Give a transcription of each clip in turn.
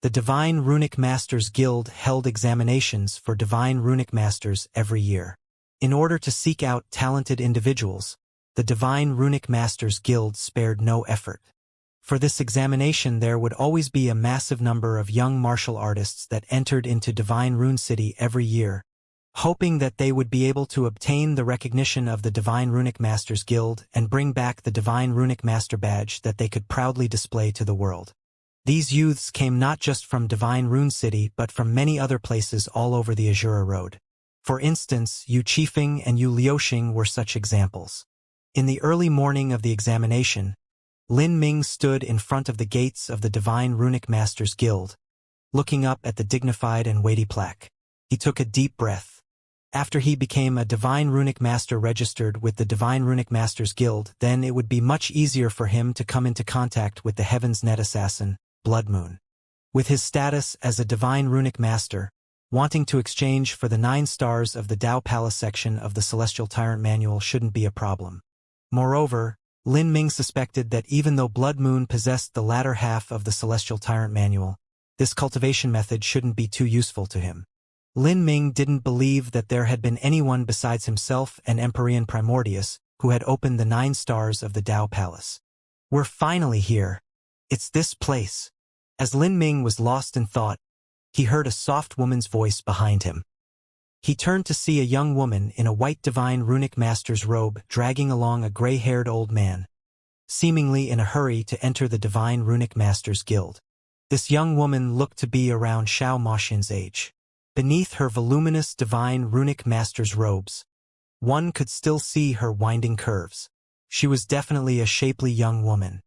The Divine Runic Masters Guild held examinations for Divine Runic Masters every year. In order to seek out talented individuals, the Divine Runic Masters Guild spared no effort. For this examination there would always be a massive number of young martial artists that entered into Divine Rune City every year, hoping that they would be able to obtain the recognition of the Divine Runic Masters Guild and bring back the Divine Runic Master badge that they could proudly display to the world. These youths came not just from Divine Rune City but from many other places all over the Azura Road. For instance, Yu Qifeng and Yu Liuxing were such examples. In the early morning of the examination, Lin Ming stood in front of the gates of the Divine Runic Masters Guild, looking up at the dignified and weighty plaque. He took a deep breath. After he became a Divine Runic Master registered with the Divine Runic Masters Guild, then it would be much easier for him to come into contact with the Heaven's Net Assassin, Blood Moon. With his status as a Divine Runic Master, wanting to exchange for the 9 stars of the Dao Palace section of the Celestial Tyrant Manual shouldn't be a problem. Moreover, Lin Ming suspected that even though Blood Moon possessed the latter half of the Celestial Tyrant Manual, this cultivation method shouldn't be too useful to him. Lin Ming didn't believe that there had been anyone besides himself and Empyrean Primordius who had opened the 9 stars of the Dao Palace. We're finally here. It's this place. As Lin Ming was lost in thought, he heard a soft woman's voice behind him. He turned to see a young woman in a white Divine Runic Master's robe dragging along a gray-haired old man, seemingly in a hurry to enter the Divine Runic Master's Guild. This young woman looked to be around Xiao Moxian's age. Beneath her voluminous Divine Runic Master's robes, one could still see her winding curves. She was definitely a shapely young woman.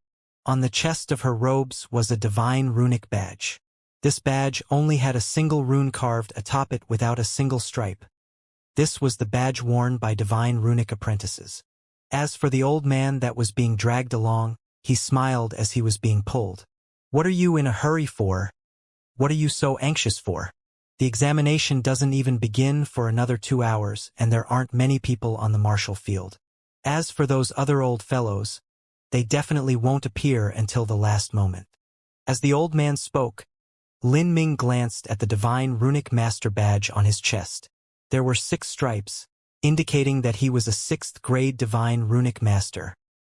On the chest of her robes was a Divine Runic badge. This badge only had a single rune carved atop it without a single stripe. This was the badge worn by Divine Runic apprentices. As for the old man that was being dragged along, he smiled as he was being pulled. "What are you in a hurry for? What are you so anxious for? The examination doesn't even begin for another 2 hours, and there aren't many people on the martial field. As for those other old fellows, they definitely won't appear until the last moment." As the old man spoke, Lin Ming glanced at the Divine Runic Master badge on his chest. There were 6 stripes, indicating that he was a 6th grade Divine Runic Master.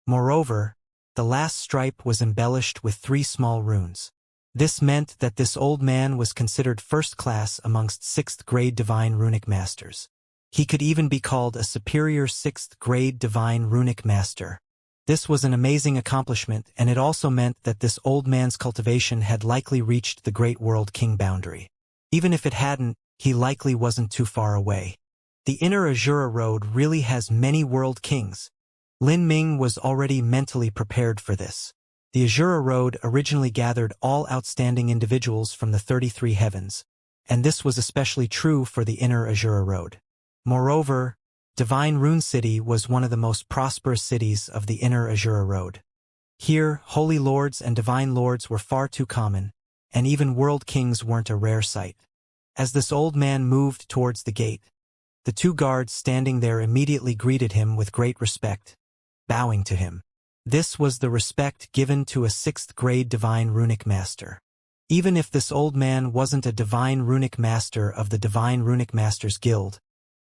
Moreover, the last stripe was embellished with 3 small runes. This meant that this old man was considered first class amongst 6th grade Divine Runic Masters. He could even be called a superior 6th grade Divine Runic Master. This was an amazing accomplishment, and it also meant that this old man's cultivation had likely reached the Great World King boundary. Even if it hadn't, he likely wasn't too far away. The inner Azura Road really has many world kings. Lin Ming was already mentally prepared for this. The Azura Road originally gathered all outstanding individuals from the 33 heavens, and this was especially true for the inner Azura Road. Moreover, Divine Rune City was one of the most prosperous cities of the inner Azura Road. Here, holy lords and divine lords were far too common, and even world kings weren't a rare sight. As this old man moved towards the gate, the 2 guards standing there immediately greeted him with great respect, bowing to him. This was the respect given to a 6th grade Divine Runic Master. Even if this old man wasn't a Divine Runic Master of the Divine Runic Masters Guild,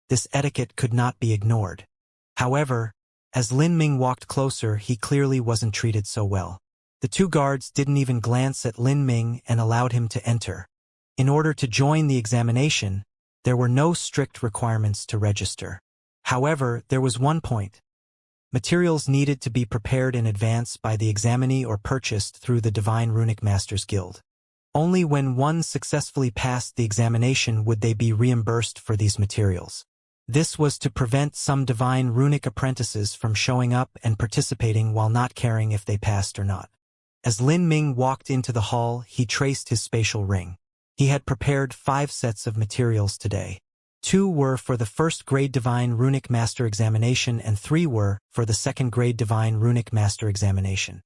this etiquette could not be ignored. However, as Lin Ming walked closer, he clearly wasn't treated so well. The 2 guards didn't even glance at Lin Ming and allowed him to enter. In order to join the examination, there were no strict requirements to register. However, there was one point. Materials needed to be prepared in advance by the examinee or purchased through the Divine Runic Masters Guild. Only when one successfully passed the examination would they be reimbursed for these materials. This was to prevent some Divine Runic apprentices from showing up and participating while not caring if they passed or not. As Lin Ming walked into the hall, he traced his spatial ring. He had prepared 5 sets of materials today. 2 were for the 1st grade Divine Runic Master examination and 3 were for the 2nd grade Divine Runic Master examination.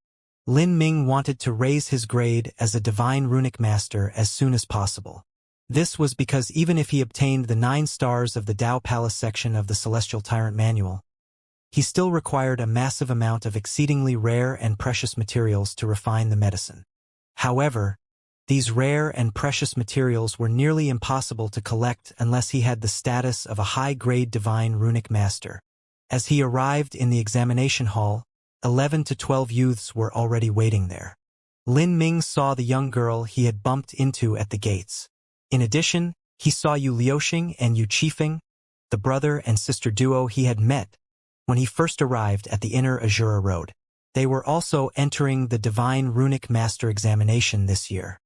Lin Ming wanted to raise his grade as a Divine Runic Master as soon as possible. This was because even if he obtained the 9 stars of the Dao Palace section of the Celestial Tyrant Manual, he still required a massive amount of exceedingly rare and precious materials to refine the medicine. However, These rare and precious materials were nearly impossible to collect unless he had the status of a high-grade divine runic master. As he arrived in the examination hall, 11 to 12 youths were already waiting there. Lin Ming saw the young girl he had bumped into at the gates. In addition, he saw Yu Liuxing and Yu Qifeng, the brother and sister duo he had met when he first arrived at the inner Azura Road. They were also entering the Divine Runic Master examination this year.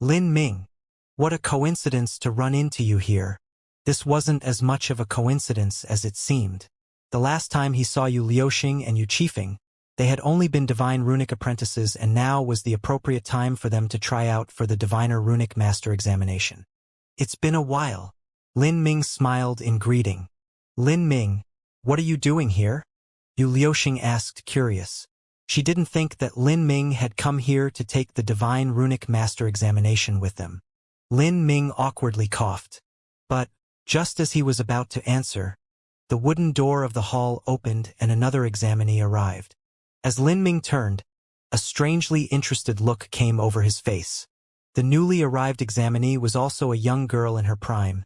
Lin Ming. What a coincidence to run into you here. This wasn't as much of a coincidence as it seemed. The last time he saw Yu Liuxing and Yu Qifeng, they had only been Divine Runic apprentices, and now was the appropriate time for them to try out for the Diviner Runic Master examination. It's been a while. Lin Ming smiled in greeting. Lin Ming, what are you doing here? Yu Liuxing asked, curious. She didn't think that Lin Ming had come here to take the Divine Runic Master examination with them. Lin Ming awkwardly coughed. But, just as he was about to answer, the wooden door of the hall opened and another examinee arrived. As Lin Ming turned, a strangely interested look came over his face. The newly arrived examinee was also a young girl in her prime.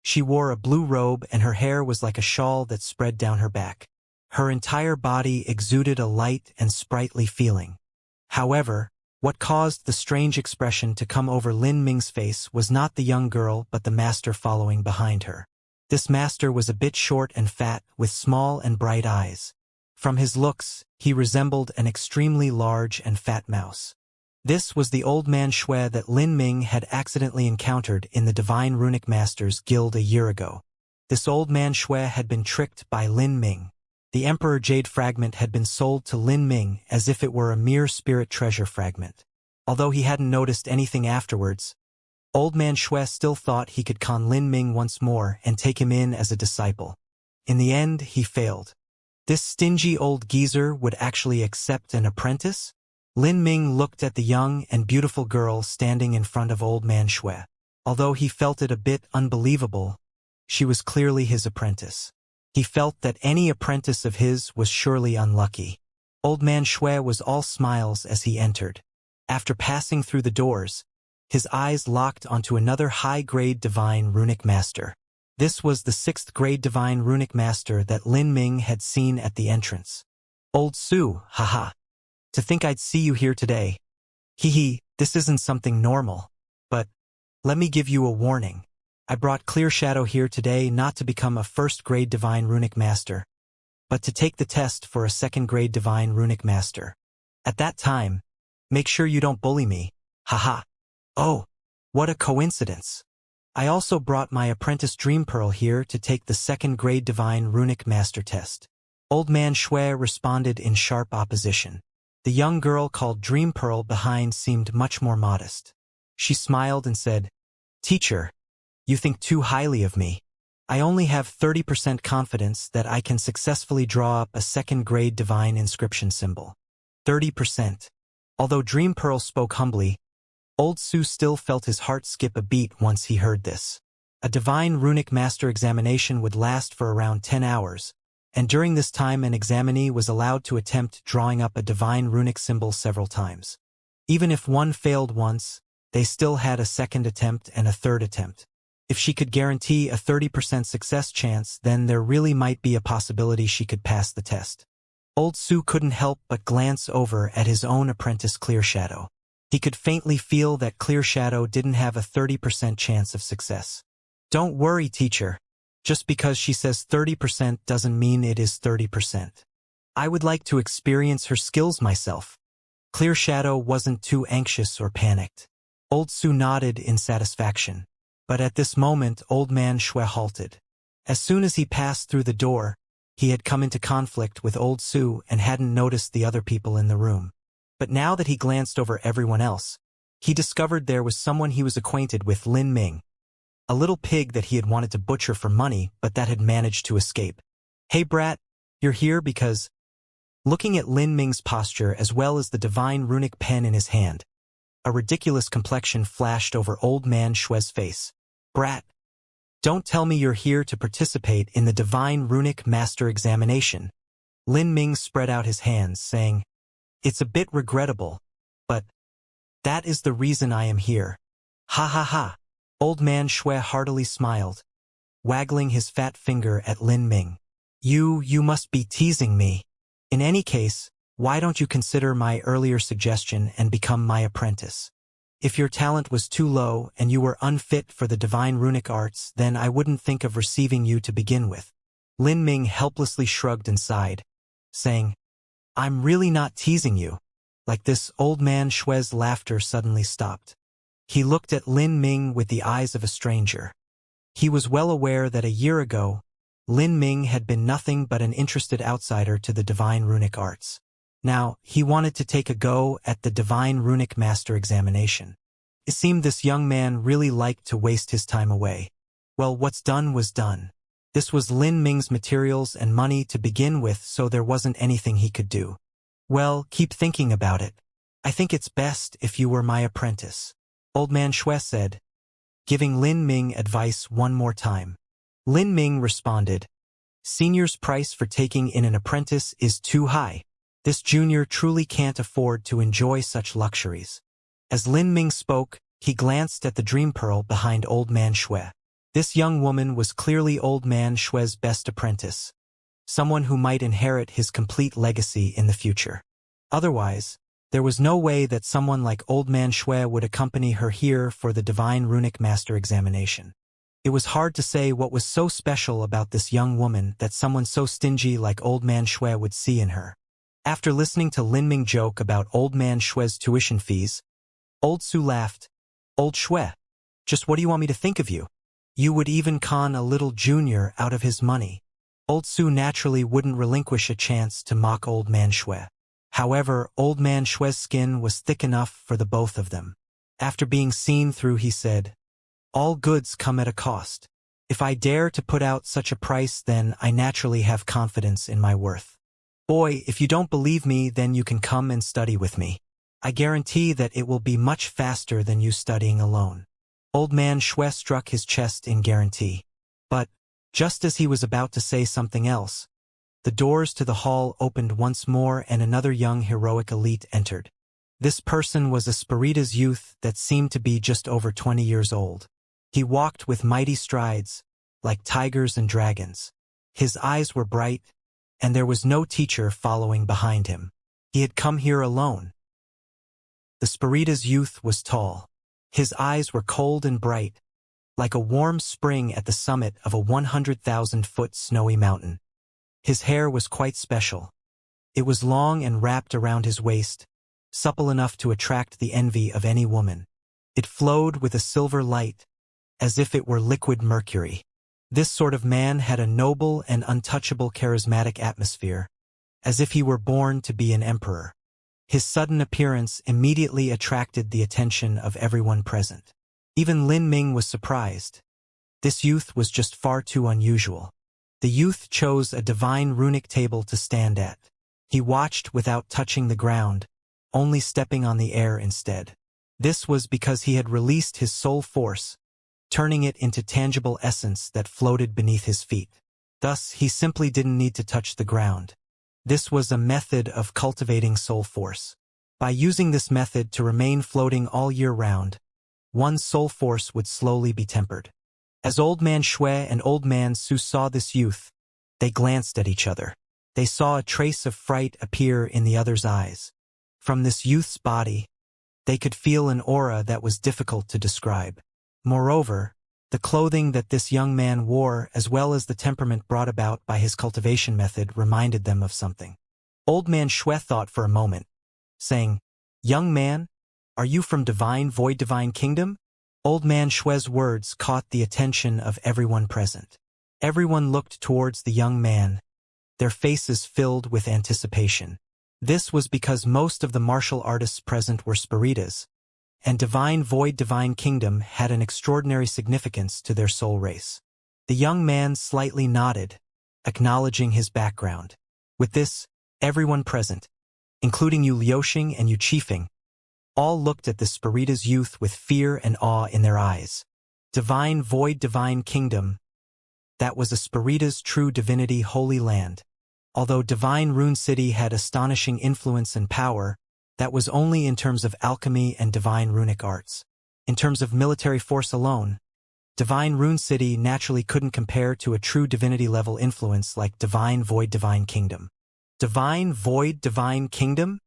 She wore a blue robe and her hair was like a shawl that spread down her back. Her entire body exuded a light and sprightly feeling. However, what caused the strange expression to come over Lin Ming's face was not the young girl but the master following behind her. This master was a bit short and fat, with small and bright eyes. From his looks, he resembled an extremely large and fat mouse. This was the old man Xue that Lin Ming had accidentally encountered in the Divine Runic Masters Guild a year ago. This old man Xue had been tricked by Lin Ming. The Emperor Jade fragment had been sold to Lin Ming as if it were a mere spirit treasure fragment. Although he hadn't noticed anything afterwards, Old man Xue still thought he could con Lin Ming once more and take him in as a disciple. In the end, he failed. This stingy old geezer would actually accept an apprentice? Lin Ming looked at the young and beautiful girl standing in front of old man Xue. Although he felt it a bit unbelievable, she was clearly his apprentice. He felt that any apprentice of his was surely unlucky. Old man Xue was all smiles as he entered. After passing through the doors, his eyes locked onto another high-grade Divine Runic Master. This was the 6th-grade Divine Runic Master that Lin Ming had seen at the entrance. Old Su, haha. To think I'd see you here today. Hee, this isn't something normal. But, let me give you a warning. I brought Clear Shadow here today not to become a 1st-grade Divine Runic Master, but to take the test for a 2nd-grade Divine Runic Master. At that time, make sure you don't bully me, haha. Oh, what a coincidence. I also brought my apprentice Dream Pearl here to take the 2nd-grade Divine Runic Master test. Old man Xue responded in sharp opposition. The young girl called Dream Pearl behind seemed much more modest. She smiled and said, Teacher, you think too highly of me. I only have 30% confidence that I can successfully draw up a 2nd-grade Divine Inscription symbol. 30%. Although Dream Pearl spoke humbly, Old Su still felt his heart skip a beat once he heard this. A Divine Runic Master examination would last for around 10 hours, and during this time an examinee was allowed to attempt drawing up a Divine Runic symbol several times. Even if one failed once, they still had a 2nd attempt and a 3rd attempt. If she could guarantee a 30% success chance, then there really might be a possibility she could pass the test. Old Su couldn't help but glance over at his own apprentice Clear Shadow. He could faintly feel that Clear Shadow didn't have a 30% chance of success. Don't worry, teacher. Just because she says 30% doesn't mean it is 30%. I would like to experience her skills myself. Clear Shadow wasn't too anxious or panicked. Old Su nodded in satisfaction. But at this moment, old man Xue halted. As soon as he passed through the door, he had come into conflict with Old Su and hadn't noticed the other people in the room. But now that he glanced over everyone else, he discovered there was someone he was acquainted with, Lin Ming. A little pig that he had wanted to butcher for money but that had managed to escape. Hey brat, you're here because... Looking at Lin Ming's posture as well as the Divine Runic pen in his hand, a ridiculous complexion flashed over old man Xue's face. Brat, don't tell me you're here to participate in the Divine Runic Master examination. Lin Ming spread out his hands, saying, It's a bit regrettable, but That is the reason I am here. Ha ha ha. Old man Shui heartily smiled, waggling his fat finger at Lin Ming. You must be teasing me. In any case, why don't you consider my earlier suggestion and become my apprentice? If your talent was too low and you were unfit for the divine runic arts, then I wouldn't think of receiving you to begin with. Lin Ming helplessly shrugged and sighed, saying, I'm really not teasing you. Like this, old man Shui's laughter suddenly stopped. He looked at Lin Ming with the eyes of a stranger. He was well aware that a year ago, Lin Ming had been nothing but an interested outsider to the divine runic arts. Now, he wanted to take a go at the divine runic master examination. It seemed this young man really liked to waste his time away. Well, what's done was done. This was Lin Ming's materials and money to begin with, so there wasn't anything he could do. Well, keep thinking about it. I think it's best if you were my apprentice, Old Man Shui said, giving Lin Ming advice one more time. Lin Ming responded, Senior's price for taking in an apprentice is too high. This junior truly can't afford to enjoy such luxuries. As Lin Ming spoke, he glanced at the dream pearl behind Old Man Shui. This young woman was clearly Old Man Shui's best apprentice, someone who might inherit his complete legacy in the future. Otherwise, there was no way that someone like Old Man Shui would accompany her here for the divine runic master examination. It was hard to say what was so special about this young woman that someone so stingy like Old Man Shui would see in her. After listening to Lin Ming joke about Old Man Shui's tuition fees, Old Su laughed. Old Shui, just what do you want me to think of you? You would even con a little junior out of his money. Old Su naturally wouldn't relinquish a chance to mock Old Man Shui. However, Old Man Shui's skin was thick enough for the both of them. After being seen through, he said, All goods come at a cost. If I dare to put out such a price, then I naturally have confidence in my worth. Boy, if you don't believe me, then you can come and study with me. I guarantee that it will be much faster than you studying alone. Old Man Shui struck his chest in guarantee. But, just as he was about to say something else, the doors to the hall opened once more and another young heroic elite entered. This person was a Spiritas youth that seemed to be just over 20 years old. He walked with mighty strides, like tigers and dragons. His eyes were bright, and there was no teacher following behind him. He had come here alone. The Spiritas youth was tall. His eyes were cold and bright, like a warm spring at the summit of a 100,000-foot snowy mountain. His hair was quite special. It was long and wrapped around his waist, supple enough to attract the envy of any woman. It flowed with a silver light, as if it were liquid mercury. This sort of man had a noble and untouchable charismatic atmosphere, as if he were born to be an emperor. His sudden appearance immediately attracted the attention of everyone present. Even Lin Ming was surprised. This youth was just far too unusual. The youth chose a divine runic table to stand at. He watched without touching the ground, only stepping on the air instead. This was because he had released his soul force, turning it into tangible essence that floated beneath his feet. Thus, he simply didn't need to touch the ground. This was a method of cultivating soul force. By using this method to remain floating all year round, one's soul force would slowly be tempered. As Old Man Shui and Old Man Su saw this youth, they glanced at each other. They saw a trace of fright appear in the other's eyes. From this youth's body, they could feel an aura that was difficult to describe. Moreover, the clothing that this young man wore, as well as the temperament brought about by his cultivation method, reminded them of something. Old Man Shui thought for a moment, saying, Young man, are you from Void Divine Kingdom? Old Man Shui's words caught the attention of everyone present. Everyone looked towards the young man, their faces filled with anticipation. This was because most of the martial artists present were Spiritas, and Void Divine Kingdom had an extraordinary significance to their soul race. The young man slightly nodded, acknowledging his background. With this, everyone present, including Yu Liuxing and Yu Qifeng, all looked at the Spiritas youth with fear and awe in their eyes. Void Divine Kingdom, that was a Spirita's true divinity holy land. Although Divine Rune City had astonishing influence and power, That was only in terms of alchemy and divine runic arts. In terms of military force alone, Divine Rune City naturally couldn't compare to a true divinity-level influence like Divine Void Divine Kingdom. Divine Void Divine Kingdom?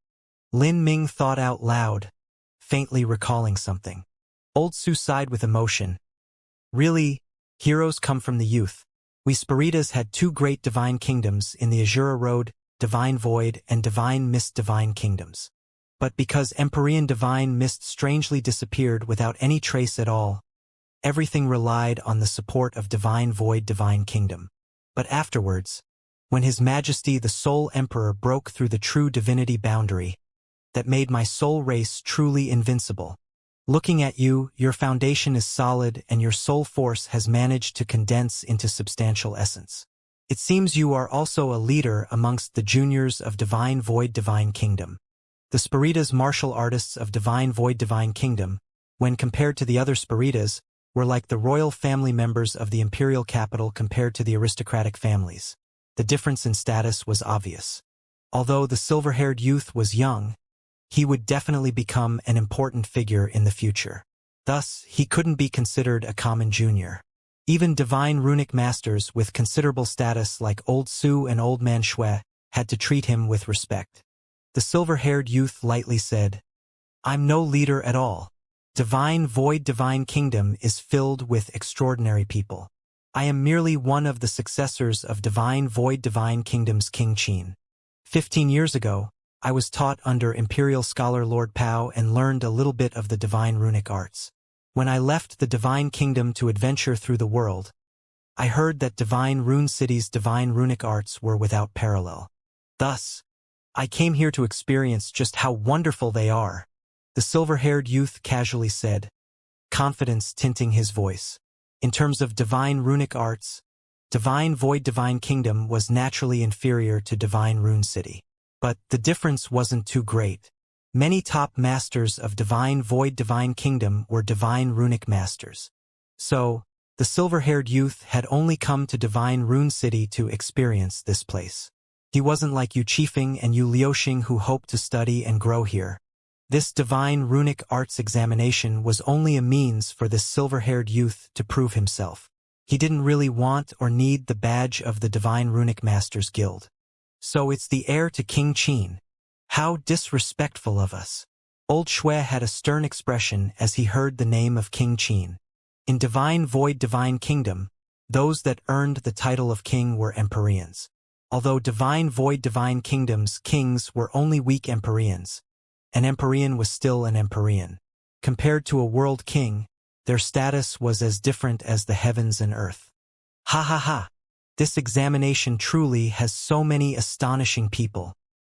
Lin Ming thought out loud, faintly recalling something. Old Su sighed with emotion. Really, heroes come from the youth. We Spiritas had two great divine kingdoms in the Azura Road, Divine Void and Divine Mist Divine Kingdoms. But because Empyrean Divine Mist strangely disappeared without any trace at all, everything relied on the support of Divine Void Divine Kingdom. But afterwards, when His Majesty the Soul Emperor broke through the true divinity boundary, that made my soul race truly invincible. Looking at you, your foundation is solid and your soul force has managed to condense into substantial essence. It seems you are also a leader amongst the juniors of Divine Void Divine Kingdom. The Spiritas martial artists of Divine Void Divine Kingdom, when compared to the other Spiritas, were like the royal family members of the imperial capital compared to the aristocratic families. The difference in status was obvious. Although the silver-haired youth was young, he would definitely become an important figure in the future. Thus, he couldn't be considered a common junior. Even divine runic masters with considerable status like Old Su and Old Man Shui had to treat him with respect. The silver-haired youth lightly said, "I'm no leader at all. Divine Void Divine Kingdom is filled with extraordinary people. I am merely one of the successors of Divine Void Divine Kingdom's King Qin. 15 years ago, I was taught under Imperial Scholar Lord Pao and learned a little bit of the divine runic arts. When I left the Divine Kingdom to adventure through the world, I heard that Divine Rune City's divine runic arts were without parallel. Thus, I came here to experience just how wonderful they are," the silver-haired youth casually said, confidence tinting his voice. In terms of divine runic arts, Divine Void Divine Kingdom was naturally inferior to Divine Rune City. But the difference wasn't too great. Many top masters of Divine Void Divine Kingdom were divine runic masters. So, the silver-haired youth had only come to Divine Rune City to experience this place. He wasn't like Yu Qifeng and Yu Liuxing who hoped to study and grow here. This divine runic arts examination was only a means for this silver-haired youth to prove himself. He didn't really want or need the badge of the Divine Runic Masters Guild. So it's the heir to King Qin. How disrespectful of us. Old Shui had a stern expression as he heard the name of King Qin. In Divine Void Divine Kingdom, those that earned the title of king were Empyreans. Although Divine Void Divine Kingdom's kings were only weak Empyreans, an Empyrean was still an Empyrean. Compared to a world king, their status was as different as the heavens and earth. Ha ha ha! This examination truly has so many astonishing people.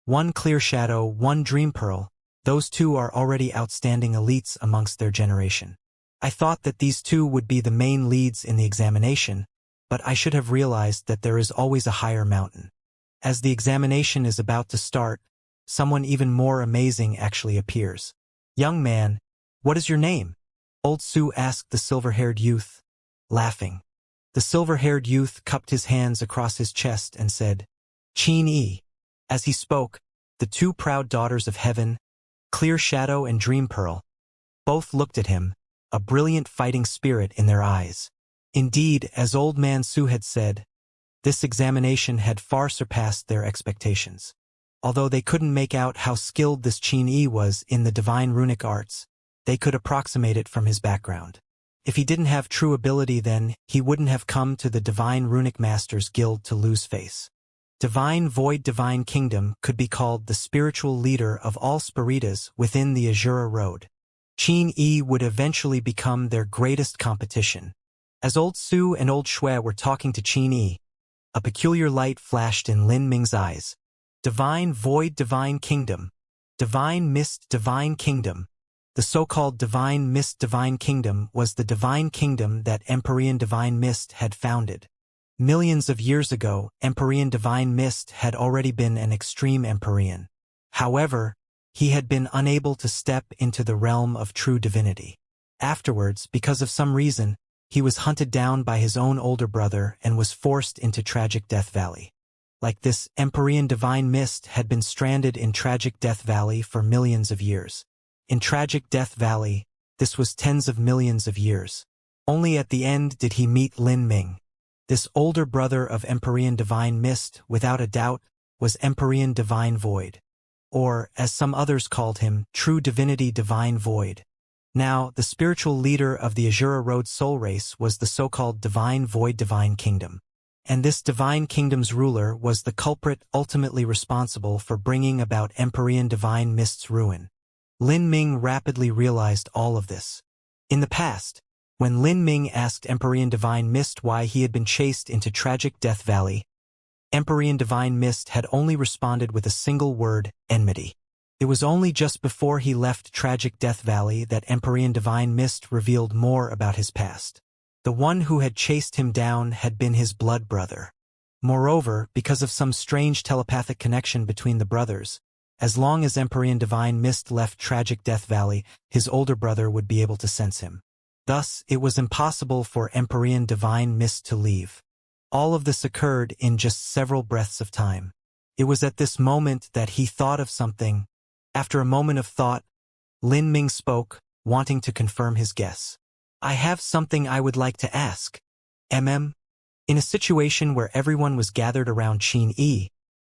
One Clear Shadow, one Dream Pearl, those two are already outstanding elites amongst their generation. I thought that these two would be the main leads in the examination, but I should have realized that there is always a higher mountain. As the examination is about to start, someone even more amazing actually appears. "Young man, what is your name?" Old Su asked the silver-haired youth, laughing. The silver-haired youth cupped his hands across his chest and said, "Qin Yi." As he spoke, the two proud daughters of heaven, Clear Shadow and Dream Pearl, both looked at him, a brilliant fighting spirit in their eyes. Indeed, as Old Man Su had said, this examination had far surpassed their expectations. Although they couldn't make out how skilled this Qin Yi was in the divine runic arts, they could approximate it from his background. If he didn't have true ability, then he wouldn't have come to the Divine Runic Masters Guild to lose face. Divine Void Divine Kingdom could be called the spiritual leader of all Spiritas within the Azura Road. Qin Yi would eventually become their greatest competition. As Old Su and Old Shui were talking to Qin Yi, a peculiar light flashed in Lin Ming's eyes. Divine Void Divine Kingdom, Divine Mist Divine Kingdom. The so-called Divine Mist Divine Kingdom was the divine kingdom that Empyrean Divine Mist had founded. Millions of years ago, Empyrean Divine Mist had already been an extreme Empyrean. However, he had been unable to step into the realm of true divinity. Afterwards, because of some reason, he was hunted down by his own older brother and was forced into tragic Death Valley. Like this Empyrean divine mist had been stranded in Tragic Death Valley for millions of years. In Tragic Death Valley, this was tens of millions of years. Only at the end did he meet Lin Ming. This older brother of Empyrean divine mist, without a doubt, was Empyrean divine void. Or, as some others called him, true divinity divine void. Now, the spiritual leader of the Azura Road soul race was the so-called divine void divine kingdom. And this divine kingdom's ruler was the culprit ultimately responsible for bringing about Empyrean divine mist's ruin. Lin Ming rapidly realized all of this. In the past, when Lin Ming asked Empyrean divine mist why he had been chased into Tragic Death Valley, Empyrean divine mist had only responded with a single word, enmity. It was only just before he left Tragic Death Valley that Empyrean divine mist revealed more about his past. The one who had chased him down had been his blood brother. Moreover, because of some strange telepathic connection between the brothers, as long as Empyrean divine mist left Tragic Death Valley, his older brother would be able to sense him. Thus, it was impossible for Empyrean divine mist to leave. All of this occurred in just several breaths of time. It was at this moment that he thought of something. After a moment of thought, Lin Ming spoke, wanting to confirm his guess. I have something I would like to ask. In a situation where everyone was gathered around Qin Yi,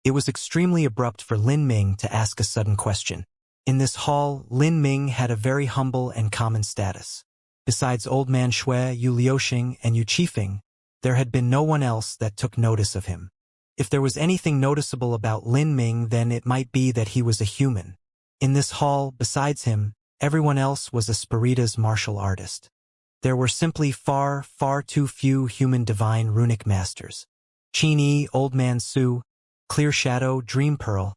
it was extremely abrupt for Lin Ming to ask a sudden question. In this hall, Lin Ming had a very humble and common status. Besides Old Man Shui, Yu Liuxing, and Yu Qifeng, there had been no one else that took notice of him. If there was anything noticeable about Lin Ming, then it might be that he was a human. In this hall, besides him, everyone else was a Spiritas martial artist. There were simply far, far too few human divine runic masters. Qin Yi, Old Man Su, Clear Shadow, Dream Pearl,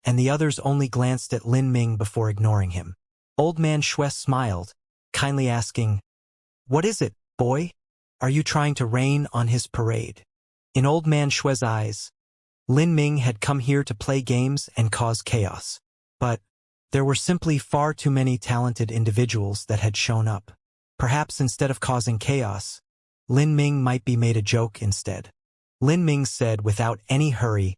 and the others only glanced at Lin Ming before ignoring him. Old Man Shui smiled, kindly asking, "What is it, boy? Are you trying to rain on his parade?" In Old Man Shui's eyes, Lin Ming had come here to play games and cause chaos. But there were simply far too many talented individuals that had shown up. Perhaps instead of causing chaos, Lin Ming might be made a joke instead. Lin Ming said without any hurry,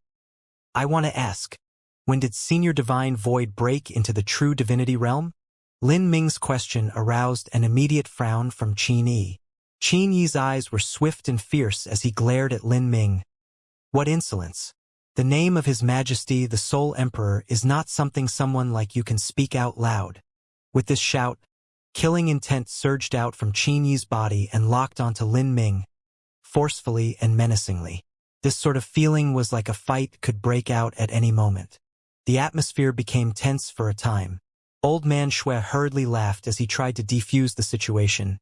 "I want to ask, when did Senior Divine Void break into the true divinity realm?" Lin Ming's question aroused an immediate frown from Qin Yi. Qin Yi's eyes were swift and fierce as he glared at Lin Ming. What insolence! The name of His Majesty the Soul Emperor is not something someone like you can speak out loud. With this shout, killing intent surged out from Qin Yi's body and locked onto Lin Ming, forcefully and menacingly. This sort of feeling was like a fight could break out at any moment. The atmosphere became tense for a time. Old Man Shui hurriedly laughed as he tried to defuse the situation.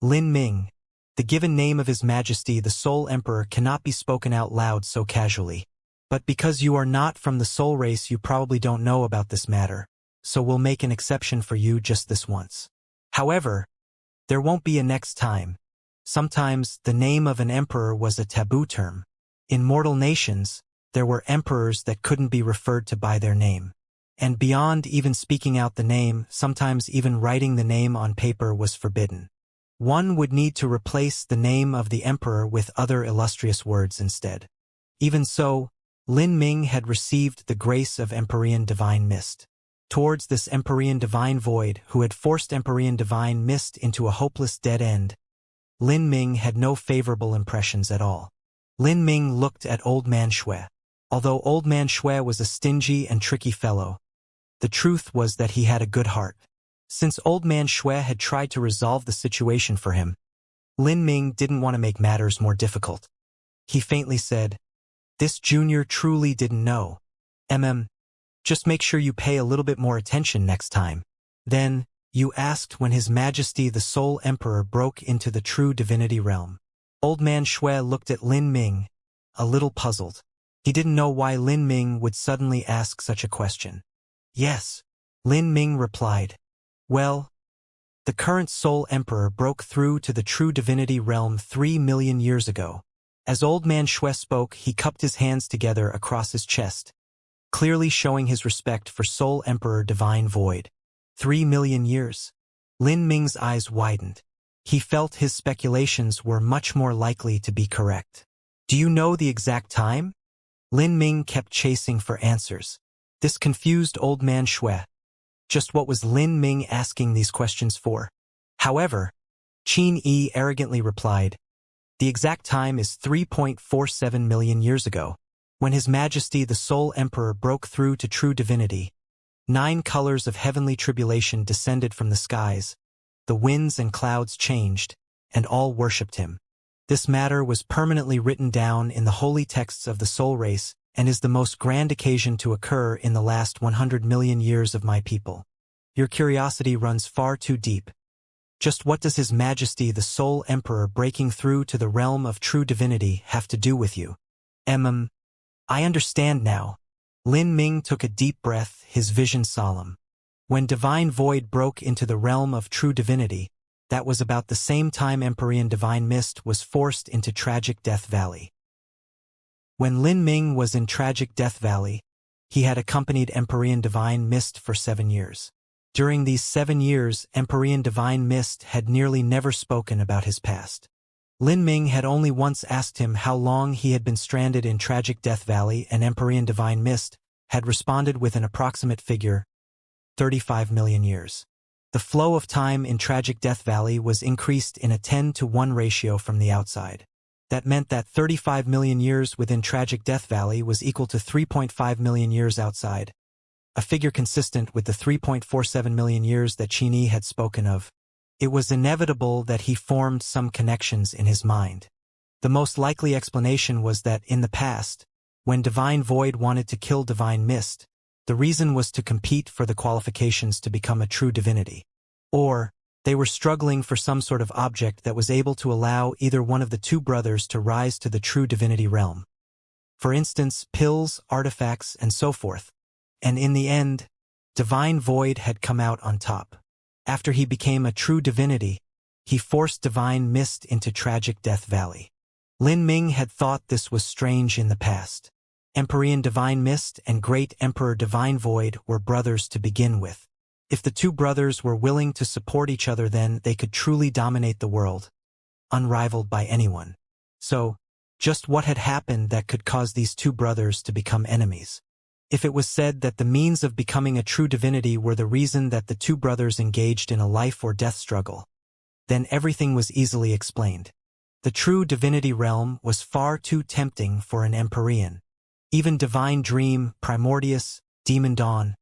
Lin Ming, the given name of His Majesty the Soul Emperor cannot be spoken out loud so casually. But because you are not from the soul race, you probably don't know about this matter, so we'll make an exception for you just this once. However, there won't be a next time. Sometimes the name of an emperor was a taboo term. In mortal nations, there were emperors that couldn't be referred to by their name. And beyond even speaking out the name, sometimes even writing the name on paper was forbidden. One would need to replace the name of the emperor with other illustrious words instead. Even so, Lin Ming had received the grace of Empyrean Divine Mist. Towards this Empyrean Divine Void, who had forced Empyrean Divine Mist into a hopeless dead end, Lin Ming had no favorable impressions at all. Lin Ming looked at Old Man Shui. Although Old Man Shui was a stingy and tricky fellow, the truth was that he had a good heart. Since Old Man Shui had tried to resolve the situation for him, Lin Ming didn't want to make matters more difficult. He faintly said, "This junior truly didn't know. Just make sure you pay a little bit more attention next time." Then, you asked when His Majesty the Soul Emperor broke into the true divinity realm. Old Man Shui looked at Lin Ming, a little puzzled. He didn't know why Lin Ming would suddenly ask such a question. "Yes," Lin Ming replied. "Well, the current Soul Emperor broke through to the true divinity realm 3 million years ago." As Old Man Shui spoke, he cupped his hands together across his chest, clearly showing his respect for Soul Emperor Divine Void. 3 million years? Lin Ming's eyes widened. He felt his speculations were much more likely to be correct. "Do you know the exact time?" Lin Ming kept chasing for answers. This confused old man Shui. Just what was Lin Ming asking these questions for? However, Qin Yi arrogantly replied, "The exact time is 3.47 million years ago, when His Majesty the Sole Emperor broke through to true divinity. 9 colors of heavenly tribulation descended from the skies, the winds and clouds changed, and all worshipped Him. This matter was permanently written down in the holy texts of the soul race and is the most grand occasion to occur in the last 100 million years of my people. Your curiosity runs far too deep. Just what does His Majesty the Sole Emperor breaking through to the realm of true divinity have to do with you?" I understand now." Lin Ming took a deep breath, his vision solemn. When divine void broke into the realm of true divinity, that was about the same time Empyrean divine mist was forced into tragic Death Valley. When Lin Ming was in tragic Death Valley, he had accompanied Empyrean divine mist for 7 years. During these 7 years, Empyrean divine mist had nearly never spoken about his past. Lin Ming had only once asked him how long he had been stranded in tragic Death Valley, and Empyrean divine mist had responded with an approximate figure, 35 million years. The flow of time in tragic Death Valley was increased in a 10-to-1 ratio from the outside. That meant that 35 million years within tragic Death Valley was equal to 3.5 million years outside, a figure consistent with the 3.47 million years that Qin Yi had spoken of. It was inevitable that he formed some connections in his mind. The most likely explanation was that in the past, when Divine Void wanted to kill Divine Mist, the reason was to compete for the qualifications to become a true divinity. Or, they were struggling for some sort of object that was able to allow either one of the two brothers to rise to the true divinity realm. For instance, pills, artifacts, and so forth. And in the end, Divine Void had come out on top. After he became a true divinity, he forced Divine Mist into tragic Death Valley. Lin Ming had thought this was strange in the past. Empyrean Divine Mist and Great Emperor Divine Void were brothers to begin with. If the two brothers were willing to support each other, then they could truly dominate the world, unrivaled by anyone. So, just what had happened that could cause these two brothers to become enemies? If it was said that the means of becoming a true divinity were the reason that the two brothers engaged in a life or death struggle, then everything was easily explained. The true divinity realm was far too tempting for an Empyrean. Even Divine Dream, Primordius, Demon Dawn,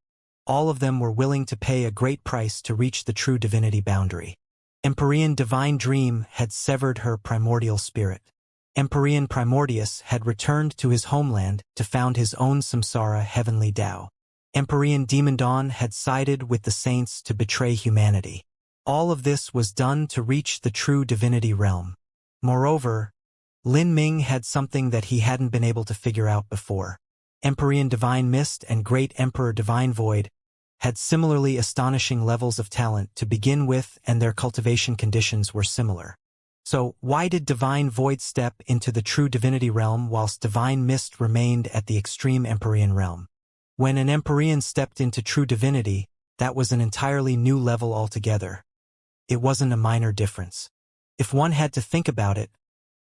all of them were willing to pay a great price to reach the true divinity boundary. Empyrean Divine Dream had severed her primordial spirit. Empyrean Primordius had returned to his homeland to found his own samsara heavenly Tao. Empyrean Demon Dawn had sided with the saints to betray humanity. All of this was done to reach the true divinity realm. Moreover, Lin Ming had something that he hadn't been able to figure out before. Empyrean Divine Mist and Great Emperor Divine Void had similarly astonishing levels of talent to begin with, and their cultivation conditions were similar. So, why did Divine Void step into the true divinity realm whilst Divine Mist remained at the extreme Empyrean realm? When an Empyrean stepped into true divinity, that was an entirely new level altogether. It wasn't a minor difference. If one had to think about it,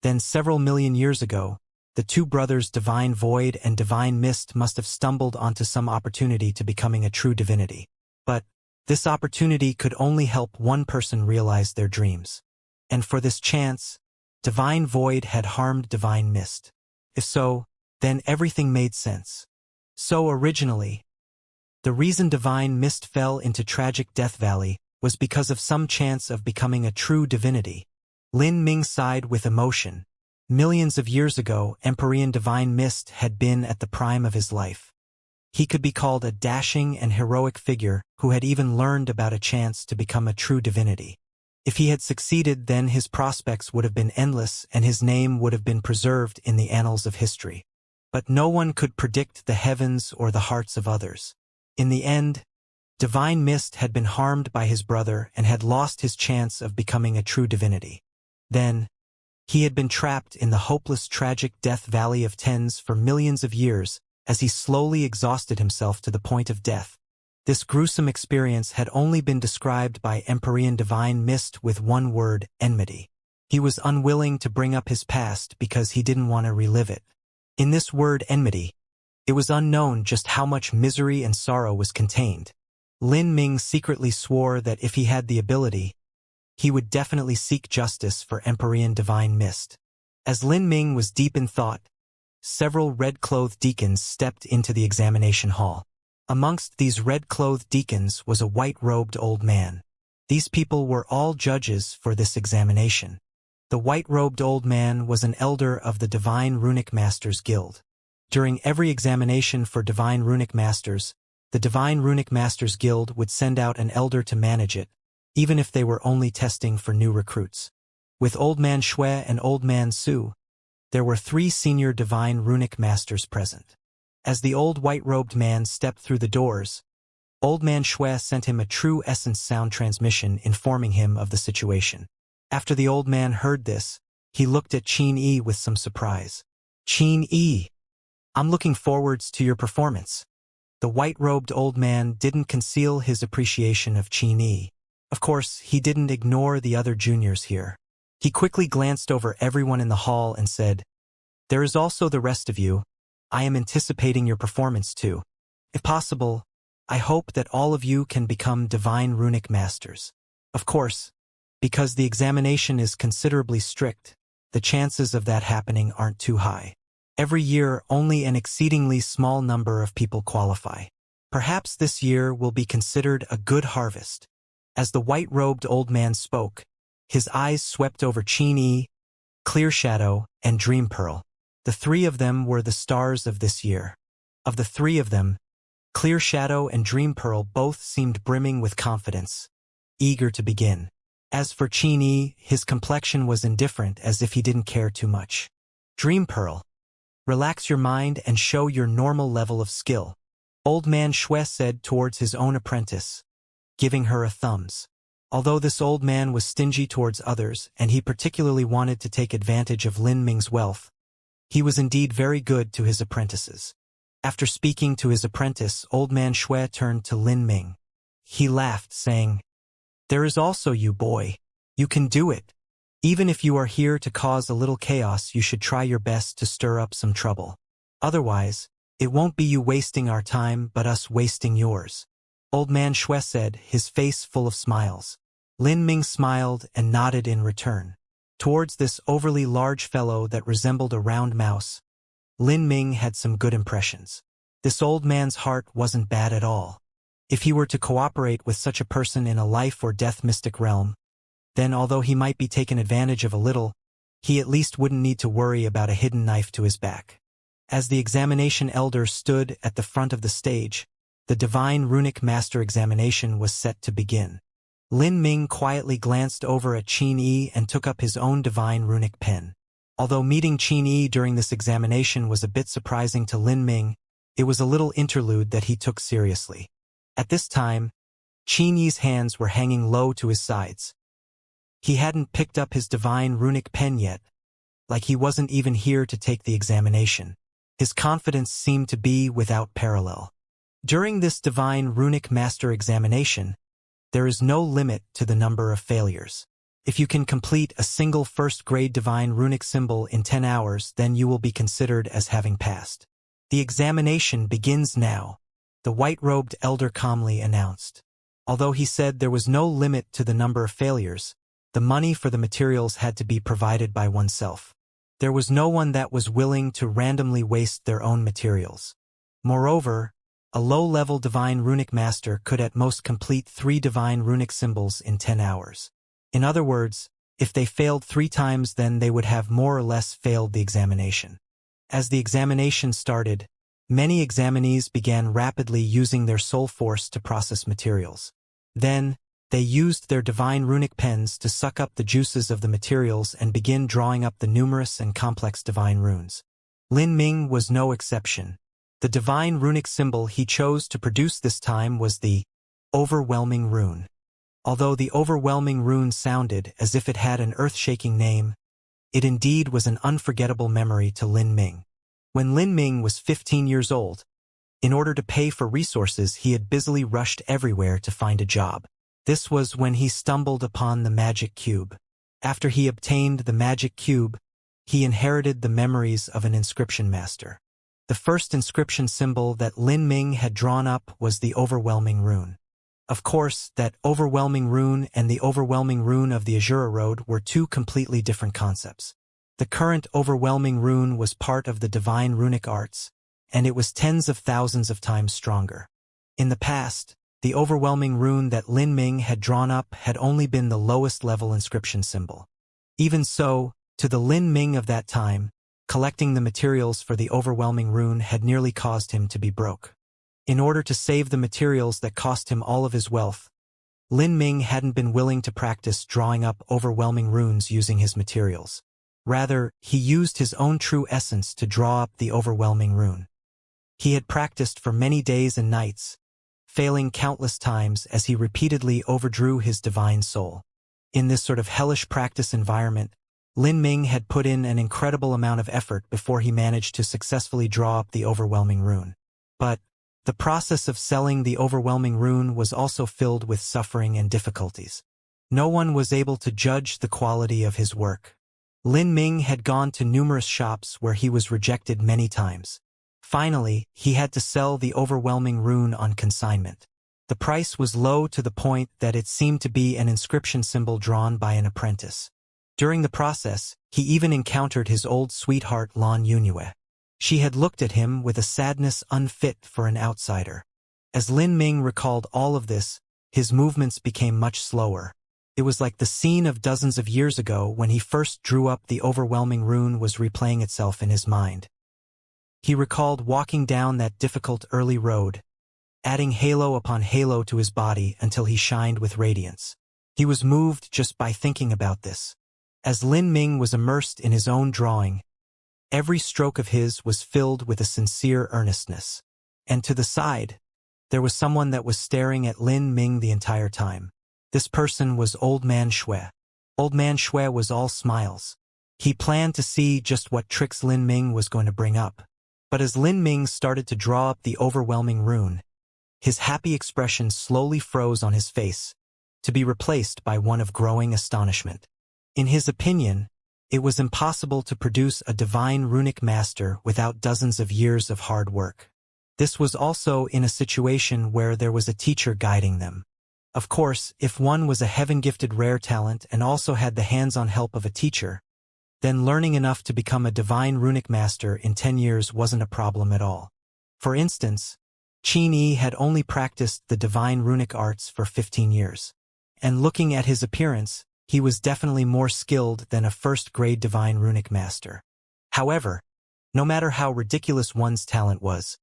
then several million years ago, the two brothers Divine Void and Divine Mist must have stumbled onto some opportunity to becoming a true divinity. But this opportunity could only help one person realize their dreams. And for this chance, Divine Void had harmed Divine Mist. If so, then everything made sense. So originally, the reason Divine Mist fell into tragic Death Valley was because of some chance of becoming a true divinity. Lin Ming sighed with emotion. Millions of years ago, Empyrean Divine Mist had been at the prime of his life. He could be called a dashing and heroic figure who had even learned about a chance to become a true divinity. If he had succeeded, then his prospects would have been endless and his name would have been preserved in the annals of history. But no one could predict the heavens or the hearts of others. In the end, Divine Mist had been harmed by his brother and had lost his chance of becoming a true divinity. Then, he had been trapped in the hopeless tragic Death Valley of Tens for millions of years as he slowly exhausted himself to the point of death. This gruesome experience had only been described by Empyrean Divine Mist with one word: enmity. He was unwilling to bring up his past because he didn't want to relive it. In this word enmity, it was unknown just how much misery and sorrow was contained. Lin Ming secretly swore that if he had the ability, he would definitely seek justice for Empyrean divine mist. As Lin Ming was deep in thought, several red-clothed deacons stepped into the examination hall. Amongst these red-clothed deacons was a white-robed old man. These people were all judges for this examination. The white-robed old man was an elder of the Divine Runic Masters Guild. During every examination for Divine Runic Masters, the Divine Runic Masters Guild would send out an elder to manage it, even if they were only testing for new recruits. With Old Man Shui and Old Man Su, there were 3 senior Divine Runic Masters present. As the old white-robed man stepped through the doors, Old Man Shui sent him a true essence sound transmission informing him of the situation. After the old man heard this, he looked at Qin Yi with some surprise. "Qin Yi, I'm looking forwards to your performance." The white-robed old man didn't conceal his appreciation of Qin Yi. Of course, he didn't ignore the other juniors here. He quickly glanced over everyone in the hall and said, "There is also the rest of you. I am anticipating your performance too. If possible, I hope that all of you can become Divine Runic Masters. Of course, because the examination is considerably strict, the chances of that happening aren't too high. Every year, only an exceedingly small number of people qualify. Perhaps this year will be considered a good harvest." As the white-robed old man spoke, his eyes swept over Qin Yi, Clear Shadow, and Dream Pearl. The 3 of them were the stars of this year. Of the 3 of them, Clear Shadow and Dream Pearl both seemed brimming with confidence, eager to begin. As for Qin Yi, his complexion was indifferent, as if he didn't care too much. "Dream Pearl, relax your mind and show your normal level of skill," Old Man Shui said towards his own apprentice, giving her a thumbs. Although this old man was stingy towards others and he particularly wanted to take advantage of Lin Ming's wealth, he was indeed very good to his apprentices. After speaking to his apprentice, Old Man Shui turned to Lin Ming. He laughed, saying, "There is also you, boy. You can do it. Even if you are here to cause a little chaos, you should try your best to stir up some trouble. Otherwise, it won't be you wasting our time but us wasting yours." Old Man Shui said, his face full of smiles. Lin Ming smiled and nodded in return. Towards this overly large fellow that resembled a round mouse, Lin Ming had some good impressions. This old man's heart wasn't bad at all. If he were to cooperate with such a person in a life-or-death mystic realm, then although he might be taken advantage of a little, he at least wouldn't need to worry about a hidden knife to his back. As the examination elder stood at the front of the stage, the Divine Runic Master examination was set to begin. Lin Ming quietly glanced over at Qin Yi and took up his own Divine Runic pen. Although meeting Qin Yi during this examination was a bit surprising to Lin Ming, it was a little interlude that he took seriously. At this time, Qin Yi's hands were hanging low to his sides. He hadn't picked up his Divine Runic pen yet, like he wasn't even here to take the examination. His confidence seemed to be without parallel. During this Divine Runic Master examination, there is no limit to the number of failures. If you can complete a single first-grade Divine Runic symbol in 10 hours, then you will be considered as having passed. "The examination begins now," the white-robed elder calmly announced. Although he said there was no limit to the number of failures, the money for the materials had to be provided by oneself. There was no one that was willing to randomly waste their own materials. Moreover, a low-level Divine Runic Master could at most complete 3 Divine Runic symbols in 10 hours. In other words, if they failed 3 times, then they would have more or less failed the examination. As the examination started, many examinees began rapidly using their soul force to process materials. Then, they used their Divine Runic pens to suck up the juices of the materials and begin drawing up the numerous and complex Divine runes. Lin Ming was no exception. The Divine Runic symbol he chose to produce this time was the Overwhelming Rune. Although the Overwhelming Rune sounded as if it had an earth-shaking name, it indeed was an unforgettable memory to Lin Ming. When Lin Ming was 15 years old, in order to pay for resources, he had busily rushed everywhere to find a job. This was when he stumbled upon the magic cube. After he obtained the magic cube, he inherited the memories of an inscription master. The first inscription symbol that Lin Ming had drawn up was the overwhelming rune. Of course, that overwhelming rune and the overwhelming rune of the Azura Road were two completely different concepts. The current overwhelming rune was part of the divine runic arts, and it was tens of thousands of times stronger. In the past, the overwhelming rune that Lin Ming had drawn up had only been the lowest level inscription symbol. Even so, to the Lin Ming of that time, collecting the materials for the overwhelming rune had nearly caused him to be broke. In order to save the materials that cost him all of his wealth, Lin Ming hadn't been willing to practice drawing up overwhelming runes using his materials. Rather, he used his own true essence to draw up the overwhelming rune. He had practiced for many days and nights, failing countless times as he repeatedly overdrew his divine soul. In this sort of hellish practice environment, Lin Ming had put in an incredible amount of effort before he managed to successfully draw up the overwhelming rune. But the process of selling the overwhelming rune was also filled with suffering and difficulties. No one was able to judge the quality of his work. Lin Ming had gone to numerous shops where he was rejected many times. Finally, he had to sell the overwhelming rune on consignment. The price was low to the point that it seemed to be an inscription symbol drawn by an apprentice. During the process, he even encountered his old sweetheart Lan Yunue. She had looked at him with a sadness unfit for an outsider. As Lin Ming recalled all of this, his movements became much slower. It was like the scene of dozens of years ago when he first drew up the overwhelming rune was replaying itself in his mind. He recalled walking down that difficult early road, adding halo upon halo to his body until he shined with radiance. He was moved just by thinking about this. As Lin Ming was immersed in his own drawing, every stroke of his was filled with a sincere earnestness. And to the side, there was someone that was staring at Lin Ming the entire time. This person was Old Man Shui. Old Man Shui was all smiles. He planned to see just what tricks Lin Ming was going to bring up. But as Lin Ming started to draw up the overwhelming rune, his happy expression slowly froze on his face, to be replaced by one of growing astonishment. In his opinion, it was impossible to produce a divine runic master without dozens of years of hard work. This was also in a situation where there was a teacher guiding them. Of course, if one was a heaven-gifted rare talent and also had the hands-on help of a teacher, then learning enough to become a divine runic master in 10 years wasn't a problem at all. For instance, Qin Yi had only practiced the divine runic arts for 15 years. And looking at his appearance, he was definitely more skilled than a first-grade divine runic master. However, no matter how ridiculous one's talent was,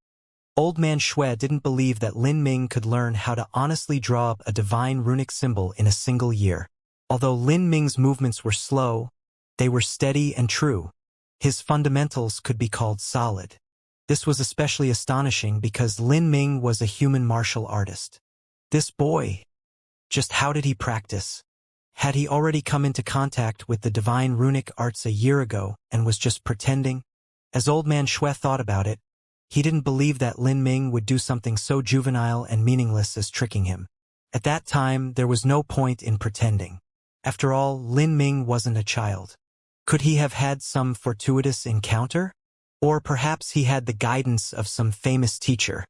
Old Man Shui didn't believe that Lin Ming could learn how to honestly draw up a divine runic symbol in a single year. Although Lin Ming's movements were slow, they were steady and true. His fundamentals could be called solid. This was especially astonishing because Lin Ming was a human martial artist. This boy, just how did he practice? Had he already come into contact with the divine runic arts a year ago and was just pretending? As Old Man Shui thought about it, he didn't believe that Lin Ming would do something so juvenile and meaningless as tricking him. At that time, there was no point in pretending. After all, Lin Ming wasn't a child. Could he have had some fortuitous encounter? Or perhaps he had the guidance of some famous teacher.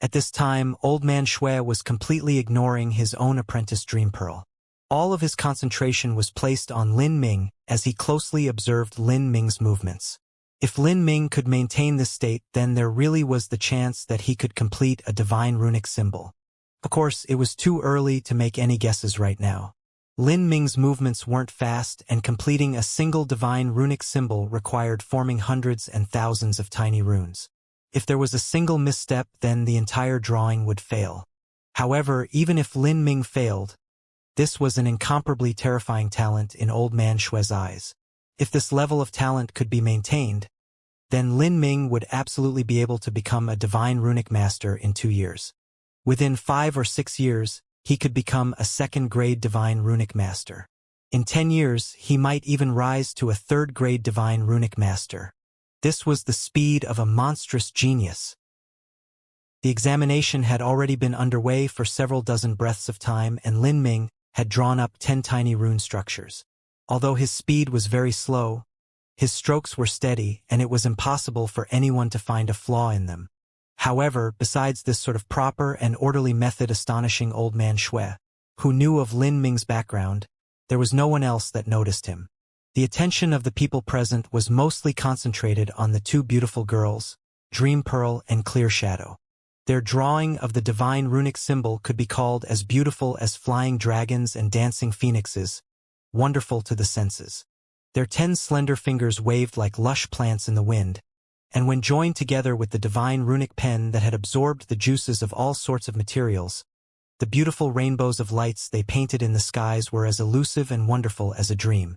At this time, Old Man Shui was completely ignoring his own apprentice Dream Pearl. All of his concentration was placed on Lin Ming as he closely observed Lin Ming's movements. If Lin Ming could maintain this state, then there really was the chance that he could complete a divine runic symbol. Of course, it was too early to make any guesses right now. Lin Ming's movements weren't fast, and completing a single divine runic symbol required forming hundreds and thousands of tiny runes. If there was a single misstep, then the entire drawing would fail. However, even if Lin Ming failed, this was an incomparably terrifying talent in Old Man Shui's eyes. If this level of talent could be maintained, then Lin Ming would absolutely be able to become a divine runic master in 2 years. Within 5 or 6 years, he could become a second-grade divine runic master. In 10 years, he might even rise to a third-grade divine runic master. This was the speed of a monstrous genius. The examination had already been underway for several dozen breaths of time, and Lin Ming had drawn up 10 tiny rune structures. Although his speed was very slow, His strokes were steady, and it was impossible for anyone to find a flaw in them. However, besides this sort of proper and orderly method, astonishing old man Shui, who knew of Lin Ming's background, there was no one else that noticed him. The attention of the people present was mostly concentrated on the two beautiful girls, Dream Pearl and Clear Shadow. Their drawing of the divine runic symbol could be called as beautiful as flying dragons and dancing phoenixes, wonderful to the senses. Their 10 slender fingers waved like lush plants in the wind, and when joined together with the divine runic pen that had absorbed the juices of all sorts of materials, the beautiful rainbows of lights they painted in the skies were as elusive and wonderful as a dream.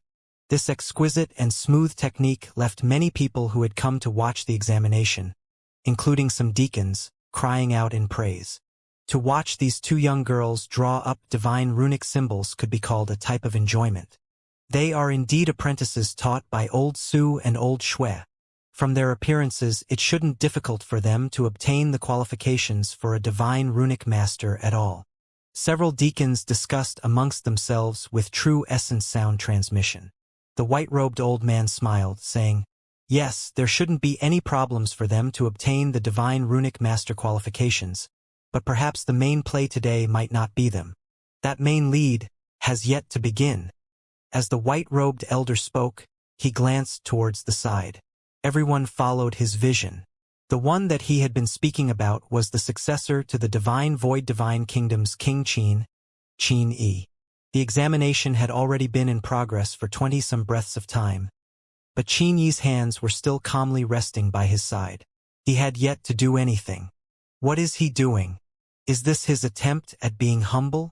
This exquisite and smooth technique left many people who had come to watch the examination, including some deacons, crying out in praise. To watch these two young girls draw up divine runic symbols could be called a type of enjoyment. They are indeed apprentices taught by Old Su and Old Shui. From their appearances, it shouldn't be difficult for them to obtain the qualifications for a divine runic master at all. Several deacons discussed amongst themselves with true essence sound transmission. The white-robed old man smiled, saying, "Yes, there shouldn't be any problems for them to obtain the divine runic master qualifications, but perhaps the main play today might not be them. That main lead has yet to begin." As the white-robed elder spoke, he glanced towards the side. Everyone followed his vision. The one that he had been speaking about was the successor to the divine void divine kingdom's King Qin Yi. The examination had already been in progress for 20-some breaths of time, but Qin Yi's hands were still calmly resting by his side. He had yet to do anything. What is he doing? Is this his attempt at being humble?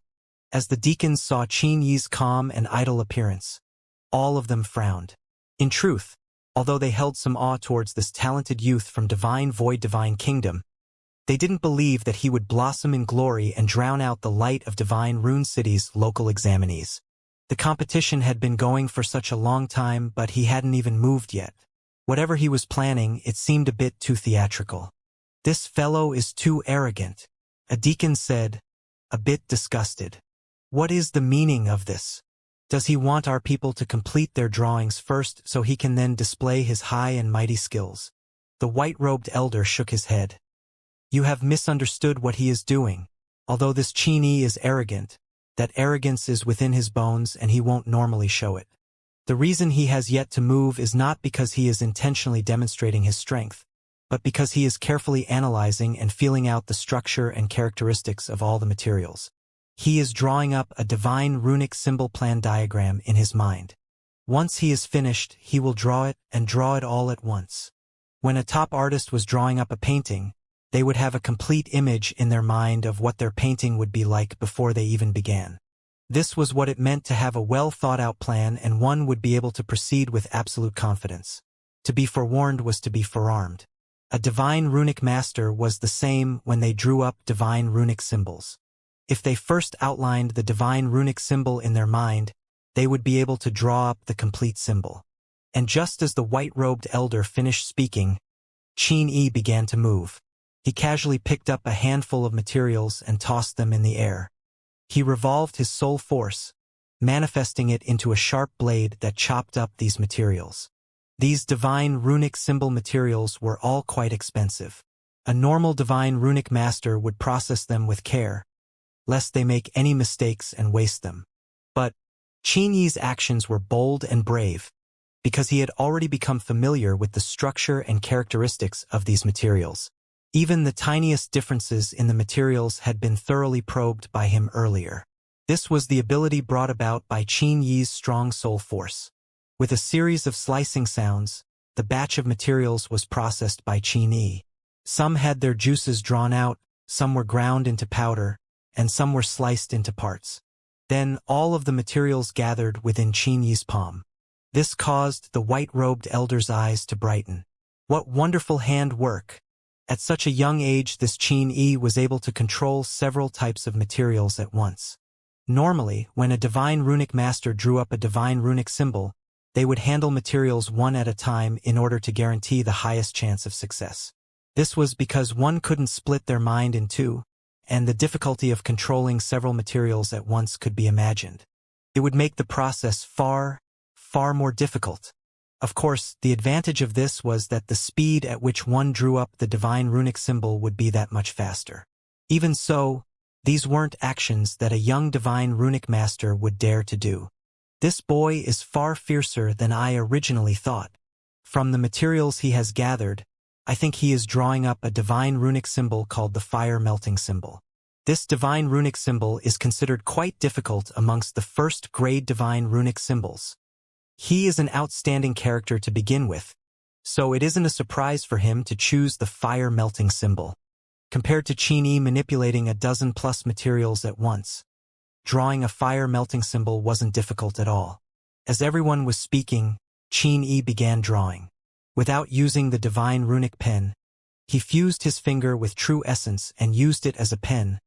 As the deacons saw Qin Yi's calm and idle appearance, all of them frowned. In truth, although they held some awe towards this talented youth from divine void divine kingdom, they didn't believe that he would blossom in glory and drown out the light of Divine Rune City's local examinees. The competition had been going for such a long time, but he hadn't even moved yet. Whatever he was planning, it seemed a bit too theatrical. "This fellow is too arrogant," a deacon said, a bit disgusted. "What is the meaning of this? Does he want our people to complete their drawings first so he can then display his high and mighty skills?" The white-robed elder shook his head. "You have misunderstood what he is doing. Although this Qin Yi is arrogant, that arrogance is within his bones and he won't normally show it. The reason he has yet to move is not because he is intentionally demonstrating his strength, but because he is carefully analyzing and feeling out the structure and characteristics of all the materials. He is drawing up a divine runic symbol plan diagram in his mind. Once he is finished, he will draw it and draw it all at once. When a top artist was drawing up a painting, they would have a complete image in their mind of what their painting would be like before they even began. This was what it meant to have a well-thought-out plan, and one would be able to proceed with absolute confidence. To be forewarned was to be forearmed. A divine runic master was the same when they drew up divine runic symbols. If they first outlined the divine runic symbol in their mind, they would be able to draw up the complete symbol. And just as the white-robed elder finished speaking, Qin Yi began to move. He casually picked up a handful of materials and tossed them in the air. He revolved his soul force, manifesting it into a sharp blade that chopped up these materials. These divine runic symbol materials were all quite expensive. A normal divine runic master would process them with care, lest they make any mistakes and waste them. But Qin Yi's actions were bold and brave, because he had already become familiar with the structure and characteristics of these materials. Even the tiniest differences in the materials had been thoroughly probed by him earlier. This was the ability brought about by Qin Yi's strong soul force. With a series of slicing sounds, the batch of materials was processed by Qin Yi. Some had their juices drawn out, some were ground into powder, and some were sliced into parts. Then all of the materials gathered within Qin Yi's palm. This caused the white-robed elder's eyes to brighten. What wonderful hand work! At such a young age, this Qin Yi was able to control several types of materials at once. Normally, when a divine runic master drew up a divine runic symbol, they would handle materials one at a time in order to guarantee the highest chance of success. This was because one couldn't split their mind in two, and the difficulty of controlling several materials at once could be imagined. It would make the process far more difficult. Of course, the advantage of this was that the speed at which one drew up the divine runic symbol would be that much faster. Even so, these weren't actions that a young divine runic master would dare to do. This boy is far fiercer than I originally thought. From the materials he has gathered, I think he is drawing up a divine runic symbol called the fire melting symbol. This divine runic symbol is considered quite difficult amongst the first-grade divine runic symbols. He is an outstanding character to begin with, so it isn't a surprise for him to choose the fire melting symbol. Compared to Qin manipulating a dozen-plus materials at once, drawing a fire melting symbol wasn't difficult at all. As everyone was speaking, Qin began drawing. Without using the divine runic pen, he fused his finger with true essence and used it as a pen,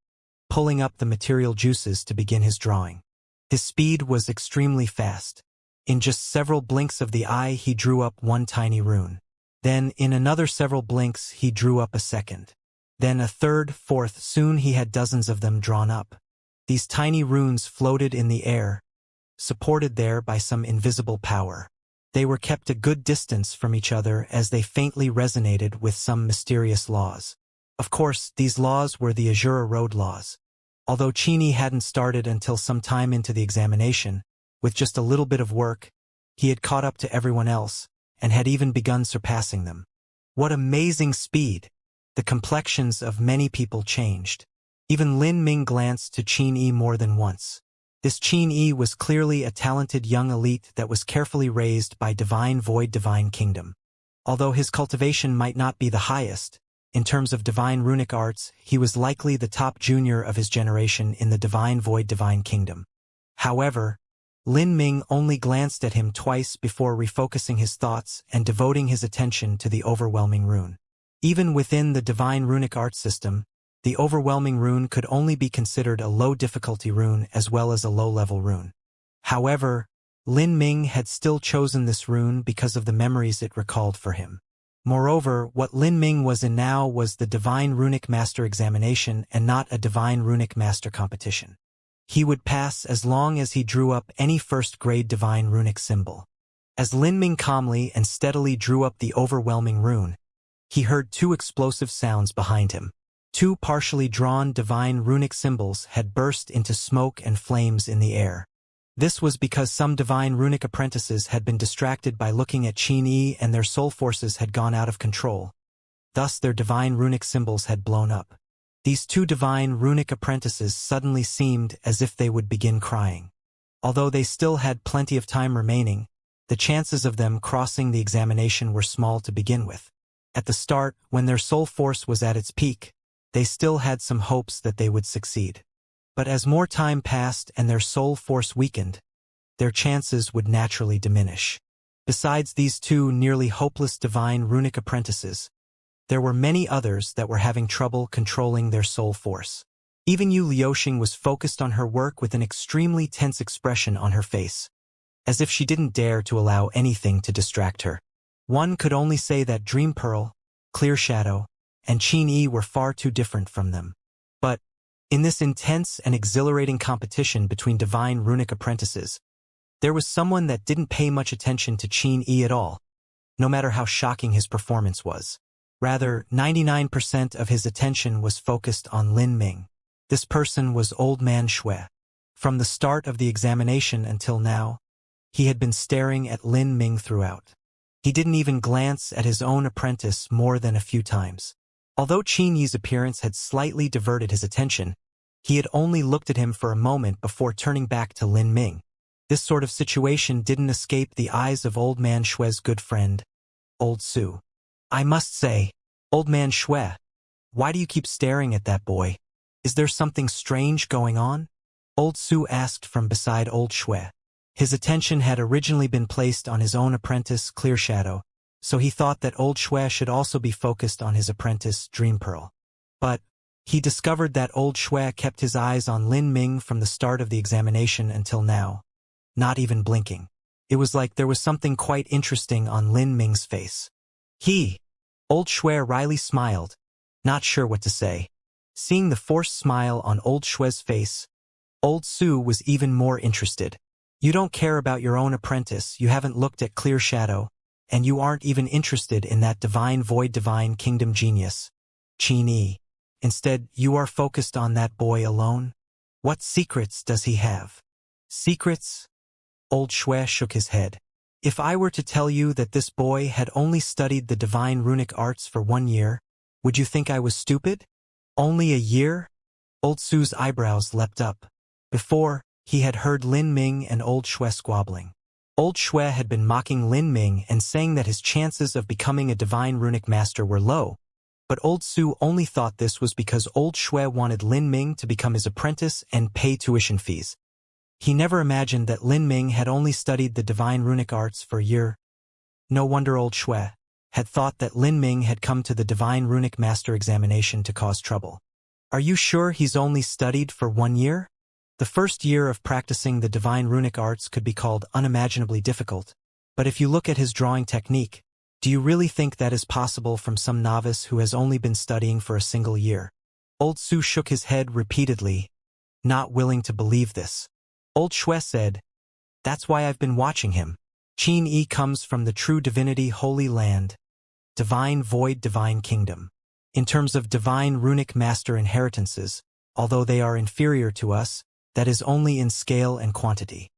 pulling up the material juices to begin his drawing. His speed was extremely fast. In just several blinks of the eye he drew up one tiny rune. Then, in another several blinks, he drew up a second. Then a third, fourth, soon he had dozens of them drawn up. These tiny runes floated in the air, supported there by some invisible power. They were kept a good distance from each other as they faintly resonated with some mysterious laws. Of course, these laws were the Azura Road laws. Although Qin hadn't started until some time into the examination, with just a little bit of work, he had caught up to everyone else, and had even begun surpassing them. What amazing speed! The complexions of many people changed. Even Lin Ming glanced to Qin more than once. This Qin was clearly a talented young elite that was carefully raised by Divine Void Divine Kingdom. Although his cultivation might not be the highest, in terms of divine runic arts, he was likely the top junior of his generation in the Divine Void Divine Kingdom. However, Lin Ming only glanced at him twice before refocusing his thoughts and devoting his attention to the overwhelming rune. Even within the divine runic art system, the overwhelming rune could only be considered a low-difficulty rune as well as a low-level rune. However, Lin Ming had still chosen this rune because of the memories it recalled for him. Moreover, what Lin Ming was in now was the Divine Runic Master examination and not a Divine Runic Master competition. He would pass as long as he drew up any first-grade divine runic symbol. As Lin Ming calmly and steadily drew up the overwhelming rune, he heard two explosive sounds behind him. Two partially drawn divine runic symbols had burst into smoke and flames in the air. This was because some divine runic apprentices had been distracted by looking at Qin and their soul forces had gone out of control. Thus their divine runic symbols had blown up. These two divine runic apprentices suddenly seemed as if they would begin crying. Although they still had plenty of time remaining, the chances of them crossing the examination were small to begin with. At the start, when their soul force was at its peak, they still had some hopes that they would succeed. But as more time passed and their soul force weakened, their chances would naturally diminish. Besides these two nearly hopeless divine runic apprentices, there were many others that were having trouble controlling their soul force. Even Yu Liuxing was focused on her work with an extremely tense expression on her face, as if she didn't dare to allow anything to distract her. One could only say that Dream Pearl, Clear Shadow, and Qin were far too different from them. But, in this intense and exhilarating competition between divine runic apprentices, there was someone that didn't pay much attention to Qin at all, no matter how shocking his performance was. Rather, 99% of his attention was focused on Lin Ming. This person was Old Man Xue. From the start of the examination until now, he had been staring at Lin Ming throughout. He didn't even glance at his own apprentice more than a few times. Although Qin Yi's appearance had slightly diverted his attention, he had only looked at him for a moment before turning back to Lin Ming. This sort of situation didn't escape the eyes of Old Man Xue's good friend, Old Su. I must say, Old Man Xue, why do you keep staring at that boy? Is there something strange going on? Old Su asked from beside Old Xue. His attention had originally been placed on his own apprentice, Clear Shadow, so he thought that Old Xue should also be focused on his apprentice, Dream Pearl. But he discovered that Old Xue kept his eyes on Lin Ming from the start of the examination until now, not even blinking. It was like there was something quite interesting on Lin Ming's face. Old Xue wryly smiled, not sure what to say. Seeing the forced smile on Old Xue's face, Old Su was even more interested. You don't care about your own apprentice, you haven't looked at Clear Shadow, and you aren't even interested in that divine void divine kingdom genius, Qin. Instead, you are focused on that boy alone? What secrets does he have? Secrets? Old Shui shook his head. If I were to tell you that this boy had only studied the divine runic arts for 1 year, would you think I was stupid? Only a year? Old Su's eyebrows leapt up. Before, he had heard Lin Ming and Old Shui squabbling. Old Shui had been mocking Lin Ming and saying that his chances of becoming a divine runic master were low, but Old Su only thought this was because Old Shui wanted Lin Ming to become his apprentice and pay tuition fees. He never imagined that Lin Ming had only studied the divine runic arts for a year. No wonder Old Shui had thought that Lin Ming had come to the divine runic master examination to cause trouble. Are you sure he's only studied for 1 year? The first year of practicing the divine runic arts could be called unimaginably difficult, but if you look at his drawing technique, do you really think that is possible from some novice who has only been studying for a single year? Old Su shook his head repeatedly, not willing to believe this. Old Shui said, "That's why I've been watching him. Qin comes from the true divinity holy land, divine void divine kingdom. In terms of divine runic master inheritances, although they are inferior to us, that is only in scale and quantity.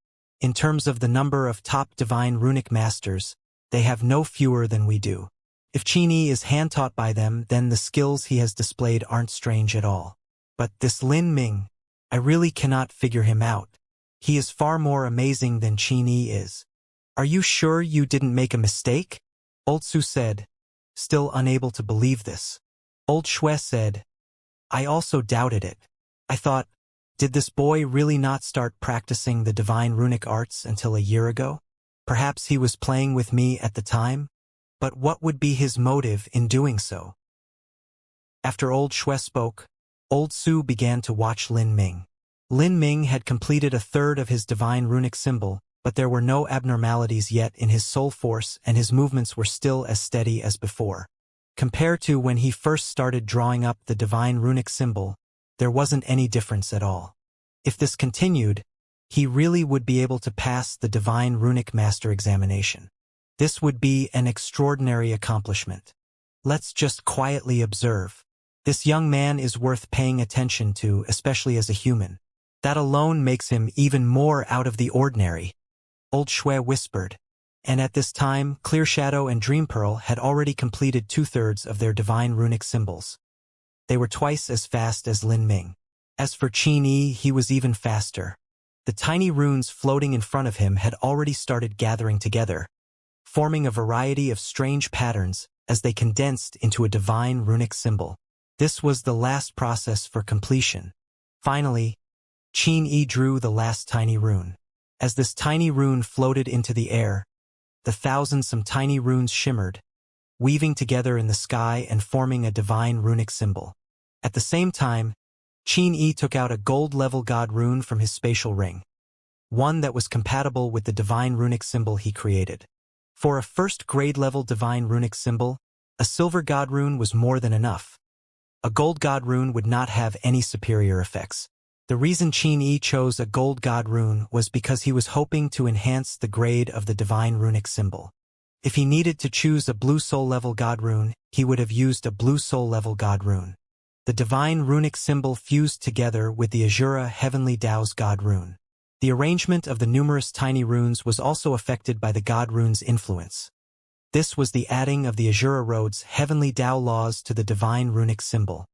In terms of the number of top divine runic masters, they have no fewer than we do. If Qin is hand-taught by them, then the skills he has displayed aren't strange at all. But this Lin Ming, I really cannot figure him out. He is far more amazing than Qin is. Are you sure you didn't make a mistake?" Old Su said, still unable to believe this. Old Shui said, "I also doubted it. I thought, did this boy really not start practicing the divine runic arts until a year ago? Perhaps he was playing with me at the time? But what would be his motive in doing so?" After Old Shui spoke, Old Su began to watch Lin Ming. Lin Ming had completed a third of his divine runic symbol, but there were no abnormalities yet in his soul force and his movements were still as steady as before. Compared to when he first started drawing up the divine runic symbol, there wasn't any difference at all. If this continued, he really would be able to pass the divine runic master examination. This would be an extraordinary accomplishment. Let's just quietly observe. This young man is worth paying attention to, especially as a human. That alone makes him even more out of the ordinary. Old Shui whispered, and at this time, Clear Shadow and Dream Pearl had already completed 2/3 of their divine runic symbols. They were twice as fast as Lin Ming. As for Qin, he was even faster. The tiny runes floating in front of him had already started gathering together, forming a variety of strange patterns as they condensed into a divine runic symbol. This was the last process for completion. Finally, Qin drew the last tiny rune. As this tiny rune floated into the air, the some tiny runes shimmered, weaving together in the sky and forming a divine runic symbol. At the same time, Qin took out a gold-level god rune from his spatial ring, one that was compatible with the divine runic symbol he created. For a first-grade level divine runic symbol, a silver god rune was more than enough. A gold god rune would not have any superior effects. The reason Qin chose a gold god rune was because he was hoping to enhance the grade of the divine runic symbol. If he needed to choose a blue soul level god rune, he would have used a blue soul level god rune. The divine runic symbol fused together with the Azura Heavenly Tao's god rune. The arrangement of the numerous tiny runes was also affected by the god rune's influence. This was the adding of the Azura Road's Heavenly Tao laws to the divine runic symbol.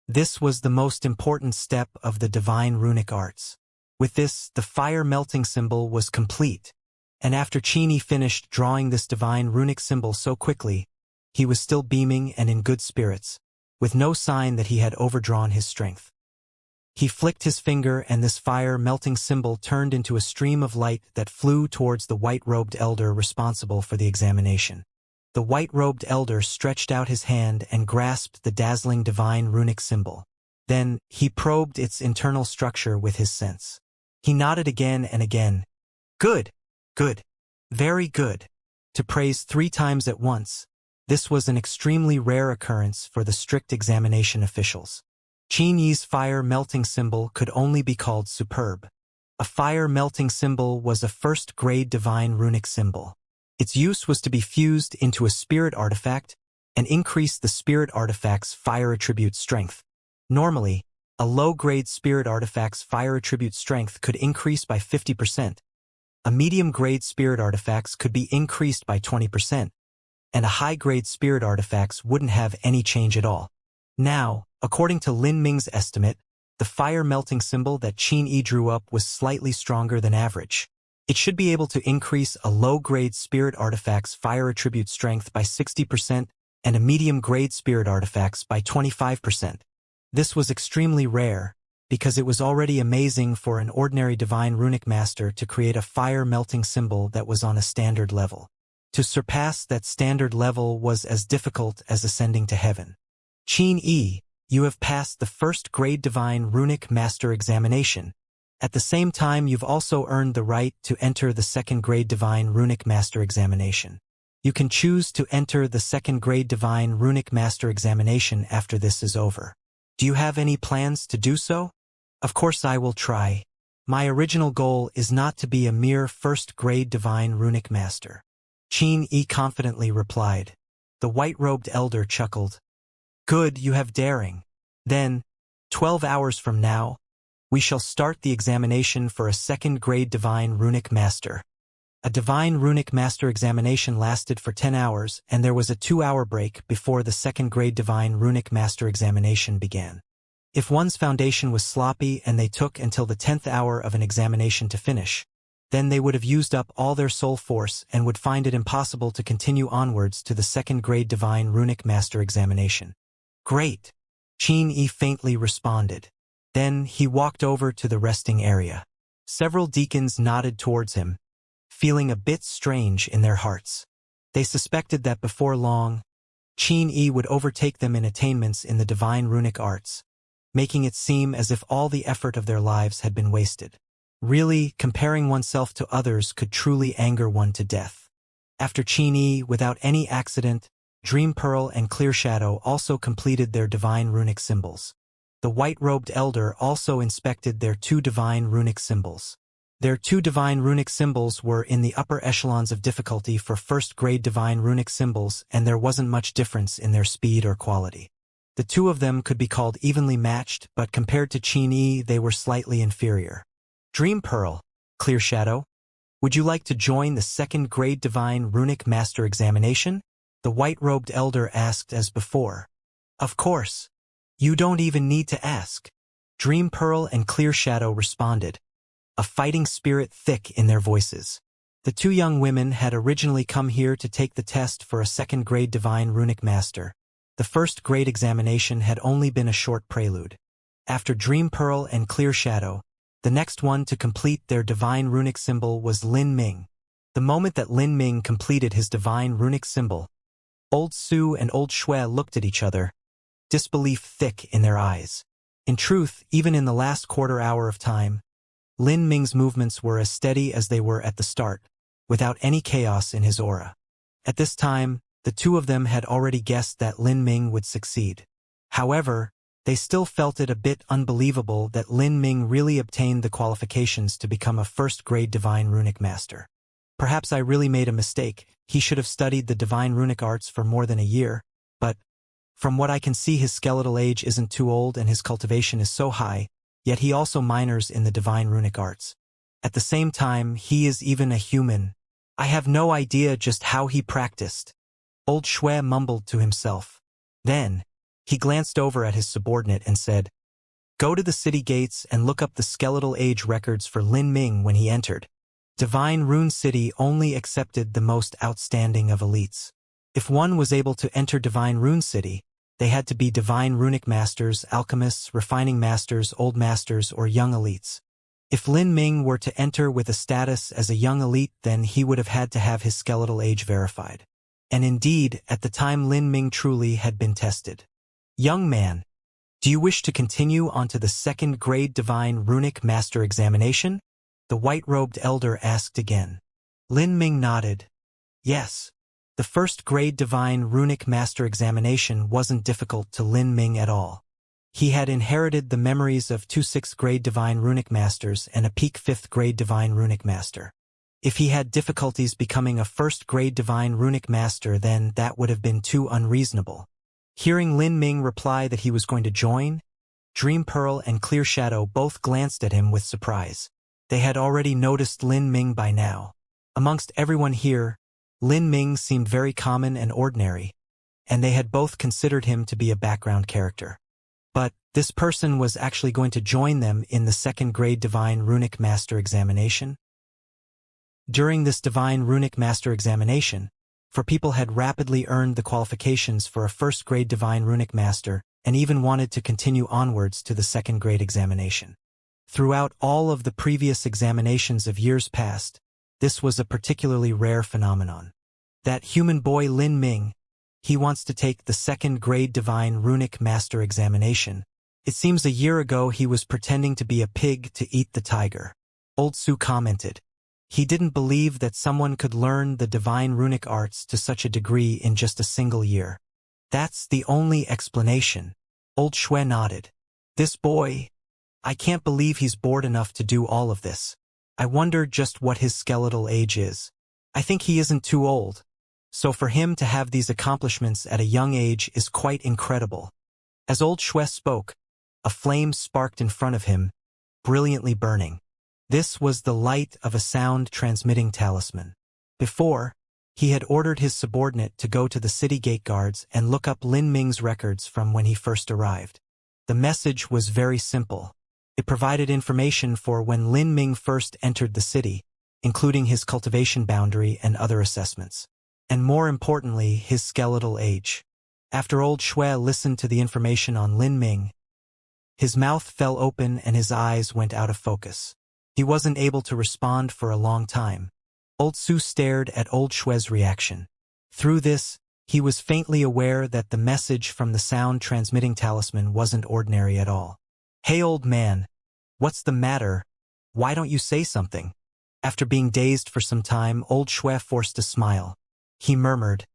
This was the most important step of the divine runic arts. With this, the fire melting symbol was complete, and after Qin finished drawing this divine runic symbol so quickly, he was still beaming and in good spirits, with no sign that he had overdrawn his strength. He flicked his finger and this fire-melting symbol turned into a stream of light that flew towards the white-robed elder responsible for the examination. The white-robed elder stretched out his hand and grasped the dazzling divine runic symbol. Then, he probed its internal structure with his sense. He nodded again and again. "Good, good, very good," to praise 3 times at once. This was an extremely rare occurrence for the strict examination officials. Qin's fire-melting symbol could only be called superb. A fire-melting symbol was a first-grade divine runic symbol. Its use was to be fused into a spirit artifact and increase the spirit artifact's fire attribute strength. Normally, a low-grade spirit artifact's fire attribute strength could increase by 50%. A medium-grade spirit artifact's could be increased by 20%, and a high-grade spirit artifact's wouldn't have any change at all. Now, according to Lin Ming's estimate, the fire melting symbol that Qin Yi drew up was slightly stronger than average. It should be able to increase a low-grade spirit artifact's fire attribute strength by 60% and a medium-grade spirit artifact's by 25%. This was extremely rare, because it was already amazing for an ordinary divine runic master to create a fire-melting symbol that was on a standard level. To surpass that standard level was as difficult as ascending to heaven. Qin Yi, you have passed the first-grade divine runic master examination. At the same time, you've also earned the right to enter the second-grade divine runic master examination. You can choose to enter the second-grade divine runic master examination after this is over. Do you have any plans to do so? Of course I will try. My original goal is not to be a mere first-grade divine runic master. Qin Yi confidently replied. The white-robed elder chuckled. Good, you have daring. Then, 12 hours from now, we shall start the examination for a second-grade divine runic master. A divine runic master examination lasted for 10 hours, and there was a 2-hour break before the second-grade divine runic master examination began. If one's foundation was sloppy and they took until the 10th hour of an examination to finish, then they would have used up all their soul force and would find it impossible to continue onwards to the second-grade divine runic master examination. Great, Qin Yi faintly responded. Then he walked over to the resting area. Several deacons nodded towards him, feeling a bit strange in their hearts. They suspected that before long, Qin Yi would overtake them in attainments in the divine runic arts, making it seem as if all the effort of their lives had been wasted. Really, comparing oneself to others could truly anger one to death. After Qin Yi, without any accident, Dream Pearl and Clear Shadow also completed their divine runic symbols. The white-robed elder also inspected their 2 divine runic symbols. Their 2 divine runic symbols were in the upper echelons of difficulty for first-grade divine runic symbols, and there wasn't much difference in their speed or quality. The 2 of them could be called evenly matched, but compared to Qin Yi, they were slightly inferior. Dream Pearl, Clear Shadow, would you like to join the second-grade divine runic master examination? The white-robed elder asked as before. Of course. You don't even need to ask. Dream Pearl and Clear Shadow responded, a fighting spirit thick in their voices. The 2 young women had originally come here to take the test for a second-grade divine runic master. The first-grade examination had only been a short prelude. After Dream Pearl and Clear Shadow, the next one to complete their divine runic symbol was Lin Ming. The moment that Lin Ming completed his divine runic symbol, Old Su and Old Shui looked at each other, disbelief thick in their eyes. In truth, even in the last quarter hour of time, Lin Ming's movements were as steady as they were at the start, without any chaos in his aura. At this time, the 2 of them had already guessed that Lin Ming would succeed. However, they still felt it a bit unbelievable that Lin Ming really obtained the qualifications to become a first-grade divine runic master. Perhaps I really made a mistake. He should have studied the divine runic arts for more than a year, but from what I can see, his skeletal age isn't too old and his cultivation is so high, yet he also minors in the divine runic arts. At the same time, he is even a human. I have no idea just how he practiced. Old Shui mumbled to himself. Then, he glanced over at his subordinate and said, Go to the city gates and look up the skeletal age records for Lin Ming when he entered. Divine Rune City only accepted the most outstanding of elites. If one was able to enter Divine Rune City, they had to be divine runic masters, alchemists, refining masters, old masters, or young elites. If Lin Ming were to enter with a status as a young elite, then he would have had to have his skeletal age verified. And indeed, at the time Lin Ming truly had been tested. Young man, do you wish to continue onto the second-grade divine runic master examination? The white-robed elder asked again. Lin Ming nodded. Yes. The first-grade divine runic master examination wasn't difficult to Lin Ming at all. He had inherited the memories of 2 6th-grade divine runic masters and a peak 5th-grade divine runic master. If he had difficulties becoming a first-grade divine runic master, then that would have been too unreasonable. Hearing Lin Ming reply that he was going to join, Dream Pearl and Clear Shadow both glanced at him with surprise. They had already noticed Lin Ming by now. Amongst everyone here, Lin Ming seemed very common and ordinary, and they had both considered him to be a background character. But this person was actually going to join them in the second-grade Divine Runic Master examination. During this Divine Runic Master examination, people had rapidly earned the qualifications for a first-grade Divine Runic Master and even wanted to continue onwards to the second-grade examination. Throughout all of the previous examinations of years past, this was a particularly rare phenomenon. That human boy Lin Ming, he wants to take the second-grade Divine Runic Master examination. It seems a year ago he was pretending to be a pig to eat the tiger. Old Su commented. He didn't believe that someone could learn the divine runic arts to such a degree in just a single year. That's the only explanation. Old Shui nodded. This boy, I can't believe he's bored enough to do all of this. I wonder just what his skeletal age is. I think he isn't too old. So for him to have these accomplishments at a young age is quite incredible. As Old Shui spoke, a flame sparked in front of him, brilliantly burning. This was the light of a sound-transmitting talisman. Before, he had ordered his subordinate to go to the city gate guards and look up Lin Ming's records from when he first arrived. The message was very simple. It provided information for when Lin Ming first entered the city, including his cultivation boundary and other assessments. And more importantly, his skeletal age. After Old Shui listened to the information on Lin Ming, his mouth fell open and his eyes went out of focus. He wasn't able to respond for a long time. Old Su stared at Old Shui's reaction. Through this, he was faintly aware that the message from the sound-transmitting talisman wasn't ordinary at all. Hey old man, what's the matter? Why don't you say something? After being dazed for some time, Old Shui forced a smile. He murmured,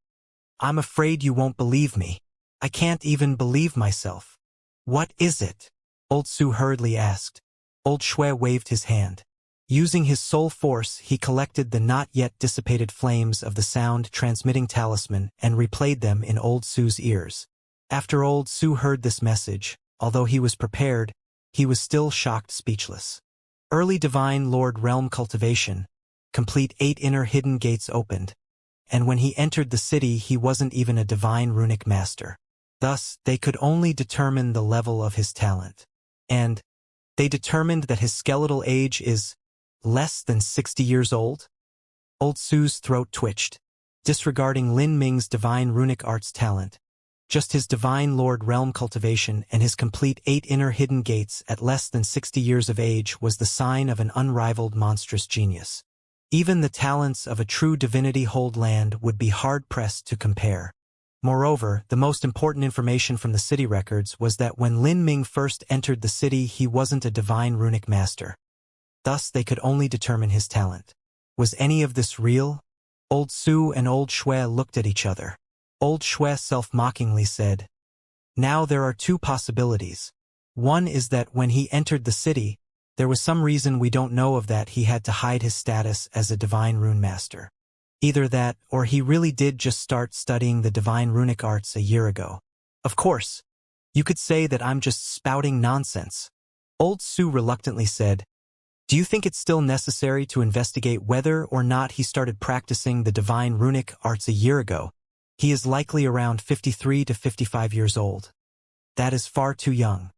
I'm afraid you won't believe me. I can't even believe myself. What is it? Old Su hurriedly asked. Old Shui waved his hand. Using his soul force, he collected the not yet dissipated flames of the sound-transmitting talisman and replayed them in Old Su's ears. After Old Su heard this message, although he was prepared, he was still shocked speechless. Early Divine Lord Realm Cultivation, complete 8 inner hidden gates opened, and when he entered the city he wasn't even a Divine Runic Master. Thus, they could only determine the level of his talent. And they determined that his skeletal age is less than 60 years old? Old Su's throat twitched, disregarding Lin Ming's divine runic arts talent. Just his divine lord realm cultivation and his complete 8 inner hidden gates at less than 60 years of age was the sign of an unrivaled monstrous genius. Even the talents of a true divinity hold land would be hard-pressed to compare. Moreover, the most important information from the city records was that when Lin Ming first entered the city he wasn't a divine runic master. Thus they could only determine his talent. Was any of this real? Old Su and Old Shui looked at each other. Old Shui self-mockingly said, Now there are 2 possibilities. One is that when he entered the city, there was some reason we don't know of that he had to hide his status as a divine rune master. Either that, or he really did just start studying the divine runic arts a year ago. Of course, you could say that I'm just spouting nonsense. Old Su reluctantly said, Do you think it's still necessary to investigate whether or not he started practicing the divine runic arts a year ago? He is likely around 53 to 55 years old. That is far too young.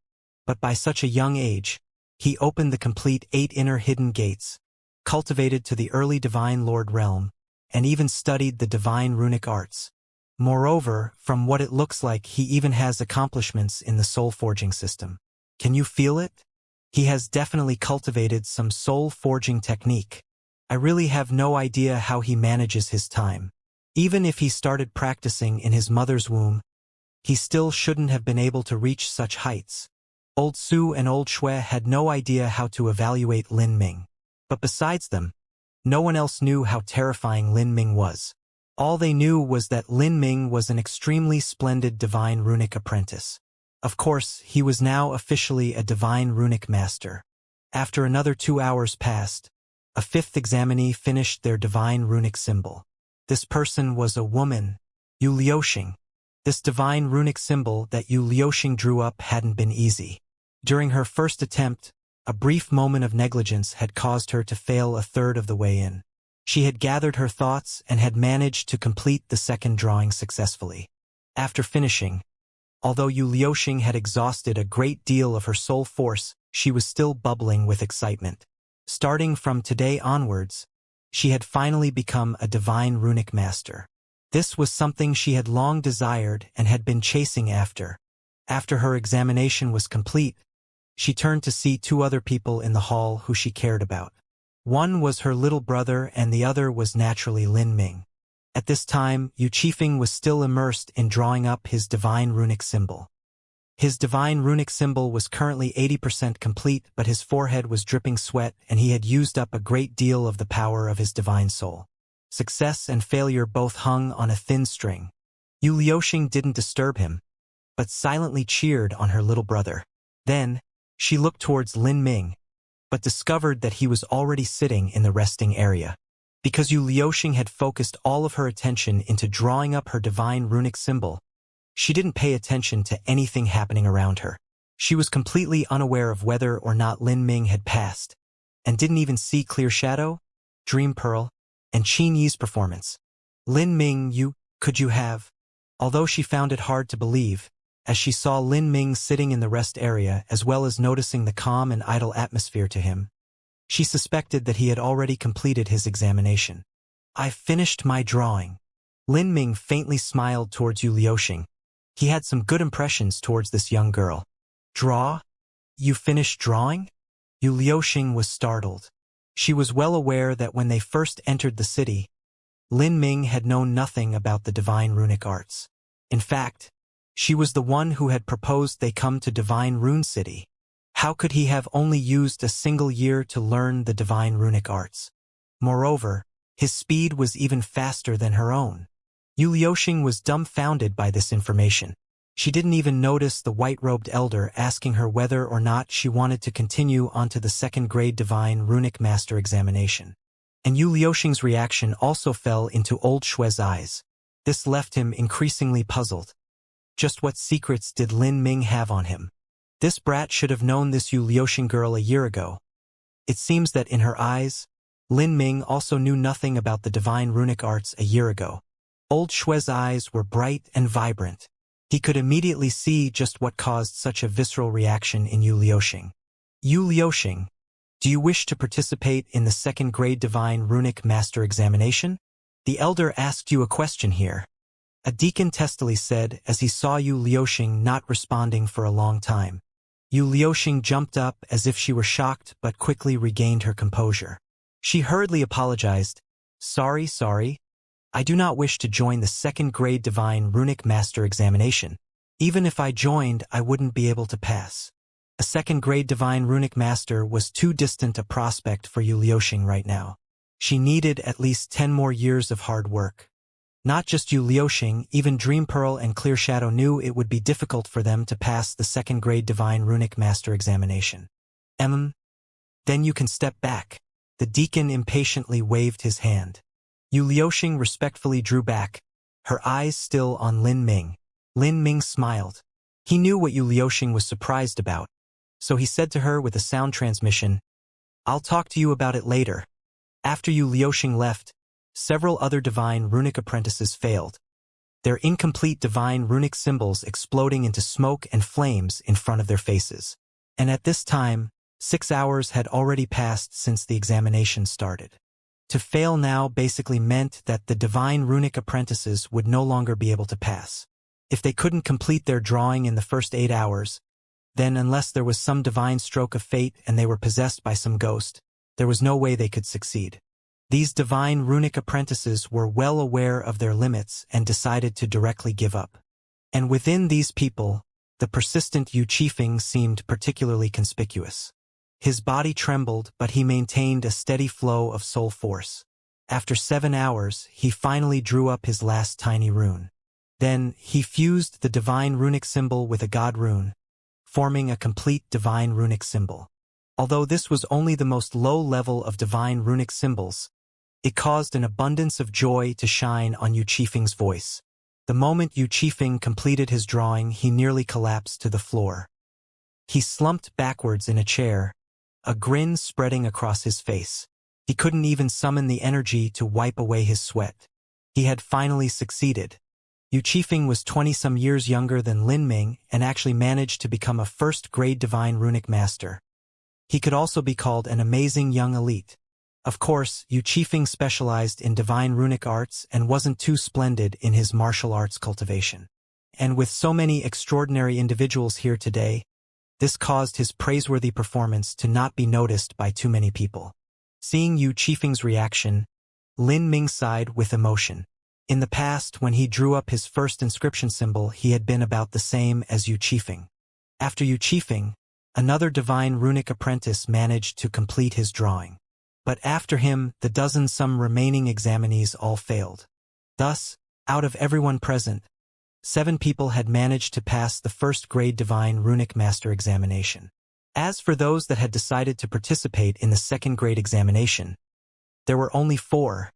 But by such a young age, he opened the complete 8 inner hidden gates, cultivated to the early divine lord realm, and even studied the divine runic arts. Moreover, from what it looks like, he even has accomplishments in the soul forging system. Can you feel it? He has definitely cultivated some soul forging technique. I really have no idea how he manages his time. Even if he started practicing in his mother's womb, he still shouldn't have been able to reach such heights. Old Su and Old Shui had no idea how to evaluate Lin Ming. But besides them, no one else knew how terrifying Lin Ming was. All they knew was that Lin Ming was an extremely splendid divine runic apprentice. Of course, he was now officially a divine runic master. After another 2 hours passed, A fifth examinee finished their divine runic symbol. This person was a woman, Yu Liuxing. This divine runic symbol that Yu Liuxing drew up hadn't been easy. During her first attempt, a brief moment of negligence had caused her to fail a third of the way in. She had gathered her thoughts and had managed to complete the second drawing successfully. After finishing, although Yu Liuxing had exhausted a great deal of her soul force, she was still bubbling with excitement. Starting from today onwards, she had finally become a divine runic master. This was something she had long desired and had been chasing after. After her examination was complete, she turned to see two other people in the hall who she cared about. One was her little brother and the other was naturally Lin Ming. At this time, Yu Qifeng was still immersed in drawing up his divine runic symbol. His divine runic symbol was currently 80% complete, but his forehead was dripping sweat and he had used up a great deal of the power of his divine soul. Success and failure both hung on a thin string. Yu Liuxing didn't disturb him, but silently cheered on her little brother. Then, she looked towards Lin Ming, but discovered that he was already sitting in the resting area. Because Yu Liuxing had focused all of her attention into drawing up her divine runic symbol, she didn't pay attention to anything happening around her. She was completely unaware of whether or not Lin Ming had passed, and didn't even see Clear Shadow, Dream Pearl, and Qin Yi's performance. Lin Ming, could you have? Although she found it hard to believe, as she saw Lin Ming sitting in the rest area as well as noticing the calm and idle atmosphere to him, she suspected that he had already completed his examination. I've finished my drawing. Lin Ming faintly smiled towards Yu Liuxing. He had some good impressions towards this young girl. Draw? You finished drawing? Yu Liuxing was startled. She was well aware that when they first entered the city, Lin Ming had known nothing about the divine runic arts. In fact, she was the one who had proposed they come to Divine Rune City. How could he have only used a single year to learn the divine runic arts? Moreover, his speed was even faster than her own. Yu Liuxing was dumbfounded by this information. She didn't even notice the white-robed elder asking her whether or not she wanted to continue onto the second-grade divine runic master examination. And Yu Liuxing's reaction also fell into old Shue's eyes. This left him increasingly puzzled. Just what secrets did Lin Ming have on him? This brat should have known this Yu Liuxing girl a year ago. It seems that in her eyes, Lin Ming also knew nothing about the divine runic arts a year ago. Old Shue's eyes were bright and vibrant. He could immediately see just what caused such a visceral reaction in Yu Liuxing. Yu Liuxing, do you wish to participate in the second-grade divine runic master examination? The elder asked you a question here. A deacon testily said as he saw Yu Liuxing not responding for a long time. Yu Liuxing jumped up as if she were shocked but quickly regained her composure. She hurriedly apologized. Sorry. I do not wish to join the second-grade divine runic master examination. Even if I joined, I wouldn't be able to pass. A second-grade divine runic master was too distant a prospect for Yu Liuxing right now. She needed at least 10 more years of hard work. Not just Yu Liuxing, even Dream Pearl and Clear Shadow knew it would be difficult for them to pass the second-grade divine runic master examination. Then you can step back. The deacon impatiently waved his hand. Yu Liuxing respectfully drew back, her eyes still on Lin Ming. Lin Ming smiled. He knew what Yu Liuxing was surprised about, so he said to her with a sound transmission, I'll talk to you about it later. After Yu Liuxing left, several other divine runic apprentices failed, their incomplete divine runic symbols exploding into smoke and flames in front of their faces. And at this time, 6 hours had already passed since the examination started. To fail now basically meant that the divine runic apprentices would no longer be able to pass. If they couldn't complete their drawing in the first 8 hours, then unless there was some divine stroke of fate and they were possessed by some ghost, there was no way they could succeed. These divine runic apprentices were well aware of their limits and decided to directly give up. And within these people, the persistent Yu Qifeng seemed particularly conspicuous. His body trembled, but he maintained a steady flow of soul force. After 7 hours, he finally drew up his last tiny rune. Then, he fused the divine runic symbol with a god rune, forming a complete divine runic symbol. Although this was only the most low level of divine runic symbols, it caused an abundance of joy to shine on Yu Qifeng's voice. The moment Yu Qifeng completed his drawing, he nearly collapsed to the floor. He slumped backwards in a chair, a grin spreading across his face. He couldn't even summon the energy to wipe away his sweat. He had finally succeeded. Yu Qifeng was 20-some years younger than Lin Ming and actually managed to become a first-grade divine runic master. He could also be called an amazing young elite. Of course, Yu Qifeng specialized in divine runic arts and wasn't too splendid in his martial arts cultivation. And with so many extraordinary individuals here today, this caused his praiseworthy performance to not be noticed by too many people. Seeing Yu Qifeng's reaction, Lin Ming sighed with emotion. In the past, when he drew up his first inscription symbol, he had been about the same as Yu Qifeng. After Yu Qifeng, another divine runic apprentice managed to complete his drawing. But after him, the dozen-some remaining examinees all failed. Thus, out of everyone present, 7 people had managed to pass the first-grade divine runic master examination. As for those that had decided to participate in the second-grade examination, there were only 4.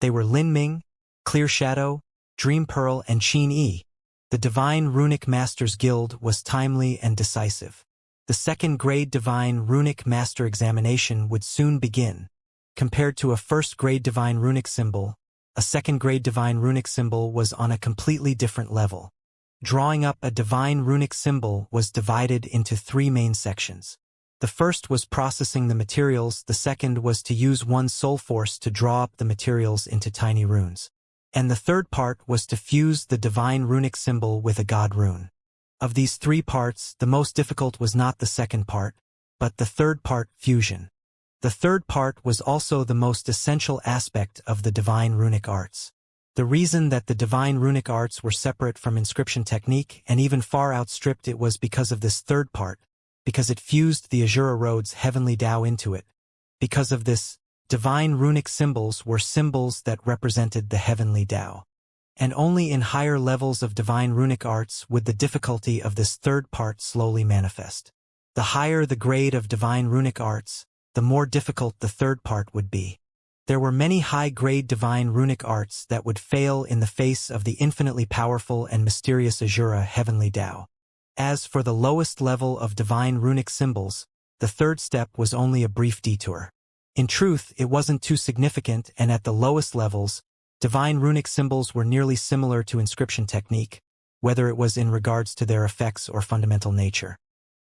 They were Lin Ming, Clear Shadow, Dream Pearl, and Qin Yi. The Divine Runic Masters Guild was timely and decisive. The second-grade Divine Runic Master examination would soon begin. Compared to a first-grade Divine Runic symbol, a second-grade Divine Runic symbol was on a completely different level. Drawing up a Divine Runic symbol was divided into 3 main sections. The first was processing the materials, the second was to use one's soul force to draw up the materials into tiny runes. And the third part was to fuse the Divine Runic symbol with a god rune. Of these 3 parts, the most difficult was not the second part, but the third part, fusion. The third part was also the most essential aspect of the Divine Runic Arts. The reason that the Divine Runic Arts were separate from inscription technique and even far outstripped it was because of this third part, because it fused the Azura Road's heavenly Tao into it. Because of this, divine runic symbols were symbols that represented the heavenly Tao. And only in higher levels of divine runic arts would the difficulty of this third part slowly manifest. The higher the grade of divine runic arts, the more difficult the third part would be. There were many high-grade divine runic arts that would fail in the face of the infinitely powerful and mysterious Azura heavenly Tao. As for the lowest level of divine runic symbols, the third step was only a brief detour. In truth, it wasn't too significant, and at the lowest levels, divine runic symbols were nearly similar to inscription technique, whether it was in regards to their effects or fundamental nature.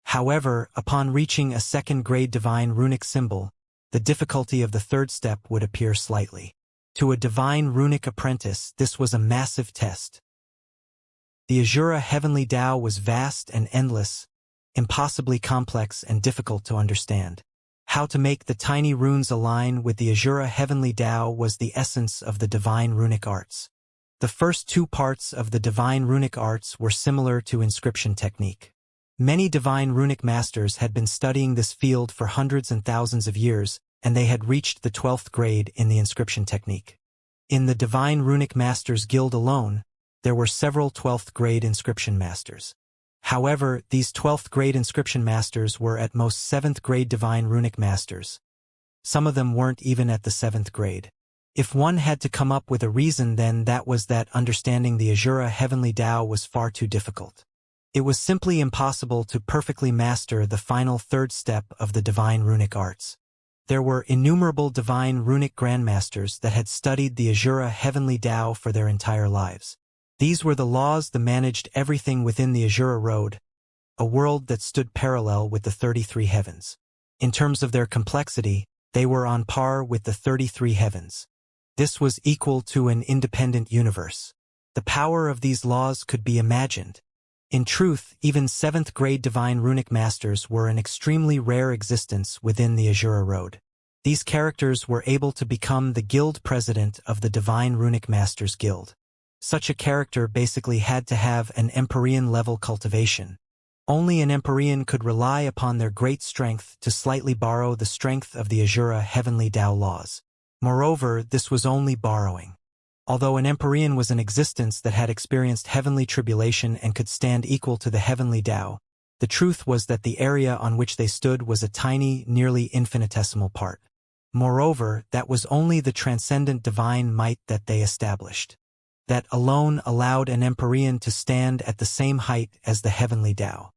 However, upon reaching a second-grade divine runic symbol, the difficulty of the third step would appear slightly. To a divine runic apprentice, this was a massive test. The Azura heavenly Tao was vast and endless, impossibly complex and difficult to understand. How to make the tiny runes align with the Azura heavenly Tao was the essence of the divine runic arts. The first 2 parts of the divine runic arts were similar to inscription technique. Many divine runic masters had been studying this field for hundreds and thousands of years, and they had reached the 12th grade in the inscription technique. In the Divine Runic Masters Guild alone, there were several 12th grade inscription masters. However, these 12th grade inscription masters were at most 7th grade divine runic masters. Some of them weren't even at the 7th grade. If one had to come up with a reason, then that was that understanding the Azura heavenly Tao was far too difficult. It was simply impossible to perfectly master the final third step of the divine runic arts. There were innumerable divine runic grandmasters that had studied the Azura heavenly Tao for their entire lives. These were the laws that managed everything within the Azura Road, a world that stood parallel with the 33 heavens. In terms of their complexity, they were on par with the 33 heavens. This was equal to an independent universe. The power of these laws could be imagined. In truth, even 7th grade divine runic masters were an extremely rare existence within the Azura Road. These characters were able to become the guild president of the Divine Runic Masters Guild. Such a character basically had to have an Empyrean-level cultivation. Only an Empyrean could rely upon their great strength to slightly borrow the strength of the Azura heavenly Tao laws. Moreover, this was only borrowing. Although an Empyrean was an existence that had experienced heavenly tribulation and could stand equal to the heavenly Tao, The truth was that the area on which they stood was a tiny, nearly infinitesimal part. Moreover, that was only the transcendent divine might that they established. That alone allowed an Empyrean to stand at the same height as the heavenly Tao.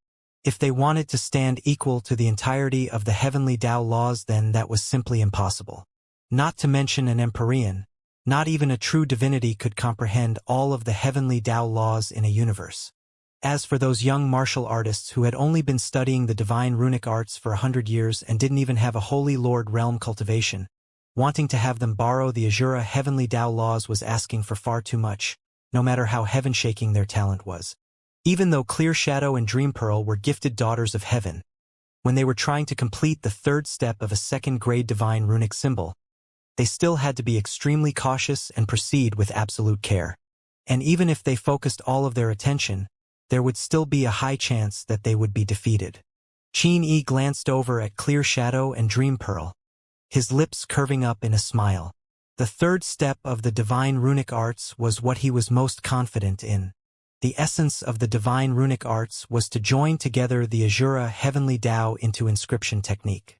If they wanted to stand equal to the entirety of the heavenly Tao laws, then that was simply impossible. Not to mention an Empyrean, not even a true divinity could comprehend all of the heavenly Tao laws in a universe. As for those young martial artists who had only been studying the divine runic arts for 100 years and didn't even have a holy lord realm cultivation, wanting to have them borrow the Azura heavenly Tao laws was asking for far too much, no matter how heaven-shaking their talent was. Even though Clear Shadow and Dream Pearl were gifted daughters of heaven, when they were trying to complete the third step of a second-grade divine runic symbol, they still had to be extremely cautious and proceed with absolute care. And even if they focused all of their attention, there would still be a high chance that they would be defeated. Qin Yi glanced over at Clear Shadow and Dream Pearl, his lips curving up in a smile. The third step of the divine runic arts was what he was most confident in. The essence of the divine runic arts was to join together the Azura heavenly Tao into inscription technique.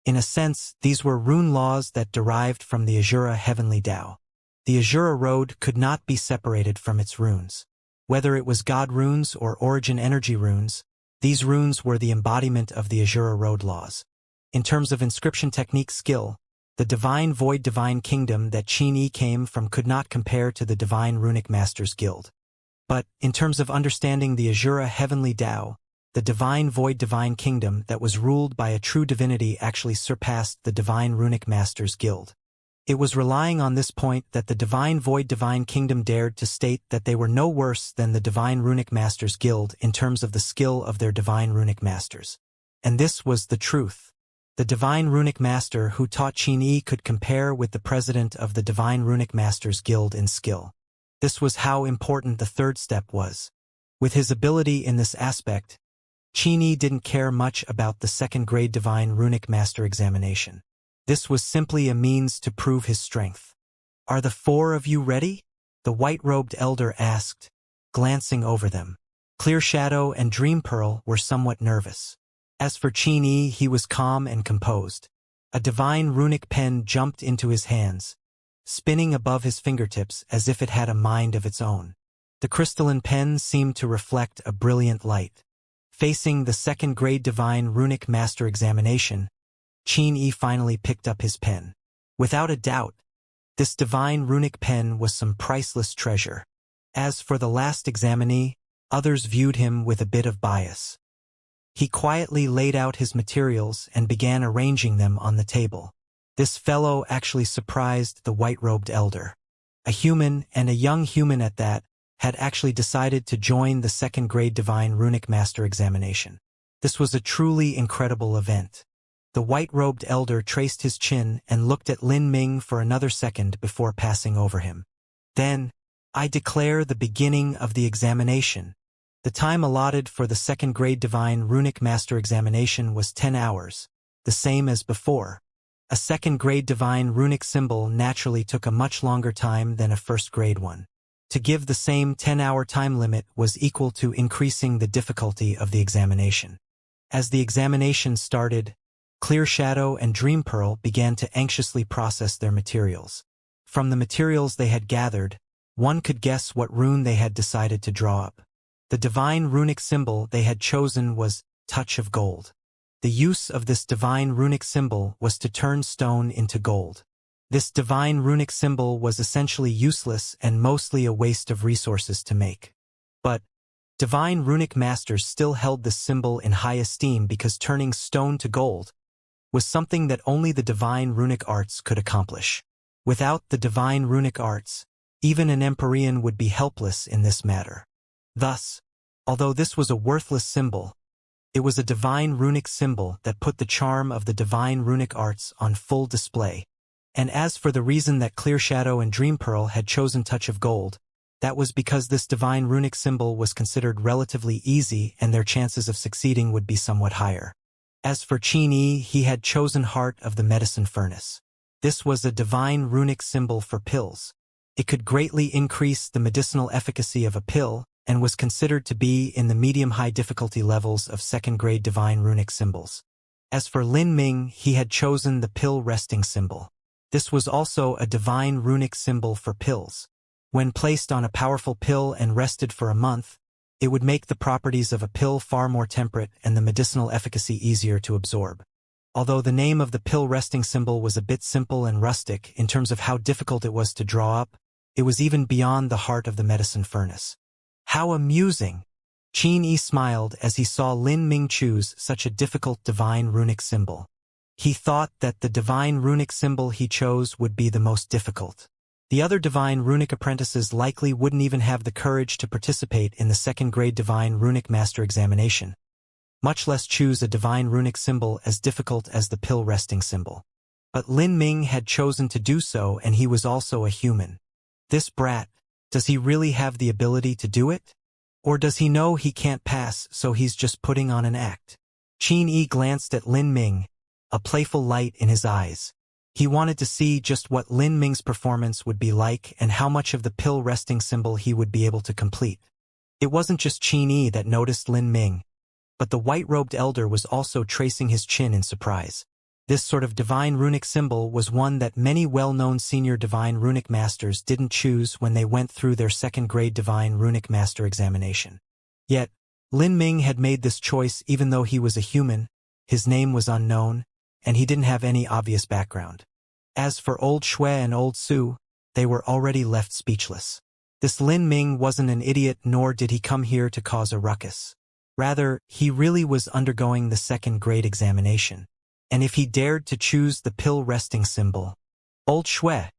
In a sense, these were rune laws that derived from the Azura heavenly Tao. The Azura road could not be separated from its runes. Whether it was God runes or origin energy runes, these runes were the embodiment of the Azura road laws. In terms of inscription technique skill, the divine void divine kingdom that Qin Yi came from could not compare to the divine runic masters guild. But, in terms of understanding the Azura heavenly Tao, the divine void divine kingdom that was ruled by a true divinity actually surpassed the divine runic masters guild. It was relying on this point that the divine void divine kingdom dared to state that they were no worse than the divine runic masters guild in terms of the skill of their divine runic masters. And this was the truth. The divine runic master who taught Qin Yi could compare with the president of the divine runic masters guild in skill. This was how important the third step was. With his ability in this aspect, Qin Yi didn't care much about the second-grade divine runic master examination. This was simply a means to prove his strength. "Are the four of you ready?" the white-robed elder asked, glancing over them. Clear Shadow and Dream Pearl were somewhat nervous. As for Qin Yi, he was calm and composed. A divine runic pen jumped into his hands, spinning above his fingertips as if it had a mind of its own. The crystalline pen seemed to reflect a brilliant light. Facing the second-grade divine runic master examination, Qin Yi finally picked up his pen. Without a doubt, this divine runic pen was some priceless treasure. As for the last examinee, others viewed him with a bit of bias. He quietly laid out his materials and began arranging them on the table. This fellow actually surprised the white-robed elder. A human, and a young human at that, had actually decided to join the second-grade divine runic master examination. This was a truly incredible event. The white-robed elder traced his chin and looked at Lin Ming for another second before passing over him. "Then, I declare the beginning of the examination." The time allotted for the second-grade divine runic master examination was 10 hours, the same as before. A second-grade divine runic symbol naturally took a much longer time than a first-grade one. To give the same 10-hour time limit was equal to increasing the difficulty of the examination. As the examination started, Clear Shadow and Dream Pearl began to anxiously process their materials. From the materials they had gathered, one could guess what rune they had decided to draw up. The divine runic symbol they had chosen was Touch of Gold. The use of this divine runic symbol was to turn stone into gold. This divine runic symbol was essentially useless and mostly a waste of resources to make. But divine runic masters still held this symbol in high esteem because turning stone to gold was something that only the divine runic arts could accomplish. Without the divine runic arts, even an Empyrean would be helpless in this matter. Thus, although this was a worthless symbol, it was a divine runic symbol that put the charm of the divine runic arts on full display. And as for the reason that Clear Shadow and Dream Pearl had chosen Touch of Gold, that was because this divine runic symbol was considered relatively easy and their chances of succeeding would be somewhat higher. As for Qin Yi, he had chosen Heart of the Medicine Furnace. This was a divine runic symbol for pills. It could greatly increase the medicinal efficacy of a pill, and was considered to be in the medium-high difficulty levels of second-grade divine runic symbols. As for Lin Ming, he had chosen the pill resting symbol. This was also a divine runic symbol for pills. When placed on a powerful pill and rested for a month, it would make the properties of a pill far more temperate and the medicinal efficacy easier to absorb. Although the name of the pill resting symbol was a bit simple and rustic in terms of how difficult it was to draw up, it was even beyond the heart of the medicine furnace. How amusing! Qin Yi smiled as he saw Lin Ming choose such a difficult divine runic symbol. He thought that the divine runic symbol he chose would be the most difficult. The other divine runic apprentices likely wouldn't even have the courage to participate in the second-grade divine runic master examination, much less choose a divine runic symbol as difficult as the pill resting symbol. But Lin Ming had chosen to do so, and he was also a human. This brat, does he really have the ability to do it? Or does he know he can't pass, so he's just putting on an act? Qin Yi glanced at Lin Ming, a playful light in his eyes. He wanted to see just what Lin Ming's performance would be like and how much of the pill resting symbol he would be able to complete. It wasn't just Qin Yi that noticed Lin Ming, but the white-robed elder was also tracing his chin in surprise. This sort of divine runic symbol was one that many well-known senior divine runic masters didn't choose when they went through their second-grade divine runic master examination. Yet, Lin Ming had made this choice even though he was a human, his name was unknown, and he didn't have any obvious background. As for Old Shui and Old Su, they were already left speechless. This Lin Ming wasn't an idiot, nor did he come here to cause a ruckus. Rather, he really was undergoing the second-grade examination. And if he dared to choose the pill resting symbol, Old Shui,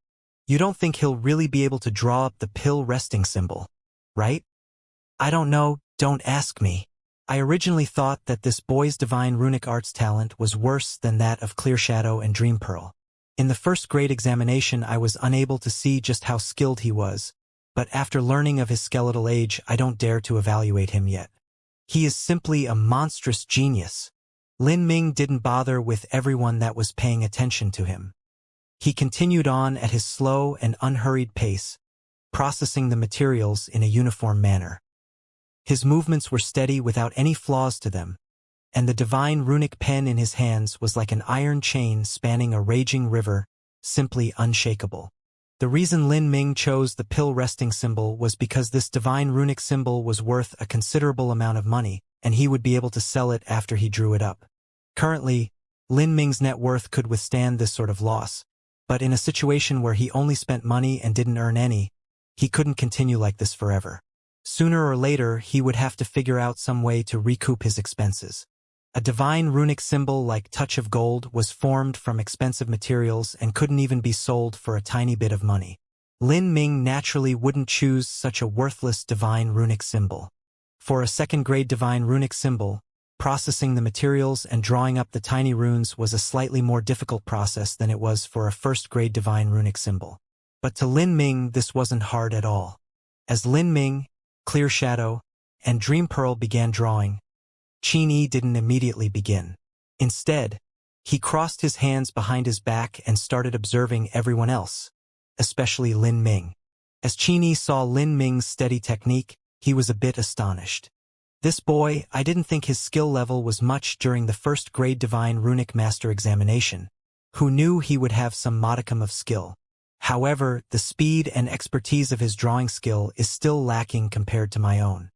you don't think he'll really be able to draw up the pill resting symbol, right? I don't know, don't ask me. I originally thought that this boy's divine runic arts talent was worse than that of Clear Shadow and Dream Pearl. In the first-grade examination I was unable to see just how skilled he was, but after learning of his skeletal age I don't dare to evaluate him yet. He is simply a monstrous genius. Lin Ming didn't bother with everyone that was paying attention to him. He continued on at his slow and unhurried pace, processing the materials in a uniform manner. His movements were steady without any flaws to them, and the divine runic pen in his hands was like an iron chain spanning a raging river, simply unshakable. The reason Lin Ming chose the pill resting symbol was because this divine runic symbol was worth a considerable amount of money, and he would be able to sell it after he drew it up. Currently, Lin Ming's net worth could withstand this sort of loss, but in a situation where he only spent money and didn't earn any, he couldn't continue like this forever. Sooner or later, he would have to figure out some way to recoup his expenses. A divine runic symbol like Touch of Gold was formed from expensive materials and couldn't even be sold for a tiny bit of money. Lin Ming naturally wouldn't choose such a worthless divine runic symbol. For a second-grade divine runic symbol, processing the materials and drawing up the tiny runes was a slightly more difficult process than it was for a first-grade divine runic symbol. But to Lin Ming this wasn't hard at all. As Lin Ming, Clear Shadow, and Dream Pearl began drawing, Qin Yi didn't immediately begin. Instead, he crossed his hands behind his back and started observing everyone else, especially Lin Ming. As Qin Yi saw Lin Ming's steady technique, he was a bit astonished. This boy, I didn't think his skill level was much during the first-grade divine runic master examination. Who knew he would have some modicum of skill? However, the speed and expertise of his drawing skill is still lacking compared to my own.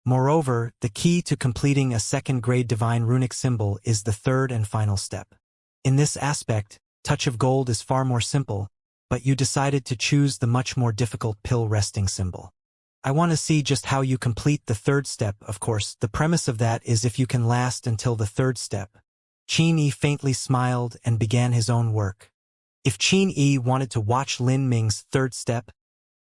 Moreover, the key to completing a second-grade divine runic symbol is the third and final step. In this aspect, Touch of Gold is far more simple, but you decided to choose the much more difficult pill resting symbol. I want to see just how you complete the third step. Of course, the premise of that is if you can last until the third step. Qin Yi faintly smiled and began his own work. If Qin Yi wanted to watch Lin Ming's third step,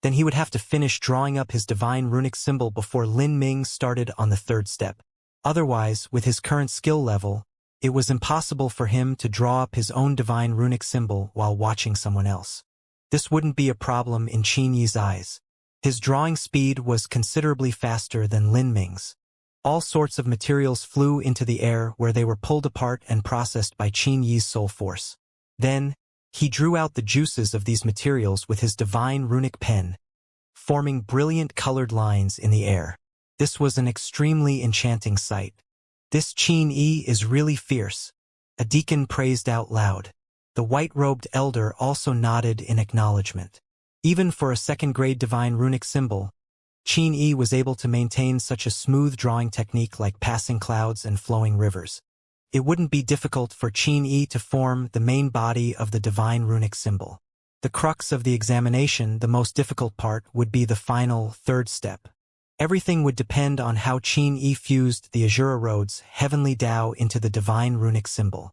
then he would have to finish drawing up his divine runic symbol before Lin Ming started on the third step. Otherwise, with his current skill level, it was impossible for him to draw up his own divine runic symbol while watching someone else. This wouldn't be a problem in Qin Yi's eyes. His drawing speed was considerably faster than Lin Ming's. All sorts of materials flew into the air where they were pulled apart and processed by Qin Yi's soul force. Then, he drew out the juices of these materials with his divine runic pen, forming brilliant colored lines in the air. This was an extremely enchanting sight. "This Qin-yi is really fierce," a deacon praised out loud. The white-robed elder also nodded in acknowledgement. Even for a second-grade divine runic symbol, Qin-yi was able to maintain such a smooth drawing technique like passing clouds and flowing rivers. It wouldn't be difficult for Qin-yi to form the main body of the divine runic symbol. The crux of the examination, the most difficult part, would be the final, third step. Everything would depend on how Qin-yi fused the Azura Road's heavenly Tao into the divine runic symbol.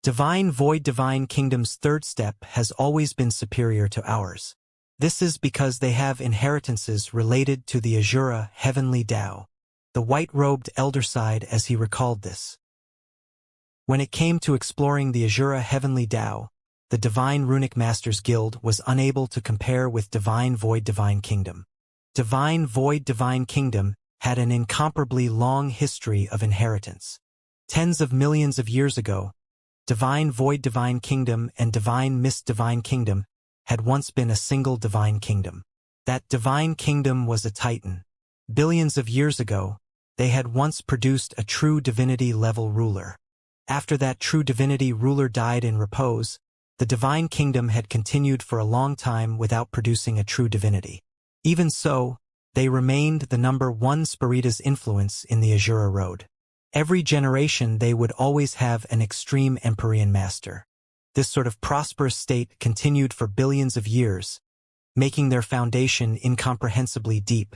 Divine Void Divine Kingdom's third step has always been superior to ours. This is because they have inheritances related to the Azura heavenly Tao. The white-robed elder sighed as he recalled this. When it came to exploring the Azura heavenly Tao, the Divine Runic Masters Guild was unable to compare with Divine Void Divine Kingdom. Divine Void Divine Kingdom had an incomparably long history of inheritance. Tens of millions of years ago, Divine Void Divine Kingdom and Divine Mist Divine Kingdom had once been a single divine kingdom. That divine kingdom was a titan. Billions of years ago, they had once produced a true divinity-level ruler. After that true divinity ruler died in repose, the divine kingdom had continued for a long time without producing a true divinity. Even so, they remained the number one Spiritus influence in the Azura Road. Every generation they would always have an extreme Empyrean master. This sort of prosperous state continued for billions of years, making their foundation incomprehensibly deep.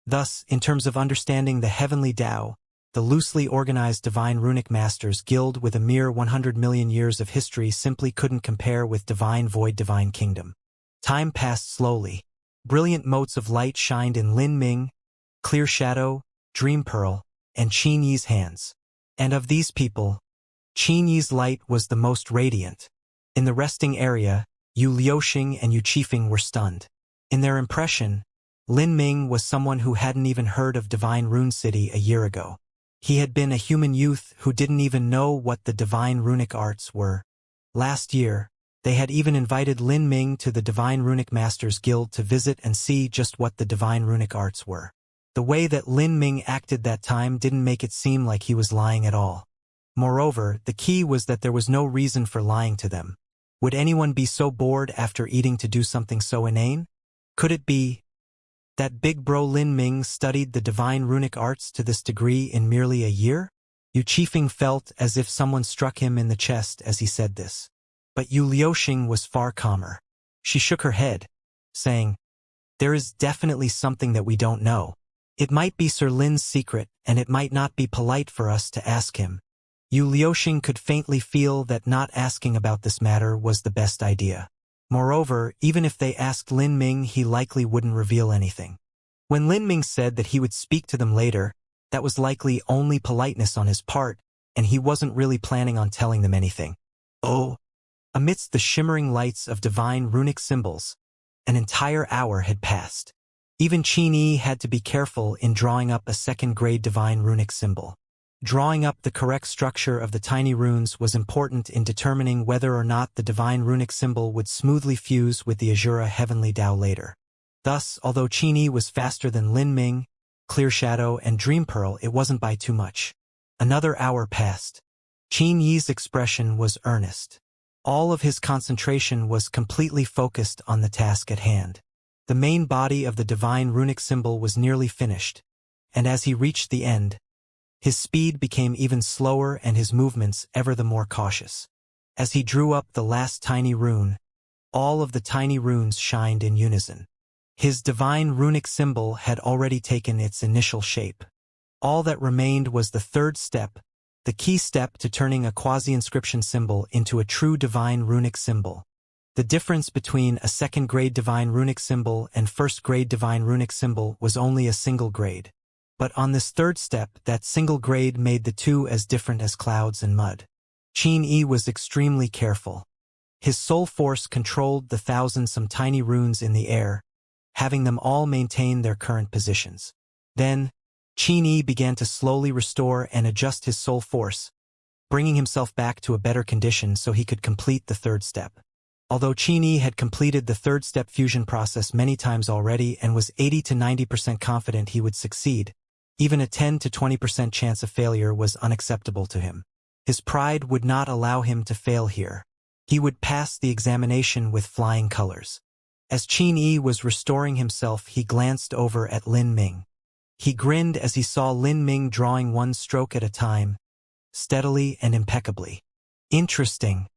Thus, in terms of understanding the heavenly Tao, the loosely organized Divine Runic Masters Guild with a mere 100 million years of history simply couldn't compare with Divine Void Divine Kingdom. Time passed slowly. Brilliant motes of light shined in Lin Ming, Clear Shadow, Dream Pearl, and Qin Yi's hands. And of these people, Qin Yi's light was the most radiant. In the resting area, Yu Liuxing and Yu Qifeng were stunned. In their impression, Lin Ming was someone who hadn't even heard of Divine Rune City a year ago. He had been a human youth who didn't even know what the Divine Runic Arts were. Last year, they had even invited Lin Ming to the Divine Runic Masters Guild to visit and see just what the Divine Runic Arts were. The way that Lin Ming acted that time didn't make it seem like he was lying at all. Moreover, the key was that there was no reason for lying to them. Would anyone be so bored after eating to do something so inane? Could it be that big bro Lin Ming studied the Divine Runic Arts to this degree in merely a year? Yu Qifeng felt as if someone struck him in the chest as he said this. But Yu Liuxing was far calmer. She shook her head, saying, "There is definitely something that we don't know. It might be Sir Lin's secret, and it might not be polite for us to ask him." Yu Liuxing could faintly feel that not asking about this matter was the best idea. Moreover, even if they asked Lin Ming, he likely wouldn't reveal anything. When Lin Ming said that he would speak to them later, that was likely only politeness on his part, and he wasn't really planning on telling them anything. Oh! Amidst the shimmering lights of divine runic symbols, an entire hour had passed. Even Qin Yi had to be careful in drawing up a second-grade divine runic symbol. Drawing up the correct structure of the tiny runes was important in determining whether or not the divine runic symbol would smoothly fuse with the Azura heavenly Tao later. Thus, although Qin Yi was faster than Lin Ming, Clear Shadow, and Dream Pearl, it wasn't by too much. Another hour passed. Qin Yi's expression was earnest. All of his concentration was completely focused on the task at hand. The main body of the divine runic symbol was nearly finished, and as he reached the end, his speed became even slower and his movements ever the more cautious. As he drew up the last tiny rune, all of the tiny runes shined in unison. His divine runic symbol had already taken its initial shape. All that remained was the third step, the key step to turning a quasi-inscription symbol into a true divine runic symbol. The difference between a second-grade divine runic symbol and first-grade divine runic symbol was only a single grade. But on this third step, that single grade made the two as different as clouds and mud. Qin Yi was extremely careful. His soul force controlled the thousand-some tiny runes in the air, having them all maintain their current positions. Then, Qin Yi began to slowly restore and adjust his soul force, bringing himself back to a better condition so he could complete the third step. Although Qin Yi had completed the third step fusion process many times already and was 80 to 90% confident he would succeed, Even a 10 to 20% chance of failure was unacceptable to him. His pride would not allow him to fail here. He would pass the examination with flying colors. As Qin Yi was restoring himself, he glanced over at Lin Ming. He grinned as he saw Lin Ming drawing one stroke at a time, steadily and impeccably. Interesting.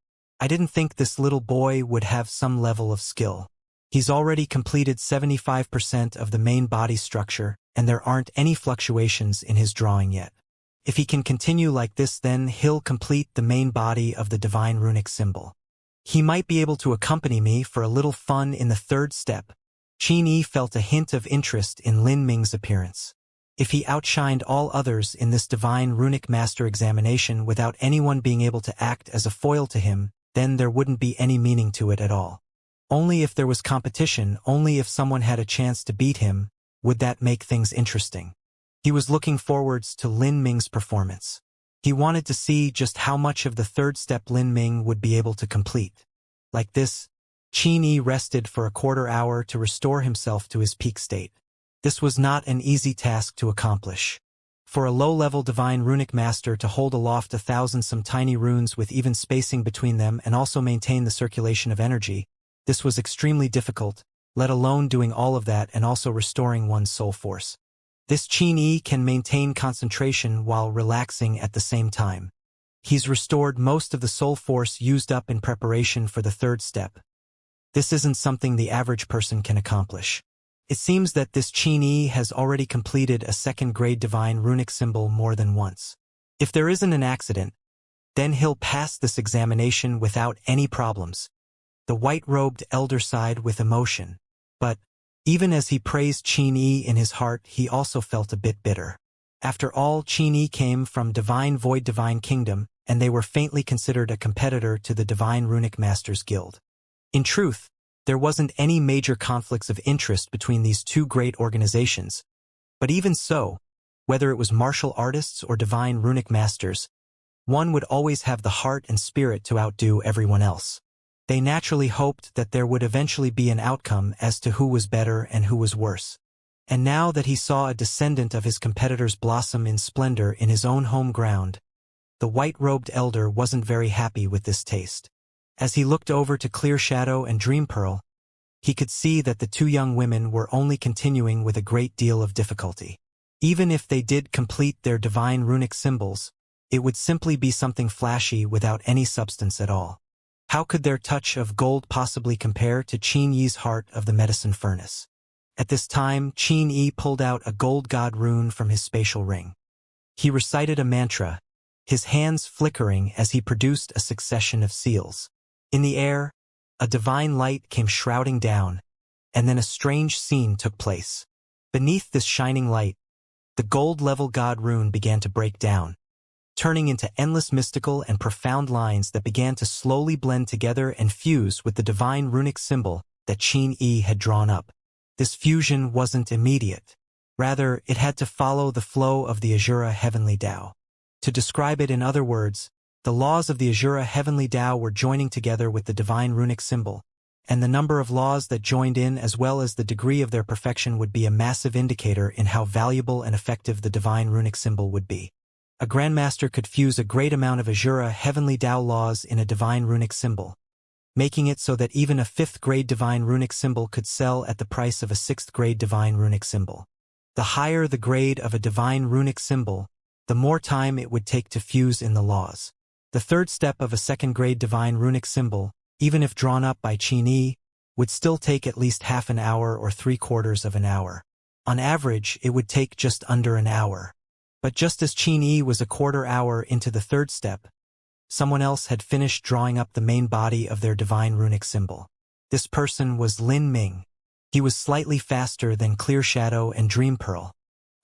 I didn't think this little boy would have some level of skill. He's already completed 75% of the main body structure, and there aren't any fluctuations in his drawing yet. If he can continue like this, then he'll complete the main body of the divine runic symbol. He might be able to accompany me for a little fun in the third step. Qin Yi felt a hint of interest in Lin Ming's appearance. If he outshined all others in this divine runic master examination without anyone being able to act as a foil to him, then there wouldn't be any meaning to it at all. Only if there was competition, only if someone had a chance to beat him, would that make things interesting. He was looking forwards to Lin Ming's performance. He wanted to see just how much of the third step Lin Ming would be able to complete. Like this, Qin Yi rested for a quarter hour to restore himself to his peak state. This was not an easy task to accomplish. For a low-level divine runic master to hold aloft 1,000 some tiny runes with even spacing between them and also maintain the circulation of energy, this was extremely difficult, let alone doing all of that and also restoring one's soul force. This Qin Yi can maintain concentration while relaxing at the same time. He's restored most of the soul force used up in preparation for the third step. This isn't something the average person can accomplish. It seems that this Qin Yi has already completed a second-grade divine runic symbol more than once. If there isn't an accident, then he'll pass this examination without any problems. The white-robed elder sighed with emotion. But, even as he praised Qin Yi in his heart, he also felt a bit bitter. After all, Qin Yi came from Divine Void Divine Kingdom, and they were faintly considered a competitor to the Divine Runic Masters Guild. In truth, there wasn't any major conflicts of interest between these two great organizations. But even so, whether it was martial artists or divine runic masters, one would always have the heart and spirit to outdo everyone else. They naturally hoped that there would eventually be an outcome as to who was better and who was worse. And now that he saw a descendant of his competitors blossom in splendor in his own home ground, the white-robed elder wasn't very happy with this taste. As he looked over to Clear Shadow and Dream Pearl, he could see that the two young women were only continuing with a great deal of difficulty. Even if they did complete their divine runic symbols, it would simply be something flashy without any substance at all. How could their touch of gold possibly compare to Qin Yi's heart of the medicine furnace? At this time, Qin Yi pulled out a gold god rune from his spatial ring. He recited a mantra, his hands flickering as he produced a succession of seals. In the air, a divine light came shrouding down, and then a strange scene took place. Beneath this shining light, the gold-level god rune began to break down, turning into endless mystical and profound lines that began to slowly blend together and fuse with the divine runic symbol that Qin Yi had drawn up. This fusion wasn't immediate. Rather, it had to follow the flow of the Azura Heavenly Tao. To describe it in other words, the laws of the Azura Heavenly Tao were joining together with the divine runic symbol, and the number of laws that joined in as well as the degree of their perfection would be a massive indicator in how valuable and effective the divine runic symbol would be. A Grandmaster could fuse a great amount of Azura Heavenly Tao laws in a divine runic symbol, making it so that even a 5th-grade divine runic symbol could sell at the price of a 6th-grade divine runic symbol. The higher the grade of a divine runic symbol, the more time it would take to fuse in the laws. The third step of a 2nd-grade divine runic symbol, even if drawn up by Qin Yi, would still take at least half an hour or 3/4 of an hour. On average, it would take just under an hour. But just as Qin Yi was a quarter hour into the third step, someone else had finished drawing up the main body of their divine runic symbol. This person was Lin Ming. He was slightly faster than Clear Shadow and Dream Pearl.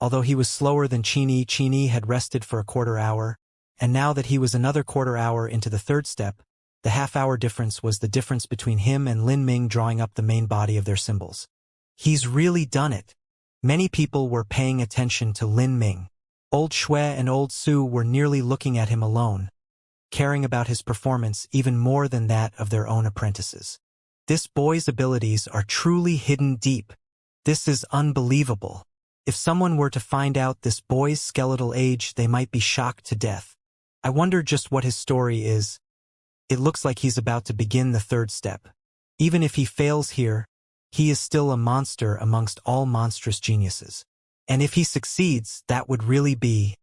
Although he was slower than Qin Yi had rested for a quarter hour, and now that he was another quarter hour into the third step, the half-hour difference was the difference between him and Lin Ming drawing up the main body of their symbols. He's really done it. Many people were paying attention to Lin Ming. Old Shui and Old Su were nearly looking at him alone, caring about his performance even more than that of their own apprentices. This boy's abilities are truly hidden deep. This is unbelievable. If someone were to find out this boy's skeletal age, they might be shocked to death. I wonder just what his story is. It looks like he's about to begin the third step. Even if he fails here, he is still a monster amongst all monstrous geniuses. And if he succeeds, that would really be...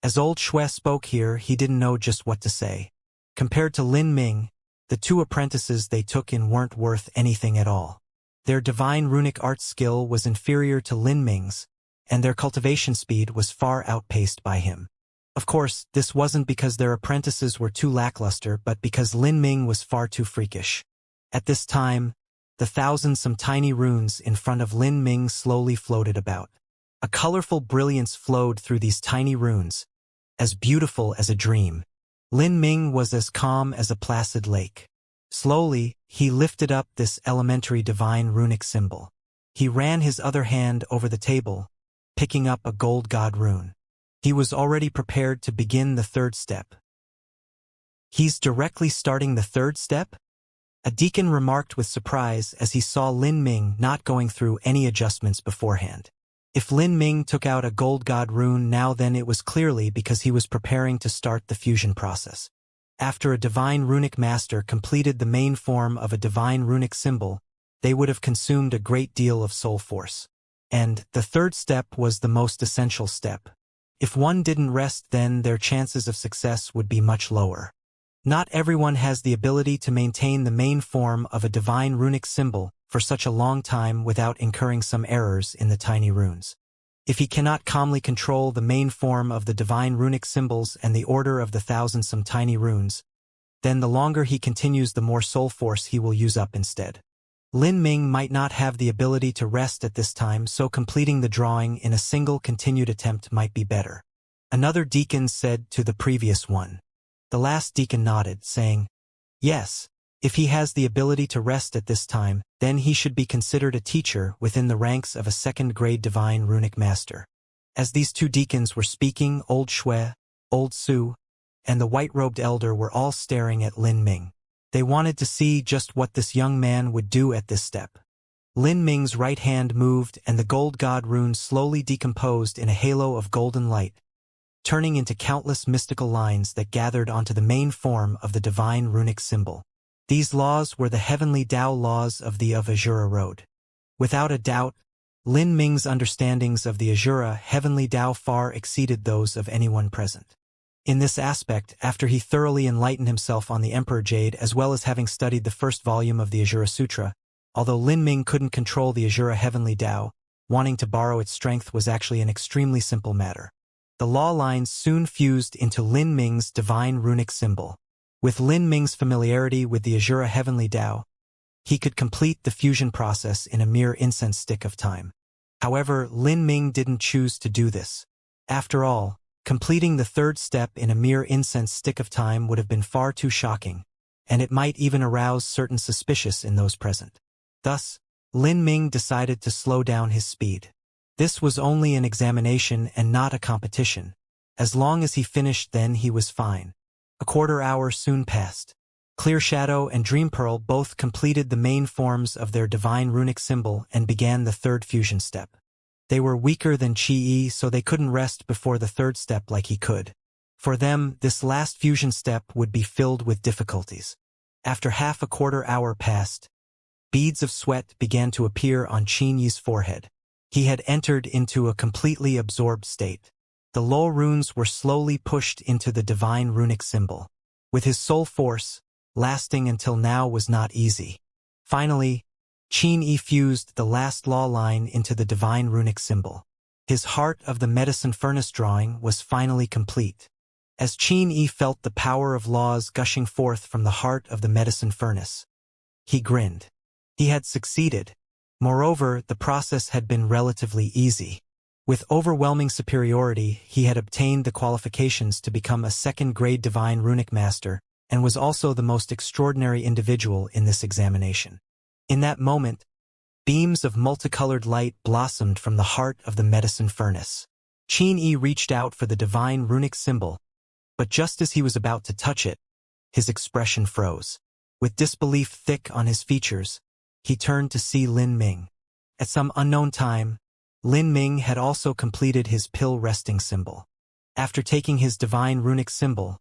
As old Shui spoke here, he didn't know just what to say. Compared to Lin Ming, the two apprentices they took in weren't worth anything at all. Their divine runic art skill was inferior to Lin Ming's, and their cultivation speed was far outpaced by him. Of course, this wasn't because their apprentices were too lackluster, but because Lin Ming was far too freakish. At this time, the some tiny runes in front of Lin Ming slowly floated about. A colorful brilliance flowed through these tiny runes, as beautiful as a dream. Lin Ming was as calm as a placid lake. Slowly, he lifted up this elementary divine runic symbol. He ran his other hand over the table, picking up a gold god rune. He was already prepared to begin the third step. He's directly starting the third step? A deacon remarked with surprise as he saw Lin Ming not going through any adjustments beforehand. If Lin Ming took out a gold god rune now, then it was clearly because he was preparing to start the fusion process. After a divine runic master completed the main form of a divine runic symbol, they would have consumed a great deal of soul force. And the third step was the most essential step. If one didn't rest, then their chances of success would be much lower. Not everyone has the ability to maintain the main form of a divine runic symbol for such a long time without incurring some errors in the tiny runes. If he cannot calmly control the main form of the divine runic symbols and the order of the some tiny runes, then the longer he continues, the more soul force he will use up instead. Lin Ming might not have the ability to rest at this time, so completing the drawing in a single continued attempt might be better. Another deacon said to the previous one. The last deacon nodded, saying, "Yes, if he has the ability to rest at this time, then he should be considered a teacher within the ranks of a second-grade divine runic master." As these two deacons were speaking, Old Shui, Old Su, and the white-robed elder were all staring at Lin Ming. They wanted to see just what this young man would do at this step. Lin Ming's right hand moved and the gold god rune slowly decomposed in a halo of golden light, turning into countless mystical lines that gathered onto the main form of the divine runic symbol. These laws were the heavenly Tao laws of the Azura Road. Without a doubt, Lin Ming's understandings of the Azura heavenly Tao far exceeded those of anyone present. In this aspect, after he thoroughly enlightened himself on the Emperor Jade as well as having studied the first volume of the Azura Sutra, although Lin Ming couldn't control the Azura heavenly Tao, wanting to borrow its strength was actually an extremely simple matter. The law lines soon fused into Lin Ming's divine runic symbol. With Lin Ming's familiarity with the Azura heavenly Tao, he could complete the fusion process in a mere incense stick of time. However, Lin Ming didn't choose to do this. After all, completing the third step in a mere incense stick of time would have been far too shocking, and it might even arouse certain suspicion in those present. Thus, Lin Ming decided to slow down his speed. This was only an examination and not a competition. As long as he finished, then he was fine. A quarter hour soon passed. Clear Shadow and Dream Pearl both completed the main forms of their divine runic symbol and began the third fusion step. They were weaker than Qi, so they couldn't rest before the third step like he could. For them, this last fusion step would be filled with difficulties. After half a quarter hour passed, beads of sweat began to appear on Qin Yi's forehead. He had entered into a completely absorbed state. The Lo runes were slowly pushed into the divine runic symbol. With his soul force, lasting until now was not easy. Finally, Qin Yi fused the last law line into the divine runic symbol. His heart of the medicine furnace drawing was finally complete. As Qin Yi felt the power of laws gushing forth from the heart of the medicine furnace, he grinned. He had succeeded. Moreover, the process had been relatively easy. With overwhelming superiority, he had obtained the qualifications to become a second-grade divine runic master, and was also the most extraordinary individual in this examination. In that moment, beams of multicolored light blossomed from the heart of the medicine furnace. Qin Yi reached out for the divine runic symbol, but just as he was about to touch it, his expression froze. With disbelief thick on his features, he turned to see Lin Ming. At some unknown time, Lin Ming had also completed his pill resting symbol. After taking his divine runic symbol,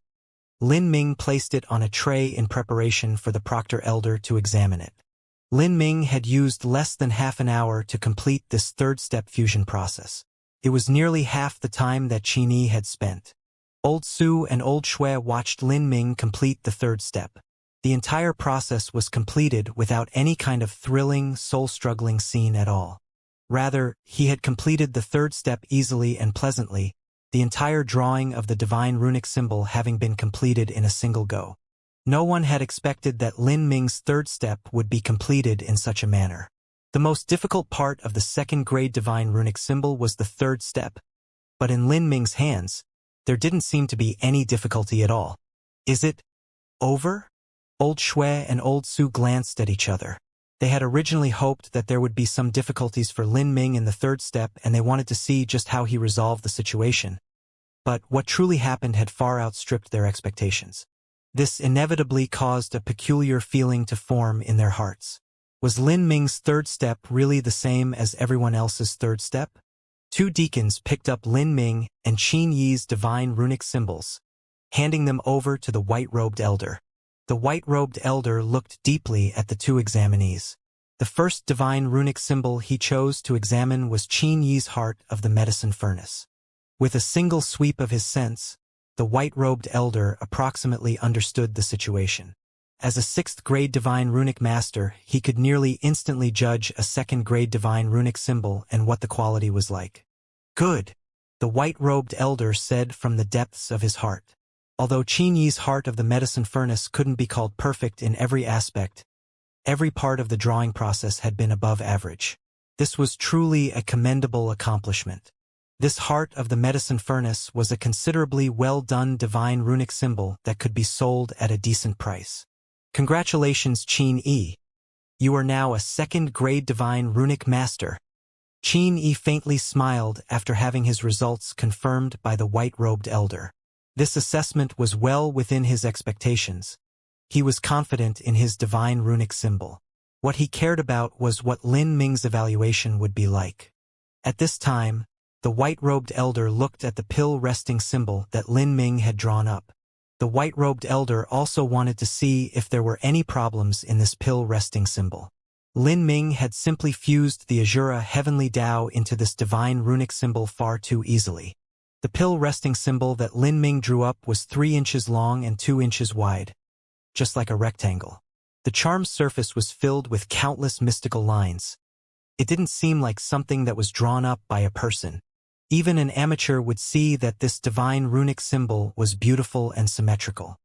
Lin Ming placed it on a tray in preparation for the proctor elder to examine it. Lin Ming had used less than half an hour to complete this third-step fusion process. It was nearly half the time that Qin Yi had spent. Old Su and Old Shui watched Lin Ming complete the third step. The entire process was completed without any kind of thrilling, soul-struggling scene at all. Rather, he had completed the third step easily and pleasantly, the entire drawing of the divine runic symbol having been completed in a single go. No one had expected that Lin Ming's third step would be completed in such a manner. The most difficult part of the second-grade divine runic symbol was the third step, but in Lin Ming's hands, there didn't seem to be any difficulty at all. Is it over? Old Shui and Old Su glanced at each other. They had originally hoped that there would be some difficulties for Lin Ming in the third step, and they wanted to see just how he resolved the situation. But what truly happened had far outstripped their expectations. This inevitably caused a peculiar feeling to form in their hearts. Was Lin Ming's third step really the same as everyone else's third step? Two deacons picked up Lin Ming and Qin Yi's divine runic symbols, handing them over to the white-robed elder. The white-robed elder looked deeply at the two examinees. The first divine runic symbol he chose to examine was Qin Yi's heart of the medicine furnace. With a single sweep of his sense, the white-robed elder approximately understood the situation. As a sixth-grade divine runic master, he could nearly instantly judge a second-grade divine runic symbol and what the quality was like. Good, the white-robed elder said from the depths of his heart. Although Qin Yi's heart of the medicine furnace couldn't be called perfect in every aspect, every part of the drawing process had been above average. This was truly a commendable accomplishment. This heart of the medicine furnace was a considerably well-done divine runic symbol that could be sold at a decent price. Congratulations, Qin Yi. You are now a second-grade divine runic master. Qin Yi faintly smiled after having his results confirmed by the white-robed elder. This assessment was well within his expectations. He was confident in his divine runic symbol. What he cared about was what Lin Ming's evaluation would be like. At this time, the white-robed elder looked at the pill resting symbol that Lin Ming had drawn up. The white-robed elder also wanted to see if there were any problems in this pill resting symbol. Lin Ming had simply fused the Azura heavenly Tao into this divine runic symbol far too easily. The pill resting symbol that Lin Ming drew up was 3 inches long and 2 inches wide, just like a rectangle. The charm's surface was filled with countless mystical lines. It didn't seem like something that was drawn up by a person. Even an amateur would see that this divine runic symbol was beautiful and symmetrical.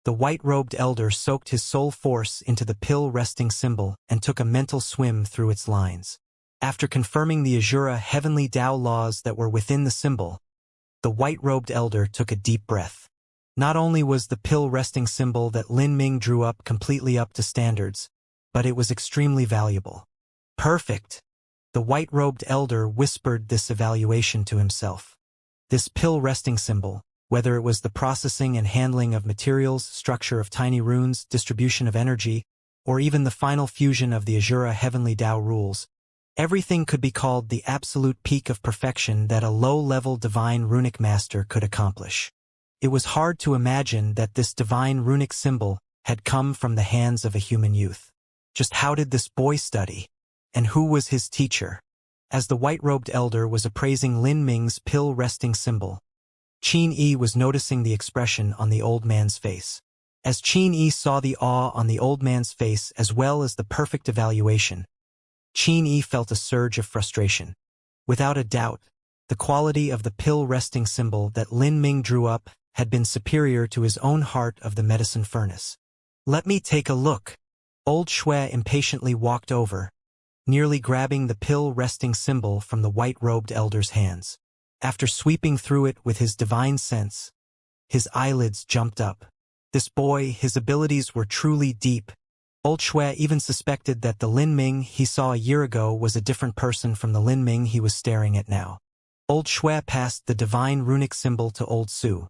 The white-robed elder soaked his soul force into the pill resting symbol and took a mental swim through its lines. After confirming the Azura heavenly Tao laws that were within the symbol, the white-robed elder took a deep breath. Not only was the pill resting symbol that Lin Ming drew up completely up to standards, but it was extremely valuable. Perfect! The white-robed elder whispered this evaluation to himself. This pill resting symbol, whether it was the processing and handling of materials, structure of tiny runes, distribution of energy, or even the final fusion of the Azura heavenly Tao rules, everything could be called the absolute peak of perfection that a low-level divine runic master could accomplish. It was hard to imagine that this divine runic symbol had come from the hands of a human youth. Just how did this boy study? And who was his teacher? As the white-robed elder was appraising Lin Ming's pill resting symbol, Qin Yi was noticing the expression on the old man's face. As Qin Yi saw the awe on the old man's face as well as the perfect evaluation, Qin Yi felt a surge of frustration. Without a doubt, the quality of the pill resting symbol that Lin Ming drew up had been superior to his own heart of the medicine furnace. Let me take a look. Old Shui impatiently walked over, nearly grabbing the pill resting symbol from the white-robed elder's hands. After sweeping through it with his divine sense, his eyelids jumped up. This boy, his abilities were truly deep. Old Shui even suspected that the Lin Ming he saw a year ago was a different person from the Lin Ming he was staring at now. Old Shui passed the divine runic symbol to Old Su.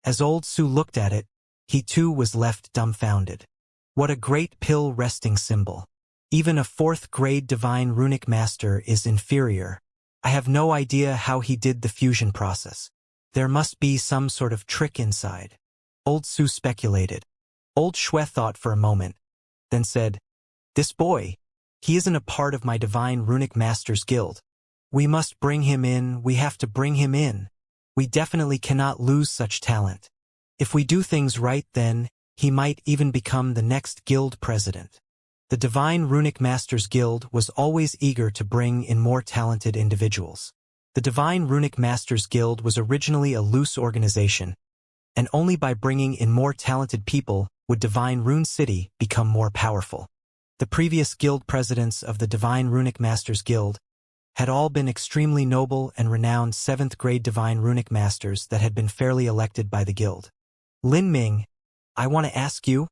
As Old Su looked at it, he too was left dumbfounded. What a great pill resting symbol. Even a 4th-grade divine runic master is inferior. I have no idea how he did the fusion process. There must be some sort of trick inside. Old Su speculated. Old Shui thought for a moment, then said, "This boy, he isn't a part of my Divine Runic Masters Guild. We must bring him in, we have to bring him in. We definitely cannot lose such talent. If we do things right, then he might even become the next guild president." The Divine Runic Masters Guild was always eager to bring in more talented individuals. The Divine Runic Masters Guild was originally a loose organization, and only by bringing in more talented people would Divine Rune City become more powerful. The previous guild presidents of the Divine Runic Masters Guild had all been extremely noble and renowned 7th grade Divine Runic Masters that had been fairly elected by the guild. Lin Ming, I want to ask you,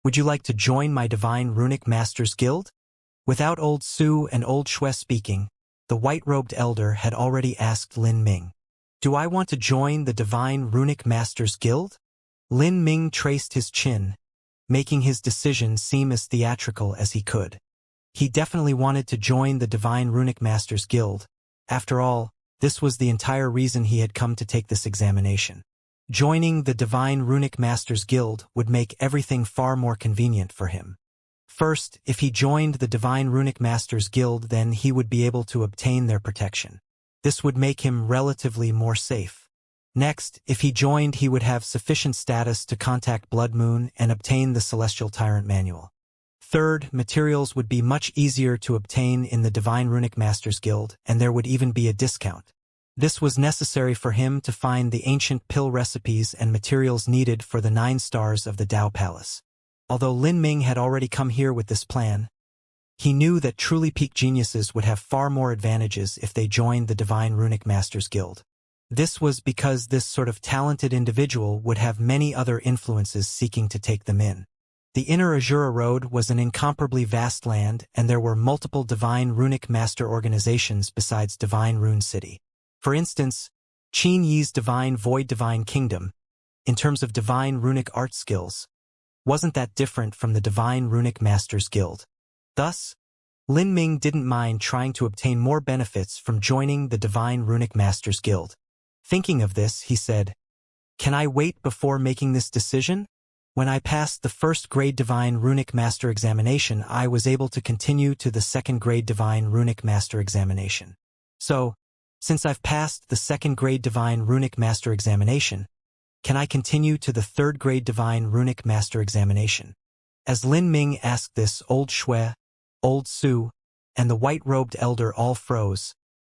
would you like to join my Divine Runic Masters Guild? Without Old Su and Old Shui speaking, the white-robed elder had already asked Lin Ming, "Do I want to join the Divine Runic Masters Guild?" Lin Ming traced his chin, making his decision seem as theatrical as he could. He definitely wanted to join the Divine Runic Masters Guild. After all, this was the entire reason he had come to take this examination. Joining the Divine Runic Masters Guild would make everything far more convenient for him. First, if he joined the Divine Runic Masters Guild, then he would be able to obtain their protection. This would make him relatively more safe. Next, if he joined, he would have sufficient status to contact Blood Moon and obtain the Celestial Tyrant Manual. Third, materials would be much easier to obtain in the Divine Runic Masters Guild, and there would even be a discount. This was necessary for him to find the ancient pill recipes and materials needed for the 9 stars of the Dao Palace. Although Lin Ming had already come here with this plan, he knew that truly peak geniuses would have far more advantages if they joined the Divine Runic Masters Guild. This was because this sort of talented individual would have many other influences seeking to take them in. The Inner Azura Road was an incomparably vast land, and there were multiple Divine Runic Master organizations besides Divine Rune City. For instance, Qin Yi's Divine Void Divine Kingdom, in terms of Divine Runic art skills, wasn't that different from the Divine Runic Masters Guild. Thus, Lin Ming didn't mind trying to obtain more benefits from joining the Divine Runic Masters Guild. Thinking of this, he said, "Can I wait before making this decision? When I passed the 1st grade Divine Runic Master examination, I was able to continue to the 2nd grade Divine Runic Master examination. So, since I've passed the 2nd grade Divine Runic Master examination, can I continue to the 3rd grade Divine Runic Master examination?" As Lin Ming asked this, Old Shui, Old Su, and the white-robed elder all froze,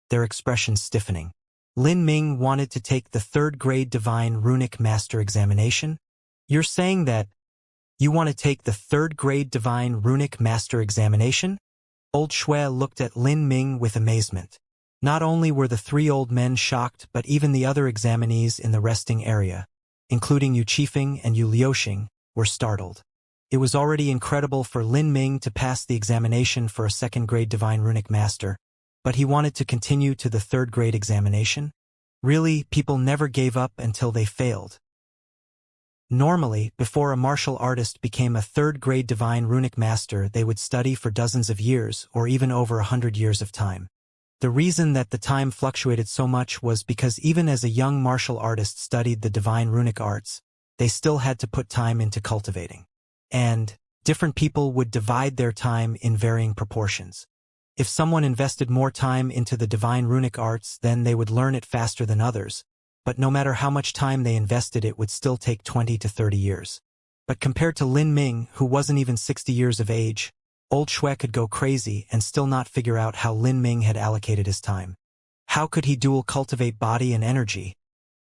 their expressions stiffening. Lin Ming wanted to take the 3rd grade Divine Runic Master examination? You're saying that you want to take the 3rd grade Divine Runic Master examination? Old Shui looked at Lin Ming with amazement. Not only were the 3 old men shocked, but even the other examinees in the resting area, including Yu Qifeng and Yu Liuxing, were startled. It was already incredible for Lin Ming to pass the examination for a 2nd grade Divine Runic Master, but he wanted to continue to the 3rd grade examination? Really, people never gave up until they failed. Normally, before a martial artist became a 3rd grade Divine Runic Master, they would study for dozens of years, or even over 100 years of time. The reason that the time fluctuated so much was because even as a young martial artist studied the Divine Runic Arts, they still had to put time into cultivating. And different people would divide their time in varying proportions. If someone invested more time into the Divine Runic Arts, then they would learn it faster than others, but no matter how much time they invested, it would still take 20 to 30 years. But compared to Lin Ming, who wasn't even 60 years of age, Old Shui could go crazy and still not figure out how Lin Ming had allocated his time. How could he dual cultivate body and energy,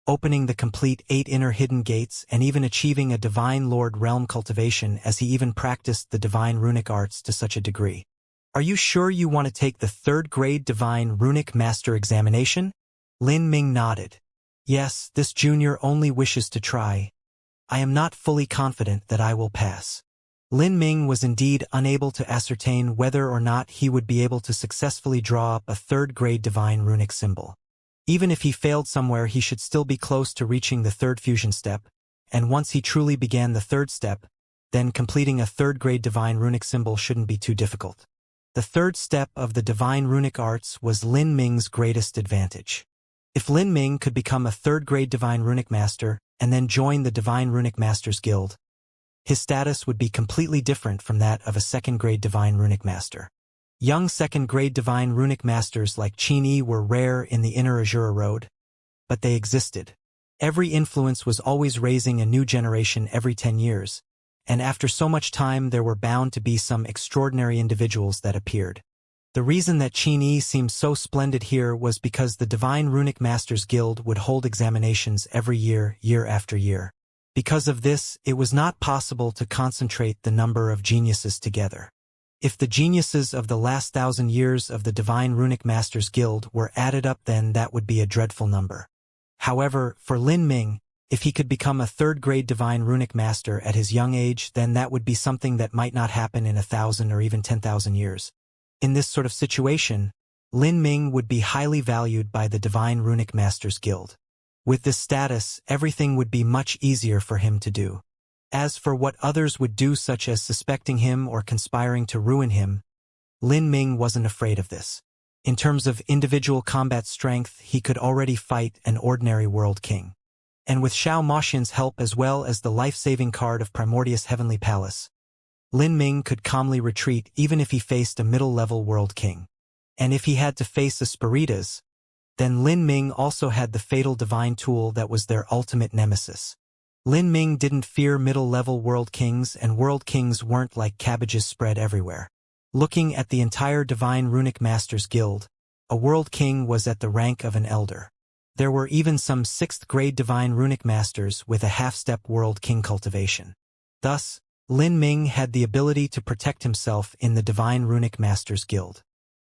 opening the complete 8 inner hidden gates and even achieving a Divine Lord realm cultivation, as he even practiced the Divine Runic Arts to such a degree? Are you sure you want to take the 3rd grade Divine Runic Master examination? Lin Ming nodded. Yes, this junior only wishes to try. I am not fully confident that I will pass. Lin Ming was indeed unable to ascertain whether or not he would be able to successfully draw up a 3rd grade Divine Runic symbol. Even if he failed somewhere, he should still be close to reaching the 3rd fusion step, and once he truly began the 3rd step, then completing a 3rd grade Divine Runic symbol shouldn't be too difficult. The third step of the divine runic arts was Lin Ming's greatest advantage. If Lin Ming could become a third-grade divine runic master and then join the Divine Runic Masters Guild, his status would be completely different from that of a second-grade divine runic master. Young second-grade divine runic masters like Qin Yi were rare in the inner Azura Road, but they existed. Every influence was always raising a new generation every 10 years, and after so much time there were bound to be some extraordinary individuals that appeared. The reason that Qin Yi seemed so splendid here was because the Divine Runic Masters Guild would hold examinations every year, year after year. Because of this, it was not possible to concentrate the number of geniuses together. If the geniuses of the last 1,000 years of the Divine Runic Masters Guild were added up, then that would be a dreadful number. However, for Lin Ming, if he could become a third-grade divine runic master at his young age, then that would be something that might not happen in 1,000 or even 10,000 years. In this sort of situation, Lin Ming would be highly valued by the Divine Runic Masters Guild. With this status, everything would be much easier for him to do. As for what others would do, such as suspecting him or conspiring to ruin him, Lin Ming wasn't afraid of this. In terms of individual combat strength, he could already fight an ordinary world king. And with Xiao Moxian's help as well as the life-saving card of Primordius Heavenly Palace, Lin Ming could calmly retreat even if he faced a middle-level world king. And if he had to face Espiritas, then Lin Ming also had the fatal divine tool that was their ultimate nemesis. Lin Ming didn't fear middle-level world kings, and world kings weren't like cabbages spread everywhere. Looking at the entire Divine Runic Masters Guild, a world king was at the rank of an elder. There were even some 6th-grade divine runic masters with a half-step world king cultivation. Thus, Lin Ming had the ability to protect himself in the Divine Runic Masters Guild.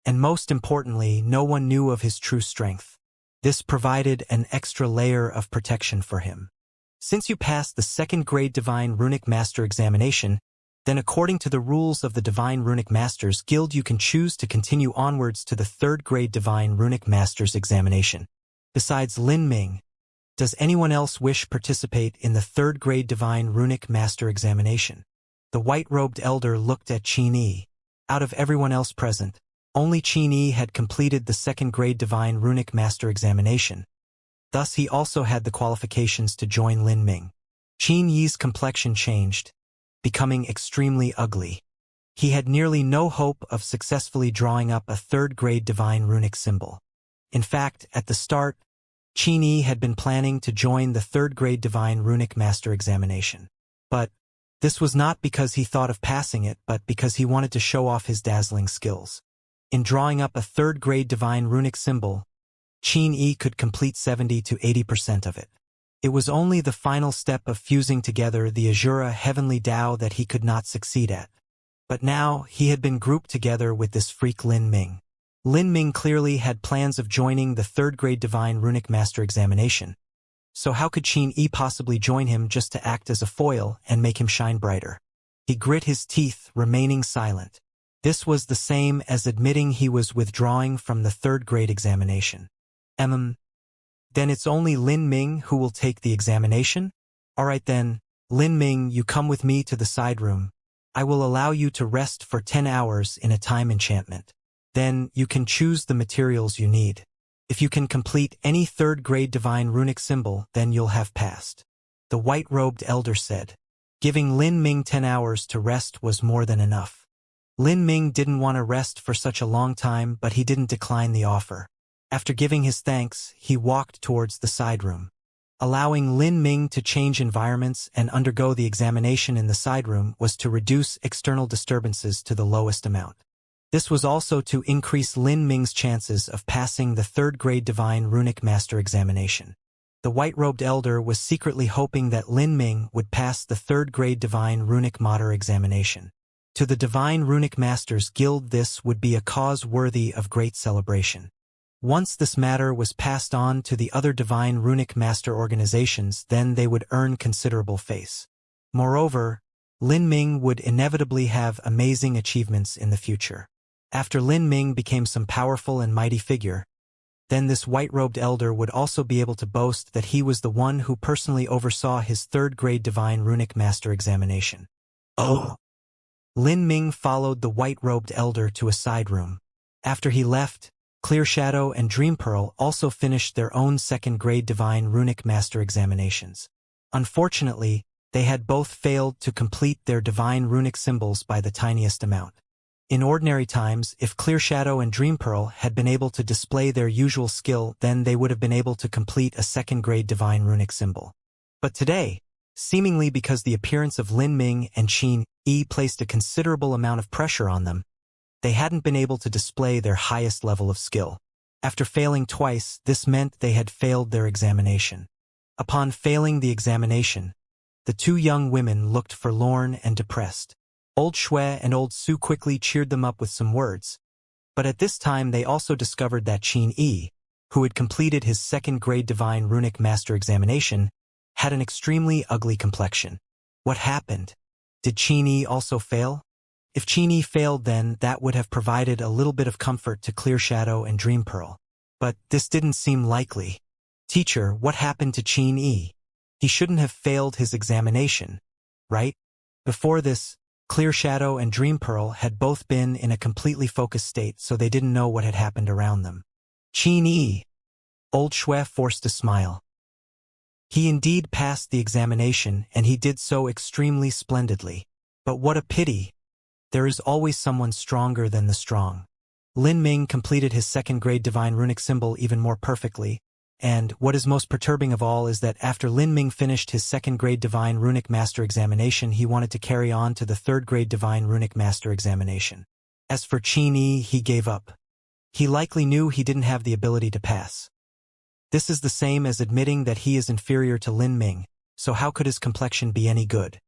And most importantly, no one knew of his true strength. This provided an extra layer of protection for him. Since you passed the 2nd-grade Divine Runic Master examination, then according to the rules of the Divine Runic Masters Guild you can choose to continue onwards to the 3rd-grade Divine Runic Masters examination. Besides Lin Ming, does anyone else wish participate in the 3rd-grade Divine Runic Master examination? The white-robed elder looked at Qin Yi. Out of everyone else present, only Qin Yi had completed the 2nd-grade Divine Runic Master examination. Thus he also had the qualifications to join Lin Ming. Qin Yi's complexion changed, becoming extremely ugly. He had nearly no hope of successfully drawing up a 3rd-grade Divine Runic symbol. In fact, at the start, Qin Yi had been planning to join the 3rd-grade Divine Runic Master examination. But this was not because he thought of passing it, but because he wanted to show off his dazzling skills. In drawing up a 3rd-grade Divine Runic symbol, Qin Yi could complete 70 to 80% of it. It was only the final step of fusing together the Azura Heavenly Tao that he could not succeed at. But now, he had been grouped together with this freak Lin Ming. Lin Ming clearly had plans of joining the 3rd-grade Divine Runic Master examination. So how could Qin Yi possibly join him just to act as a foil and make him shine brighter? He grit his teeth, remaining silent. This was the same as admitting he was withdrawing from the 3rd-grade examination. Then it's only Lin Ming who will take the examination? Alright then, Lin Ming, you come with me to the side room. I will allow you to rest for 10 hours in a time enchantment. Then, you can choose the materials you need. If you can complete any 3rd-grade divine runic symbol, then you'll have passed. The white-robed elder said. Giving Lin Ming 10 hours to rest was more than enough. Lin Ming didn't want to rest for such a long time, but he didn't decline the offer. After giving his thanks, he walked towards the side room. Allowing Lin Ming to change environments and undergo the examination in the side room was to reduce external disturbances to the lowest amount. This was also to increase Lin Ming's chances of passing the 3rd-grade Divine Runic Master examination. The white-robed elder was secretly hoping that Lin Ming would pass the 3rd-grade Divine Runic Master examination. To the Divine Runic Masters Guild, this would be a cause worthy of great celebration. Once this matter was passed on to the other Divine Runic Master organizations, then they would earn considerable face. Moreover, Lin Ming would inevitably have amazing achievements in the future. After Lin Ming became some powerful and mighty figure, then this white-robed elder would also be able to boast that he was the one who personally oversaw his 3rd-grade Divine Runic Master examination. Oh! Lin Ming followed the white-robed elder to a side room. After he left, Clear Shadow and Dream Pearl also finished their own second-grade Divine Runic Master examinations. Unfortunately, they had both failed to complete their Divine Runic symbols by the tiniest amount. In ordinary times, if Clear Shadow and Dream Pearl had been able to display their usual skill, then they would have been able to complete a second-grade Divine Runic symbol. But today, seemingly because the appearance of Lin Ming and Qin Yi placed a considerable amount of pressure on them, they hadn't been able to display their highest level of skill. After failing twice, this meant they had failed their examination. Upon failing the examination, the two young women looked forlorn and depressed. Old Shui and Old Su quickly cheered them up with some words, but at this time they also discovered that Qin Yi, who had completed his second-grade Divine Runic Master examination, had an extremely ugly complexion. What happened? Did Qin Yi also fail? If Qin Yi failed, then that would have provided a little bit of comfort to Clear Shadow and Dream Pearl. But this didn't seem likely. Teacher, what happened to Qin Yi? He shouldn't have failed his examination, right? Before this, Clear Shadow and Dream Pearl had both been in a completely focused state, so they didn't know what had happened around them. Qin Yi. Old Shui forced a smile. He indeed passed the examination, and he did so extremely splendidly. But what a pity. There is always someone stronger than the strong. Lin Ming completed his second-grade Divine Runic symbol even more perfectly, and what is most perturbing of all is that after Lin Ming finished his second-grade Divine Runic Master examination, he wanted to carry on to the third-grade Divine Runic Master examination. As for Qin Yi, he gave up. He likely knew he didn't have the ability to pass. This is the same as admitting that he is inferior to Lin Ming, so how could his complexion be any good?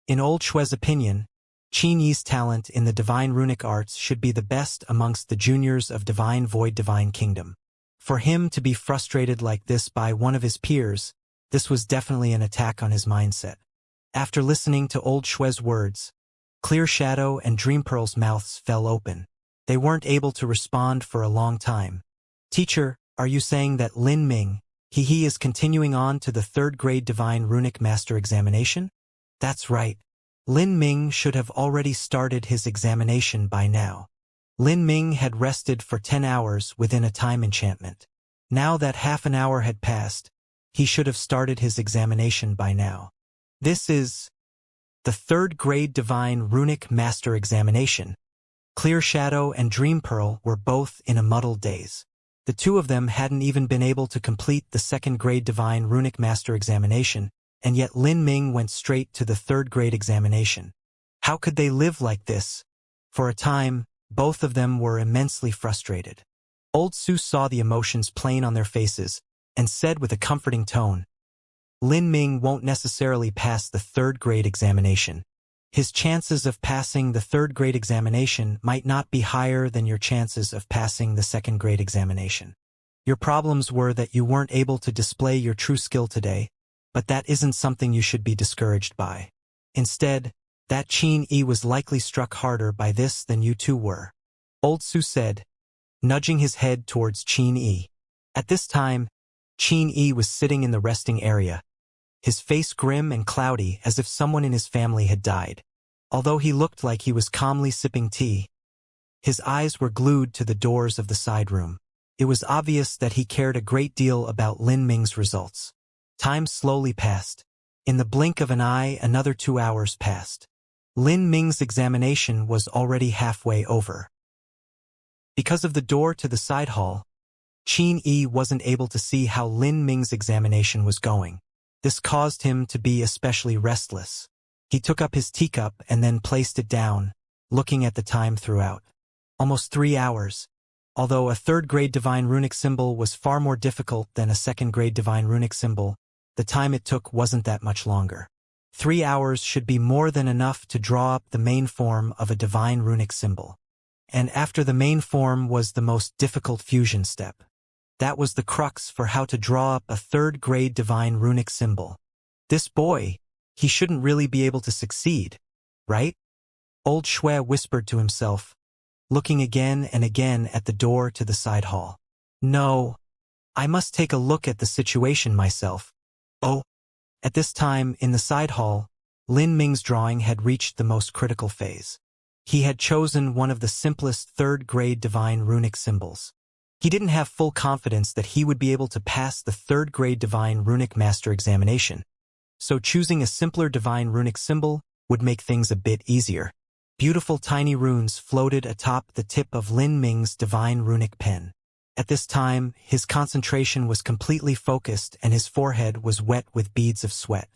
In Old Shui's opinion, Qin Yi's talent in the Divine Runic Arts should be the best amongst the juniors of Divine Void Divine Kingdom. For him to be frustrated like this by one of his peers, this was definitely an attack on his mindset. After listening to Old Shui's words, Clear Shadow and Dream Pearl's mouths fell open. They weren't able to respond for a long time. Teacher, are you saying that Lin Ming, he is continuing on to the third-grade Divine Runic Master examination? That's right. Lin Ming should have already started his examination by now. Lin Ming had rested for 10 hours within a time enchantment. Now that half an hour had passed, he should have started his examination by now. This is the third-grade Divine Runic Master examination. Clear Shadow and Dream Pearl were both in a muddled daze. The two of them hadn't even been able to complete the second-grade Divine Runic Master examination, and yet Lin Ming went straight to the third-grade examination. How could they live like this? For a time, both of them were immensely frustrated. Old Su saw the emotions plain on their faces, and said with a comforting tone, Lin Ming won't necessarily pass the third-grade examination. His chances of passing the third-grade examination might not be higher than your chances of passing the second-grade examination. Your problems were that you weren't able to display your true skill today, but that isn't something you should be discouraged by. Instead, that Qin Yi was likely struck harder by this than you two were. Old Su said, nudging his head towards Qin Yi. At this time, Qin Yi was sitting in the resting area, his face grim and cloudy as if someone in his family had died. Although he looked like he was calmly sipping tea, his eyes were glued to the doors of the side room. It was obvious that he cared a great deal about Lin Ming's results. Time slowly passed. In the blink of an eye, another 2 hours passed. Lin Ming's examination was already halfway over. Because of the door to the side hall, Qin Yi wasn't able to see how Lin Ming's examination was going. This caused him to be especially restless. He took up his teacup and then placed it down, looking at the time throughout. Almost 3 hours. Although a third-grade Divine Runic symbol was far more difficult than a second-grade Divine Runic symbol, the time it took wasn't that much longer. 3 hours should be more than enough to draw up the main form of a Divine Runic symbol. And after the main form was the most difficult fusion step. That was the crux for how to draw up a third-grade Divine Runic symbol. This boy, he shouldn't really be able to succeed, right? Old Shui whispered to himself, looking again and again at the door to the side hall. No, I must take a look at the situation myself. Oh, at this time, in the side hall, Lin Ming's drawing had reached the most critical phase. He had chosen one of the simplest third-grade divine runic symbols. He didn't have full confidence that he would be able to pass the third-grade divine runic master examination, so choosing a simpler divine runic symbol would make things a bit easier. Beautiful tiny runes floated atop the tip of Lin Ming's divine runic pen. At this time, his concentration was completely focused and his forehead was wet with beads of sweat.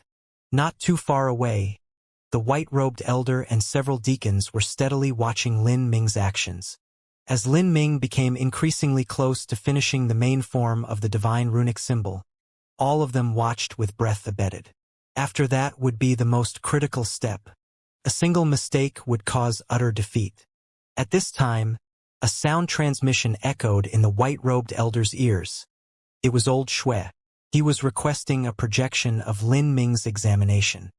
Not too far away, the white-robed elder and several deacons were steadily watching Lin Ming's actions. As Lin Ming became increasingly close to finishing the main form of the divine runic symbol, all of them watched with breath abated. After that would be the most critical step. A single mistake would cause utter defeat. At this time, a sound transmission echoed in the white-robed elder's ears. It was old Shui. He was requesting a projection of Lin Ming's examination.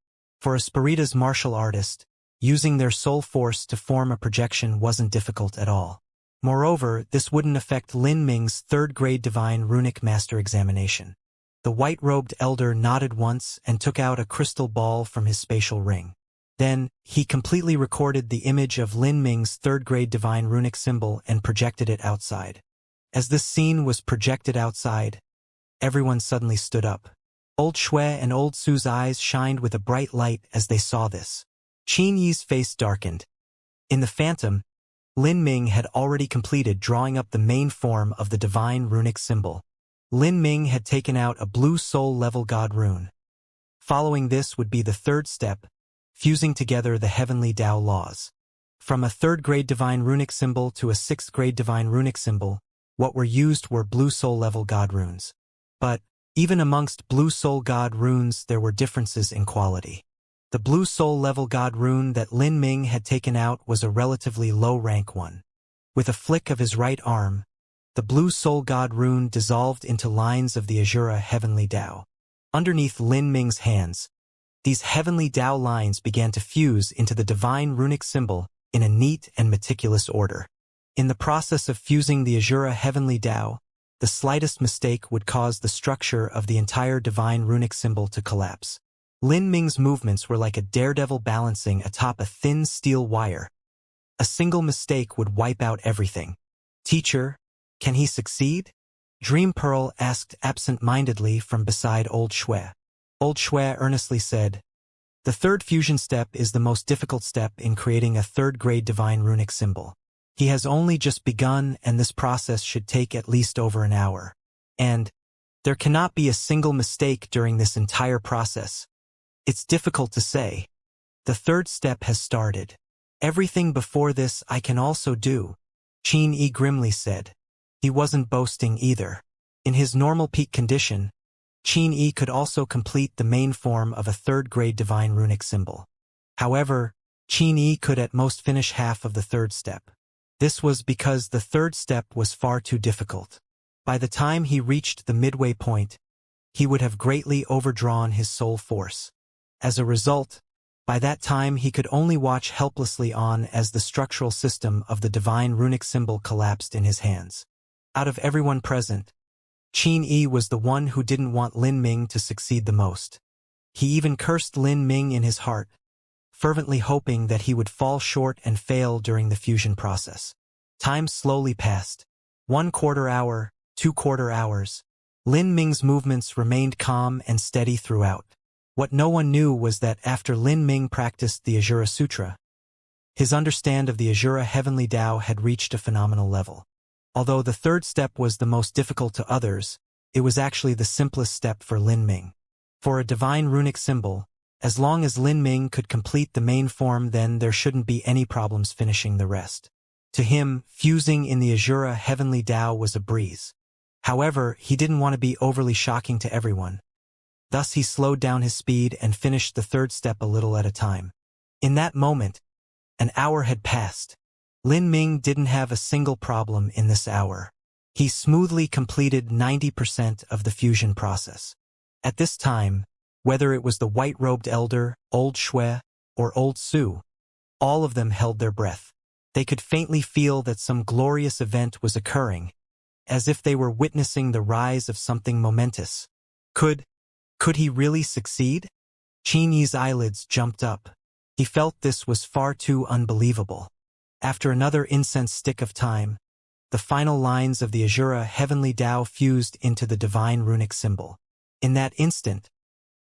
For Espirita's martial artist, using their soul force to form a projection wasn't difficult at all. Moreover, this wouldn't affect Lin Ming's third-grade divine runic master examination. The white-robed elder nodded once and took out a crystal ball from his spatial ring. Then, he completely recorded the image of Lin Ming's third-grade divine runic symbol and projected it outside. As this scene was projected outside, everyone suddenly stood up. Old Shui and Old Su's eyes shined with a bright light as they saw this. Qin Yi's face darkened. In the phantom, Lin Ming had already completed drawing up the main form of the divine runic symbol. Lin Ming had taken out a blue soul-level god rune. Following this would be the third step, fusing together the heavenly Tao laws. From a third-grade divine runic symbol to a sixth-grade divine runic symbol, what were used were blue soul-level god runes. But, even amongst blue soul god runes there were differences in quality. The blue soul-level god rune that Lin Ming had taken out was a relatively low-rank one. With a flick of his right arm, the blue soul god rune dissolved into lines of the Azura heavenly Tao. Underneath Lin Ming's hands, these heavenly Tao lines began to fuse into the divine runic symbol in a neat and meticulous order. In the process of fusing the Azura heavenly Tao, the slightest mistake would cause the structure of the entire divine runic symbol to collapse. Lin Ming's movements were like a daredevil balancing atop a thin steel wire. A single mistake would wipe out everything. "Teacher, can he succeed?" Dream Pearl asked absent-mindedly from beside Old Shui. Old Shui earnestly said, "The third fusion step is the most difficult step in creating a third-grade divine runic symbol. He has only just begun and this process should take at least over an hour. And there cannot be a single mistake during this entire process. It's difficult to say. The third step has started. Everything before this I can also do," Qin Yi grimly said. He wasn't boasting either. In his normal peak condition, Qin Yi could also complete the main form of a third-grade divine runic symbol. However, Qin Yi could at most finish half of the third step. This was because the third step was far too difficult. By the time he reached the midway point, he would have greatly overdrawn his soul force. As a result, by that time he could only watch helplessly on as the structural system of the divine runic symbol collapsed in his hands. Out of everyone present, Qin Yi was the one who didn't want Lin Ming to succeed the most. He even cursed Lin Ming in his heart, fervently hoping that he would fall short and fail during the fusion process. Time slowly passed. 1/4 hour, 2/4 hours. Lin Ming's movements remained calm and steady throughout. What no one knew was that after Lin Ming practiced the Azura Sutra, his understanding of the Azura heavenly Tao had reached a phenomenal level. Although the third step was the most difficult to others, it was actually the simplest step for Lin Ming. For a divine runic symbol, as long as Lin Ming could complete the main form, then there shouldn't be any problems finishing the rest. To him, fusing in the Azura heavenly Tao was a breeze. However, he didn't want to be overly shocking to everyone. Thus he slowed down his speed and finished the third step a little at a time. In that moment, an hour had passed. Lin Ming didn't have a single problem in this hour. He smoothly completed 90% of the fusion process. At this time, whether it was the white-robed elder, Old Shui, or Old Su, all of them held their breath. They could faintly feel that some glorious event was occurring, as if they were witnessing the rise of something momentous. Could he really succeed? Qin Yi's eyelids jumped up. He felt this was far too unbelievable. After another incense stick of time, the final lines of the Azura heavenly Tao fused into the divine runic symbol. In that instant,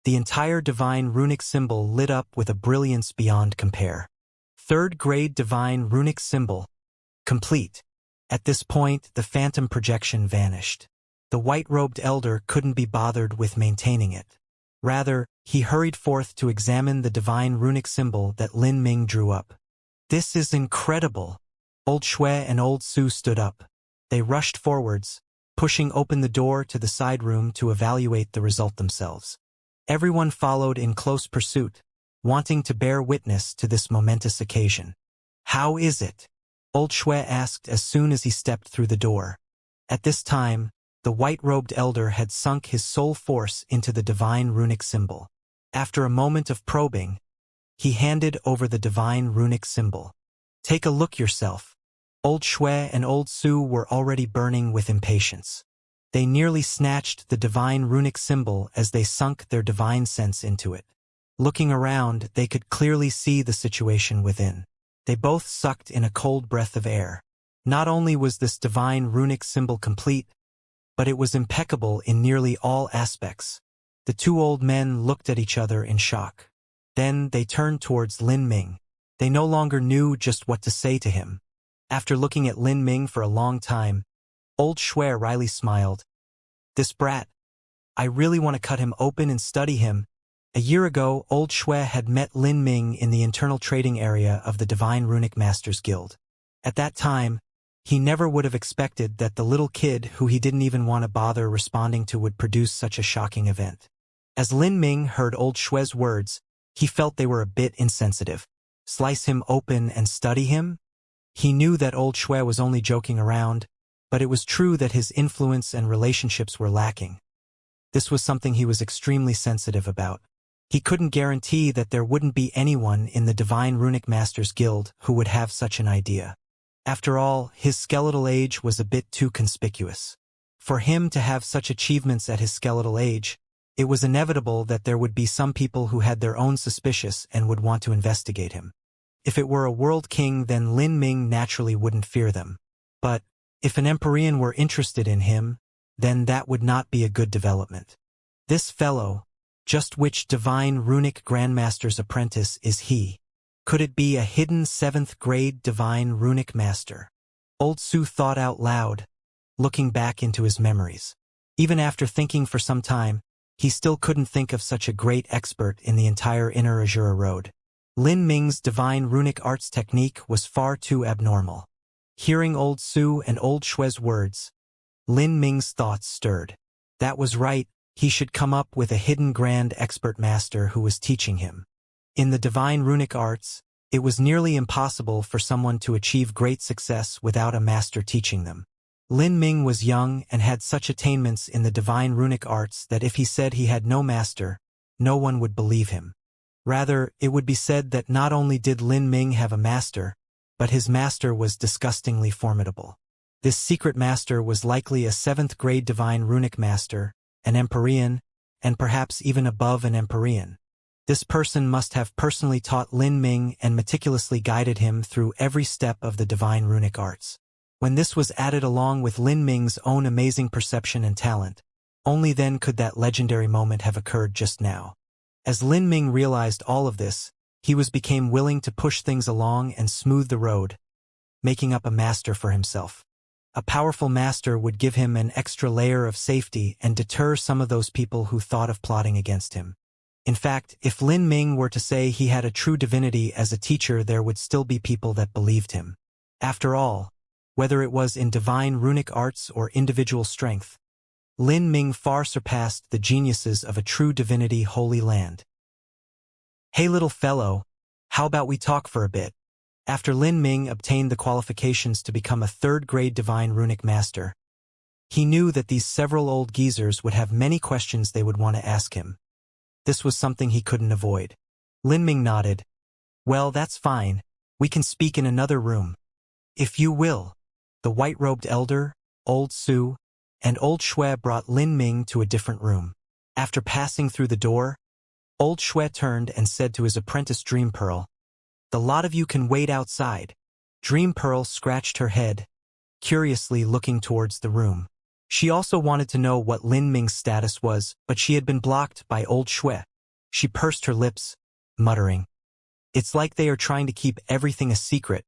the entire divine runic symbol lit up with a brilliance beyond compare. Third-grade divine runic symbol, complete. At this point, the phantom projection vanished. The white-robed elder couldn't be bothered with maintaining it. Rather, he hurried forth to examine the divine runic symbol that Lin Ming drew up. "This is incredible!" Old Shui and Old Su stood up. They rushed forwards, pushing open the door to the side room to evaluate the result themselves. Everyone followed in close pursuit, wanting to bear witness to this momentous occasion. "How is it?" Old Shui asked as soon as he stepped through the door. At this time, the white-robed elder had sunk his soul force into the divine runic symbol. After a moment of probing, he handed over the divine runic symbol. "Take a look yourself." Old Shui and Old Su were already burning with impatience. They nearly snatched the divine runic symbol as they sunk their divine sense into it. Looking around, they could clearly see the situation within. They both sucked in a cold breath of air. Not only was this divine runic symbol complete, but it was impeccable in nearly all aspects. The two old men looked at each other in shock. Then they turned towards Lin Ming. They no longer knew just what to say to him. After looking at Lin Ming for a long time, Old Shui wryly smiled. "This brat. I really want to cut him open and study him." A year ago, Old Shui had met Lin Ming in the internal trading area of the Divine Runic Masters Guild. At that time, he never would have expected that the little kid who he didn't even want to bother responding to would produce such a shocking event. As Lin Ming heard Old Shui's words, he felt they were a bit insensitive. Slice him open and study him? He knew that Old Shui was only joking around, but it was true that his influence and relationships were lacking. This was something he was extremely sensitive about. He couldn't guarantee that there wouldn't be anyone in the Divine Runic Masters Guild who would have such an idea. After all, his skeletal age was a bit too conspicuous. For him to have such achievements at his skeletal age, it was inevitable that there would be some people who had their own suspicious and would want to investigate him. If it were a world king, then Lin Ming naturally wouldn't fear them. But if an Empyrean were interested in him, then that would not be a good development. This fellow, just which Divine Runic Grandmaster's apprentice is he? Could it be a hidden 7th grade Divine Runic Master? Old Su thought out loud, looking back into his memories. Even after thinking for some time, he still couldn't think of such a great expert in the entire Inner Azura Road. Lin Ming's Divine Runic Arts technique was far too abnormal. Hearing Old Su and Old Shui's words, Lin Ming's thoughts stirred. That was right, he should come up with a hidden grand expert master who was teaching him. In the Divine Runic Arts, it was nearly impossible for someone to achieve great success without a master teaching them. Lin Ming was young and had such attainments in the Divine Runic Arts that if he said he had no master, no one would believe him. Rather, it would be said that not only did Lin Ming have a master, but his master was disgustingly formidable. This secret master was likely a 7th grade Divine Runic Master, an Empyrean, and perhaps even above an Empyrean. This person must have personally taught Lin Ming and meticulously guided him through every step of the Divine Runic Arts. When this was added along with Lin Ming's own amazing perception and talent, only then could that legendary moment have occurred just now. As Lin Ming realized all of this, he became willing to push things along and smooth the road, making up a master for himself. A powerful master would give him an extra layer of safety and deter some of those people who thought of plotting against him. In fact, if Lin Ming were to say he had a true divinity as a teacher, there would still be people that believed him. After all, whether it was in Divine Runic Arts or individual strength, Lin Ming far surpassed the geniuses of a true divinity Holy Land. "Hey little fellow, how about we talk for a bit?" After Lin Ming obtained the qualifications to become a 3rd grade Divine Runic Master, he knew that these several old geezers would have many questions they would want to ask him. This was something he couldn't avoid. Lin Ming nodded. "Well, that's fine. We can speak in another room." "If you will." The white-robed elder, Old Su, and Old Shui brought Lin Ming to a different room. After passing through the door, Old Shui turned and said to his apprentice Dream Pearl, "The lot of you can wait outside." Dream Pearl scratched her head, curiously looking towards the room. She also wanted to know what Lin Ming's status was, but she had been blocked by old Shui. She pursed her lips, muttering, "It's like they are trying to keep everything a secret.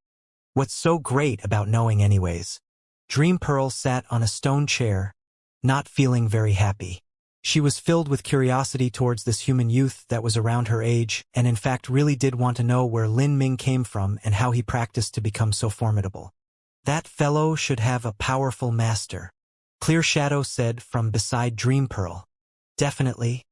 What's so great about knowing anyways?" Dream Pearl sat on a stone chair, not feeling very happy. She was filled with curiosity towards this human youth that was around her age, and in fact really did want to know where Lin Ming came from and how he practiced to become so formidable. "That fellow should have a powerful master," Clear Shadow said from beside Dream Pearl. "Definitely.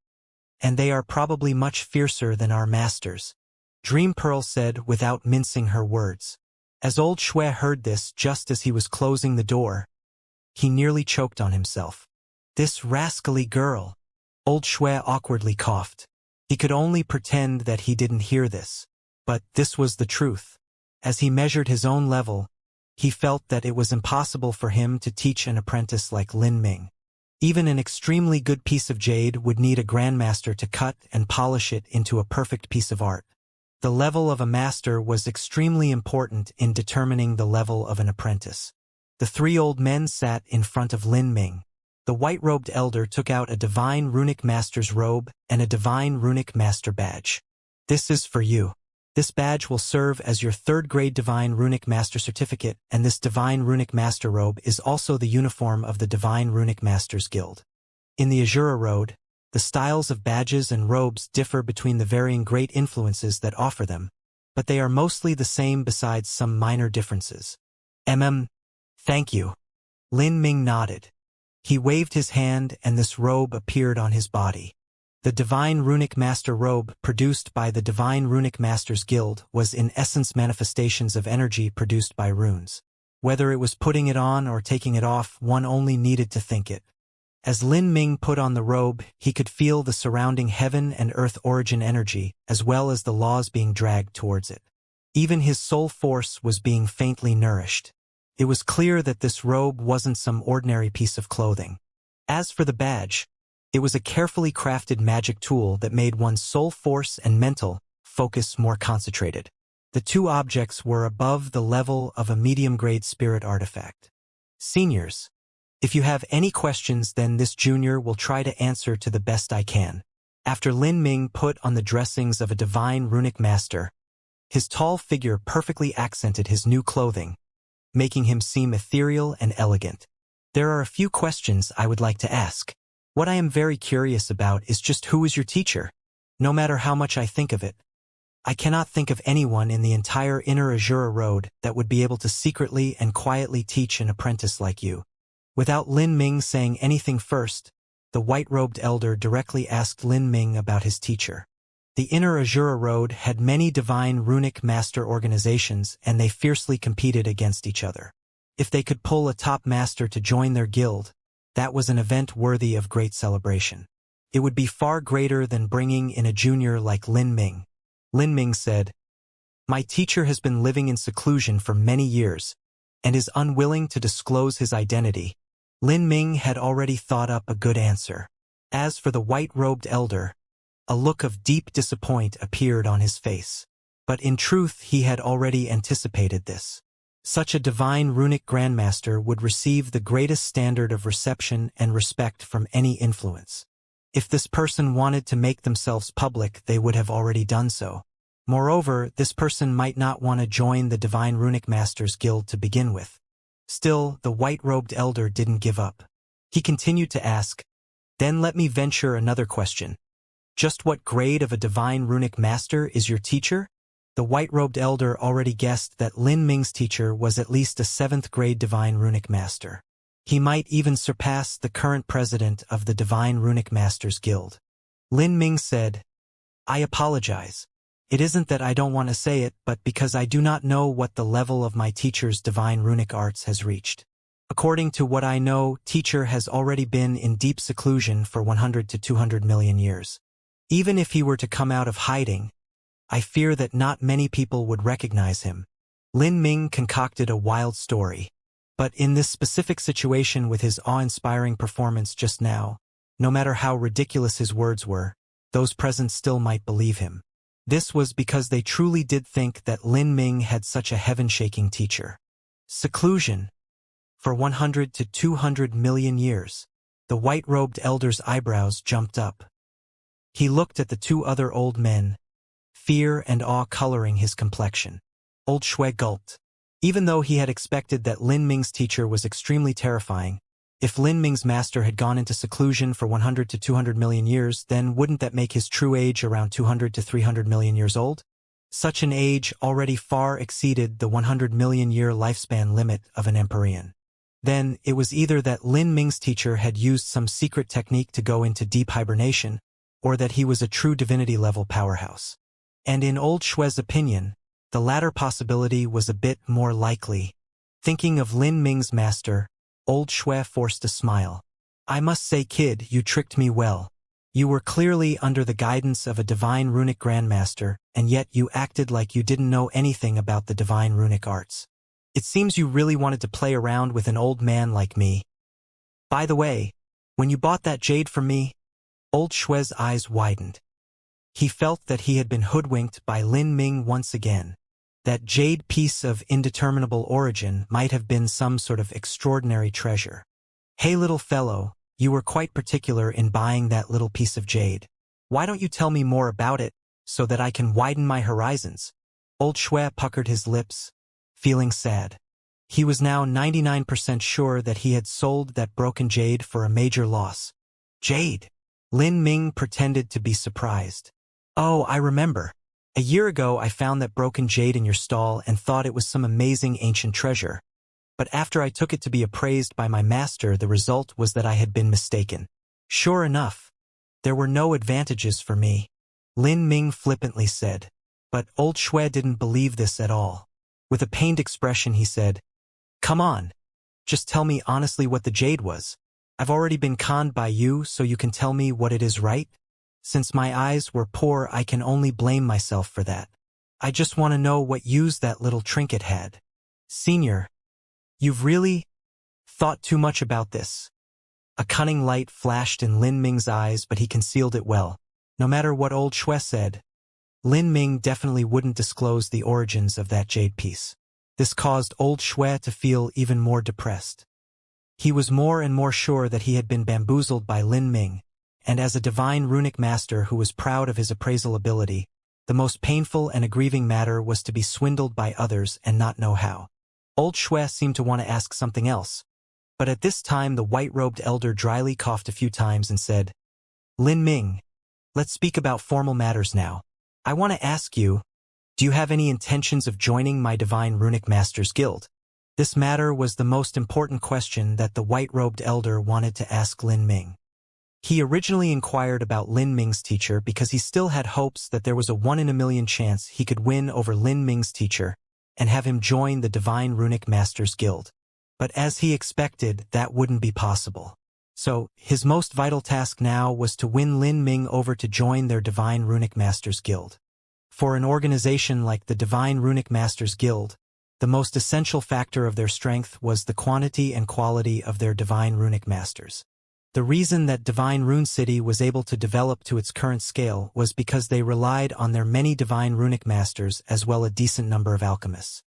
And they are probably much fiercer than our masters," Dream Pearl said without mincing her words. As old Shui heard this just as he was closing the door, he nearly choked on himself. "This rascally girl." Old Shui awkwardly coughed. He could only pretend that he didn't hear this. But this was the truth. As he measured his own level, he felt that it was impossible for him to teach an apprentice like Lin Ming. Even an extremely good piece of jade would need a grandmaster to cut and polish it into a perfect piece of art. The level of a master was extremely important in determining the level of an apprentice. The three old men sat in front of Lin Ming. The white-robed elder took out a divine runic master's robe and a divine runic master badge. "This is for you. This badge will serve as your third-grade divine runic master certificate, and this divine runic master robe is also the uniform of the Divine Runic Masters Guild." In the Azura Road, the styles of badges and robes differ between the varying great influences that offer them, but they are mostly the same besides some minor differences. Thank you." Lin Ming nodded. He waved his hand and this robe appeared on his body. The Divine Runic Master robe produced by the Divine Runic Masters Guild was in essence manifestations of energy produced by runes. Whether it was putting it on or taking it off, one only needed to think it. As Lin Ming put on the robe, he could feel the surrounding heaven and earth origin energy, as well as the laws being dragged towards it. Even his soul force was being faintly nourished. It was clear that this robe wasn't some ordinary piece of clothing. As for the badge, it was a carefully crafted magic tool that made one's soul force and mental focus more concentrated. The two objects were above the level of a medium-grade spirit artifact. "Seniors, if you have any questions, then this junior will try to answer to the best I can." After Lin Ming put on the dressings of a divine runic master, his tall figure perfectly accented his new clothing, making him seem ethereal and elegant. "There are a few questions I would like to ask. What I am very curious about is just who is your teacher? No matter how much I think of it, I cannot think of anyone in the entire Inner Azura Road that would be able to secretly and quietly teach an apprentice like you." Without Lin Ming saying anything first, the white-robed elder directly asked Lin Ming about his teacher. The Inner Azura Road had many divine runic master organizations, and they fiercely competed against each other. If they could pull a top master to join their guild, that was an event worthy of great celebration. It would be far greater than bringing in a junior like Lin Ming. Lin Ming said, "My teacher has been living in seclusion for many years, and is unwilling to disclose his identity." Lin Ming had already thought up a good answer. As for the white-robed elder, a look of deep disappointment appeared on his face. But in truth he had already anticipated this. Such a divine runic grandmaster would receive the greatest standard of reception and respect from any influence. If this person wanted to make themselves public, they would have already done so. Moreover, this person might not want to join the Divine Runic Masters Guild to begin with. Still, the white-robed elder didn't give up. He continued to ask, "Then let me venture another question. Just what grade of a Divine Runic Master is your teacher?" The white-robed elder already guessed that Lin Ming's teacher was at least a 7th-grade Divine Runic Master. He might even surpass the current president of the Divine Runic Masters Guild. Lin Ming said, "I apologize. It isn't that I don't want to say it, but because I do not know what the level of my teacher's divine runic arts has reached. According to what I know, teacher has already been in deep seclusion for 100 to 200 million years. Even if he were to come out of hiding, I fear that not many people would recognize him." Lin Ming concocted a wild story. But in this specific situation with his awe-inspiring performance just now, no matter how ridiculous his words were, those present still might believe him. This was because they truly did think that Lin Ming had such a heaven-shaking teacher. Seclusion. For 100 to 200 million years, the white-robed elder's eyebrows jumped up. He looked at the two other old men, fear and awe coloring his complexion. Old Shui gulped. Even though he had expected that Lin Ming's teacher was extremely terrifying, if Lin Ming's master had gone into seclusion for 100 to 200 million years, then wouldn't that make his true age around 200 to 300 million years old? Such an age already far exceeded the 100 million year lifespan limit of an Empyrean. Then, it was either that Lin Ming's teacher had used some secret technique to go into deep hibernation, or that he was a true divinity-level powerhouse. And in Old Shui's opinion, the latter possibility was a bit more likely. Thinking of Lin Ming's master, Old Shui forced a smile. I must say, kid, you tricked me well. You were clearly under the guidance of a divine runic grandmaster, and yet you acted like you didn't know anything about the divine runic arts. It seems you really wanted to play around with an old man like me. By the way, when you bought that jade from me, Old Shui's eyes widened. He felt that he had been hoodwinked by Lin Ming once again. That jade piece of indeterminable origin might have been some sort of extraordinary treasure. Hey little fellow, you were quite particular in buying that little piece of jade. Why don't you tell me more about it, so that I can widen my horizons? Old Shui puckered his lips, feeling sad. He was now 99% sure that he had sold that broken jade for a major loss. Jade? Lin Ming pretended to be surprised. Oh, I remember. A year ago I found that broken jade in your stall and thought it was some amazing ancient treasure. But after I took it to be appraised by my master, the result was that I had been mistaken. Sure enough, there were no advantages for me, Lin Ming flippantly said. But Old Shui didn't believe this at all. With a pained expression he said, Come on, just tell me honestly what the jade was. I've already been conned by you, so you can tell me what it is, right? Since my eyes were poor, I can only blame myself for that. I just want to know what use that little trinket had. Senior, you've really thought too much about this. A cunning light flashed in Lin Ming's eyes, but he concealed it well. No matter what Old Shui said, Lin Ming definitely wouldn't disclose the origins of that jade piece. This caused Old Shui to feel even more depressed. He was more and more sure that he had been bamboozled by Lin Ming, and as a divine runic master who was proud of his appraisal ability, the most painful and aggrieving matter was to be swindled by others and not know how. Old Shui seemed to want to ask something else, but at this time the white-robed elder dryly coughed a few times and said, Lin Ming, let's speak about formal matters now. I want to ask you, do you have any intentions of joining my Divine Runic Masters Guild? This matter was the most important question that the white-robed elder wanted to ask Lin Ming. He originally inquired about Lin Ming's teacher because he still had hopes that there was a 1 in a million chance he could win over Lin Ming's teacher and have him join the Divine Runic Masters Guild. But as he expected, that wouldn't be possible. So, his most vital task now was to win Lin Ming over to join their Divine Runic Masters Guild. For an organization like the Divine Runic Masters Guild, the most essential factor of their strength was the quantity and quality of their Divine Runic Masters. The reason that Divine Rune City was able to develop to its current scale was because they relied on their many Divine Runic Masters as well as a decent number of alchemists.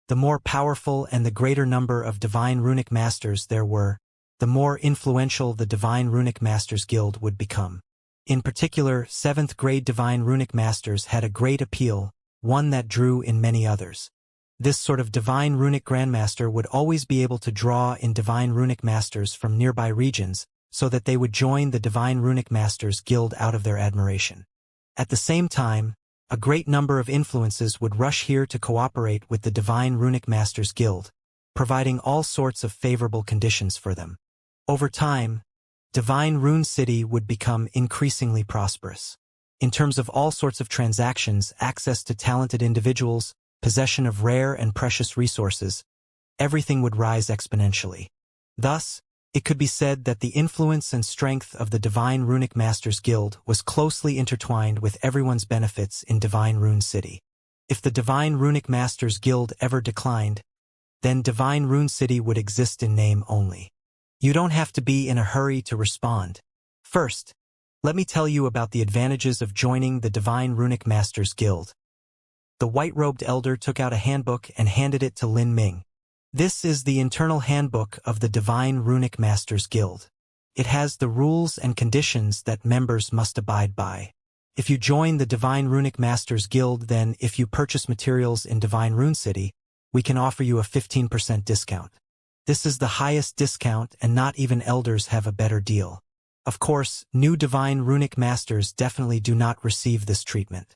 The more powerful and the greater number of Divine Runic Masters there were, the more influential the Divine Runic Masters Guild would become. In particular, 7th grade Divine Runic Masters had a great appeal, one that drew in many others. This sort of Divine Runic Grandmaster would always be able to draw in Divine Runic Masters from nearby regions, so that they would join the Divine Runic Masters Guild out of their admiration. At the same time, a great number of influences would rush here to cooperate with the Divine Runic Masters Guild, providing all sorts of favorable conditions for them. Over time, Divine Rune City would become increasingly prosperous. In terms of all sorts of transactions, access to talented individuals, possession of rare and precious resources, everything would rise exponentially. Thus, it could be said that the influence and strength of the Divine Runic Masters Guild was closely intertwined with everyone's benefits in Divine Rune City. If the Divine Runic Masters Guild ever declined, then Divine Rune City would exist in name only. You don't have to be in a hurry to respond. First, Let me tell you about the advantages of joining the Divine Runic Masters Guild. The white-robed elder took out a handbook and handed it to Lin Ming. This is the internal handbook of the Divine Runic Masters Guild. It has the rules and conditions that members must abide by. If you join the Divine Runic Masters Guild, then if you purchase materials in Divine Rune City, we can offer you a 15% discount. This is the highest discount, and not even elders have a better deal. Of course, new Divine Runic Masters definitely do not receive this treatment.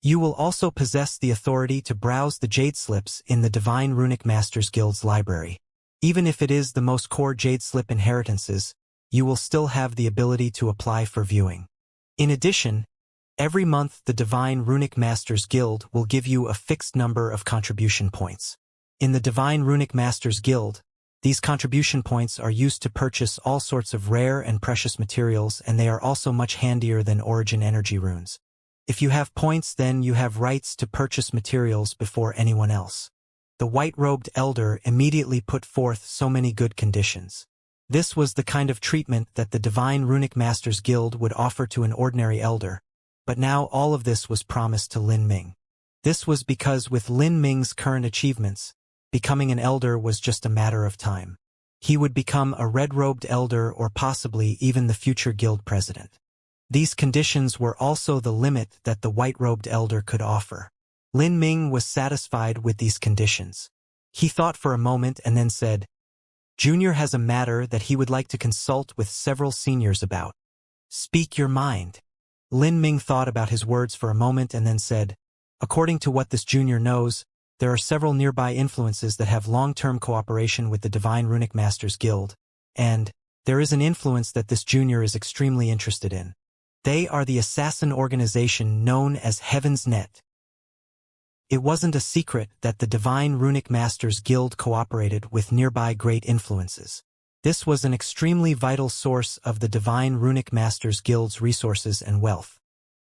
You will also possess the authority to browse the Jade Slips in the Divine Runic Masters Guild's library. Even if it is the most core Jade Slip inheritances, you will still have the ability to apply for viewing. In addition, every month the Divine Runic Masters Guild will give you a fixed number of contribution points. In the Divine Runic Masters Guild, these contribution points are used to purchase all sorts of rare and precious materials, and they are also much handier than Origin Energy runes. If you have points, then you have rights to purchase materials before anyone else. The white-robed elder immediately put forth so many good conditions. This was the kind of treatment that the Divine Runic Masters Guild would offer to an ordinary elder, but now all of this was promised to Lin Ming. This was because with Lin Ming's current achievements, becoming an elder was just a matter of time. He would become a red-robed elder or possibly even the future guild president. These conditions were also the limit that the white-robed elder could offer. Lin Ming was satisfied with these conditions. He thought for a moment and then said, "Junior has a matter that he would like to consult with several seniors about. Speak your mind." Lin Ming thought about his words for a moment and then said, "According to what this junior knows, there are several nearby influences that have long-term cooperation with the Divine Runic Masters Guild, and there is an influence that this junior is extremely interested in. They are the assassin organization known as Heaven's Net." It wasn't a secret that the Divine Runic Masters Guild cooperated with nearby great influences. This was an extremely vital source of the Divine Runic Masters Guild's resources and wealth.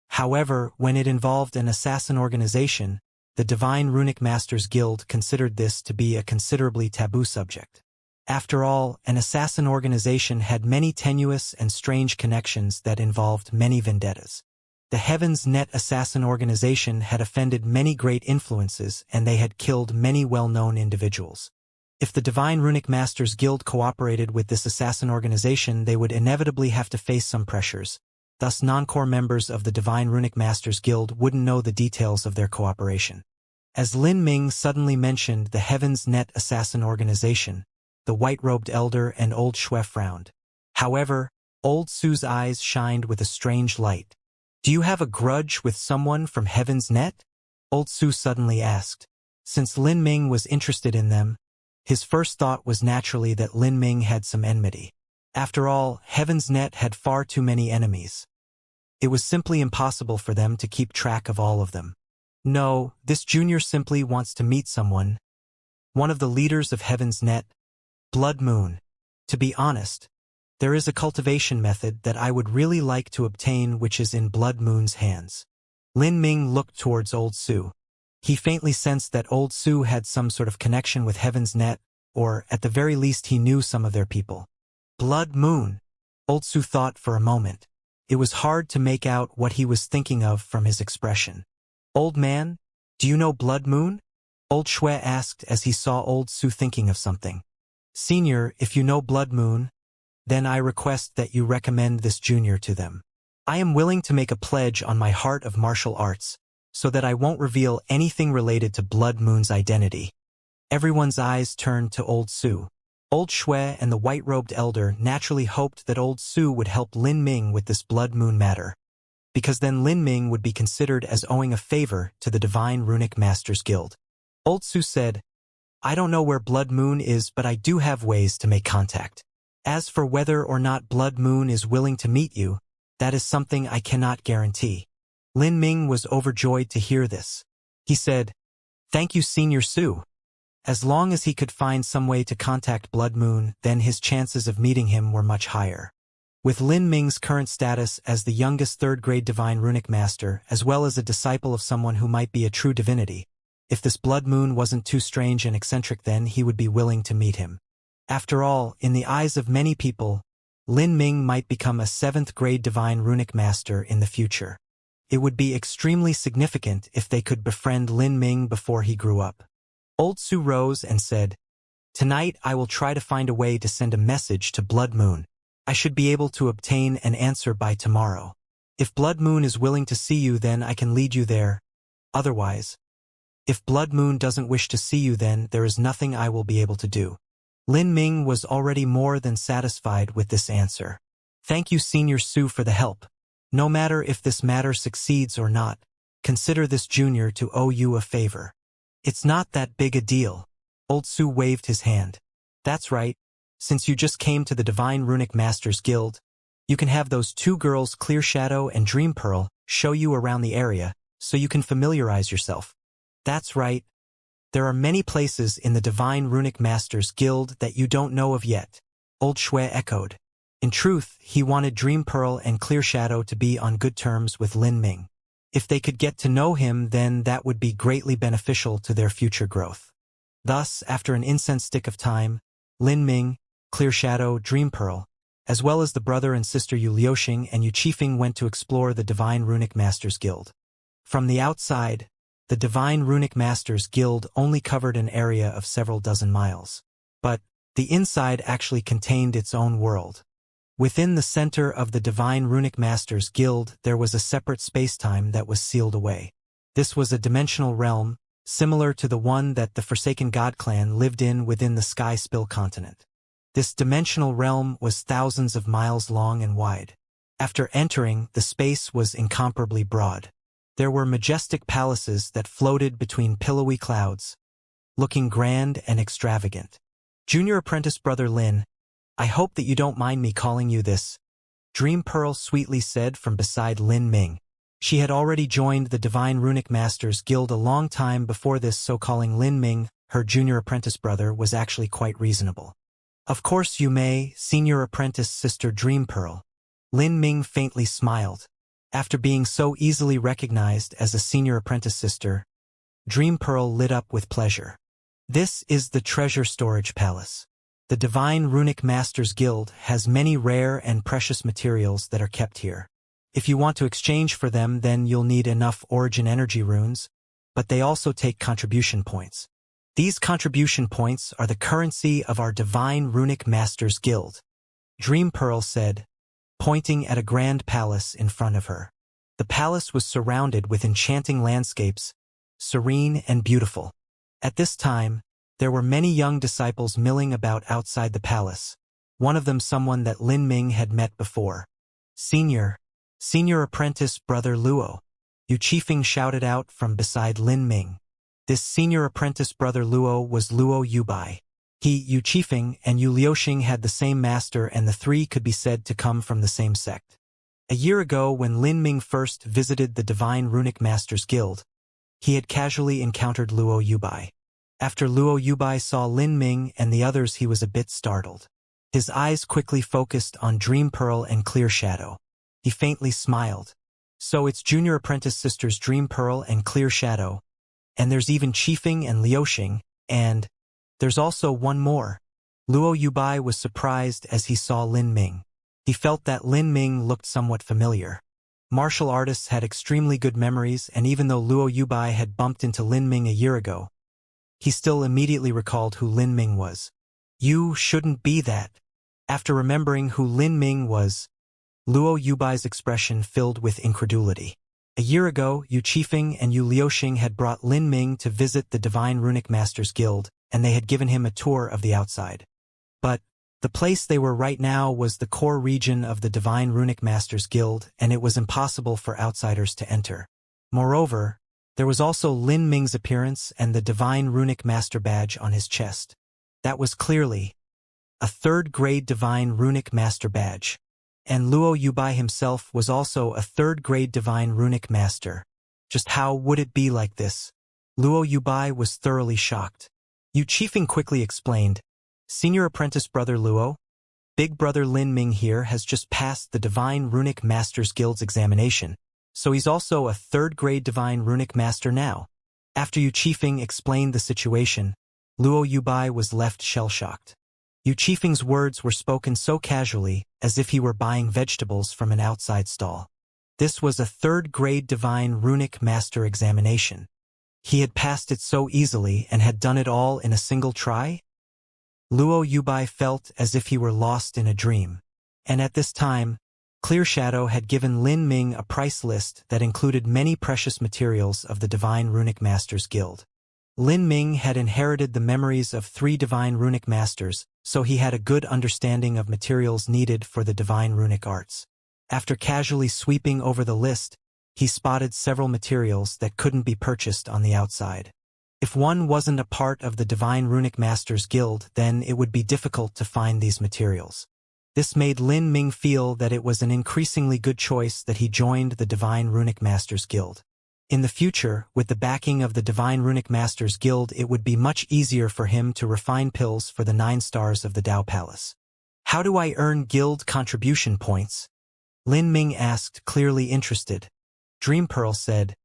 However, when it involved an assassin organization, the Divine Runic Masters Guild considered this to be a considerably taboo subject. After all, an assassin organization had many tenuous and strange connections that involved many vendettas. The Heaven's Net assassin organization had offended many great influences, and they had killed many well-known individuals. If the Divine Runic Masters Guild cooperated with this assassin organization, they would inevitably have to face some pressures. Thus, non-core members of the Divine Runic Masters Guild wouldn't know the details of their cooperation. As Lin Ming suddenly mentioned the Heaven's Net assassin organization, the white-robed elder and Old Shui frowned. However, Old Su's eyes shined with a strange light. "Do you have a grudge with someone from Heaven's Net?" Old Su suddenly asked. Since Lin Ming was interested in them, his first thought was naturally that Lin Ming had some enmity. After all, Heaven's Net had far too many enemies. It was simply impossible for them to keep track of all of them. No, this junior simply wants to meet someone. One of the leaders of Heaven's Net, Blood Moon. To be honest, there is a cultivation method that I would really like to obtain which is in Blood Moon's hands. Lin Ming looked towards Old Su. He faintly sensed that Old Su had some sort of connection with Heaven's Net, or at the very least he knew some of their people. Blood Moon. Old Su thought for a moment. It was hard to make out what he was thinking of from his expression. "Old man, do you know Blood Moon?" Old Shui asked as he saw Old Su thinking of something. "Senior, if you know Blood Moon, then I request that you recommend this junior to them. I am willing to make a pledge on my heart of martial arts, so that I won't reveal anything related to Blood Moon's identity." Everyone's eyes turned to Old Su. Old Shui and the white-robed elder naturally hoped that Old Su would help Lin Ming with this Blood Moon matter, because then Lin Ming would be considered as owing a favor to the Divine Runic Masters Guild. Old Su said, "I don't know where Blood Moon is, but I do have ways to make contact. As for whether or not Blood Moon is willing to meet you, that is something I cannot guarantee." Lin Ming was overjoyed to hear this. He said, "Thank you, Senior Su." As long as he could find some way to contact Blood Moon, then his chances of meeting him were much higher. With Lin Ming's current status as the youngest third-grade Divine Runic Master, as well as a disciple of someone who might be a true divinity, if this Blood Moon wasn't too strange and eccentric, then he would be willing to meet him. After all, in the eyes of many people, Lin Ming might become a 7th grade divine runic master in the future. It would be extremely significant if they could befriend Lin Ming before he grew up. Old Su rose and said, "Tonight I will try to find a way to send a message to Blood Moon. I should be able to obtain an answer by tomorrow. If Blood Moon is willing to see you, then I can lead you there. Otherwise, if Blood Moon doesn't wish to see you, then there is nothing I will be able to do." Lin Ming was already more than satisfied with this answer. "Thank you, Senior Su, for the help. No matter if this matter succeeds or not, consider this junior to owe you a favor. It's not that big a deal." Old Su waved his hand. "That's right. Since you just came to the Divine Runic Masters Guild, you can have those 2 girls, Clear Shadow and Dream Pearl, show you around the area, so you can familiarize yourself." "That's right. There are many places in the Divine Runic Masters Guild that you don't know of yet," Old Shui echoed. In truth, he wanted Dream Pearl and Clear Shadow to be on good terms with Lin Ming. If they could get to know him, then that would be greatly beneficial to their future growth. Thus, after an incense stick of time, Lin Ming, Clear Shadow, Dream Pearl, as well as the brother and sister Yu Liuxing and Yu Qifeng went to explore the Divine Runic Masters Guild. From the outside, the Divine Runic Masters Guild only covered an area of several dozen miles. But the inside actually contained its own world. Within the center of the Divine Runic Masters Guild, there was a separate spacetime that was sealed away. This was a dimensional realm, similar to the one that the Forsaken God clan lived in within the Sky Spill continent. This dimensional realm was thousands of miles long and wide. After entering, the space was incomparably broad. There were majestic palaces that floated between pillowy clouds, looking grand and extravagant. "Junior apprentice brother Lin, I hope that you don't mind me calling you this," Dream Pearl sweetly said from beside Lin Ming. She had already joined the Divine Runic Masters Guild a long time before this, so calling Lin Ming her junior apprentice brother was actually quite reasonable. "Of course you may, Senior Apprentice Sister Dream Pearl." Lin Ming faintly smiled. After being so easily recognized as a senior apprentice sister, Dream Pearl lit up with pleasure. "This is the Treasure Storage Palace. The Divine Runic Masters Guild has many rare and precious materials that are kept here. If you want to exchange for them, then you'll need enough origin energy runes, but they also take contribution points. These contribution points are the currency of our Divine Runic Masters Guild," Dream Pearl said, pointing at a grand palace in front of her. The palace was surrounded with enchanting landscapes, serene and beautiful. At this time, there were many young disciples milling about outside the palace, one of them someone that Lin Ming had met before. Senior Apprentice Brother Luo," Yu Qifeng shouted out from beside Lin Ming. This Senior Apprentice Brother Luo was Luo Yubai. He, Yu Qifeng, and Yu Liuxing had the same master, and the 3 could be said to come from the same sect. A year ago, when Lin Ming first visited the Divine Runic Masters Guild, he had casually encountered Luo Yubai. After Luo Yubai saw Lin Ming and the others, he was a bit startled. His eyes quickly focused on Dream Pearl and Clear Shadow. He faintly smiled. "So it's junior apprentice sisters Dream Pearl and Clear Shadow, and there's even Qifeng and Liuxing, and there's also one more." Luo Yubai was surprised as he saw Lin Ming. He felt that Lin Ming looked somewhat familiar. Martial artists had extremely good memories, and even though Luo Yubai had bumped into Lin Ming a year ago, he still immediately recalled who Lin Ming was. "You shouldn't be that." After remembering who Lin Ming was, Luo Yubai's expression filled with incredulity. A year ago, Yu Qifeng and Yu Liuxing had brought Lin Ming to visit the Divine Runic Masters Guild, and they had given him a tour of the outside. But the place they were right now was the core region of the Divine Runic Masters Guild, and it was impossible for outsiders to enter. Moreover, there was also Lin Ming's appearance and the Divine Runic Master badge on his chest. That was clearly a 3rd-grade Divine Runic Master badge. And Luo Yubai himself was also a 3rd-grade Divine Runic Master. Just how would it be like this? Luo Yubai was thoroughly shocked. Yu Qifeng quickly explained, "Senior Apprentice Brother Luo, Big Brother Lin Ming here has just passed the Divine Runic Masters Guild's examination, so he's also a 3rd-grade Divine Runic Master now." After Yu Qifeng explained the situation, Luo Yubai was left shell-shocked. Yu Qifeng's words were spoken so casually, as if he were buying vegetables from an outside stall. This was a third-grade Divine Runic Master examination. He had passed it so easily and had done it all in a single try? Luo Yubai felt as if he were lost in a dream. And at this time, Clear Shadow had given Lin Ming a price list that included many precious materials of the Divine Runic Masters Guild. Lin Ming had inherited the memories of 3 Divine Runic Masters, so he had a good understanding of materials needed for the Divine Runic arts. After casually sweeping over the list, he spotted several materials that couldn't be purchased on the outside. If one wasn't a part of the Divine Runic Masters Guild, then it would be difficult to find these materials. This made Lin Ming feel that it was an increasingly good choice that he joined the Divine Runic Masters Guild. In the future, with the backing of the Divine Runic Masters Guild, it would be much easier for him to refine pills for the 9 stars of the Dao Palace. How do I earn guild contribution points? Lin Ming asked, clearly interested. Dream Pearl said,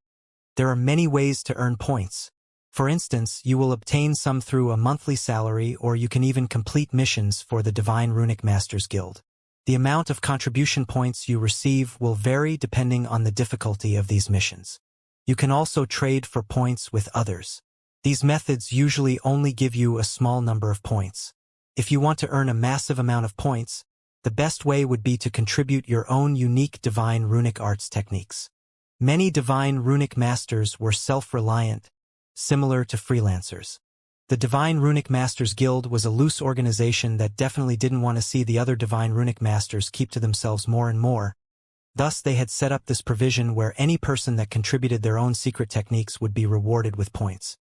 there are many ways to earn points. For instance, you will obtain some through a monthly salary, or you can even complete missions for the Divine Runic Masters Guild. The amount of contribution points you receive will vary depending on the difficulty of these missions. You can also trade for points with others. These methods usually only give you a small number of points. If you want to earn a massive amount of points, the best way would be to contribute your own unique Divine Runic arts techniques. Many Divine Runic Masters were self-reliant, similar to freelancers. The Divine Runic Masters Guild was a loose organization that definitely didn't want to see the other Divine Runic Masters keep to themselves more and more. Thus, they had set up this provision where any person that contributed their own secret techniques would be rewarded with points.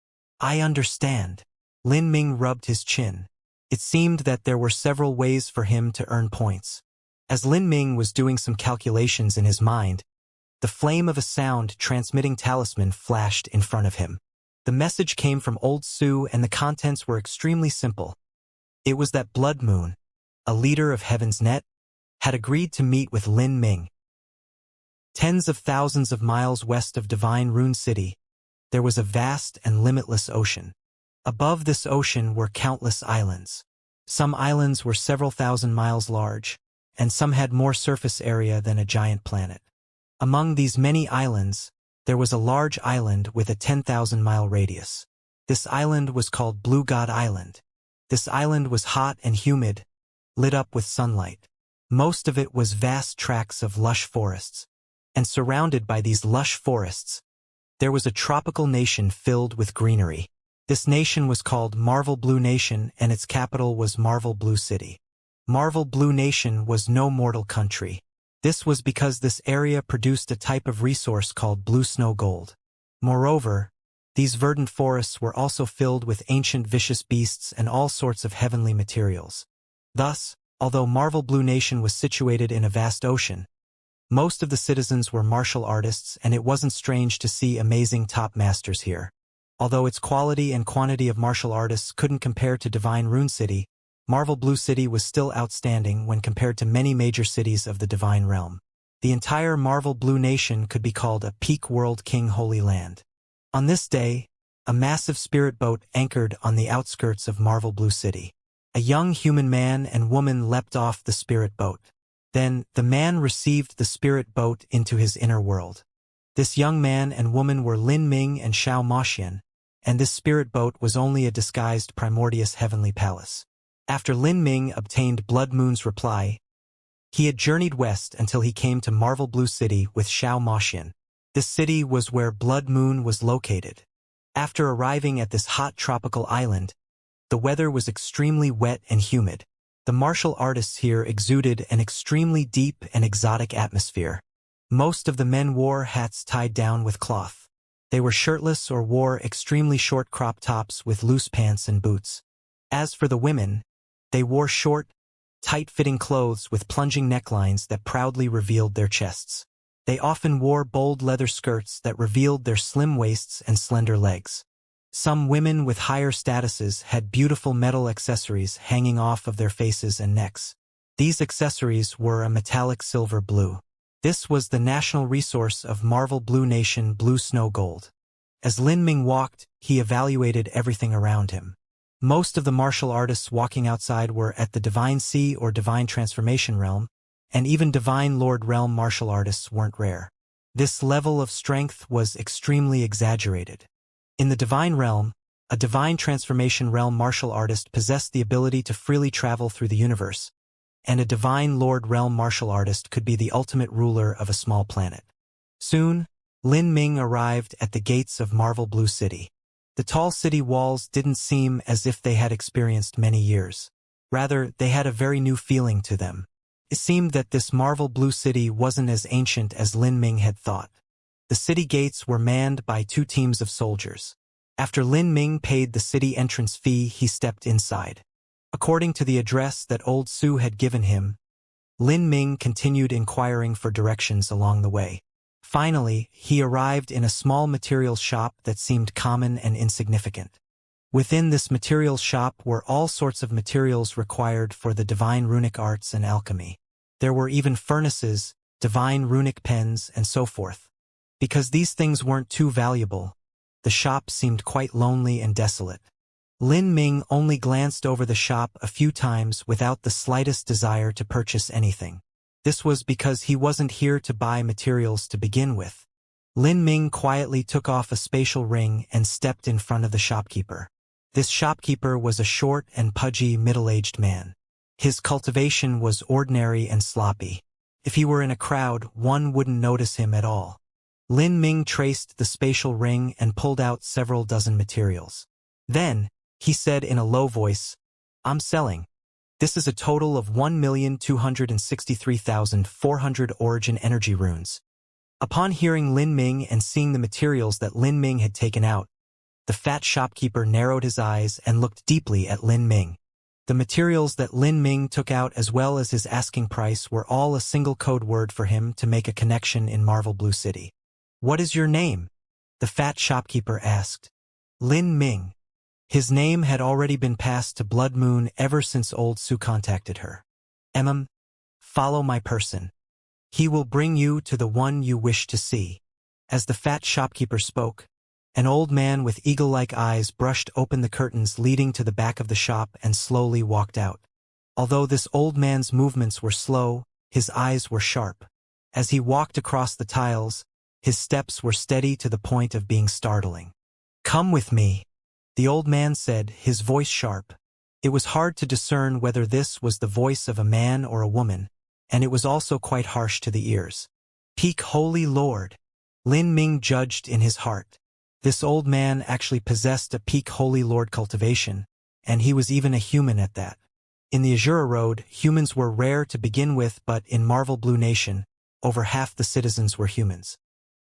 I understand. Lin Ming rubbed his chin. It seemed that there were several ways for him to earn points. As Lin Ming was doing some calculations in his mind, the flame of a sound transmitting talisman flashed in front of him. The message came from Old Su, and the contents were extremely simple. It was that Blood Moon, a leader of Heaven's Net, had agreed to meet with Lin Ming. Tens of thousands of miles west of Divine Rune City, there was a vast and limitless ocean. Above this ocean were countless islands. Some islands were several thousand miles large, and some had more surface area than a giant planet. Among these many islands, there was a large island with a 10,000-mile radius. This island was called Blue God Island. This island was hot and humid, lit up with sunlight. Most of it was vast tracts of lush forests. And surrounded by these lush forests, there was a tropical nation filled with greenery. This nation was called Marvel Blue Nation, and its capital was Marvel Blue City. Marvel Blue Nation was no mortal country. This was because this area produced a type of resource called blue snow gold. Moreover, these verdant forests were also filled with ancient vicious beasts and all sorts of heavenly materials. Thus, although Marvel Blue Nation was situated in a vast ocean, most of the citizens were martial artists, and it wasn't strange to see amazing top masters here. Although its quality and quantity of martial artists couldn't compare to Divine Rune City, Marvel Blue City was still outstanding when compared to many major cities of the Divine Realm. The entire Marvel Blue Nation could be called a peak World King Holy Land. On this day, a massive spirit boat anchored on the outskirts of Marvel Blue City. A young human man and woman leapt off the spirit boat. Then, the man received the spirit boat into his inner world. This young man and woman were Lin Ming and Xiao Moxian, and this spirit boat was only a disguised primordious heavenly palace. After Lin Ming obtained Blood Moon's reply, he had journeyed west until he came to Marvel Blue City with Xiao Moxian. This city was where Blood Moon was located. After arriving at this hot tropical island, the weather was extremely wet and humid. The martial artists here exuded an extremely deep and exotic atmosphere. Most of the men wore hats tied down with cloth. They were shirtless or wore extremely short crop tops with loose pants and boots. As for the women, they wore short, tight-fitting clothes with plunging necklines that proudly revealed their chests. They often wore bold leather skirts that revealed their slim waists and slender legs. Some women with higher statuses had beautiful metal accessories hanging off of their faces and necks. These accessories were a metallic silver blue. This was the national resource of Marvel Blue Nation, blue snow gold. As Lin Ming walked, he evaluated everything around him. Most of the martial artists walking outside were at the Divine Sea or Divine Transformation realm, and even Divine Lord realm martial artists weren't rare. This level of strength was extremely exaggerated. In the Divine realm, a Divine Transformation realm martial artist possessed the ability to freely travel through the universe, and a Divine Lord realm martial artist could be the ultimate ruler of a small planet. Soon, Lin Ming arrived at the gates of Marvel Blue City. The tall city walls didn't seem as if they had experienced many years. Rather, they had a very new feeling to them. It seemed that this Marvel Blue City wasn't as ancient as Lin Ming had thought. The city gates were manned by 2 teams of soldiers. After Lin Ming paid the city entrance fee, he stepped inside. According to the address that Old Su had given him, Lin Ming continued inquiring for directions along the way. Finally, he arrived in a small materials shop that seemed common and insignificant. Within this materials shop were all sorts of materials required for the divine runic arts and alchemy. There were even furnaces, divine runic pens, and so forth. Because these things weren't too valuable, the shop seemed quite lonely and desolate. Lin Ming only glanced over the shop a few times without the slightest desire to purchase anything. This was because he wasn't here to buy materials to begin with. Lin Ming quietly took off a spatial ring and stepped in front of the shopkeeper. This shopkeeper was a short and pudgy middle-aged man. His cultivation was ordinary and sloppy. If he were in a crowd, one wouldn't notice him at all. Lin Ming traced the spatial ring and pulled out several dozen materials. Then, he said in a low voice, "I'm selling. This is a total of 1,263,400 origin energy runes." Upon hearing Lin Ming and seeing the materials that Lin Ming had taken out, the fat shopkeeper narrowed his eyes and looked deeply at Lin Ming. The materials that Lin Ming took out as well as his asking price were all a single code word for him to make a connection in Marvel Blue City. "What is your name?" the fat shopkeeper asked. "Lin Ming." His name had already been passed to Blood Moon ever since Old Su contacted her. Follow my person. He will bring you to the one you wish to see." As the fat shopkeeper spoke, an old man with eagle-like eyes brushed open the curtains leading to the back of the shop and slowly walked out. Although this old man's movements were slow, his eyes were sharp. As he walked across the tiles, his steps were steady to the point of being startling. "Come with me," the old man said, his voice sharp. It was hard to discern whether this was the voice of a man or a woman, and it was also quite harsh to the ears. "Peak Holy Lord," Lin Ming judged in his heart. This old man actually possessed a Peak Holy Lord cultivation, and he was even a human at that. In the Azura Road, humans were rare to begin with, but in Marvel Blue Nation, over half the citizens were humans.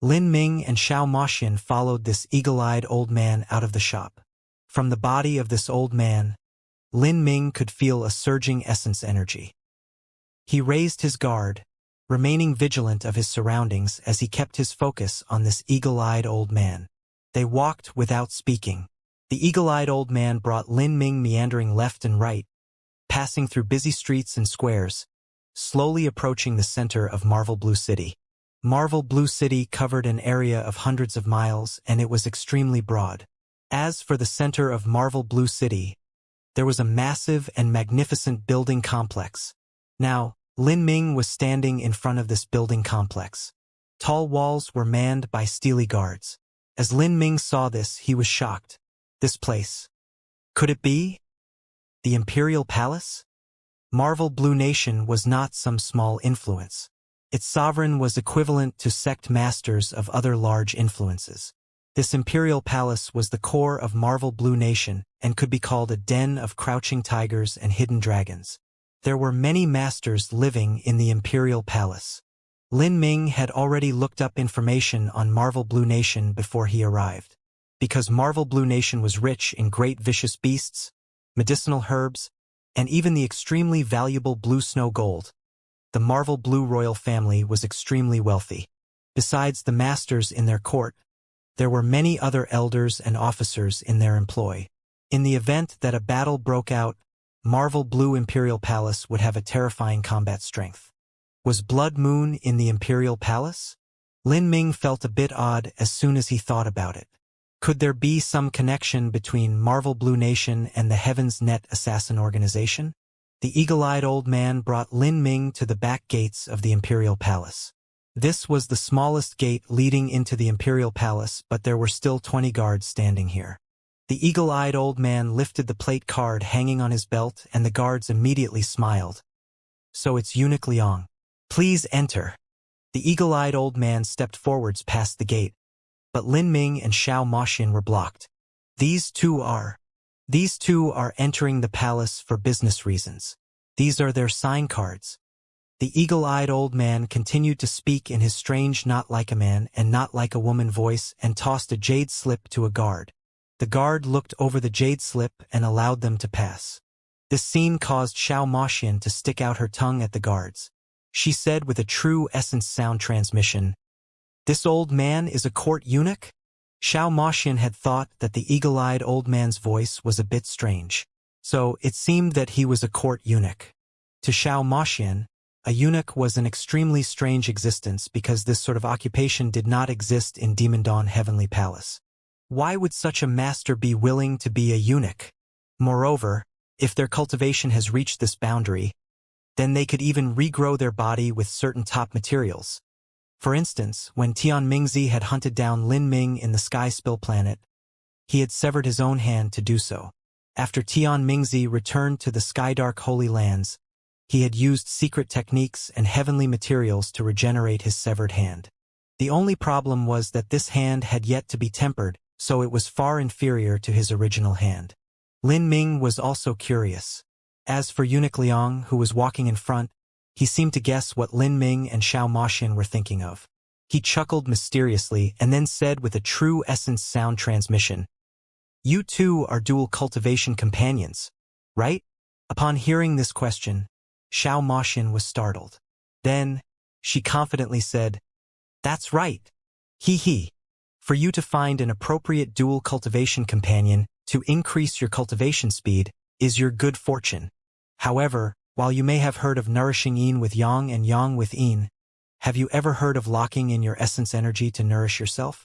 Lin Ming and Xiao Moxian followed this eagle-eyed old man out of the shop. From the body of this old man, Lin Ming could feel a surging essence energy. He raised his guard, remaining vigilant of his surroundings as he kept his focus on this eagle-eyed old man. They walked without speaking. The eagle-eyed old man brought Lin Ming meandering left and right, passing through busy streets and squares, slowly approaching the center of Marvel Blue City. Marvel Blue City covered an area of hundreds of miles, and it was extremely broad. As for the center of Marvel Blue City, there was a massive and magnificent building complex. Now, Lin Ming was standing in front of this building complex. Tall walls were manned by steely guards. As Lin Ming saw this, he was shocked. This place. Could it be the Imperial Palace? Marvel Blue Nation was not some small influence. Its sovereign was equivalent to sect masters of other large influences. This Imperial Palace was the core of Marvel Blue Nation and could be called a den of crouching tigers and hidden dragons. There were many masters living in the Imperial Palace. Lin Ming had already looked up information on Marvel Blue Nation before he arrived. Because Marvel Blue Nation was rich in great vicious beasts, medicinal herbs, and even the extremely valuable blue snow gold, the Marvel Blue royal family was extremely wealthy. Besides the masters in their court, there were many other elders and officers in their employ. In the event that a battle broke out, Marvel Blue Imperial Palace would have a terrifying combat strength. Was Blood Moon in the Imperial Palace? Lin Ming felt a bit odd as soon as he thought about it. Could there be some connection between Marvel Blue Nation and the Heaven's Net assassin organization? The eagle-eyed old man brought Lin Ming to the back gates of the Imperial Palace. This was the smallest gate leading into the Imperial Palace, but there were still 20 guards standing here. The eagle-eyed old man lifted the plate card hanging on his belt, and the guards immediately smiled. So it's Eunuch Liang. Please enter. The eagle-eyed old man stepped forwards past the gate, but Lin Ming and Xiao Moxian were blocked. These two are entering the palace for business reasons. These are their sign cards. The eagle-eyed old man continued to speak in his strange not like a man and not like a woman voice and tossed a jade slip to a guard. The guard looked over the jade slip and allowed them to pass. This scene caused Xiao Moxian to stick out her tongue at the guards. She said with a true essence sound transmission, "This old man is a court eunuch?" Xiao Moxian had thought that the eagle-eyed old man's voice was a bit strange. So it seemed that he was a court eunuch. To Xiao Moxian, a eunuch was an extremely strange existence because this sort of occupation did not exist in Demon Dawn Heavenly Palace. Why would such a master be willing to be a eunuch? Moreover, if their cultivation has reached this boundary, then they could even regrow their body with certain top materials. For instance, when Tian Mingzi had hunted down Lin Ming in the Sky Spill planet, he had severed his own hand to do so. After Tian Mingzi returned to the Skydark Holy Lands, he had used secret techniques and heavenly materials to regenerate his severed hand. The only problem was that this hand had yet to be tempered, so it was far inferior to his original hand. Lin Ming was also curious. As for Eunuch Liang, who was walking in front, he seemed to guess what Lin Ming and Xiao Moxian were thinking of. He chuckled mysteriously and then said with a true essence sound transmission, "You two are dual cultivation companions, right?" Upon hearing this question, Xiao Moxian was startled. Then, she confidently said, "That's right. He. For you to find an appropriate dual cultivation companion to increase your cultivation speed is your good fortune. However, while you may have heard of nourishing yin with yang and yang with yin, have you ever heard of locking in your essence energy to nourish yourself?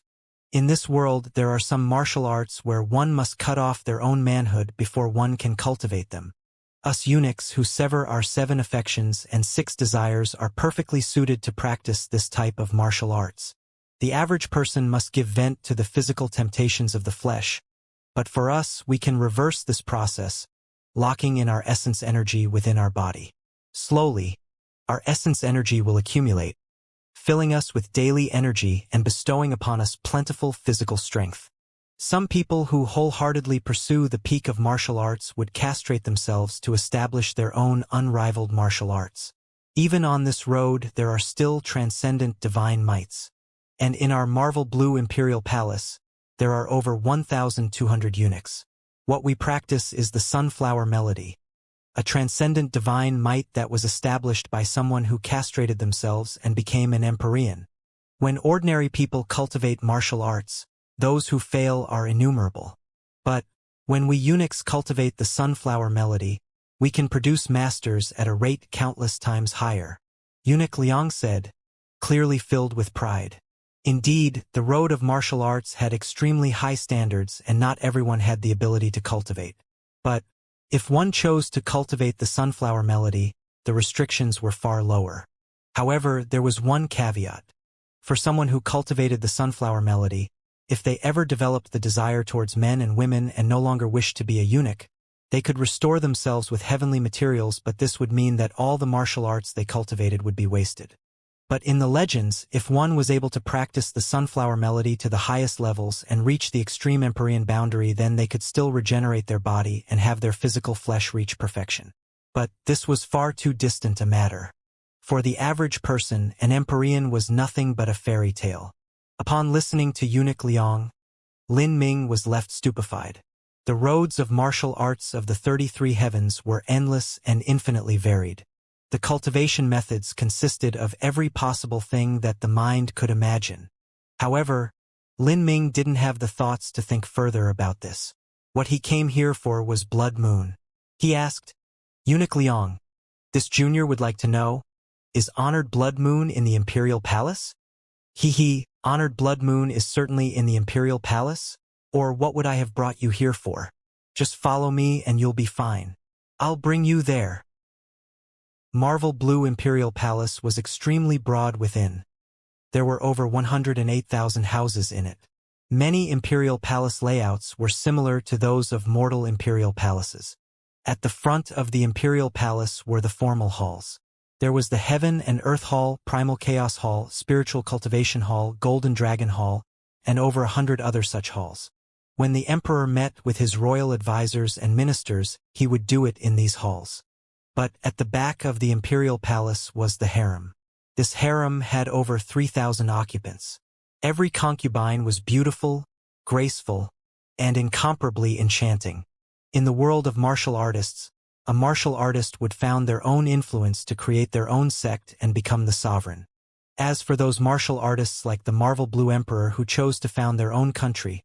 In this world, there are some martial arts where one must cut off their own manhood before one can cultivate them. Us eunuchs who sever our 7 affections and 6 desires are perfectly suited to practice this type of martial arts. The average person must give vent to the physical temptations of the flesh, but for us, we can reverse this process, locking in our essence energy within our body. Slowly, our essence energy will accumulate, filling us with daily energy and bestowing upon us plentiful physical strength. Some people who wholeheartedly pursue the peak of martial arts would castrate themselves to establish their own unrivaled martial arts. Even on this road, there are still transcendent divine mights. And in our Marvel Blue Imperial Palace, there are over 1,200 eunuchs. What we practice is the Sunflower Melody, a transcendent divine might that was established by someone who castrated themselves and became an Empyrean. When ordinary people cultivate martial arts, those who fail are innumerable. But, when we eunuchs cultivate the Sunflower Melody, we can produce masters at a rate countless times higher. Eunuch Liang said, clearly filled with pride. Indeed, the road of martial arts had extremely high standards and not everyone had the ability to cultivate. But, if one chose to cultivate the Sunflower Melody, the restrictions were far lower. However, there was one caveat. For someone who cultivated the Sunflower Melody, if they ever developed the desire towards men and women and no longer wished to be a eunuch, they could restore themselves with heavenly materials, but this would mean that all the martial arts they cultivated would be wasted. But in the legends, if one was able to practice the Sunflower Melody to the highest levels and reach the extreme Empyrean boundary, then they could still regenerate their body and have their physical flesh reach perfection. But this was far too distant a matter. For the average person, an Empyrean was nothing but a fairy tale. Upon listening to Eunuch Liang, Lin Ming was left stupefied. The roads of martial arts of the 33 heavens were endless and infinitely varied. The cultivation methods consisted of every possible thing that the mind could imagine. However, Lin Ming didn't have the thoughts to think further about this. What he came here for was Blood Moon. He asked, "Eunuch Liang, this junior would like to know, is Honored Blood Moon in the Imperial Palace?" Honored Blood Moon is certainly in the Imperial Palace. Or what would I have brought you here for? Just follow me and you'll be fine. I'll bring you there. Marvel Blue Imperial Palace was extremely broad within. There were over 108,000 houses in it. Many imperial palace layouts were similar to those of mortal imperial palaces. At the front of the imperial palace were the formal halls. There was the Heaven and Earth Hall, Primal Chaos Hall, Spiritual Cultivation Hall, Golden Dragon Hall, and over 100 other such halls. When the emperor met with his royal advisors and ministers, he would do it in these halls. But at the back of the imperial palace was the harem. This harem had over 3,000 occupants. Every concubine was beautiful, graceful, and incomparably enchanting. In the world of martial artists, a martial artist would found their own influence to create their own sect and become the sovereign. As for those martial artists like the Marvel Blue Emperor who chose to found their own country,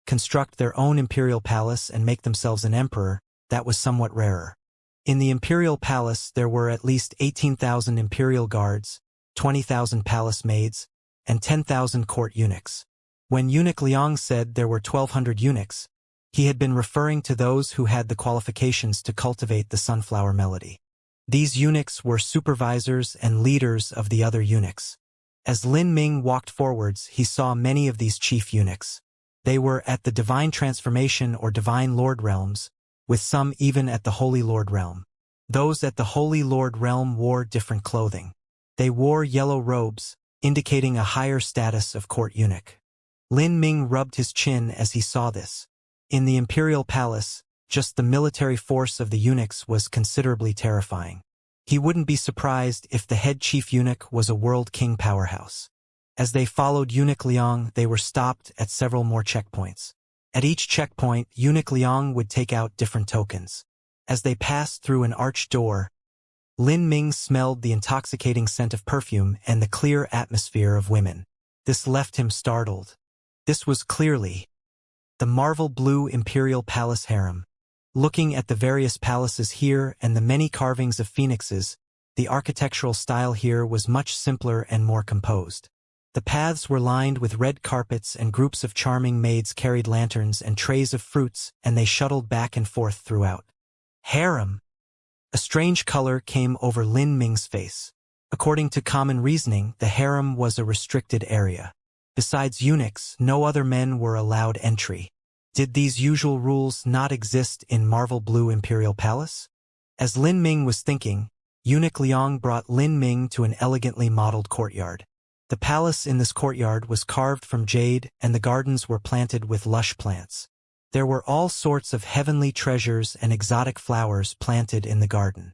construct their own imperial palace and make themselves an emperor, that was somewhat rarer. In the imperial palace there were at least 18,000 imperial guards, 20,000 palace maids, and 10,000 court eunuchs. When Eunuch Liang said there were 1,200 eunuchs, he had been referring to those who had the qualifications to cultivate the sunflower melody. These eunuchs were supervisors and leaders of the other eunuchs. As Lin Ming walked forwards, he saw many of these chief eunuchs. They were at the Divine Transformation or Divine Lord realms, with some even at the Holy Lord realm. Those at the Holy Lord realm wore different clothing. They wore yellow robes, indicating a higher status of court eunuch. Lin Ming rubbed his chin as he saw this. In the imperial palace, just the military force of the eunuchs was considerably terrifying. He wouldn't be surprised if the head chief eunuch was a world king powerhouse. As they followed Eunuch Liang, they were stopped at several more checkpoints. At each checkpoint, Eunuch Liang would take out different tokens. As they passed through an arched door, Lin Ming smelled the intoxicating scent of perfume and the clear atmosphere of women. This left him startled. This was clearly the Marvel Blue Imperial Palace harem. Looking at the various palaces here and the many carvings of phoenixes, the architectural style here was much simpler and more composed. The paths were lined with red carpets and groups of charming maids carried lanterns and trays of fruits, and they shuttled back and forth throughout. Harem! A strange color came over Lin Ming's face. According to common reasoning, the harem was a restricted area. Besides eunuchs, no other men were allowed entry. Did these usual rules not exist in Marvel Blue Imperial Palace? As Lin Ming was thinking, Eunuch Liang brought Lin Ming to an elegantly modeled courtyard. The palace in this courtyard was carved from jade, and the gardens were planted with lush plants. There were all sorts of heavenly treasures and exotic flowers planted in the garden.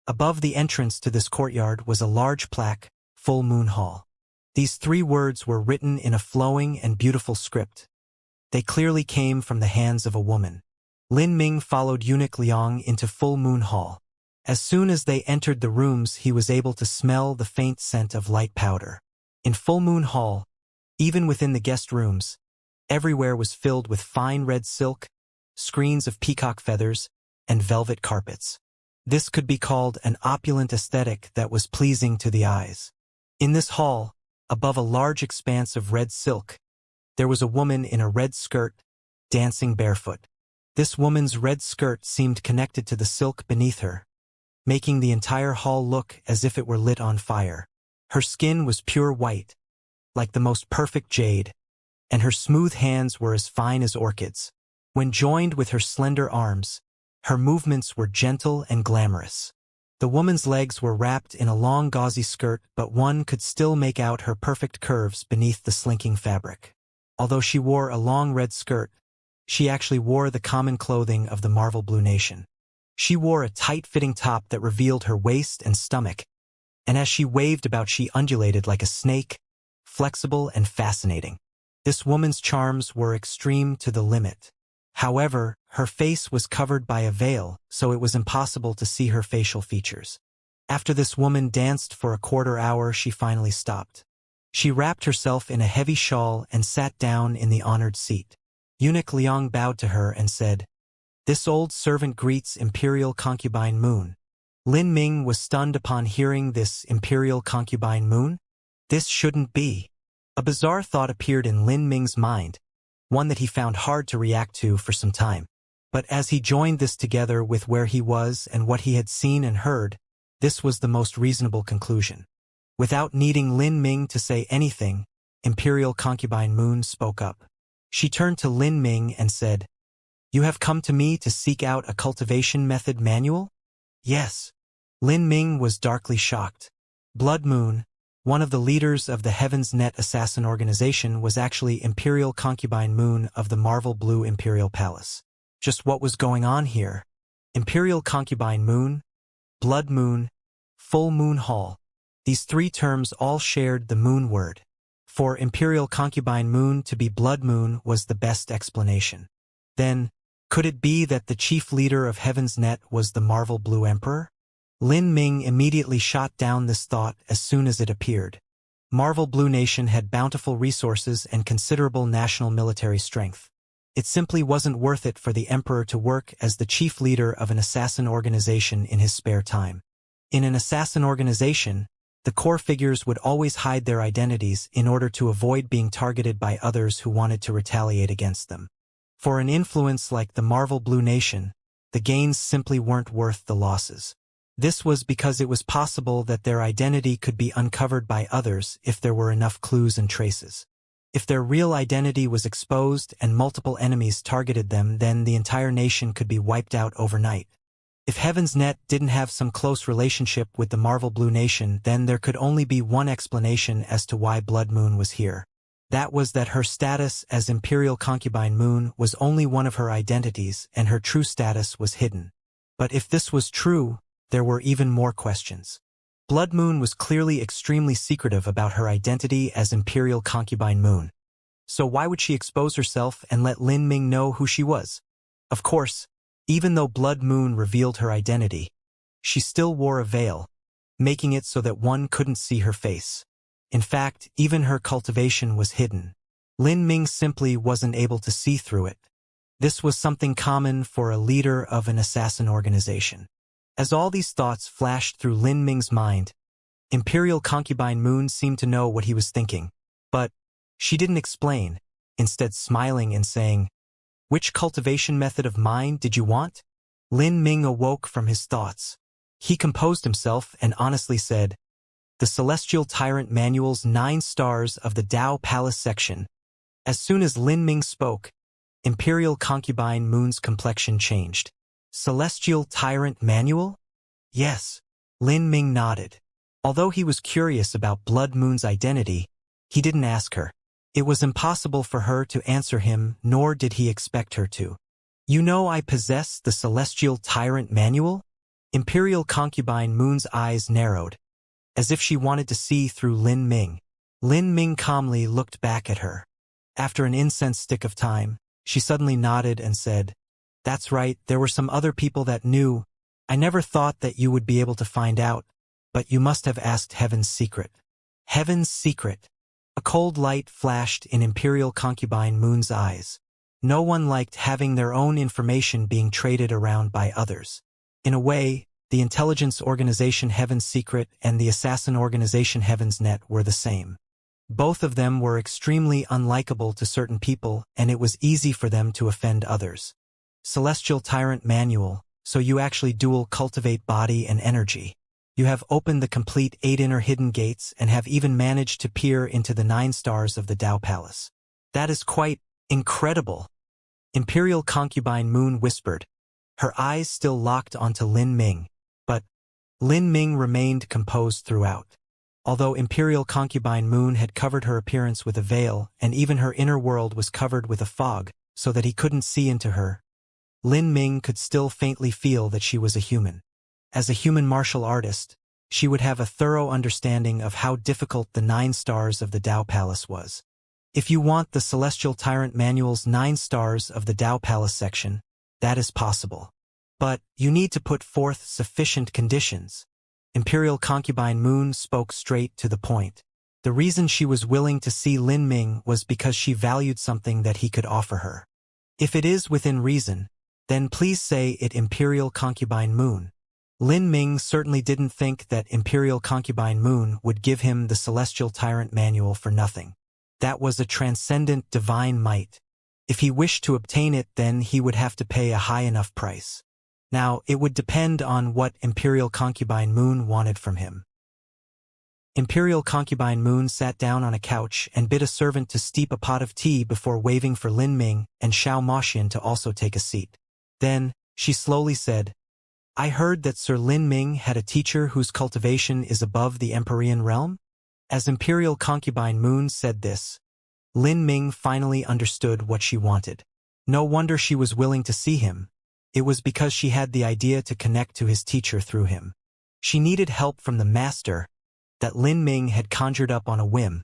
Above the entrance to this courtyard was a large plaque, Full Moon Hall. These 3 words were written in a flowing and beautiful script. They clearly came from the hands of a woman. Lin Ming followed Eunuch Liang into Full Moon Hall. As soon as they entered the rooms, he was able to smell the faint scent of light powder. In Full Moon Hall, even within the guest rooms, everywhere was filled with fine red silk, screens of peacock feathers, and velvet carpets. This could be called an opulent aesthetic that was pleasing to the eyes. In this hall, above a large expanse of red silk, there was a woman in a red skirt, dancing barefoot. This woman's red skirt seemed connected to the silk beneath her, making the entire hall look as if it were lit on fire. Her skin was pure white, like the most perfect jade, and her smooth hands were as fine as orchids. When joined with her slender arms, her movements were gentle and glamorous. The woman's legs were wrapped in a long gauzy skirt, but one could still make out her perfect curves beneath the slinking fabric. Although she wore a long red skirt, she actually wore the common clothing of the Marvel Blue Nation. She wore a tight-fitting top that revealed her waist and stomach, and as she waved about she undulated like a snake, flexible and fascinating. This woman's charms were extreme to the limit. However, her face was covered by a veil, so it was impossible to see her facial features. After this woman danced for a quarter hour, she finally stopped. She wrapped herself in a heavy shawl and sat down in the honored seat. Eunuch Liang bowed to her and said, "This old servant greets Imperial Concubine Moon." Lin Ming was stunned upon hearing this Imperial Concubine Moon. This shouldn't be. A bizarre thought appeared in Lin Ming's mind. one that he found hard to react to for some time. But as he joined this together with where he was and what he had seen and heard, this was the most reasonable conclusion. Without needing Lin Ming to say anything, Imperial Concubine Moon spoke up. She turned to Lin Ming and said, "You have come to me to seek out a cultivation method manual?" "Yes." Lin Ming was darkly shocked. Blood Moon, one of the leaders of the Heaven's Net assassin organization, was actually Imperial Concubine Moon of the Marvel Blue Imperial Palace. Just what was going on here? Imperial Concubine Moon, Blood Moon, Full Moon Hall. These three terms all shared the moon word. For Imperial Concubine Moon to be Blood Moon was the best explanation. Then, could it be that the chief leader of Heaven's Net was the Marvel Blue Emperor? Lin Ming immediately shot down this thought as soon as it appeared. Marvel Blue Nation had bountiful resources and considerable national military strength. It simply wasn't worth it for the Emperor to work as the chief leader of an assassin organization in his spare time. In an assassin organization, the core figures would always hide their identities in order to avoid being targeted by others who wanted to retaliate against them. For an influence like the Marvel Blue Nation, the gains simply weren't worth the losses. This was because it was possible that their identity could be uncovered by others if there were enough clues and traces. If their real identity was exposed and multiple enemies targeted them, then the entire nation could be wiped out overnight. If Heaven's Net didn't have some close relationship with the Marvel Blue Nation, then there could only be one explanation as to why Blood Moon was here. That was that her status as Imperial Concubine Moon was only one of her identities and her true status was hidden. But if this was true, there were even more questions. Blood Moon was clearly extremely secretive about her identity as Imperial Concubine Moon. So why would she expose herself and let Lin Ming know who she was? Of course, even though Blood Moon revealed her identity, she still wore a veil, making it so that one couldn't see her face. In fact, even her cultivation was hidden. Lin Ming simply wasn't able to see through it. This was something common for a leader of an assassin organization. As all these thoughts flashed through Lin Ming's mind, Imperial Concubine Moon seemed to know what he was thinking. But she didn't explain, instead smiling and saying, "Which cultivation method of mine did you want?" Lin Ming awoke from his thoughts. He composed himself and honestly said, "The Celestial Tyrant Manual's 9 stars of the Dao Palace section." As soon as Lin Ming spoke, Imperial Concubine Moon's complexion changed. "Celestial Tyrant Manual?" "Yes." Lin Ming nodded. Although he was curious about Blood Moon's identity, he didn't ask her. It was impossible for her to answer him, nor did he expect her to. "You know I possess the Celestial Tyrant Manual?" Imperial Concubine Moon's eyes narrowed, as if she wanted to see through Lin Ming. Lin Ming calmly looked back at her. After an incense stick of time, she suddenly nodded and said, "That's right, there were some other people that knew. I never thought that you would be able to find out, but you must have asked Heaven's Secret." Heaven's Secret. A cold light flashed in Imperial Concubine Moon's eyes. No one liked having their own information being traded around by others. In a way, the intelligence organization Heaven's Secret and the assassin organization Heaven's Net were the same. Both of them were extremely unlikable to certain people, and it was easy for them to offend others. Celestial Tyrant Manual, so you actually dual cultivate body and energy. You have opened the complete 8 inner hidden gates and have even managed to peer into the 9 stars of the Dao Palace. That is quite incredible. Imperial Concubine Moon whispered, her eyes still locked onto Lin Ming, but Lin Ming remained composed throughout. Although Imperial Concubine Moon had covered her appearance with a veil and even her inner world was covered with a fog so that he couldn't see into her, Lin Ming could still faintly feel that she was a human. As a human martial artist, she would have a thorough understanding of how difficult the 9 stars of the Dao Palace was. If you want the Celestial Tyrant Manual's 9 stars of the Dao Palace section, that is possible. But you need to put forth sufficient conditions. Imperial Concubine Moon spoke straight to the point. The reason she was willing to see Lin Ming was because she valued something that he could offer her. If it is within reason, then please say it. Imperial Concubine Moon. Lin Ming certainly didn't think that Imperial Concubine Moon would give him the Celestial Tyrant Manual for nothing. That was a transcendent divine might. If he wished to obtain it, then he would have to pay a high enough price. Now, it would depend on what Imperial Concubine Moon wanted from him. Imperial Concubine Moon sat down on a couch and bid a servant to steep a pot of tea before waving for Lin Ming and Xiao Moxian to also take a seat. Then, she slowly said, "I heard that Sir Lin Ming had a teacher whose cultivation is above the Empyrean realm?" As Imperial Concubine Moon said this, Lin Ming finally understood what she wanted. No wonder she was willing to see him. It was because she had the idea to connect to his teacher through him. She needed help from the master that Lin Ming had conjured up on a whim,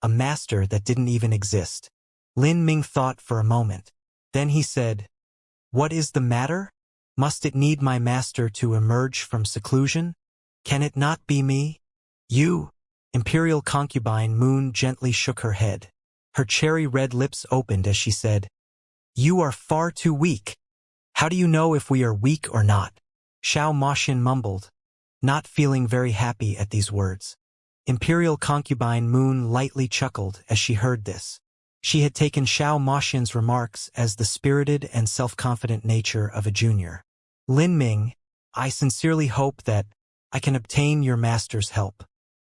a master that didn't even exist. Lin Ming thought for a moment. Then he said, "What is the matter? Must it need my master to emerge from seclusion? Can it not be me?" "You?" Imperial Concubine Moon gently shook her head. Her cherry-red lips opened as she said, "You are far too weak." "How do you know if we are weak or not?" Xiao Moxian mumbled, not feeling very happy at these words. Imperial Concubine Moon lightly chuckled as she heard this. She had taken Xiao Moxian's remarks as the spirited and self-confident nature of a junior. "Lin Ming, I sincerely hope that I can obtain your master's help.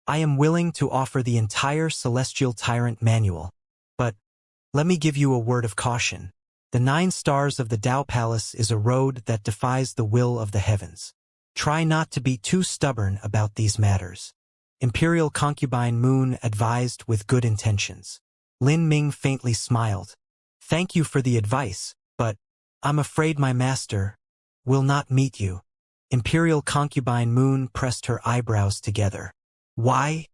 I am willing to offer the entire Celestial Tyrant Manual. But let me give you a word of caution. The 9 stars of the Tao Palace is a road that defies the will of the heavens. Try not to be too stubborn about these matters." Imperial Concubine Moon advised with good intentions. Lin Ming faintly smiled. "Thank you for the advice, but I'm afraid my master will not meet you." Imperial Concubine Moon pressed her eyebrows together. Why?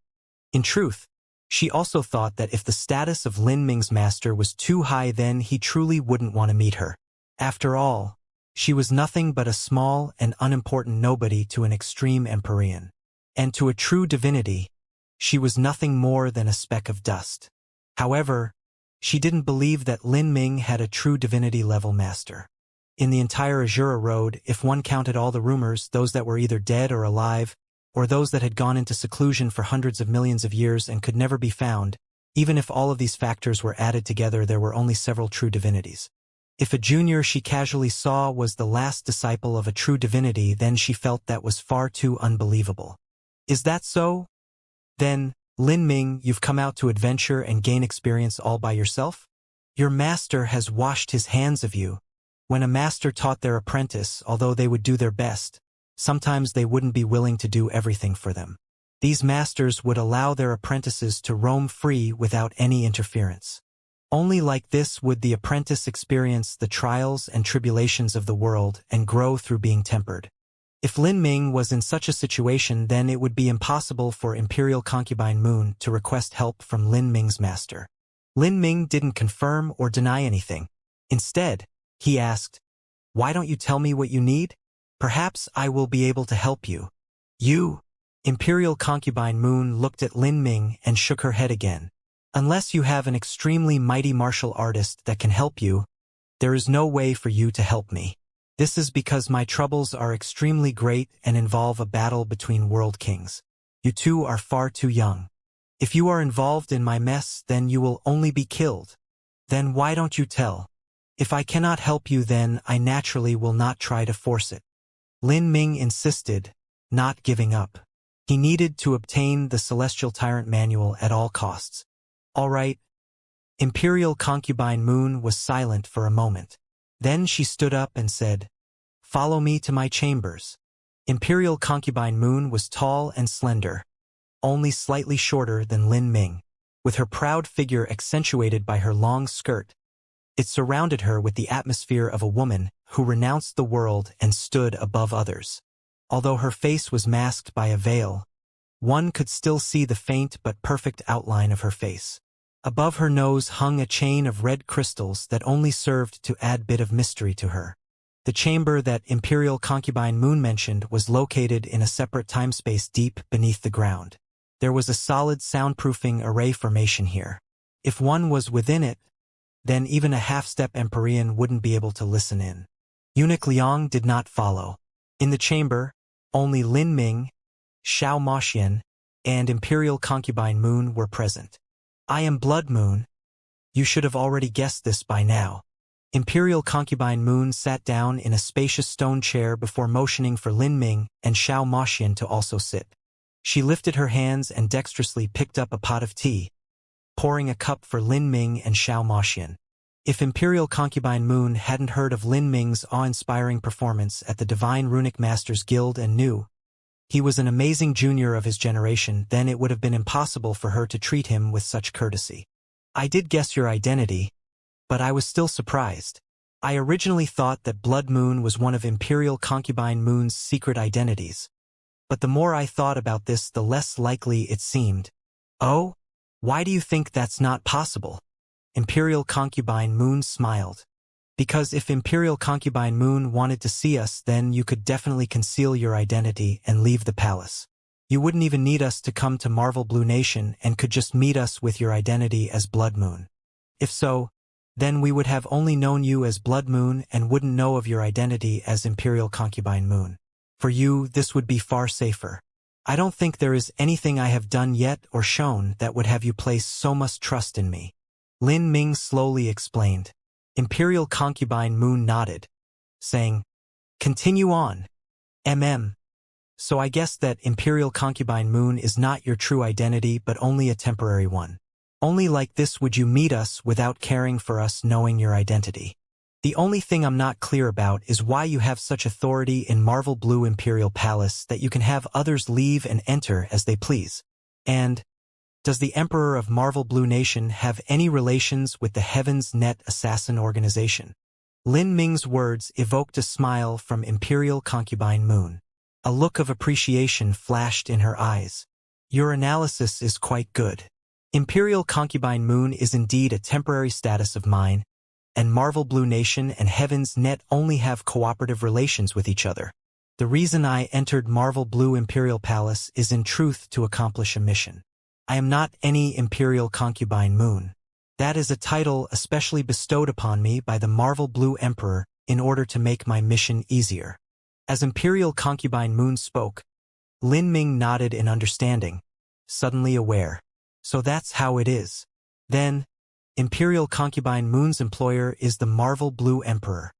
In truth, she also thought that if the status of Lin Ming's master was too high, then he truly wouldn't want to meet her. After all, she was nothing but a small and unimportant nobody to an extreme Empyrean. And to a true divinity, she was nothing more than a speck of dust. However, she didn't believe that Lin Ming had a true divinity-level master. In the entire Azura Road, if one counted all the rumors, those that were either dead or alive, or those that had gone into seclusion for hundreds of millions of years and could never be found, even if all of these factors were added together, there were only several true divinities. If a junior she casually saw was the last disciple of a true divinity, then she felt that was far too unbelievable. Is that so? Then, Lin Ming, you've come out to adventure and gain experience all by yourself? Your master has washed his hands of you. When a master taught their apprentice, although they would do their best, sometimes they wouldn't be willing to do everything for them. These masters would allow their apprentices to roam free without any interference. Only like this would the apprentice experience the trials and tribulations of the world and grow through being tempered. If Lin Ming was in such a situation, then it would be impossible for Imperial Concubine Moon to request help from Lin Ming's master. Lin Ming didn't confirm or deny anything. Instead, he asked, "Why don't you tell me what you need? Perhaps I will be able to help you." "You?" Imperial Concubine Moon looked at Lin Ming and shook her head again. "Unless you have an extremely mighty martial artist that can help you, there is no way for you to help me. This is because my troubles are extremely great and involve a battle between world kings. You two are far too young. If you are involved in my mess, then you will only be killed. Then why don't you tell? If I cannot help you, then I naturally will not try to force it." Lin Ming insisted, not giving up. He needed to obtain the Celestial Tyrant Manual at all costs. "All right." Imperial Concubine Moon was silent for a moment. Then she stood up and said, "Follow me to my chambers." Imperial Concubine Moon was tall and slender, only slightly shorter than Lin Ming, with her proud figure accentuated by her long skirt. It surrounded her with the atmosphere of a woman who renounced the world and stood above others. Although her face was masked by a veil, one could still see the faint but perfect outline of her face. Above her nose hung a chain of red crystals that only served to add bit of mystery to her. The chamber that Imperial Concubine Moon mentioned was located in a separate time-space deep beneath the ground. There was a solid soundproofing array formation here. If one was within it, then even a half-step Empyrean wouldn't be able to listen in. Eunuch Liang did not follow. In the chamber, only Lin Ming, Xiao Moxian, and Imperial Concubine Moon were present. "I am Blood Moon. You should have already guessed this by now. Imperial Concubine Moon sat down in a spacious stone chair before motioning for Lin Ming and Xiao Moxian to also sit. She lifted her hands and dexterously picked up a pot of tea, pouring a cup for Lin Ming and Xiao Moxian. If Imperial Concubine Moon hadn't heard of Lin Ming's awe-inspiring performance at the Divine Runic Masters Guild and knew he was an amazing junior of his generation, then it would have been impossible for her to treat him with such courtesy. I did guess your identity, but I was still surprised. I originally thought that Blood Moon was one of Imperial Concubine Moon's secret identities. But the more I thought about this, the less likely it seemed. Oh? Why do you think that's not possible? Imperial Concubine Moon smiled. Because if Imperial Concubine Moon wanted to see us, then you could definitely conceal your identity and leave the palace. You wouldn't even need us to come to Marvel Blue Nation and could just meet us with your identity as Blood Moon. If so, then we would have only known you as Blood Moon and wouldn't know of your identity as Imperial Concubine Moon. For you, this would be far safer. I don't think there is anything I have done yet or shown that would have you place so much trust in me. Lin Ming slowly explained. Imperial Concubine Moon nodded, saying, "Continue on. So I guess that Imperial Concubine Moon is not your true identity but only a temporary one. Only like this would you meet us without caring for us knowing your identity. The only thing I'm not clear about is why you have such authority in Marvel Blue Imperial Palace that you can have others leave and enter as they please. And does the Emperor of Marvel Blue Nation have any relations with the Heaven's Net Assassin organization?" Lin Ming's words evoked a smile from Imperial Concubine Moon. A look of appreciation flashed in her eyes. "Your analysis is quite good. Imperial Concubine Moon is indeed a temporary status of mine, and Marvel Blue Nation and Heaven's Net only have cooperative relations with each other. The reason I entered Marvel Blue Imperial Palace is in truth to accomplish a mission. I am not any Imperial Concubine Moon. That is a title especially bestowed upon me by the Marvel Blue Emperor in order to make my mission easier." As Imperial Concubine Moon spoke, Lin Ming nodded in understanding, suddenly aware. So that's how it is. Then, Imperial Concubine Moon's employer is the Marvel Blue Emperor.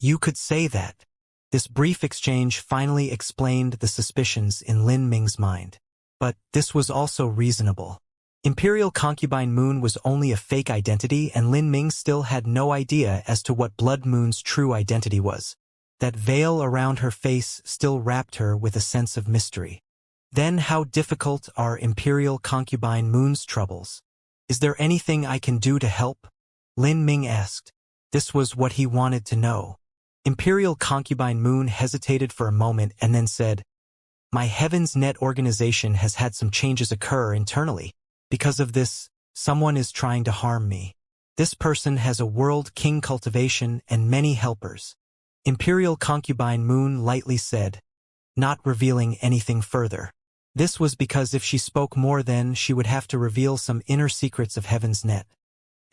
You could say that. This brief exchange finally explained the suspicions in Lin Ming's mind. But this was also reasonable. Imperial Concubine Moon was only a fake identity and Lin Ming still had no idea as to what Blood Moon's true identity was. That veil around her face still wrapped her with a sense of mystery. Then how difficult are Imperial Concubine Moon's troubles? Is there anything I can do to help? Lin Ming asked. This was what he wanted to know. Imperial Concubine Moon hesitated for a moment and then said, "My Heaven's Net organization has had some changes occur internally. Because of this, someone is trying to harm me. This person has a World King cultivation and many helpers." Imperial Concubine Moon lightly said, not revealing anything further. This was because if she spoke more then she would have to reveal some inner secrets of Heaven's Net.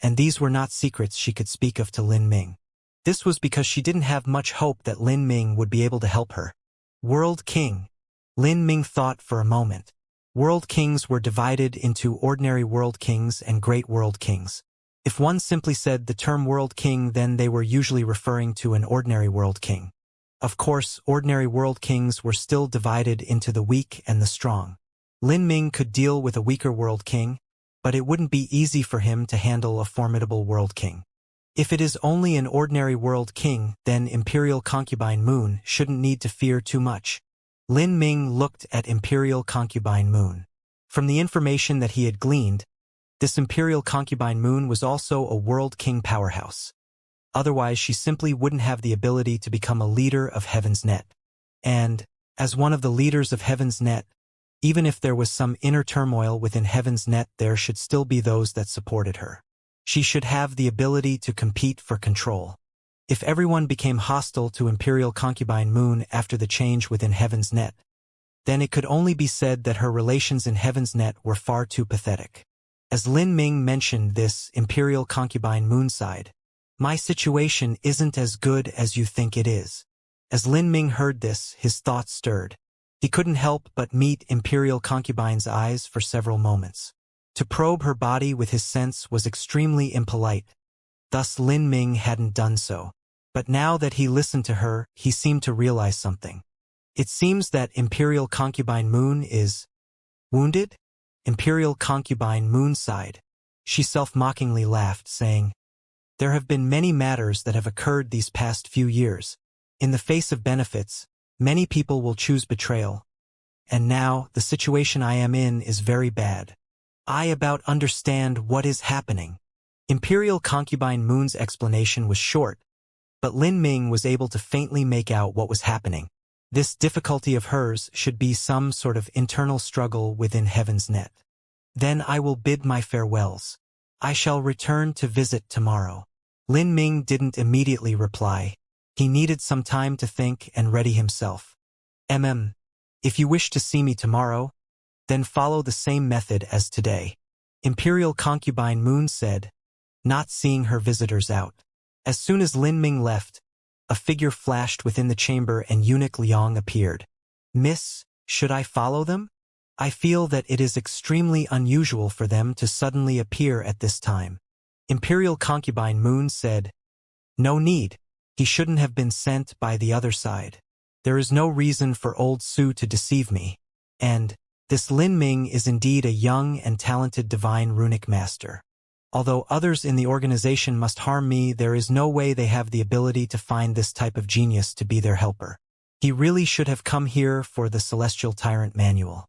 And these were not secrets she could speak of to Lin Ming. This was because she didn't have much hope that Lin Ming would be able to help her. World King. Lin Ming thought for a moment. World Kings were divided into ordinary World Kings and Great World Kings. If one simply said the term World King, then they were usually referring to an ordinary World King. Of course, ordinary World Kings were still divided into the weak and the strong. Lin Ming could deal with a weaker World King, but it wouldn't be easy for him to handle a formidable World King. If it is only an ordinary World King, then Imperial Concubine Moon shouldn't need to fear too much. Lin Ming looked at Imperial Concubine Moon. From the information that he had gleaned, this Imperial Concubine Moon was also a World King powerhouse. Otherwise, she simply wouldn't have the ability to become a leader of Heaven's Net. And, as one of the leaders of Heaven's Net, even if there was some inner turmoil within Heaven's Net, there should still be those that supported her. She should have the ability to compete for control. If everyone became hostile to Imperial Concubine Moon after the change within Heaven's Net, then it could only be said that her relations in Heaven's Net were far too pathetic. As Lin Ming mentioned this, Imperial Concubine Moon sighed. "My situation isn't as good as you think it is." As Lin Ming heard this, his thoughts stirred. He couldn't help but meet Imperial Concubine's eyes for several moments. To probe her body with his sense was extremely impolite. Thus Lin Ming hadn't done so. But now that he listened to her, he seemed to realize something. It seems that Imperial Concubine Moon is wounded? Imperial Concubine Moon sighed. She self-mockingly laughed, saying, "There have been many matters that have occurred these past few years. In the face of benefits, many people will choose betrayal. And now, the situation I am in is very bad. I about understand what is happening." Imperial Concubine Moon's explanation was short, but Lin Ming was able to faintly make out what was happening. This difficulty of hers should be some sort of internal struggle within Heaven's Net. "Then I will bid my farewells. I shall return to visit tomorrow." Lin Ming didn't immediately reply. He needed some time to think and ready himself. If you wish to see me tomorrow, then follow the same method as today," Imperial Concubine Moon said, not seeing her visitors out. As soon as Lin Ming left, a figure flashed within the chamber and Eunuch Liang appeared. "Miss, should I follow them? I feel that it is extremely unusual for them to suddenly appear at this time." Imperial Concubine Moon said, "No need. He shouldn't have been sent by the other side. There is no reason for old Su to deceive me. And this Lin Ming is indeed a young and talented divine runic master. Although others in the organization must harm me, there is no way they have the ability to find this type of genius to be their helper. He really should have come here for the Celestial Tyrant Manual.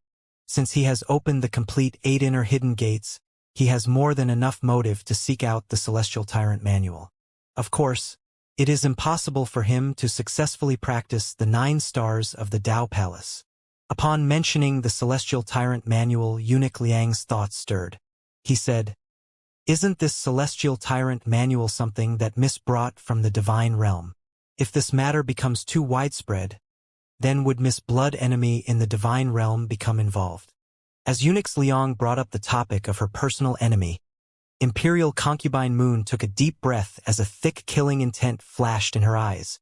Since he has opened the complete 8 inner hidden gates, he has more than enough motive to seek out the Celestial Tyrant Manual. Of course, it is impossible for him to successfully practice the 9 stars of the Tao Palace." Upon mentioning the Celestial Tyrant Manual, Eunuch Liang's thoughts stirred. He said, "Isn't this Celestial Tyrant Manual something that Miss brought from the Divine Realm? If this matter becomes too widespread, then would Miss Blood Enemy in the Divine Realm become involved?" As Eunuch Liang brought up the topic of her personal enemy, Imperial Concubine Moon took a deep breath as a thick killing intent flashed in her eyes.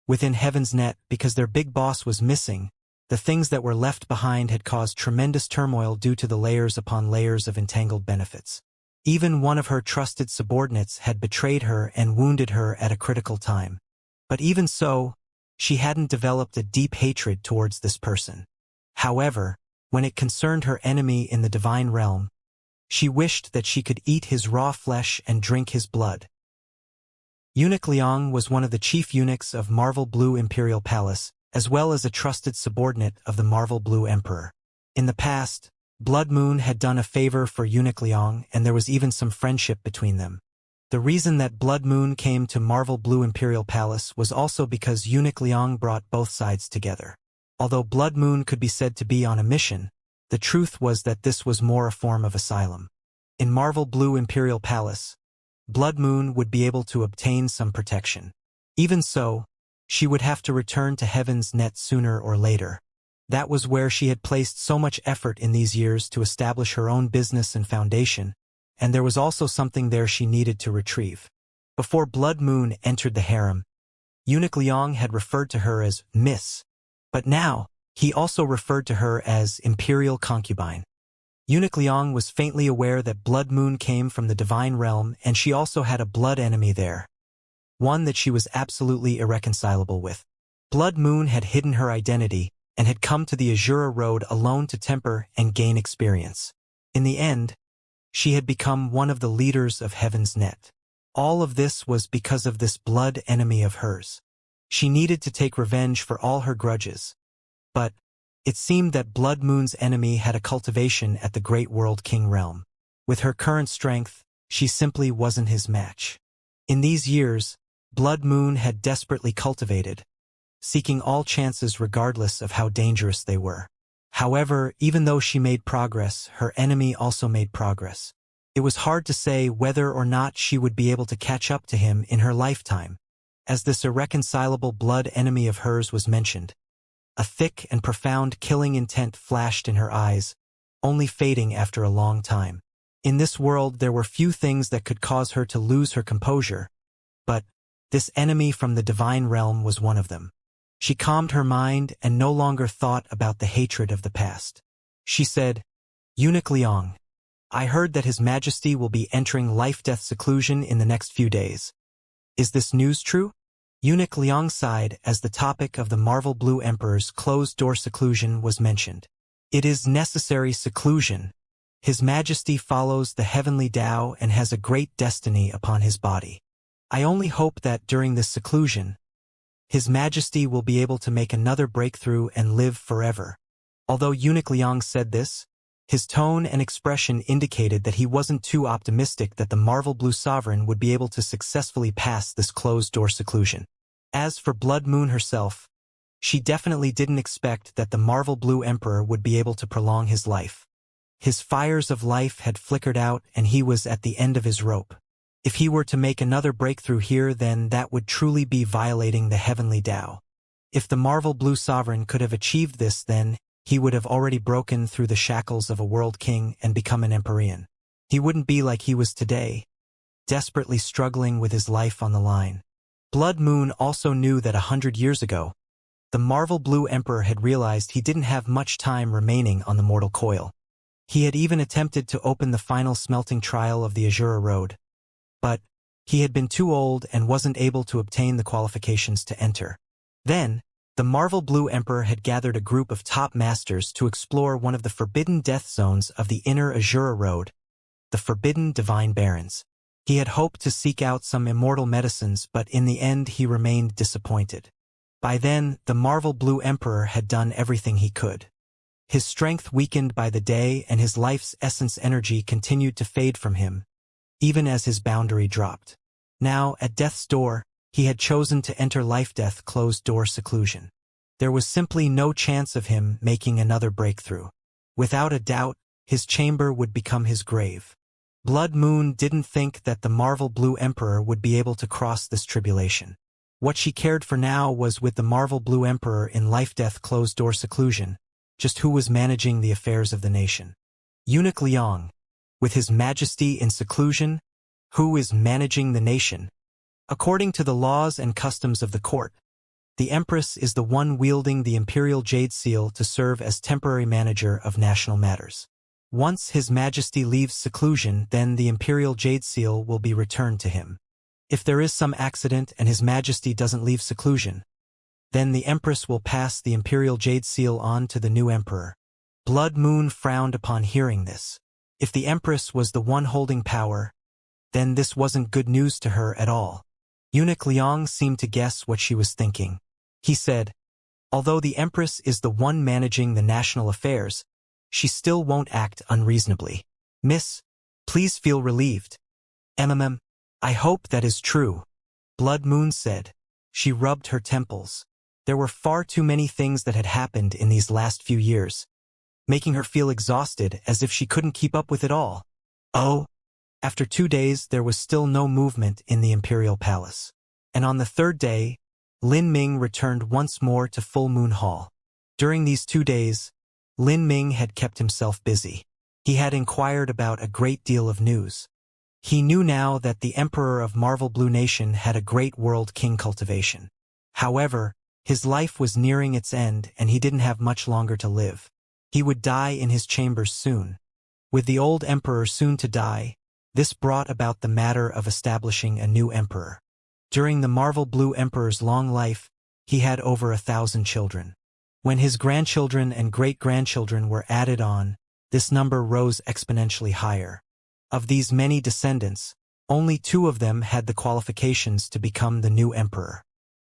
Within Heaven's Net, because their big boss was missing, the things that were left behind had caused tremendous turmoil due to the layers upon layers of entangled benefits. Even one of her trusted subordinates had betrayed her and wounded her at a critical time. But even so, she hadn't developed a deep hatred towards this person. However, when it concerned her enemy in the Divine Realm, she wished that she could eat his raw flesh and drink his blood. Eunuch Liang was one of the chief eunuchs of Marvel Blue Imperial Palace, as well as a trusted subordinate of the Marvel Blue Emperor. In the past, Blood Moon had done a favor for Eunuch Liang, and there was even some friendship between them. The reason that Blood Moon came to Marvel Blue Imperial Palace was also because Eunuch Liang brought both sides together. Although Blood Moon could be said to be on a mission, the truth was that this was more a form of asylum. In Marvel Blue Imperial Palace, Blood Moon would be able to obtain some protection. Even so, she would have to return to Heaven's Net sooner or later. That was where she had placed so much effort in these years to establish her own business and foundation, and there was also something there she needed to retrieve. Before Blood Moon entered the harem, Eunuch Liang had referred to her as Miss, but now, he also referred to her as Imperial Concubine. Eunuch Liang was faintly aware that Blood Moon came from the Divine Realm, and she also had a blood enemy there. One that she was absolutely irreconcilable with. Blood Moon had hidden her identity and had come to the Azura Road alone to temper and gain experience. In the end, she had become one of the leaders of Heaven's Net. All of this was because of this blood enemy of hers. She needed to take revenge for all her grudges. But it seemed that Blood Moon's enemy had a cultivation at the Great World King realm. With her current strength, she simply wasn't his match. In these years, Blood Moon had desperately cultivated, seeking all chances regardless of how dangerous they were. However, even though she made progress, her enemy also made progress. It was hard to say whether or not she would be able to catch up to him in her lifetime. As this irreconcilable blood enemy of hers was mentioned, a thick and profound killing intent flashed in her eyes, only fading after a long time. In this world there were few things that could cause her to lose her composure, but this enemy from the Divine Realm was one of them. She calmed her mind and no longer thought about the hatred of the past. She said, "Eunuch Liang, I heard that His Majesty will be entering life-death seclusion in the next few days. Is this news true? Eunuch Liang sighed as the topic of the Marvel Blue Emperor's closed-door seclusion was mentioned. It is necessary seclusion. His Majesty follows the heavenly Tao and has a great destiny upon his body. I only hope that during this seclusion, His Majesty will be able to make another breakthrough and live forever. Although Eunuch Liang said this, his tone and expression indicated that he wasn't too optimistic that the Marvel Blue Sovereign would be able to successfully pass this closed-door seclusion. As for Blood Moon herself, she definitely didn't expect that the Marvel Blue Emperor would be able to prolong his life. His fires of life had flickered out and he was at the end of his rope. If he were to make another breakthrough here, then that would truly be violating the heavenly Tao. If the Marvel Blue Sovereign could have achieved this, then he would have already broken through the shackles of a world king and become an Empyrean. He wouldn't be like he was today, desperately struggling with his life on the line. Blood Moon also knew that 100 years ago, the Marvel Blue Emperor had realized he didn't have much time remaining on the mortal coil. He had even attempted to open the final smelting trial of the Azura Road, but he had been too old and wasn't able to obtain the qualifications to enter. Then, the Marvel Blue Emperor had gathered a group of top masters to explore one of the forbidden death zones of the inner Azura Road, the Forbidden Divine Barrens. He had hoped to seek out some immortal medicines, but in the end he remained disappointed. By then, the Marvel Blue Emperor had done everything he could. His strength weakened by the day and his life's essence energy continued to fade from him, even as his boundary dropped. Now, at death's door, he had chosen to enter life-death closed-door seclusion. There was simply no chance of him making another breakthrough. Without a doubt, his chamber would become his grave. Blood Moon didn't think that the Marvel Blue Emperor would be able to cross this tribulation. What she cared for now was, with the Marvel Blue Emperor in life-death closed-door seclusion, just who was managing the affairs of the nation. Eunuch Liang, with His Majesty in seclusion, who is managing the nation? According to the laws and customs of the court, the Empress is the one wielding the Imperial Jade Seal to serve as temporary manager of national matters. Once His Majesty leaves seclusion, then the Imperial Jade Seal will be returned to him. If there is some accident and His Majesty doesn't leave seclusion, then the Empress will pass the Imperial Jade Seal on to the new Emperor. Blood Moon frowned upon hearing this. If the Empress was the one holding power, then this wasn't good news to her at all. Eunuch Liang seemed to guess what she was thinking. He said, although the Empress is the one managing the national affairs, she still won't act unreasonably. Miss, please feel relieved. I hope that is true, Blood Moon said. She rubbed her temples. There were far too many things that had happened in these last few years, making her feel exhausted as if she couldn't keep up with it all. Oh, after 2 days there was still no movement in the Imperial Palace. And on the third day, Lin Ming returned once more to Full Moon Hall. During these 2 days, Lin Ming had kept himself busy. He had inquired about a great deal of news. He knew now that the Emperor of Marvel Blue Nation had a great world king cultivation. However, his life was nearing its end and he didn't have much longer to live. He would die in his chambers soon. With the old emperor soon to die, this brought about the matter of establishing a new emperor. During the Marvel Blue Emperor's long life, he had over 1,000 children. When his grandchildren and great-grandchildren were added on, this number rose exponentially higher. Of these many descendants, only 2 of them had the qualifications to become the new emperor.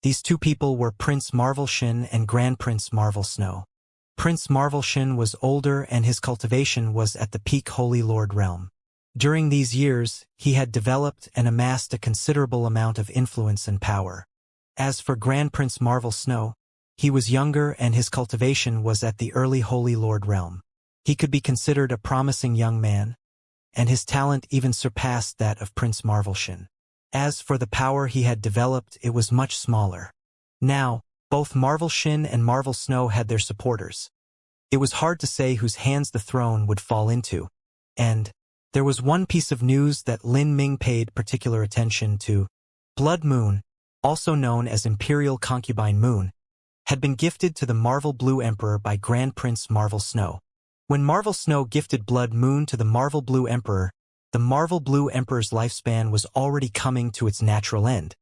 These 2 people were Prince Marvelshin and Grand Prince Marvel Snow. Prince Marvelshin was older and his cultivation was at the peak Holy Lord realm. During these years, he had developed and amassed a considerable amount of influence and power. As for Grand Prince Marvel Snow, he was younger and his cultivation was at the early Holy Lord realm. He could be considered a promising young man, and his talent even surpassed that of Prince Marvelshin. As for the power he had developed, it was much smaller. Now, both Marvelshin and Marvel Snow had their supporters. It was hard to say whose hands the throne would fall into, and there was one piece of news that Lin Ming paid particular attention to. Blood Moon, also known as Imperial Concubine Moon, had been gifted to the Marvel Blue Emperor by Grand Prince Marvel Snow. When Marvel Snow gifted Blood Moon to the Marvel Blue Emperor, the Marvel Blue Emperor's lifespan was already coming to its natural end.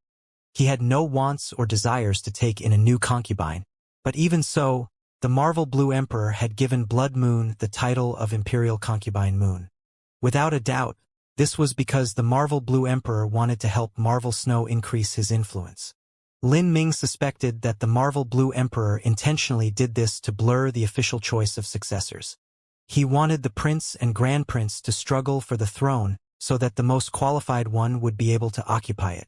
He had no wants or desires to take in a new concubine. But even so, the Marvel Blue Emperor had given Blood Moon the title of Imperial Concubine Moon. Without a doubt, this was because the Marvel Blue Emperor wanted to help Marvel Snow increase his influence. Lin Ming suspected that the Marvel Blue Emperor intentionally did this to blur the official choice of successors. He wanted the prince and grand prince to struggle for the throne so that the most qualified one would be able to occupy it.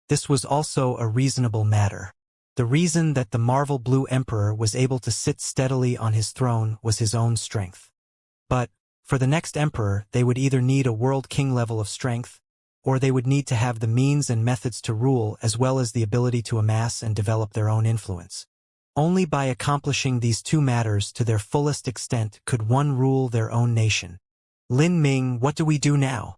This was also a reasonable matter. The reason that the Marvel Blue Emperor was able to sit steadily on his throne was his own strength. But, for the next emperor, they would either need a world king level of strength, or they would need to have the means and methods to rule as well as the ability to amass and develop their own influence. Only by accomplishing these two matters to their fullest extent could one rule their own nation. Lin Ming, what do we do now?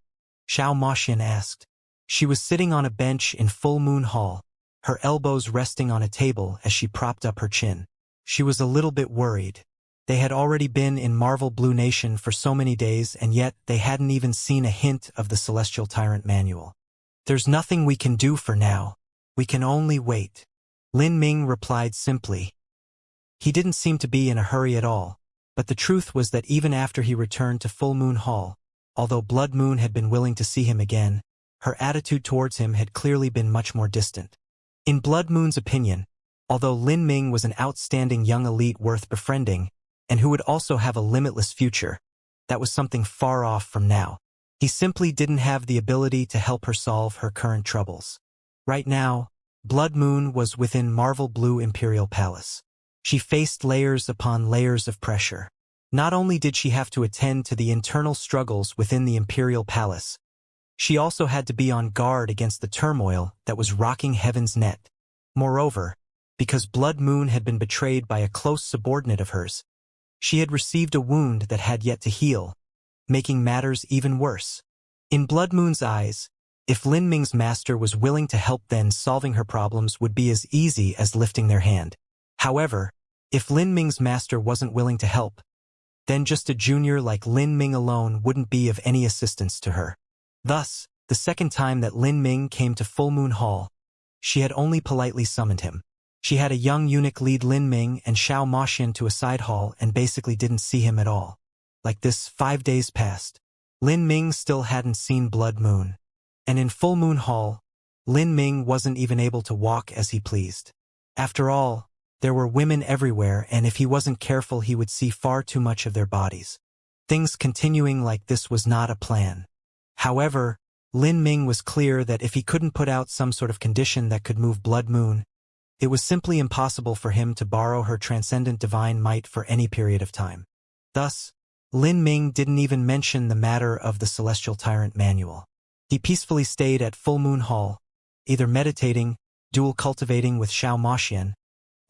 Xiao Moxian asked. She was sitting on a bench in Full Moon Hall, her elbows resting on a table as she propped up her chin. She was a little bit worried. They had already been in Marvel Blue Nation for so many days, and yet they hadn't even seen a hint of the Celestial Tyrant Manual. There's nothing we can do for now. We can only wait. Lin Ming replied simply. He didn't seem to be in a hurry at all, but the truth was that even after he returned to Full Moon Hall, although Blood Moon had been willing to see him again, her attitude towards him had clearly been much more distant. In Blood Moon's opinion, although Lin Ming was an outstanding young elite worth befriending, and who would also have a limitless future, that was something far off from now. He simply didn't have the ability to help her solve her current troubles. Right now, Blood Moon was within Marvel Blue Imperial Palace. She faced layers upon layers of pressure. Not only did she have to attend to the internal struggles within the Imperial Palace, she also had to be on guard against the turmoil that was rocking Heaven's Net. Moreover, because Blood Moon had been betrayed by a close subordinate of hers, she had received a wound that had yet to heal, making matters even worse. In Blood Moon's eyes, if Lin Ming's master was willing to help, then solving her problems would be as easy as lifting their hand. However, if Lin Ming's master wasn't willing to help, then just a junior like Lin Ming alone wouldn't be of any assistance to her. Thus, the second time that Lin Ming came to Full Moon Hall, she had only politely summoned him. She had a young eunuch lead Lin Ming and Xiao Moxian to a side hall and basically didn't see him at all. Like this, 5 days passed. Lin Ming still hadn't seen Blood Moon. And in Full Moon Hall, Lin Ming wasn't even able to walk as he pleased. After all, there were women everywhere, and if he wasn't careful he would see far too much of their bodies. Things continuing like this was not a plan. However, Lin Ming was clear that if he couldn't put out some sort of condition that could move Blood Moon, it was simply impossible for him to borrow her transcendent divine might for any period of time. Thus, Lin Ming didn't even mention the matter of the Celestial Tyrant Manual. He peacefully stayed at Full Moon Hall, either meditating, dual cultivating with Xiao Moxian,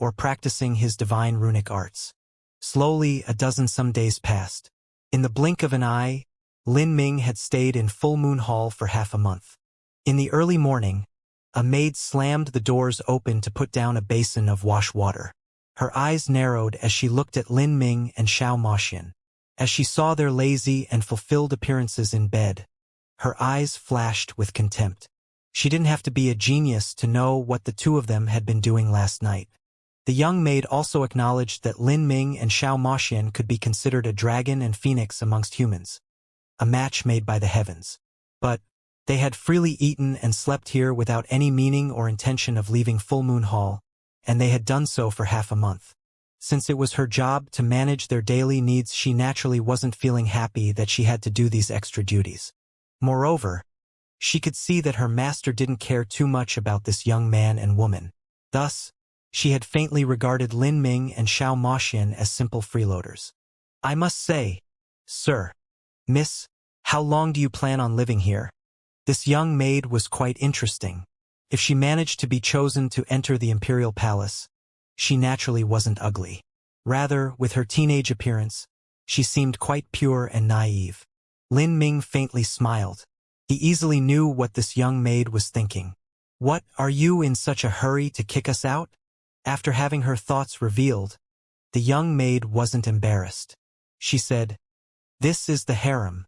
or practicing his divine runic arts. Slowly, a dozen some days passed. In the blink of an eye, Lin Ming had stayed in Full Moon Hall for half a month. In the early morning, a maid slammed the doors open to put down a basin of wash water. Her eyes narrowed as she looked at Lin Ming and Xiao Moxian. As she saw their lazy and fulfilled appearances in bed, her eyes flashed with contempt. She didn't have to be a genius to know what the two of them had been doing last night. The young maid also acknowledged that Lin Ming and Xiao Moxian could be considered a dragon and phoenix amongst humans, a match made by the heavens. But they had freely eaten and slept here without any meaning or intention of leaving Full Moon Hall, and they had done so for half a month. Since it was her job to manage their daily needs, she naturally wasn't feeling happy that she had to do these extra duties. Moreover, she could see that her master didn't care too much about this young man and woman. Thus, she had faintly regarded Lin Ming and Xiao Moxian as simple freeloaders. I must say, sir, miss, how long do you plan on living here? This young maid was quite interesting. If she managed to be chosen to enter the Imperial Palace, she naturally wasn't ugly. Rather, with her teenage appearance, she seemed quite pure and naive. Lin Ming faintly smiled. He easily knew what this young maid was thinking. What, are you in such a hurry to kick us out? After having her thoughts revealed, the young maid wasn't embarrassed. she said. "This is the harem.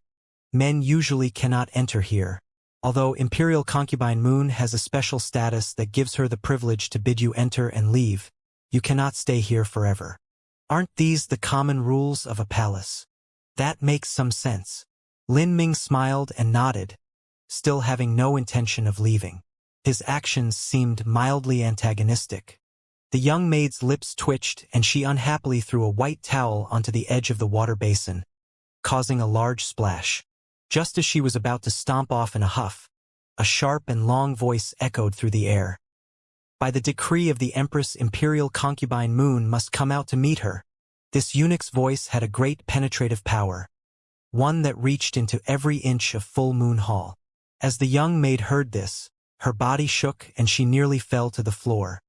Men usually cannot enter here. Although Imperial Concubine Moon has a special status that gives her the privilege to bid you enter and leave, you cannot stay here forever. Aren't these the common rules of a palace?" "That makes some sense." Lin Ming smiled and nodded, still having no intention of leaving. His actions seemed mildly antagonistic. The young maid's lips twitched and she unhappily threw a white towel onto the edge of the water basin, causing a large splash. Just as she was about to stomp off in a huff, a sharp and long voice echoed through the air. "By the decree of the Empress, Imperial Concubine Moon must come out to meet her." This eunuch's voice had a great penetrative power, one that reached into every inch of Full Moon Hall. As the young maid heard this, her body shook and she nearly fell to the floor.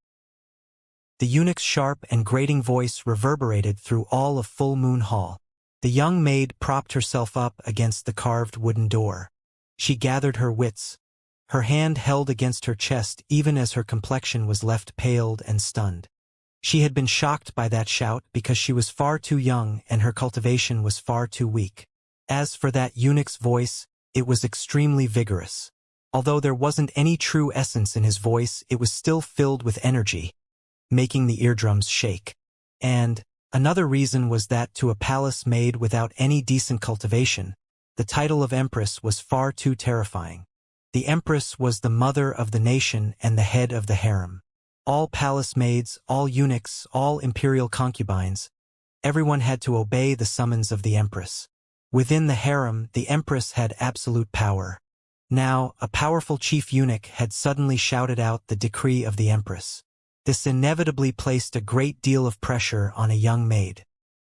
The eunuch's sharp and grating voice reverberated through all of Full Moon Hall. The young maid propped herself up against the carved wooden door. She gathered her wits, her hand held against her chest even as her complexion was left paled and stunned. She had been shocked by that shout because she was far too young and her cultivation was far too weak. As for that eunuch's voice, it was extremely vigorous. Although there wasn't any true essence in his voice, it was still filled with energy, making the eardrums shake. And another reason was that to a palace made without any decent cultivation, the title of Empress was far too terrifying. The Empress was the mother of the nation and the head of the harem. All palace maids, all eunuchs, all imperial concubines, everyone had to obey the summons of the Empress. Within the harem, the Empress had absolute power. Now, a powerful chief eunuch had suddenly shouted out the decree of the Empress. This inevitably placed a great deal of pressure on a young maid.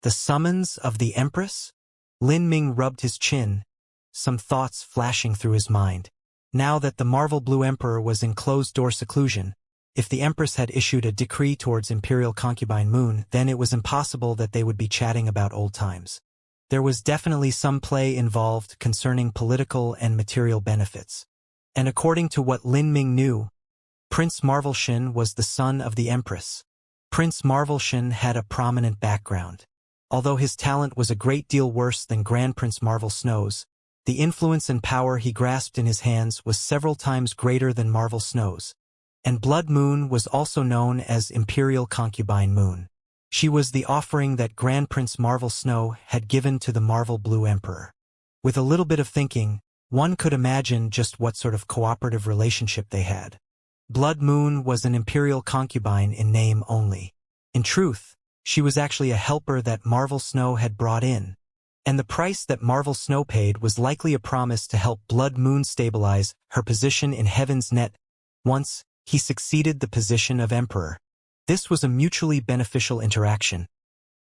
The summons of the Empress? Lin Ming rubbed his chin, some thoughts flashing through his mind. Now that the Marvel Blue Emperor was in closed-door seclusion, if the Empress had issued a decree towards Imperial Concubine Moon, then it was impossible that they would be chatting about old times. There was definitely some play involved concerning political and material benefits. And according to what Lin Ming knew, Prince Marvelshin was the son of the Empress. Prince Marvelshin had a prominent background. Although his talent was a great deal worse than Grand Prince Marvel Snow's, the influence and power he grasped in his hands was several times greater than Marvel Snow's. And Blood Moon was also known as Imperial Concubine Moon. She was the offering that Grand Prince Marvel Snow had given to the Marvel Blue Emperor. With a little bit of thinking, one could imagine just what sort of cooperative relationship they had. Blood Moon was an imperial concubine in name only. In truth, she was actually a helper that Marvel Snow had brought in. And the price that Marvel Snow paid was likely a promise to help Blood Moon stabilize her position in Heaven's Net once he succeeded the position of Emperor. This was a mutually beneficial interaction,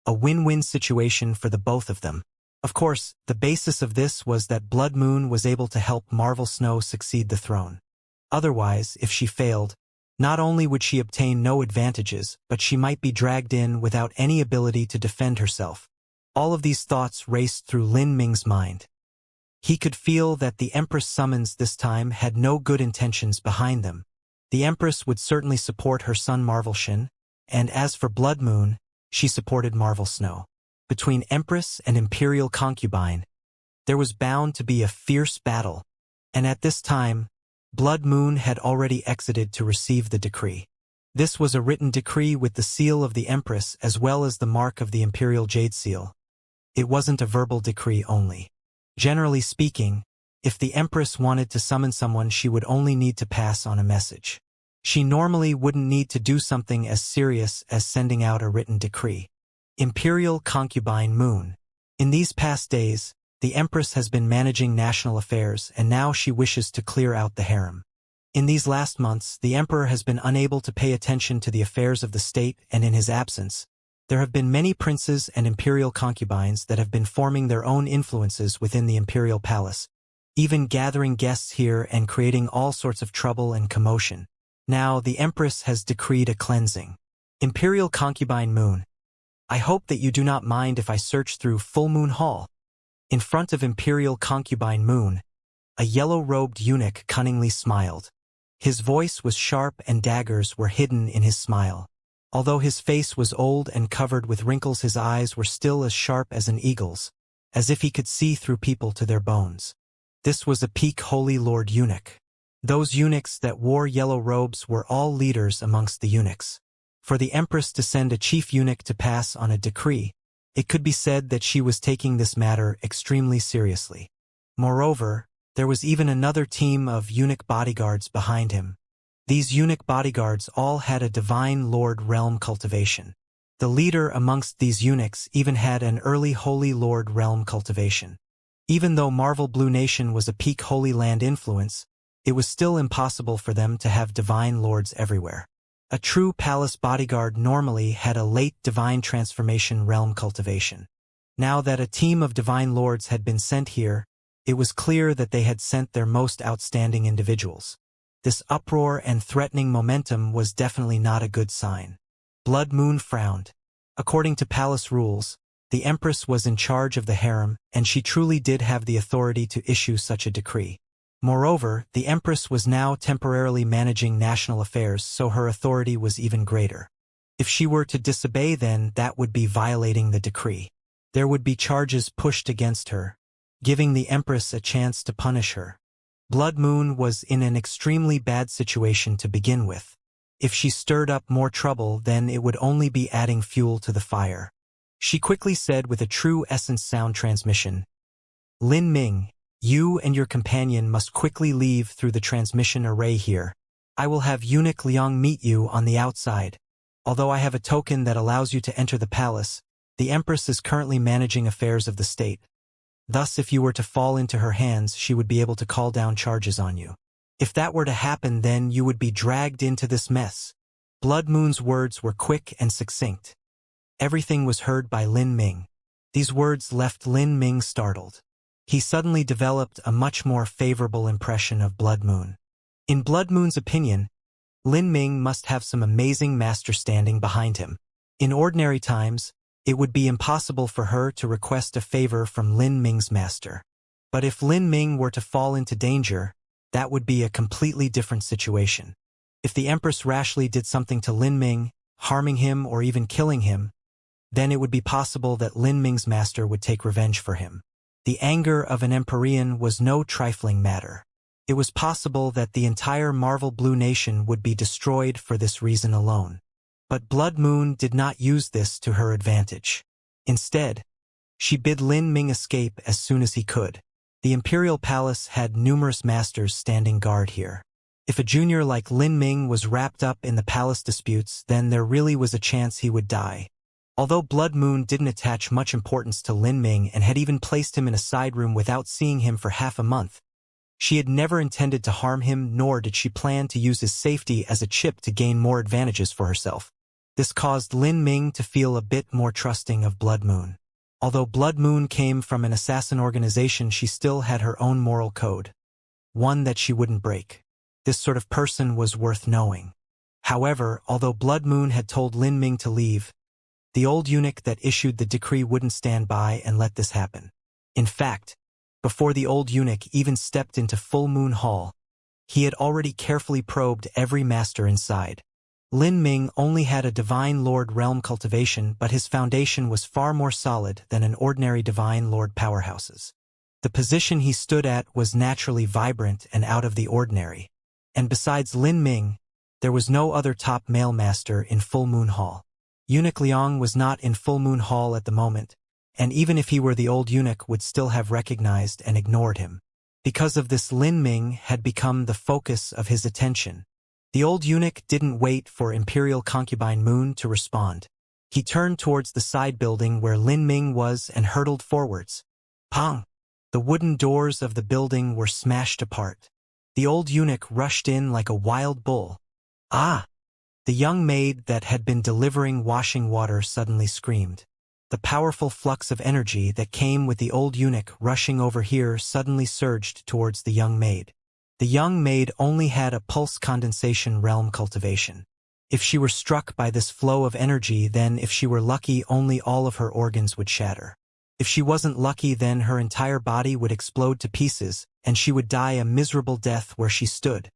a win-win situation for the both of them. Of course, the basis of this was that Blood Moon was able to help Marvel Snow succeed the throne. Otherwise, if she failed, not only would she obtain no advantages, but she might be dragged in without any ability to defend herself. All of these thoughts raced through Lin Ming's mind. He could feel that the Empress summons this time had no good intentions behind them. The Empress would certainly support her son Marvelshin, and as for Blood Moon, she supported Marvel Snow. Between Empress and Imperial Concubine, there was bound to be a fierce battle, and at this time, Blood Moon had already exited to receive the decree. This was a written decree with the seal of the Empress as well as the mark of the Imperial Jade Seal. It wasn't a verbal decree only. Generally speaking, if the Empress wanted to summon someone, she would only need to pass on a message. She normally wouldn't need to do something as serious as sending out a written decree. Imperial Concubine Moon. In these past days, the Empress has been managing national affairs and now she wishes to clear out the harem. In these last months, the Emperor has been unable to pay attention to the affairs of the state, and in his absence, there have been many princes and imperial concubines that have been forming their own influences within the imperial palace, even gathering guests here and creating all sorts of trouble and commotion. Now, the Empress has decreed a cleansing. Imperial Concubine Moon. I hope that you do not mind if I search through Full Moon Hall. In front of Imperial Concubine Moon, a yellow-robed eunuch cunningly smiled. His voice was sharp and daggers were hidden in his smile. Although his face was old and covered with wrinkles, his eyes were still as sharp as an eagle's, as if he could see through people to their bones. This was a peak Holy Lord eunuch. Those eunuchs that wore yellow robes were all leaders amongst the eunuchs. For the empress to send a chief eunuch to pass on a decree, it could be said that she was taking this matter extremely seriously. Moreover, there was even another team of eunuch bodyguards behind him. These eunuch bodyguards all had a divine lord realm cultivation. The leader amongst these eunuchs even had an early Holy Lord realm cultivation. Even though Marvel Blue Nation was a peak Holy Land influence, it was still impossible for them to have divine lords everywhere. A true palace bodyguard normally had a late divine transformation realm cultivation. Now that a team of divine lords had been sent here, it was clear that they had sent their most outstanding individuals. This uproar and threatening momentum was definitely not a good sign. Blood Moon frowned. According to palace rules, the empress was in charge of the harem, and she truly did have the authority to issue such a decree. Moreover, the empress was now temporarily managing national affairs, so her authority was even greater. If she were to disobey, then that would be violating the decree. There would be charges pushed against her, giving the empress a chance to punish her. Blood Moon was in an extremely bad situation to begin with. If she stirred up more trouble, then it would only be adding fuel to the fire. She quickly said with a true essence sound transmission, "Lin Ming, you and your companion must quickly leave through the transmission array here. I will have Eunuch Liang meet you on the outside. Although I have a token that allows you to enter the palace, the empress is currently managing affairs of the state. Thus, if you were to fall into her hands, she would be able to call down charges on you. If that were to happen, then you would be dragged into this mess." Blood Moon's words were quick and succinct. Everything was heard by Lin Ming. These words left Lin Ming startled. He suddenly developed a much more favorable impression of Blood Moon. In Blood Moon's opinion, Lin Ming must have some amazing master standing behind him. In ordinary times, it would be impossible for her to request a favor from Lin Ming's master. But if Lin Ming were to fall into danger, that would be a completely different situation. If the empress rashly did something to Lin Ming, harming him or even killing him, then it would be possible that Lin Ming's master would take revenge for him. The anger of an Empyrean was no trifling matter. It was possible that the entire Marvel Blue Nation would be destroyed for this reason alone. But Blood Moon did not use this to her advantage. Instead, she bid Lin Ming escape as soon as he could. The Imperial Palace had numerous masters standing guard here. If a junior like Lin Ming was wrapped up in the palace disputes, then there really was a chance he would die. Although Blood Moon didn't attach much importance to Lin Ming and had even placed him in a side room without seeing him for half a month, she had never intended to harm him, nor did she plan to use his safety as a chip to gain more advantages for herself. This caused Lin Ming to feel a bit more trusting of Blood Moon. Although Blood Moon came from an assassin organization, she still had her own moral code, one that she wouldn't break. This sort of person was worth knowing. However, although Blood Moon had told Lin Ming to leave, the old eunuch that issued the decree wouldn't stand by and let this happen. In fact, before the old eunuch even stepped into Full Moon Hall, he had already carefully probed every master inside. Lin Ming only had a Divine Lord realm cultivation, but his foundation was far more solid than an ordinary Divine Lord powerhouse's. The position he stood at was naturally vibrant and out of the ordinary. And besides Lin Ming, there was no other top male master in Full Moon Hall. Eunuch Liang was not in Full Moon Hall at the moment, and even if he were, the old eunuch would still have recognized and ignored him. Because of this, Lin Ming had become the focus of his attention. The old eunuch didn't wait for Imperial Concubine Moon to respond. He turned towards the side building where Lin Ming was and hurtled forwards. Pong! The wooden doors of the building were smashed apart. The old eunuch rushed in like a wild bull. Ah! The young maid that had been delivering washing water suddenly screamed. The powerful flux of energy that came with the old eunuch rushing over here suddenly surged towards the young maid. The young maid only had a pulse condensation realm cultivation. If she were struck by this flow of energy, then if she were lucky, only all of her organs would shatter. If she wasn't lucky, then her entire body would explode to pieces, and she would die a miserable death where she stood.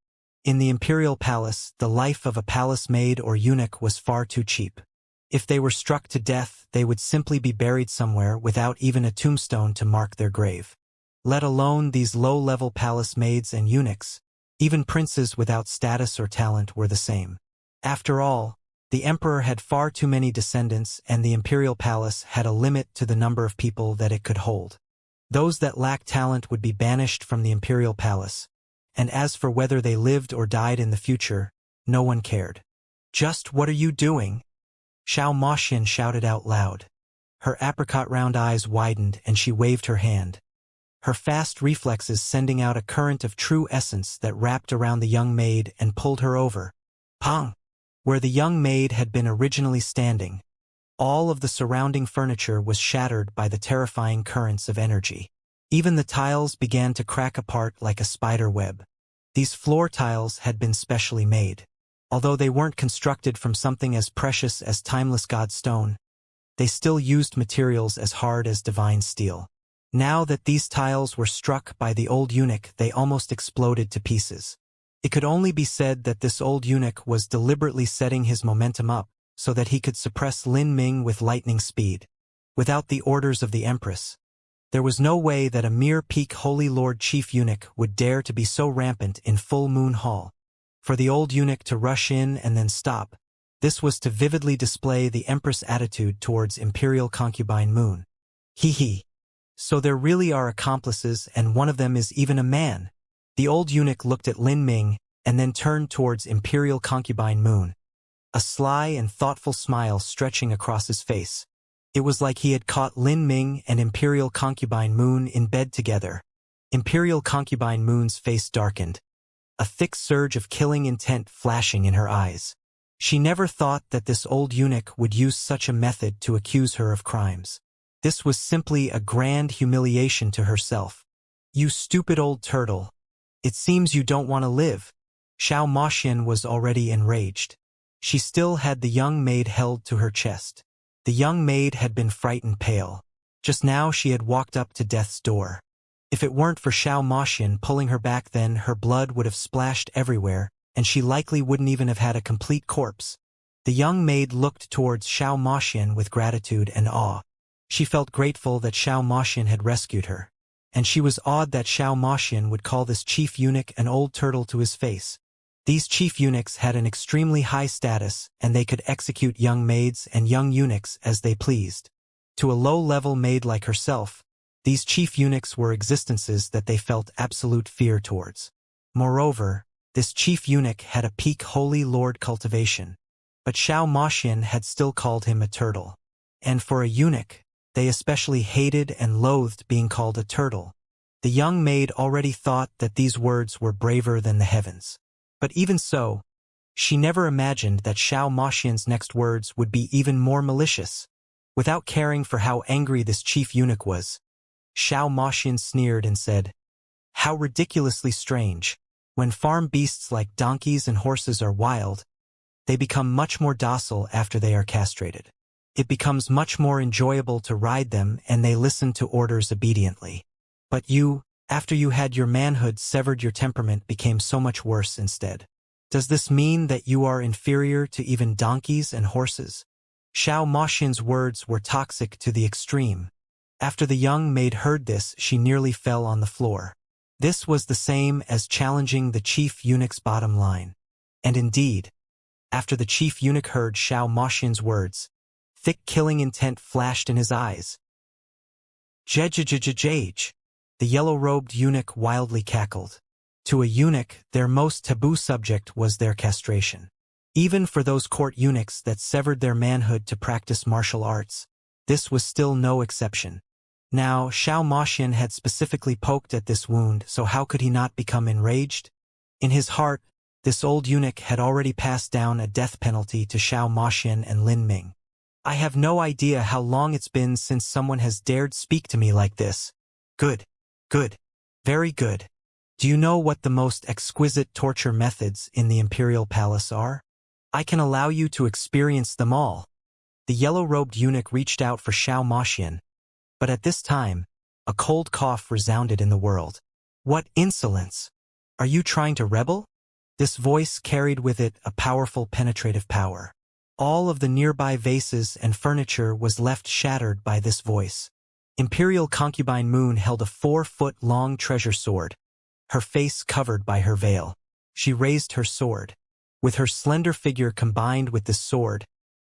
In the imperial palace, the life of a palace maid or eunuch was far too cheap. If they were struck to death, they would simply be buried somewhere without even a tombstone to mark their grave. Let alone these low-level palace maids and eunuchs, even princes without status or talent were the same. After all, the emperor had far too many descendants and the imperial palace had a limit to the number of people that it could hold. Those that lacked talent would be banished from the imperial palace, and as for whether they lived or died in the future, no one cared. "Just what are you doing?" Xiao Moxian shouted out loud. Her apricot-round eyes widened and she waved her hand, her fast reflexes sending out a current of true essence that wrapped around the young maid and pulled her over. Pong! Where the young maid had been originally standing, all of the surrounding furniture was shattered by the terrifying currents of energy. Even the tiles began to crack apart like a spider web. These floor tiles had been specially made. Although they weren't constructed from something as precious as timeless god stone, they still used materials as hard as divine steel. Now that these tiles were struck by the old eunuch, they almost exploded to pieces. It could only be said that this old eunuch was deliberately setting his momentum up so that he could suppress Lin Ming with lightning speed. Without the orders of the Empress, there was no way that a mere peak Holy Lord Chief Eunuch would dare to be so rampant in Full Moon Hall. For the old eunuch to rush in and then stop, this was to vividly display the Empress' attitude towards Imperial Concubine Moon. Hee. So there really are accomplices and one of them is even a man. The old eunuch looked at Lin Ming and then turned towards Imperial Concubine Moon, a sly and thoughtful smile stretching across his face. It was like he had caught Lin Ming and Imperial Concubine Moon in bed together. Imperial Concubine Moon's face darkened, a thick surge of killing intent flashing in her eyes. She never thought that this old eunuch would use such a method to accuse her of crimes. This was simply a grand humiliation to herself. "You stupid old turtle. It seems you don't want to live." Xiao Moxian was already enraged. She still had the young maid held to her chest. The young maid had been frightened pale. Just now she had walked up to death's door. If it weren't for Xiao Moxian pulling her back, then her blood would have splashed everywhere, and she likely wouldn't even have had a complete corpse. The young maid looked towards Xiao Moxian with gratitude and awe. She felt grateful that Xiao Moxian had rescued her, and she was awed that Xiao Moxian would call this chief eunuch an old turtle to his face. These chief eunuchs had an extremely high status, and they could execute young maids and young eunuchs as they pleased. To a low-level maid like herself, these chief eunuchs were existences that they felt absolute fear towards. Moreover, this chief eunuch had a peak Holy Lord cultivation, but Xiao Moxian had still called him a turtle. And for a eunuch, they especially hated and loathed being called a turtle. The young maid already thought that these words were braver than the heavens. But even so, she never imagined that Xiao Moxian's next words would be even more malicious. Without caring for how angry this chief eunuch was, Xiao Moxian sneered and said, "How ridiculously strange. When farm beasts like donkeys and horses are wild, they become much more docile after they are castrated. It becomes much more enjoyable to ride them and they listen to orders obediently. But you, after you had your manhood severed, your temperament became so much worse instead. Does this mean that you are inferior to even donkeys and horses?" Xiao Moxian's words were toxic to the extreme. After the young maid heard this, she nearly fell on the floor. This was the same as challenging the chief eunuch's bottom line. And indeed, after the chief eunuch heard Xiao Moxian's words, thick killing intent flashed in his eyes. "Jej. The yellow-robed eunuch wildly cackled. To a eunuch, their most taboo subject was their castration. Even for those court eunuchs that severed their manhood to practice martial arts, this was still no exception. Now, Xiao Moxian had specifically poked at this wound, so how could he not become enraged? In his heart, this old eunuch had already passed down a death penalty to Xiao Moxian and Lin Ming. "I have no idea how long it's been since someone has dared speak to me like this. Good. Very good. Do you know what the most exquisite torture methods in the Imperial Palace are? I can allow you to experience them all." The yellow-robed eunuch reached out for Xiao Moxian, but at this time, a cold cough resounded in the world. "What insolence! Are you trying to rebel?" This voice carried with it a powerful penetrative power. All of the nearby vases and furniture was left shattered by this voice. Imperial concubine Moon held a 4-foot-long treasure sword, her face covered by her veil. She raised her sword. With her slender figure combined with this sword,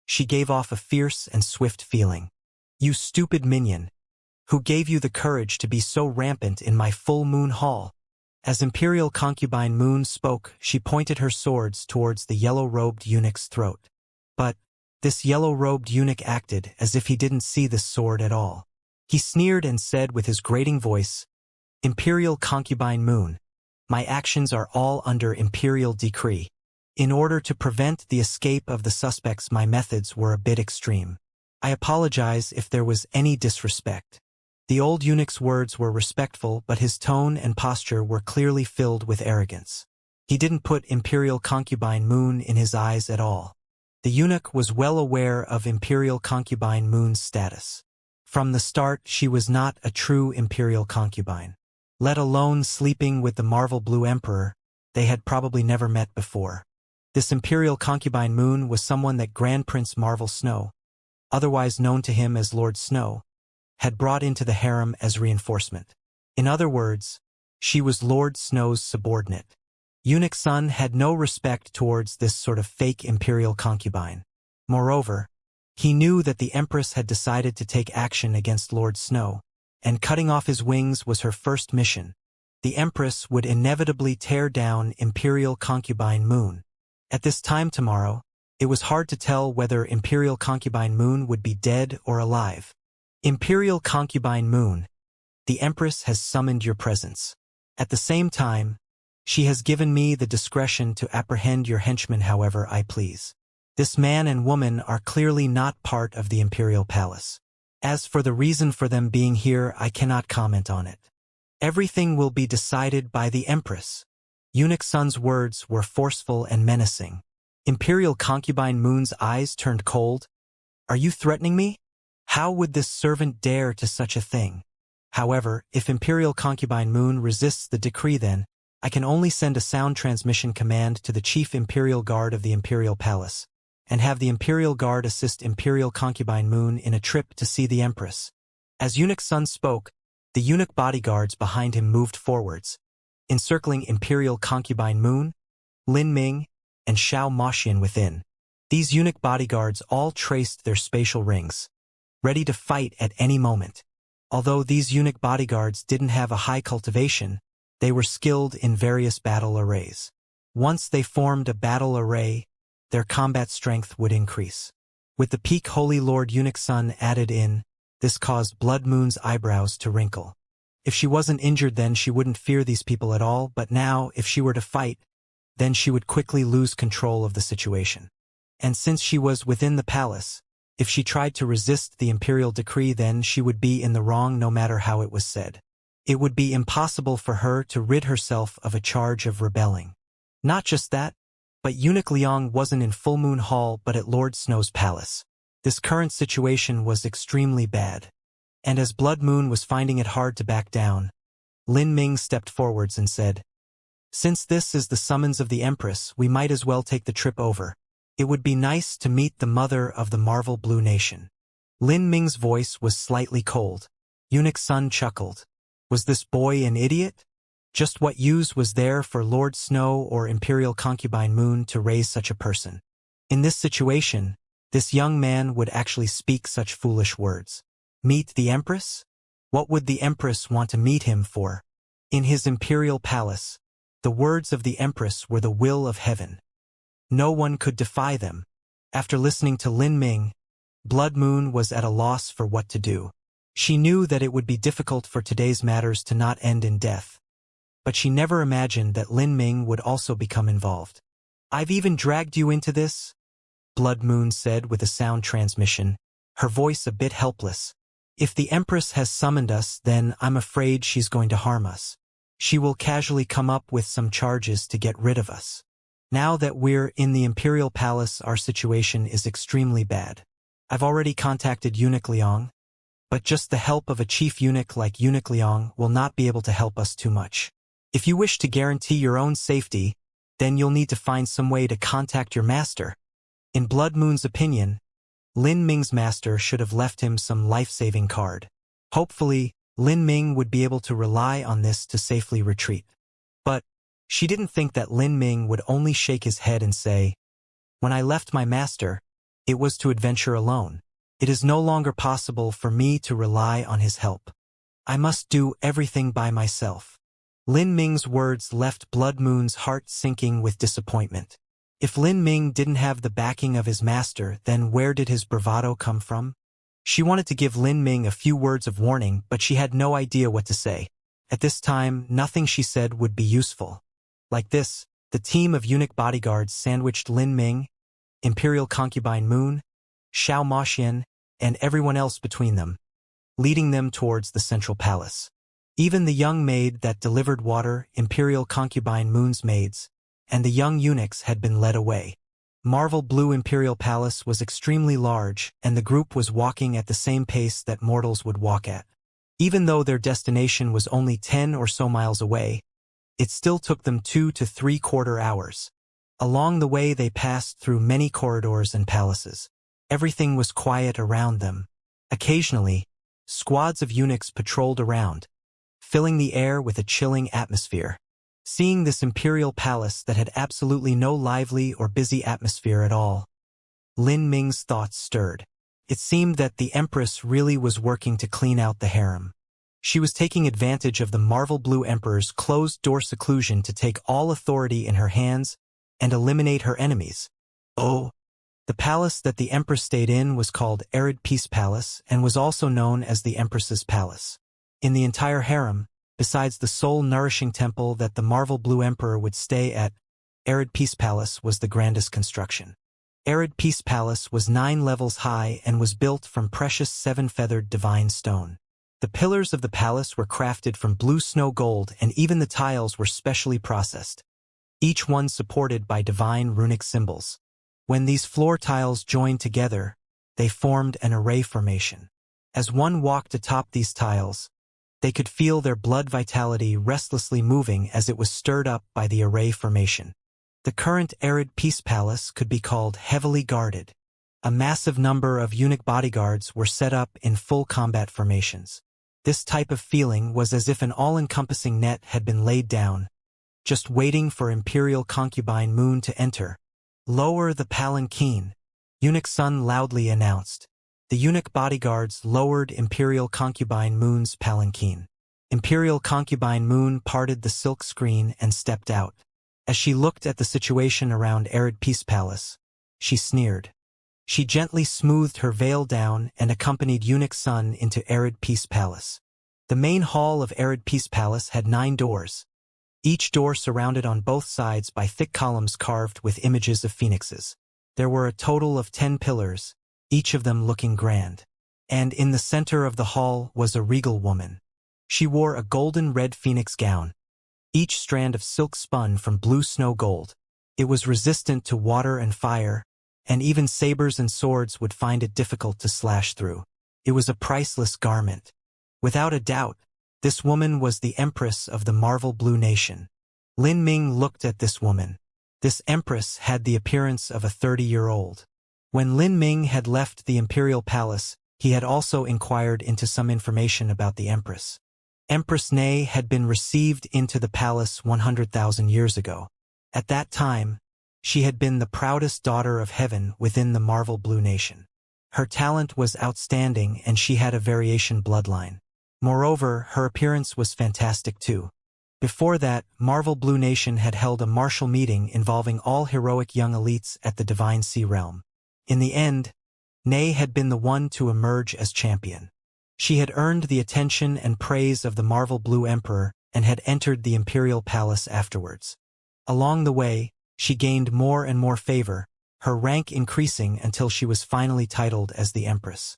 she gave off a fierce and swift feeling. You stupid minion! Who gave you the courage to be so rampant in my full moon hall? As Imperial concubine Moon spoke, she pointed her swords towards the yellow-robed eunuch's throat. But this yellow-robed eunuch acted as if he didn't see this sword at all. He sneered and said with his grating voice, Imperial concubine Moon, my actions are all under imperial decree. In order to prevent the escape of the suspects, my methods were a bit extreme. I apologize if there was any disrespect. The old eunuch's words were respectful, but his tone and posture were clearly filled with arrogance. He didn't put Imperial concubine Moon in his eyes at all. The eunuch was well aware of Imperial concubine Moon's status. From the start, she was not a true Imperial concubine. Let alone sleeping with the Marvel Blue Emperor, they had probably never met before. This Imperial concubine Moon was someone that Grand Prince Marvel Snow, otherwise known to him as Lord Snow, had brought into the harem as reinforcement. In other words, she was Lord Snow's subordinate. Eunuch Sun had no respect towards this sort of fake Imperial concubine. Moreover, he knew that the Empress had decided to take action against Lord Snow, and cutting off his wings was her first mission. The Empress would inevitably tear down Imperial concubine Moon. At this time tomorrow, it was hard to tell whether Imperial concubine Moon would be dead or alive. Imperial concubine Moon, the Empress has summoned your presence. At the same time, she has given me the discretion to apprehend your henchmen however I please. This man and woman are clearly not part of the Imperial Palace. As for the reason for them being here, I cannot comment on it. Everything will be decided by the Empress. Eunuch Sun's words were forceful and menacing. Imperial concubine Moon's eyes turned cold. Are you threatening me? How would this servant dare to such a thing? However, if Imperial concubine Moon resists the decree, then I can only send a sound transmission command to the Chief Imperial Guard of the Imperial Palace, and have the Imperial Guard assist Imperial concubine Moon in a trip to see the Empress. As Eunuch Sun spoke, the eunuch bodyguards behind him moved forwards, encircling Imperial concubine Moon, Lin Ming, and Xiao Moxian within. These eunuch bodyguards all traced their spatial rings, ready to fight at any moment. Although these eunuch bodyguards didn't have a high cultivation, they were skilled in various battle arrays. Once they formed a battle array, their combat strength would increase. With the peak Holy Lord Eunuch Sun added in, this caused Blood Moon's eyebrows to wrinkle. If she wasn't injured then she wouldn't fear these people at all, but now, if she were to fight, then she would quickly lose control of the situation. And since she was within the palace, if she tried to resist the imperial decree, then she would be in the wrong no matter how it was said. It would be impossible for her to rid herself of a charge of rebelling. Not just that, but Eunuch Liang wasn't in Full Moon Hall but at Lord Snow's palace. This current situation was extremely bad. And as Blood Moon was finding it hard to back down, Lin Ming stepped forwards and said, "Since this is the summons of the Empress, we might as well take the trip over. It would be nice to meet the mother of the Marvel Blue Nation." Lin Ming's voice was slightly cold. Eunuch Sun chuckled. Was this boy an idiot? Just what use was there for Lord Snow or Imperial Concubine Moon to raise such a person? In this situation, this young man would actually speak such foolish words. Meet the Empress? What would the Empress want to meet him for? In his imperial palace, the words of the Empress were the will of heaven. No one could defy them. After listening to Lin Ming, Blood Moon was at a loss for what to do. She knew that it would be difficult for today's matters to not end in death. But she never imagined that Lin Ming would also become involved. "I've even dragged you into this?" Blood Moon said with a sound transmission, her voice a bit helpless. "If the Empress has summoned us, then I'm afraid she's going to harm us. She will casually come up with some charges to get rid of us. Now that we're in the Imperial Palace, our situation is extremely bad. I've already contacted Eunuch Liang, but just the help of a chief eunuch like Eunuch Liang will not be able to help us too much. If you wish to guarantee your own safety, then you'll need to find some way to contact your master. In Blood Moon's opinion, Lin Ming's master should have left him some life-saving card. Hopefully, Lin Ming would be able to rely on this to safely retreat. But she didn't think that Lin Ming would only shake his head and say, "When I left my master, it was to adventure alone. It is no longer possible for me to rely on his help. I must do everything by myself." Lin Ming's words left Blood Moon's heart sinking with disappointment. If Lin Ming didn't have the backing of his master, then where did his bravado come from? She wanted to give Lin Ming a few words of warning, but she had no idea what to say. At this time, nothing she said would be useful. Like this, the team of eunuch bodyguards sandwiched Lin Ming, Imperial Concubine Moon, Xiao Moxian, and everyone else between them, leading them towards the central palace. Even the young maid that delivered water, Imperial Concubine Moon's maids, and the young eunuchs had been led away. Marvel Blue Imperial Palace was extremely large, and the group was walking at the same pace that mortals would walk at. Even though their destination was only 10 or so miles away, it still took them 2 to 3/4 hours. Along the way they passed through many corridors and palaces. Everything was quiet around them. Occasionally, squads of eunuchs patrolled around, filling the air with a chilling atmosphere. Seeing this imperial palace that had absolutely no lively or busy atmosphere at all, Lin Ming's thoughts stirred. It seemed that the Empress really was working to clean out the harem. She was taking advantage of the Marvel Blue Emperor's closed-door seclusion to take all authority in her hands and eliminate her enemies. Oh! The palace that the Empress stayed in was called Arid Peace Palace and was also known as the Empress's Palace. In the entire harem, besides the sole nourishing temple that the Marvel Blue Emperor would stay at, Arid Peace Palace was the grandest construction. Arid Peace Palace was 9 levels high and was built from precious 7-feathered divine stone. The pillars of the palace were crafted from blue snow gold, and even the tiles were specially processed, each one supported by divine runic symbols. When these floor tiles joined together, they formed an array formation. As one walked atop these tiles, they could feel their blood vitality restlessly moving as it was stirred up by the array formation. The current Arid Peace Palace could be called heavily guarded. A massive number of eunuch bodyguards were set up in full combat formations. This type of feeling was as if an all-encompassing net had been laid down, just waiting for Imperial Concubine Moon to enter. "Lower the palanquin," Eunuch Sun loudly announced. The eunuch bodyguards lowered Imperial Concubine Moon's palanquin. Imperial Concubine Moon parted the silk screen and stepped out. As she looked at the situation around Arid Peace Palace, she sneered. She gently smoothed her veil down and accompanied Eunuch Sun into Arid Peace Palace. The main hall of Arid Peace Palace had 9 doors, each door surrounded on both sides by thick columns carved with images of phoenixes. There were a total of 10 pillars, each of them looking grand. And in the center of the hall was a regal woman. She wore a golden red phoenix gown, each strand of silk spun from blue snow gold. It was resistant to water and fire, and even sabers and swords would find it difficult to slash through. It was a priceless garment. Without a doubt, this woman was the Empress of the Marvel Blue Nation. Lin Ming looked at this woman. This Empress had the appearance of a 30-year-old. When Lin Ming had left the Imperial Palace, he had also inquired into some information about the Empress. Empress Nei had been received into the palace 100,000 years ago. At that time, she had been the proudest daughter of heaven within the Marvel Blue Nation. Her talent was outstanding and she had a variation bloodline. Moreover, her appearance was fantastic too. Before that, Marvel Blue Nation had held a martial meeting involving all heroic young elites at the Divine Sea Realm. In the end, Nei had been the one to emerge as champion. She had earned the attention and praise of the Marvel Blue Emperor and had entered the Imperial Palace afterwards. Along the way, she gained more and more favor, her rank increasing until she was finally titled as the Empress.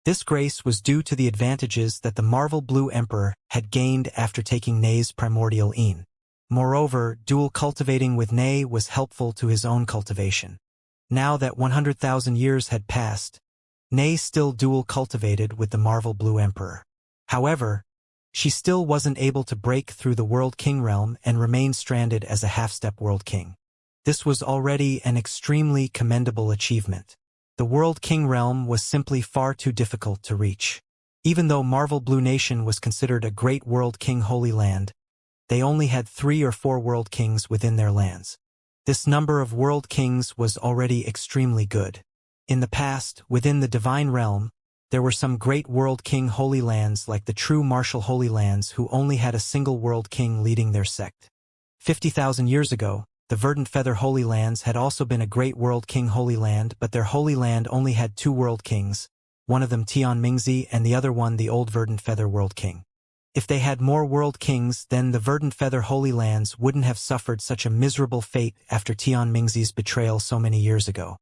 This grace was due to the advantages that the Marvel Blue Emperor had gained after taking Nei's primordial Yin. Moreover, dual cultivating with Nei was helpful to his own cultivation. Now that 100,000 years had passed, Nei still dual cultivated with the Marvel Blue Emperor. However, she still wasn't able to break through the World King realm and remained stranded as a half-step World King. This was already an extremely commendable achievement. The World King realm was simply far too difficult to reach. Even though Marvel Blue Nation was considered a great World King Holy Land, they only had 3 or 4 World Kings within their lands. This number of World Kings was already extremely good. In the past, within the Divine Realm, there were some great World King Holy Lands like the true Martial Holy Lands who only had a single World King leading their sect. 50,000 years ago, the Verdant Feather Holy Lands had also been a great World King Holy Land, but their Holy Land only had 2 World Kings, one of them Tian Mingzi and the other one the old Verdant Feather World King. If they had more World Kings, then the Verdant Feather Holy Lands wouldn't have suffered such a miserable fate after Tian Mingzi's betrayal so many years ago.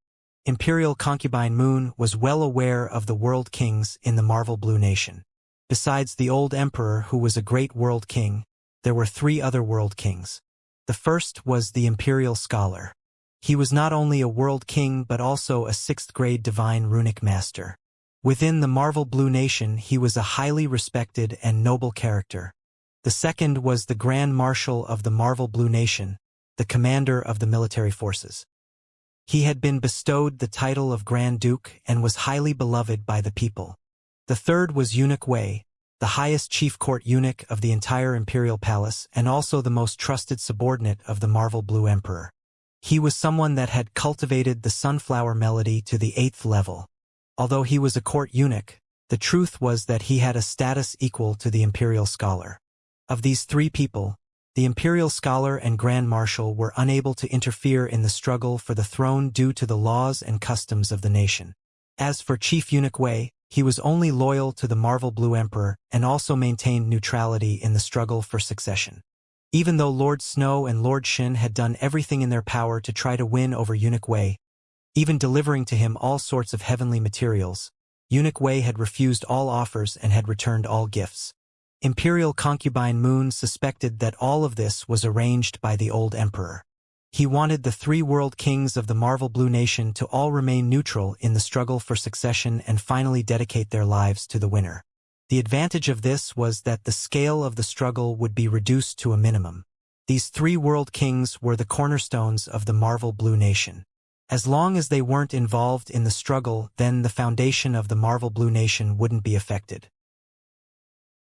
Imperial Concubine Moon was well aware of the World Kings in the Marvel Blue Nation. Besides the old Emperor who was a great World King, there were 3 other World Kings. The first was the Imperial Scholar. He was not only a World King but also a 6th grade Divine Runic Master. Within the Marvel Blue Nation he was a highly respected and noble character. The second was the Grand Marshal of the Marvel Blue Nation, the commander of the military forces. He had been bestowed the title of Grand Duke and was highly beloved by the people. The third was Eunuch Wei, the highest chief court eunuch of the entire imperial palace and also the most trusted subordinate of the Marvel Blue Emperor. He was someone that had cultivated the sunflower melody to the 8th level. Although he was a court eunuch, the truth was that he had a status equal to the Imperial Scholar. Of these 3 people, the Imperial Scholar and Grand Marshal were unable to interfere in the struggle for the throne due to the laws and customs of the nation. As for Chief Eunuch Wei, he was only loyal to the Marvel Blue Emperor and also maintained neutrality in the struggle for succession. Even though Lord Snow and Lord Shin had done everything in their power to try to win over Eunuch Wei, even delivering to him all sorts of heavenly materials, Eunuch Wei had refused all offers and had returned all gifts. Imperial Concubine Moon suspected that all of this was arranged by the old Emperor. He wanted the 3 World Kings of the Marvel Blue Nation to all remain neutral in the struggle for succession and finally dedicate their lives to the winner. The advantage of this was that the scale of the struggle would be reduced to a minimum. These 3 World Kings were the cornerstones of the Marvel Blue Nation. As long as they weren't involved in the struggle, then the foundation of the Marvel Blue Nation wouldn't be affected.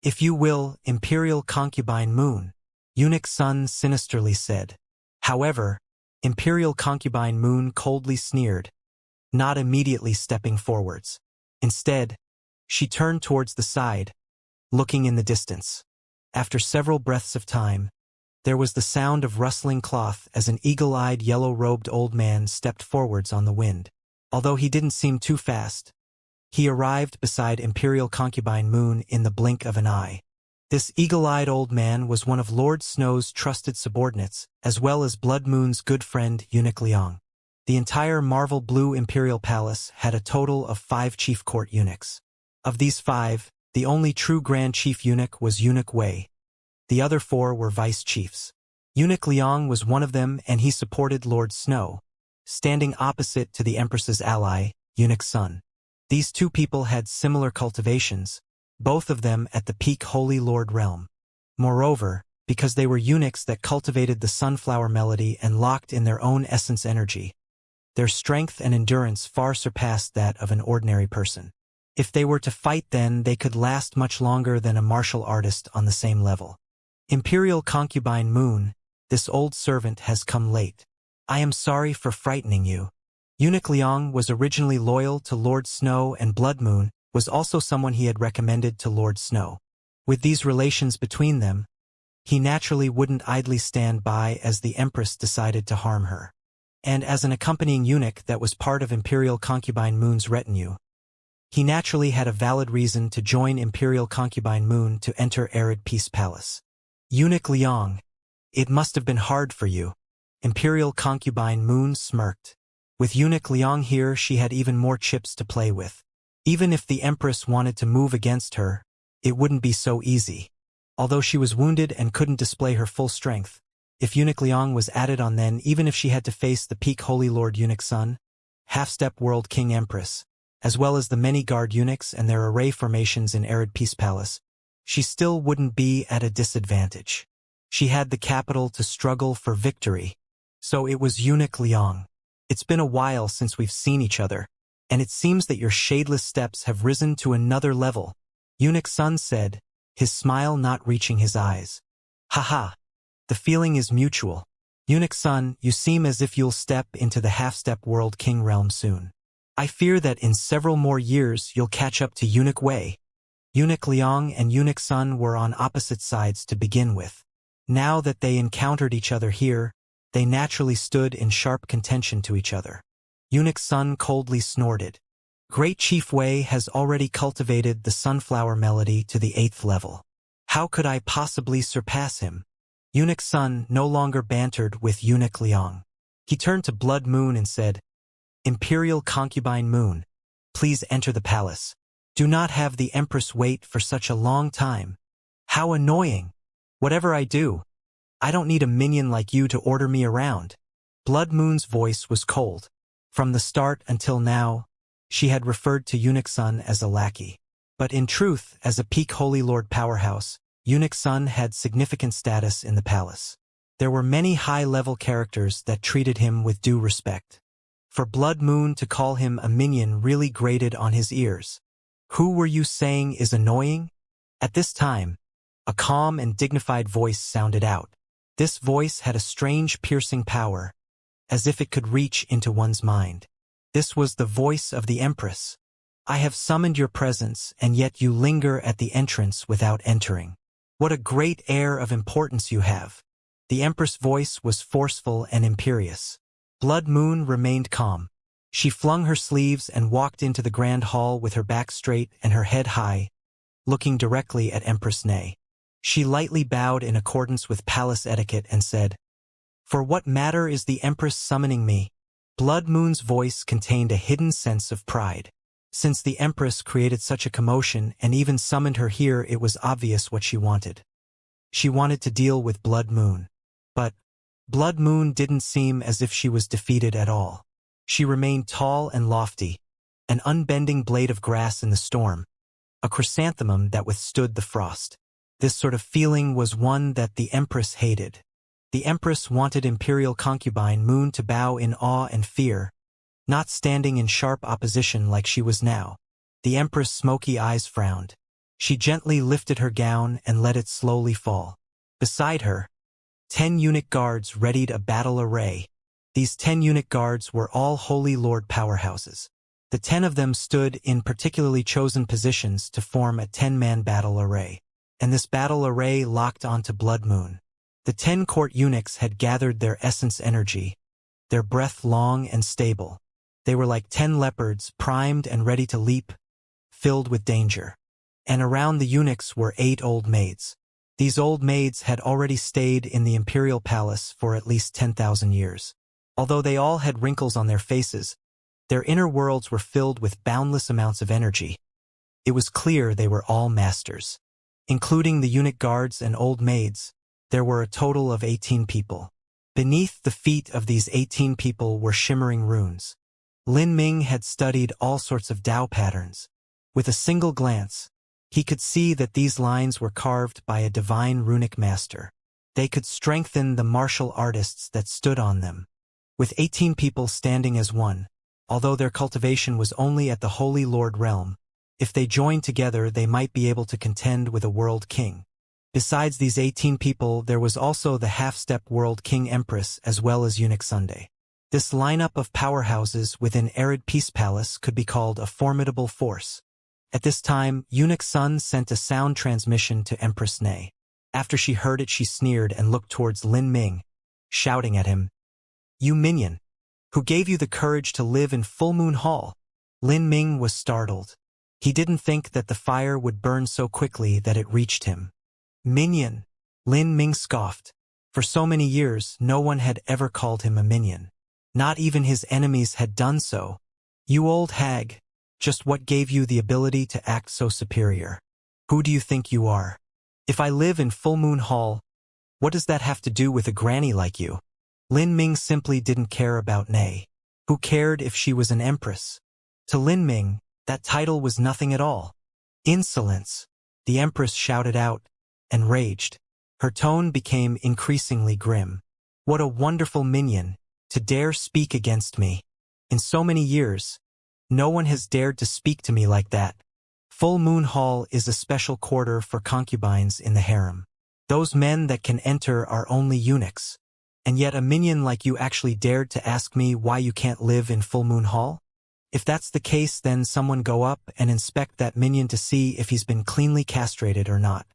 "If you will, Imperial Concubine Moon," Eunuch Sun sinisterly said. However, Imperial Concubine Moon coldly sneered, not immediately stepping forwards. Instead, she turned towards the side, looking in the distance. After several breaths of time, there was the sound of rustling cloth as an eagle-eyed yellow-robed old man stepped forwards on the wind. Although he didn't seem too fast, he arrived beside Imperial Concubine Moon in the blink of an eye. This eagle-eyed old man was one of Lord Snow's trusted subordinates, as well as Blood Moon's good friend Eunuch Liang. The entire Marvel Blue Imperial Palace had a total of 5 chief court eunuchs. Of these 5, the only true Grand Chief Eunuch was Eunuch Wei. The other 4 were vice chiefs. Eunuch Liang was one of them and he supported Lord Snow, standing opposite to the Empress's ally, Eunuch Sun. These 2 people had similar cultivations, both of them at the peak Holy Lord realm. Moreover, because they were eunuchs that cultivated the sunflower melody and locked in their own essence energy, their strength and endurance far surpassed that of an ordinary person. If they were to fight then they could last much longer than a martial artist on the same level. "Imperial Concubine Moon, this old servant has come late. I am sorry for frightening you." Eunuch Liang was originally loyal to Lord Snow and Blood Moon was also someone he had recommended to Lord Snow. With these relations between them, he naturally wouldn't idly stand by as the Empress decided to harm her. And as an accompanying eunuch that was part of Imperial Concubine Moon's retinue, he naturally had a valid reason to join Imperial Concubine Moon to enter Arid Peace Palace. "Eunuch Liang, it must have been hard for you." Imperial Concubine Moon smirked. With Eunuch Liang here she had even more chips to play with. Even if the Empress wanted to move against her, it wouldn't be so easy. Although she was wounded and couldn't display her full strength, if Eunuch Liang was added on then even if she had to face the peak Holy Lord Eunuch Sun, half-step World King Empress, as well as the many guard eunuchs and their array formations in Arid Peace Palace, she still wouldn't be at a disadvantage. She had the capital to struggle for victory. So it was Eunuch Liang. It's been a while since we've seen each other, and it seems that your shadeless steps have risen to another level, Eunuch Sun said, his smile not reaching his eyes. Haha. The feeling is mutual. Eunuch Sun, you seem as if you'll step into the half-step World King realm soon. I fear that in several more years you'll catch up to Eunuch Wei. Eunuch Liang and Eunuch Sun were on opposite sides to begin with. Now that they encountered each other here, they naturally stood in sharp contention to each other. Eunuch Sun coldly snorted. Great Chief Wei has already cultivated the sunflower melody to the 8th level. How could I possibly surpass him? Eunuch Sun no longer bantered with Eunuch Liang. He turned to Blood Moon and said, Imperial Concubine Moon, please enter the palace. Do not have the Empress wait for such a long time. How annoying. Whatever I do, I don't need a minion like you to order me around. Blood Moon's voice was cold. From the start until now, she had referred to Eunuch Sun as a lackey. But in truth, as a peak Holy Lord powerhouse, Eunuch Sun had significant status in the palace. There were many high-level characters that treated him with due respect. For Blood Moon to call him a minion really grated on his ears. Who were you saying is annoying? At this time, a calm and dignified voice sounded out. This voice had a strange piercing power, as if it could reach into one's mind. This was the voice of the Empress. I have summoned your presence, and yet you linger at the entrance without entering. What a great air of importance you have. The Empress' voice was forceful and imperious. Blood Moon remained calm. She flung her sleeves and walked into the grand hall with her back straight and her head high, looking directly at Empress Nei. She lightly bowed in accordance with palace etiquette and said, For what matter is the Empress summoning me? Blood Moon's voice contained a hidden sense of pride. Since the Empress created such a commotion and even summoned her here, it was obvious what she wanted. She wanted to deal with Blood Moon. But Blood Moon didn't seem as if she was defeated at all. She remained tall and lofty, an unbending blade of grass in the storm, a chrysanthemum that withstood the frost. This sort of feeling was one that the Empress hated. The Empress wanted Imperial Concubine Moon to bow in awe and fear, not standing in sharp opposition like she was now. The Empress' smoky eyes frowned. She gently lifted her gown and let it slowly fall. Beside her, 10 eunuch guards readied a battle array. These 10 eunuch guards were all Holy Lord powerhouses. The 10 of them stood in particularly chosen positions to form a 10-man battle array. And this battle array locked onto Blood Moon. The 10 court eunuchs had gathered their essence energy, their breath long and stable. They were like 10 leopards, primed and ready to leap, filled with danger. And around the eunuchs were 8 old maids. These old maids had already stayed in the imperial palace for at least 10,000 years. Although they all had wrinkles on their faces, their inner worlds were filled with boundless amounts of energy. It was clear they were all masters. Including the eunuch guards and old maids, there were a total of 18 people. Beneath the feet of these 18 people were shimmering runes. Lin Ming had studied all sorts of Tao patterns. With a single glance, he could see that these lines were carved by a divine runic master. They could strengthen the martial artists that stood on them. With 18 people standing as one, although their cultivation was only at the Holy Lord realm, if they joined together they might be able to contend with a world king. Besides these 18 people, there was also the half-step World King Empress as well as Eunuch Sunday. This lineup of powerhouses within Arid Peace Palace could be called a formidable force. At this time, Eunuch Sun sent a sound transmission to Empress Nei. After she heard it, she sneered and looked towards Lin Ming, shouting at him, "You minion! Who gave you the courage to live in Full Moon Hall?" Lin Ming was startled. He didn't think that the fire would burn so quickly that it reached him. "Minion!" Lin Ming scoffed. For so many years, no one had ever called him a minion. Not even his enemies had done so. "You old hag, just what gave you the ability to act so superior? Who do you think you are? If I live in Full Moon Hall, what does that have to do with a granny like you?" Lin Ming simply didn't care about Nei. Who cared if she was an empress? To Lin Ming, that title was nothing at all. "Insolence!" the empress shouted out, and raged. Her tone became increasingly grim. What a wonderful minion, to dare speak against me. In so many years, no one has dared to speak to me like that. Full Moon Hall is a special quarter for concubines in the harem. Those men that can enter are only eunuchs. And yet a minion like you actually dared to ask me why you can't live in Full Moon Hall? If that's the case, then someone go up and inspect that minion to see if he's been cleanly castrated or not.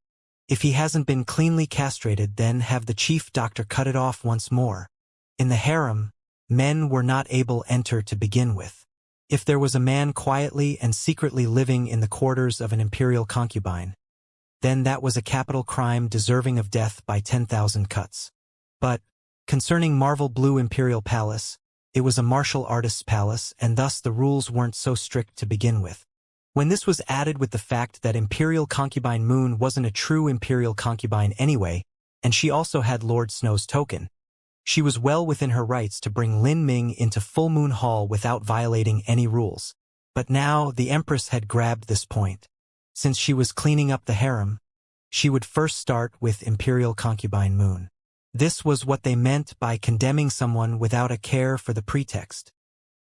If he hasn't been cleanly castrated, then have the chief doctor cut it off once more. In the harem, men were not able to enter to begin with. If there was a man quietly and secretly living in the quarters of an imperial concubine, then that was a capital crime deserving of death by 10,000 cuts. But, concerning Marvel Blue Imperial Palace, it was a martial artist's palace, and thus the rules weren't so strict to begin with. When this was added with the fact that Imperial Concubine Moon wasn't a true Imperial Concubine anyway, and she also had Lord Snow's token, she was well within her rights to bring Lin Ming into Full Moon Hall without violating any rules. But now the Empress had grabbed this point. Since she was cleaning up the harem, she would first start with Imperial Concubine Moon. This was what they meant by condemning someone without a care for the pretext.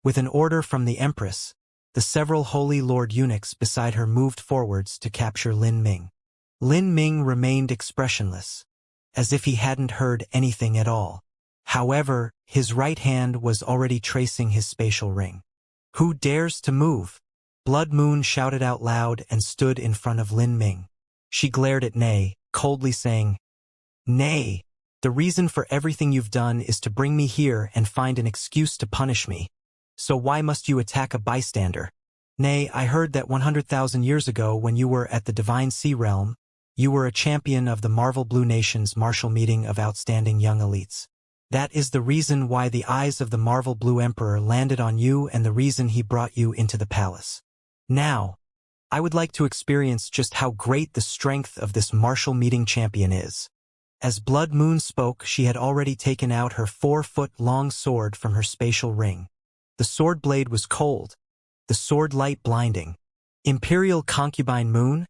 With an order from the Empress, the several Holy Lord eunuchs beside her moved forwards to capture Lin Ming. Lin Ming remained expressionless, as if he hadn't heard anything at all. However, his right hand was already tracing his spatial ring. "Who dares to move?" Blood Moon shouted out loud and stood in front of Lin Ming. She glared at Nay, coldly saying, "Nay, the reason for everything you've done is to bring me here and find an excuse to punish me. So why must you attack a bystander? Nay, I heard that 100,000 years ago when you were at the Divine Sea Realm, you were a champion of the Marvel Blue Nation's martial meeting of outstanding young elites. That is the reason why the eyes of the Marvel Blue Emperor landed on you and the reason he brought you into the palace. Now, I would like to experience just how great the strength of this martial meeting champion is." As Blood Moon spoke, she had already taken out her 4-foot-long sword from her spatial ring. The sword blade was cold, the sword light blinding. "Imperial Concubine Moon,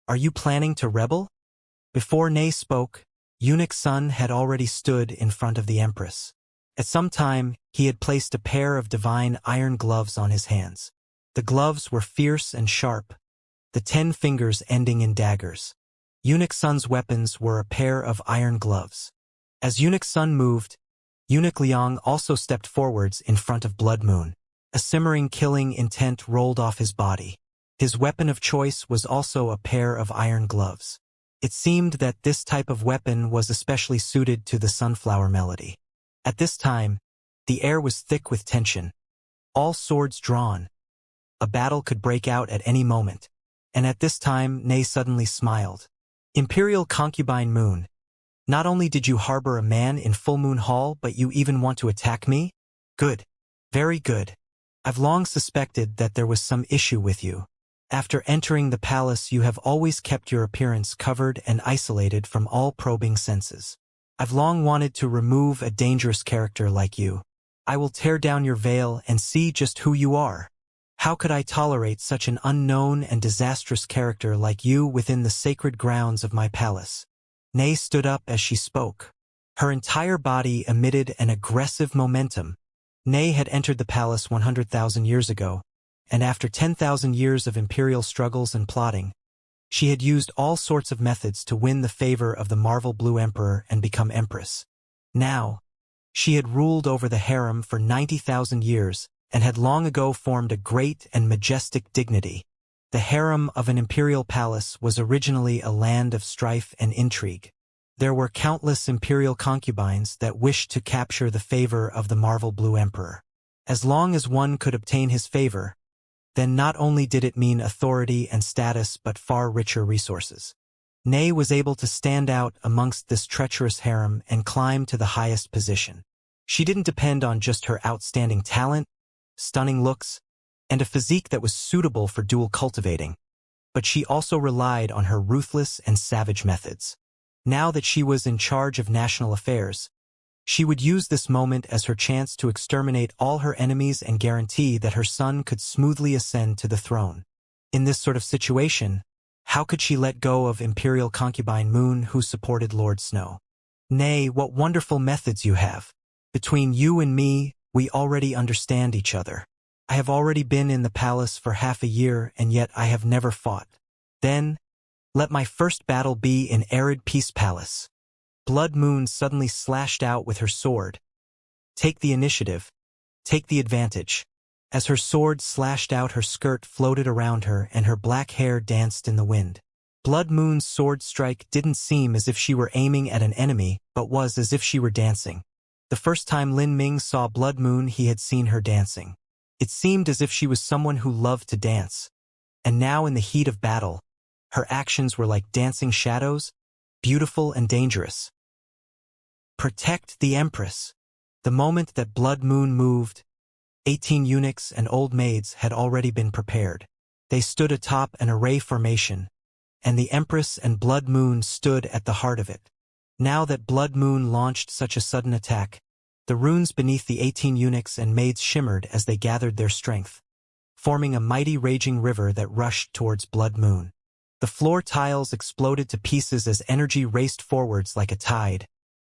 are you planning to rebel?" Before Nay spoke, Eunuch Sun had already stood in front of the Empress. At some time, he had placed a pair of divine iron gloves on his hands. The gloves were fierce and sharp, the 10 fingers ending in daggers. Eunuch Sun's weapons were a pair of iron gloves. As Eunuch Sun moved, Eunuch Liang also stepped forwards in front of Blood Moon. A simmering killing intent rolled off his body. His weapon of choice was also a pair of iron gloves. It seemed that this type of weapon was especially suited to the sunflower melody. At this time, the air was thick with tension. All swords drawn. A battle could break out at any moment. And at this time, Nay suddenly smiled. "Imperial Concubine Moon, not only did you harbor a man in Full Moon Hall, but you even want to attack me? Good. Very good. I've long suspected that there was some issue with you. After entering the palace, you have always kept your appearance covered and isolated from all probing senses. I've long wanted to remove a dangerous character like you. I will tear down your veil and see just who you are. How could I tolerate such an unknown and disastrous character like you within the sacred grounds of my palace?" Nay stood up as she spoke. Her entire body emitted an aggressive momentum. Nay had entered the palace 100,000 years ago, and after 10,000 years of imperial struggles and plotting, she had used all sorts of methods to win the favor of the Marvel Blue Emperor and become Empress. Now, she had ruled over the harem for 90,000 years and had long ago formed a great and majestic dignity. The harem of an imperial palace was originally a land of strife and intrigue. There were countless imperial concubines that wished to capture the favor of the Marvel Blue Emperor. As long as one could obtain his favor, then not only did it mean authority and status but far richer resources. Nay was able to stand out amongst this treacherous harem and climb to the highest position. She didn't depend on just her outstanding talent, stunning looks, and a physique that was suitable for dual cultivating, but she also relied on her ruthless and savage methods. Now that she was in charge of national affairs, she would use this moment as her chance to exterminate all her enemies and guarantee that her son could smoothly ascend to the throne. In this sort of situation, how could she let go of Imperial Concubine Moon, who supported Lord Snow? Nay, what wonderful methods you have. Between you and me, we already understand each other. I have already been in the palace for half a year, and yet I have never fought. Then, let my first battle be in arid Peace Palace. Blood Moon suddenly slashed out with her sword. Take the initiative. Take the advantage. As her sword slashed out, her skirt floated around her and her black hair danced in the wind. Blood Moon's sword strike didn't seem as if she were aiming at an enemy, but was as if she were dancing. The first time Lin Ming saw Blood Moon, he had seen her dancing. It seemed as if she was someone who loved to dance. And now in the heat of battle, her actions were like dancing shadows, beautiful and dangerous. Protect the Empress. The moment that Blood Moon moved, 18 eunuchs and old maids had already been prepared. They stood atop an array formation, and the Empress and Blood Moon stood at the heart of it. Now that Blood Moon launched such a sudden attack, the runes beneath the 18 eunuchs and maids shimmered as they gathered their strength, forming a mighty raging river that rushed towards Blood Moon. The floor tiles exploded to pieces as energy raced forwards like a tide,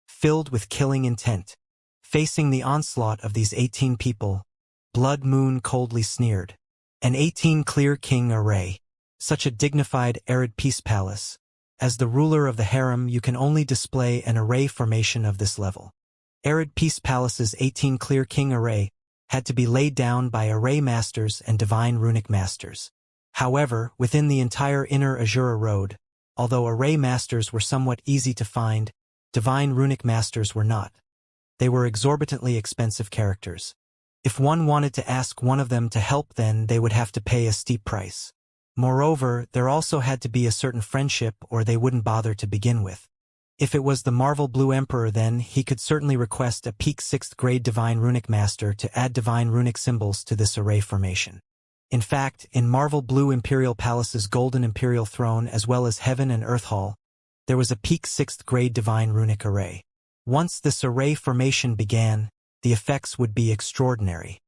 filled with killing intent. Facing the onslaught of these 18 people, Blood Moon coldly sneered. An 18 clear king array. Such a dignified, arid peace palace. As the ruler of the harem, you can only display an array formation of this level. Arid Peace Palace's 18 clear king array had to be laid down by array masters and divine runic masters. However, within the entire inner Azura Road, although array masters were somewhat easy to find, divine runic masters were not. They were exorbitantly expensive characters. If one wanted to ask one of them to help, then they would have to pay a steep price. Moreover, there also had to be a certain friendship or they wouldn't bother to begin with. If it was the Marvel Blue Emperor, then he could certainly request a peak 6th grade divine runic master to add divine runic symbols to this array formation. In fact, in Marvel Blue Imperial Palace's Golden Imperial Throne as well as Heaven and Earth Hall, there was a peak 6th grade divine runic array. Once this array formation began, the effects would be extraordinary.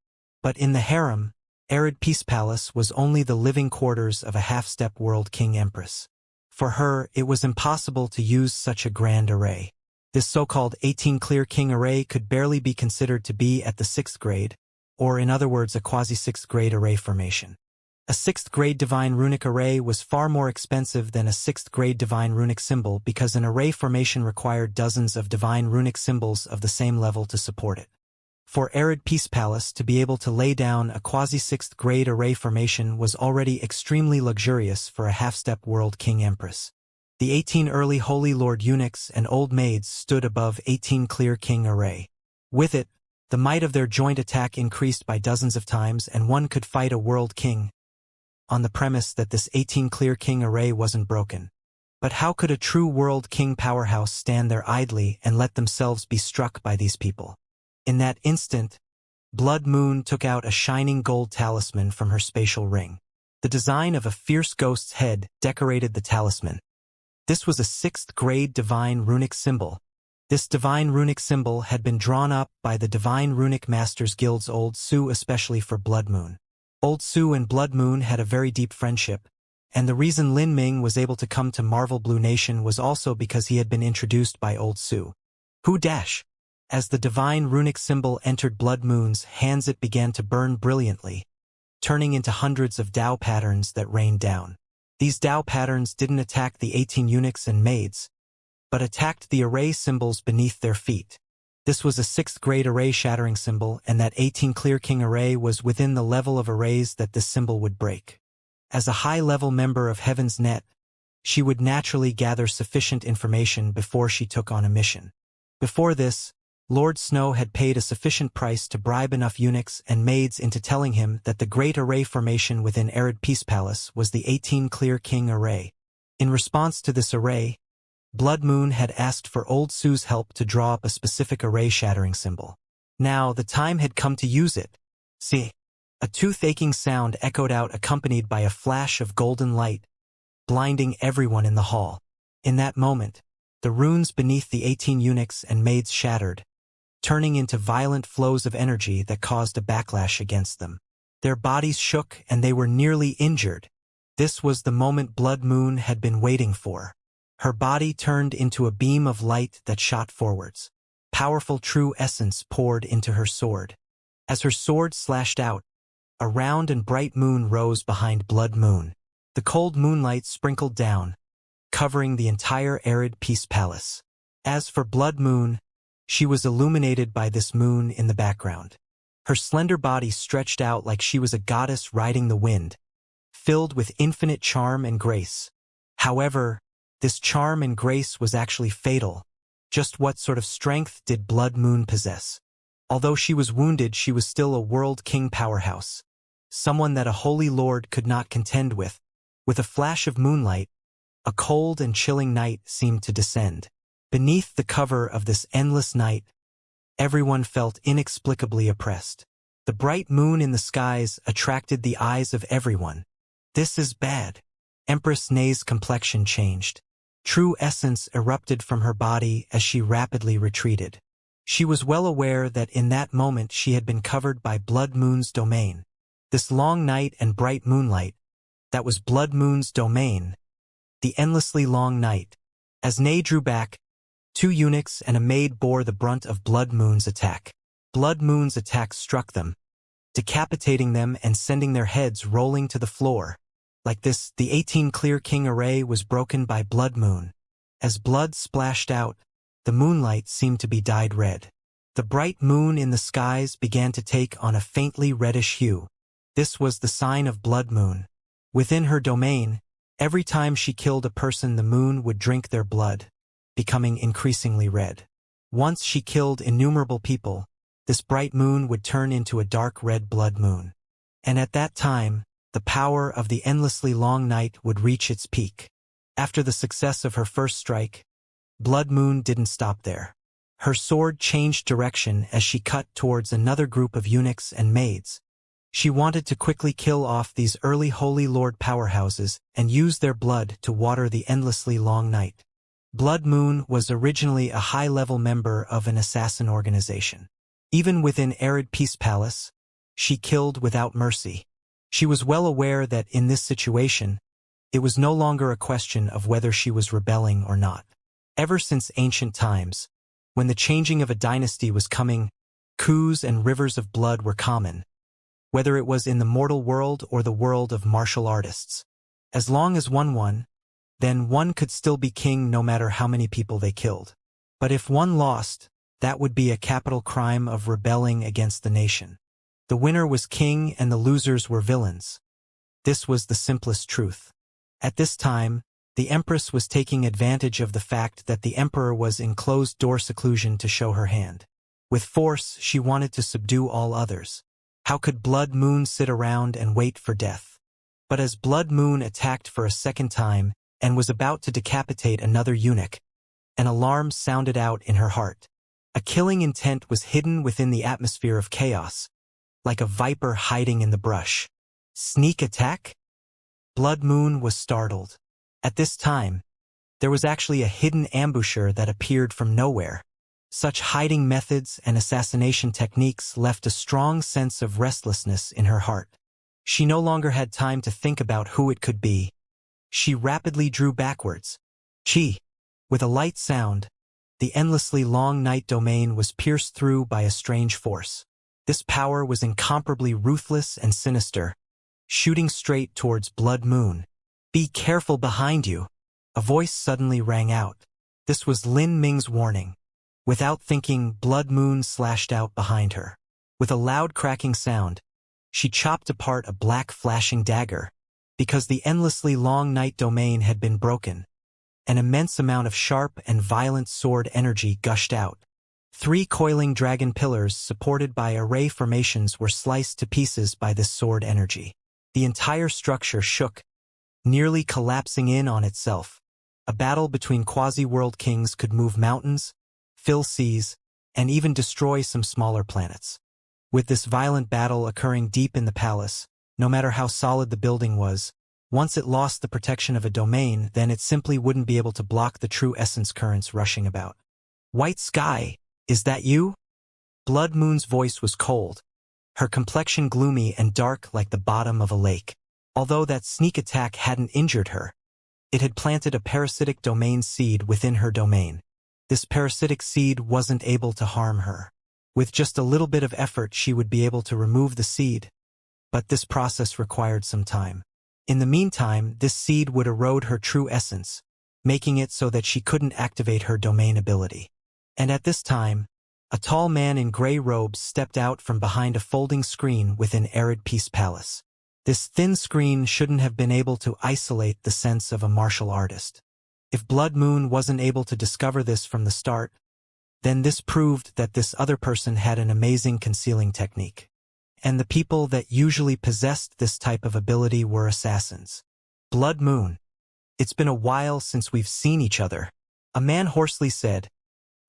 But in the harem, Arid Peace Palace was only the living quarters of a half-step world king empress. For her, it was impossible to use such a grand array. This so-called 18 clear king array could barely be considered to be at the 6th grade, or in other words a quasi-6th grade array formation. A 6th grade divine runic array was far more expensive than a 6th grade divine runic symbol because an array formation required dozens of divine runic symbols of the same level to support it. For Arid Peace Palace to be able to lay down a quasi-6th grade array formation was already extremely luxurious for a half-step world king empress. The 18 early holy lord eunuchs and old maids stood above 18 clear king array. With it, the might of their joint attack increased by dozens of times and one could fight a world king, on the premise that this 18 clear king array wasn't broken. But how could a true world king powerhouse stand there idly and let themselves be struck by these people? In that instant, Blood Moon took out a shining gold talisman from her spatial ring. The design of a fierce ghost's head decorated the talisman. This was a 6th grade divine runic symbol. This divine runic symbol had been drawn up by the Divine Runic Masters Guild's Old Su especially for Blood Moon. Old Su and Blood Moon had a very deep friendship, and the reason Lin Ming was able to come to Marvel Blue Nation was also because he had been introduced by Old Su. As the divine runic symbol entered Blood Moon's hands, it began to burn brilliantly, turning into hundreds of Dao patterns that rained down. These Dao patterns didn't attack the 18 eunuchs and maids, but attacked the array symbols beneath their feet. This was a 6th grade array shattering symbol, and that 18 clear king array was within the level of arrays that this symbol would break. As a high-level member of Heaven's Net, she would naturally gather sufficient information before she took on a mission. Before this, Lord Snow had paid a sufficient price to bribe enough eunuchs and maids into telling him that the great array formation within Arid Peace Palace was the 18 clear king array. In response to this array, Blood Moon had asked for Old Su's help to draw up a specific array shattering symbol. Now the time had come to use it. See, a tooth-aching sound echoed out accompanied by a flash of golden light, blinding everyone in the hall. In that moment, the runes beneath the 18 eunuchs and maids shattered, turning into violent flows of energy that caused a backlash against them. Their bodies shook and they were nearly injured. This was the moment Blood Moon had been waiting for. Her body turned into a beam of light that shot forwards. Powerful true essence poured into her sword. As her sword slashed out, a round and bright moon rose behind Blood Moon. The cold moonlight sprinkled down, covering the entire arid peace palace. As for Blood Moon, she was illuminated by this moon in the background. Her slender body stretched out like she was a goddess riding the wind, filled with infinite charm and grace. However, this charm and grace was actually fatal. Just what sort of strength did Blood Moon possess? Although she was wounded, she was still a world king powerhouse, someone that a holy lord could not contend with. With a flash of moonlight, a cold and chilling night seemed to descend. Beneath the cover of this endless night, everyone felt inexplicably oppressed. The bright moon in the skies attracted the eyes of everyone. This is bad. Empress Nei's complexion changed. True essence erupted from her body as she rapidly retreated. She was well aware that in that moment she had been covered by Blood Moon's domain. This long night and bright moonlight, that was Blood Moon's domain, the endlessly long night. As Nei drew back, 2 eunuchs and a maid bore the brunt of Blood Moon's attack. Blood Moon's attack struck them, decapitating them and sending their heads rolling to the floor. Like this, the 18 clear king array was broken by Blood Moon. As blood splashed out, the moonlight seemed to be dyed red. The bright moon in the skies began to take on a faintly reddish hue. This was the sign of Blood Moon. Within her domain, every time she killed a person, the moon would drink their blood, becoming increasingly red. Once she killed innumerable people, this bright moon would turn into a dark red blood moon. And at that time, the power of the endlessly long night would reach its peak. After the success of her first strike, Blood Moon didn't stop there. Her sword changed direction as she cut towards another group of eunuchs and maids. She wanted to quickly kill off these early Holy Lord powerhouses and use their blood to water the endlessly long night. Blood Moon was originally a high-level member of an assassin organization. Even within Arid Peace Palace, she killed without mercy. She was well aware that in this situation, it was no longer a question of whether she was rebelling or not. Ever since ancient times, when the changing of a dynasty was coming, coups and rivers of blood were common, whether it was in the mortal world or the world of martial artists. As long as one won, then one could still be king no matter how many people they killed. But if one lost, that would be a capital crime of rebelling against the nation. The winner was king and the losers were villains. This was the simplest truth. At this time, the Empress was taking advantage of the fact that the Emperor was in closed-door seclusion to show her hand. With force, she wanted to subdue all others. How could Blood Moon sit around and wait for death? But as Blood Moon attacked for a second time and was about to decapitate another eunuch, an alarm sounded out in her heart. A killing intent was hidden within the atmosphere of chaos, like a viper hiding in the brush. Sneak attack? Blood Moon was startled. At this time, there was actually a hidden ambusher that appeared from nowhere. Such hiding methods and assassination techniques left a strong sense of restlessness in her heart. She no longer had time to think about who it could be. She rapidly drew backwards. Chi! With a light sound, the endlessly long night domain was pierced through by a strange force. This power was incomparably ruthless and sinister, shooting straight towards Blood Moon. "Be careful behind you!" A voice suddenly rang out. This was Lin Ming's warning. Without thinking, Blood Moon slashed out behind her. With a loud cracking sound, she chopped apart a black flashing dagger. Because the endlessly long night domain had been broken, an immense amount of sharp and violent sword energy gushed out. 3 coiling dragon pillars supported by array formations were sliced to pieces by this sword energy. The entire structure shook, nearly collapsing in on itself. A battle between quasi-world kings could move mountains, fill seas, and even destroy some smaller planets. With this violent battle occurring deep in the palace, no matter how solid the building was, once it lost the protection of a domain, then it simply wouldn't be able to block the true essence currents rushing about. "White Sky, is that you?" Blood Moon's voice was cold, her complexion gloomy and dark like the bottom of a lake. Although that sneak attack hadn't injured her, It had planted a parasitic domain seed within her domain. This parasitic seed wasn't able to harm her. With just a little bit of effort she would be able to remove the seed, but this process required some time. In the meantime, this seed would erode her true essence, making it so that she couldn't activate her domain ability. And at this time, a tall man in gray robes stepped out from behind a folding screen within Arid Peace Palace. This thin screen shouldn't have been able to isolate the sense of a martial artist. If Blood Moon wasn't able to discover this from the start, then this proved that this other person had an amazing concealing technique. And the people that usually possessed this type of ability were assassins. Blood Moon. It's been a while since we've seen each other, a man hoarsely said,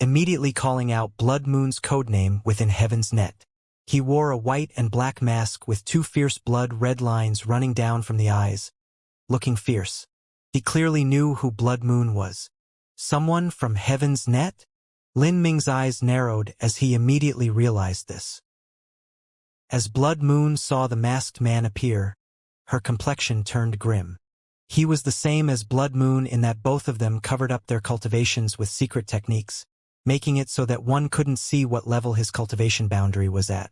immediately calling out Blood Moon's codename within Heaven's Net. He wore a white and black mask with two fierce blood-red lines running down from the eyes, looking fierce. He clearly knew who Blood Moon was. Someone from Heaven's Net? Lin Ming's eyes narrowed as he immediately realized this. As Blood Moon saw the masked man appear, her complexion turned grim. He was the same as Blood Moon in that both of them covered up their cultivations with secret techniques, making it so that one couldn't see what level his cultivation boundary was at.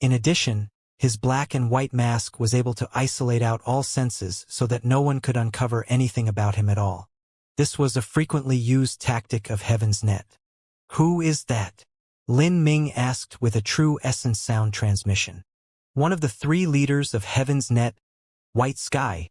In addition, his black and white mask was able to isolate out all senses so that no one could uncover anything about him at all. This was a frequently used tactic of Heaven's Net. Who is that? Lin Ming asked with a true essence sound transmission. One of the three leaders of Heaven's Net, White Sky,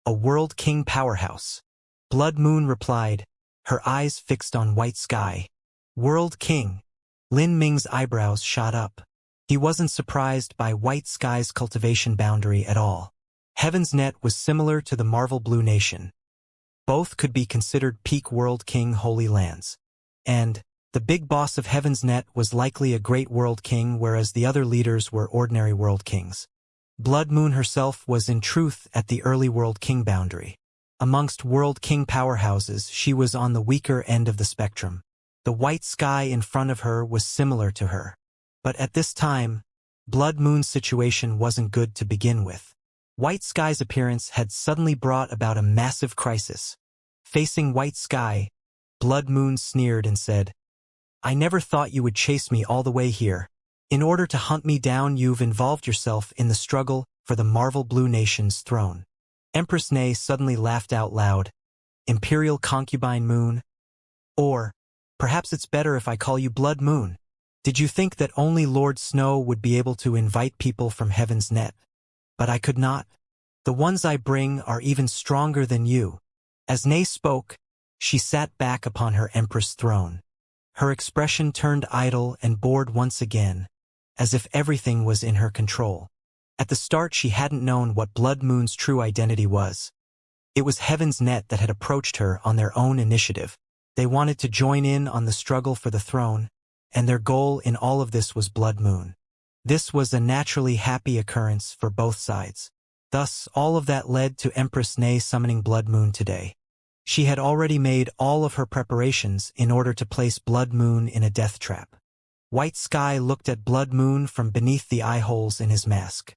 a World King powerhouse. Blood Moon replied, her eyes fixed on White Sky. World King. Lin Ming's eyebrows shot up. He wasn't surprised by White Sky's cultivation boundary at all. Heaven's Net was similar to the Marvel Blue Nation. Both could be considered peak World King holy lands. And the big boss of Heaven's Net was likely a great World King, whereas the other leaders were ordinary World Kings. Blood Moon herself was in truth at the early World King boundary. Amongst World King powerhouses, she was on the weaker end of the spectrum. The White Sky in front of her was similar to her. But at this time, Blood Moon's situation wasn't good to begin with. White Sky's appearance had suddenly brought about a massive crisis. Facing White Sky, Blood Moon sneered and said, I never thought you would chase me all the way here. In order to hunt me down, you've involved yourself in the struggle for the Marvel Blue Nation's throne. Empress Nay suddenly laughed out loud. Imperial Concubine Moon? Or, perhaps it's better if I call you Blood Moon. Did you think that only Lord Snow would be able to invite people from Heaven's Net? But I could not. The ones I bring are even stronger than you. As Nay spoke, she sat back upon her Empress throne. Her expression turned idle and bored once again, as if everything was in her control. At the start she hadn't known what Blood Moon's true identity was. It was Heaven's Net that had approached her on their own initiative. They wanted to join in on the struggle for the throne, and their goal in all of this was Blood Moon. This was a naturally happy occurrence for both sides. Thus, all of that led to Empress Nay summoning Blood Moon today. She had already made all of her preparations in order to place Blood Moon in a death trap. White Sky looked at Blood Moon from beneath the eye holes in his mask.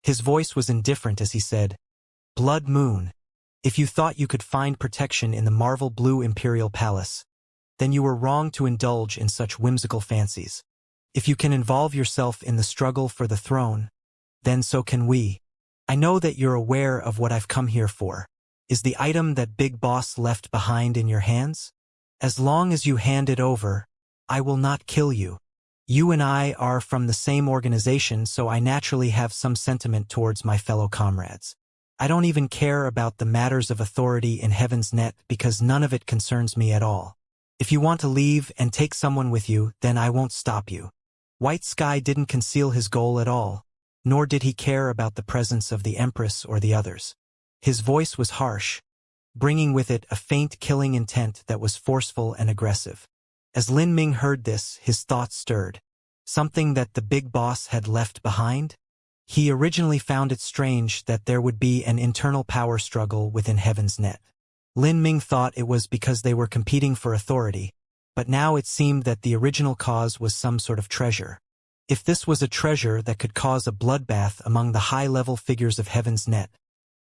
His voice was indifferent as he said, Blood Moon, if you thought you could find protection in the Marvel Blue Imperial Palace, then you were wrong to indulge in such whimsical fancies. If you can involve yourself in the struggle for the throne, then so can we. I know that you're aware of what I've come here for. Is the item that Big Boss left behind in your hands? As long as you hand it over, I will not kill you. You and I are from the same organization, so I naturally have some sentiment towards my fellow comrades. I don't even care about the matters of authority in Heaven's Net because none of it concerns me at all. If you want to leave and take someone with you, then I won't stop you. White Sky didn't conceal his goal at all, nor did he care about the presence of the Empress or the others. His voice was harsh, bringing with it a faint killing intent that was forceful and aggressive. As Lin Ming heard this, his thoughts stirred. Something that the big boss had left behind? He originally found it strange that there would be an internal power struggle within Heaven's Net. Lin Ming thought it was because they were competing for authority, but now it seemed that the original cause was some sort of treasure. If this was a treasure that could cause a bloodbath among the high-level figures of Heaven's Net,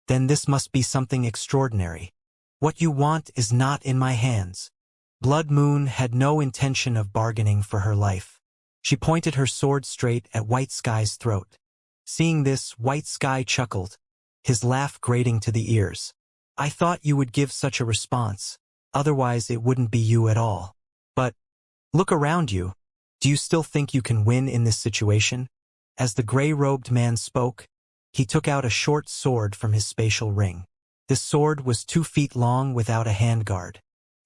then this must be something extraordinary. What you want is not in my hands. Blood Moon had no intention of bargaining for her life. She pointed her sword straight at White Sky's throat. Seeing this, White Sky chuckled, his laugh grating to the ears. I thought you would give such a response, otherwise it wouldn't be you at all. But, look around you. Do you still think you can win in this situation? As the gray-robed man spoke, he took out a short sword from his spatial ring. This sword was 2 feet long without a handguard.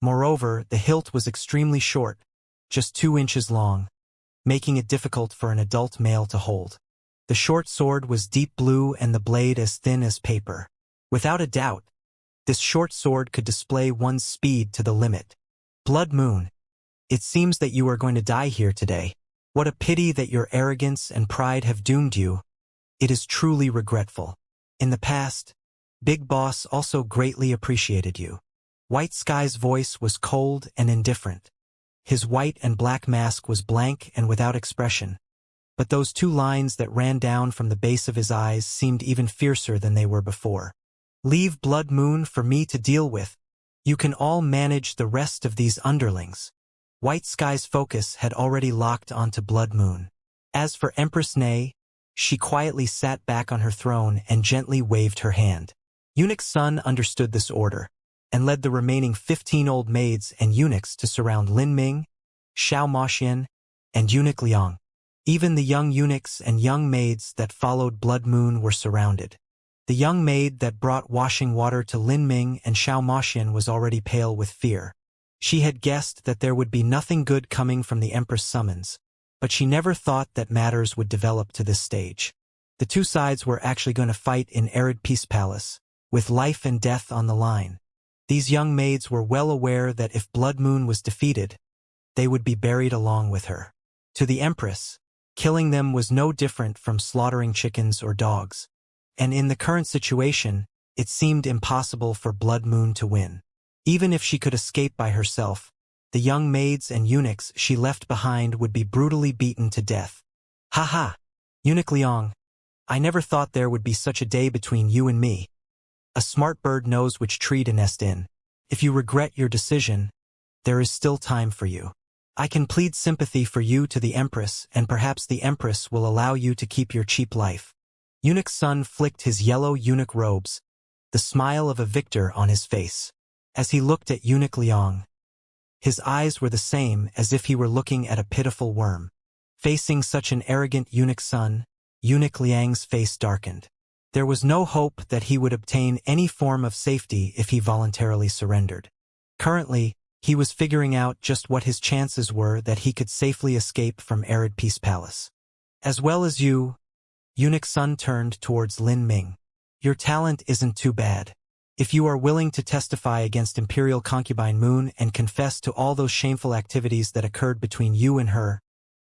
Moreover, the hilt was extremely short, just 2 inches long, making it difficult for an adult male to hold. The short sword was deep blue and the blade as thin as paper. Without a doubt, this short sword could display one's speed to the limit. Blood Moon, it seems that you are going to die here today. What a pity that your arrogance and pride have doomed you. It is truly regretful. In the past, Big Boss also greatly appreciated you. White Sky's voice was cold and indifferent. His white and black mask was blank and without expression. But those 2 lines that ran down from the base of his eyes seemed even fiercer than they were before. Leave Blood Moon for me to deal with. You can all manage the rest of these underlings. White Sky's focus had already locked onto Blood Moon. As for Empress Nay, she quietly sat back on her throne and gently waved her hand. Eunuch Sun understood this order, and led the remaining 15 old maids and eunuchs to surround Lin Ming, Xiao Moxian, and Eunuch Liang. Even the young eunuchs and young maids that followed Blood Moon were surrounded. The young maid that brought washing water to Lin Ming and Xiao Moxian was already pale with fear. She had guessed that there would be nothing good coming from the Empress summons, but she never thought that matters would develop to this stage. The 2 sides were actually going to fight in Arid Peace Palace, with life and death on the line. These young maids were well aware that if Blood Moon was defeated, they would be buried along with her. To the Empress, killing them was no different from slaughtering chickens or dogs. And in the current situation, it seemed impossible for Blood Moon to win. Even if she could escape by herself, the young maids and eunuchs she left behind would be brutally beaten to death. Ha ha! Eunuch Liang, I never thought there would be such a day between you and me. A smart bird knows which tree to nest in. If you regret your decision, there is still time for you. I can plead sympathy for you to the Empress, and perhaps the Empress will allow you to keep your cheap life. Eunuch Sun flicked his yellow eunuch robes, the smile of a victor on his face. As he looked at Eunuch Liang, his eyes were the same as if he were looking at a pitiful worm. Facing such an arrogant Eunuch Sun, Eunuch Liang's face darkened. There was no hope that he would obtain any form of safety if he voluntarily surrendered. Currently, he was figuring out just what his chances were that he could safely escape from Arid Peace Palace. As well as you, Eunuch Sun turned towards Lin Ming. Your talent isn't too bad. If you are willing to testify against Imperial Concubine Moon and confess to all those shameful activities that occurred between you and her,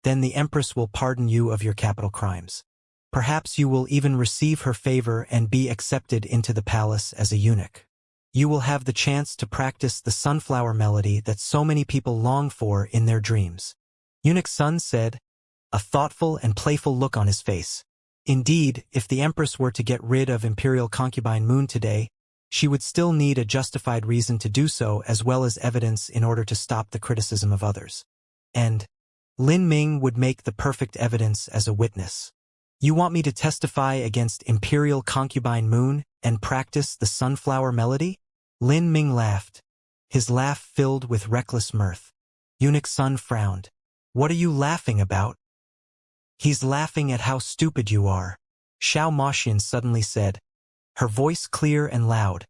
then the Empress will pardon you of your capital crimes. Perhaps you will even receive her favor and be accepted into the palace as a eunuch. You will have the chance to practice the sunflower melody that so many people long for in their dreams. Eunuch Sun said, a thoughtful and playful look on his face. Indeed, if the Empress were to get rid of Imperial Concubine Moon today, she would still need a justified reason to do so as well as evidence in order to stop the criticism of others. And Lin Ming would make the perfect evidence as a witness. You want me to testify against Imperial Concubine Moon and practice the sunflower melody? Lin Ming laughed, his laugh filled with reckless mirth. Eunuch Sun frowned. What are you laughing about? He's laughing at how stupid you are, Xiao Moxian suddenly said, her voice clear and loud,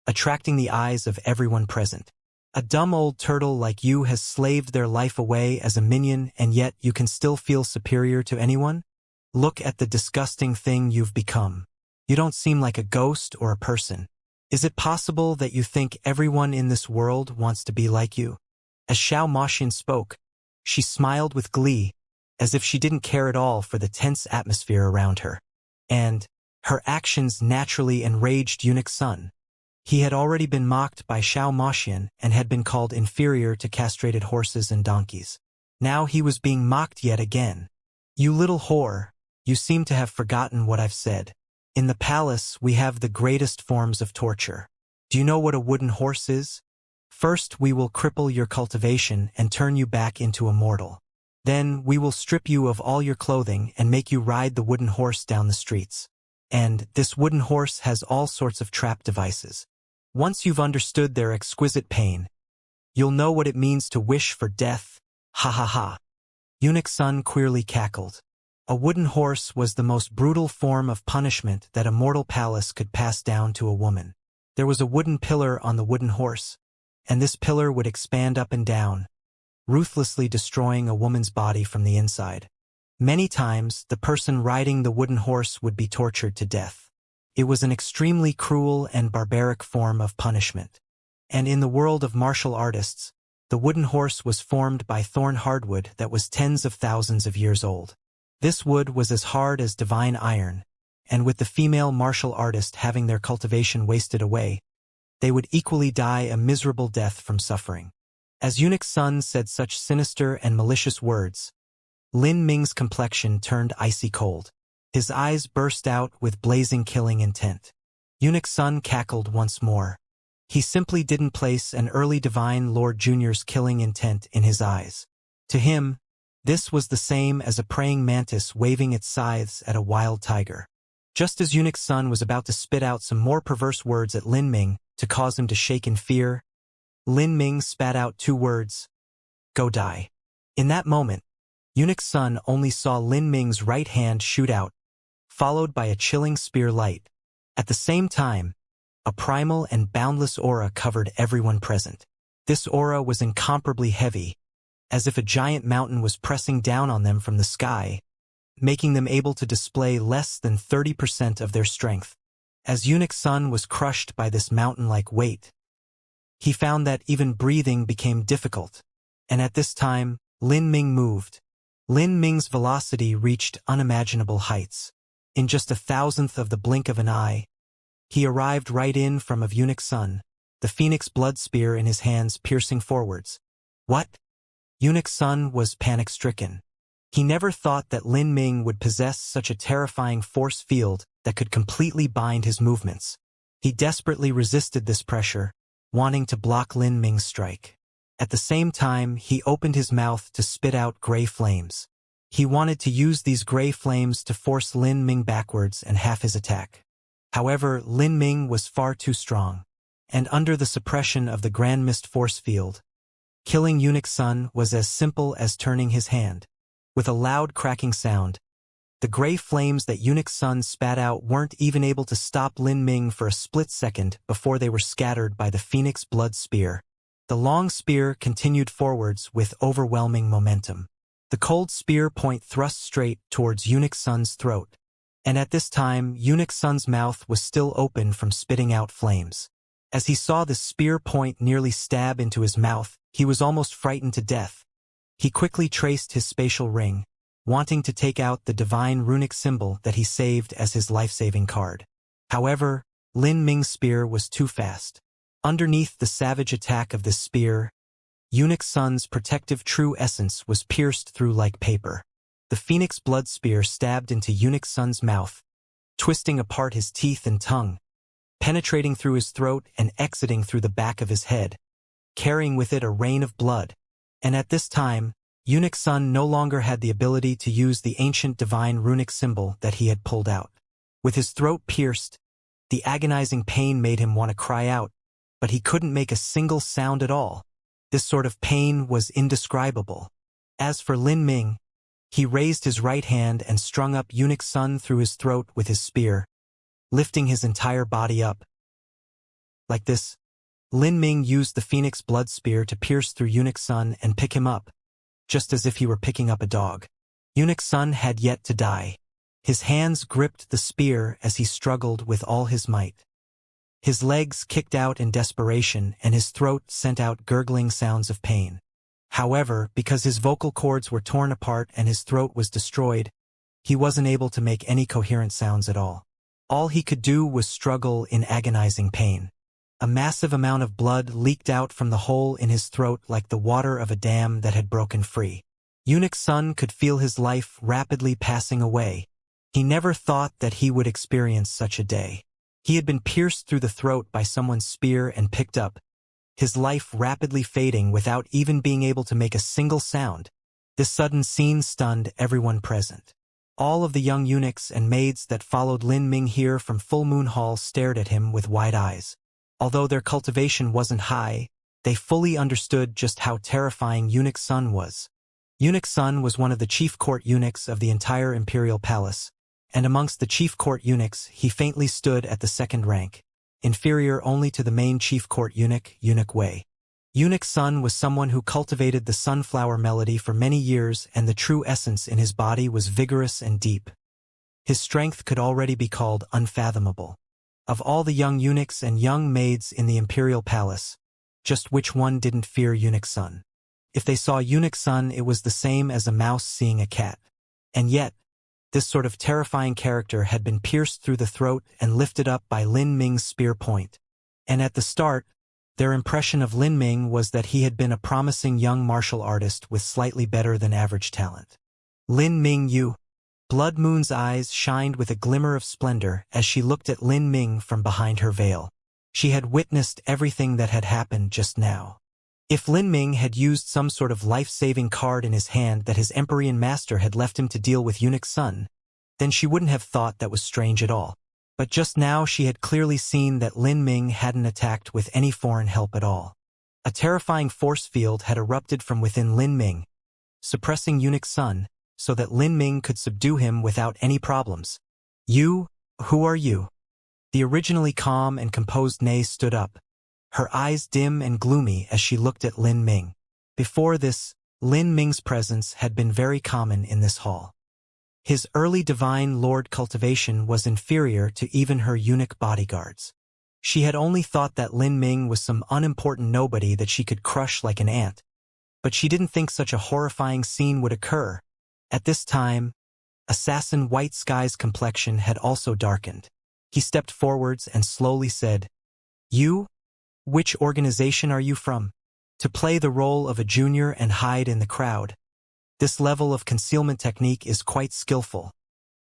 attracting the eyes of everyone present. A dumb old turtle like you has slaved their life away as a minion, and yet you can still feel superior to anyone? Look at the disgusting thing you've become. You don't seem like a ghost or a person. Is it possible that you think everyone in this world wants to be like you? As Xiao Moxian spoke, she smiled with glee, as if she didn't care at all for the tense atmosphere around her. And her actions naturally enraged Eunuch Sun. He had already been mocked by Xiao Moxian and had been called inferior to castrated horses and donkeys. Now he was being mocked yet again. You little whore, you seem to have forgotten what I've said. In the palace, we have the greatest forms of torture. Do you know what a wooden horse is? First, we will cripple your cultivation and turn you back into a mortal. Then, we will strip you of all your clothing and make you ride the wooden horse down the streets. And this wooden horse has all sorts of trap devices. Once you've understood their exquisite pain, you'll know what it means to wish for death. Ha ha ha. Eunuch Sun queerly cackled. A wooden horse was the most brutal form of punishment that a mortal palace could pass down to a woman. There was a wooden pillar on the wooden horse, and this pillar would expand up and down, ruthlessly destroying a woman's body from the inside. Many times, the person riding the wooden horse would be tortured to death. It was an extremely cruel and barbaric form of punishment. And in the world of martial artists, the wooden horse was formed by thorn hardwood that was tens of thousands of years old. This wood was as hard as divine iron, and with the female martial artist having their cultivation wasted away, they would equally die a miserable death from suffering. As Eunuch Sun said such sinister and malicious words, Lin Ming's complexion turned icy cold. His eyes burst out with blazing killing intent. Eunuch Sun cackled once more. He simply didn't place an early Divine Lord Jr.'s killing intent in his eyes. To him, this was the same as a praying mantis waving its scythes at a wild tiger. Just as Eunuch Sun was about to spit out some more perverse words at Lin Ming to cause him to shake in fear, Lin Ming spat out 2 words, "Go die." In that moment, Eunuch Sun only saw Lin Ming's right hand shoot out, followed by a chilling spear light. At the same time, a primal and boundless aura covered everyone present. This aura was incomparably heavy, as if a giant mountain was pressing down on them from the sky, making them able to display less than 30% of their strength. As Eunuch Sun was crushed by this mountain-like weight, he found that even breathing became difficult, and at this time, Lin Ming moved. Lin Ming's velocity reached unimaginable heights. In just 1,000th of the blink of an eye, he arrived right in front of Eunuch Sun, the phoenix blood spear in his hands piercing forwards. What? Eunuch Sun was panic-stricken. He never thought that Lin Ming would possess such a terrifying force field that could completely bind his movements. He desperately resisted this pressure, wanting to block Lin Ming's strike. At the same time, he opened his mouth to spit out gray flames. He wanted to use these gray flames to force Lin Ming backwards and half his attack. However, Lin Ming was far too strong, and under the suppression of the Grand Mist force field, killing Eunuch Sun was as simple as turning his hand. With a loud cracking sound, the gray flames that Eunuch Sun spat out weren't even able to stop Lin Ming for a split second before they were scattered by the phoenix blood spear. The long spear continued forwards with overwhelming momentum. The cold spear point thrust straight towards Eunuch Sun's throat, and at this time Eunuch Sun's mouth was still open from spitting out flames. As he saw the spear point nearly stab into his mouth, he was almost frightened to death. He quickly traced his spatial ring, wanting to take out the divine runic symbol that he saved as his life-saving card. However, Lin Ming's spear was too fast. Underneath the savage attack of this spear, Eunuch Sun's protective true essence was pierced through like paper. The phoenix blood spear stabbed into Eunuch Sun's mouth, twisting apart his teeth and tongue, penetrating through his throat and exiting through the back of his head, carrying with it a rain of blood. And at this time, Eunuch Sun no longer had the ability to use the ancient divine runic symbol that he had pulled out. With his throat pierced, the agonizing pain made him want to cry out, but he couldn't make a single sound at all. This sort of pain was indescribable. As for Lin Ming, he raised his right hand and strung up Eunuch Sun through his throat with his spear, lifting his entire body up. Like this, Lin Ming used the phoenix blood spear to pierce through Eunuch Sun and pick him up, just as if he were picking up a dog. Eunuch Sun had yet to die. His hands gripped the spear as he struggled with all his might. His legs kicked out in desperation and his throat sent out gurgling sounds of pain. However, because his vocal cords were torn apart and his throat was destroyed, he wasn't able to make any coherent sounds at all. All he could do was struggle in agonizing pain. A massive amount of blood leaked out from the hole in his throat like the water of a dam that had broken free. Eunuch Sun could feel his life rapidly passing away. He never thought that he would experience such a day. He had been pierced through the throat by someone's spear and picked up, his life rapidly fading without even being able to make a single sound. This sudden scene stunned everyone present. All of the young eunuchs and maids that followed Lin Ming here from Full Moon Hall stared at him with wide eyes. Although their cultivation wasn't high, they fully understood just how terrifying Eunuch Sun was. Eunuch Sun was one of the chief court eunuchs of the entire imperial palace, and amongst the chief court eunuchs he faintly stood at the second rank, inferior only to the main chief court eunuch, Eunuch Wei. Eunuch Sun was someone who cultivated the sunflower melody for many years, and the true essence in his body was vigorous and deep. His strength could already be called unfathomable. Of all the young eunuchs and young maids in the imperial palace, just which one didn't fear Eunuch Sun? If they saw Eunuch Sun, it was the same as a mouse seeing a cat. And yet, this sort of terrifying character had been pierced through the throat and lifted up by Lin Ming's spear point. And at the start, their impression of Lin Ming was that he had been a promising young martial artist with slightly better than average talent. Lin Ming, you. Blood Moon's eyes shined with a glimmer of splendor as she looked at Lin Ming from behind her veil. She had witnessed everything that had happened just now. If Lin Ming had used some sort of life-saving card in his hand that his Empyrean master had left him to deal with Eunuch Sun, then she wouldn't have thought that was strange at all. But just now she had clearly seen that Lin Ming hadn't attacked with any foreign help at all. A terrifying force field had erupted from within Lin Ming, suppressing Eunuch Sun, so that Lin Ming could subdue him without any problems. You? Who are you? The originally calm and composed Nei stood up, her eyes dim and gloomy as she looked at Lin Ming. Before this, Lin Ming's presence had been very common in this hall. His early divine lord Cultivation was inferior to even her eunuch bodyguards. She had only thought that Lin Ming was some unimportant nobody that she could crush like an ant. But she didn't think such a horrifying scene would occur. At this time, Assassin White Sky's complexion had also darkened. He stepped forwards and slowly said, "You? Which organization are you from?" To play the role of a junior and hide in the crowd. This level of concealment technique is quite skillful.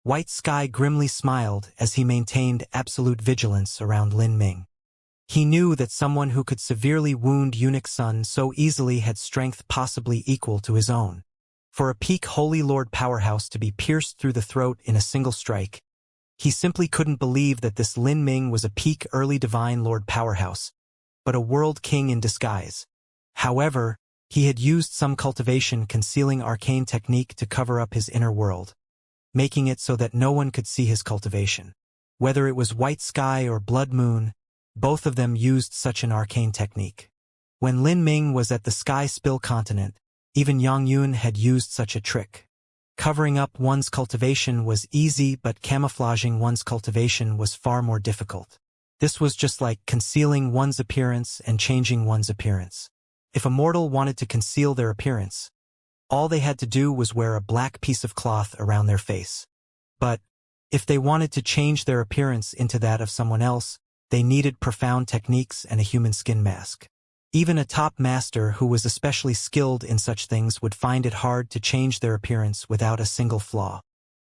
White Sky grimly smiled as he maintained absolute vigilance around Lin Ming. He knew that someone who could severely wound Eunuch Sun so easily had strength possibly equal to his own. For a peak Holy Lord powerhouse to be pierced through the throat in a single strike, he simply couldn't believe that this Lin Ming was a peak early Divine Lord powerhouse, but a world king in disguise. However, he had used some cultivation concealing arcane technique to cover up his inner world, making it so that no one could see his cultivation. Whether it was White Sky or Blood Moon, both of them used such an arcane technique. When Lin Ming was at the Sky Spill continent, even Yang Yun had used such a trick. Covering up one's cultivation was easy, but camouflaging one's cultivation was far more difficult. This was just like concealing one's appearance and changing one's appearance. If a mortal wanted to conceal their appearance, all they had to do was wear a black piece of cloth around their face. But if they wanted to change their appearance into that of someone else, they needed profound techniques and a human skin mask. Even a top master who was especially skilled in such things would find it hard to change their appearance without a single flaw.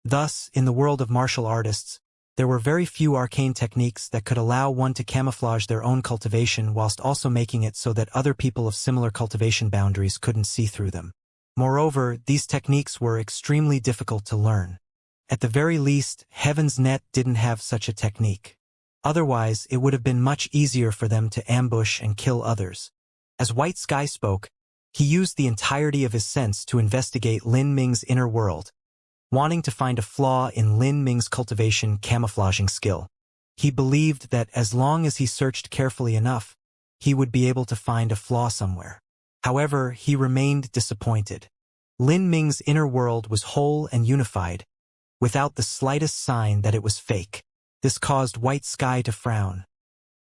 Thus, in the world of martial artists, there were very few arcane techniques that could allow one to camouflage their own cultivation whilst also making it so that other people of similar cultivation boundaries couldn't see through them. Moreover, these techniques were extremely difficult to learn. At the very least, Heaven's Net didn't have such a technique. Otherwise, it would have been much easier for them to ambush and kill others. As White Sky spoke, he used the entirety of his sense to investigate Lin Ming's inner world, wanting to find a flaw in Lin Ming's cultivation camouflaging skill. He believed that as long as he searched carefully enough, he would be able to find a flaw somewhere. However, he remained disappointed. Lin Ming's inner world was whole and unified, without the slightest sign that it was fake. This caused White Sky to frown.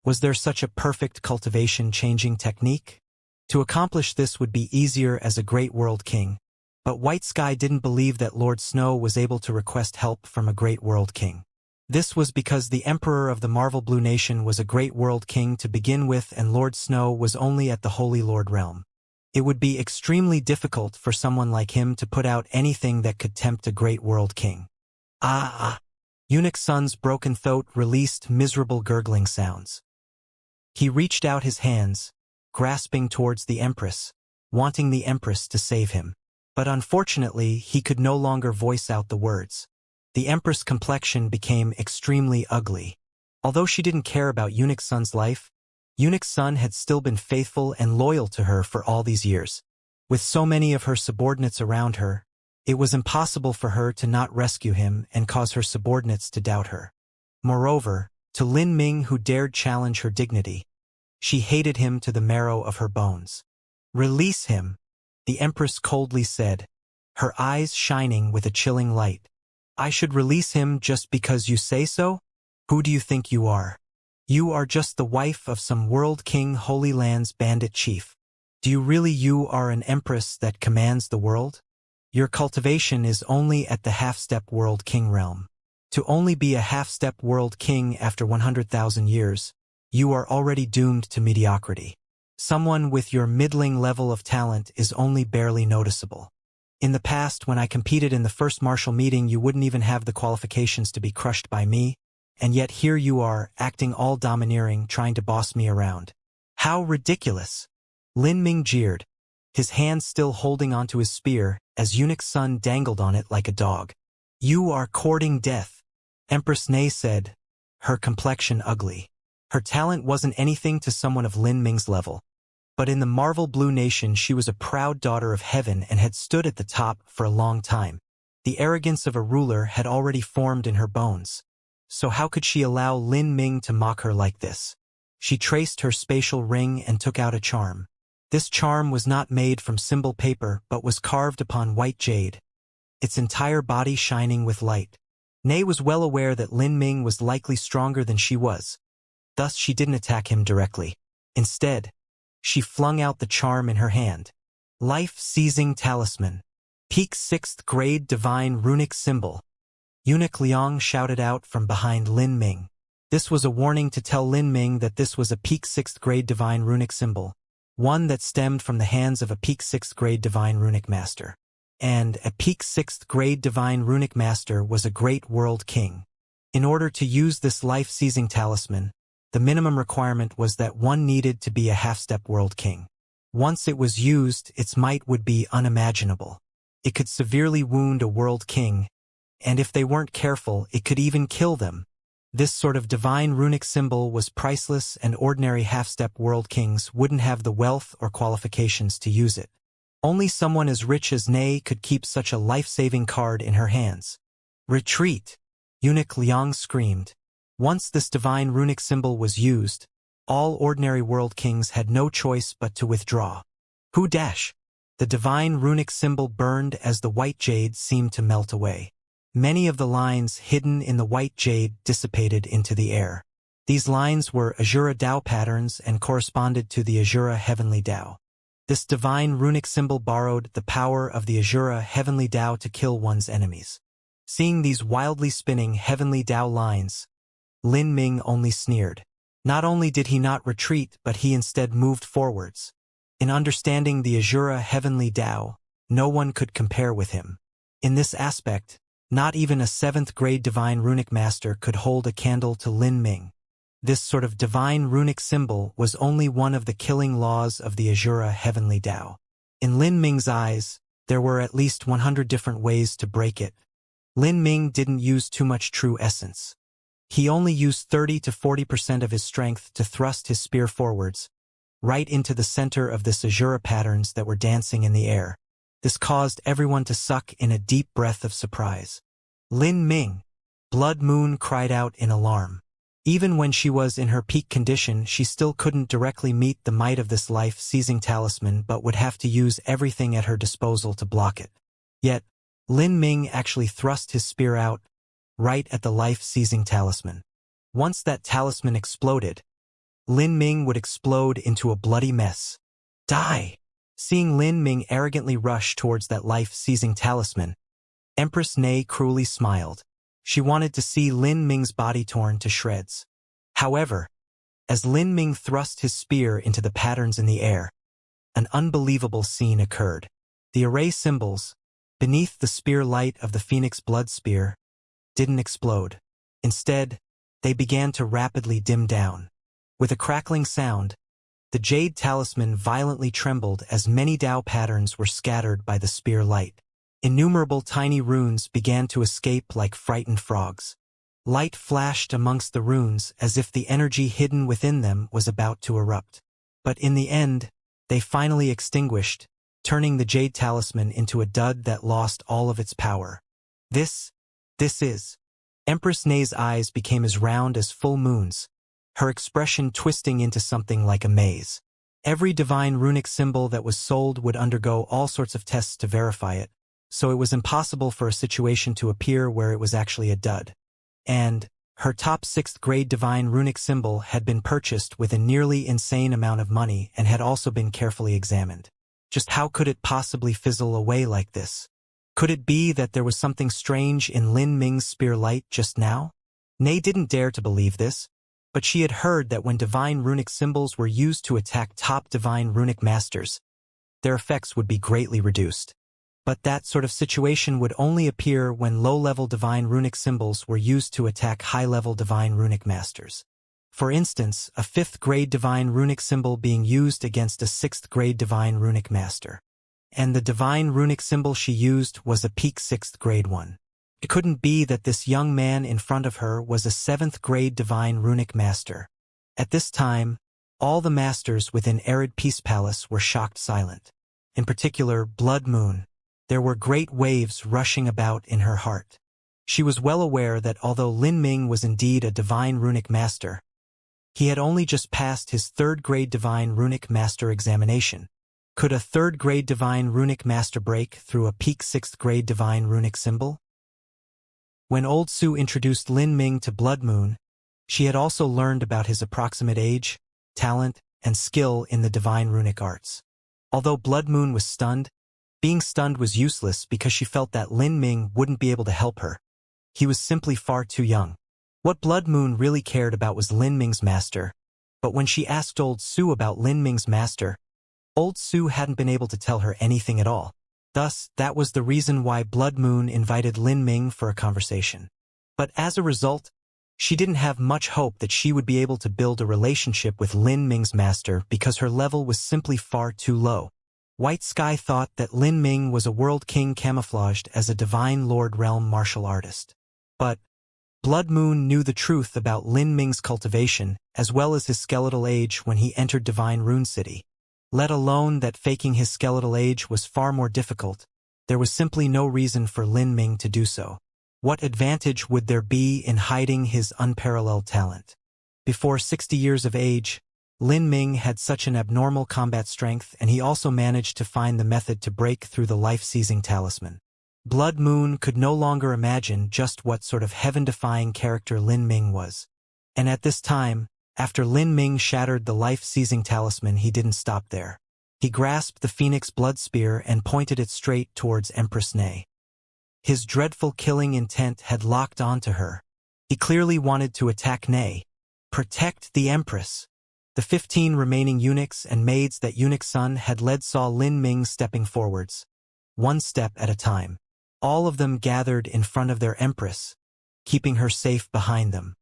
Was there such a perfect cultivation-changing technique? To accomplish this would be easier as a great world king, but White Sky didn't believe that Lord Snow was able to request help from a great world king. This was because the Emperor of the Marvel Blue Nation was a great world king to begin with, and Lord Snow was only at the Holy Lord realm. It would be extremely difficult for someone like him to put out anything that could tempt a great world king. Eunuch Sun's broken throat released miserable gurgling sounds. He reached out his hands, grasping towards the Empress, wanting the Empress to save him. But unfortunately, he could no longer voice out the words. The Empress' complexion became extremely ugly. Although she didn't care about Eunuch Sun's life, Eunuch Sun had still been faithful and loyal to her for all these years. With so many of her subordinates around her, it was impossible for her to not rescue him and cause her subordinates to doubt her. Moreover, to Lin Ming, who dared challenge her dignity, she hated him to the marrow of her bones. "Release him," the Empress coldly said, her eyes shining with a chilling light. "I should release him just because you say so? Who do you think you are? You are just the wife of some world king Holy Land's bandit chief. Do you really you are an empress that commands the world? Your cultivation is only at the half-step world king realm. To only be a half-step world king after 100,000 years, you are already doomed to mediocrity. Someone with your middling level of talent is only barely noticeable. In the past, when I competed in the first martial meeting, you wouldn't even have the qualifications to be crushed by me, and yet here you are, acting all domineering, trying to boss me around. How ridiculous!" Lin Ming jeered, his hand still holding onto his spear as Eunuch Sun dangled on it like a dog. "You are courting death," Empress Ne said, her complexion ugly. Her talent wasn't anything to someone of Lin Ming's level. But in the Marvel Blue Nation, she was a proud daughter of heaven and had stood at the top for a long time. The arrogance of a ruler had already formed in her bones. So how could she allow Lin Ming to mock her like this? She traced her spatial ring and took out a charm. This charm was not made from symbol paper but was carved upon white jade, its entire body shining with light. Ne was well aware that Lin Ming was likely stronger than she was. Thus she didn't attack him directly. Instead, she flung out the charm in her hand. Life-seizing talisman. Peak 6th grade divine runic symbol. Eunuch Liang shouted out from behind Lin Ming. This was a warning to tell Lin Ming that this was a peak 6th grade divine runic symbol, one that stemmed from the hands of a peak 6th grade divine runic master. And a peak 6th grade divine runic master was a great world king. In order to use this life-seizing talisman, the minimum requirement was that one needed to be a half-step world king. Once it was used, its might would be unimaginable. It could severely wound a world king, and if they weren't careful, it could even kill them. This sort of divine runic symbol was priceless, and ordinary half-step world kings wouldn't have the wealth or qualifications to use it. Only someone as rich as Ne could keep such a life-saving card in her hands. "Retreat!" Eunuch Liang screamed. Once this divine runic symbol was used, all ordinary world kings had no choice but to withdraw. Who dash? The divine runic symbol burned as the white jade seemed to melt away. Many of the lines hidden in the white jade dissipated into the air. These lines were Azura Dao patterns and corresponded to the Azura Heavenly Dao. This divine runic symbol borrowed the power of the Azura Heavenly Dao to kill one's enemies. Seeing these wildly spinning Heavenly Dao lines, Lin Ming only sneered. Not only did he not retreat, but he instead moved forwards. In understanding the Azura Heavenly Dao, no one could compare with him. In this aspect, not even a 7th grade divine runic master could hold a candle to Lin Ming. This sort of divine runic symbol was only one of the killing laws of the Azura Heavenly Dao. In Lin Ming's eyes, there were at least 100 different ways to break it. Lin Ming didn't use too much true essence. He only used 30 to 40% of his strength to thrust his spear forwards, right into the center of the Azura patterns that were dancing in the air. This caused everyone to suck in a deep breath of surprise. "Lin Ming!" Blood Moon cried out in alarm. Even when she was in her peak condition, she still couldn't directly meet the might of this life-seizing talisman but would have to use everything at her disposal to block it. Yet, Lin Ming actually thrust his spear out, right at the life-seizing talisman. Once that talisman exploded, Lin Ming would explode into a bloody mess. Die! Seeing Lin Ming arrogantly rush towards that life-seizing talisman, Empress Ne cruelly smiled. She wanted to see Lin Ming's body torn to shreds. However, as Lin Ming thrust his spear into the patterns in the air, an unbelievable scene occurred. The array symbols, beneath the spear light of the Phoenix blood spear, didn't explode. Instead, they began to rapidly dim down. With a crackling sound, the jade talisman violently trembled as many Dao patterns were scattered by the spear light. Innumerable tiny runes began to escape like frightened frogs. Light flashed amongst the runes as if the energy hidden within them was about to erupt. But in the end, they finally extinguished, turning the jade talisman into a dud that lost all of its power. This is. Empress Nei's eyes became as round as full moons, her expression twisting into something like a maze. Every divine runic symbol that was sold would undergo all sorts of tests to verify it, so it was impossible for a situation to appear where it was actually a dud. And her top 6th grade divine runic symbol had been purchased with a nearly insane amount of money and had also been carefully examined. Just how could it possibly fizzle away like this? Could it be that there was something strange in Lin Ming's spear light just now? Nei didn't dare to believe this, but she had heard that when divine runic symbols were used to attack top divine runic masters, their effects would be greatly reduced. But that sort of situation would only appear when low-level divine runic symbols were used to attack high-level divine runic masters. For instance, a 5th grade divine runic symbol being used against a 6th grade divine runic master. And the divine runic symbol she used was a peak 6th grade one. It couldn't be that this young man in front of her was a 7th grade divine runic master. At this time, all the masters within Arid Peace Palace were shocked silent. In particular, Blood Moon. There were great waves rushing about in her heart. She was well aware that although Lin Ming was indeed a divine runic master, he had only just passed his 3rd grade divine runic master examination. Could a 3rd grade divine runic master break through a peak 6th grade divine runic symbol? When Old Su introduced Lin Ming to Blood Moon, she had also learned about his approximate age, talent, and skill in the divine runic arts. Although Blood Moon was stunned, being stunned was useless because she felt that Lin Ming wouldn't be able to help her. He was simply far too young. What Blood Moon really cared about was Lin Ming's master, but when she asked Old Su about Lin Ming's master, Old Su hadn't been able to tell her anything at all. Thus, that was the reason why Blood Moon invited Lin Ming for a conversation. But as a result, she didn't have much hope that she would be able to build a relationship with Lin Ming's master because her level was simply far too low. White Sky thought that Lin Ming was a world king camouflaged as a divine lord realm martial artist. But Blood Moon knew the truth about Lin Ming's cultivation as well as his skeletal age when he entered Divine Rune City. Let alone that faking his skeletal age was far more difficult, there was simply no reason for Lin Ming to do so. What advantage would there be in hiding his unparalleled talent? Before 60 years of age, Lin Ming had such an abnormal combat strength, and he also managed to find the method to break through the life-seizing talisman. Blood Moon could no longer imagine just what sort of heaven-defying character Lin Ming was. And at this time, after Lin Ming shattered the life-seizing talisman, he didn't stop there. He grasped the Phoenix Blood Spear and pointed it straight towards Empress Nei. His dreadful killing intent had locked onto her. He clearly wanted to attack Nei. Protect the Empress. The 15 remaining eunuchs and maids that Eunuch Sun had led saw Lin Ming stepping forwards, one step at a time. All of them gathered in front of their Empress, keeping her safe behind them.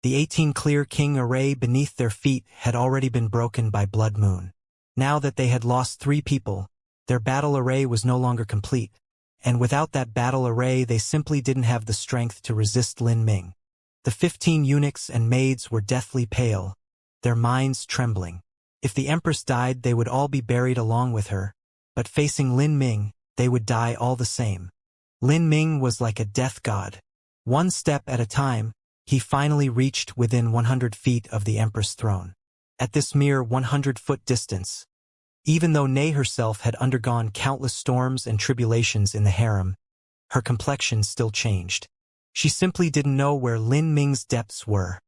The 18 clear king array beneath their feet had already been broken by Blood Moon. Now that they had lost 3 people, their battle array was no longer complete, and without that battle array they simply didn't have the strength to resist Lin Ming. The 15 eunuchs and maids were deathly pale, their minds trembling. If the Empress died, they would all be buried along with her, but facing Lin Ming, they would die all the same. Lin Ming was like a death god. One step at a time, he finally reached within 100 feet of the Empress throne. At this mere 100-foot distance, even though Nei herself had undergone countless storms and tribulations in the harem, her complexion still changed. She simply didn't know where Lin Ming's depths were.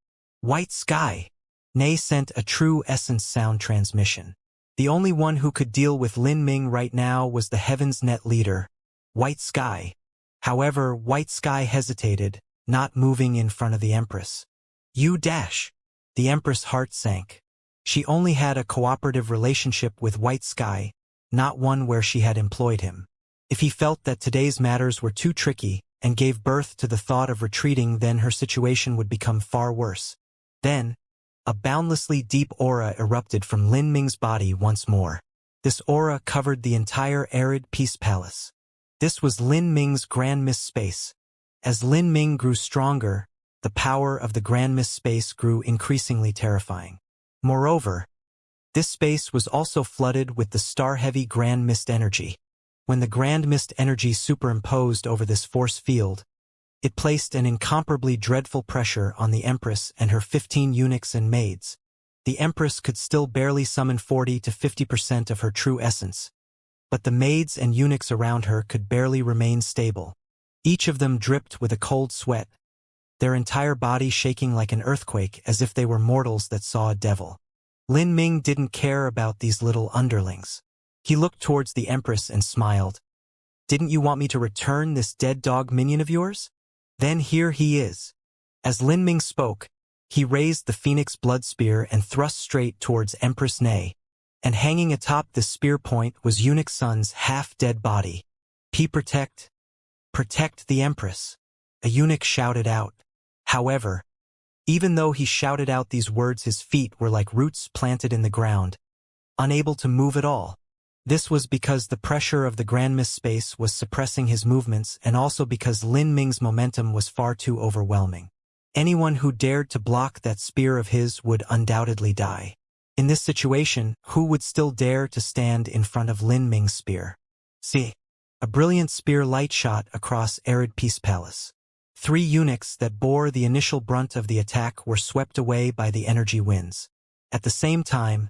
White Sky. Nei sent a true essence sound transmission. The only one who could deal with Lin Ming right now was the Heaven's Net leader, White Sky. However, White Sky hesitated, not moving in front of the Empress. You dash. The Empress' heart sank. She only had a cooperative relationship with White Sky, not one where she had employed him. If he felt that today's matters were too tricky, and gave birth to the thought of retreating, then her situation would become far worse. Then, a boundlessly deep aura erupted from Lin Ming's body once more. This aura covered the entire arid peace palace. This was Lin Ming's Grand Mist Space. As Lin Ming grew stronger, the power of the Grand Mist Space grew increasingly terrifying. Moreover, this space was also flooded with the star-heavy Grand Mist energy. When the Grand Mist energy superimposed over this force field, it placed an incomparably dreadful pressure on the Empress and her 15 eunuchs and maids. The Empress could still barely summon 40 to 50% of her true essence, but the maids and eunuchs around her could barely remain stable. Each of them dripped with a cold sweat, their entire body shaking like an earthquake as if they were mortals that saw a devil. Lin Ming didn't care about these little underlings. He looked towards the Empress and smiled. "Didn't you want me to return this dead dog minion of yours? Then here he is." As Lin Ming spoke, he raised the Phoenix blood spear and thrust straight towards Empress Nei, and hanging atop this spear point was Eunuch Sun's half-dead body. "Protect the Empress," a eunuch shouted out. However, even though he shouted out these words, his feet were like roots planted in the ground, unable to move at all. This was because the pressure of the Grand Mist Space was suppressing his movements, and also because Lin Ming's momentum was far too overwhelming. Anyone who dared to block that spear of his would undoubtedly die. In this situation, who would still dare to stand in front of Lin Ming's spear? See, a brilliant spear light shot across arid Peace Palace. 3 eunuchs that bore the initial brunt of the attack were swept away by the energy winds. At the same time,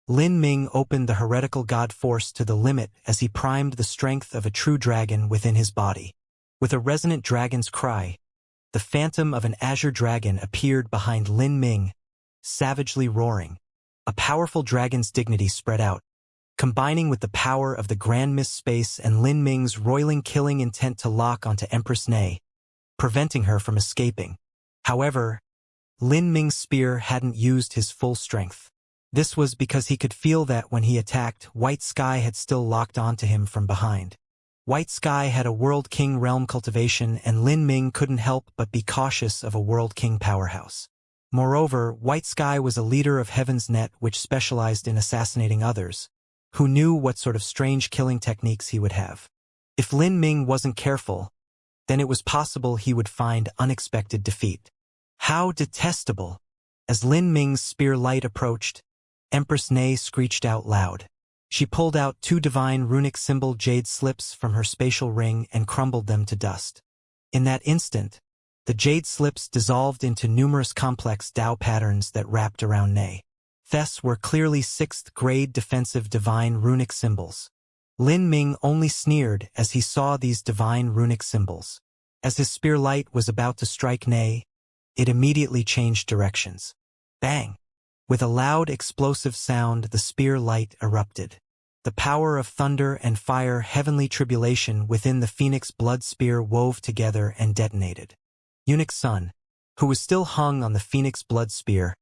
Lin Ming opened the heretical god force to the limit as he primed the strength of a true dragon within his body. With a resonant dragon's cry, the phantom of an azure dragon appeared behind Lin Ming, savagely roaring. A powerful dragon's dignity spread out, combining with the power of the Grand Mist Space and Lin Ming's roiling killing intent to lock onto Empress Nei, preventing her from escaping. However, Lin Ming's spear hadn't used his full strength. This was because he could feel that when he attacked, White Sky had still locked onto him from behind. White Sky had a World King realm cultivation, and Lin Ming couldn't help but be cautious of a World King powerhouse. Moreover, White Sky was a leader of Heaven's Net which specialized in assassinating others, who knew what sort of strange killing techniques he would have. If Lin Ming wasn't careful, then it was possible he would find unexpected defeat. How detestable! As Lin Ming's spear light approached, Empress Nei screeched out loud. She pulled out 2 divine runic symbol jade slips from her spatial ring and crumbled them to dust. In that instant, the jade slips dissolved into numerous complex Tao patterns that wrapped around Nei. These were clearly 6th-grade defensive divine runic symbols. Lin Ming only sneered as he saw these divine runic symbols. As his spear light was about to strike Nei, it immediately changed directions. Bang! With a loud explosive sound, the spear light erupted. The power of thunder and fire heavenly tribulation within the Phoenix blood spear wove together and detonated. Eunuch Sun, who was still hung on the Phoenix blood spear,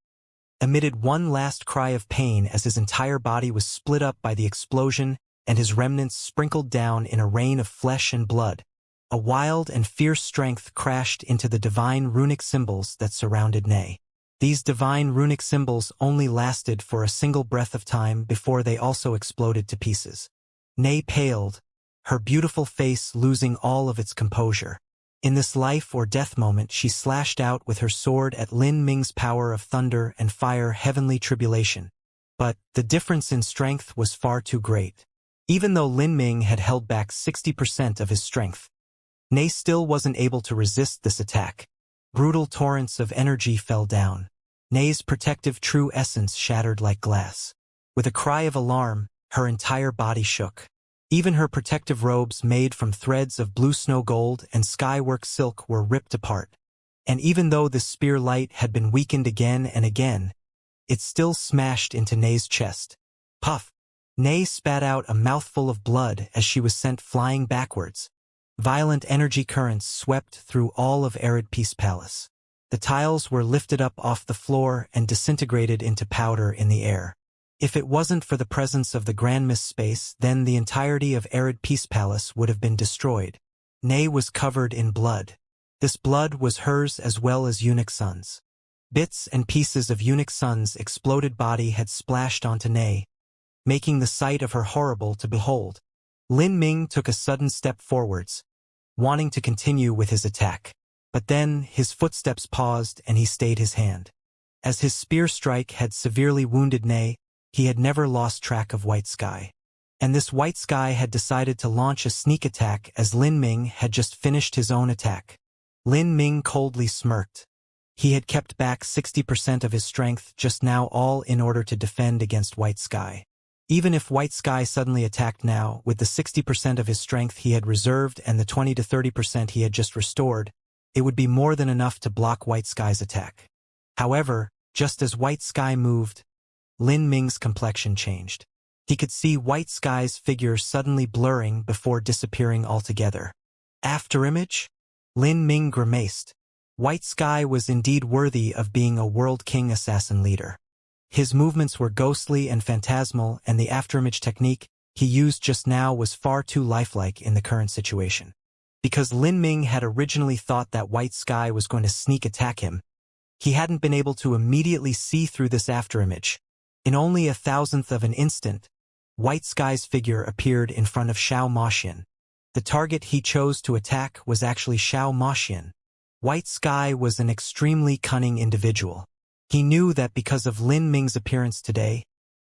emitted one last cry of pain as his entire body was split up by the explosion and his remnants sprinkled down in a rain of flesh and blood. A wild and fierce strength crashed into the divine runic symbols that surrounded Nei. These divine runic symbols only lasted for a single breath of time before they also exploded to pieces. Nei paled, her beautiful face losing all of its composure. In this life or death moment, she slashed out with her sword at Lin Ming's power of thunder and fire heavenly tribulation. But the difference in strength was far too great. Even though Lin Ming had held back 60% of his strength, Nei still wasn't able to resist this attack. Brutal torrents of energy fell down. Nei's protective true essence shattered like glass. With a cry of alarm, her entire body shook. Even her protective robes made from threads of blue snow gold and skywork silk were ripped apart. And even though the spear light had been weakened again and again, it still smashed into Nei's chest. Puff! Nei spat out a mouthful of blood as she was sent flying backwards. Violent energy currents swept through all of Arid Peace Palace. The tiles were lifted up off the floor and disintegrated into powder in the air. If it wasn't for the presence of the Grand Mist Space, then the entirety of Arid Peace Palace would have been destroyed. Ney was covered in blood. This blood was hers as well as Eunuch Sun's. Bits and pieces of Eunuch Sun's exploded body had splashed onto Ney, making the sight of her horrible to behold. Lin Ming took a sudden step forwards, wanting to continue with his attack. But then his footsteps paused and he stayed his hand. As his spear strike had severely wounded Ney, he had never lost track of White Sky. And this White Sky had decided to launch a sneak attack as Lin Ming had just finished his own attack. Lin Ming coldly smirked. He had kept back 60% of his strength just now, all in order to defend against White Sky. Even if White Sky suddenly attacked now, with the 60% of his strength he had reserved and the 20 to 30% he had just restored, it would be more than enough to block White Sky's attack. However, just as White Sky moved, Lin Ming's complexion changed. He could see White Sky's figure suddenly blurring before disappearing altogether. Afterimage? Lin Ming grimaced. White Sky was indeed worthy of being a World King assassin leader. His movements were ghostly and phantasmal, and the afterimage technique he used just now was far too lifelike in the current situation. Because Lin Ming had originally thought that White Sky was going to sneak attack him, he hadn't been able to immediately see through this afterimage. In only a thousandth of an instant, White Sky's figure appeared in front of Xiao Moxian. The target he chose to attack was actually Xiao Moxian. White Sky was an extremely cunning individual. He knew that because of Lin Ming's appearance today,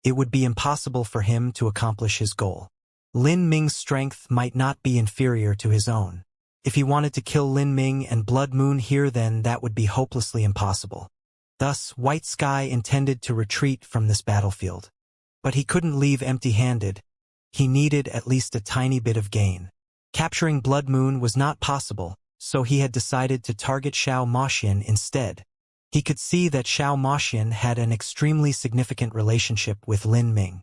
it would be impossible for him to accomplish his goal. Lin Ming's strength might not be inferior to his own. If he wanted to kill Lin Ming and Blood Moon here, then that would be hopelessly impossible. Thus, White Sky intended to retreat from this battlefield. But he couldn't leave empty-handed. He needed at least a tiny bit of gain. Capturing Blood Moon was not possible, so he had decided to target Xiao Moxian instead. He could see that Xiao Moxian had an extremely significant relationship with Lin Ming.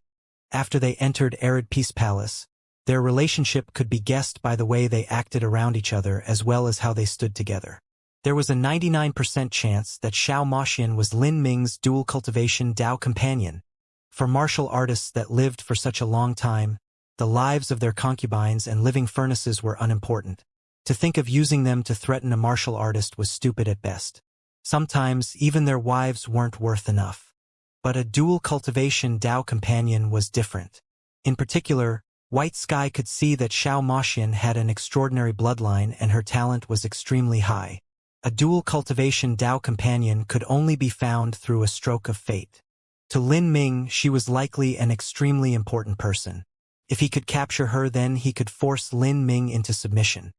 After they entered Arid Peace Palace, their relationship could be guessed by the way they acted around each other as well as how they stood together. There was a 99% chance that Xiao Moxian was Lin Ming's dual cultivation Dao companion. For martial artists that lived for such a long time, the lives of their concubines and living furnaces were unimportant. To think of using them to threaten a martial artist was stupid at best. Sometimes even their wives weren't worth enough. But a dual cultivation Dao companion was different. In particular, White Sky could see that Xiao Moxian had an extraordinary bloodline and her talent was extremely high. A dual cultivation Dao companion could only be found through a stroke of fate. To Lin Ming, she was likely an extremely important person. If he could capture her, then he could force Lin Ming into submission.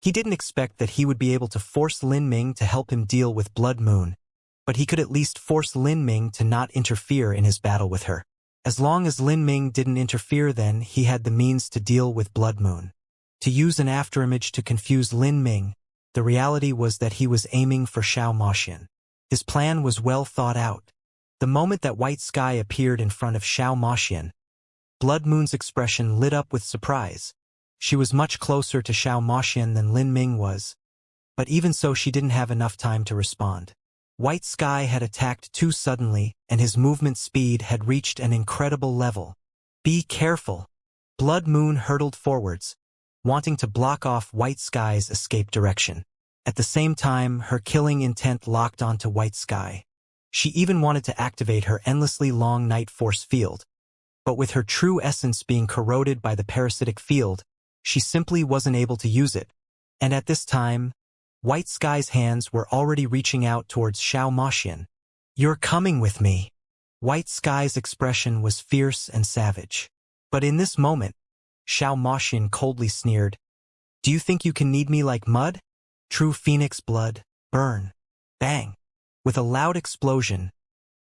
He didn't expect that he would be able to force Lin Ming to help him deal with Blood Moon, but he could at least force Lin Ming to not interfere in his battle with her. As long as Lin Ming didn't interfere, then he had the means to deal with Blood Moon. To use an afterimage to confuse Lin Ming, the reality was that he was aiming for Xiao Moxian. His plan was well thought out. The moment that White Sky appeared in front of Xiao Moxian, Blood Moon's expression lit up with surprise. She was much closer to Xiao Moxian than Lin Ming was, but even so she didn't have enough time to respond. White Sky had attacked too suddenly, and his movement speed had reached an incredible level. Be careful! Blood Moon hurtled forwards, wanting to block off White Sky's escape direction. At the same time, her killing intent locked onto White Sky. She even wanted to activate her endlessly long night force field, but with her true essence being corroded by the parasitic field, she simply wasn't able to use it. And at this time, White Sky's hands were already reaching out towards Xiao Moxian. "You're coming with me." White Sky's expression was fierce and savage. But in this moment, Xiao Moxian coldly sneered, "Do you think you can knead me like mud? True phoenix blood, burn." Bang! With a loud explosion,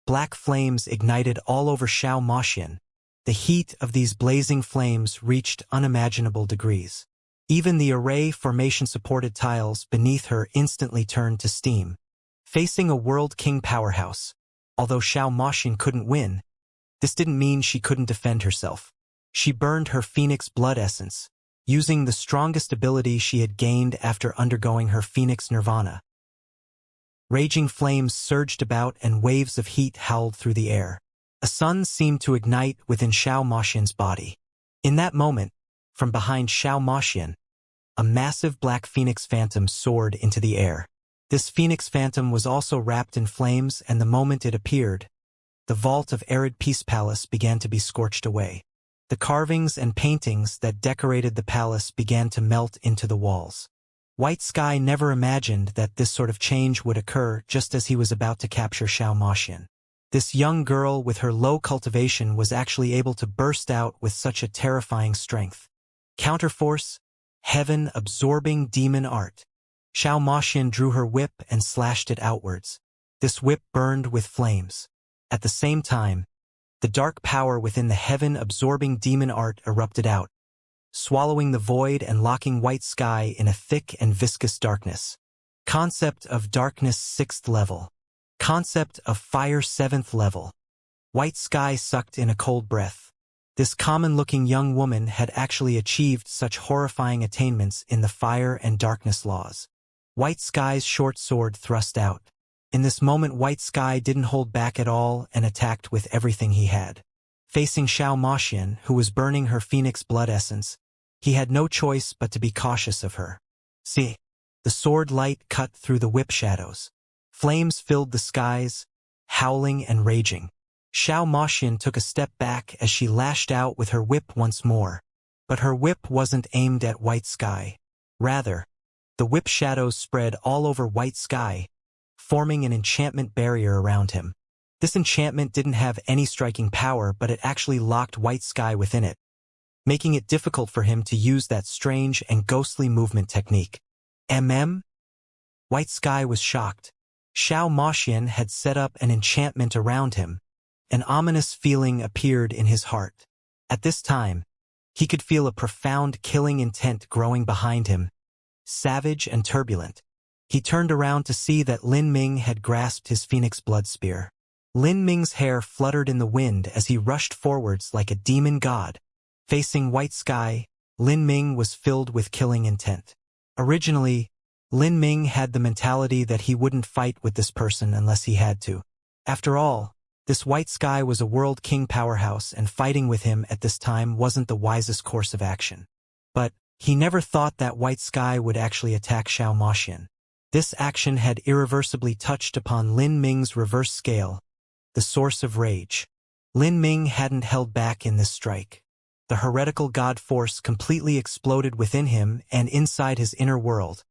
black flames ignited all over Xiao Moxian. The heat of these blazing flames reached unimaginable degrees. Even the array formation-supported tiles beneath her instantly turned to steam. Facing a World King powerhouse, although Xiao Moxian couldn't win, this didn't mean she couldn't defend herself. She burned her phoenix blood essence, using the strongest ability she had gained after undergoing her phoenix nirvana. Raging flames surged about and waves of heat howled through the air. A sun seemed to ignite within Xiao Moxian's body. In that moment, from behind Xiao Moxian, a massive black phoenix phantom soared into the air. This phoenix phantom was also wrapped in flames, and the moment it appeared, the vault of arid Peace Palace began to be scorched away. The carvings and paintings that decorated the palace began to melt into the walls. White Sky never imagined that this sort of change would occur just as he was about to capture Xianxia. This young girl with her low cultivation was actually able to burst out with such a terrifying strength. Counterforce, heaven-absorbing demon art. Xianxia drew her whip and slashed it outwards. This whip burned with flames. At the same time, the dark power within the heaven-absorbing demon art erupted out, swallowing the void and locking White Sky in a thick and viscous darkness. Concept of darkness 6th level. Concept of fire 7th level. White Sky sucked in a cold breath. This common-looking young woman had actually achieved such horrifying attainments in the fire and darkness laws. White Sky's short sword thrust out. In this moment, White Sky didn't hold back at all and attacked with everything he had. Facing Xianxia, who was burning her phoenix blood essence, he had no choice but to be cautious of her. See, the sword light cut through the whip shadows. Flames filled the skies, howling and raging. Xianxia took a step back as she lashed out with her whip once more. But her whip wasn't aimed at White Sky. Rather, the whip shadows spread all over White Sky, forming an enchantment barrier around him. This enchantment didn't have any striking power, but it actually locked White Sky within it, making it difficult for him to use that strange and ghostly movement technique. White Sky was shocked. Xianxia had set up an enchantment around him. An ominous feeling appeared in his heart. At this time, he could feel a profound killing intent growing behind him, savage and turbulent. He turned around to see that Lin Ming had grasped his phoenix blood spear. Lin Ming's hair fluttered in the wind as he rushed forwards like a demon god. Facing White Sky, Lin Ming was filled with killing intent. Originally, Lin Ming had the mentality that he wouldn't fight with this person unless he had to. After all, this White Sky was a world king powerhouse, and fighting with him at this time wasn't the wisest course of action. But he never thought that White Sky would actually attack Xianxia. This action had irreversibly touched upon Lin Ming's reverse scale, the source of rage. Lin Ming hadn't held back in this strike. The heretical god force completely exploded within him and inside his inner world.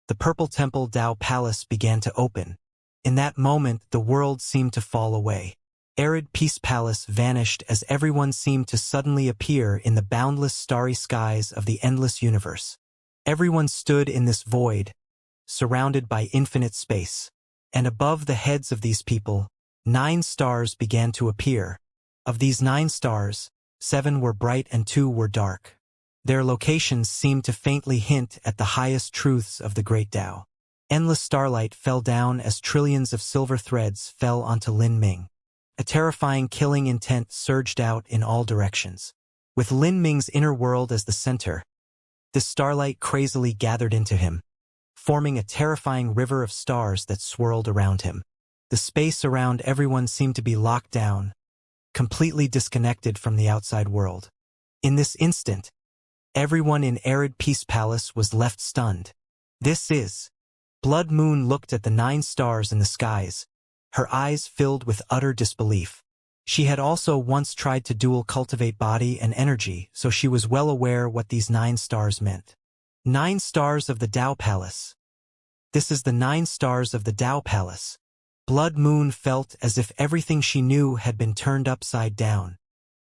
The Purple Temple Dao Palace began to open. In that moment, the world seemed to fall away. Arid Peace Palace vanished as everyone seemed to suddenly appear in the boundless starry skies of the endless universe. Everyone stood in this void, surrounded by infinite space. And above the heads of these people, 9 stars began to appear. Of these 9 stars, 7 were bright and 2 were dark. Their locations seemed to faintly hint at the highest truths of the great Tao. Endless starlight fell down as trillions of silver threads fell onto Lin Ming. A terrifying killing intent surged out in all directions. With Lin Ming's inner world as the center, this starlight crazily gathered into him, forming a terrifying river of stars that swirled around him. The space around everyone seemed to be locked down, completely disconnected from the outside world. In this instant, everyone in Arid Peace Palace was left stunned. This is... Blood Moon looked at the 9 stars in the skies, her eyes filled with utter disbelief. She had also once tried to dual cultivate body and energy, so she was well aware what these 9 stars meant. 9 stars of the Dao Palace. This is the 9 stars of the Dao Palace. Blood Moon felt as if everything she knew had been turned upside down.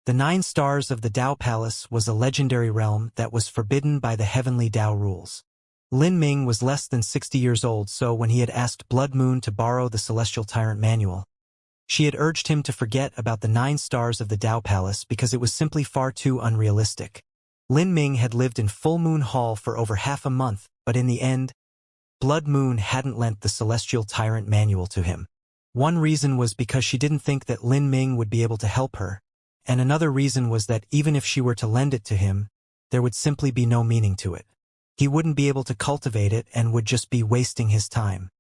The 9 stars of the Dao Palace was a legendary realm that was forbidden by the heavenly Dao rules. Lin Ming was less than 60 years old, so when he had asked Blood Moon to borrow the Celestial Tyrant Manual, she had urged him to forget about the 9 stars of the Dao Palace because it was simply far too unrealistic. Lin Ming had lived in Full Moon Hall for over half a month, but in the end, Blood Moon hadn't lent the Celestial Tyrant Manual to him. One reason was because she didn't think that Lin Ming would be able to help her, and another reason was that even if she were to lend it to him, there would simply be no meaning to it. He wouldn't be able to cultivate it and would just be wasting his time.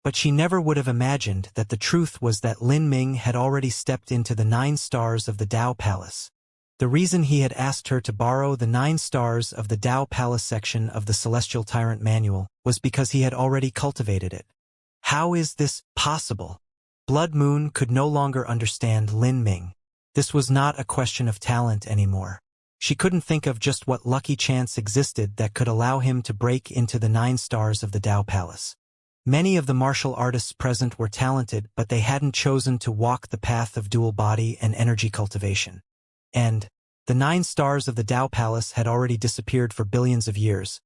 But she never would have imagined that the truth was that Lin Ming had already stepped into the 9 stars of the Dao Palace. The reason he had asked her to borrow the 9 stars of the Tao Palace section of the Celestial Tyrant Manual was because he had already cultivated it. How is this possible? Blood Moon could no longer understand Lin Ming. This was not a question of talent anymore. She couldn't think of just what lucky chance existed that could allow him to break into the 9 stars of the Tao Palace. Many of the martial artists present were talented, but they hadn't chosen to walk the path of dual body and energy cultivation. And the 9 stars of the Tao Palace had already disappeared for billions of years.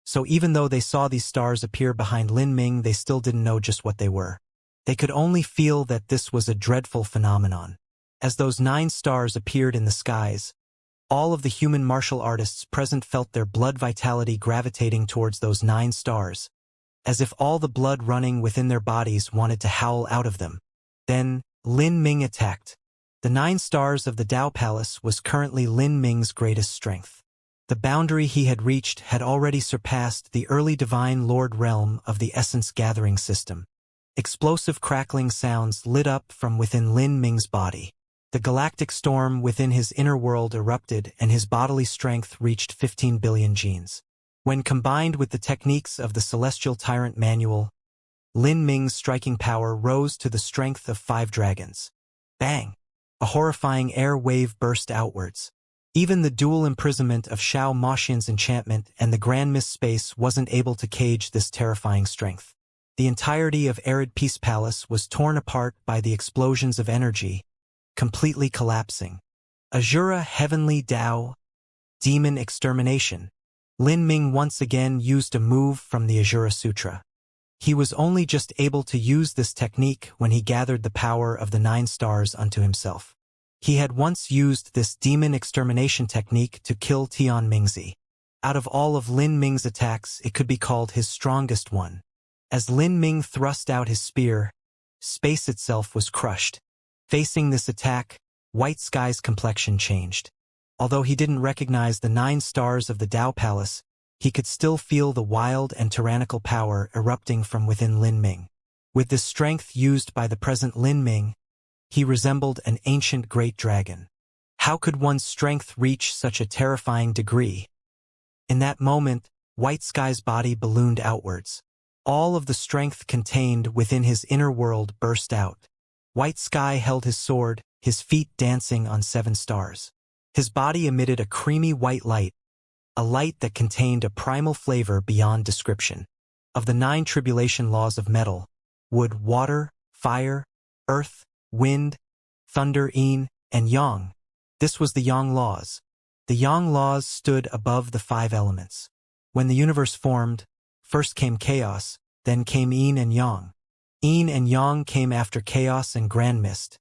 So even though they saw these stars appear behind Lin Ming, they still didn't know just what they were. They could only feel that this was a dreadful phenomenon. As those 9 stars appeared in the skies, all of the human martial artists present felt their blood vitality gravitating towards those 9 stars, as if all the blood running within their bodies wanted to howl out of them. Then, Lin Ming attacked. The 9 stars of the Tao Palace was currently Lin Ming's greatest strength. The boundary he had reached had already surpassed the early Divine Lord realm of the Essence Gathering system. Explosive crackling sounds lit up from within Lin Ming's body. The galactic storm within his inner world erupted and his bodily strength reached 15 billion genes. When combined with the techniques of the Celestial Tyrant Manual, Lin Ming's striking power rose to the strength of 5 dragons. Bang! A horrifying air wave burst outwards. Even the dual imprisonment of Xiao Moxian's enchantment and the Grand Mist Space wasn't able to cage this terrifying strength. The entirety of Arid Peace Palace was torn apart by the explosions of energy, completely collapsing. Azura Heavenly Tao, Demon Extermination. Lin Ming once again used a move from the Azura Sutra. He was only just able to use this technique when he gathered the power of the 9 stars unto himself. He had once used this demon extermination technique to kill Tian Mingzi. Out of all of Lin Ming's attacks, it could be called his strongest one. As Lin Ming thrust out his spear, space itself was crushed. Facing this attack, White Sky's complexion changed. Although he didn't recognize the 9 stars of the Tao Palace, he could still feel the wild and tyrannical power erupting from within Lin Ming. With this strength used by the present Lin Ming, he resembled an ancient great dragon. How could one's strength reach such a terrifying degree? In that moment, White Sky's body ballooned outwards. All of the strength contained within his inner world burst out. White Sky held his sword, his feet dancing on 7 stars. His body emitted a creamy white light, a light that contained a primal flavor beyond description. Of the 9 tribulation laws of metal, wood, water, fire, earth, wind, thunder, yin, and yang, this was the yang laws. The yang laws stood above the 5 elements. When the universe formed, first came chaos, then came yin and yang. Yin and yang came after chaos and grand mist.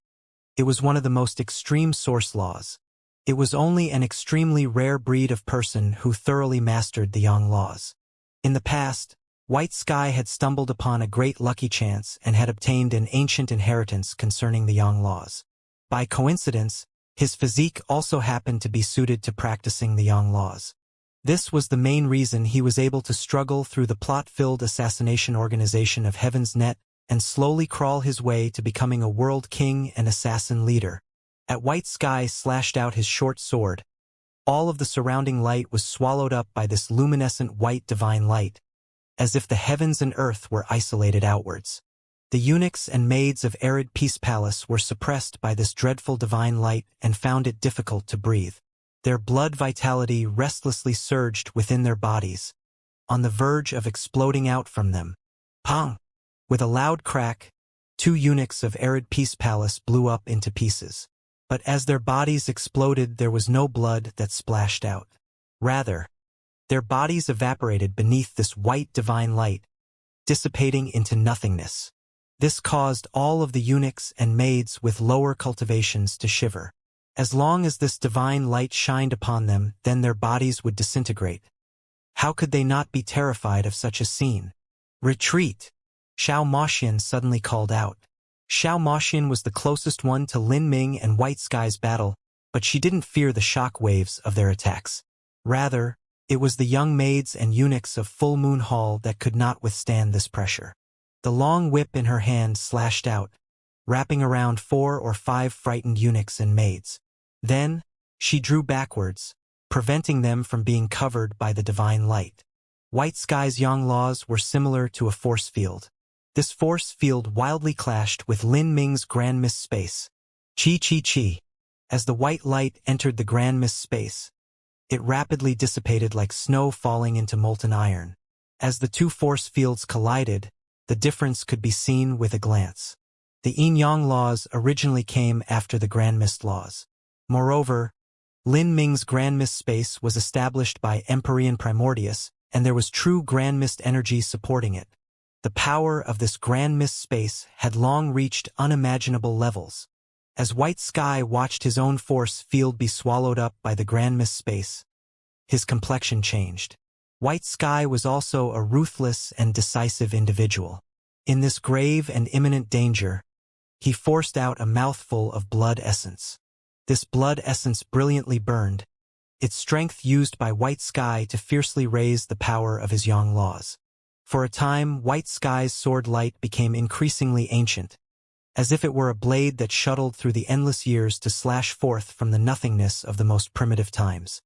It was one of the most extreme source laws. It was only an extremely rare breed of person who thoroughly mastered the yang laws. In the past, White Sky had stumbled upon a great lucky chance and had obtained an ancient inheritance concerning the yang laws. By coincidence, his physique also happened to be suited to practicing the yang laws. This was the main reason he was able to struggle through the plot-filled assassination organization of Heaven's Net and slowly crawl his way to becoming a world king and assassin leader. At White Sky slashed out his short sword, all of the surrounding light was swallowed up by this luminescent white divine light, as if the heavens and earth were isolated outwards. The eunuchs and maids of Arid Peace Palace were suppressed by this dreadful divine light and found it difficult to breathe. Their blood vitality restlessly surged within their bodies, on the verge of exploding out from them. Pong! With a loud crack, 2 eunuchs of Arid Peace Palace blew up into pieces. But as their bodies exploded, there was no blood that splashed out. Rather, their bodies evaporated beneath this white divine light, dissipating into nothingness. This caused all of the eunuchs and maids with lower cultivations to shiver. As long as this divine light shined upon them, then their bodies would disintegrate. How could they not be terrified of such a scene? Retreat! Xiao Moxian suddenly called out. Xiao Moxian was the closest one to Lin Ming and White Sky's battle, but she didn't fear the shock waves of their attacks. Rather, it was the young maids and eunuchs of Full Moon Hall that could not withstand this pressure. The long whip in her hand slashed out, wrapping around 4 or 5 frightened eunuchs and maids. Then, She drew backwards, preventing them from being covered by the divine light. White Sky's yang laws were similar to a force field. This force field wildly clashed with Lin Ming's grand mist space. Chi chi chi. As the white light entered the grand mist space, it rapidly dissipated like snow falling into molten iron. As the two force fields collided, the difference could be seen with a glance. The yin-yang laws originally came after the grand mist laws. Moreover, Lin Ming's grand mist space was established by Empyrean Primordius, and there was true grand mist energy supporting it. The power of this grand mist space had long reached unimaginable levels. As White Sky watched his own force field be swallowed up by the grand mist space, his complexion changed. White Sky was also a ruthless and decisive individual. In this grave and imminent danger, he forced out a mouthful of blood essence. This blood essence brilliantly burned, its strength used by White Sky to fiercely raise the power of his yang laws. For a time, White Sky's sword light became increasingly ancient, as if it were a blade that shuttled through the endless years to slash forth from the nothingness of the most primitive times.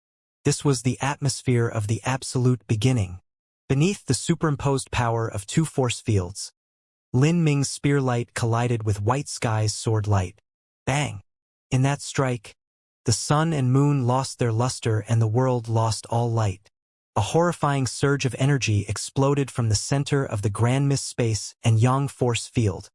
This was the atmosphere of the absolute beginning. Beneath the superimposed power of two force fields, Lin Ming's spear light collided with White Sky's sword light. Bang! In that strike, the sun and moon lost their luster and the world lost all light. A horrifying surge of energy exploded from the center of the grand mist space and yang force field.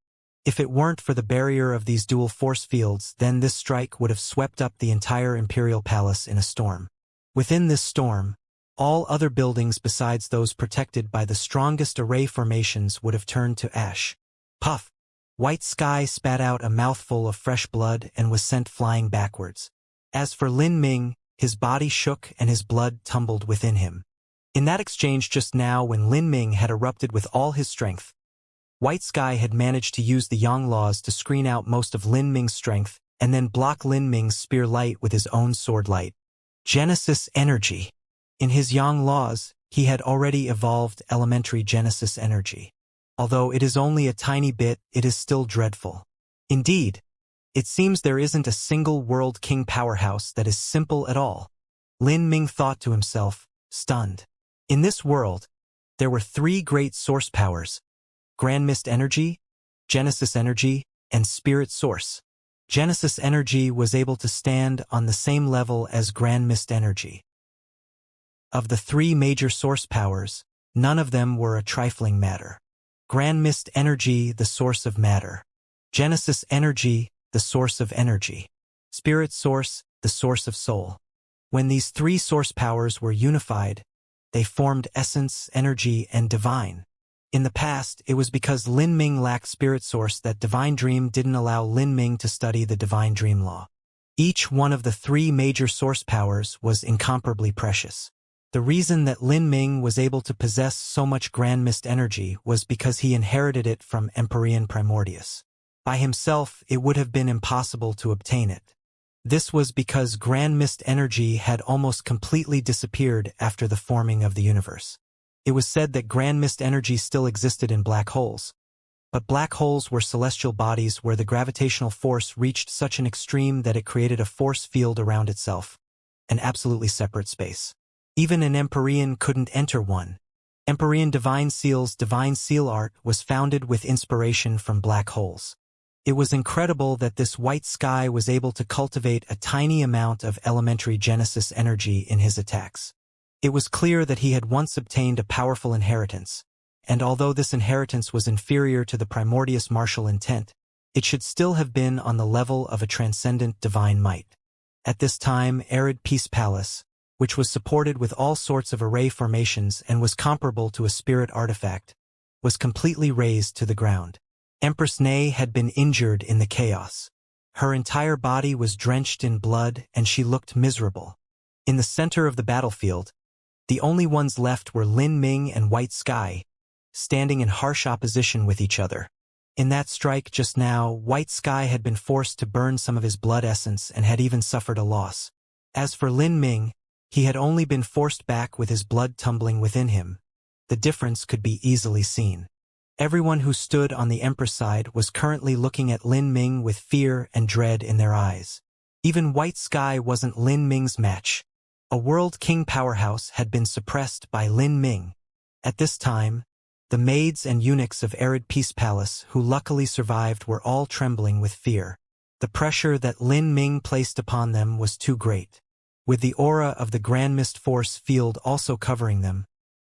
If it weren't for the barrier of these dual force fields, then this strike would have swept up the entire imperial palace in a storm. Within this storm, all other buildings besides those protected by the strongest array formations would have turned to ash. Puff! White Sky spat out a mouthful of fresh blood and was sent flying backwards. As for Lin Ming, his body shook and his blood tumbled within him. In that exchange just now when Lin Ming had erupted with all his strength, White Sky had managed to use the yang laws to screen out most of Lin Ming's strength and then block Lin Ming's spear light with his own sword light. Genesis energy. In his yang laws, he had already evolved elementary Genesis energy. Although it is only a tiny bit, it is still dreadful. Indeed, it seems there isn't a single world king powerhouse that is simple at all. Lin Ming thought to himself, stunned. In this world, there were three great source powers: Grand Mist energy, Genesis energy, and Spirit source. Genesis energy was able to stand on the same level as Grand Mist energy. Of the three major source powers, none of them were a trifling matter. Grand Mist energy, the source of matter. Genesis energy, the source of energy. Spirit source, the source of soul. When these three source powers were unified, they formed essence, energy, and divine. In the past, it was because Lin Ming lacked spirit source that Divine Dream didn't allow Lin Ming to study the Divine Dream Law. Each one of the three major source powers was incomparably precious. The reason that Lin Ming was able to possess so much Grand Mist energy was because he inherited it from Empyrean Primordius. By himself, it would have been impossible to obtain it. This was because Grand Mist energy had almost completely disappeared after the forming of the universe. It was said that Grand Mist energy still existed in black holes. But black holes were celestial bodies where the gravitational force reached such an extreme that it created a force field around itself, an absolutely separate space. Even an Empyrean couldn't enter one. Empyrean Divine Seal's Divine Seal art was founded with inspiration from black holes. It was incredible that this White Sky was able to cultivate a tiny amount of elementary Genesis energy in his attacks. It was clear that he had once obtained a powerful inheritance, and although this inheritance was inferior to the Primordius martial intent, it should still have been on the level of a transcendent divine might. At this time, Arid Peace Palace, which was supported with all sorts of array formations and was comparable to a spirit artifact, was completely razed to the ground. Empress Nei had been injured in the chaos. Her entire body was drenched in blood and she looked miserable. In the center of the battlefield, the only ones left were Lin Ming and White Sky, standing in harsh opposition with each other. In that strike just now, White Sky had been forced to burn some of his blood essence and had even suffered a loss. As for Lin Ming, he had only been forced back with his blood tumbling within him. The difference could be easily seen. Everyone who stood on the Empress side was currently looking at Lin Ming with fear and dread in their eyes. Even White Sky wasn't Lin Ming's match. A World King powerhouse had been suppressed by Lin Ming. At this time, the maids and eunuchs of Arid Peace Palace who luckily survived were all trembling with fear. The pressure that Lin Ming placed upon them was too great. With the aura of the Grand Mist Force field also covering them,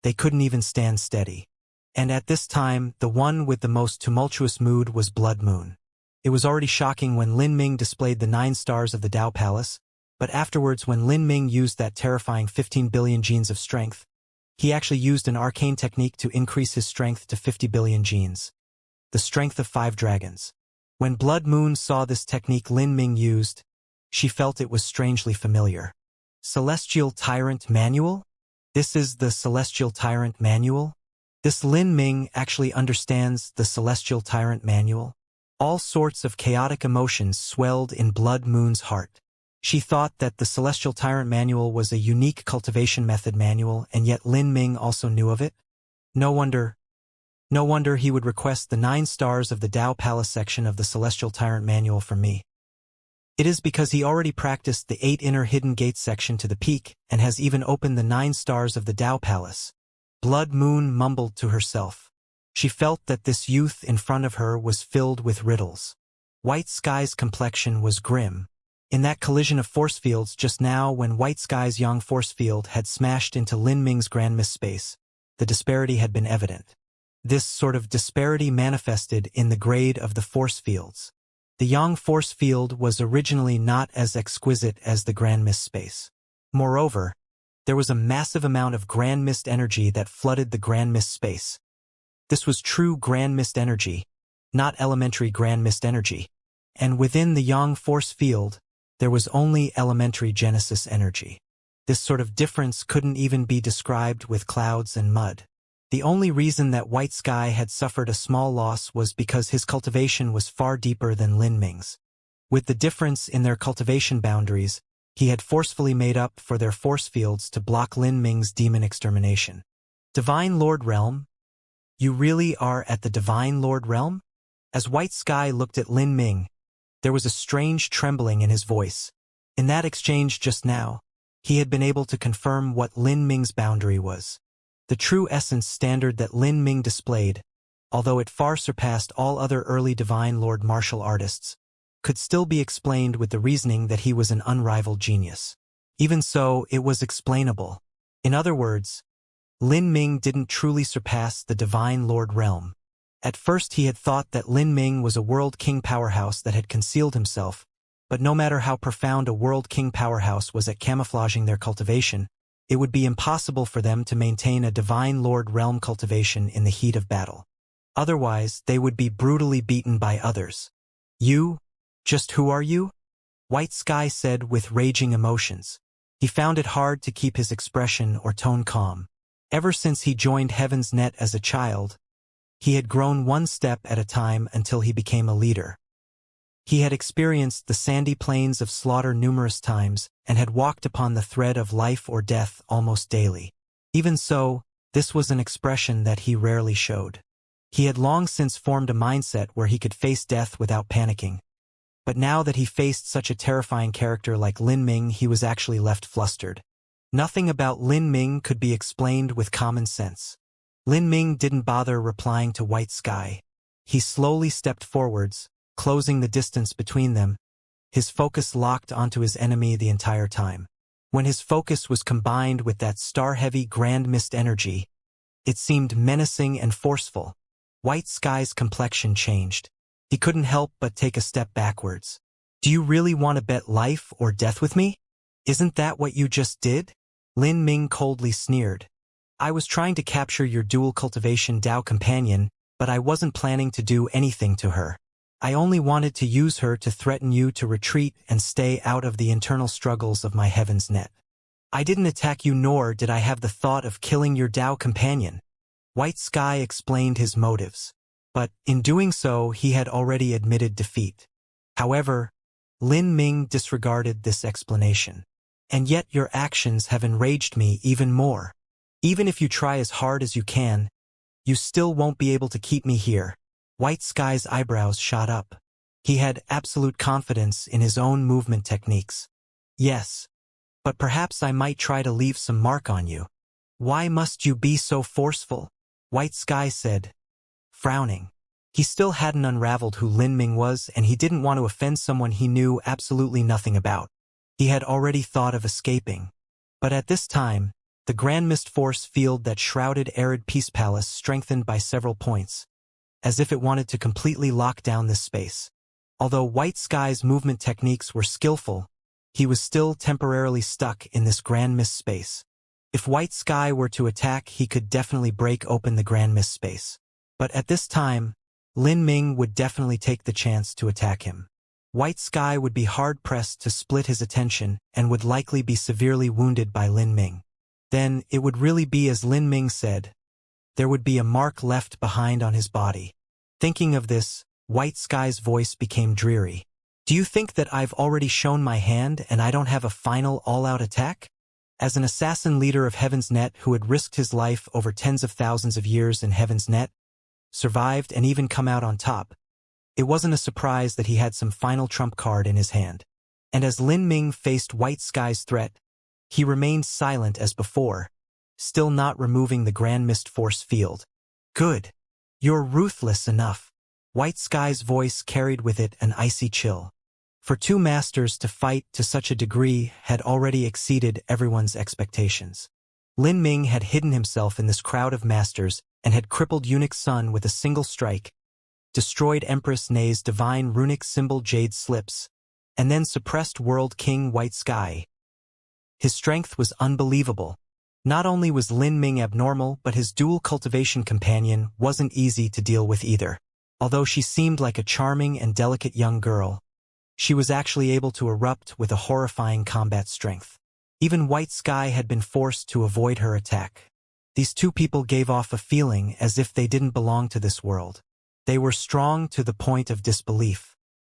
they couldn't even stand steady. And at this time, the one with the most tumultuous mood was Blood Moon. It was already shocking when Lin Ming displayed the 9 stars of the Dao Palace, but afterwards when Lin Ming used that terrifying 15 billion genes of strength, he actually used an arcane technique to increase his strength to 50 billion genes. The strength of 5 dragons. When Blood Moon saw this technique Lin Ming used, she felt it was strangely familiar. Celestial Tyrant Manual? This is the Celestial Tyrant Manual? This Lin Ming actually understands the Celestial Tyrant Manual? All sorts of chaotic emotions swelled in Blood Moon's heart. She thought that the Celestial Tyrant Manual was a unique cultivation method manual, and yet Lin Ming also knew of it? No wonder he would request the 9 stars of the Dao Palace section of the Celestial Tyrant Manual from me. It is because he already practiced the 8 inner hidden gates section to the peak, and has even opened the 9 stars of the Dao Palace. Blood Moon mumbled to herself. She felt that this youth in front of her was filled with riddles. White Sky's complexion was grim. In that collision of force fields just now when White Sky's Yang force field had smashed into Lin Ming's Grand Mist space, the disparity had been evident. This sort of disparity manifested in the grade of the force fields. The Yang force field was originally not as exquisite as the Grand Mist space. Moreover, there was a massive amount of Grand Mist energy that flooded the Grand Mist space. This was true Grand Mist energy, not elementary Grand Mist energy. And within the Yang force field, there was only elementary Genesis energy. This sort of difference couldn't even be described with clouds and mud. The only reason that White Sky had suffered a small loss was because his cultivation was far deeper than Lin Ming's. With the difference in their cultivation boundaries, he had forcefully made up for their force fields to block Lin Ming's demon extermination. Divine Lord Realm? You really are at the Divine Lord Realm? As White Sky looked at Lin Ming, there was a strange trembling in his voice. In that exchange just now, he had been able to confirm what Lin Ming's boundary was. The true essence standard that Lin Ming displayed, although it far surpassed all other early Divine Lord martial artists, could still be explained with the reasoning that he was an unrivaled genius. Even so, it was explainable. In other words, Lin Ming didn't truly surpass the Divine Lord Realm. At first he had thought that Lin Ming was a World King powerhouse that had concealed himself, but no matter how profound a World King powerhouse was at camouflaging their cultivation, it would be impossible for them to maintain a Divine Lord Realm cultivation in the heat of battle. Otherwise, they would be brutally beaten by others. You? Just who are you? White Sky said with raging emotions. He found it hard to keep his expression or tone calm. Ever since he joined Heaven's Net as a child, he had grown one step at a time until he became a leader. He had experienced the sandy plains of slaughter numerous times and had walked upon the thread of life or death almost daily. Even so, this was an expression that he rarely showed. He had long since formed a mindset where he could face death without panicking. But now that he faced such a terrifying character like Lin Ming, he was actually left flustered. Nothing about Lin Ming could be explained with common sense. Lin Ming didn't bother replying to White Sky. He slowly stepped forwards, closing the distance between them, his focus locked onto his enemy the entire time. When his focus was combined with that star-heavy Grand Mist energy, it seemed menacing and forceful. White Sky's complexion changed. He couldn't help but take a step backwards. Do you really want to bet life or death with me? Isn't that what you just did? Lin Ming coldly sneered. I was trying to capture your dual cultivation Dao companion, but I wasn't planning to do anything to her. I only wanted to use her to threaten you to retreat and stay out of the internal struggles of my Heaven's Net. I didn't attack you, nor did I have the thought of killing your Dao companion. White Sky explained his motives. But, in doing so, he had already admitted defeat. However, Lin Ming disregarded this explanation. And yet your actions have enraged me even more. Even if you try as hard as you can, you still won't be able to keep me here. White Sky's eyebrows shot up. He had absolute confidence in his own movement techniques. Yes, but perhaps I might try to leave some mark on you. Why must you be so forceful? White Sky said, frowning. He still hadn't unraveled who Lin Ming was, and he didn't want to offend someone he knew absolutely nothing about. He had already thought of escaping. But at this time, the Grand Mist Force field that shrouded Arid Peace Palace strengthened by several points, as if it wanted to completely lock down this space. Although White Sky's movement techniques were skillful, he was still temporarily stuck in this Grand Mist space. If White Sky were to attack, he could definitely break open the Grand Mist space. But at this time, Lin Ming would definitely take the chance to attack him. White Sky would be hard-pressed to split his attention and would likely be severely wounded by Lin Ming. Then, it would really be as Lin Ming said. There would be a mark left behind on his body. Thinking of this, White Sky's voice became dreary. Do you think that I've already shown my hand and I don't have a final all-out attack? As an assassin leader of Heaven's Net who had risked his life over tens of thousands of years in Heaven's Net, survived and even come out on top, it wasn't a surprise that he had some final trump card in his hand. And as Lin Ming faced White Sky's threat, he remained silent as before, still not removing the Grand Mist Force field. Good. You're ruthless enough. White Sky's voice carried with it an icy chill. For two masters to fight to such a degree had already exceeded everyone's expectations. Lin Ming had hidden himself in this crowd of masters and had crippled Eunuch Sun with a single strike, destroyed Empress Nei's divine runic symbol Jade Slips, and then suppressed World King White Sky. His strength was unbelievable. Not only was Lin Ming abnormal, but his dual cultivation companion wasn't easy to deal with either. Although she seemed like a charming and delicate young girl, she was actually able to erupt with a horrifying combat strength. Even White Sky had been forced to avoid her attack. These two people gave off a feeling as if they didn't belong to this world. They were strong to the point of disbelief.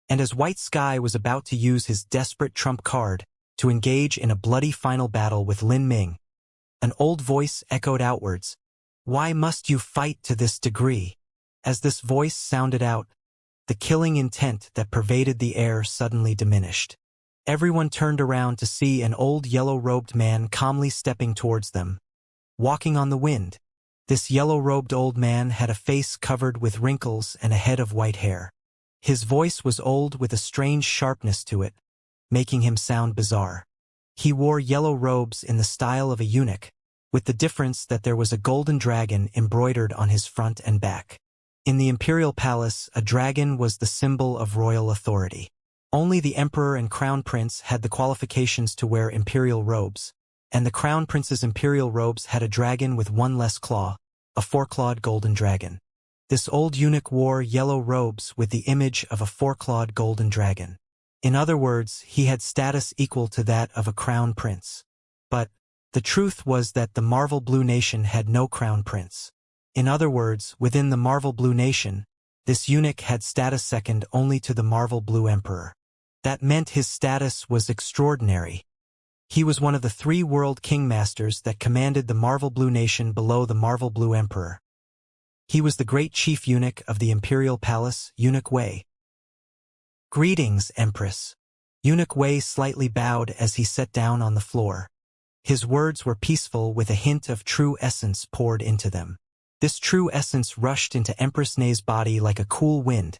And as White Sky was about to use his desperate trump card to engage in a bloody final battle with Lin Ming, an old voice echoed outwards, "Why must you fight to this degree?" As this voice sounded out, the killing intent that pervaded the air suddenly diminished. Everyone turned around to see an old yellow-robed man calmly stepping towards them, walking on the wind. This yellow-robed old man had a face covered with wrinkles and a head of white hair. His voice was old with a strange sharpness to it, making him sound bizarre. He wore yellow robes in the style of a eunuch, with the difference that there was a golden dragon embroidered on his front and back. In the imperial palace, a dragon was the symbol of royal authority. Only the emperor and crown prince had the qualifications to wear imperial robes, and the crown prince's imperial robes had a dragon with one less claw, a four-clawed golden dragon. This old eunuch wore yellow robes with the image of a four-clawed golden dragon. In other words, he had status equal to that of a crown prince. But the truth was that the Marvel Blue Nation had no crown prince. In other words, within the Marvel Blue Nation, this eunuch had status second only to the Marvel Blue Emperor. That meant his status was extraordinary. He was one of the 3 World King Masters that commanded the Marvel Blue Nation below the Marvel Blue Emperor. He was the great chief eunuch of the Imperial Palace, Eunuch Wei. "Greetings, Empress." Eunuch Wei slightly bowed as he sat down on the floor. His words were peaceful with a hint of true essence poured into them. This true essence rushed into Empress Nei's body like a cool wind,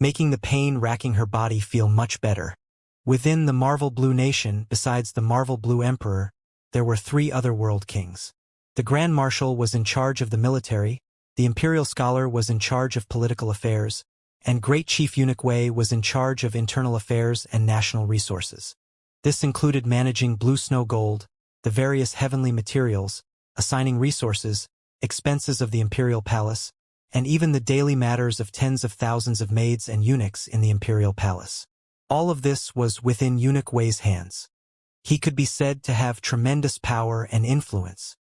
making the pain racking her body feel much better. Within the Marvel Blue Nation, besides the Marvel Blue Emperor, there were 3 other world kings. The Grand Marshal was in charge of the military, the Imperial Scholar was in charge of political affairs, and Great Chief Eunuch Wei was in charge of internal affairs and national resources. This included managing blue snow gold, the various heavenly materials, assigning resources, expenses of the Imperial Palace, and even the daily matters of tens of thousands of maids and eunuchs in the Imperial Palace. All of this was within Eunuch Wei's hands. He could be said to have tremendous power and influence.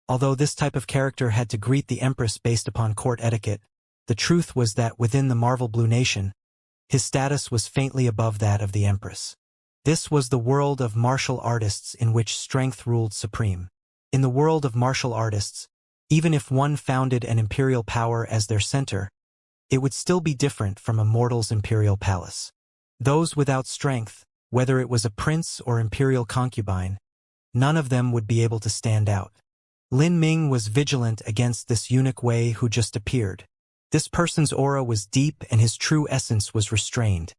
Although this type of character had to greet the Empress based upon court etiquette, the truth was that within the Marvel Blue Nation, his status was faintly above that of the Empress. This was the world of martial artists in which strength ruled supreme. In the world of martial artists, even if one founded an imperial power as their center, it would still be different from a mortal's imperial palace. Those without strength, whether it was a prince or imperial concubine, none of them would be able to stand out. Lin Ming was vigilant against this eunuch Wei who just appeared. This person's aura was deep and his true essence was restrained.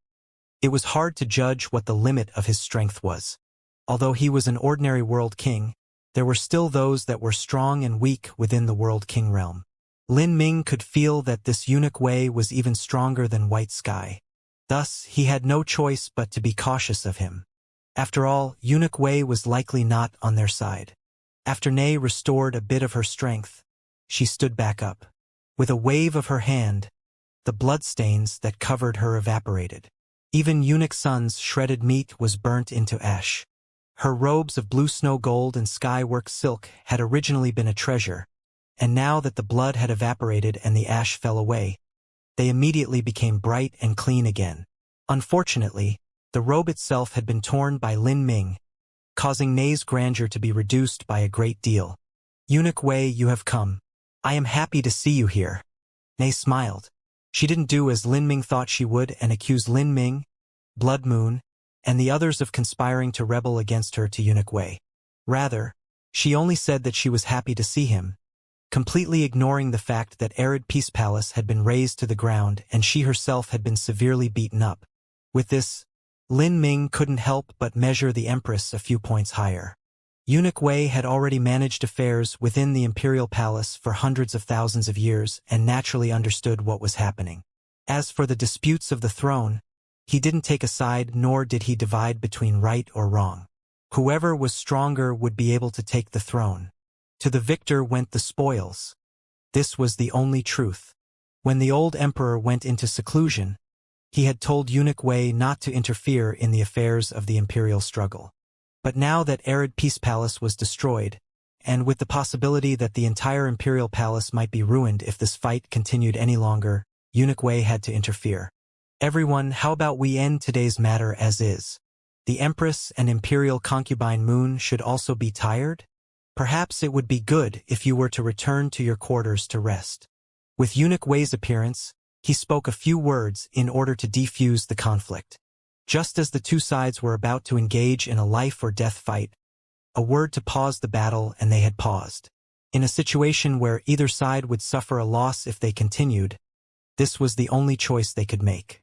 It was hard to judge what the limit of his strength was. Although he was an ordinary world king, there were still those that were strong and weak within the world king realm. Lin Ming could feel that this eunuch Wei was even stronger than White Sky. Thus, he had no choice but to be cautious of him. After all, eunuch Wei was likely not on their side. After Nei restored a bit of her strength, she stood back up. With a wave of her hand, the bloodstains that covered her evaporated. Even eunuch Sun's shredded meat was burnt into ash. Her robes of blue snow gold and sky-work silk had originally been a treasure, and now that the blood had evaporated and the ash fell away, they immediately became bright and clean again. Unfortunately, the robe itself had been torn by Lin Ming, causing Nei's grandeur to be reduced by a great deal. "Eunuch Wei, you have come. I am happy to see you here." Nei smiled. She didn't do as Lin Ming thought she would and accuse Lin Ming, Blood Moon, and the others of conspiring to rebel against her to eunuch Wei. Rather, she only said that she was happy to see him, completely ignoring the fact that Arid Peace Palace had been razed to the ground and she herself had been severely beaten up. With this, Lin Ming couldn't help but measure the Empress a few points higher. Eunuch Wei had already managed affairs within the imperial palace for hundreds of thousands of years and naturally understood what was happening. As for the disputes of the throne, he didn't take a side nor did he divide between right or wrong. Whoever was stronger would be able to take the throne. To the victor went the spoils. This was the only truth. When the old emperor went into seclusion, he had told eunuch Wei not to interfere in the affairs of the imperial struggle. But now that Arid Peace Palace was destroyed, and with the possibility that the entire imperial palace might be ruined if this fight continued any longer, eunuch Wei had to interfere. "Everyone, how about we end today's matter as is? The Empress and imperial concubine Moon should also be tired? Perhaps it would be good if you were to return to your quarters to rest." With eunuch Wei's appearance, he spoke a few words in order to defuse the conflict. Just as the two sides were about to engage in a life-or-death fight, a word to pause the battle and they had paused. In a situation where either side would suffer a loss if they continued, this was the only choice they could make.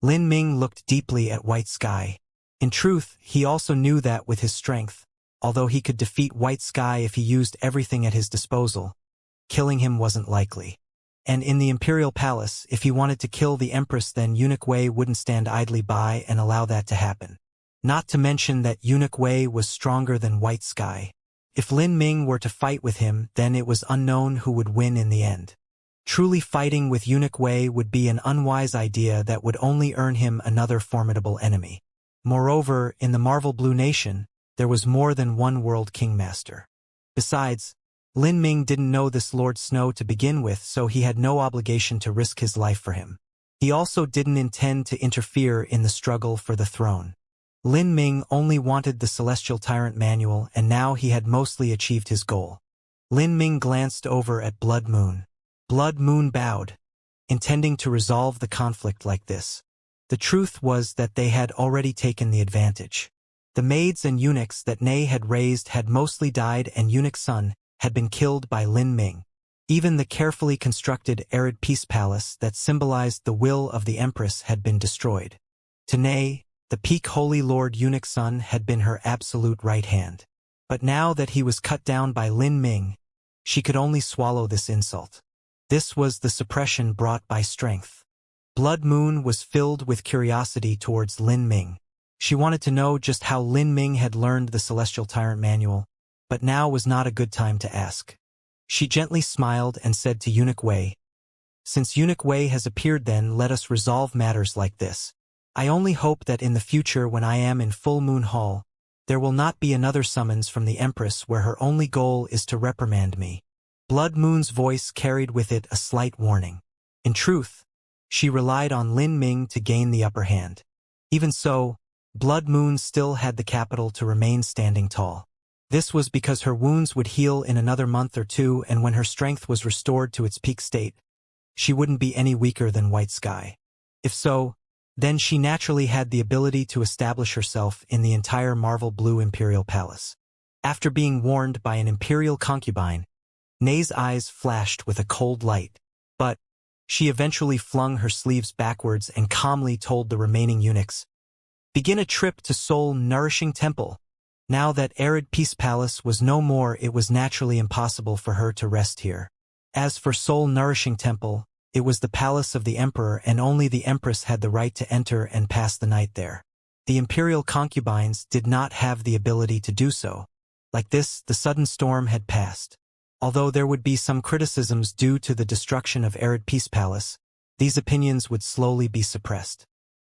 Lin Ming looked deeply at White Sky. In truth, he also knew that with his strength, although he could defeat White Sky if he used everything at his disposal, killing him wasn't likely. And in the imperial palace, if he wanted to kill the Empress, then eunuch Wei wouldn't stand idly by and allow that to happen. Not to mention that eunuch Wei was stronger than White Sky. If Lin Ming were to fight with him, then it was unknown who would win in the end. Truly fighting with eunuch Wei would be an unwise idea that would only earn him another formidable enemy. Moreover, in the Marvel Blue Nation, there was more than one world kingmaster. Besides, Lin Ming didn't know this Lord Snow to begin with, so he had no obligation to risk his life for him. He also didn't intend to interfere in the struggle for the throne. Lin Ming only wanted the Celestial Tyrant Manual, and now he had mostly achieved his goal. Lin Ming glanced over at Blood Moon. Blood Moon bowed, intending to resolve the conflict like this. The truth was that they had already taken the advantage. The maids and eunuchs that Nei had raised had mostly died and eunuch Sun had been killed by Lin Ming. Even the carefully constructed Arid Peace Palace that symbolized the will of the Empress had been destroyed. To Nei, the peak Holy Lord Eunuch Sun had been her absolute right hand. But now that he was cut down by Lin Ming, she could only swallow this insult. This was the suppression brought by strength. Blood Moon was filled with curiosity towards Lin Ming. She wanted to know just how Lin Ming had learned the Celestial Tyrant Manual, but now was not a good time to ask. She gently smiled and said to eunuch Wei, "Since eunuch Wei has appeared, then let us resolve matters like this. I only hope that in the future when I am in Full Moon Hall, there will not be another summons from the Empress where her only goal is to reprimand me." Blood Moon's voice carried with it a slight warning. In truth, she relied on Lin Ming to gain the upper hand. Even so, Blood Moon still had the capital to remain standing tall. This was because her wounds would heal in another month or two, and when her strength was restored to its peak state, she wouldn't be any weaker than White Sky. If so, then she naturally had the ability to establish herself in the entire Marvel Blue Imperial Palace. After being warned by an Imperial concubine, Nay's eyes flashed with a cold light, but she eventually flung her sleeves backwards and calmly told the remaining eunuchs, "Begin a trip to Soul Nourishing Temple." Now that arid Peace Palace was no more, it was naturally impossible for her to rest here. As for Soul Nourishing Temple, it was the palace of the Emperor, and only the Empress had the right to enter and pass the night there. The Imperial concubines did not have the ability to do so. Like this, the sudden storm had passed. Although there would be some criticisms due to the destruction of arid Peace Palace, these opinions would slowly be suppressed.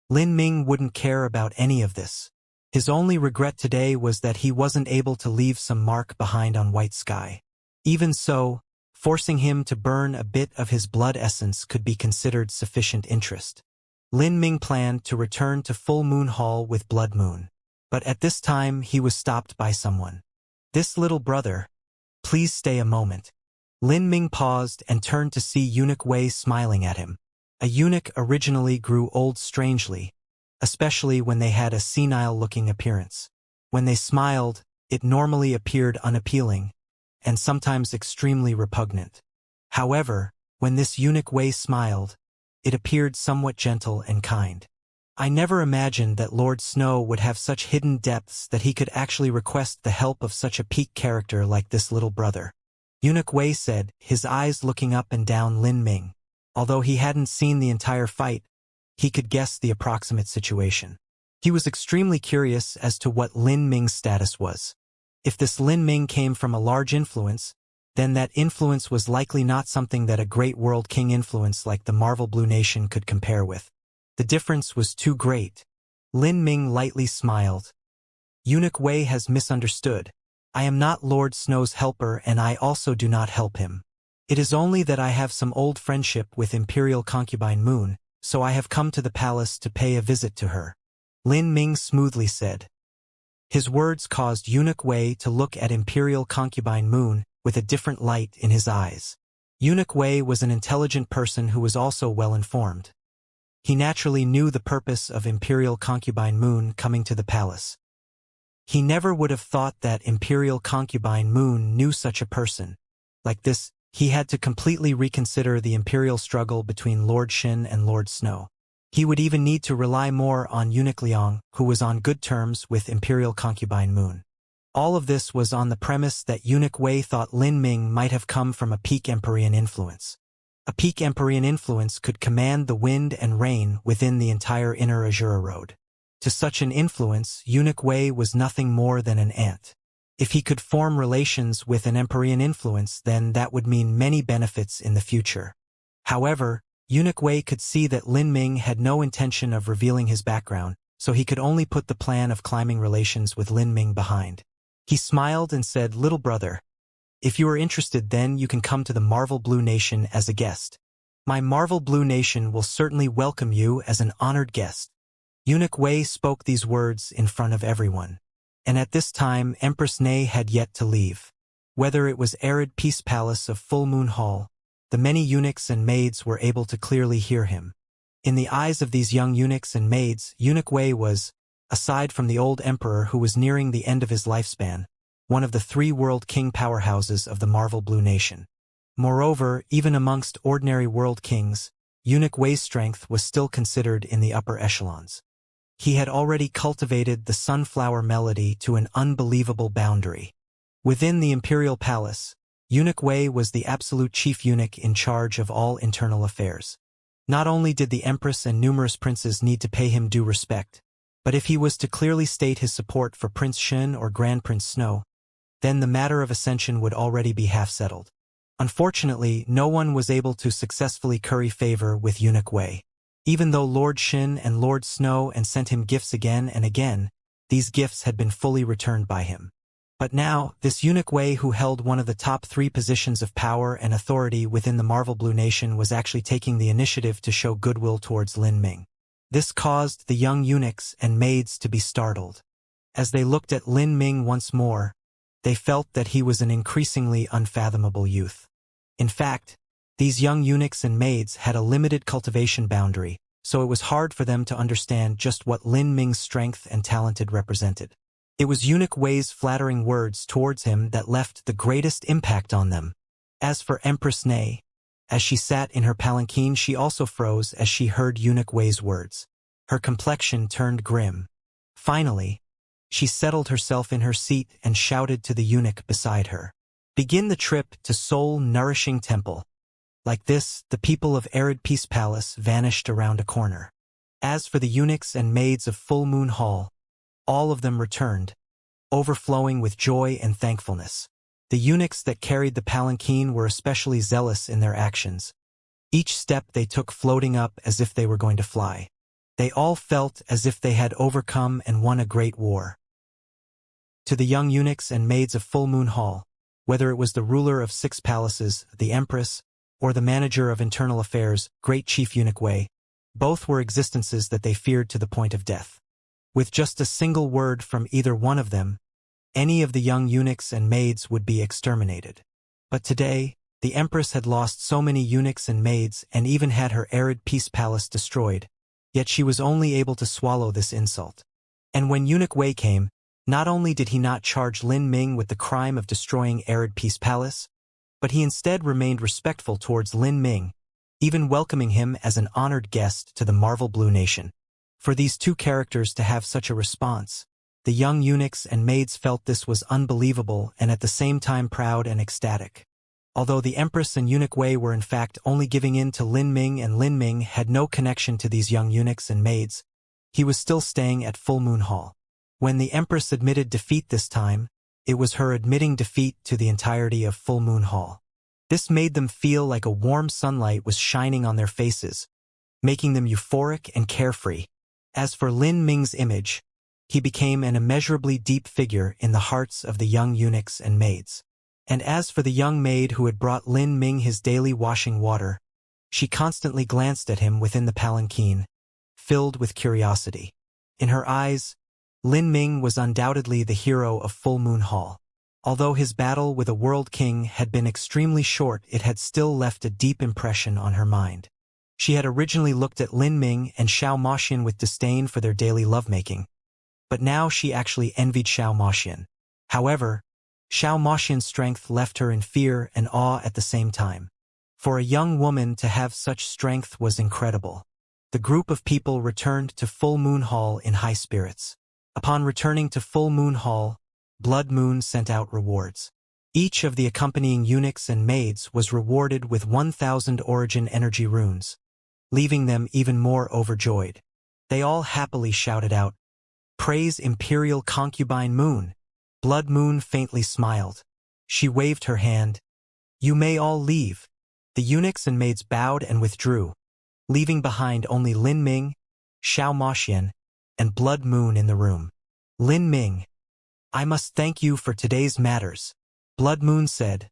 Lin Ming wouldn't care about any of this. His only regret today was that he wasn't able to leave some mark behind on White Sky. Even so, forcing him to burn a bit of his blood essence could be considered sufficient interest. Lin Ming planned to return to Full Moon Hall with Blood Moon. But at this time he was stopped by someone. "This little brother, please stay a moment." Lin Ming paused and turned to see Eunuch Wei smiling at him. A eunuch originally grew old strangely, especially when they had a senile-looking appearance. When they smiled, it normally appeared unappealing, and sometimes extremely repugnant. However, when this Eunuch Wei smiled, it appeared somewhat gentle and kind. "I never imagined that Lord Snow would have such hidden depths that he could actually request the help of such a peak character like this little brother," Eunuch Wei said, his eyes looking up and down Lin Ming. Although he hadn't seen the entire fight, he could guess the approximate situation. He was extremely curious as to what Lin Ming's status was. If this Lin Ming came from a large influence, then that influence was likely not something that a great world king influence like the Marvel Blue Nation could compare with. The difference was too great. Lin Ming lightly smiled. "Eunuch Wei has misunderstood. I am not Lord Snow's helper, and I also do not help him. It is only that I have some old friendship with Imperial concubine Moon, so I have come to the palace to pay a visit to her," Lin Ming smoothly said. His words caused Eunuch Wei to look at Imperial concubine Moon with a different light in his eyes. Eunuch Wei was an intelligent person who was also well-informed. He naturally knew the purpose of Imperial concubine Moon coming to the palace. He never would have thought that Imperial concubine Moon knew such a person. Like this, he had to completely reconsider the imperial struggle between Lord Shin and Lord Snow. He would even need to rely more on Eunuch Liang, who was on good terms with Imperial concubine Moon. All of this was on the premise that Eunuch Wei thought Lin Ming might have come from a peak Empyrean influence. A peak Empyrean influence could command the wind and rain within the entire Inner Azura Road. To such an influence, Eunuch Wei was nothing more than an ant. If he could form relations with an Empyrean influence, then that would mean many benefits in the future. However, Eunuch Wei could see that Lin Ming had no intention of revealing his background, so he could only put the plan of climbing relations with Lin Ming behind. He smiled and said, "Little brother, if you are interested, then you can come to the Marvel Blue Nation as a guest. My Marvel Blue Nation will certainly welcome you as an honored guest." Eunuch Wei spoke these words in front of everyone. And at this time Empress Nay had yet to leave. Whether it was arid Peace Palace of Full Moon Hall, the many eunuchs and maids were able to clearly hear him. In the eyes of these young eunuchs and maids, Eunuch Wei was, aside from the old emperor who was nearing the end of his lifespan, one of the 3 world king powerhouses of the Marvel Blue Nation. Moreover, even amongst ordinary world kings, Eunuch Wei's strength was still considered in the upper echelons. He had already cultivated the sunflower melody to an unbelievable boundary. Within the imperial palace, Eunuch Wei was the absolute chief eunuch in charge of all internal affairs. Not only did the empress and numerous princes need to pay him due respect, but if he was to clearly state his support for Prince Shin or Grand Prince Snow, then the matter of Ascension would already be half settled. Unfortunately, no one was able to successfully curry favor with Eunuch Wei. Even though Lord Shin and Lord Snow and sent him gifts again and again, these gifts had been fully returned by him. But now, this Eunuch Wei, who held one of the top 3 positions of power and authority within the Marvel Blue Nation, was actually taking the initiative to show goodwill towards Lin Ming. This caused the young eunuchs and maids to be startled. As they looked at Lin Ming once more, they felt that he was an increasingly unfathomable youth. In fact, These young eunuchs and maids had a limited cultivation boundary, so it was hard for them to understand just what Lin Ming's strength and talented represented. It was Eunuch Wei's flattering words towards him that left the greatest impact on them. As for Empress Ne, as she sat in her palanquin, she also froze as she heard Eunuch Wei's words. Her complexion turned grim. Finally, she settled herself in her seat and shouted to the eunuch beside her. Begin the trip to soul-nourishing temple. Like this, the people of Arid Peace Palace vanished around a corner. As for the eunuchs and maids of Full Moon Hall, all of them returned, overflowing with joy and thankfulness. The eunuchs that carried the palanquin were especially zealous in their actions. Each step they took floating up as if they were going to fly. They all felt as if they had overcome and won a great war. To the young eunuchs and maids of Full Moon Hall, whether it was the ruler of 6 palaces, the empress, or the manager of internal affairs, Great Chief Eunuch Wei, both were existences that they feared to the point of death. With just a single word from either one of them, any of the young eunuchs and maids would be exterminated. But today, the empress had lost so many eunuchs and maids and even had her Arid Peace Palace destroyed, yet she was only able to swallow this insult. And when Eunuch Wei came, not only did he not charge Lin Ming with the crime of destroying Arid Peace Palace, but he instead remained respectful towards Lin Ming, even welcoming him as an honored guest to the Marvel Blue Nation. For these two characters to have such a response, the young eunuchs and maids felt this was unbelievable and at the same time proud and ecstatic. Although the Empress and Eunuch Wei were in fact only giving in to Lin Ming and Lin Ming had no connection to these young eunuchs and maids, he was still staying at Full Moon Hall. When the Empress admitted defeat this time, it was her admitting defeat to the entirety of Full Moon Hall. This made them feel like a warm sunlight was shining on their faces, making them euphoric and carefree. As for Lin Ming's image, he became an immeasurably deep figure in the hearts of the young eunuchs and maids. And as for the young maid who had brought Lin Ming his daily washing water, she constantly glanced at him within the palanquin, filled with curiosity. In her eyes, Lin Ming was undoubtedly the hero of Full Moon Hall. Although his battle with a world king had been extremely short, it had still left a deep impression on her mind. She had originally looked at Lin Ming and Xiao Moxian with disdain for their daily lovemaking, but now she actually envied Xiao Moxian. However, Xiao Moxian's strength left her in fear and awe at the same time. For a young woman to have such strength was incredible. The group of people returned to Full Moon Hall in high spirits. Upon returning to Full Moon Hall, Blood Moon sent out rewards. Each of the accompanying eunuchs and maids was rewarded with 1,000 origin energy runes, leaving them even more overjoyed. They all happily shouted out, "Praise Imperial Concubine Moon!" Blood Moon faintly smiled. She waved her hand. "You may all leave." The eunuchs and maids bowed and withdrew, leaving behind only Lin Ming, Xiao Moxian, and Blood Moon in the room. "Lin Ming, I must thank you for today's matters," Blood Moon said,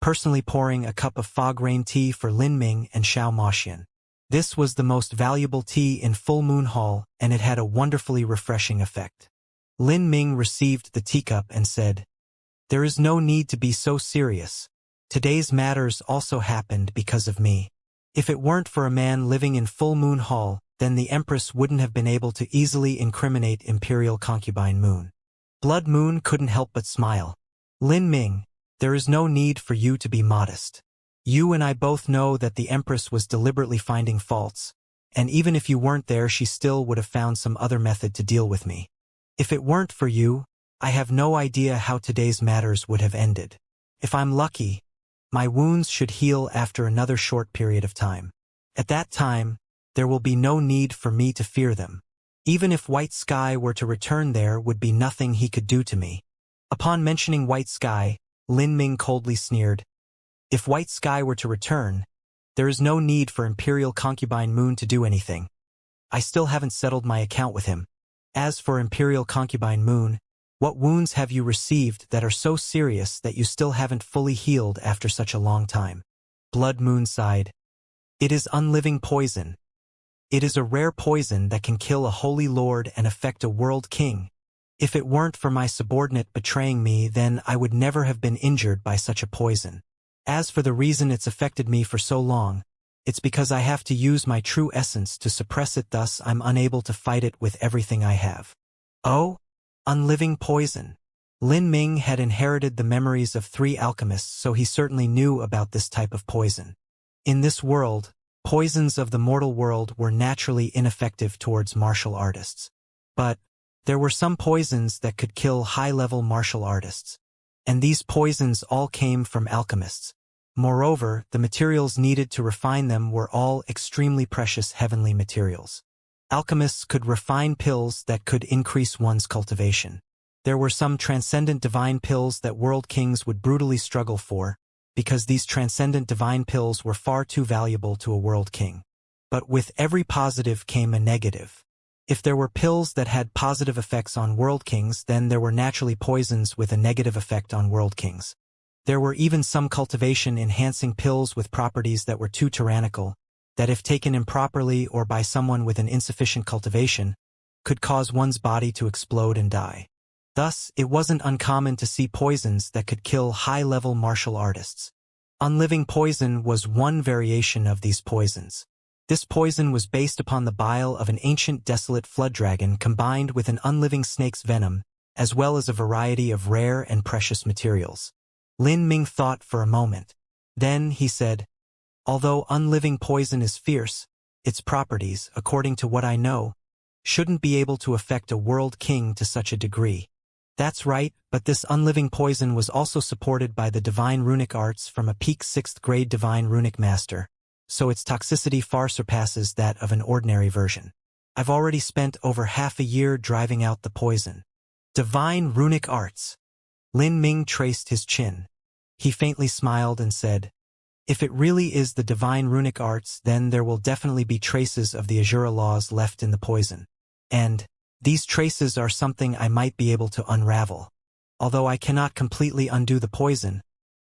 personally pouring a cup of fog rain tea for Lin Ming and Xiao Moxian. This was the most valuable tea in Full Moon Hall, and it had a wonderfully refreshing effect. Lin Ming received the teacup and said, "There is no need to be so serious. Today's matters also happened because of me. If it weren't for a man living in Full Moon Hall, then the Empress wouldn't have been able to easily incriminate Imperial Concubine Moon." Blood Moon couldn't help but smile. "Lin Ming, there is no need for you to be modest. You and I both know that the Empress was deliberately finding faults, and even if you weren't there, she still would have found some other method to deal with me. If it weren't for you, I have no idea how today's matters would have ended. If I'm lucky, my wounds should heal after another short period of time. At that time, there will be no need for me to fear them. Even if White Sky were to return, there would be nothing he could do to me." Upon mentioning White Sky, Lin Ming coldly sneered, "If White Sky were to return, there is no need for Imperial Concubine Moon to do anything. I still haven't settled my account with him. As for Imperial Concubine Moon, what wounds have you received that are so serious that you still haven't fully healed after such a long time?" Blood Moon sighed. "It is unliving poison. It is a rare poison that can kill a holy lord and affect a world king. If it weren't for my subordinate betraying me, then I would never have been injured by such a poison. As for the reason it's affected me for so long, it's because I have to use my true essence to suppress it, thus I'm unable to fight it with everything I have. Oh? Unliving poison. Lin Ming had inherited the memories of 3 alchemists, so he certainly knew about this type of poison. In this world, poisons of the mortal world were naturally ineffective towards martial artists. But there were some poisons that could kill high-level martial artists. And these poisons all came from alchemists. Moreover, the materials needed to refine them were all extremely precious heavenly materials. Alchemists could refine pills that could increase one's cultivation. There were some transcendent divine pills that world kings would brutally struggle for, because these transcendent divine pills were far too valuable to a world king. But with every positive came a negative. If there were pills that had positive effects on world kings, then there were naturally poisons with a negative effect on world kings. There were even some cultivation-enhancing pills with properties that were too tyrannical, that if taken improperly or by someone with an insufficient cultivation, could cause one's body to explode and die. Thus, it wasn't uncommon to see poisons that could kill high-level martial artists. Unliving poison was one variation of these poisons. This poison was based upon the bile of an ancient desolate flood dragon combined with an unliving snake's venom, as well as a variety of rare and precious materials. Lin Ming thought for a moment. Then he said, "Although unliving poison is fierce, its properties, according to what I know, shouldn't be able to affect a world king to such a degree." That's right, but this unliving poison was also supported by the divine runic arts from a peak 6th grade divine runic master, so its toxicity far surpasses that of an ordinary version. I've already spent over half a year driving out the poison. Divine runic arts. Lin Ming traced his chin. He faintly smiled and said, "If it really is the divine runic arts, then there will definitely be traces of the Azura laws left in the poison. And these traces are something I might be able to unravel. Although I cannot completely undo the poison,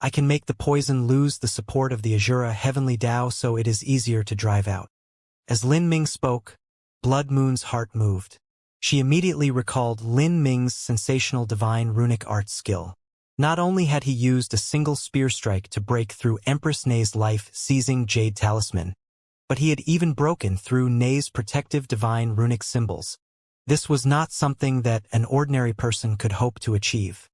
I can make the poison lose the support of the Azura heavenly Tao, so it is easier to drive out." As Lin Ming spoke, Blood Moon's heart moved. She immediately recalled Lin Ming's sensational divine runic arts skill. Not only had he used a single spear strike to break through Empress Nei's life-seizing jade talisman, but he had even broken through Nei's protective divine runic symbols. This was not something that an ordinary person could hope to achieve.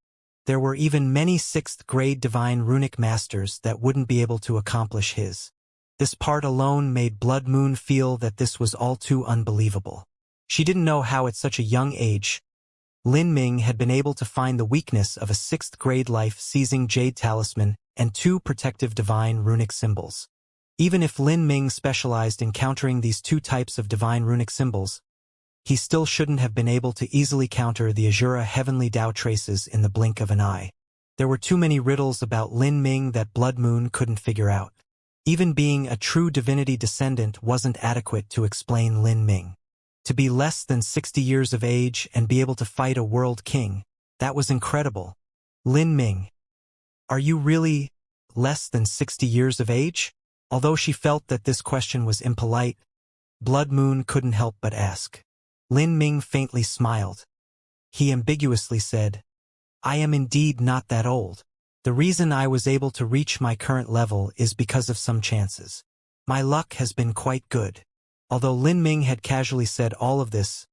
There were even many 6th grade divine runic masters that wouldn't be able to accomplish his. This part alone made Blood Moon feel that this was all too unbelievable. She didn't know how at such a young age, Lin Ming had been able to find the weakness of a 6th grade life-seizing jade talisman and 2 protective divine runic symbols. Even if Lin Ming specialized in countering these 2 types of divine runic symbols, he still shouldn't have been able to easily counter the Azura heavenly Tao traces in the blink of an eye. There were too many riddles about Lin Ming that Blood Moon couldn't figure out. Even being a true divinity descendant wasn't adequate to explain Lin Ming. To be less than 60 years of age and be able to fight a world king, that was incredible. Lin Ming, are you really less than 60 years of age? Although she felt that this question was impolite, Blood Moon couldn't help but ask. Lin Ming faintly smiled. He ambiguously said, "I am indeed not that old. The reason I was able to reach my current level is because of some chances. My luck has been quite good." Although Lin Ming had casually said all of this,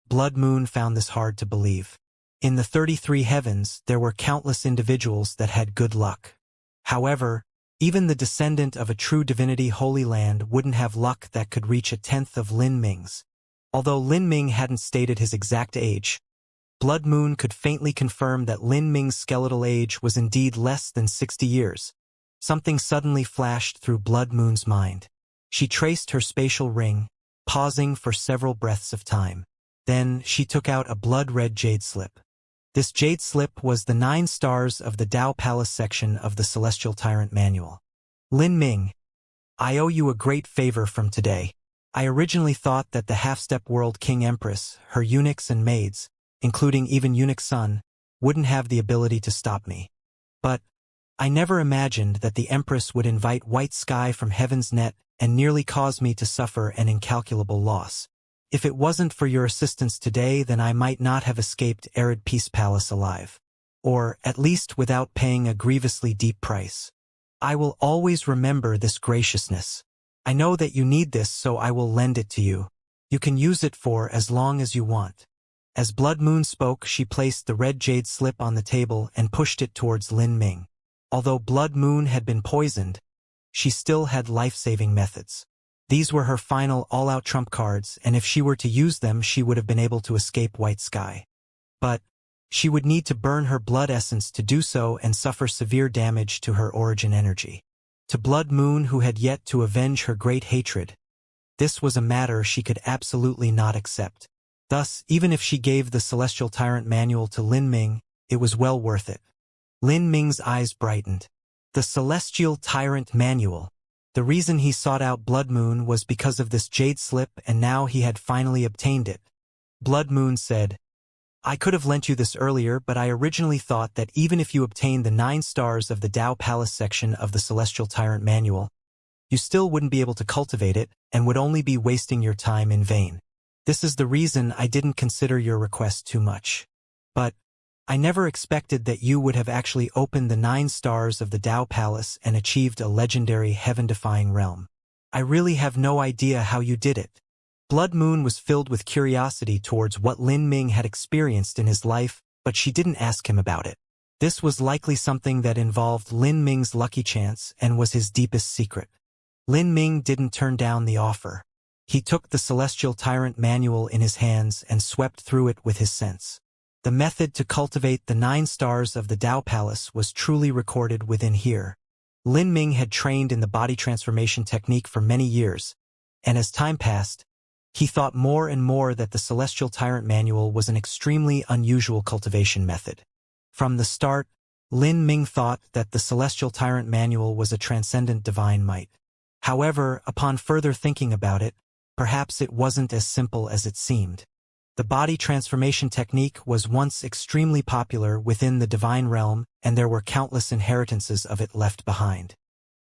Blood Moon found this hard to believe. In the 33 heavens, there were countless individuals that had good luck. However, even the descendant of a true divinity Holy Land wouldn't have luck that could reach a tenth of Lin Ming's. Although Lin Ming hadn't stated his exact age, Blood Moon could faintly confirm that Lin Ming's skeletal age was indeed less than 60 years. Something suddenly flashed through Blood Moon's mind. She traced her spatial ring, pausing for several breaths of time. Then she took out a blood-red jade slip. This jade slip was the 9 stars of the Tao Palace section of the Celestial Tyrant Manual. "Lin Ming, I owe you a great favor from today. I originally thought that the half-step world king empress, her eunuchs and maids, including even eunuch Sun, wouldn't have the ability to stop me. But I never imagined that the empress would invite white sky from heaven's net and nearly cause me to suffer an incalculable loss. If it wasn't for your assistance today, then I might not have escaped Arid Peace Palace alive. Or, at least without paying a grievously deep price. I will always remember this graciousness. I know that you need this, so I will lend it to you. You can use it for as long as you want." As Blood Moon spoke, she placed the red jade slip on the table and pushed it towards Lin Ming. Although Blood Moon had been poisoned, she still had life-saving methods. These were her final all-out trump cards, and if she were to use them, she would have been able to escape White Sky. But she would need to burn her blood essence to do so and suffer severe damage to her origin energy. To Blood Moon, who had yet to avenge her great hatred, this was a matter she could absolutely not accept. Thus, even if she gave the Celestial Tyrant Manual to Lin Ming, it was well worth it. Lin Ming's eyes brightened. The Celestial Tyrant Manual. The reason he sought out Blood Moon was because of this jade slip, and now he had finally obtained it. Blood Moon said, "I could have lent you this earlier, but I originally thought that even if you obtained the 9 stars of the Dao Palace section of the Celestial Tyrant Manual, you still wouldn't be able to cultivate it and would only be wasting your time in vain. This is the reason I didn't consider your request too much. But I never expected that you would have actually opened the 9 stars of the Dao Palace and achieved a legendary heaven-defying realm. I really have no idea how you did it." Blood Moon was filled with curiosity towards what Lin Ming had experienced in his life, but she didn't ask him about it. This was likely something that involved Lin Ming's lucky chance and was his deepest secret. Lin Ming didn't turn down the offer. He took the Celestial Tyrant Manual in his hands and swept through it with his sense. The method to cultivate the 9 stars of the Dao Palace was truly recorded within here. Lin Ming had trained in the body transformation technique for many years, and as time passed, he thought more and more that the Celestial Tyrant Manual was an extremely unusual cultivation method. From the start, Lin Ming thought that the Celestial Tyrant Manual was a transcendent divine might. However, upon further thinking about it, perhaps it wasn't as simple as it seemed. The body transformation technique was once extremely popular within the divine realm, and there were countless inheritances of it left behind.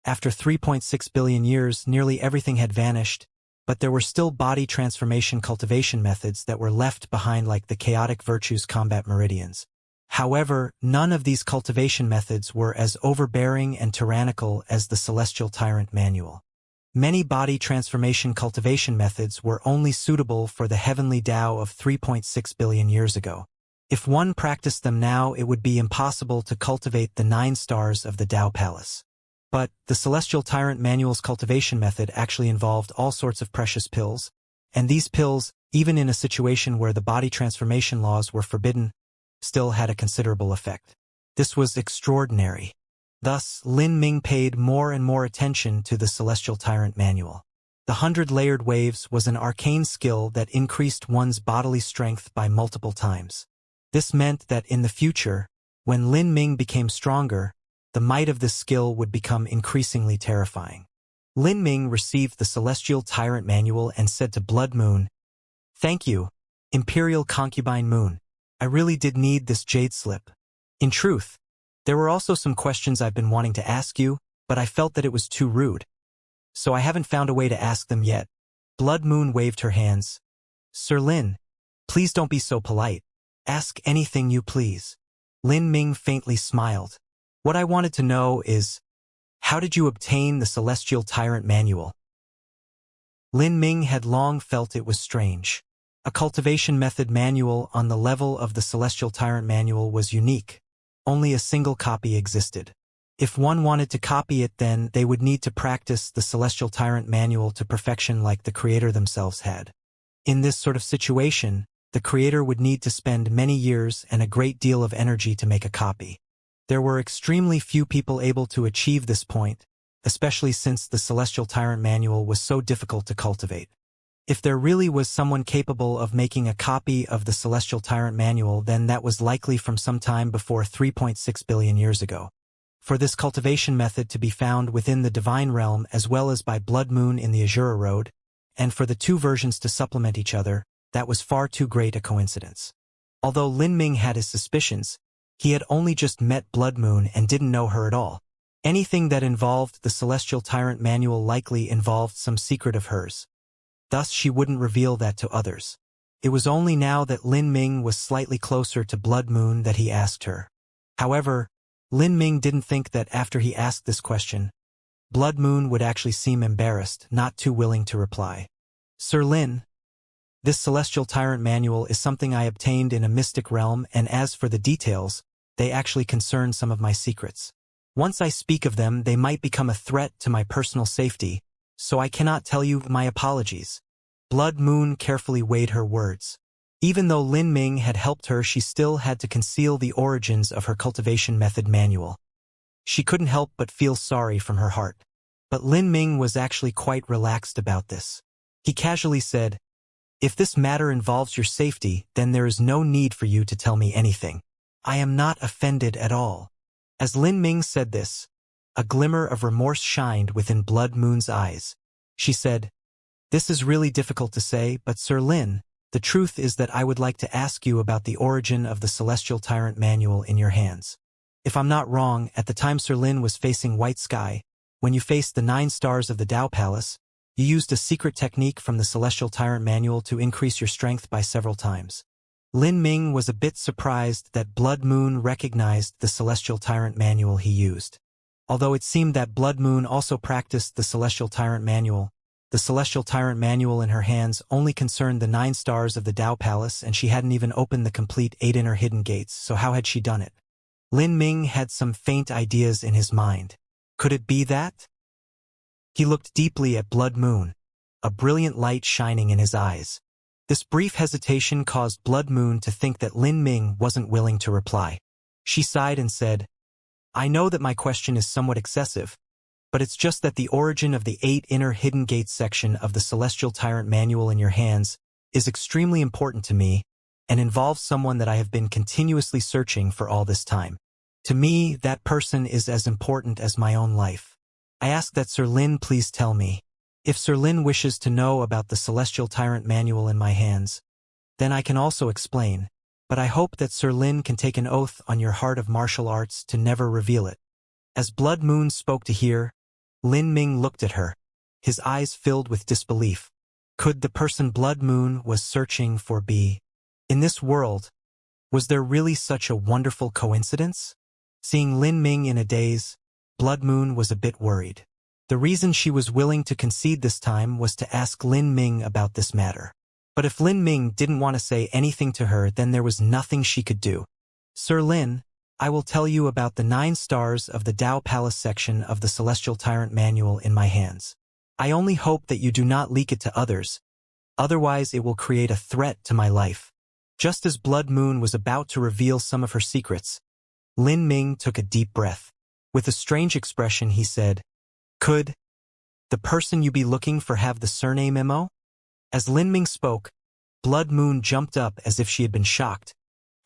After 3.6 billion years, nearly everything had vanished, but there were still body transformation cultivation methods that were left behind, like the chaotic virtues combat meridians. However, none of these cultivation methods were as overbearing and tyrannical as the Celestial Tyrant Manual. Many body transformation cultivation methods were only suitable for the heavenly Tao of 3.6 billion years ago. If one practiced them now, it would be impossible to cultivate the 9 stars of the Tao Palace. But the Celestial Tyrant Manual's cultivation method actually involved all sorts of precious pills, and these pills, even in a situation where the body transformation laws were forbidden, still had a considerable effect. This was extraordinary. Thus, Lin Ming paid more and more attention to the Celestial Tyrant Manual. The 100-layered waves was an arcane skill that increased one's bodily strength by multiple times. This meant that in the future, when Lin Ming became stronger, the might of this skill would become increasingly terrifying. Lin Ming received the Celestial Tyrant Manual and said to Blood Moon, "Thank you, Imperial Concubine Moon. I really did need this jade slip. In truth, there were also some questions I've been wanting to ask you, but I felt that it was too rude. So I haven't found a way to ask them yet." Blood Moon waved her hands. "Sir Lin, please don't be so polite. Ask anything you please." Lin Ming faintly smiled. "What I wanted to know is, how did you obtain the Celestial Tyrant Manual?" Lin Ming had long felt it was strange. A cultivation method manual on the level of the Celestial Tyrant Manual was unique. Only a single copy existed. If one wanted to copy it, then they would need to practice the Celestial Tyrant Manual to perfection like the creator themselves had. In this sort of situation, the creator would need to spend many years and a great deal of energy to make a copy. There were extremely few people able to achieve this point, especially since the Celestial Tyrant Manual was so difficult to cultivate. If there really was someone capable of making a copy of the Celestial Tyrant Manual, then that was likely from some time before 3.6 billion years ago. For this cultivation method to be found within the Divine Realm as well as by Blood Moon in the Azura Road, and for the two versions to supplement each other, that was far too great a coincidence. Although Lin Ming had his suspicions, he had only just met Blood Moon and didn't know her at all. Anything that involved the Celestial Tyrant Manual likely involved some secret of hers. Thus she wouldn't reveal that to others. It was only now that Lin Ming was slightly closer to Blood Moon that he asked her. However, Lin Ming didn't think that after he asked this question, Blood Moon would actually seem embarrassed, not too willing to reply. Sir Lin, this Celestial Tyrant Manual is something I obtained in a mystic realm, and as for the details, they actually concern some of my secrets. Once I speak of them, they might become a threat to my personal safety, so I cannot tell you. My apologies. Blood Moon carefully weighed her words. Even though Lin Ming had helped her, she still had to conceal the origins of her cultivation method manual. She couldn't help but feel sorry from her heart. But Lin Ming was actually quite relaxed about this. He casually said, "If this matter involves your safety, then there is no need for you to tell me anything. I am not offended at all." As Lin Ming said this, a glimmer of remorse shined within Blood Moon's eyes. She said, "This is really difficult to say, but Sir Lin, the truth is that I would like to ask you about the origin of the Celestial Tyrant Manual in your hands. If I'm not wrong, at the time Sir Lin was facing White Sky, when you faced the 9 stars of the Tao Palace, you used a secret technique from the Celestial Tyrant Manual to increase your strength by several times." Lin Ming was a bit surprised that Blood Moon recognized the Celestial Tyrant Manual he used. Although it seemed that Blood Moon also practiced the Celestial Tyrant Manual, the Celestial Tyrant Manual in her hands only concerned the 9 stars of the Tao Palace, and she hadn't even opened the complete 8 inner hidden gates, so how had she done it? Lin Ming had some faint ideas in his mind. Could it be that? He looked deeply at Blood Moon, a brilliant light shining in his eyes. This brief hesitation caused Blood Moon to think that Lin Ming wasn't willing to reply. She sighed and said, "I know that my question is somewhat excessive, but it's just that the origin of the 8 inner hidden gates section of the Celestial Tyrant Manual in your hands is extremely important to me and involves someone that I have been continuously searching for all this time. To me, that person is as important as my own life. I ask that Sir Lin please tell me. If Sir Lin wishes to know about the Celestial Tyrant Manual in my hands, then I can also explain, but I hope that Sir Lin can take an oath on your heart of martial arts to never reveal it." As Blood Moon spoke to hear, Lin Ming looked at her, his eyes filled with disbelief. Could the person Blood Moon was searching for be in this world? Was there really such a wonderful coincidence? Seeing Lin Ming in a daze, Blood Moon was a bit worried. The reason she was willing to concede this time was to ask Lin Ming about this matter. But if Lin Ming didn't want to say anything to her, then there was nothing she could do. "Sir Lin, I will tell you about the 9 stars of the Tao Palace section of the Celestial Tyrant Manual in my hands. I only hope that you do not leak it to others, otherwise it will create a threat to my life." Just as Blood Moon was about to reveal some of her secrets, Lin Ming took a deep breath. With a strange expression he said, "Could the person you be looking for have the surname Mo?" As Lin Ming spoke, Blood Moon jumped up as if she had been shocked,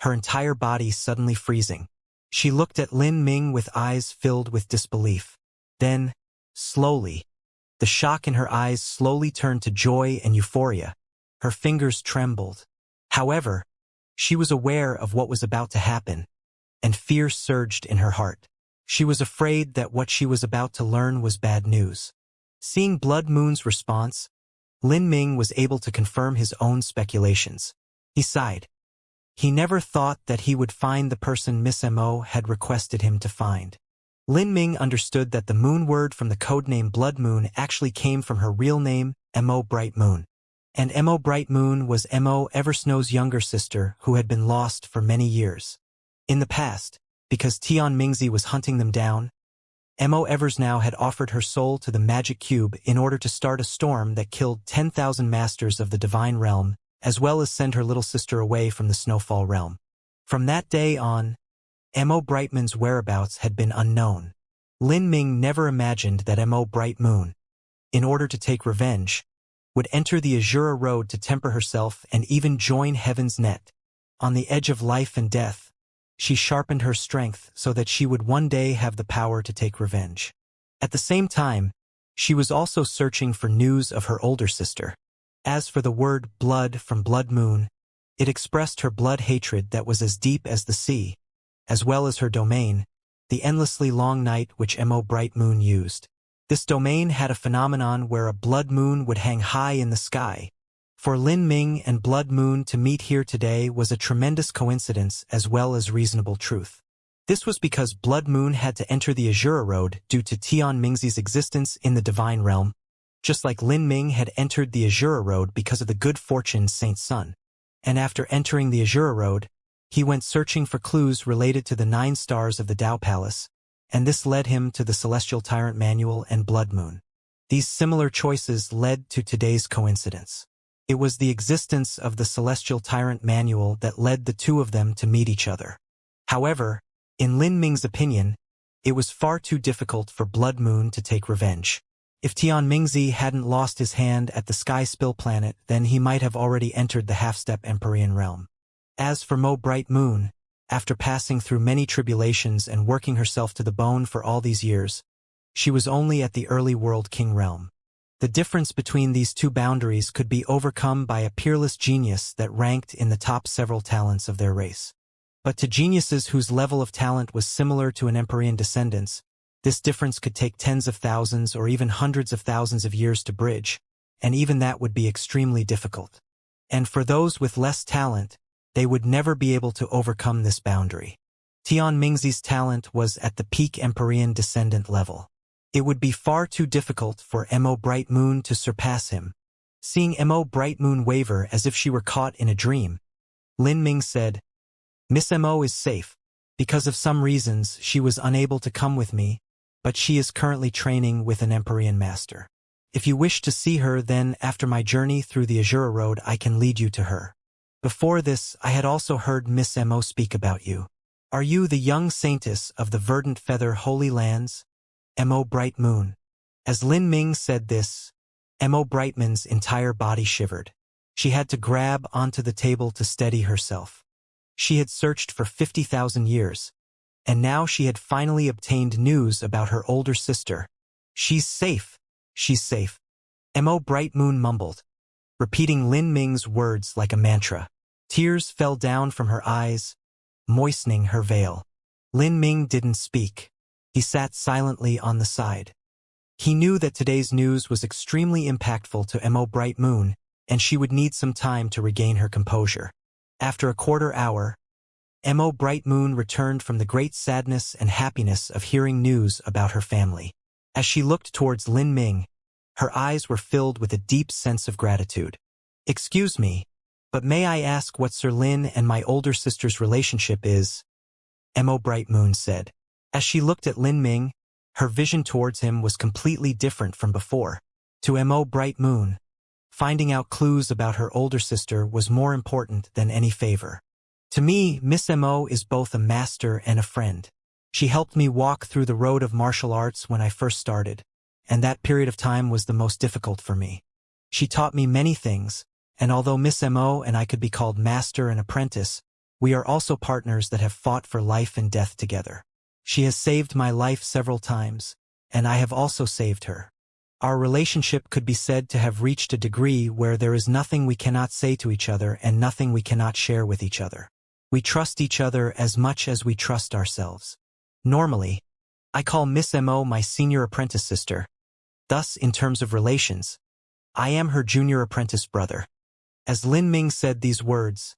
her entire body suddenly freezing. She looked at Lin Ming with eyes filled with disbelief. Then, slowly, the shock in her eyes slowly turned to joy and euphoria. Her fingers trembled. However, she was aware of what was about to happen, and fear surged in her heart. She was afraid that what she was about to learn was bad news. Seeing Blood Moon's response, Lin Ming was able to confirm his own speculations. He sighed. He never thought that he would find the person Miss Mo had requested him to find. Lin Ming understood that the moon word from the codename Blood Moon actually came from her real name, Mo Bright Moon. And Mo Bright Moon was Mo Eversnow's younger sister who had been lost for many years. In the past, because Tian Mingzi was hunting them down, Mo Eversnow had offered her soul to the magic cube in order to start a storm that killed 10,000 masters of the divine realm, as well as send her little sister away from the Snowfall realm. From that day on, Mo Brightmoon's whereabouts had been unknown. Lin Ming never imagined that Mo Bright Moon, in order to take revenge, would enter the Azura Road to temper herself and even join Heaven's Net. On the edge of life and death, she sharpened her strength so that she would one day have the power to take revenge. At the same time, she was also searching for news of her older sister. As for the word blood from Blood Moon, it expressed her blood hatred that was as deep as the sea, as well as her domain, the endlessly long night which Mo Bright Moon used. This domain had a phenomenon where a blood moon would hang high in the sky. For Lin Ming and Blood Moon to meet here today was a tremendous coincidence as well as reasonable truth. This was because Blood Moon had to enter the Azura Road due to Tian Mingzi's existence in the Divine Realm, just like Lin Ming had entered the Azura Road because of the good fortune Saint Sun. And after entering the Azura Road, he went searching for clues related to the 9 stars of the Tao Palace, and this led him to the Celestial Tyrant Manual and Blood Moon. These similar choices led to today's coincidence. It was the existence of the Celestial Tyrant Manual that led the two of them to meet each other. However, in Lin Ming's opinion, it was far too difficult for Blood Moon to take revenge. If Tian Mingzi hadn't lost his hand at the Sky Spill planet, then he might have already entered the half-step Empyrean realm. As for Mo Bright Moon, after passing through many tribulations and working herself to the bone for all these years, she was only at the early World King realm. The difference between these two boundaries could be overcome by a peerless genius that ranked in the top several talents of their race. But to geniuses whose level of talent was similar to an Empyrean descendant's, this difference could take tens of thousands or even hundreds of thousands of years to bridge, and even that would be extremely difficult. And for those with less talent, they would never be able to overcome this boundary. Tian Mingzi's talent was at the peak Empyrean descendant level. It would be far too difficult for Mo Bright Moon to surpass him. Seeing Mo Bright Moon waver as if she were caught in a dream, Lin Ming said, "Miss Mo is safe. Because of some reasons, she was unable to come with me, but she is currently training with an Empyrean master. If you wish to see her, then after my journey through the Azura Road, I can lead you to her. Before this, I had also heard Miss Mo speak about you. Are you the young saintess of the Verdant Feather Holy Lands? Mo Bright Moon?" As Lin Ming said this, Mo Brightman's entire body shivered. She had to grab onto the table to steady herself. She had searched for 50,000 years, and now she had finally obtained news about her older sister. "She's safe. She's safe," Mo Bright Moon mumbled, repeating Lin Ming's words like a mantra. Tears fell down from her eyes, moistening her veil. Lin Ming didn't speak. He sat silently on the side. He knew that today's news was extremely impactful to Mo Bright Moon, and she would need some time to regain her composure. After a quarter hour, Mo Bright Moon returned from the great sadness and happiness of hearing news about her family. As she looked towards Lin Ming, her eyes were filled with a deep sense of gratitude. "Excuse me, but may I ask what Sir Lin and my older sister's relationship is?" Mo Bright Moon said. As she looked at Lin Ming, her vision towards him was completely different from before. To Mo Bright Moon, finding out clues about her older sister was more important than any favor. "To me, Miss Mo is both a master and a friend. She helped me walk through the road of martial arts when I first started, and that period of time was the most difficult for me. She taught me many things, and although Miss Mo and I could be called master and apprentice, we are also partners that have fought for life and death together. She has saved my life several times, and I have also saved her. Our relationship could be said to have reached a degree where there is nothing we cannot say to each other and nothing we cannot share with each other. We trust each other as much as we trust ourselves. Normally, I call Miss Mo my senior apprentice sister. Thus, in terms of relations, I am her junior apprentice brother." As Lin Ming said these words,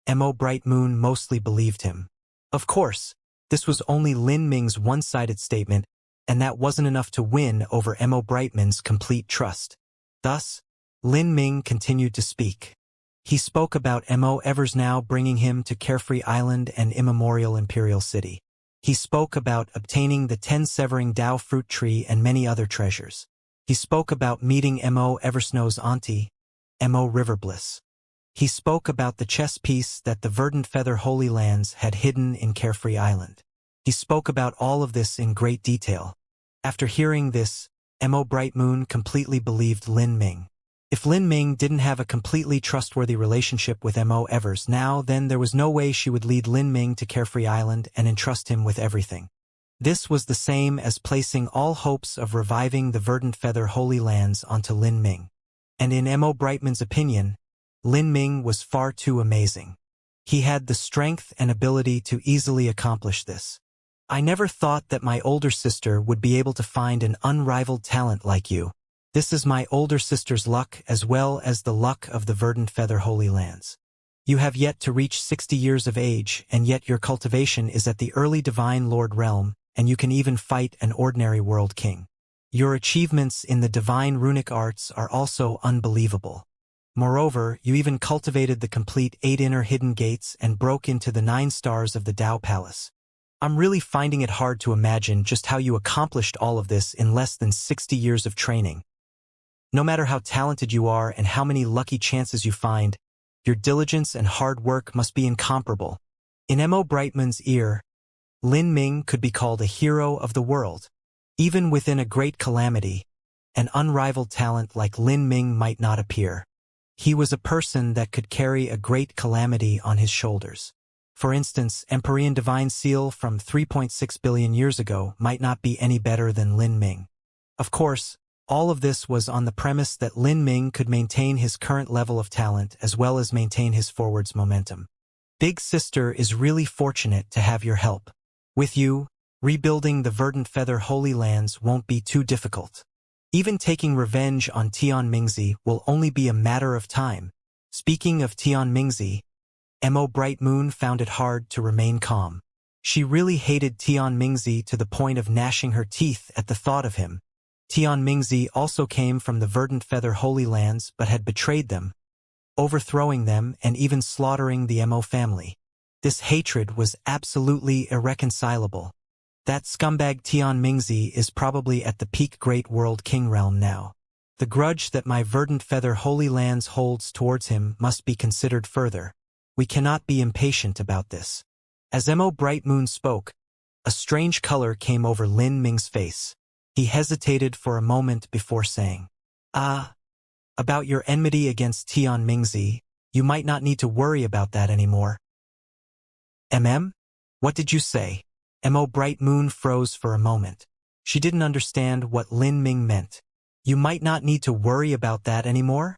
Mo Bright Moon mostly believed him. Of course, this was only Lin Ming's one-sided statement, and that wasn't enough to win over Mo Brightman's complete trust. Thus, Lin Ming continued to speak. He spoke about Mo Evers now bringing him to Carefree Island and Immemorial Imperial City. He spoke about obtaining the 10-severing Dao fruit tree and many other treasures. He spoke about meeting Mo Eversnow's auntie, Mo Riverbliss. He spoke about the chess piece that the Verdant Feather Holy Lands had hidden in Carefree Island. He spoke about all of this in great detail. After hearing this, Mo Bright Moon completely believed Lin Ming. If Lin Ming didn't have a completely trustworthy relationship with Mo Evers now, then there was no way she would lead Lin Ming to Carefree Island and entrust him with everything. This was the same as placing all hopes of reviving the Verdant Feather Holy Lands onto Lin Ming. And in Mo Brightman's opinion, Lin Ming was far too amazing. He had the strength and ability to easily accomplish this. "I never thought that my older sister would be able to find an unrivaled talent like you. This is my older sister's luck as well as the luck of the Verdant Feather Holy Lands. You have yet to reach 60 years of age, and yet your cultivation is at the early Divine Lord realm, and you can even fight an ordinary world king. Your achievements in the divine runic arts are also unbelievable. Moreover, you even cultivated the complete 8 inner hidden gates and broke into the 9 stars of the Dao Palace. I'm really finding it hard to imagine just how you accomplished all of this in less than 60 years of training. No matter how talented you are and how many lucky chances you find, your diligence and hard work must be incomparable. In Mo Brightman's ear, Lin Ming could be called a hero of the world. Even within a great calamity, an unrivaled talent like Lin Ming might not appear. He was a person that could carry a great calamity on his shoulders. For instance, Empyrean Divine Seal from 3.6 billion years ago might not be any better than Lin Ming. Of course, all of this was on the premise that Lin Ming could maintain his current level of talent as well as maintain his forwards momentum. Big Sister is really fortunate to have your help. With you, rebuilding the Verdant Feather Holy Lands won't be too difficult. Even taking revenge on Tian Mingzi will only be a matter of time. Speaking of Tian Mingzi, Mo Bright Moon found it hard to remain calm. She really hated Tian Mingzi to the point of gnashing her teeth at the thought of him. Tian Mingzi also came from the Verdant Feather Holy Lands but had betrayed them, overthrowing them and even slaughtering the Mo family. This hatred was absolutely irreconcilable. That scumbag Tian Mingzi is probably at the peak Great World King realm now. The grudge that my Verdant Feather Holy Lands holds towards him must be considered further. We cannot be impatient about this. As Mo Bright Moon spoke, a strange color came over Lin Ming's face. He hesitated for a moment before saying, about your enmity against Tian Mingzi, you might not need to worry about that anymore. What did you say? Mo Bright Moon froze for a moment. She didn't understand what Lin Ming meant. You might not need to worry about that anymore?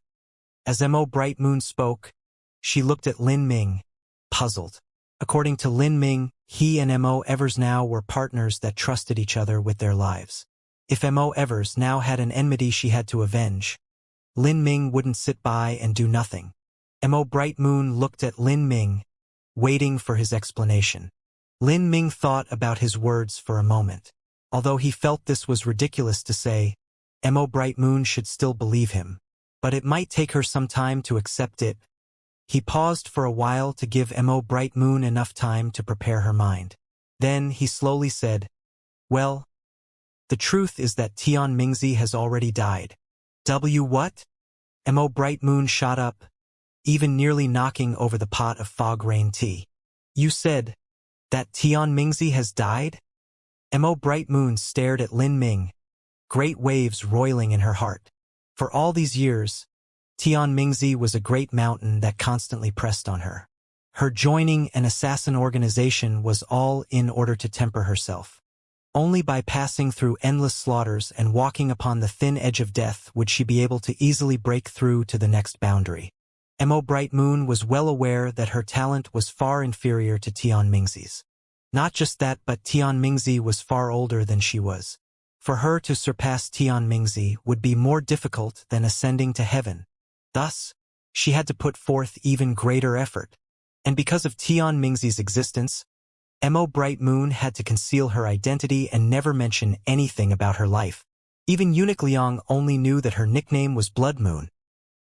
As Mo Bright Moon spoke, she looked at Lin Ming, puzzled. According to Lin Ming, he and Mo Evers now were partners that trusted each other with their lives. If Mo Evers now had an enmity she had to avenge, Lin Ming wouldn't sit by and do nothing. Mo Bright Moon looked at Lin Ming, waiting for his explanation. Lin Ming thought about his words for a moment. Although he felt this was ridiculous to say, Mo Bright Moon should still believe him. But it might take her some time to accept it. He paused for a while to give Mo Bright Moon enough time to prepare her mind. Then he slowly said, well, the truth is that Tian Mingzi has already died. What? Mo Bright Moon shot up, even nearly knocking over the pot of fog rain tea. You said that Tian Mingzi has died? Mo Bright Moon stared at Lin Ming, great waves roiling in her heart. For all these years, Tian Mingzi was a great mountain that constantly pressed on her. Her joining an assassin organization was all in order to temper herself. Only by passing through endless slaughters and walking upon the thin edge of death would she be able to easily break through to the next boundary. Mo Bright Moon was well aware that her talent was far inferior to Tian Mingzi's. Not just that, but Tian Mingzi was far older than she was. For her to surpass Tian Mingzi would be more difficult than ascending to heaven. Thus, she had to put forth even greater effort. And because of Tian Mingzi's existence, Mo Bright Moon had to conceal her identity and never mention anything about her life. Even Eunuch Liang only knew that her nickname was Blood Moon.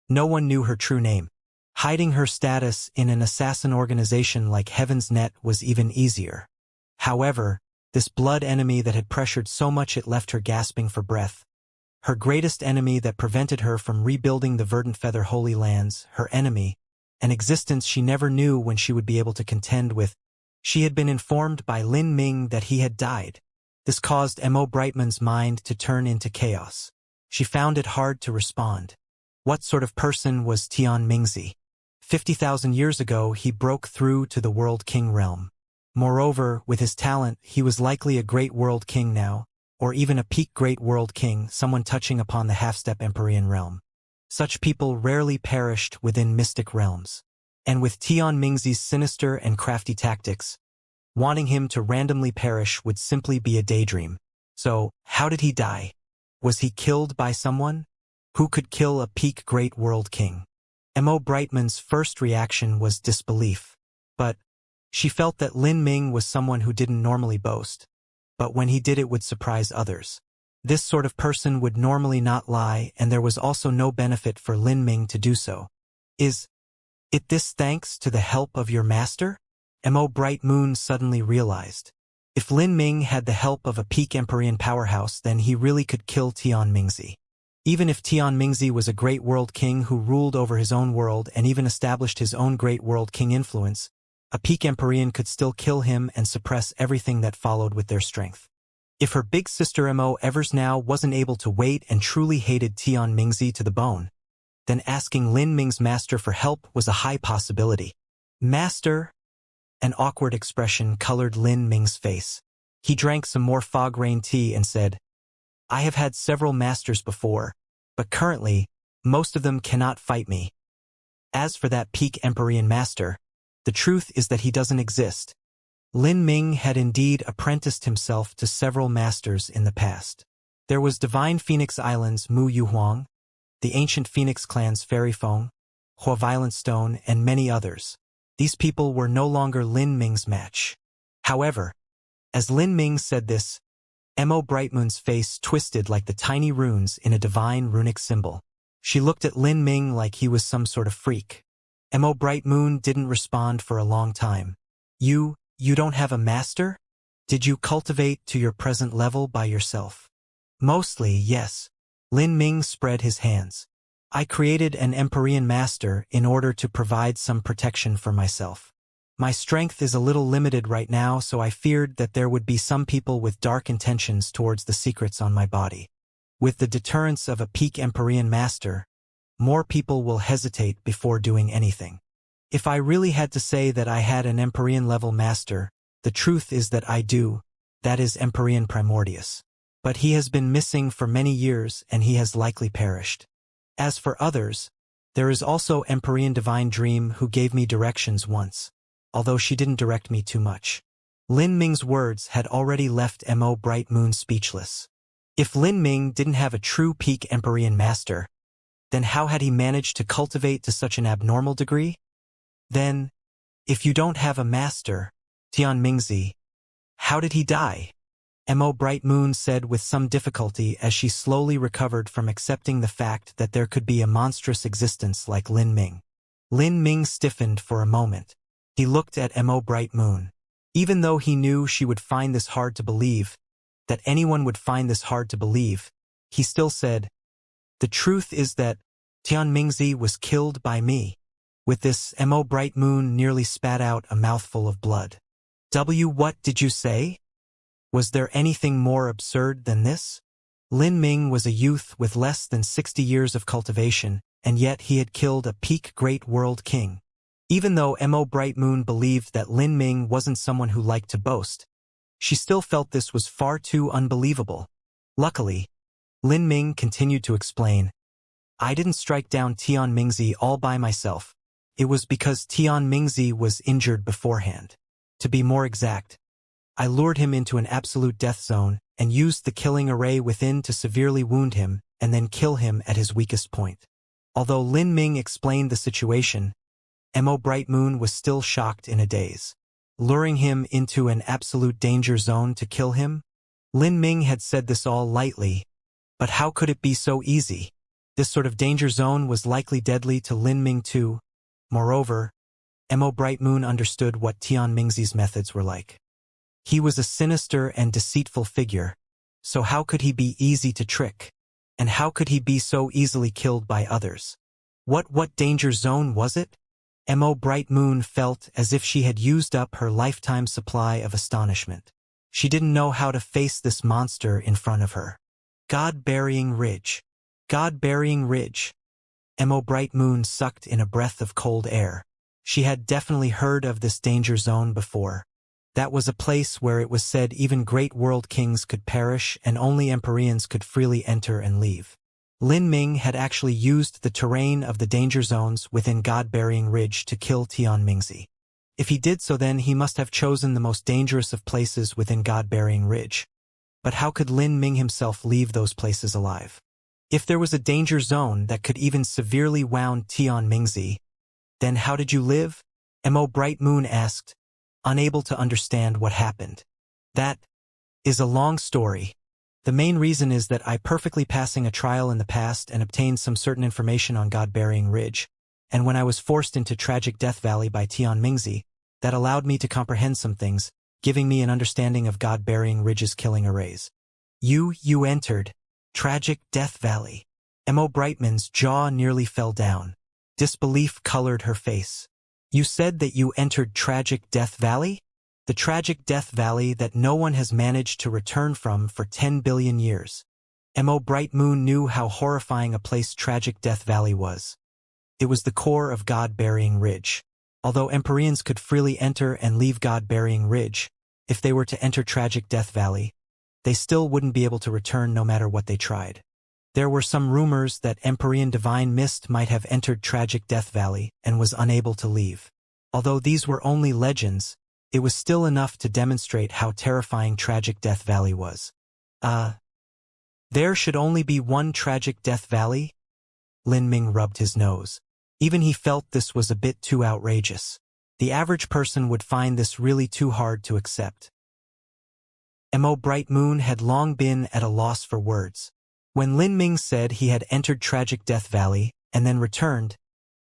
No one knew her true name. Hiding her status in an assassin organization like Heaven's Net was even easier. However, this blood enemy that had pressured so much it left her gasping for breath. Her greatest enemy that prevented her from rebuilding the Verdant Feather Holy Lands, her enemy, an existence she never knew when she would be able to contend with. She had been informed by Lin Ming that he had died. This caused Mo Brightman's mind to turn into chaos. She found it hard to respond. What sort of person was Tian Mingzi? 50,000 years ago, he broke through to the World King realm. Moreover, with his talent, he was likely a great World King now, or even a peak Great World King, someone touching upon the half-step Empyrean realm. Such people rarely perished within mystic realms. And with Tian Mingzi's sinister and crafty tactics, wanting him to randomly perish would simply be a daydream. So, how did he die? Was he killed by someone? Who could kill a peak Great World King? Mo Brightman's first reaction was disbelief. But she felt that Lin Ming was someone who didn't normally boast. But when he did, it would surprise others. This sort of person would normally not lie, and there was also no benefit for Lin Ming to do so. Is it this thanks to the help of your master? Mo Bright Moon suddenly realized. If Lin Ming had the help of a peak Empyrean powerhouse, then he really could kill Tian Mingzi. Even if Tian Mingzi was a great world king who ruled over his own world and even established his own great world king influence, a peak Empyrean could still kill him and suppress everything that followed with their strength. If her big sister Mo Evers now wasn't able to wait and truly hated Tian Mingzi to the bone, then asking Lin Ming's master for help was a high possibility. Master? An awkward expression colored Lin Ming's face. He drank some more fog rain tea and said, I have had several masters before, but currently, most of them cannot fight me. As for that peak Empyrean master, the truth is that he doesn't exist. Lin Ming had indeed apprenticed himself to several masters in the past. There was Divine Phoenix Island's Mu Yuhuang, the ancient Phoenix clan's Fairy Feng, Hua Violent Stone, and many others. These people were no longer Lin Ming's match. However, as Lin Ming said this, Mo Brightmoon's face twisted like the tiny runes in a divine runic symbol. She looked at Lin Ming like he was some sort of freak. Mo Brightmoon didn't respond for a long time. You don't have a master? Did you cultivate to your present level by yourself? Mostly, yes. Lin Ming spread his hands. I created an Empyrean master in order to provide some protection for myself. My strength is a little limited right now, so I feared that there would be some people with dark intentions towards the secrets on my body. With the deterrence of a peak Empyrean master, more people will hesitate before doing anything. If I really had to say that I had an Empyrean level master, the truth is that I do, that is Empyrean Primordius. But he has been missing for many years and he has likely perished. As for others, there is also Empyrean Divine Dream who gave me directions once, although she didn't direct me too much. Lin Ming's words had already left Mo Bright Moon speechless. If Lin Ming didn't have a true peak Empyrean master, then how had he managed to cultivate to such an abnormal degree? Then, if you don't have a master, Tian Mingzi, how did he die? Mo Bright Moon said with some difficulty as she slowly recovered from accepting the fact that there could be a monstrous existence like Lin Ming. Lin Ming stiffened for a moment. He looked at Mo Bright Moon. Even though he knew she would find this hard to believe, that anyone would find this hard to believe, he still said, the truth is that Tian Mingzi was killed by me. With this, Mo Bright Moon nearly spat out a mouthful of blood. What did you say? Was there anything more absurd than this? Lin Ming was a youth with less than 60 years of cultivation, and yet he had killed a peak great world king. Even though Mo Bright Moon believed that Lin Ming wasn't someone who liked to boast, she still felt this was far too unbelievable. Luckily, Lin Ming continued to explain, I didn't strike down Tian Mingzi all by myself. It was because Tian Mingzi was injured beforehand. To be more exact, I lured him into an absolute death zone and used the killing array within to severely wound him and then kill him at his weakest point. Although Lin Ming explained the situation, Mo Bright Moon was still shocked in a daze. Luring him into an absolute danger zone to kill him? Lin Ming had said this all lightly, but how could it be so easy? This sort of danger zone was likely deadly to Lin Ming too. Moreover, Mo Bright Moon understood what Tian Mingzi's methods were like. He was a sinister and deceitful figure, so how could he be easy to trick? And how could he be so easily killed by others? What danger zone was it? Mo Bright Moon felt as if she had used up her lifetime supply of astonishment. She didn't know how to face this monster in front of her. God-burying ridge. God-burying ridge. Mo Bright Moon sucked in a breath of cold air. She had definitely heard of this danger zone before. That was a place where it was said even great world kings could perish and only Empyreans could freely enter and leave. Lin Ming had actually used the terrain of the danger zones within God-burying ridge to kill Tian Mingzi. If he did so, then he must have chosen the most dangerous of places within God-burying ridge. But how could Lin Ming himself leave those places alive? If there was a danger zone that could even severely wound Tian Mingzi, then how did you live? Mo Bright Moon asked, unable to understand what happened. That is a long story. The main reason is that I perfectly passing a trial in the past and obtained some certain information on God-Burying Ridge, and when I was forced into Tragic Death Valley by Tian Mingzi, that allowed me to comprehend some things, giving me an understanding of God-Burying Ridge's killing arrays. You entered Tragic Death Valley. Mo Brightman's jaw nearly fell down. Disbelief colored her face. You said that you entered Tragic Death Valley? The Tragic Death Valley that no one has managed to return from for 10 billion years. Mo Bright Moon knew how horrifying a place Tragic Death Valley was. It was the core of God-Burying Ridge. Although Empyreans could freely enter and leave God-Burying Ridge, if they were to enter Tragic Death Valley, they still wouldn't be able to return no matter what they tried. There were some rumors that Empyrean Divine Mist might have entered Tragic Death Valley and was unable to leave. Although these were only legends, it was still enough to demonstrate how terrifying Tragic Death Valley was. There should only be one Tragic Death Valley? Lin Ming rubbed his nose. Even he felt this was a bit too outrageous. The average person would find this really too hard to accept. Mo Bright Moon had long been at a loss for words. When Lin Ming said he had entered Tragic Death Valley and then returned,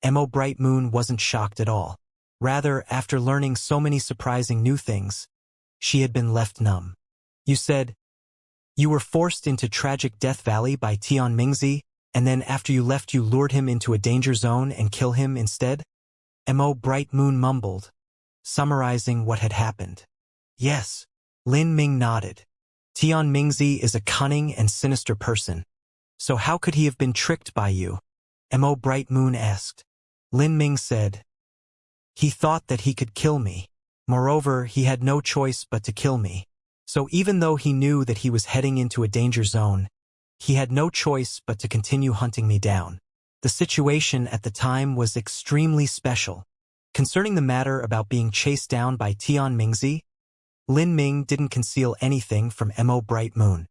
Mo Bright Moon wasn't shocked at all. Rather, after learning so many surprising new things, she had been left numb. You said, you were forced into Tragic Death Valley by Tian Mingzi, and then after you left you lured him into a danger zone and kill him instead? Mo Bright Moon mumbled, summarizing what had happened. Yes. Lin Ming nodded. Tian Mingzi is a cunning and sinister person. So how could he have been tricked by you? Mo Bright Moon asked. Lin Ming said, he thought that he could kill me. Moreover, he had no choice but to kill me. So even though he knew that he was heading into a danger zone, he had no choice but to continue hunting me down. The situation at the time was extremely special. Concerning the matter about being chased down by Tian Mingzi, Lin Ming didn't conceal anything from Mo Bright Moon.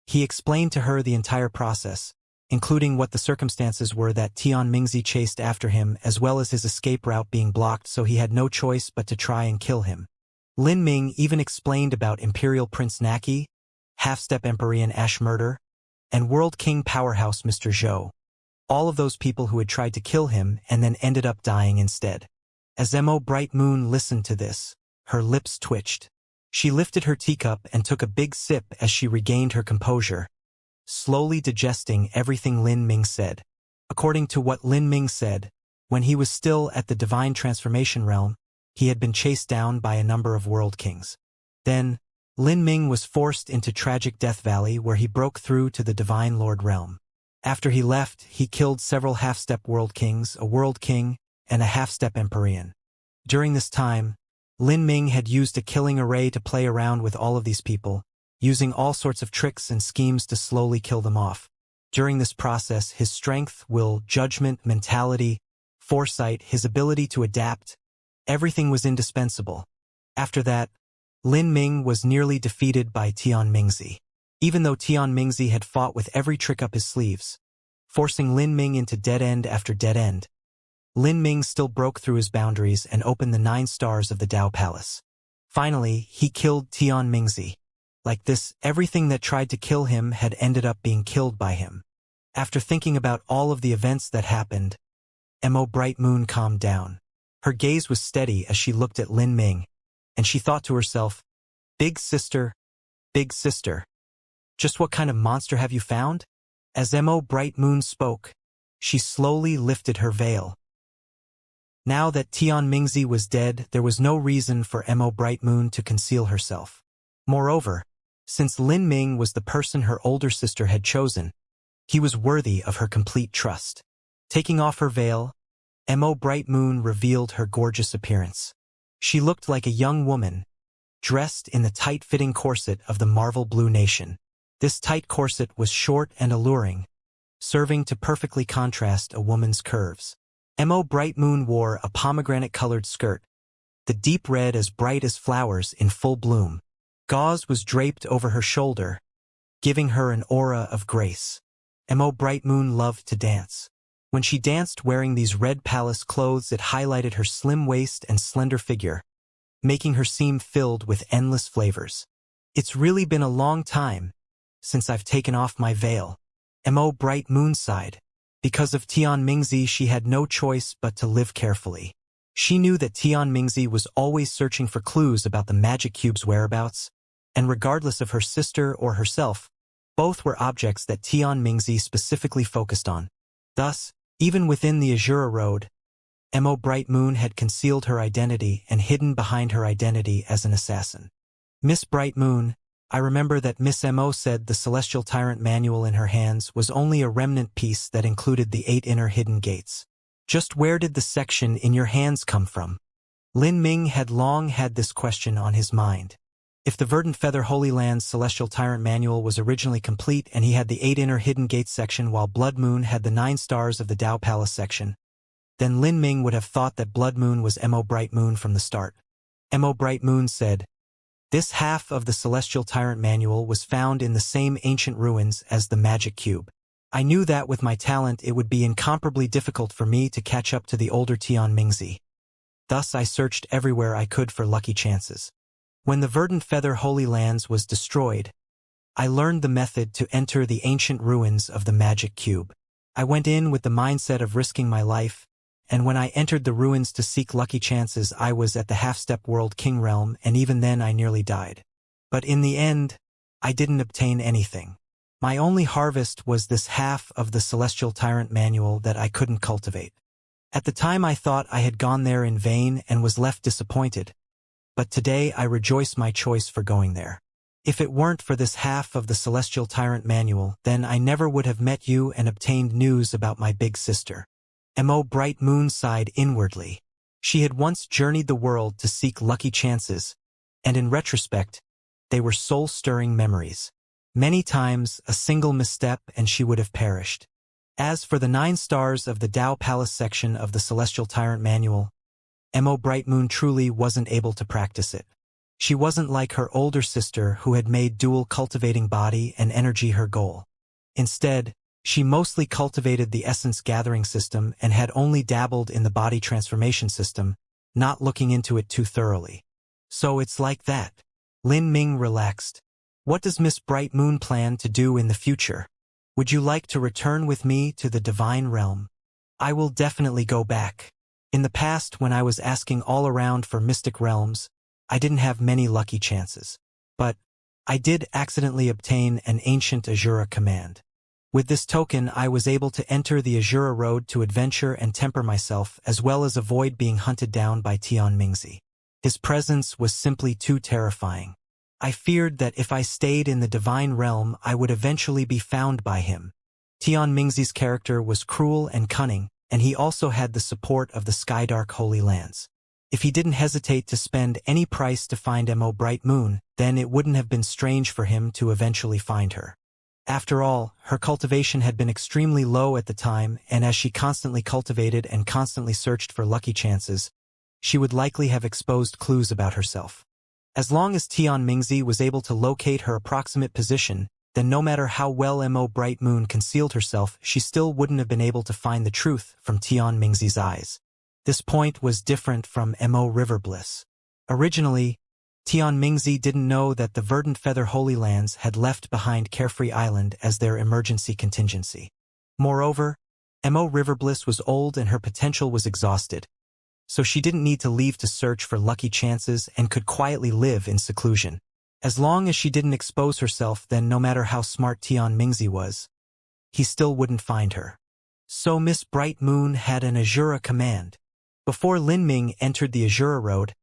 He explained to her the entire process, including what the circumstances were that Tian Mingzi chased after him as well as his escape route being blocked, so he had no choice but to try and kill him. Lin Ming even explained about Imperial Prince Naki, Half-Step Empyrean Ash Murder, and World King Powerhouse Mr. Zhou. All of those people who had tried to kill him and then ended up dying instead. As Mo Bright Moon listened to this, her lips twitched. She lifted her teacup and took a big sip as she regained her composure, slowly digesting everything Lin Ming said. According to what Lin Ming said, when he was still at the Divine Transformation Realm, he had been chased down by a number of World Kings. Then, Lin Ming was forced into Tragic Death Valley where he broke through to the Divine Lord Realm. After he left, he killed several half-step World Kings, a World King, and a half-step Empyrean. During this time, Lin Ming had used a killing array to play around with all of these people, using all sorts of tricks and schemes to slowly kill them off. During this process, his strength, will, judgment, mentality, foresight, his ability to adapt, everything was indispensable. After that, Lin Ming was nearly defeated by Tian Mingzi. Even though Tian Mingzi had fought with every trick up his sleeves, forcing Lin Ming into dead end after dead end, Lin Ming still broke through his boundaries and opened the 9 stars of the Dao Palace. Finally, he killed Tian Mingzi. Like this, everything that tried to kill him had ended up being killed by him. After thinking about all of the events that happened, Mo Bright Moon calmed down. Her gaze was steady as she looked at Lin Ming, and she thought to herself, Big sister, just what kind of monster have you found? As Mo Bright Moon spoke, she slowly lifted her veil. Now that Tian Mingzi was dead, there was no reason for Mo Bright Moon to conceal herself. Moreover, since Lin Ming was the person her older sister had chosen, he was worthy of her complete trust. Taking off her veil, Mo Bright Moon revealed her gorgeous appearance. She looked like a young woman, dressed in the tight-fitting corset of the Marvel Blue Nation. This tight corset was short and alluring, serving to perfectly contrast a woman's curves. Mo Bright Moon wore a pomegranate-colored skirt, the deep red as bright as flowers in full bloom. Gauze was draped over her shoulder, giving her an aura of grace. Mo Bright Moon loved to dance. When she danced wearing these red palace clothes, it highlighted her slim waist and slender figure, making her seem filled with endless flavors. It's really been a long time since I've taken off my veil. Mo Bright Moon sighed. Because of Tian Mingzi, she had no choice but to live carefully. She knew that Tian Mingzi was always searching for clues about the magic cube's whereabouts, and regardless of her sister or herself, both were objects that Tian Mingzi specifically focused on. Thus, even within the Azura Road, Mo Bright Moon had concealed her identity and hidden behind her identity as an assassin. Miss Bright Moon, I remember that Miss Mo said the Celestial Tyrant manual in her hands was only a remnant piece that included the 8 inner hidden gates. Just where did the section in your hands come from? Lin Ming had long had this question on his mind. If the Verdant Feather Holy Land's Celestial Tyrant manual was originally complete and he had the 8 inner hidden gates section while Blood Moon had the 9 stars of the Dao Palace section, then Lin Ming would have thought that Blood Moon was Mo Bright Moon from the start. Mo Bright Moon said, "This half of the Celestial Tyrant manual was found in the same ancient ruins as the magic cube. I knew that with my talent it would be incomparably difficult for me to catch up to the older Tian Mingzi. Thus I searched everywhere I could for lucky chances. When the Verdant Feather Holy Lands was destroyed, I learned the method to enter the ancient ruins of the magic cube. I went in with the mindset of risking my life, and when I entered the ruins to seek lucky chances, I was at the half-step world king realm, and even then I nearly died. But in the end, I didn't obtain anything. My only harvest was this half of the Celestial Tyrant manual that I couldn't cultivate. At the time I thought I had gone there in vain and was left disappointed. But today I rejoice my choice for going there. If it weren't for this half of the Celestial Tyrant manual, then I never would have met you and obtained news about my big sister." Mo Bright Moon sighed inwardly. She had once journeyed the world to seek lucky chances, and in retrospect, they were soul-stirring memories. Many times, a single misstep and she would have perished. As for the 9 stars of the Dao Palace section of the Celestial Tyrant manual, Mo Bright Moon truly wasn't able to practice it. She wasn't like her older sister who had made dual cultivating body and energy her goal. Instead, she mostly cultivated the essence gathering system and had only dabbled in the body transformation system, not looking into it too thoroughly. So it's like that. Lin Ming relaxed. What does Miss Bright Moon plan to do in the future? Would you like to return with me to the divine realm? I will definitely go back. In the past, when I was asking all around for mystic realms, I didn't have many lucky chances. But I did accidentally obtain an ancient Azura command. With this token, I was able to enter the Azura Road to adventure and temper myself, as well as avoid being hunted down by Tian Mingzi. His presence was simply too terrifying. I feared that if I stayed in the divine realm, I would eventually be found by him. Tian Mingzi's character was cruel and cunning, and he also had the support of the Skydark Holy Lands. If he didn't hesitate to spend any price to find Mo Bright Moon, then it wouldn't have been strange for him to eventually find her. After all, her cultivation had been extremely low at the time, and as she constantly cultivated and constantly searched for lucky chances, she would likely have exposed clues about herself. As long as Tian Mingzi was able to locate her approximate position, then no matter how well Mo Bright Moon concealed herself, she still wouldn't have been able to find the truth from Tian Mingzi's eyes. This point was different from Mo River Bliss. Originally, Tian Mingzi didn't know that the Verdant Feather Holy Lands had left behind Carefree Island as their emergency contingency. Moreover, Mo River Bliss was old and her potential was exhausted, so she didn't need to leave to search for lucky chances and could quietly live in seclusion. As long as she didn't expose herself, then no matter how smart Tian Mingzi was, he still wouldn't find her. So Miss Bright Moon had an Azura command. Before Lin Ming entered the Azura Road,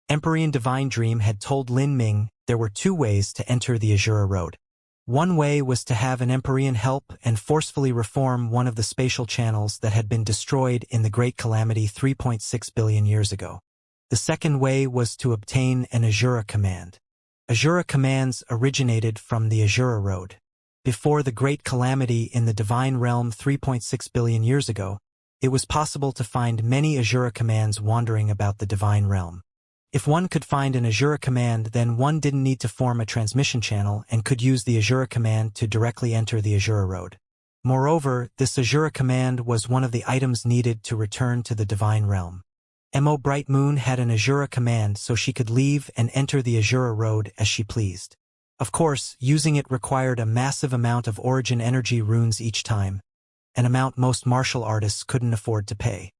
Empyrean Divine Dream had told Lin Ming there were 2 ways to enter the Azura Road. One way was to have an Empyrean help and forcefully reform one of the spatial channels that had been destroyed in the Great Calamity 3.6 billion years ago. The second way was to obtain an Azura command. Azura commands originated from the Azura Road. Before the Great Calamity in the Divine Realm 3.6 billion years ago, it was possible to find many Azura commands wandering about the Divine Realm. If one could find an Azura command, then one didn't need to form a transmission channel and could use the Azura command to directly enter the Azura Road. Moreover, this Azura command was one of the items needed to return to the divine realm. Mo Bright Moon had an Azura command so she could leave and enter the Azura road as she pleased. Of course, using it required a massive amount of origin energy runes each time, an amount most martial artists couldn't afford to pay.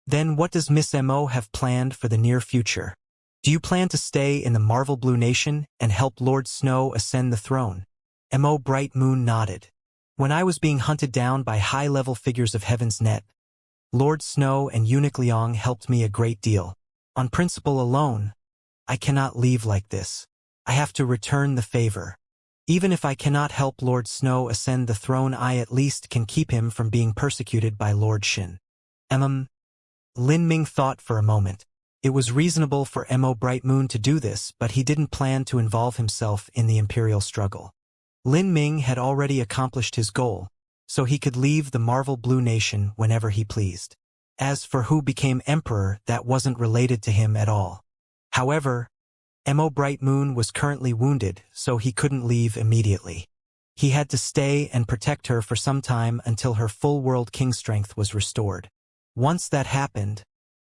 Then what does Miss Mo have planned for the near future? Do you plan to stay in the Marvel Blue Nation and help Lord Snow ascend the throne? Mo Bright Moon nodded. When I was being hunted down by high-level figures of Heaven's Net, Lord Snow and Eunuch Liang helped me a great deal. On principle alone, I cannot leave like this. I have to return the favor. Even if I cannot help Lord Snow ascend the throne, I at least can keep him from being persecuted by Lord Shin. Lin Ming thought for a moment. It was reasonable for Mo Bright Moon to do this, but he didn't plan to involve himself in the imperial struggle. Lin Ming had already accomplished his goal, so he could leave the Marvel Blue Nation whenever he pleased. As for who became emperor, that wasn't related to him at all. However, Mo Bright Moon was currently wounded, so he couldn't leave immediately. He had to stay and protect her for some time until her full world king strength was restored. Once that happened,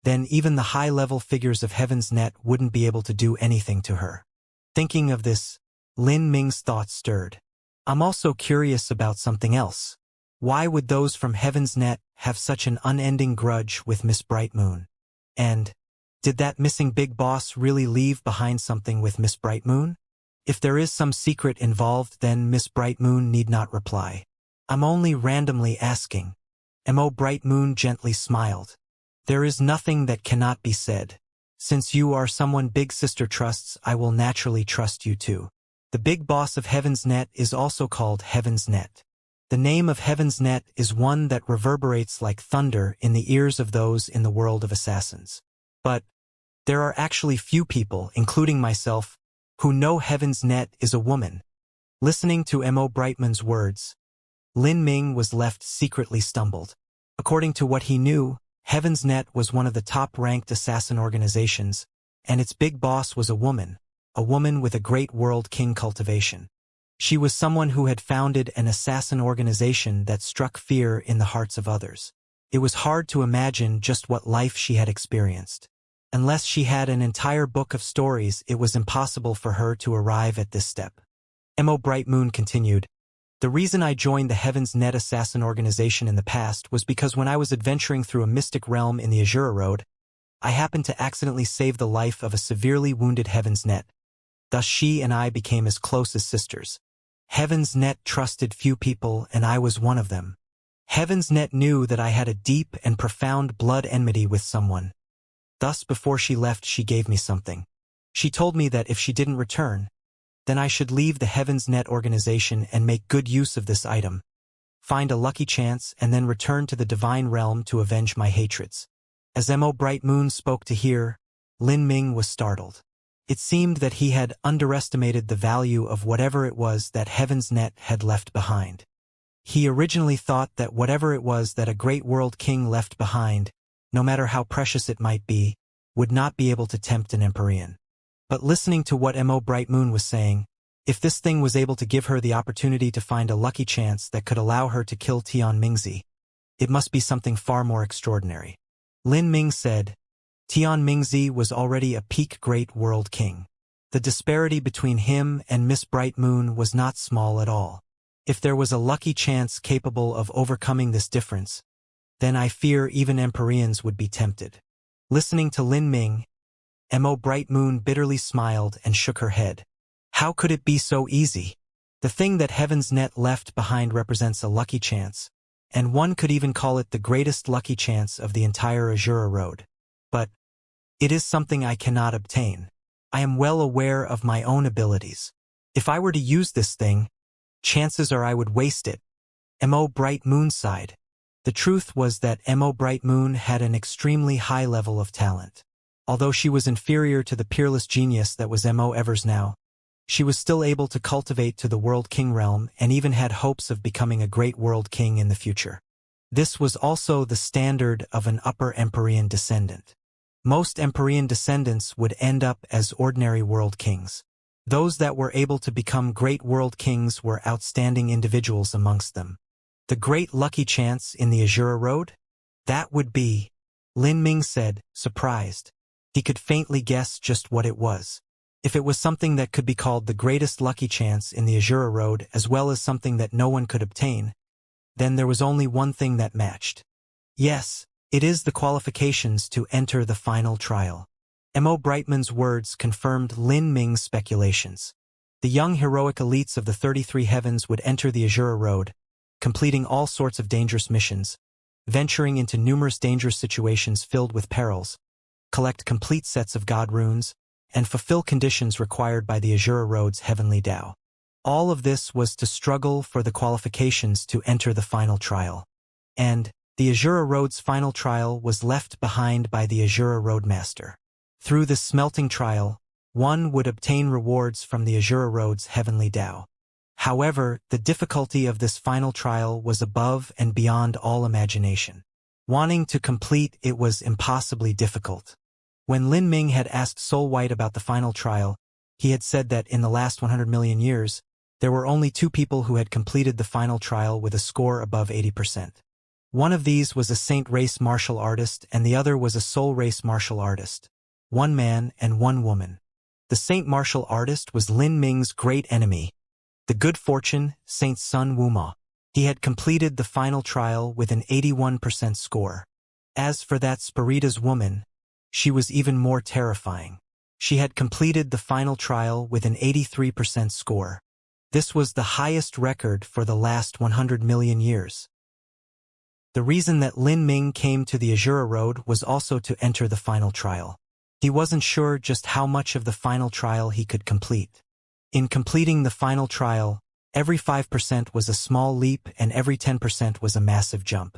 then even the high-level figures of Heaven's Net wouldn't be able to do anything to her. Thinking of this, Lin Ming's thoughts stirred. I'm also curious about something else. Why would those from Heaven's Net have such an unending grudge with Miss Bright Moon? And did that missing big boss really leave behind something with Miss Bright Moon? If there is some secret involved, then Miss Bright Moon need not reply. I'm only randomly asking. Mo Bright Moon gently smiled. There is nothing that cannot be said. Since you are someone Big Sister trusts, I will naturally trust you too. The big boss of Heaven's Net is also called Heaven's Net. The name of Heaven's Net is one that reverberates like thunder in the ears of those in the world of assassins. But there are actually few people, including myself, who know Heaven's Net is a woman. Listening to Mo Brightman's words, Lin Ming was left secretly stumbled. According to what he knew, Heaven's Net was one of the top-ranked assassin organizations, and its big boss was a woman with a great world king cultivation. She was someone who had founded an assassin organization that struck fear in the hearts of others. It was hard to imagine just what life she had experienced. Unless she had an entire book of stories, it was impossible for her to arrive at this step. Mo Bright Moon continued, the reason I joined the Heaven's Net assassin organization in the past was because when I was adventuring through a mystic realm in the Azura Road, I happened to accidentally save the life of a severely wounded Heaven's Net. Thus she and I became as close as sisters. Heaven's Net trusted few people, and I was one of them. Heaven's Net knew that I had a deep and profound blood enmity with someone. Thus, before she left, she gave me something. She told me that if she didn't return, then I should leave the Heaven's Net organization and make good use of this item, find a lucky chance, and then return to the divine realm to avenge my hatreds. As Mo Bright Moon spoke to hear, Lin Ming was startled. It seemed that he had underestimated the value of whatever it was that Heaven's Net had left behind. He originally thought that whatever it was that a great world king left behind, no matter how precious it might be, would not be able to tempt an Empyrean. But listening to what Mo Bright Moon was saying, if this thing was able to give her the opportunity to find a lucky chance that could allow her to kill Tian Mingzi, it must be something far more extraordinary. Lin Ming said, Tian Mingzi was already a peak great world king. The disparity between him and Miss Bright Moon was not small at all. If there was a lucky chance capable of overcoming this difference, then I fear even Empyreans would be tempted. Listening to Lin Ming, Mo Bright Moon bitterly smiled and shook her head. How could it be so easy? The thing that Heaven's Net left behind represents a lucky chance, and one could even call it the greatest lucky chance of the entire Azura Road. But it is something I cannot obtain. I am well aware of my own abilities. If I were to use this thing, chances are I would waste it. Mo Bright Moon sighed. The truth was that Mo Bright Moon had an extremely high level of talent. Although she was inferior to the peerless genius that was Mo Evers now, she was still able to cultivate to the World King realm and even had hopes of becoming a great World King in the future. This was also the standard of an upper Empyrean descendant. Most Empyrean descendants would end up as ordinary World Kings. Those that were able to become great World Kings were outstanding individuals amongst them. The great lucky chance in the Azura Road? That would be, Lin Ming said, surprised. He could faintly guess just what it was. If it was something that could be called the greatest lucky chance in the Azura Road as well as something that no one could obtain, then there was only one thing that matched. Yes, it is the qualifications to enter the final trial. Mo Brightman's words confirmed Lin Ming's speculations. The young heroic elites of the 33 Heavens would enter the Azura Road, completing all sorts of dangerous missions, venturing into numerous dangerous situations filled with perils, collect complete sets of God runes, and fulfill conditions required by the Azura Road's heavenly Tao. All of this was to struggle for the qualifications to enter the final trial. And the Azura Road's final trial was left behind by the Azura Roadmaster. Through the smelting trial, one would obtain rewards from the Azura Road's heavenly Tao. However, the difficulty of this final trial was above and beyond all imagination. Wanting to complete it was impossibly difficult. When Lin Ming had asked Soul White about the final trial, he had said that in the last 100 million years, there were only 2 people who had completed the final trial with a score above 80%. One of these was a Saint race martial artist and the other was a Soul race martial artist. 1 man and 1 woman. The Saint martial artist was Lin Ming's great enemy, the good fortune, Saint Sun Wuma. He had completed the final trial with an 81% score. As for that Spirita's woman, she was even more terrifying. She had completed the final trial with an 83% score. This was the highest record for the last 100 million years. The reason that Lin Ming came to the Azura Road was also to enter the final trial. He wasn't sure just how much of the final trial he could complete. In completing the final trial, every 5% was a small leap and every 10% was a massive jump.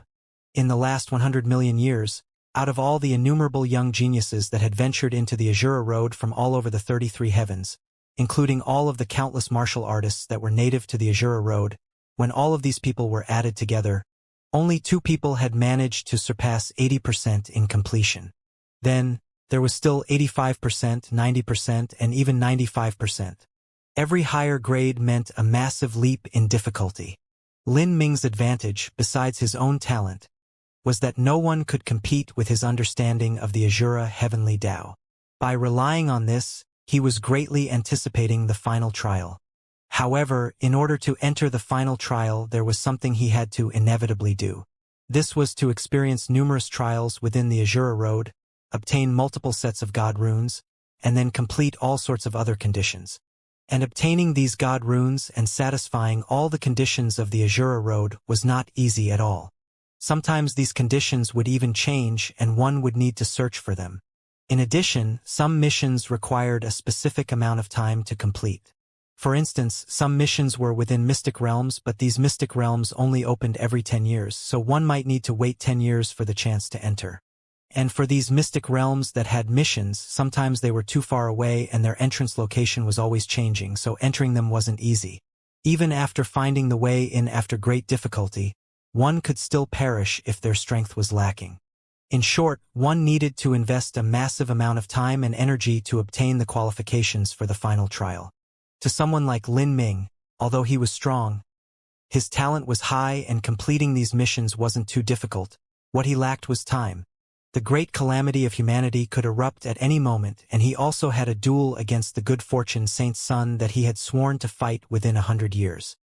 In the last 100 million years, out of all the innumerable young geniuses that had ventured into the Azura Road from all over the 33 Heavens, including all of the countless martial artists that were native to the Azura Road, when all of these people were added together, only 2 people had managed to surpass 80% in completion. Then, there was still 85%, 90%, and even 95%. Every higher grade meant a massive leap in difficulty. Lin Ming's advantage, besides his own talent, was that no one could compete with his understanding of the Azura heavenly Tao. By relying on this, he was greatly anticipating the final trial. However, in order to enter the final trial, there was something he had to inevitably do. This was to experience numerous trials within the Azura Road, obtain multiple sets of God runes, and then complete all sorts of other conditions. And obtaining these God runes and satisfying all the conditions of the Azura Road was not easy at all. Sometimes these conditions would even change and one would need to search for them. In addition, some missions required a specific amount of time to complete. For instance, some missions were within mystic realms, but these mystic realms only opened every 10 years, so one might need to wait 10 years for the chance to enter. And for these mystic realms that had missions, sometimes they were too far away and their entrance location was always changing, so entering them wasn't easy. Even after finding the way in after great difficulty, one could still perish if their strength was lacking. In short, one needed to invest a massive amount of time and energy to obtain the qualifications for the final trial. To someone like Lin Ming, although he was strong, his talent was high and completing these missions wasn't too difficult. What he lacked was time. The great calamity of humanity could erupt at any moment, and he also had a duel against the good fortune Saint Sun that he had sworn to fight within 100 years.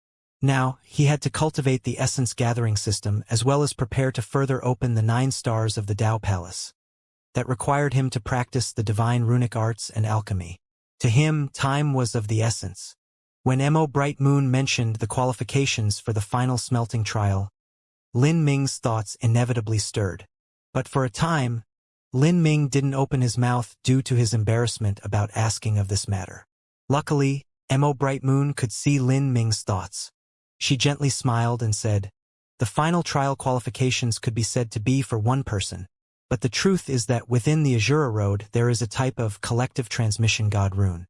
Now, he had to cultivate the essence gathering system as well as prepare to further open the 9 stars of the Tao Palace. That required him to practice the divine runic arts and alchemy. To him, time was of the essence. When Mo Bright Moon mentioned the qualifications for the final smelting trial, Lin Ming's thoughts inevitably stirred. But for a time, Lin Ming didn't open his mouth due to his embarrassment about asking of this matter. Luckily, Mo Bright Moon could see Lin Ming's thoughts. She gently smiled and said, "The final trial qualifications could be said to be for one person, but the truth is that within the Azura Road there is a type of collective transmission God rune.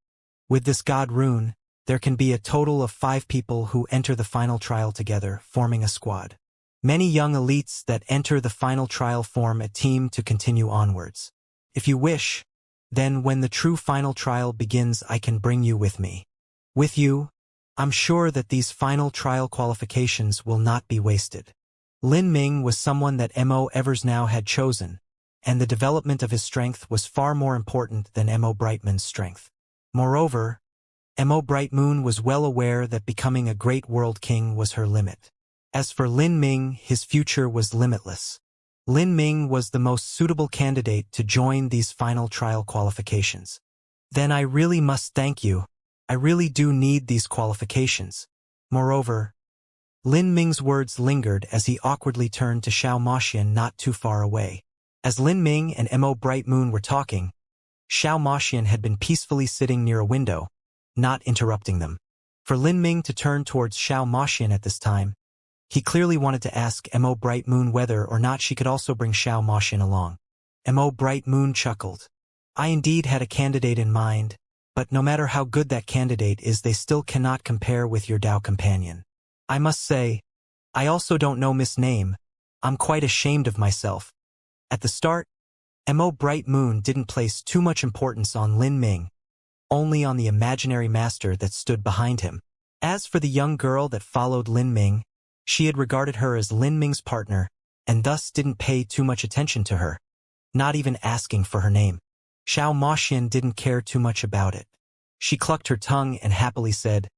With this God rune, there can be a total of 5 people who enter the final trial together, forming a squad. Many young elites that enter the final trial form a team to continue onwards. If you wish, then when the true final trial begins I can bring you with me." "With you?" I'm sure that these final trial qualifications will not be wasted. Lin Ming was someone that Mo Evers now had chosen, and the development of his strength was far more important than Mo Brightmoon's strength. Moreover, Mo Brightmoon was well aware that becoming a great world king was her limit. As for Lin Ming, his future was limitless. Lin Ming was the most suitable candidate to join these final trial qualifications. Then I really must thank you. I really do need these qualifications. Moreover, Lin Ming's words lingered as he awkwardly turned to Xiao Moxian not too far away. As Lin Ming and Mo Brightmoon were talking, Xiao Moxian had been peacefully sitting near a window, not interrupting them. For Lin Ming to turn towards Xiao Moxian at this time, he clearly wanted to ask Mo Brightmoon whether or not she could also bring Xiao Moxian along. Mo Brightmoon chuckled. I indeed had a candidate in mind, but no matter how good that candidate is, they still cannot compare with your Dao companion. I must say, I also don't know Miss Name. I'm quite ashamed of myself. At the start, Mo Brightmoon didn't place too much importance on Lin Ming, only on the imaginary master that stood behind him. As for the young girl that followed Lin Ming, she had regarded her as Lin Ming's partner, and thus didn't pay too much attention to her, not even asking for her name. Xiao Moxian didn't care too much about it. She clucked her tongue and happily said,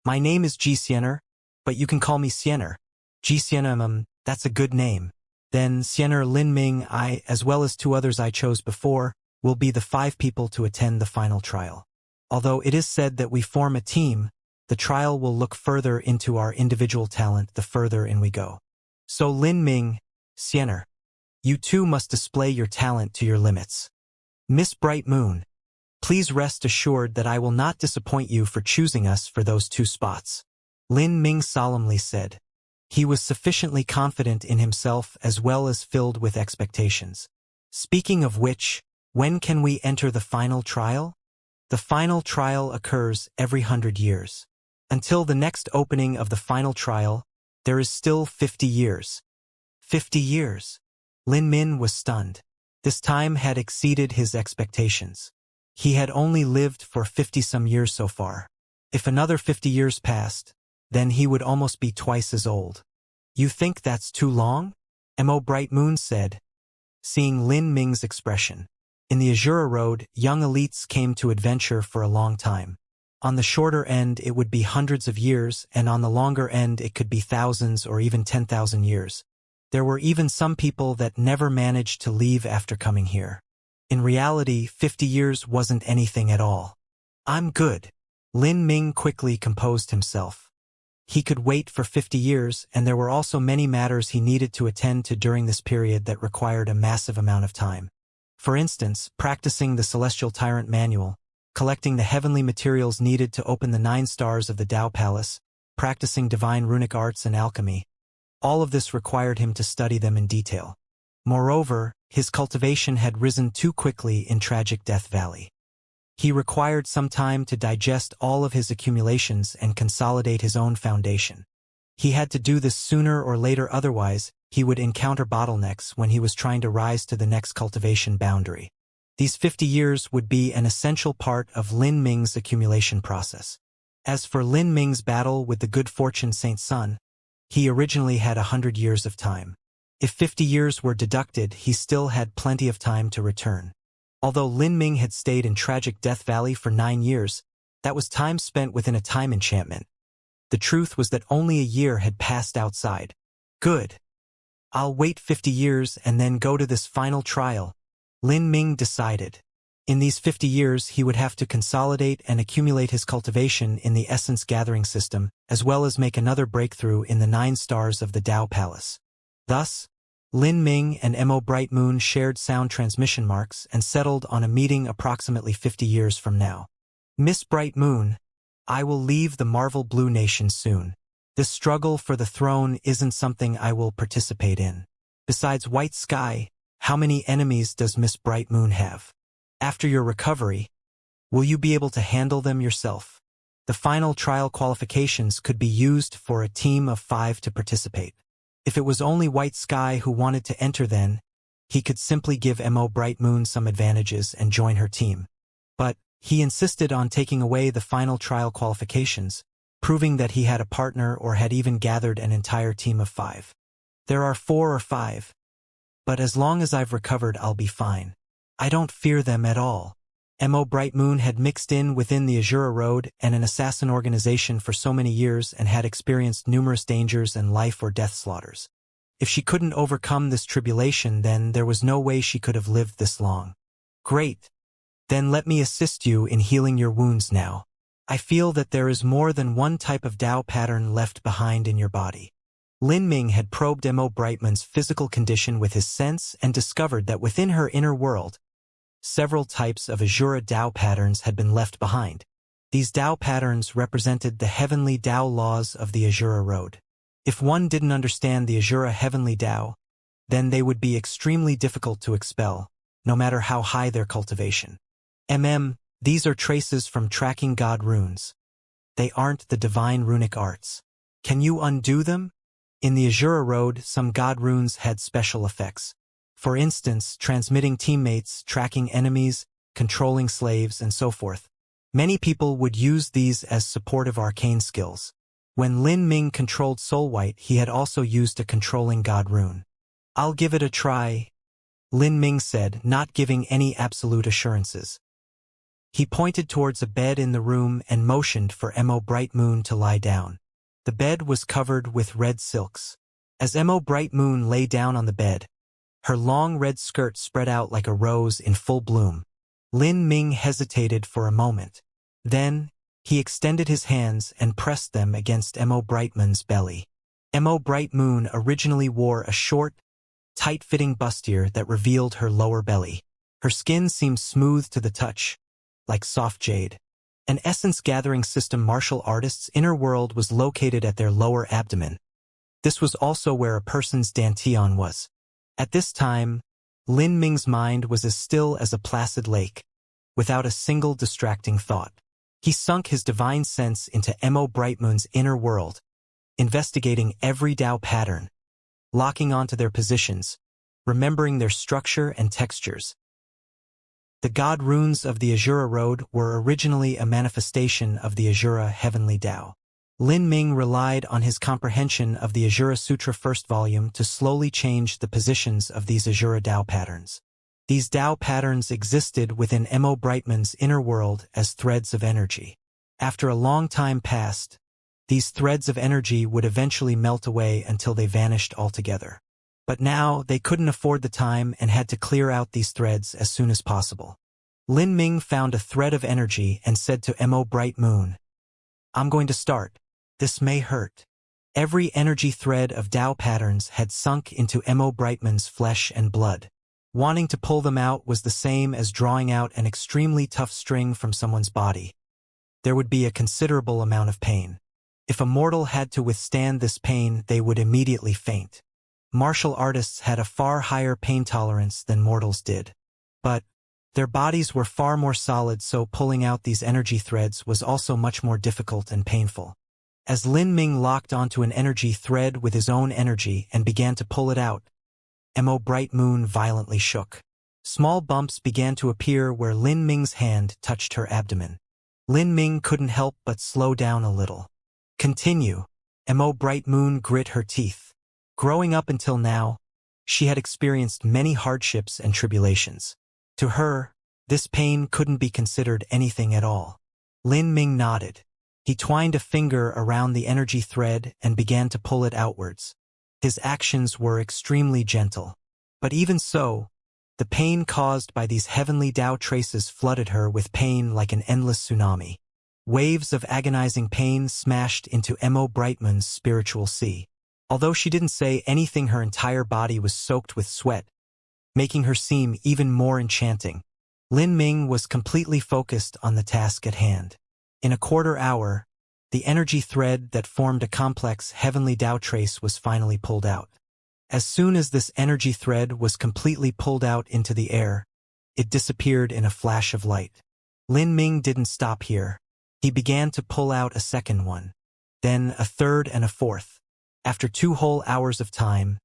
My name is Xianxia, but you can call me Xianxia. Xianxia, that's a good name. Then Xianxia Lin Ming, I, as well as 2 others I chose before, will be the 5 people to attend the final trial. Although it is said that we form a team, the trial will look further into our individual talent the further in we go. So Lin Ming, Xianxia, you too must display your talent to your limits. Miss Brightmoon, please rest assured that I will not disappoint you for choosing us for those 2 spots. Lin Ming solemnly said. He was sufficiently confident in himself as well as filled with expectations. Speaking of which, when can we enter the final trial? The final trial occurs every 100 years. Until the next opening of the final trial, there is still 50 years. 50 years. Lin Ming was stunned. This time had exceeded his expectations. He had only lived for 50-some years so far. If another 50 years passed, then he would almost be twice as old. You think that's too long? Mo Brightmoon said, seeing Lin Ming's expression. In the Azura Road, young elites came to adventure for a long time. On the shorter end it would be hundreds of years, and on the longer end it could be thousands or even 10,000 years. There were even some people that never managed to leave after coming here. In reality, 50 years wasn't anything at all. I'm good. Lin Ming quickly composed himself. He could wait for 50 years, and there were also many matters he needed to attend to during this period that required a massive amount of time. For instance, practicing the Celestial Tyrant Manual, collecting the heavenly materials needed to open the 9 stars of the Dao Palace, practicing divine runic arts and alchemy. All of this required him to study them in detail. Moreover, his cultivation had risen too quickly in Tragic Death Valley. He required some time to digest all of his accumulations and consolidate his own foundation. He had to do this sooner or later, otherwise he would encounter bottlenecks when he was trying to rise to the next cultivation boundary. These 50 years would be an essential part of Lin Ming's accumulation process. As for Lin Ming's battle with the good fortune Saint Sun, he originally had 100 years of time. If 50 years were deducted, he still had plenty of time to return. Although Lin Ming had stayed in Tragic Death Valley for 9 years, that was time spent within a time enchantment. The truth was that only a year had passed outside. Good. I'll wait 50 years and then go to this final trial, Lin Ming decided. In these 50 years he would have to consolidate and accumulate his cultivation in the essence gathering system, as well as make another breakthrough in the 9 stars of the Dao Palace. Thus, Lin Ming and Mo Brightmoon shared sound transmission marks and settled on a meeting approximately 50 years from now. Miss Brightmoon, I will leave the Marvel Blue Nation soon. This struggle for the throne isn't something I will participate in. Besides White Sky, how many enemies does Miss Brightmoon have? After your recovery, will you be able to handle them yourself? The final trial qualifications could be used for a team of 5 to participate. If it was only White Sky who wanted to enter, then he could simply give Mo Brightmoon some advantages and join her team. But he insisted on taking away the final trial qualifications, proving that he had a partner or had even gathered an entire team of 5. There are 4 or 5. But as long as I've recovered, I'll be fine. I don't fear them at all. Mo Bright Moon had mixed in within the Azura Road and an assassin organization for so many years and had experienced numerous dangers and life or death slaughters. If she couldn't overcome this tribulation, then there was no way she could have lived this long. Great. Then let me assist you in healing your wounds now. I feel that there is more than one type of Tao pattern left behind in your body. Lin Ming had probed Mo Brightman's physical condition with his sense and discovered that within her inner world, several types of Azura Tao patterns had been left behind. These Tao patterns represented the heavenly Tao laws of the Azura Road. If one didn't understand the Azura heavenly Tao, then they would be extremely difficult to expel, no matter how high their cultivation. These are traces from tracking God runes. They aren't the divine runic arts. Can you undo them? In the Azura Road, some God runes had special effects. For instance, transmitting teammates, tracking enemies, controlling slaves, and so forth. Many people would use these as supportive arcane skills. When Lin Ming controlled Soul White, he had also used a controlling God rune. I'll give it a try, Lin Ming said, not giving any absolute assurances. He pointed towards a bed in the room and motioned for Mo Bright Moon to lie down. The bed was covered with red silks. As Mo Bright Moon lay down on the bed, her long red skirt spread out like a rose in full bloom. Lin Ming hesitated for a moment. Then, he extended his hands and pressed them against Mo Brightman's belly. Mo Bright Moon originally wore a short, tight-fitting bustier that revealed her lower belly. Her skin seemed smooth to the touch, like soft jade. An essence-gathering system martial artist's inner world was located at their lower abdomen. This was also where a person's dantian was. At this time, Lin Ming's mind was as still as a placid lake, without a single distracting thought. He sunk his divine sense into Mo Brightmoon's inner world, investigating every Tao pattern, locking onto their positions, remembering their structure and textures. The God runes of the Azura Road were originally a manifestation of the Azura Heavenly Tao. Lin Ming relied on his comprehension of the Azura Sutra first volume to slowly change the positions of these Azura Tao patterns. These Tao patterns existed within Mo Brightman's inner world as threads of energy. After a long time passed, these threads of energy would eventually melt away until they vanished altogether. But now, they couldn't afford the time and had to clear out these threads as soon as possible. Lin Ming found a thread of energy and said to Mo Bright Moon, "I'm going to start. This may hurt." Every energy thread of Tao patterns had sunk into Mo Brightman's flesh and blood. Wanting to pull them out was the same as drawing out an extremely tough string from someone's body. There would be a considerable amount of pain. If a mortal had to withstand this pain, they would immediately faint. Martial artists had a far higher pain tolerance than mortals did. But their bodies were far more solid, so pulling out these energy threads was also much more difficult and painful. As Lin Ming locked onto an energy thread with his own energy and began to pull it out, Mo Bright Moon violently shook. Small bumps began to appear where Lin Ming's hand touched her abdomen. Lin Ming couldn't help but slow down a little. "Continue." Mo Bright Moon grit her teeth. Growing up until now, she had experienced many hardships and tribulations. To her, this pain couldn't be considered anything at all. Lin Ming nodded. He twined a finger around the energy thread and began to pull it outwards. His actions were extremely gentle. But even so, the pain caused by these heavenly Tao traces flooded her with pain like an endless tsunami. Waves of agonizing pain smashed into Mo Brightman's spiritual sea. Although she didn't say anything, her entire body was soaked with sweat, making her seem even more enchanting. Lin Ming was completely focused on the task at hand. In a quarter hour, the energy thread that formed a complex heavenly Tao trace was finally pulled out. As soon as this energy thread was completely pulled out into the air, it disappeared in a flash of light. Lin Ming didn't stop here. He began to pull out a second one, then a third and a fourth. After 2 whole hours of time,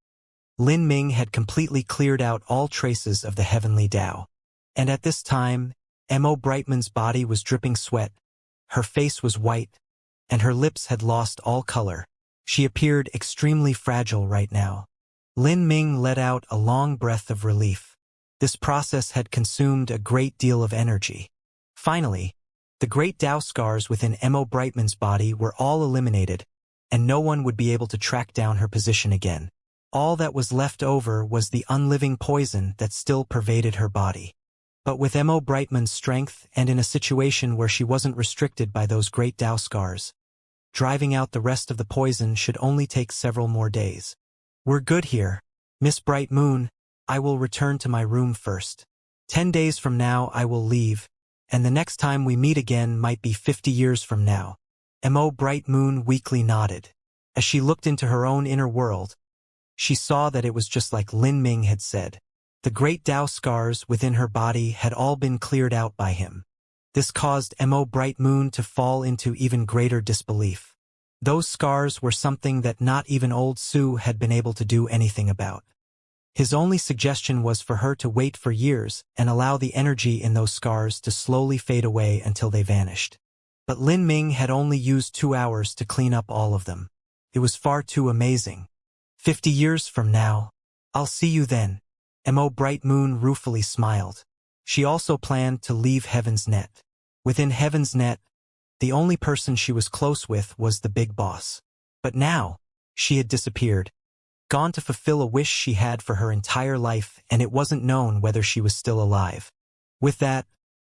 Lin Ming had completely cleared out all traces of the heavenly Tao. And at this time, Mo Brightman's body was dripping sweat. Her face was white, and her lips had lost all color. She appeared extremely fragile right now. Lin Ming let out a long breath of relief. This process had consumed a great deal of energy. Finally, the great Tao scars within Mo Brightman's body were all eliminated, and no one would be able to track down her position again. All that was left over was the unliving poison that still pervaded her body. But with Mo Brightman's strength and in a situation where she wasn't restricted by those great Tao scars, driving out the rest of the poison should only take several more days. We're good here. Miss Bright Moon, I will return to my room first. 10 days from now I will leave, and the next time we meet again might be 50 years from now. Mo Bright Moon weakly nodded. As she looked into her own inner world, she saw that it was just like Lin Ming had said. The great Tao scars within her body had all been cleared out by him. This caused Mo Bright Moon to fall into even greater disbelief. Those scars were something that not even old Su had been able to do anything about. His only suggestion was for her to wait for years and allow the energy in those scars to slowly fade away until they vanished. But Lin Ming had only used 2 hours to clean up all of them. It was far too amazing. 50 years from now, I'll see you then. Mo Bright Moon ruefully smiled. She also planned to leave Heaven's Net. Within Heaven's Net, the only person she was close with was the big boss. But now, she had disappeared, gone to fulfill a wish she had for her entire life, and it wasn't known whether she was still alive. With that,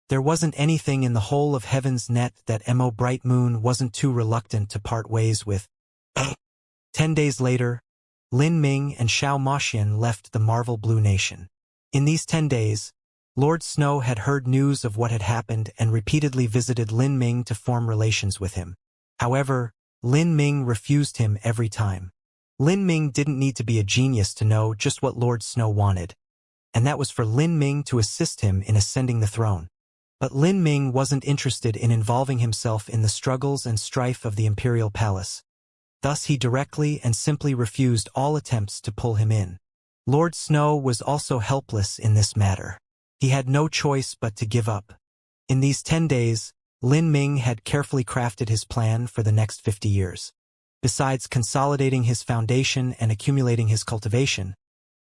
there wasn't anything in the whole of Heaven's Net that Mo Bright Moon wasn't too reluctant to part ways with. 10 days later, Lin Ming and Xiao Moxian left the Marvel Blue Nation. In these 10 days, Lord Snow had heard news of what had happened and repeatedly visited Lin Ming to form relations with him. However, Lin Ming refused him every time. Lin Ming didn't need to be a genius to know just what Lord Snow wanted, and that was for Lin Ming to assist him in ascending the throne. But Lin Ming wasn't interested in involving himself in the struggles and strife of the Imperial Palace. Thus he directly and simply refused all attempts to pull him in. Lord Snow was also helpless in this matter. He had no choice but to give up. In these 10 days, Lin Ming had carefully crafted his plan for the next 50 years. Besides consolidating his foundation and accumulating his cultivation,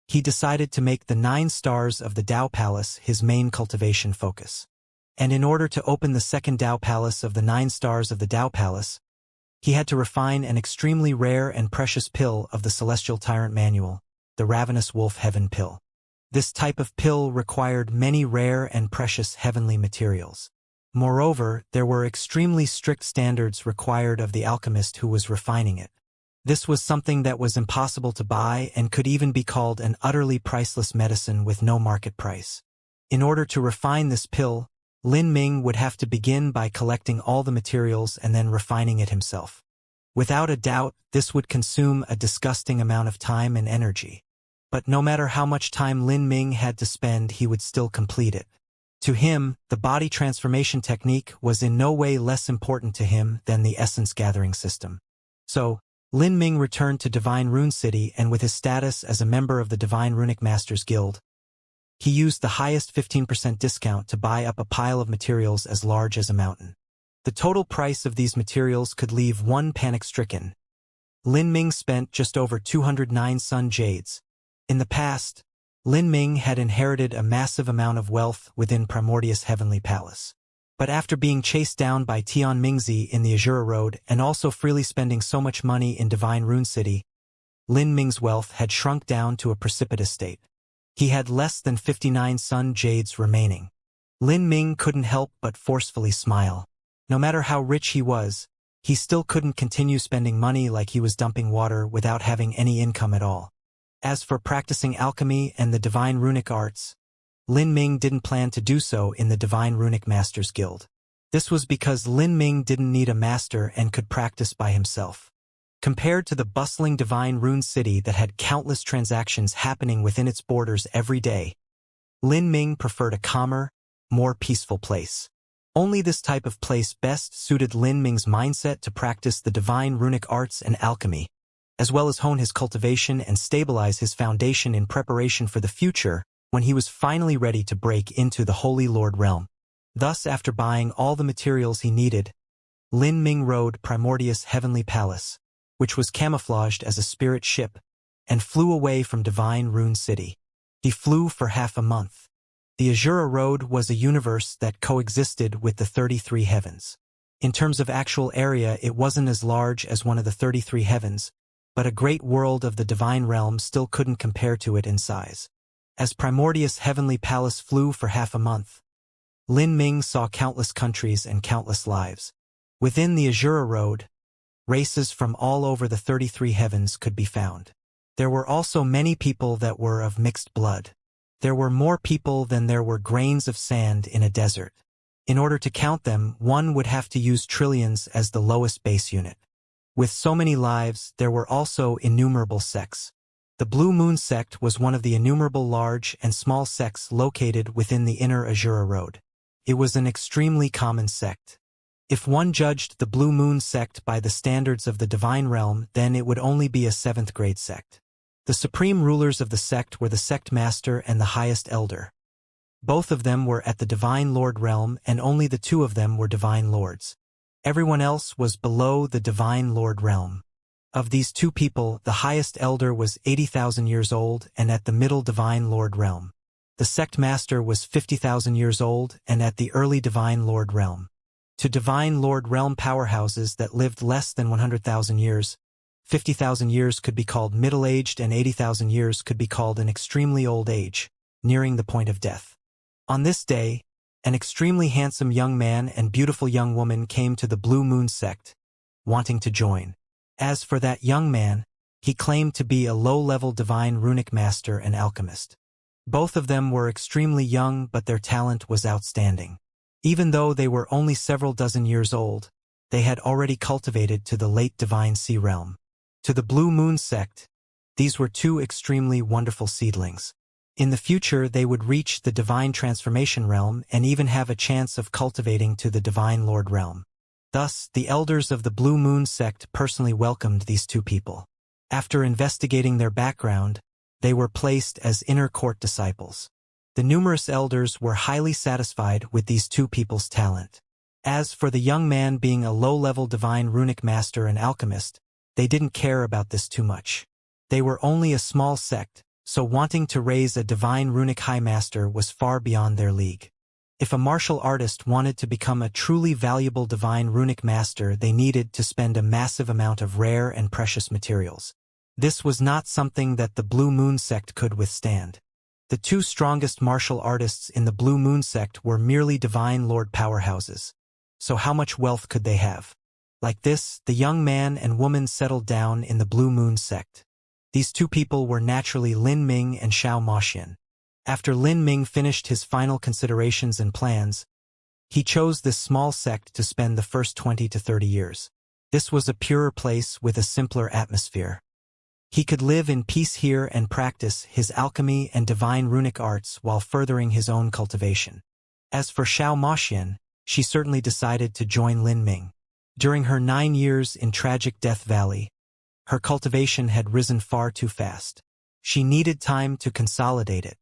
he decided to make the 9 stars of the Tao Palace his main cultivation focus. And in order to open the second Tao Palace of the 9 stars of the Tao Palace, he had to refine an extremely rare and precious pill of the Celestial Tyrant Manual, the Ravenous Wolf Heaven Pill. This type of pill required many rare and precious heavenly materials. Moreover, there were extremely strict standards required of the alchemist who was refining it. This was something that was impossible to buy and could even be called an utterly priceless medicine with no market price. In order to refine this pill, Lin Ming would have to begin by collecting all the materials and then refining it himself. Without a doubt, this would consume a disgusting amount of time and energy. But no matter how much time Lin Ming had to spend, he would still complete it. To him, the body transformation technique was in no way less important to him than the essence gathering system. So, Lin Ming returned to Divine Rune City, and with his status as a member of the Divine Runic Masters Guild, he used the highest 15% discount to buy up a pile of materials as large as a mountain. The total price of these materials could leave one panic-stricken. Lin Ming spent just over 209 Sun Jades. In the past, Lin Ming had inherited a massive amount of wealth within Primordius Heavenly Palace. But after being chased down by Tian Mingzi in the Azura Road and also freely spending so much money in Divine Rune City, Lin Ming's wealth had shrunk down to a precipitous state. He had less than 59 Sun Jades remaining. Lin Ming couldn't help but forcefully smile. No matter how rich he was, he still couldn't continue spending money like he was dumping water without having any income at all. As for practicing alchemy and the divine runic arts, Lin Ming didn't plan to do so in the Divine Runic Masters Guild. This was because Lin Ming didn't need a master and could practice by himself. Compared to the bustling Divine Rune City that had countless transactions happening within its borders every day, Lin Ming preferred a calmer, more peaceful place. Only this type of place best suited Lin Ming's mindset to practice the divine runic arts and alchemy, as well as hone his cultivation and stabilize his foundation in preparation for the future when he was finally ready to break into the Holy Lord realm. Thus, after buying all the materials he needed, Lin Ming rode Primordius' heavenly palace, which was camouflaged as a spirit ship, and flew away from Divine Rune City. He flew for half a month. The Azura Road was a universe that coexisted with the 33 heavens. In terms of actual area, it wasn't as large as one of the 33 heavens, but a great world of the divine realm still couldn't compare to it in size. As Primordius' heavenly palace flew for half a month, Lin Ming saw countless countries and countless lives. Within the Azura Road, races from all over the 33 heavens could be found. There were also many people that were of mixed blood. There were more people than there were grains of sand in a desert. In order to count them, one would have to use trillions as the lowest base unit. With so many lives, there were also innumerable sects. The Blue Moon sect was one of the innumerable large and small sects located within the inner Azura Road. It was an extremely common sect. If one judged the Blue Moon sect by the standards of the divine realm, then it would only be a 7th grade sect. The supreme rulers of the sect were the sect master and the highest elder. Both of them were at the Divine Lord realm, and only the two of them were Divine Lords. Everyone else was below the Divine Lord realm. Of these two people, the highest elder was 80,000 years old and at the middle Divine Lord realm. The sect master was 50,000 years old and at the early Divine Lord realm. To Divine Lord realm powerhouses that lived less than 100,000 years, 50,000 years could be called middle-aged and 80,000 years could be called an extremely old age, nearing the point of death. On this day, an extremely handsome young man and beautiful young woman came to the Blue Moon sect, wanting to join. As for that young man, he claimed to be a low-level divine runic master and alchemist. Both of them were extremely young, but their talent was outstanding. Even though they were only several dozen years old, they had already cultivated to the late divine sea realm. To the Blue Moon sect, these were two extremely wonderful seedlings. In the future, they would reach the divine transformation realm and even have a chance of cultivating to the divine lord realm. Thus, the elders of the Blue Moon sect personally welcomed these two people. After investigating their background, they were placed as inner court disciples. The numerous elders were highly satisfied with these two people's talent. As for the young man being a low-level divine runic master and alchemist, they didn't care about this too much. They were only a small sect, so wanting to raise a divine runic high master was far beyond their league. If a martial artist wanted to become a truly valuable divine runic master, they needed to spend a massive amount of rare and precious materials. This was not something that the Blue Moon sect could withstand. The two strongest martial artists in the Blue Moon sect were merely divine lord powerhouses. So how much wealth could they have? Like this, the young man and woman settled down in the Blue Moon sect. These two people were naturally Lin Ming and Xiao Moxian. After Lin Ming finished his final considerations and plans, he chose this small sect to spend the first 20 to 30 years. This was a purer place with a simpler atmosphere. He could live in peace here and practice his alchemy and divine runic arts while furthering his own cultivation. As for Xiao Moxian, she certainly decided to join Lin Ming. During her 9 years in tragic Death Valley, her cultivation had risen far too fast. She needed time to consolidate it.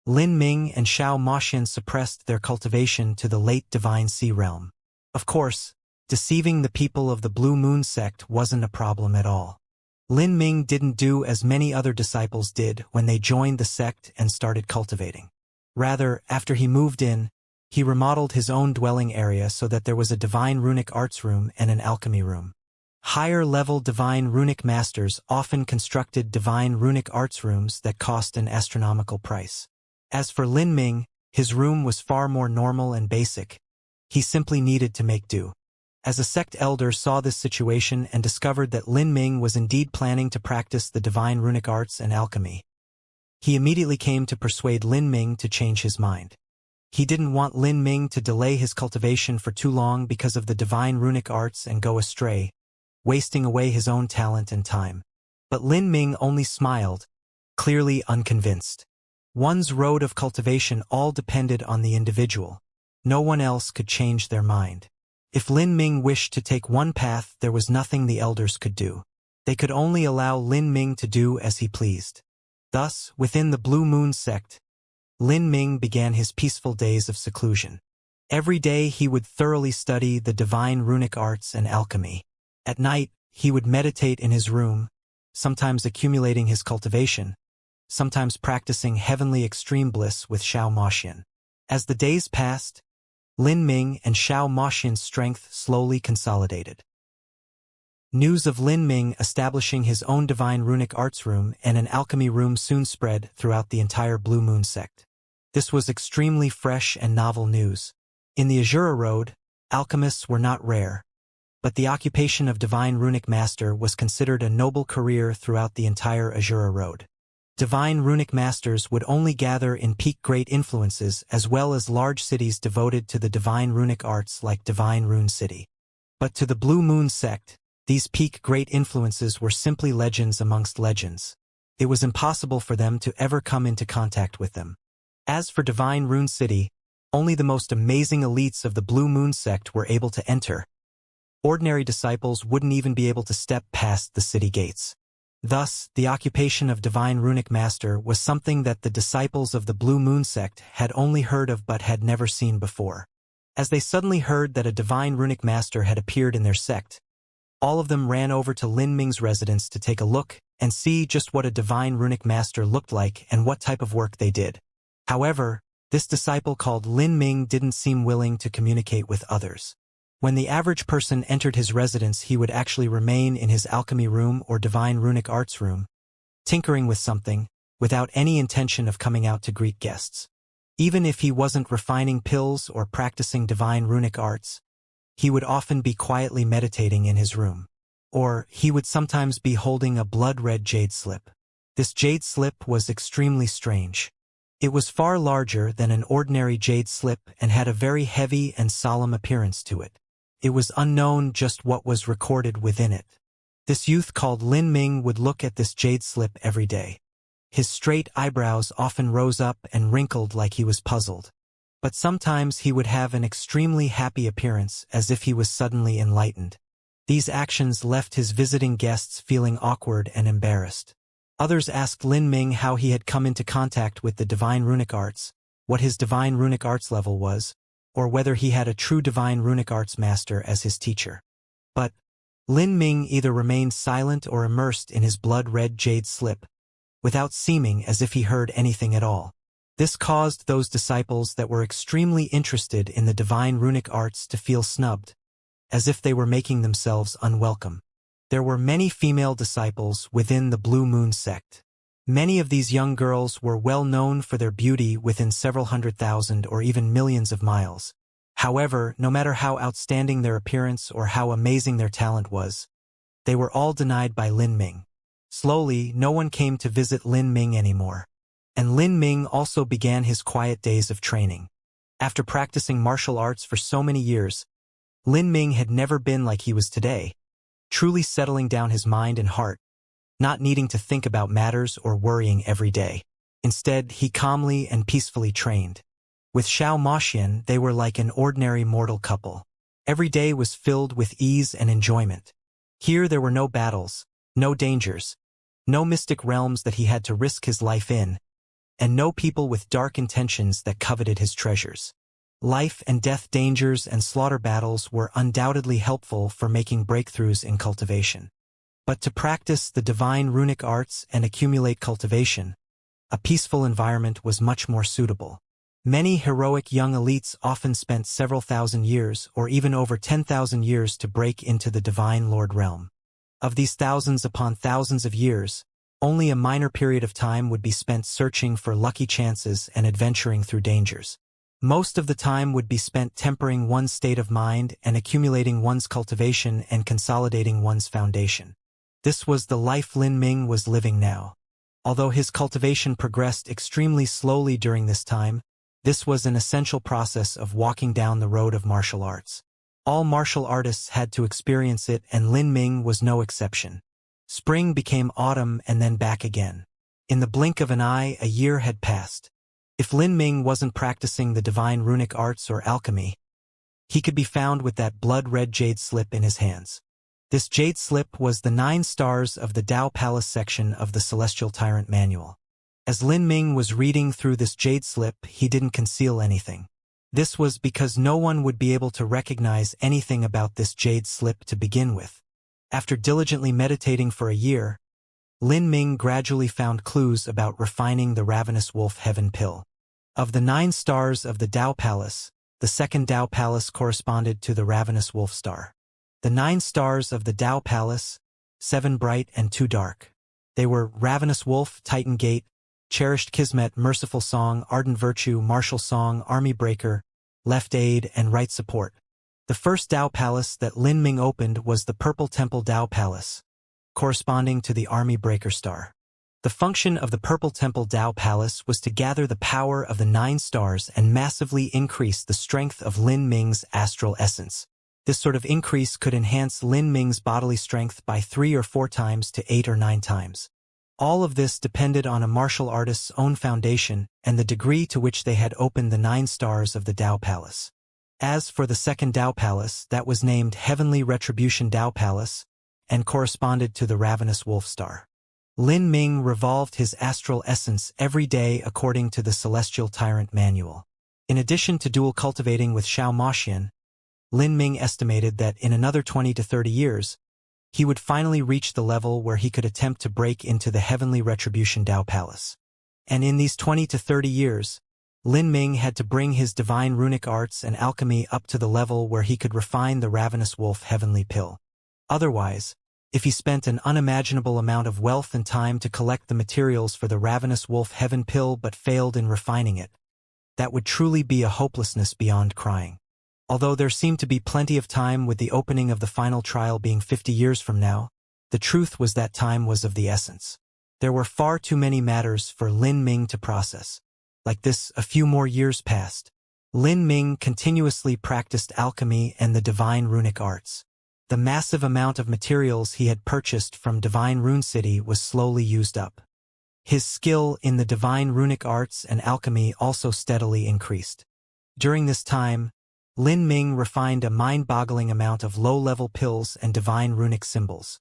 Lin Ming and Xiao Moxian suppressed their cultivation to the late divine sea realm. Of course, deceiving the people of the Blue Moon sect wasn't a problem at all. Lin Ming didn't do as many other disciples did when they joined the sect and started cultivating. Rather, after he moved in, he remodeled his own dwelling area so that there was a divine runic arts room and an alchemy room. Higher-level divine runic masters often constructed divine runic arts rooms that cost an astronomical price. As for Lin Ming, his room was far more normal and basic. He simply needed to make do. As a sect elder saw this situation and discovered that Lin Ming was indeed planning to practice the divine runic arts and alchemy, he immediately came to persuade Lin Ming to change his mind. He didn't want Lin Ming to delay his cultivation for too long because of the divine runic arts and go astray, wasting away his own talent and time. But Lin Ming only smiled, clearly unconvinced. One's road of cultivation all depended on the individual. No one else could change their mind. If Lin Ming wished to take one path, there was nothing the elders could do. They could only allow Lin Ming to do as he pleased. Thus, within the Blue Moon sect, Lin Ming began his peaceful days of seclusion. Every day he would thoroughly study the divine runic arts and alchemy. At night, he would meditate in his room, sometimes accumulating his cultivation, sometimes practicing heavenly extreme bliss with Xiao Moxian. As the days passed, Lin Ming and Xiao Moxian's strength slowly consolidated. News of Lin Ming establishing his own divine runic arts room and an alchemy room soon spread throughout the entire Blue Moon sect. This was extremely fresh and novel news. In the Azura Road, alchemists were not rare, but the occupation of divine runic master was considered a noble career throughout the entire Azura Road. Divine runic masters would only gather in peak great influences as well as large cities devoted to the divine runic arts like Divine Rune City. But to the Blue Moon sect, these peak great influences were simply legends amongst legends. It was impossible for them to ever come into contact with them. As for Divine Rune City, only the most amazing elites of the Blue Moon sect were able to enter. Ordinary disciples wouldn't even be able to step past the city gates. Thus, the occupation of divine runic master was something that the disciples of the Blue Moon sect had only heard of but had never seen before. As they suddenly heard that a divine runic master had appeared in their sect, all of them ran over to Lin Ming's residence to take a look and see just what a divine runic master looked like and what type of work they did. However, this disciple called Lin Ming didn't seem willing to communicate with others. When the average person entered his residence, he would actually remain in his alchemy room or divine runic arts room, tinkering with something, without any intention of coming out to greet guests. Even if he wasn't refining pills or practicing divine runic arts, he would often be quietly meditating in his room. Or he would sometimes be holding a blood-red jade slip. This jade slip was extremely strange. It was far larger than an ordinary jade slip and had a very heavy and solemn appearance to it. It was unknown just what was recorded within it. This youth called Lin Ming would look at this jade slip every day. His straight eyebrows often rose up and wrinkled like he was puzzled. But sometimes he would have an extremely happy appearance as if he was suddenly enlightened. These actions left his visiting guests feeling awkward and embarrassed. Others asked Lin Ming how he had come into contact with the divine runic arts, what his divine runic arts level was, or whether he had a true divine runic arts master as his teacher. But Lin Ming either remained silent or immersed in his blood-red jade slip, without seeming as if he heard anything at all. This caused those disciples that were extremely interested in the divine runic arts to feel snubbed, as if they were making themselves unwelcome. There were many female disciples within the Blue Moon sect. Many of these young girls were well known for their beauty within several 100,000 or even millions of miles. However, no matter how outstanding their appearance or how amazing their talent was, they were all denied by Lin Ming. Slowly, no one came to visit Lin Ming anymore. And Lin Ming also began his quiet days of training. After practicing martial arts for so many years, Lin Ming had never been like he was today, truly settling down his mind and heart, not needing to think about matters or worrying every day. Instead, he calmly and peacefully trained. With Xiao Moxian, they were like an ordinary mortal couple. Every day was filled with ease and enjoyment. Here there were no battles, no dangers, no mystic realms that he had to risk his life in, and no people with dark intentions that coveted his treasures. Life and death dangers and slaughter battles were undoubtedly helpful for making breakthroughs in cultivation. But to practice the divine runic arts and accumulate cultivation, a peaceful environment was much more suitable. Many heroic young elites often spent several thousand years or even over 10,000 years to break into the divine Lord realm. Of these thousands upon thousands of years, only a minor period of time would be spent searching for lucky chances and adventuring through dangers. Most of the time would be spent tempering one's state of mind and accumulating one's cultivation and consolidating one's foundation. This was the life Lin Ming was living now. Although his cultivation progressed extremely slowly during this time, this was an essential process of walking down the road of martial arts. All martial artists had to experience it, and Lin Ming was no exception. Spring became autumn and then back again. In the blink of an eye, a year had passed. If Lin Ming wasn't practicing the divine runic arts or alchemy, he could be found with that blood-red jade slip in his hands. This jade slip was the 9 stars of the Tao Palace section of the Celestial Tyrant Manual. As Lin Ming was reading through this jade slip, he didn't conceal anything. This was because no one would be able to recognize anything about this jade slip to begin with. After diligently meditating for a year, Lin Ming gradually found clues about refining the ravenous wolf heaven pill. Of the 9 stars of the Dao Palace, the second Dao Palace corresponded to the ravenous wolf star. The 9 stars of the Dao Palace, 7 bright and 2 dark. They were Ravenous Wolf, Titan Gate, Cherished Kismet, Merciful Song, Ardent Virtue, Martial Song, Army Breaker, Left Aid, and Right Support. The first Dao Palace that Lin Ming opened was the Purple Temple Dao Palace, corresponding to the Army Breaker star. The function of the Purple Temple Dao Palace was to gather the power of the 9 stars and massively increase the strength of Lin Ming's astral essence. This sort of increase could enhance Lin Ming's bodily strength by 3 or 4 times to 8 or 9 times. All of this depended on a martial artist's own foundation and the degree to which they had opened the 9 stars of the Dao Palace. As for the second Dao Palace, that was named Heavenly Retribution Dao Palace and corresponded to the Ravenous Wolf Star. Lin Ming revolved his astral essence every day according to the Celestial Tyrant Manual. In addition to dual cultivating with Xiao Moxian, Lin Ming estimated that in another 20 to 30 years, he would finally reach the level where he could attempt to break into the Heavenly Retribution Dao Palace. And in these 20 to 30 years, Lin Ming had to bring his divine runic arts and alchemy up to the level where he could refine the Ravenous Wolf Heavenly Pill. Otherwise, if he spent an unimaginable amount of wealth and time to collect the materials for the Ravenous Wolf Heaven Pill but failed in refining it, that would truly be a hopelessness beyond crying. Although there seemed to be plenty of time with the opening of the final trial being 50 years from now, the truth was that time was of the essence. There were far too many matters for Lin Ming to process. Like this, a few more years passed. Lin Ming continuously practiced alchemy and the divine runic arts. The massive amount of materials he had purchased from Divine Rune City was slowly used up. His skill in the divine runic arts and alchemy also steadily increased. During this time, Lin Ming refined a mind-boggling amount of low-level pills and divine runic symbols.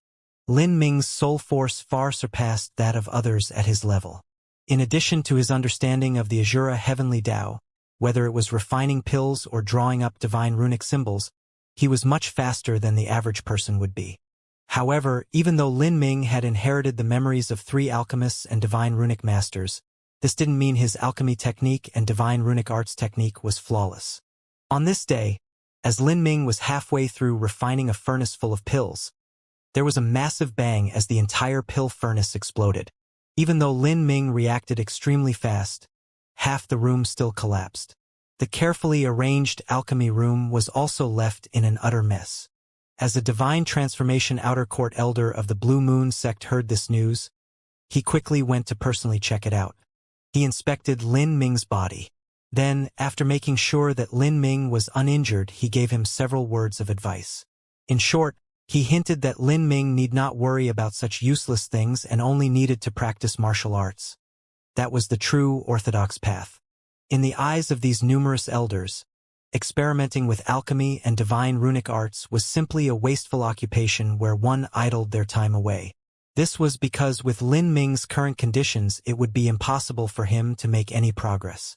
Lin Ming's soul force far surpassed that of others at his level. In addition to his understanding of the Azura Heavenly Tao, whether it was refining pills or drawing up divine runic symbols, he was much faster than the average person would be. However, even though Lin Ming had inherited the memories of 3 alchemists and divine runic masters, this didn't mean his alchemy technique and divine runic arts technique was flawless. On this day, as Lin Ming was halfway through refining a furnace full of pills, there was a massive bang as the entire pill furnace exploded. Even though Lin Ming reacted extremely fast, half the room still collapsed. The carefully arranged alchemy room was also left in an utter mess. As a divine transformation outer court elder of the Blue Moon sect heard this news, he quickly went to personally check it out. He inspected Lin Ming's body. Then, after making sure that Lin Ming was uninjured, he gave him several words of advice. In short, he hinted that Lin Ming need not worry about such useless things and only needed to practice martial arts. That was the true orthodox path. In the eyes of these numerous elders, experimenting with alchemy and divine runic arts was simply a wasteful occupation where one idled their time away. This was because with Lin Ming's current conditions it would be impossible for him to make any progress.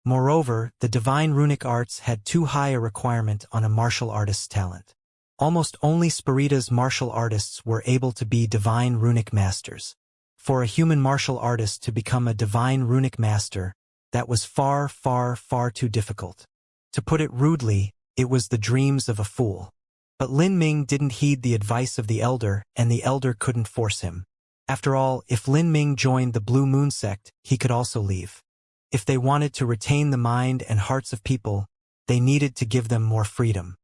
Moreover, the divine runic arts had too high a requirement on a martial artist's talent. Almost only Spirita's martial artists were able to be divine runic masters. For a human martial artist to become a divine runic master, that was far, far, far too difficult. To put it rudely, it was the dreams of a fool. But Lin Ming didn't heed the advice of the elder, and the elder couldn't force him. After all, if Lin Ming joined the Blue Moon sect, he could also leave. If they wanted to retain the mind and hearts of people, they needed to give them more freedom.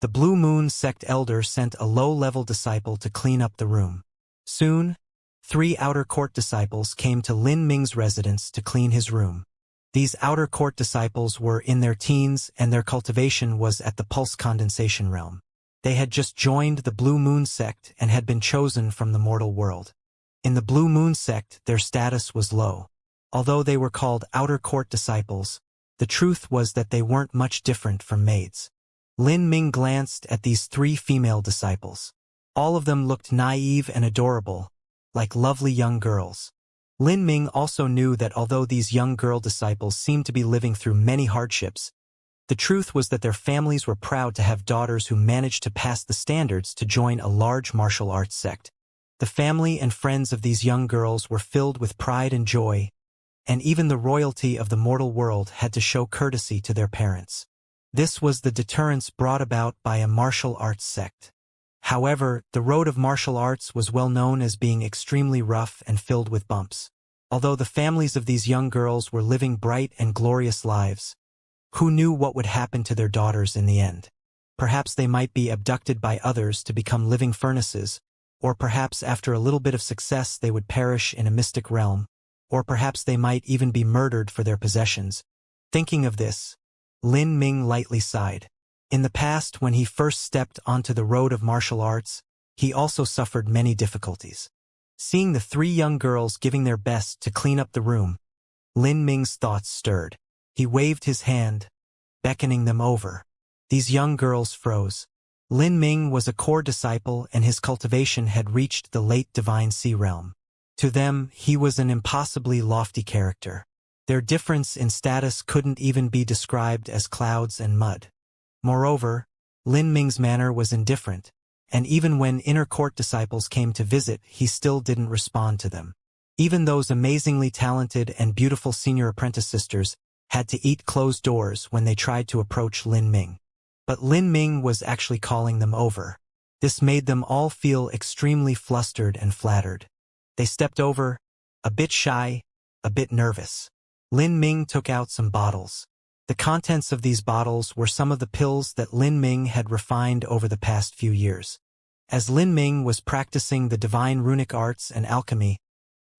The Blue Moon sect elder sent a low-level disciple to clean up the room. Soon, 3 outer court disciples came to Lin Ming's residence to clean his room. These outer court disciples were in their teens and their cultivation was at the pulse condensation realm. They had just joined the Blue Moon sect and had been chosen from the mortal world. In the Blue Moon sect, their status was low. Although they were called outer court disciples, the truth was that they weren't much different from maids. Lin Ming glanced at these 3 female disciples. All of them looked naive and adorable, like lovely young girls. Lin Ming also knew that although these young girl disciples seemed to be living through many hardships, The truth was that their families were proud to have daughters who managed to pass the standards to join a large martial arts sect. The family and friends of these young girls were filled with pride and joy, and even the royalty of the mortal world had to show courtesy to their parents. This was the deterrence brought about by a martial arts sect. However, the road of martial arts was well known as being extremely rough and filled with bumps. Although the families of these young girls were living bright and glorious lives, who knew what would happen to their daughters in the end? Perhaps they might be abducted by others to become living furnaces, or perhaps after a little bit of success they would perish in a mystic realm, or perhaps they might even be murdered for their possessions. Thinking of this, Lin Ming lightly sighed. In the past, when he first stepped onto the road of martial arts, he also suffered many difficulties. Seeing the three young girls giving their best to clean up the room, Lin Ming's thoughts stirred. He waved his hand, beckoning them over. These young girls froze. Lin Ming was a core disciple and his cultivation had reached the late divine sea realm. To them, he was an impossibly lofty character. Their difference in status couldn't even be described as clouds and mud. Moreover, Lin Ming's manner was indifferent, and even when inner court disciples came to visit, he still didn't respond to them. Even those amazingly talented and beautiful senior apprentice sisters had to eat closed doors when they tried to approach Lin Ming. But Lin Ming was actually calling them over. This made them all feel extremely flustered and flattered. They stepped over, a bit shy, a bit nervous. Lin Ming took out some bottles. The contents of these bottles were some of the pills that Lin Ming had refined over the past few years. As Lin Ming was practicing the divine runic arts and alchemy,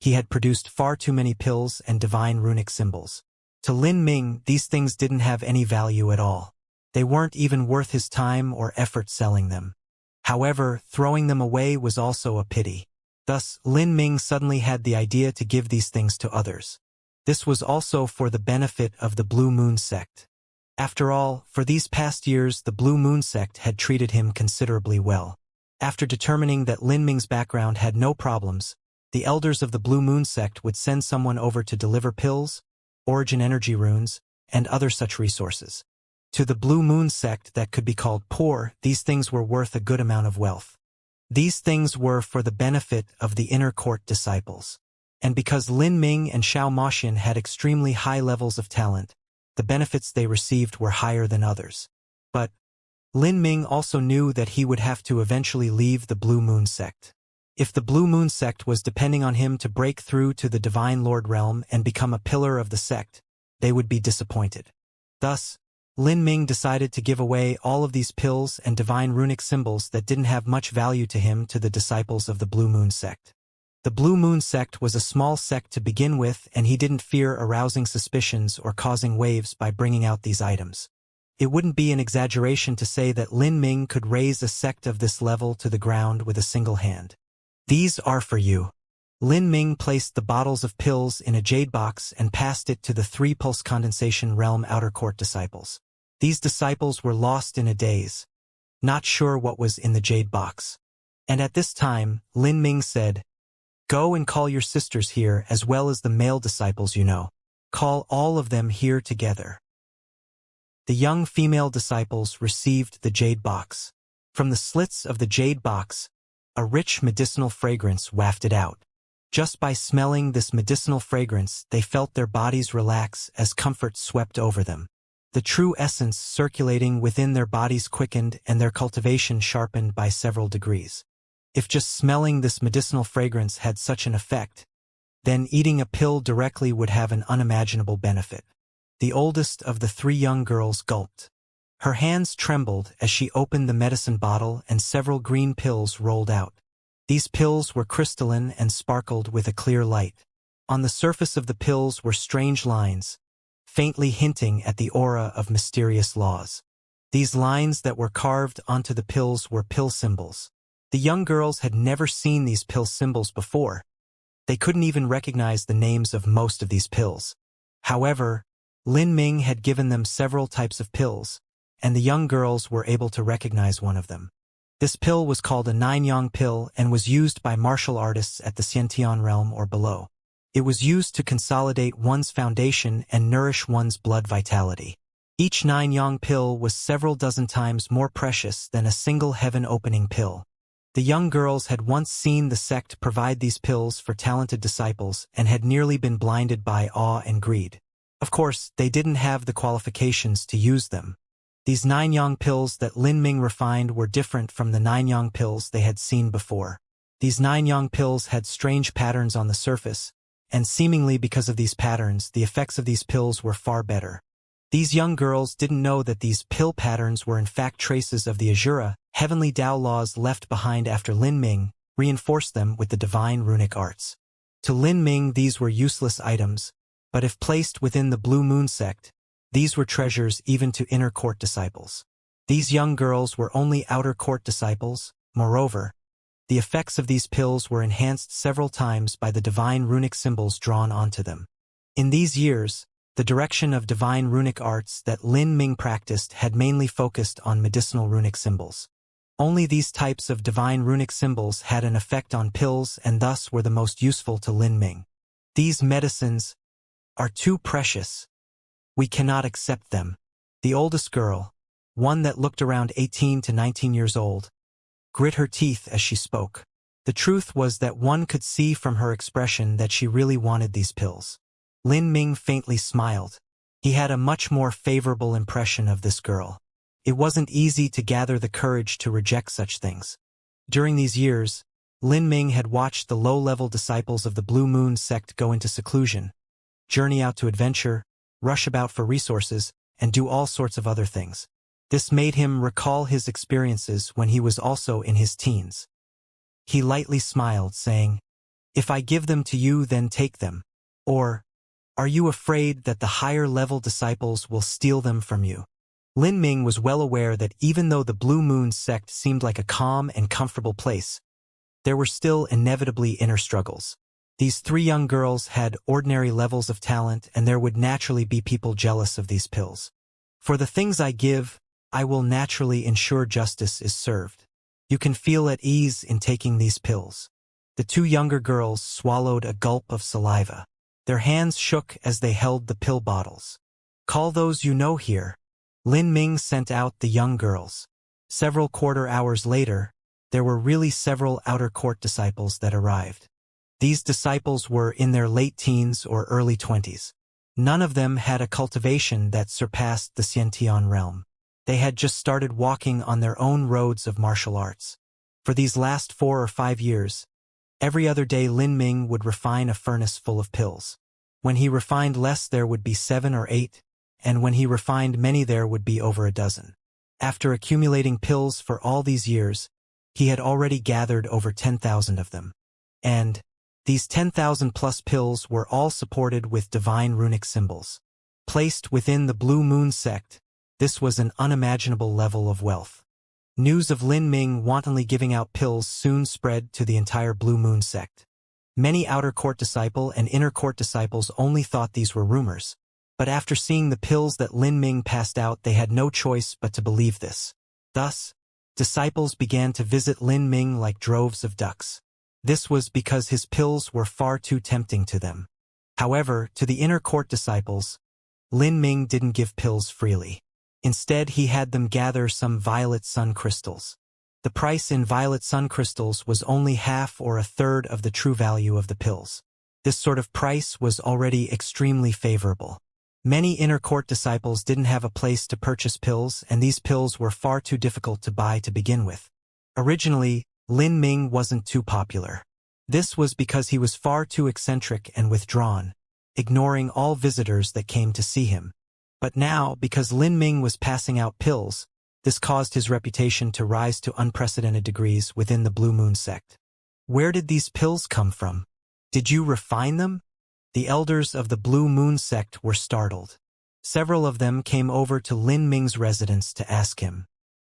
he had produced far too many pills and divine runic symbols. To Lin Ming, these things didn't have any value at all. They weren't even worth his time or effort selling them. However, throwing them away was also a pity. Thus, Lin Ming suddenly had the idea to give these things to others. This was also for the benefit of the Blue Moon sect. After all, for these past years the Blue Moon sect had treated him considerably well. After determining that Lin Ming's background had no problems, the elders of the Blue Moon sect would send someone over to deliver pills, origin energy runes, and other such resources. To the Blue Moon sect that could be called poor, these things were worth a good amount of wealth. These things were for the benefit of the inner court disciples. And because Lin Ming and Xiao Moxian had extremely high levels of talent, the benefits they received were higher than others. But Lin Ming also knew that he would have to eventually leave the Blue Moon sect. If the Blue Moon sect was depending on him to break through to the Divine Lord realm and become a pillar of the sect, they would be disappointed. Thus, Lin Ming decided to give away all of these pills and divine runic symbols that didn't have much value to him to the disciples of the Blue Moon sect. The Blue Moon sect was a small sect to begin with, and he didn't fear arousing suspicions or causing waves by bringing out these items. It wouldn't be an exaggeration to say that Lin Ming could raise a sect of this level to the ground with a single hand. These are for you. Lin Ming placed the bottles of pills in a jade box and passed it to the 3 pulse condensation realm outer court disciples. These disciples were lost in a daze, not sure what was in the jade box. And at this time, Lin Ming said, "Go and call your sisters here as well as the male disciples you know. Call all of them here together." The young female disciples received the jade box. From the slits of the jade box, a rich medicinal fragrance wafted out. Just by smelling this medicinal fragrance, they felt their bodies relax as comfort swept over them. The true essence circulating within their bodies quickened and their cultivation sharpened by several degrees. If just smelling this medicinal fragrance had such an effect, then eating a pill directly would have an unimaginable benefit. The oldest of the 3 young girls gulped. Her hands trembled as she opened the medicine bottle and several green pills rolled out. These pills were crystalline and sparkled with a clear light. On the surface of the pills were strange lines, faintly hinting at the aura of mysterious laws. These lines that were carved onto the pills were pill symbols. The young girls had never seen these pill symbols before. They couldn't even recognize the names of most of these pills. However, Lin Ming had given them several types of pills, and the young girls were able to recognize one of them. This pill was called a 9-yang pill and was used by martial artists at the Xiantian realm or below. It was used to consolidate one's foundation and nourish one's blood vitality. Each 9-yang pill was several dozen times more precious than a single heaven-opening pill. The young girls had once seen the sect provide these pills for talented disciples and had nearly been blinded by awe and greed. Of course, they didn't have the qualifications to use them. These 9-yang pills that Lin Ming refined were different from the 9-yang pills they had seen before. These 9-yang pills had strange patterns on the surface, and seemingly because of these patterns, the effects of these pills were far better. These young girls didn't know that these pill patterns were in fact traces of the Azura, heavenly Tao laws left behind after Lin Ming reinforced them with the divine runic arts. To Lin Ming these were useless items, but if placed within the Blue Moon sect, these were treasures even to inner court disciples. These young girls were only outer court disciples. Moreover, the effects of these pills were enhanced several times by the divine runic symbols drawn onto them. In these years, the direction of divine runic arts that Lin Ming practiced had mainly focused on medicinal runic symbols. Only these types of divine runic symbols had an effect on pills and thus were the most useful to Lin Ming. These medicines are too precious. We cannot accept them. The oldest girl, one that looked around 18 to 19 years old, grit her teeth as she spoke. The truth was that one could see from her expression that she really wanted these pills. Lin Ming faintly smiled. He had a much more favorable impression of this girl. It wasn't easy to gather the courage to reject such things. During these years, Lin Ming had watched the low-level disciples of the Blue Moon sect go into seclusion, journey out to adventure, rush about for resources, and do all sorts of other things. This made him recall his experiences when he was also in his teens. He lightly smiled, saying, "If I give them to you, then take them. Or, are you afraid that the higher-level disciples will steal them from you?" Lin Ming was well aware that even though the Blue Moon sect seemed like a calm and comfortable place, there were still inevitably inner struggles. These 3 young girls had ordinary levels of talent, and there would naturally be people jealous of these pills. "For the things I give, I will naturally ensure justice is served. You can feel at ease in taking these pills." The 2 younger girls swallowed a gulp of saliva. Their hands shook as they held the pill bottles. "Call those you know here." Lin Ming sent out the young girls. Several quarter hours later, there were really several outer court disciples that arrived. These disciples were in their late teens or early 20s. None of them had a cultivation that surpassed the Xianxia realm. They had just started walking on their own roads of martial arts. For these last 4 or 5 years, every other day Lin Ming would refine a furnace full of pills. When he refined less there would be 7 or 8, and when he refined many there would be over a dozen. After accumulating pills for all these years, he had already gathered over 10,000 of them. And these 10,000 plus pills were all supported with divine runic symbols. Placed within the Blue Moon sect, this was an unimaginable level of wealth. News of Lin Ming wantonly giving out pills soon spread to the entire Blue Moon sect. Many outer court disciple and inner court disciples only thought these were rumors, but after seeing the pills that Lin Ming passed out they had no choice but to believe this. Thus, disciples began to visit Lin Ming like droves of ducks. This was because his pills were far too tempting to them. However, to the inner court disciples, Lin Ming didn't give pills freely. Instead, he had them gather some violet sun crystals. The price in violet sun crystals was only half or a third of the true value of the pills. This sort of price was already extremely favorable. Many inner court disciples didn't have a place to purchase pills, and these pills were far too difficult to buy to begin with. Originally, Lin Ming wasn't too popular. This was because he was far too eccentric and withdrawn, ignoring all visitors that came to see him. But now, because Lin Ming was passing out pills, this caused his reputation to rise to unprecedented degrees within the Blue Moon sect. "Where did these pills come from? Did you refine them?" The elders of the Blue Moon sect were startled. Several of them came over to Lin Ming's residence to ask him.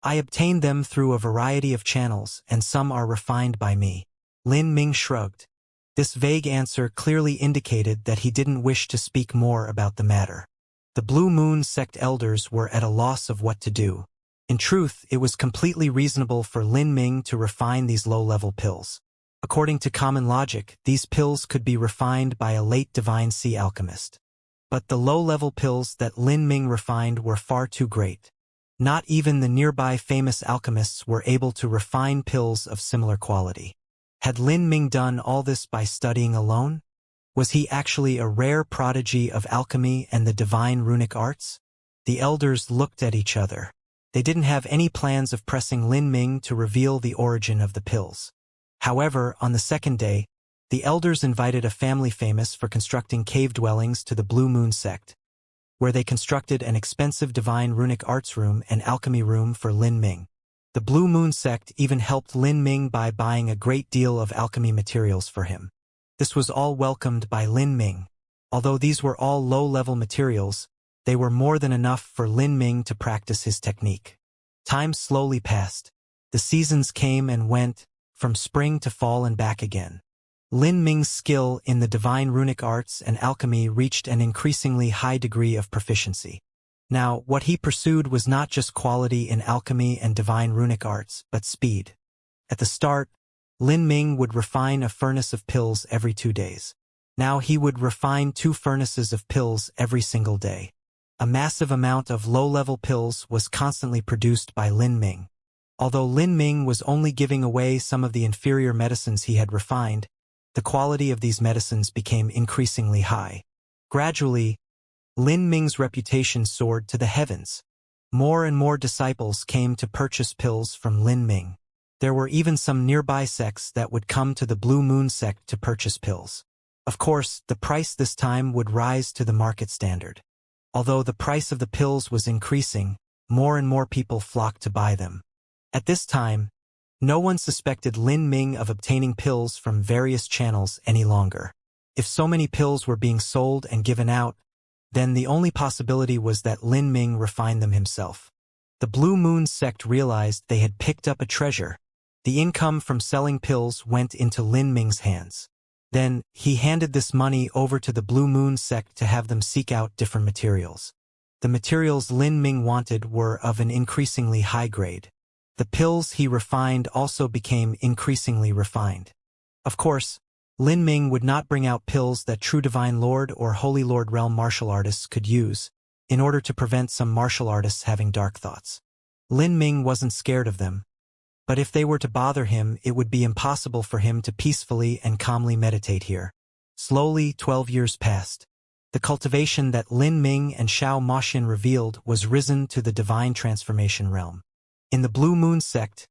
"I obtained them through a variety of channels, and some are refined by me." Lin Ming shrugged. This vague answer clearly indicated that he didn't wish to speak more about the matter. The Blue Moon sect elders were at a loss of what to do. In truth, it was completely reasonable for Lin Ming to refine these low-level pills. According to common logic, these pills could be refined by a late divine sea alchemist. But the low-level pills that Lin Ming refined were far too great. Not even the nearby famous alchemists were able to refine pills of similar quality. Had Lin Ming done all this by studying alone? Was he actually a rare prodigy of alchemy and the divine runic arts? The elders looked at each other. They didn't have any plans of pressing Lin Ming to reveal the origin of the pills. However, on the second day, the elders invited a family famous for constructing cave dwellings to the Blue Moon sect, where they constructed an expensive divine runic arts room and alchemy room for Lin Ming. The Blue Moon sect even helped Lin Ming by buying a great deal of alchemy materials for him. This was all welcomed by Lin Ming. Although these were all low-level materials, they were more than enough for Lin Ming to practice his technique. Time slowly passed. The seasons came and went, from spring to fall and back again. Lin Ming's skill in the divine runic arts and alchemy reached an increasingly high degree of proficiency. Now, what he pursued was not just quality in alchemy and divine runic arts, but speed. At the start, Lin Ming would refine a furnace of pills every 2 days. Now he would refine 2 furnaces of pills every single day. A massive amount of low-level pills was constantly produced by Lin Ming. Although Lin Ming was only giving away some of the inferior medicines he had refined, the quality of these medicines became increasingly high. Gradually, Lin Ming's reputation soared to the heavens. More and more disciples came to purchase pills from Lin Ming. There were even some nearby sects that would come to the Blue Moon sect to purchase pills. Of course, the price this time would rise to the market standard. Although the price of the pills was increasing, more and more people flocked to buy them. At this time, no one suspected Lin Ming of obtaining pills from various channels any longer. If so many pills were being sold and given out, then the only possibility was that Lin Ming refined them himself. The Blue Moon sect realized they had picked up a treasure. The income from selling pills went into Lin Ming's hands. Then, he handed this money over to the Blue Moon sect to have them seek out different materials. The materials Lin Ming wanted were of an increasingly high grade. The pills he refined also became increasingly refined. Of course, Lin Ming would not bring out pills that true Divine Lord or Holy Lord realm martial artists could use, in order to prevent some martial artists having dark thoughts. Lin Ming wasn't scared of them, but if they were to bother him, it would be impossible for him to peacefully and calmly meditate here. Slowly, 12 years passed. The cultivation that Lin Ming and Xiao Moxian revealed was risen to the divine transformation realm. In the Blue Moon sect,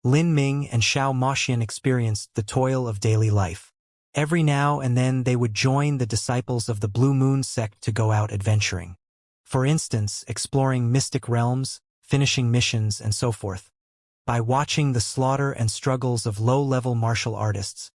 Lin Ming and Xiao Moxian experienced the toil of daily life. Every now and then they would join the disciples of the Blue Moon sect to go out adventuring. For instance, exploring mystic realms, finishing missions, and so forth. By watching the slaughter and struggles of low-level martial artists,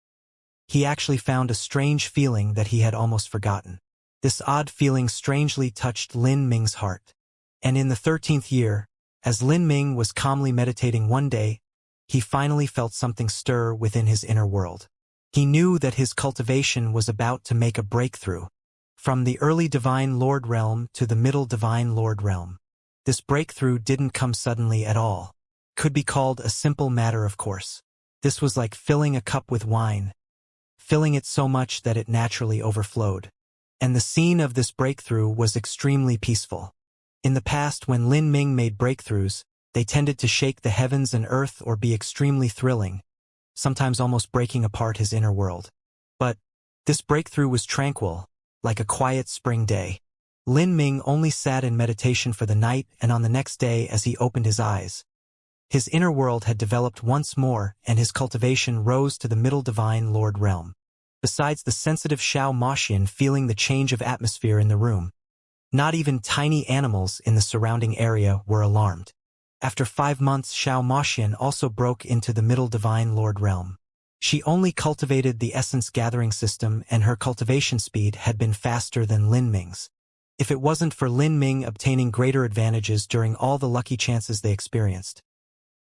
he actually found a strange feeling that he had almost forgotten. This odd feeling strangely touched Lin Ming's heart. And in the 13th year, as Lin Ming was calmly meditating one day, he finally felt something stir within his inner world. He knew that his cultivation was about to make a breakthrough, from the early Divine Lord realm to the middle Divine Lord realm. This breakthrough didn't come suddenly at all. Could be called a simple matter of course. This was like filling a cup with wine, filling it so much that it naturally overflowed. And the scene of this breakthrough was extremely peaceful. In the past, when Lin Ming made breakthroughs, they tended to shake the heavens and earth or be extremely thrilling, sometimes almost breaking apart his inner world. But this breakthrough was tranquil, like a quiet spring day. Lin Ming only sat in meditation for the night, and on the next day as he opened his eyes, his inner world had developed once more and his cultivation rose to the middle Divine Lord realm. Besides the sensitive Xiao Moxian feeling the change of atmosphere in the room, not even tiny animals in the surrounding area were alarmed. After 5 months, Xiao Moxian also broke into the middle Divine Lord realm. She only cultivated the essence gathering system, and her cultivation speed had been faster than Lin Ming's. If it wasn't for Lin Ming obtaining greater advantages during all the lucky chances they experienced,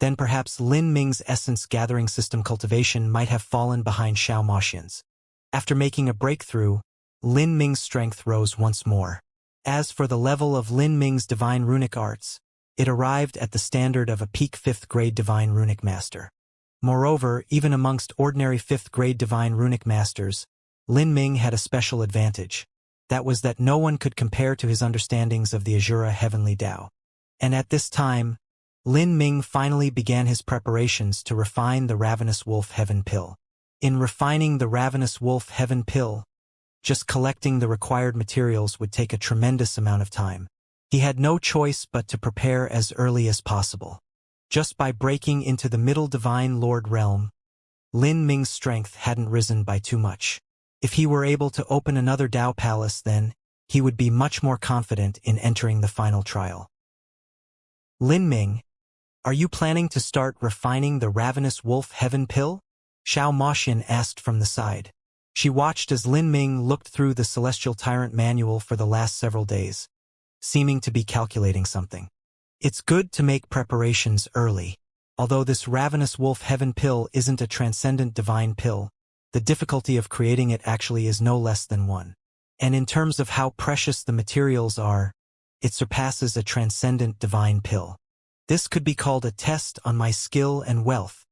then perhaps Lin Ming's essence gathering system cultivation might have fallen behind Xiao Moxian's. After making a breakthrough, Lin Ming's strength rose once more. As for the level of Lin Ming's divine runic arts, it arrived at the standard of a peak 5th grade divine runic master. Moreover, even amongst ordinary 5th grade divine runic masters, Lin Ming had a special advantage. that was that no one could compare to his understandings of the Azura Heavenly Tao. And at this time, Lin Ming finally began his preparations to refine the Ravenous Wolf Heaven Pill. In refining the Ravenous Wolf Heaven Pill, just collecting the required materials would take a tremendous amount of time. He had no choice but to prepare as early as possible. Just by breaking into the Middle Divine Lord realm, Lin Ming's strength hadn't risen by too much. If he were able to open another Tao Palace, then he would be much more confident in entering the final trial. Lin Ming, are you planning to start refining the Ravenous Wolf Heaven Pill? Xiao Moxian asked from the side. She watched as Lin Ming looked through the Celestial Tyrant manual for the last several days, seeming to be calculating something. It's good to make preparations early. Although this Ravenous Wolf Heaven Pill isn't a transcendent divine pill, the difficulty of creating it actually is no less than one. And in terms of how precious the materials are, it surpasses a transcendent divine pill. This could be called a test on my skill and wealth.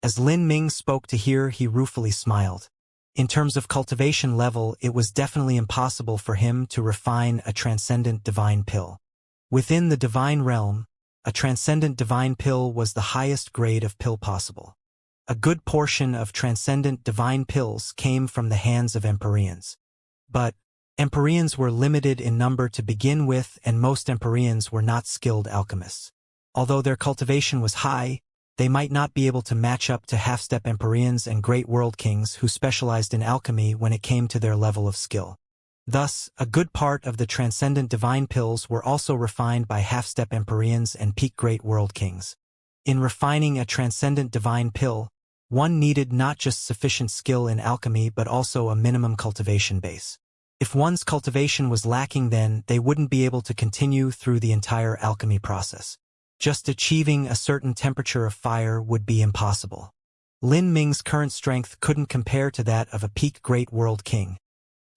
As Lin Ming spoke to hear, he ruefully smiled. In terms of cultivation level, it was definitely impossible for him to refine a transcendent divine pill. Within the divine realm, a transcendent divine pill was the highest grade of pill possible. A good portion of transcendent divine pills came from the hands of Empyreans. But Empyreans were limited in number to begin with, and most Empyreans were not skilled alchemists. Although their cultivation was high, they might not be able to match up to half-step Empyreans and great world kings who specialized in alchemy when it came to their level of skill. Thus, a good part of the transcendent divine pills were also refined by half-step Empyreans and peak great world kings. In refining a transcendent divine pill, one needed not just sufficient skill in alchemy but also a minimum cultivation base. If one's cultivation was lacking, then they wouldn't be able to continue through the entire alchemy process. Just achieving a certain temperature of fire would be impossible. Lin Ming's current strength couldn't compare to that of a peak great world king,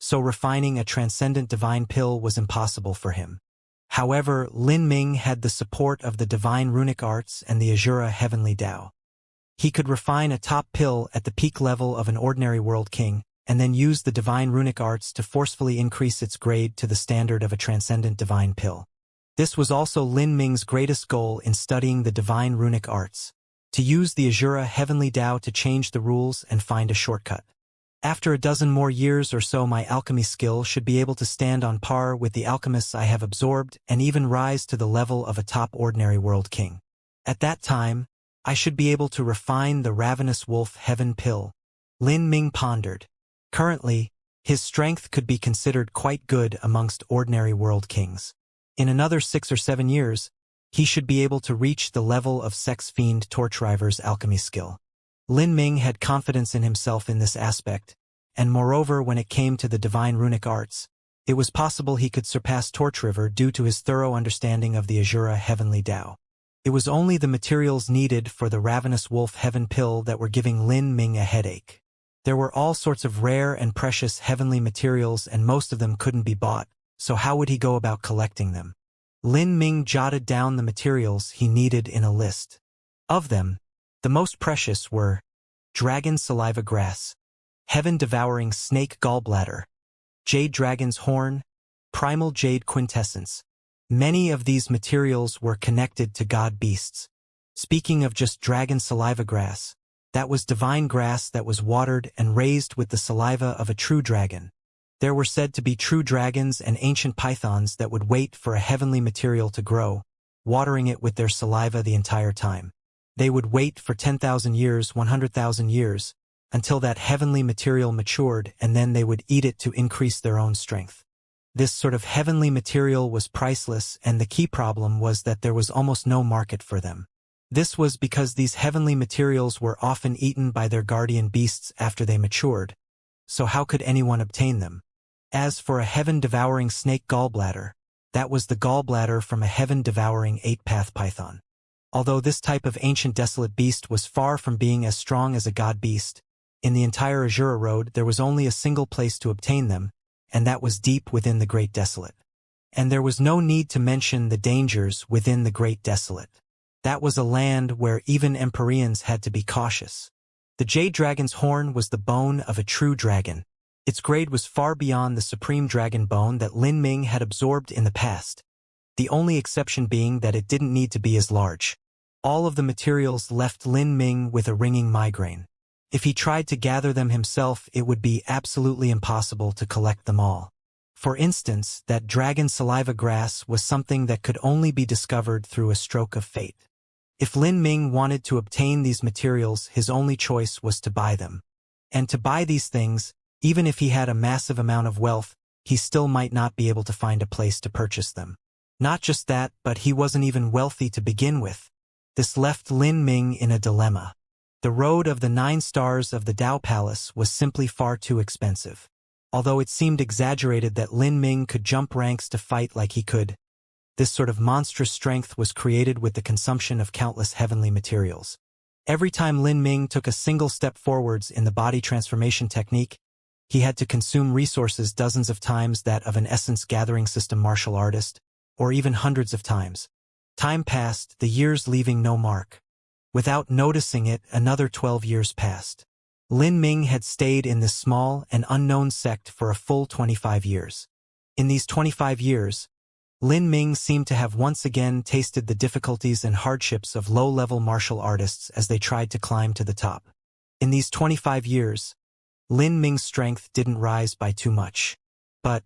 so refining a transcendent divine pill was impossible for him. However, Lin Ming had the support of the divine runic arts and the Azura Heavenly Tao. He could refine a top pill at the peak level of an ordinary world king, and then use the divine runic arts to forcefully increase its grade to the standard of a transcendent divine pill. This was also Lin Ming's greatest goal in studying the divine runic arts, to use the Azura Heavenly Tao to change the rules and find a shortcut. After a dozen more years or so, my alchemy skill should be able to stand on par with the alchemists I have absorbed and even rise to the level of a top ordinary world king. At that time, I should be able to refine the Ravenous Wolf Heaven Pill. Lin Ming pondered. Currently, his strength could be considered quite good amongst ordinary world kings. In another 6 or 7 years, he should be able to reach the level of Sex Fiend Torchriver's alchemy skill. Lin Ming had confidence in himself in this aspect, and moreover when it came to the divine runic arts, it was possible he could surpass Torchriver due to his thorough understanding of the Azura Heavenly Tao. It was only the materials needed for the Ravenous Wolf Heaven Pill that were giving Lin Ming a headache. There were all sorts of rare and precious heavenly materials, and most of them couldn't be bought, so how would he go about collecting them? Lin Ming jotted down the materials he needed in a list. Of them, the most precious were dragon saliva grass, heaven-devouring snake gallbladder, jade dragon's horn, primal jade quintessence. Many of these materials were connected to god beasts. Speaking of just dragon saliva grass, that was divine grass that was watered and raised with the saliva of a true dragon. There were said to be true dragons and ancient pythons that would wait for a heavenly material to grow, watering it with their saliva the entire time. They would wait for 10,000 years, 100,000 years, until that heavenly material matured, and then they would eat it to increase their own strength. This sort of heavenly material was priceless, and the key problem was that there was almost no market for them. This was because these heavenly materials were often eaten by their guardian beasts after they matured, so how could anyone obtain them? As for a heaven-devouring snake gallbladder, that was the gallbladder from a heaven-devouring 8-path python. Although this type of ancient desolate beast was far from being as strong as a god beast, in the entire Azura Road there was only a single place to obtain them, and that was deep within the Great Desolate. And there was no need to mention the dangers within the Great Desolate. That was a land where even Empyreans had to be cautious. The jade dragon's horn was the bone of a true dragon. Its grade was far beyond the supreme dragon bone that Lin Ming had absorbed in the past, the only exception being that it didn't need to be as large. All of the materials left Lin Ming with a ringing migraine. If he tried to gather them himself, it would be absolutely impossible to collect them all. For instance, that dragon saliva grass was something that could only be discovered through a stroke of fate. If Lin Ming wanted to obtain these materials, his only choice was to buy them. And to buy these things, even if he had a massive amount of wealth, he still might not be able to find a place to purchase them. Not just that, but he wasn't even wealthy to begin with. This left Lin Ming in a dilemma. The road of the 9 stars of the Dao Palace was simply far too expensive. Although it seemed exaggerated that Lin Ming could jump ranks to fight like he could, this sort of monstrous strength was created with the consumption of countless heavenly materials. Every time Lin Ming took a single step forwards in the body transformation technique, he had to consume resources dozens of times that of an essence-gathering system martial artist, or even hundreds of times. Time passed, the years leaving no mark. Without noticing it, another 12 years passed. Lin Ming had stayed in this small and unknown sect for a full 25 years. In these 25 years, Lin Ming seemed to have once again tasted the difficulties and hardships of low-level martial artists as they tried to climb to the top. In these 25 years, Lin Ming's strength didn't rise by too much. But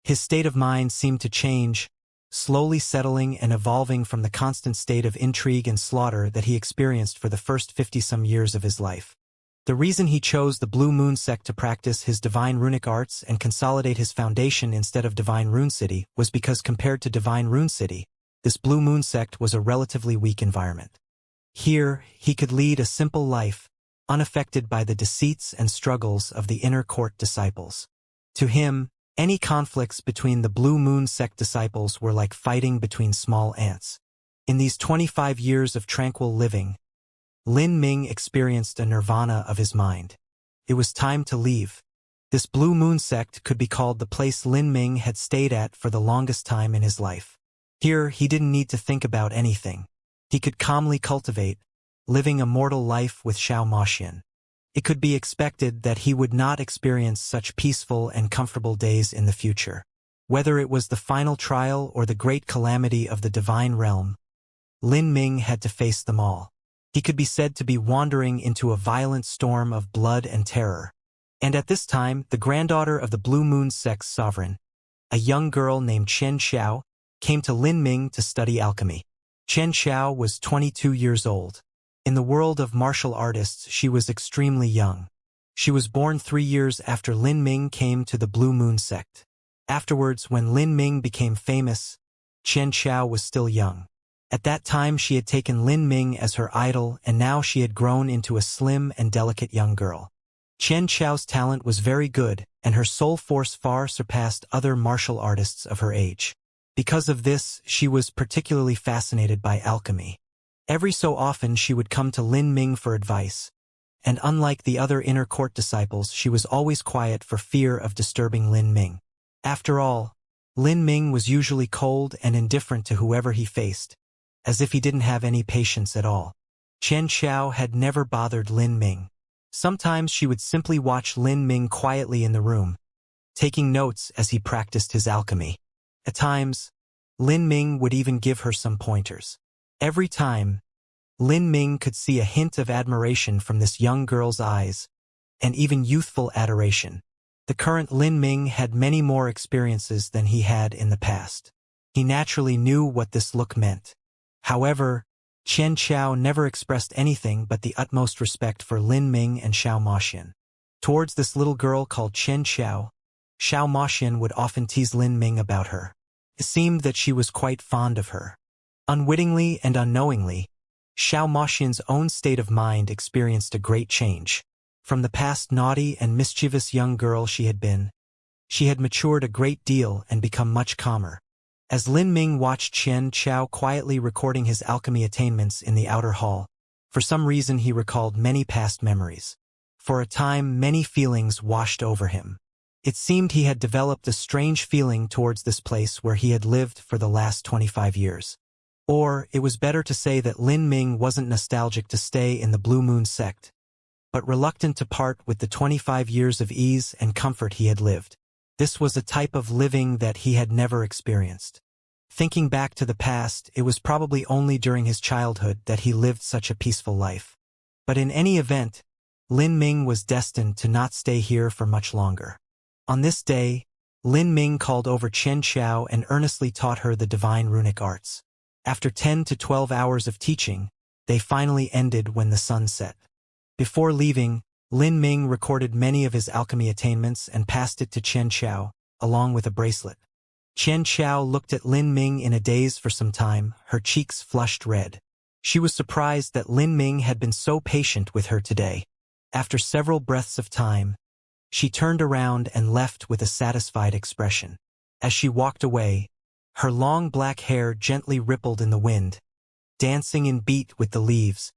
his state of mind seemed to change, slowly settling and evolving from the constant state of intrigue and slaughter that he experienced for the first 50-some years of his life. The reason he chose the Blue Moon sect to practice his divine runic arts and consolidate his foundation instead of Divine Rune City was because compared to Divine Rune City, this Blue Moon sect was a relatively weak environment. Here, he could lead a simple life, unaffected by the deceits and struggles of the inner court disciples. To him, any conflicts between the Blue Moon sect disciples were like fighting between small ants. In these 25 years of tranquil living, Lin Ming experienced a nirvana of his mind. It was time to leave. This Blue Moon sect could be called the place Lin Ming had stayed at for the longest time in his life. Here, he didn't need to think about anything. He could calmly cultivate, living a mortal life with Xianxia. It could be expected that he would not experience such peaceful and comfortable days in the future. Whether it was the final trial or the great calamity of the divine realm, Lin Ming had to face them all. He could be said to be wandering into a violent storm of blood and terror. And at this time, the granddaughter of the Blue Moon sect's sovereign, a young girl named Xianxia, came to Lin Ming to study alchemy. Xianxia was 22 years old. In the world of martial artists, she was extremely young. She was born 3 years after Lin Ming came to the Blue Moon sect. Afterwards, when Lin Ming became famous, Xianxia was still young. At that time, she had taken Lin Ming as her idol, and now she had grown into a slim and delicate young girl. Xianxia's talent was very good, and her soul force far surpassed other martial artists of her age. Because of this, she was particularly fascinated by alchemy. Every so often she would come to Lin Ming for advice, and unlike the other inner court disciples, she was always quiet for fear of disturbing Lin Ming. After all, Lin Ming was usually cold and indifferent to whoever he faced, as if he didn't have any patience at all. Xianxia had never bothered Lin Ming. Sometimes she would simply watch Lin Ming quietly in the room, taking notes as he practiced his alchemy. At times, Lin Ming would even give her some pointers. Every time, Lin Ming could see a hint of admiration from this young girl's eyes, and even youthful adoration. The current Lin Ming had many more experiences than he had in the past. He naturally knew what this look meant. However, Xianxia never expressed anything but the utmost respect for Lin Ming and Xianxia. Towards this little girl called Xianxia, Xianxia would often tease Lin Ming about her. It seemed that she was quite fond of her. Unwittingly and unknowingly, Xianxia's own state of mind experienced a great change. From the past naughty and mischievous young girl she had matured a great deal and become much calmer. As Lin Ming watched Xianxia quietly recording his alchemy attainments in the outer hall, for some reason he recalled many past memories. For a time, many feelings washed over him. It seemed he had developed a strange feeling towards this place where he had lived for the last 25 years. Or, it was better to say that Lin Ming wasn't nostalgic to stay in the Blue Moon sect, but reluctant to part with the 25 years of ease and comfort he had lived. This was a type of living that he had never experienced. Thinking back to the past, it was probably only during his childhood that he lived such a peaceful life. But in any event, Lin Ming was destined to not stay here for much longer. On this day, Lin Ming called over Xianxia and earnestly taught her the divine runic arts. After 10 to 12 hours of teaching, they finally ended when the sun set. Before leaving, Lin Ming recorded many of his alchemy attainments and passed it to Xianxia, along with a bracelet. Xianxia looked at Lin Ming in a daze for some time, her cheeks flushed red. She was surprised that Lin Ming had been so patient with her today. After several breaths of time, she turned around and left with a satisfied expression. As she walked away, her long black hair gently rippled in the wind, dancing in beat with the leaves.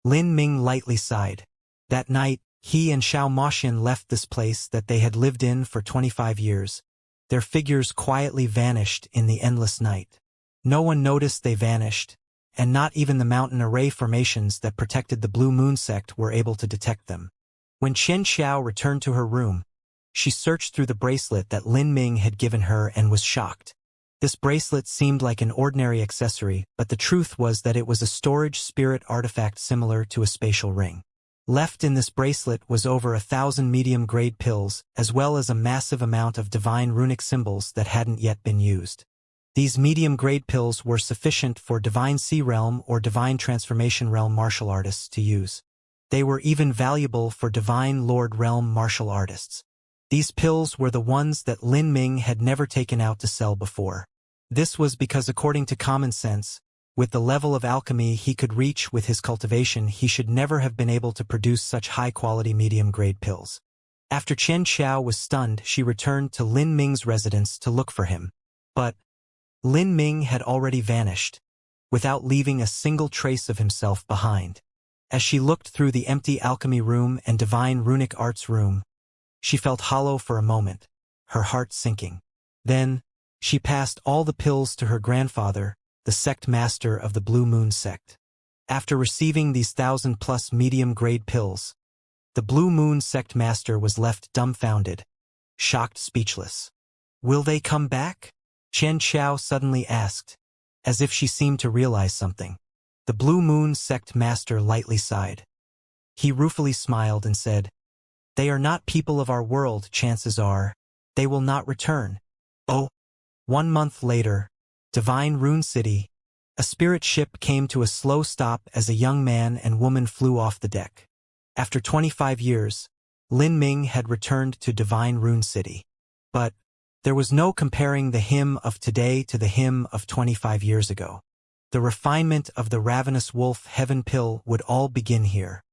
Lin Ming lightly sighed. That night, he and Xianxia left this place that they had lived in for 25 years. Their figures quietly vanished in the endless night. No one noticed they vanished, and not even the mountain array formations that protected the Blue Moon sect were able to detect them. When Xianxia returned to her room, she searched through the bracelet that Lin Ming had given her and was shocked. This bracelet seemed like an ordinary accessory, but the truth was that it was a storage spirit artifact similar to a spatial ring. Left in this bracelet was over 1,000 medium-grade pills, as well as a massive amount of divine runic symbols that hadn't yet been used. These medium-grade pills were sufficient for Divine Sea Realm or Divine Transformation Realm martial artists to use. They were even valuable for Divine Lord Realm martial artists. These pills were the ones that Lin Ming had never taken out to sell before. This was because, according to common sense, with the level of alchemy he could reach with his cultivation, he should never have been able to produce such high-quality medium-grade pills. After Xianxia was stunned, she returned to Lin Ming's residence to look for him. But Lin Ming had already vanished, without leaving a single trace of himself behind. As she looked through the empty alchemy room and divine runic arts room, she felt hollow for a moment, her heart sinking. Then, she passed all the pills to her grandfather, the sect master of the Blue Moon sect. After receiving these 1,000+ medium-grade pills, the Blue Moon sect master was left dumbfounded, shocked, speechless. "Will they come back?" Xianxia suddenly asked, as if she seemed to realize something. The Blue Moon sect master lightly sighed. He ruefully smiled and said, "They are not people of our world, chances are. They will not return." Oh. 1 month later, Divine Rune City, a spirit ship came to a slow stop as a young man and woman flew off the deck. After 25 years, Lin Ming had returned to Divine Rune City. But there was no comparing the him of today to the him of 25 years ago. The refinement of the ravenous wolf heaven pill would all begin here.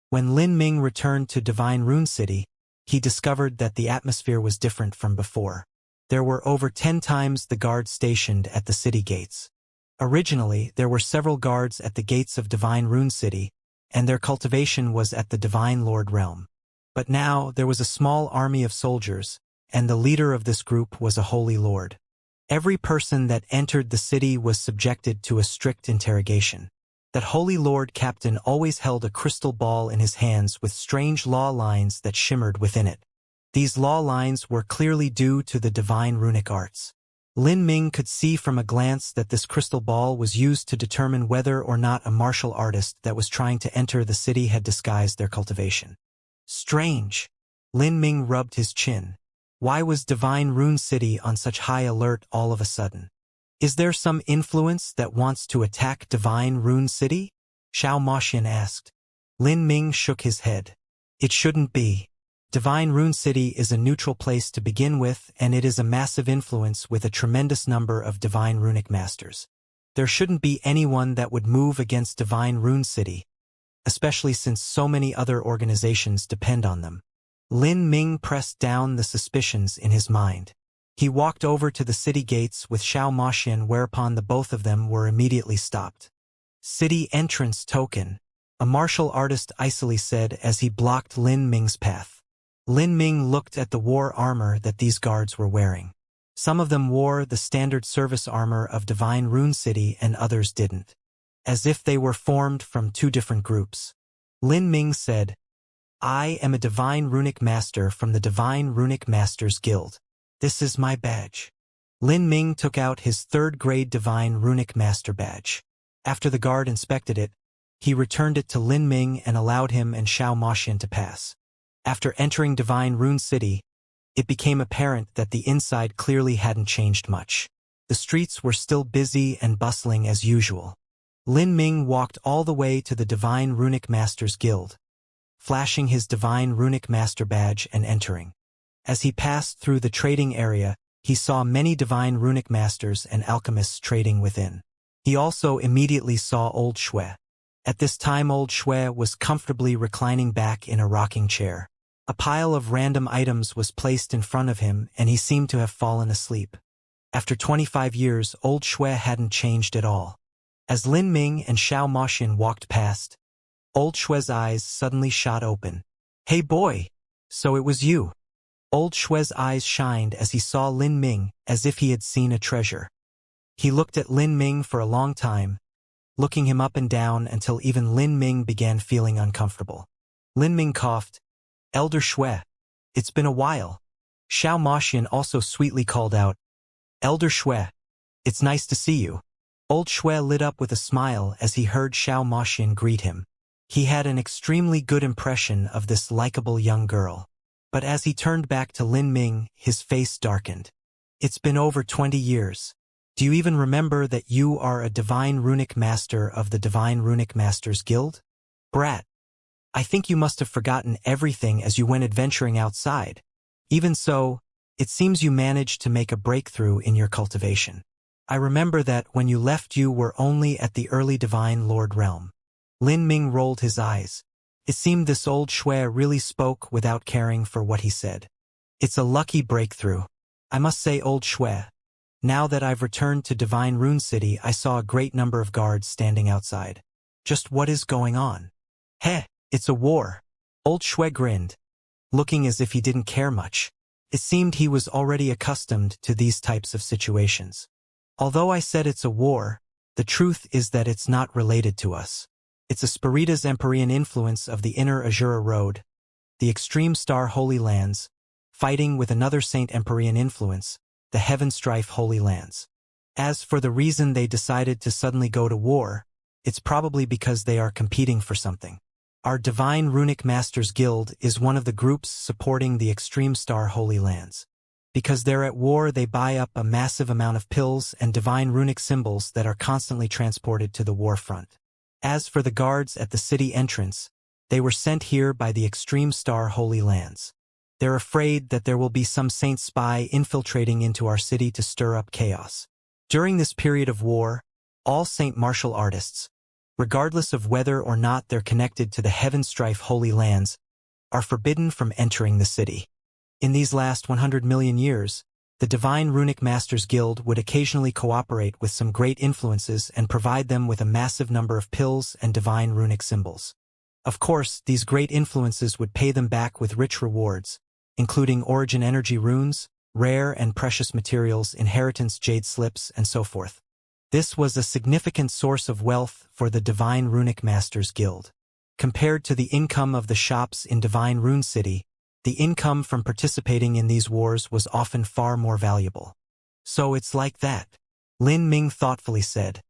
When Lin Ming returned to Divine Rune City, he discovered that the atmosphere was different from before. There were over 10 times the guards stationed at the city gates. Originally, there were several guards at the gates of Divine Rune City, and their cultivation was at the Divine Lord Realm. But now there was a small army of soldiers, and the leader of this group was a holy lord. Every person that entered the city was subjected to a strict interrogation. That holy lord captain always held a crystal ball in his hands with strange law lines that shimmered within it. These law lines were clearly due to the divine runic arts. Lin Ming could see from a glance that this crystal ball was used to determine whether or not a martial artist that was trying to enter the city had disguised their cultivation. Strange. Lin Ming rubbed his chin. Why was Divine Rune City on such high alert all of a sudden? Is there some influence that wants to attack Divine Rune City? Xianxia asked. Lin Ming shook his head. It shouldn't be. Divine Rune City is a neutral place to begin with, and it is a massive influence with a tremendous number of divine runic masters. There shouldn't be anyone that would move against Divine Rune City, especially since so many other organizations depend on them. Lin Ming pressed down the suspicions in his mind. He walked over to the city gates with Xianxia, whereupon the both of them were immediately stopped. City entrance token, a martial artist icily said as he blocked Lin Ming's path. Lin Ming looked at the war armor that these guards were wearing. Some of them wore the standard service armor of Divine Rune City and others didn't, as if they were formed from two different groups. Lin Ming said, I am a Divine Runic Master from the Divine Runic Masters Guild. This is my badge. Lin Ming took out his third-grade Divine Runic Master badge. After the guard inspected it, he returned it to Lin Ming and allowed him and Xiao Moxian to pass. After entering Divine Rune City, it became apparent that the inside clearly hadn't changed much. The streets were still busy and bustling as usual. Lin Ming walked all the way to the Divine Runic Masters Guild, flashing his Divine Runic Master badge and entering. As he passed through the trading area, he saw many Divine Runic Masters and alchemists trading within. He also immediately saw Old Shui. At this time Old Shui was comfortably reclining back in a rocking chair. A pile of random items was placed in front of him and he seemed to have fallen asleep. After 25 years, Old Shui hadn't changed at all. As Lin Ming and Xiao Moxian walked past, Old Shui's eyes suddenly shot open. Hey boy! So it was you. Old Shui's eyes shined as he saw Lin Ming, as if he had seen a treasure. He looked at Lin Ming for a long time, looking him up and down until even Lin Ming began feeling uncomfortable. Lin Ming coughed. Elder Shui, it's been a while. Xiao Moxian also sweetly called out, Elder Shui, it's nice to see you. Old Shui lit up with a smile as he heard Xiao Moxian greet him. He had an extremely good impression of this likable young girl. But as he turned back to Lin Ming, his face darkened. It's been over 20 years. Do you even remember that you are a Divine Runic Master of the Divine Runic Masters Guild? Brat, I think you must have forgotten everything as you went adventuring outside. Even so, it seems you managed to make a breakthrough in your cultivation. I remember that when you left you were only at the early Divine Lord realm. Lin Ming rolled his eyes. It seemed this Old Shui really spoke without caring for what he said. It's a lucky breakthrough. I must say, Old Shui, now that I've returned to Divine Rune City, I saw a great number of guards standing outside. Just what is going on? Heh, it's a war. Old Shui grinned, looking as if he didn't care much. It seemed he was already accustomed to these types of situations. Although I said it's a war, the truth is that it's not related to us. It's a Spiritas Empyrean influence of the inner Azura Road, the extreme star Holy Lands, fighting with another Saint Empyrean influence, the Heaven Strife Holy Lands. As for the reason they decided to suddenly go to war, it's probably because they are competing for something. Our Divine Runic Masters Guild is one of the groups supporting the extreme star Holy Lands. Because they're at war, they buy up a massive amount of pills and divine runic symbols that are constantly transported to the war front. As for the guards at the city entrance, they were sent here by the extreme star Holy Lands. They're afraid that there will be some saint spy infiltrating into our city to stir up chaos. During this period of war, all saint martial artists, regardless of whether or not they're connected to the Heaven Strife Holy Lands, are forbidden from entering the city. In these last 100 million years, the Divine Runic Masters Guild would occasionally cooperate with some great influences and provide them with a massive number of pills and divine runic symbols. Of course, these great influences would pay them back with rich rewards, including origin energy runes, rare and precious materials, inheritance jade slips, and so forth. This was a significant source of wealth for the Divine Runic Masters Guild. Compared to the income of the shops in Divine Rune City, the income from participating in these wars was often far more valuable. So it's like that, Lin Ming thoughtfully said.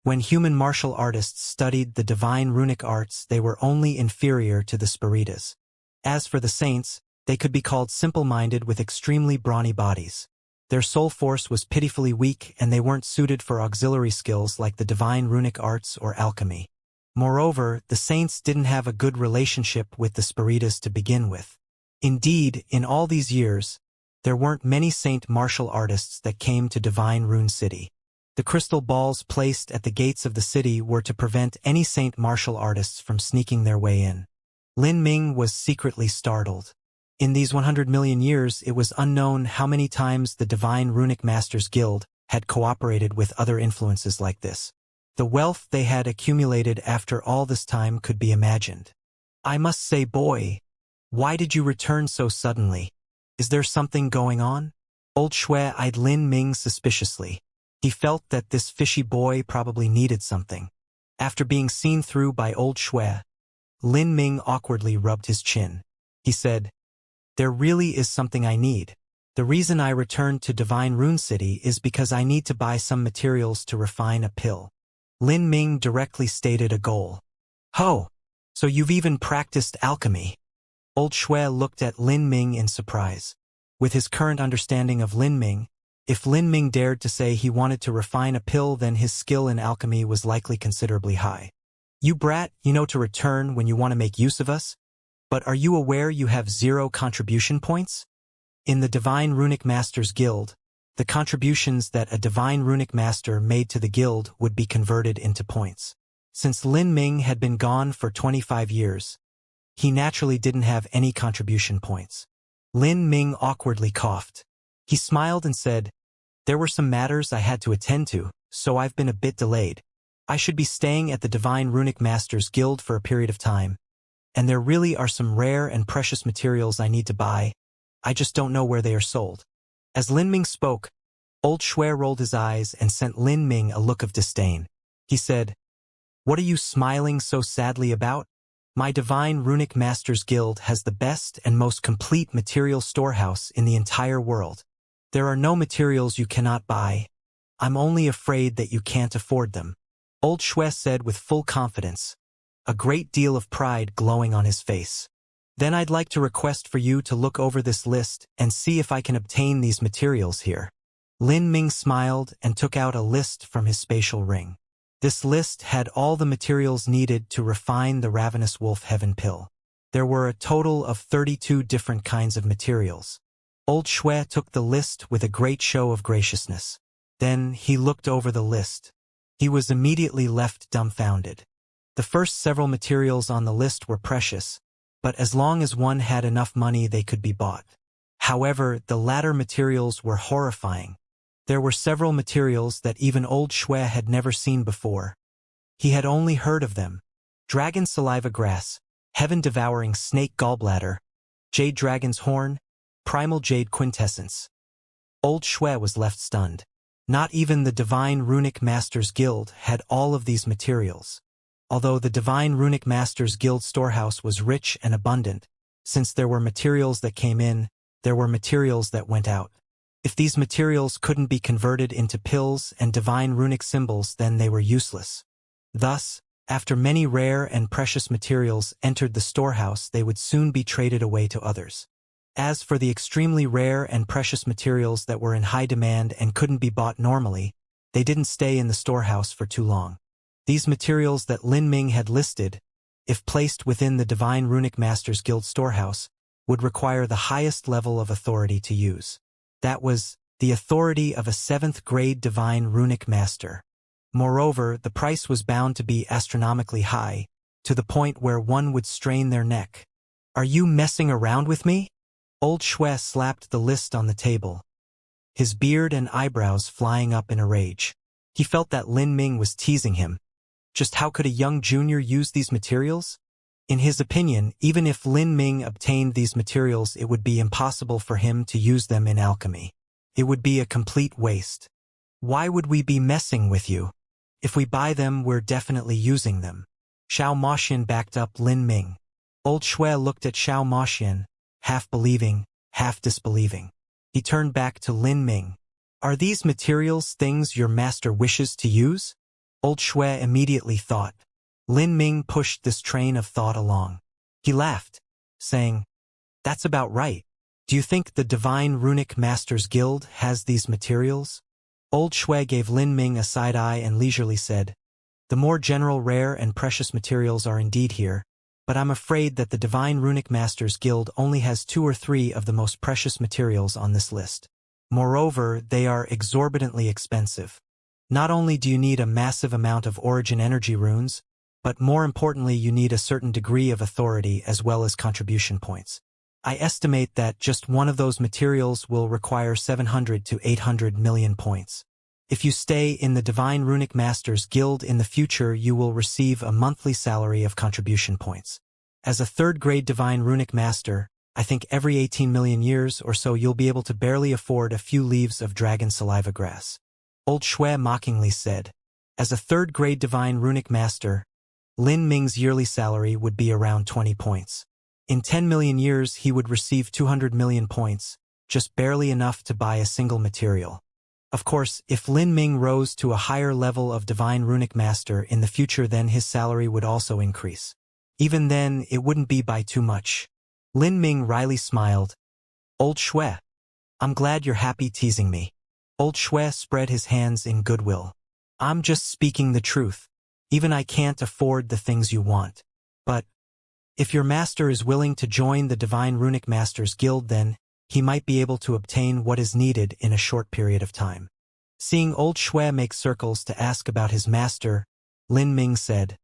When human martial artists studied the divine runic arts, they were only inferior to the Spiritas. As for the saints, they could be called simple-minded with extremely brawny bodies. Their soul force was pitifully weak and they weren't suited for auxiliary skills like the divine runic arts or alchemy. Moreover, the saints didn't have a good relationship with the Spiritas to begin with. Indeed, in all these years, there weren't many saint martial artists that came to Divine Rune City. The crystal balls placed at the gates of the city were to prevent any saint martial artists from sneaking their way in. Lin Ming was secretly startled. In these 100 million years, it was unknown how many times the Divine Runic Masters Guild had cooperated with other influences like this. The wealth they had accumulated after all this time could be imagined. I must say, boy, why did you return so suddenly? Is there something going on? Old Shui eyed Lin Ming suspiciously. He felt that this fishy boy probably needed something. After being seen through by Old Shui, Lin Ming awkwardly rubbed his chin. He said, "There really is something I need. The reason I returned to Divine Rune City is because I need to buy some materials to refine a pill." Lin Ming directly stated a goal. "Ho! So you've even practiced alchemy?" Old Shui looked at Lin Ming in surprise. With his current understanding of Lin Ming, if Lin Ming dared to say he wanted to refine a pill, then his skill in alchemy was likely considerably high. "You brat, you know to return when you want to make use of us? But are you aware you have 0 contribution points? In the Divine Runic Masters Guild, the contributions that a Divine Runic Master made to the guild would be converted into points. Since Lin Ming had been gone for 25 years, he naturally didn't have any contribution points. Lin Ming awkwardly coughed. He smiled and said, "There were some matters I had to attend to, so I've been a bit delayed. I should be staying at the Divine Runic Masters Guild for a period of time, and there really are some rare and precious materials I need to buy. I just don't know where they are sold." As Lin Ming spoke, Old Shui rolled his eyes and sent Lin Ming a look of disdain. He said, "What are you smiling so sadly about? My Divine Runic Masters Guild has the best and most complete material storehouse in the entire world. There are no materials you cannot buy. I'm only afraid that you can't afford them." Old Shui said with full confidence, a great deal of pride glowing on his face. "Then I'd like to request for you to look over this list and see if I can obtain these materials here." Lin Ming smiled and took out a list from his spatial ring. This list had all the materials needed to refine the Ravenous Wolf Heaven Pill. There were a total of 32 different kinds of materials. Old Shui took the list with a great show of graciousness. Then he looked over the list. He was immediately left dumbfounded. The first several materials on the list were precious, but as long as one had enough money they could be bought. However, the latter materials were horrifying. There were several materials that even Old Shui had never seen before. He had only heard of them: dragon saliva grass, heaven-devouring snake gallbladder, jade dragon's horn, primal jade quintessence. Old Shui was left stunned. Not even the Divine Runic Masters Guild had all of these materials. Although the Divine Runic Masters Guild storehouse was rich and abundant, since there were materials that came in, there were materials that went out. If these materials couldn't be converted into pills and divine runic symbols, then they were useless. Thus, after many rare and precious materials entered the storehouse, they would soon be traded away to others. As for the extremely rare and precious materials that were in high demand and couldn't be bought normally, they didn't stay in the storehouse for too long. These materials that Lin Ming had listed, if placed within the Divine Runic Masters Guild storehouse, would require the highest level of authority to use. That was the authority of a 7th grade Divine Runic Master. Moreover, the price was bound to be astronomically high, to the point where one would strain their neck. "Are you messing around with me?" Old Shui slapped the list on the table, his beard and eyebrows flying up in a rage. He felt that Lin Ming was teasing him. Just how could a young junior use these materials? In his opinion, even if Lin Ming obtained these materials, it would be impossible for him to use them in alchemy. It would be a complete waste. "Why would we be messing with you? If we buy them, we're definitely using them." Xiao Moxian backed up Lin Ming. Old Shui looked at Xiao Moxian, half believing, half disbelieving. He turned back to Lin Ming. "Are these materials things your master wishes to use?" Old Shui immediately thought. Lin Ming pushed this train of thought along. He laughed, saying, "That's about right. Do you think the Divine Runic Masters Guild has these materials?" Old Shui gave Lin Ming a side eye and leisurely said, "The more general rare and precious materials are indeed here, but I'm afraid that the Divine Runic Masters Guild only has 2 or 3 of the most precious materials on this list. Moreover, they are exorbitantly expensive. Not only do you need a massive amount of origin energy runes, but more importantly, you need a certain degree of authority as well as contribution points. I estimate that just one of those materials will require 700 to 800 million points. If you stay in the Divine Runic Masters Guild in the future, you will receive a monthly salary of contribution points. As a 3rd grade Divine Runic Master, I think every 18 million years or so you'll be able to barely afford a few leaves of dragon saliva grass." Old Shui mockingly said, "As a 3rd grade Divine Runic Master, Lin Ming's yearly salary would be around 20 points. In 10 million years he would receive 200 million points, just barely enough to buy a single material. Of course, if Lin Ming rose to a higher level of Divine Runic Master in the future, then his salary would also increase. Even then, it wouldn't be by too much. Lin Ming wryly smiled. Old Shui, I'm glad you're happy teasing me. Old Shui spread his hands in goodwill. I'm just speaking the truth. Even I can't afford the things you want. But if your master is willing to join the Divine Runic Masters Guild, then he might be able to obtain what is needed in a short period of time. Seeing Old Shui make circles to ask about his master, Lin Ming said,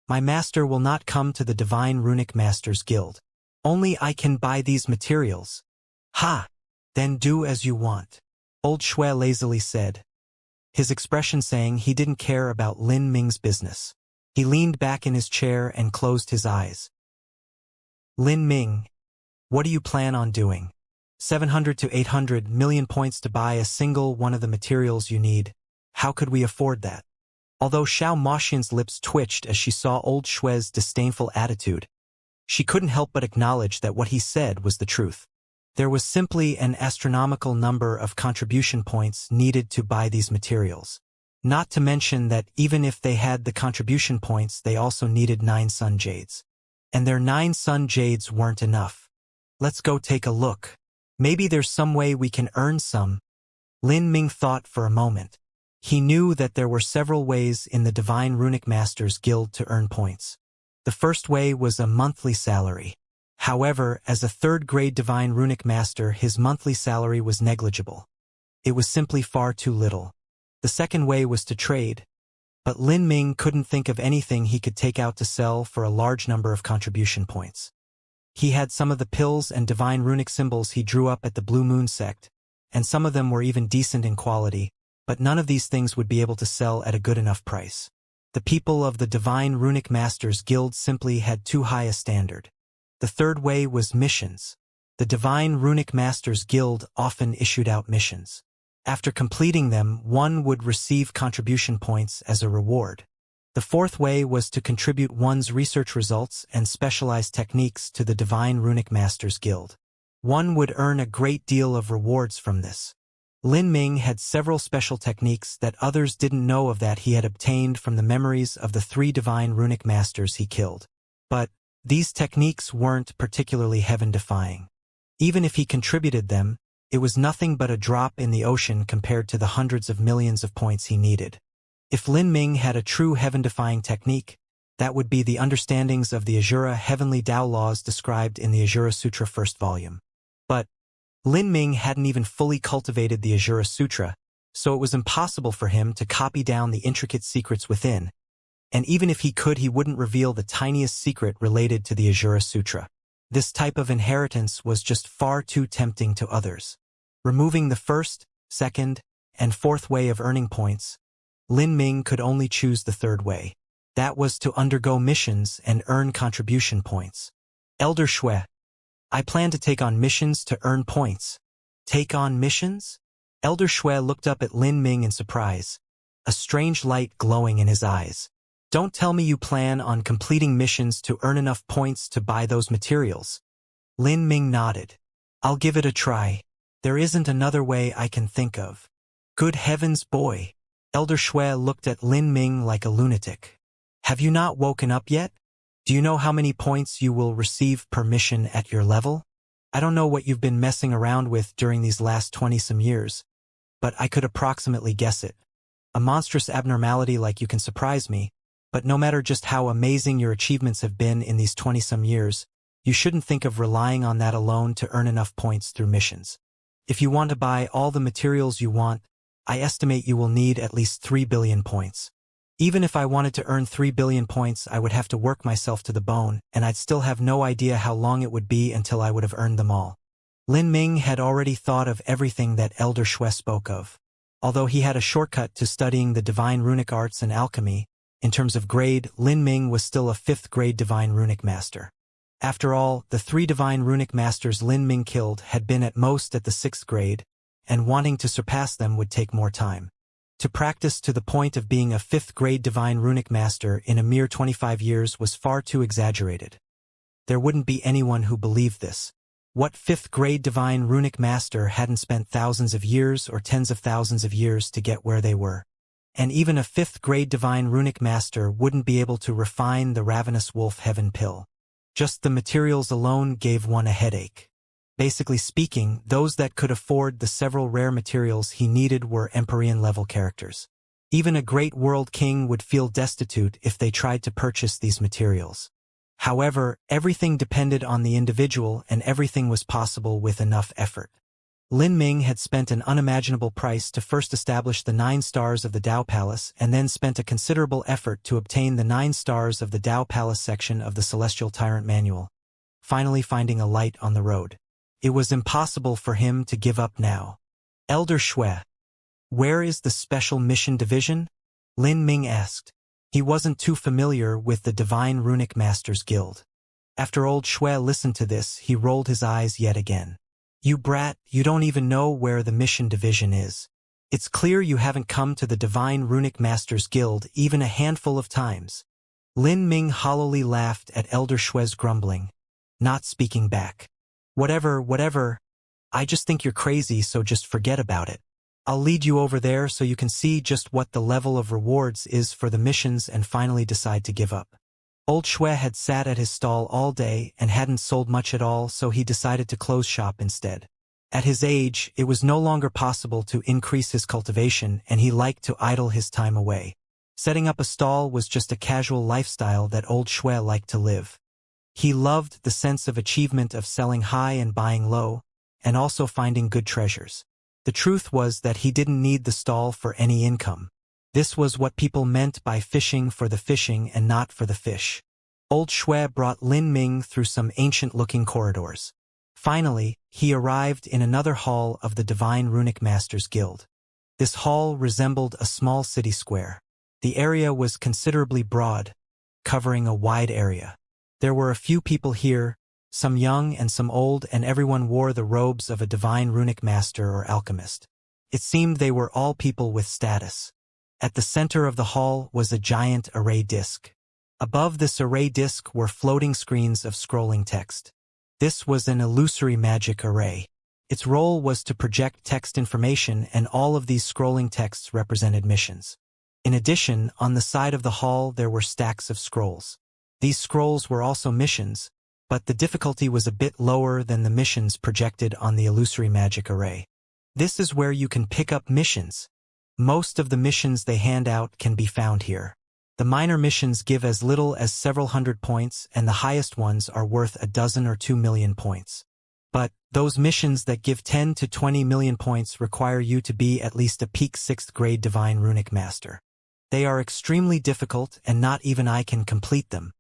My master will not come to the Divine Runic Masters Guild. Only I can buy these materials. Ha! Then do as you want. Old Shui lazily said, his expression saying he didn't care about Lin Ming's business. He leaned back in his chair and closed his eyes. Lin Ming, what do you plan on doing? 700 to 800 million points to buy a single one of the materials you need. How could we afford that? Although Xiao Moxian's lips twitched as she saw Old Shui's disdainful attitude, she couldn't help but acknowledge that what he said was the truth. There was simply an astronomical number of contribution points needed to buy these materials. Not to mention that even if they had the contribution points, they also needed 9 sun jades. And their 9 sun jades weren't enough. Let's go take a look. Maybe there's some way we can earn some. Lin Ming thought for a moment. He knew that there were several ways in the Divine Runic Masters Guild to earn points. The first way was a monthly salary. However, as a third-grade Divine Runic Master, his monthly salary was negligible. It was simply far too little. The second way was to trade. But Lin Ming couldn't think of anything he could take out to sell for a large number of contribution points. He had some of the pills and divine runic symbols he drew up at the Blue Moon sect, and some of them were even decent in quality, but none of these things would be able to sell at a good enough price. The people of the Divine Runic Masters Guild simply had too high a standard. The third way was missions. The Divine Runic Masters Guild often issued out missions. After completing them, one would receive contribution points as a reward. The fourth way was to contribute one's research results and specialized techniques to the Divine Runic Masters Guild. One would earn a great deal of rewards from this. Lin Ming had several special techniques that others didn't know of that he had obtained from the memories of the 3 Divine Runic Masters he killed. But these techniques weren't particularly heaven-defying. Even if he contributed them, it was nothing but a drop in the ocean compared to the hundreds of millions of points he needed. If Lin Ming had a true heaven-defying technique, that would be the understandings of the Asura heavenly Tao laws described in the Asura Sutra first volume. But Lin Ming hadn't even fully cultivated the Asura Sutra, so it was impossible for him to copy down the intricate secrets within, and even if he could, he wouldn't reveal the tiniest secret related to the Asura Sutra. This type of inheritance was just far too tempting to others. Removing the first, second, and fourth way of earning points, Lin Ming could only choose the third way. That was to undergo missions and earn contribution points. Elder Shui, I plan to take on missions to earn points. Take on missions? Elder Shui looked up at Lin Ming in surprise, a strange light glowing in his eyes. Don't tell me you plan on completing missions to earn enough points to buy those materials. Lin Ming nodded. I'll give it a try. There isn't another way I can think of. Good heavens, boy. Elder Shui looked at Lin Ming like a lunatic. Have you not woken up yet? Do you know how many points you will receive per mission at your level? I don't know what you've been messing around with during these last 20-some years, but I could approximately guess it. A monstrous abnormality like you can surprise me, but no matter just how amazing your achievements have been in these 20-some years, you shouldn't think of relying on that alone to earn enough points through missions. If you want to buy all the materials you want, I estimate you will need at least 3 billion points. Even if I wanted to earn 3 billion points, I would have to work myself to the bone, and I'd still have no idea how long it would be until I would have earned them all. Lin Ming had already thought of everything that Elder Shui spoke of. Although he had a shortcut to studying the divine runic arts and alchemy, in terms of grade, Lin Ming was still a 5th-grade divine runic master. After all, the 3 divine runic masters Lin Ming killed had been at most at the 6th grade, and wanting to surpass them would take more time. To practice to the point of being a 5th-grade divine runic master in a mere 25 years was far too exaggerated. There wouldn't be anyone who believed this. What 5th-grade divine runic master hadn't spent thousands of years or tens of thousands of years to get where they were? And even a 5th-grade divine runic master wouldn't be able to refine the ravenous wolf heaven pill. Just the materials alone gave one a headache. Basically speaking, those that could afford the several rare materials he needed were Empyrean-level characters. Even a great world king would feel destitute if they tried to purchase these materials. However, everything depended on the individual and everything was possible with enough effort. Lin Ming had spent an unimaginable price to first establish the 9 stars of the Tao Palace and then spent a considerable effort to obtain the 9 stars of the Tao Palace section of the Celestial Tyrant Manual, finally finding a light on the road. It was impossible for him to give up now. Elder Shui, where is the Special Mission Division? Lin Ming asked. He wasn't too familiar with the Divine Runic Masters Guild. After old Shui listened to this, he rolled his eyes yet again. You brat, you don't even know where the mission division is. It's clear you haven't come to the Divine Runic Masters Guild even a handful of times. Lin Ming hollowly laughed at Elder Shui's grumbling, not speaking back. Whatever, I just think you're crazy, so just forget about it. I'll lead you over there so you can see just what the level of rewards is for the missions and finally decide to give up. Old Shui had sat at his stall all day and hadn't sold much at all, so he decided to close shop instead. At his age, it was no longer possible to increase his cultivation and he liked to idle his time away. Setting up a stall was just a casual lifestyle that old Shui liked to live. He loved the sense of achievement of selling high and buying low, and also finding good treasures. The truth was that he didn't need the stall for any income. This was what people meant by fishing for the fishing and not for the fish. Old Shui brought Lin Ming through some ancient-looking corridors. Finally, he arrived in another hall of the Divine Runic Masters Guild. This hall resembled a small city square. The area was considerably broad, covering a wide area. There were a few people here, some young and some old, and everyone wore the robes of a divine runic master or alchemist. It seemed they were all people with status. At the center of the hall was a giant array disc. Above this array disc were floating screens of scrolling text. This was an illusory magic array. Its role was to project text information, and all of these scrolling texts represented missions. In addition, on the side of the hall there were stacks of scrolls. These scrolls were also missions, but the difficulty was a bit lower than the missions projected on the illusory magic array. This is where you can pick up missions. Most of the missions they hand out can be found here. The minor missions give as little as several hundred points, and the highest ones are worth a dozen or 2 million points. But those missions that give 10 to 20 million points require you to be at least a peak 6th grade Divine Runic Master. They are extremely difficult, and not even I can complete them.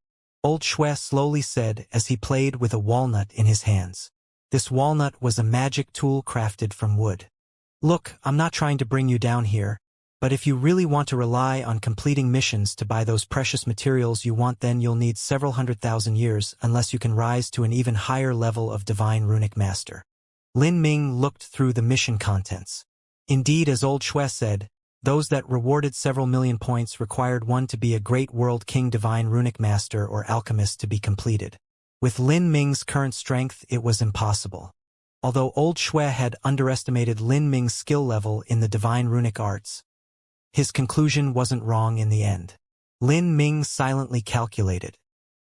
Old Shui slowly said as he played with a walnut in his hands. This walnut was a magic tool crafted from wood. Look, I'm not trying to bring you down here, but if you really want to rely on completing missions to buy those precious materials you want, then you'll need several 100,000 years unless you can rise to an even higher level of Divine Runic Master. Lin Ming looked through the mission contents. Indeed, as Old Shui said, those that rewarded several million points required one to be a great world king divine runic master or alchemist to be completed. With Lin Ming's current strength, it was impossible. Although Old Shui had underestimated Lin Ming's skill level in the divine runic arts, his conclusion wasn't wrong in the end. Lin Ming silently calculated.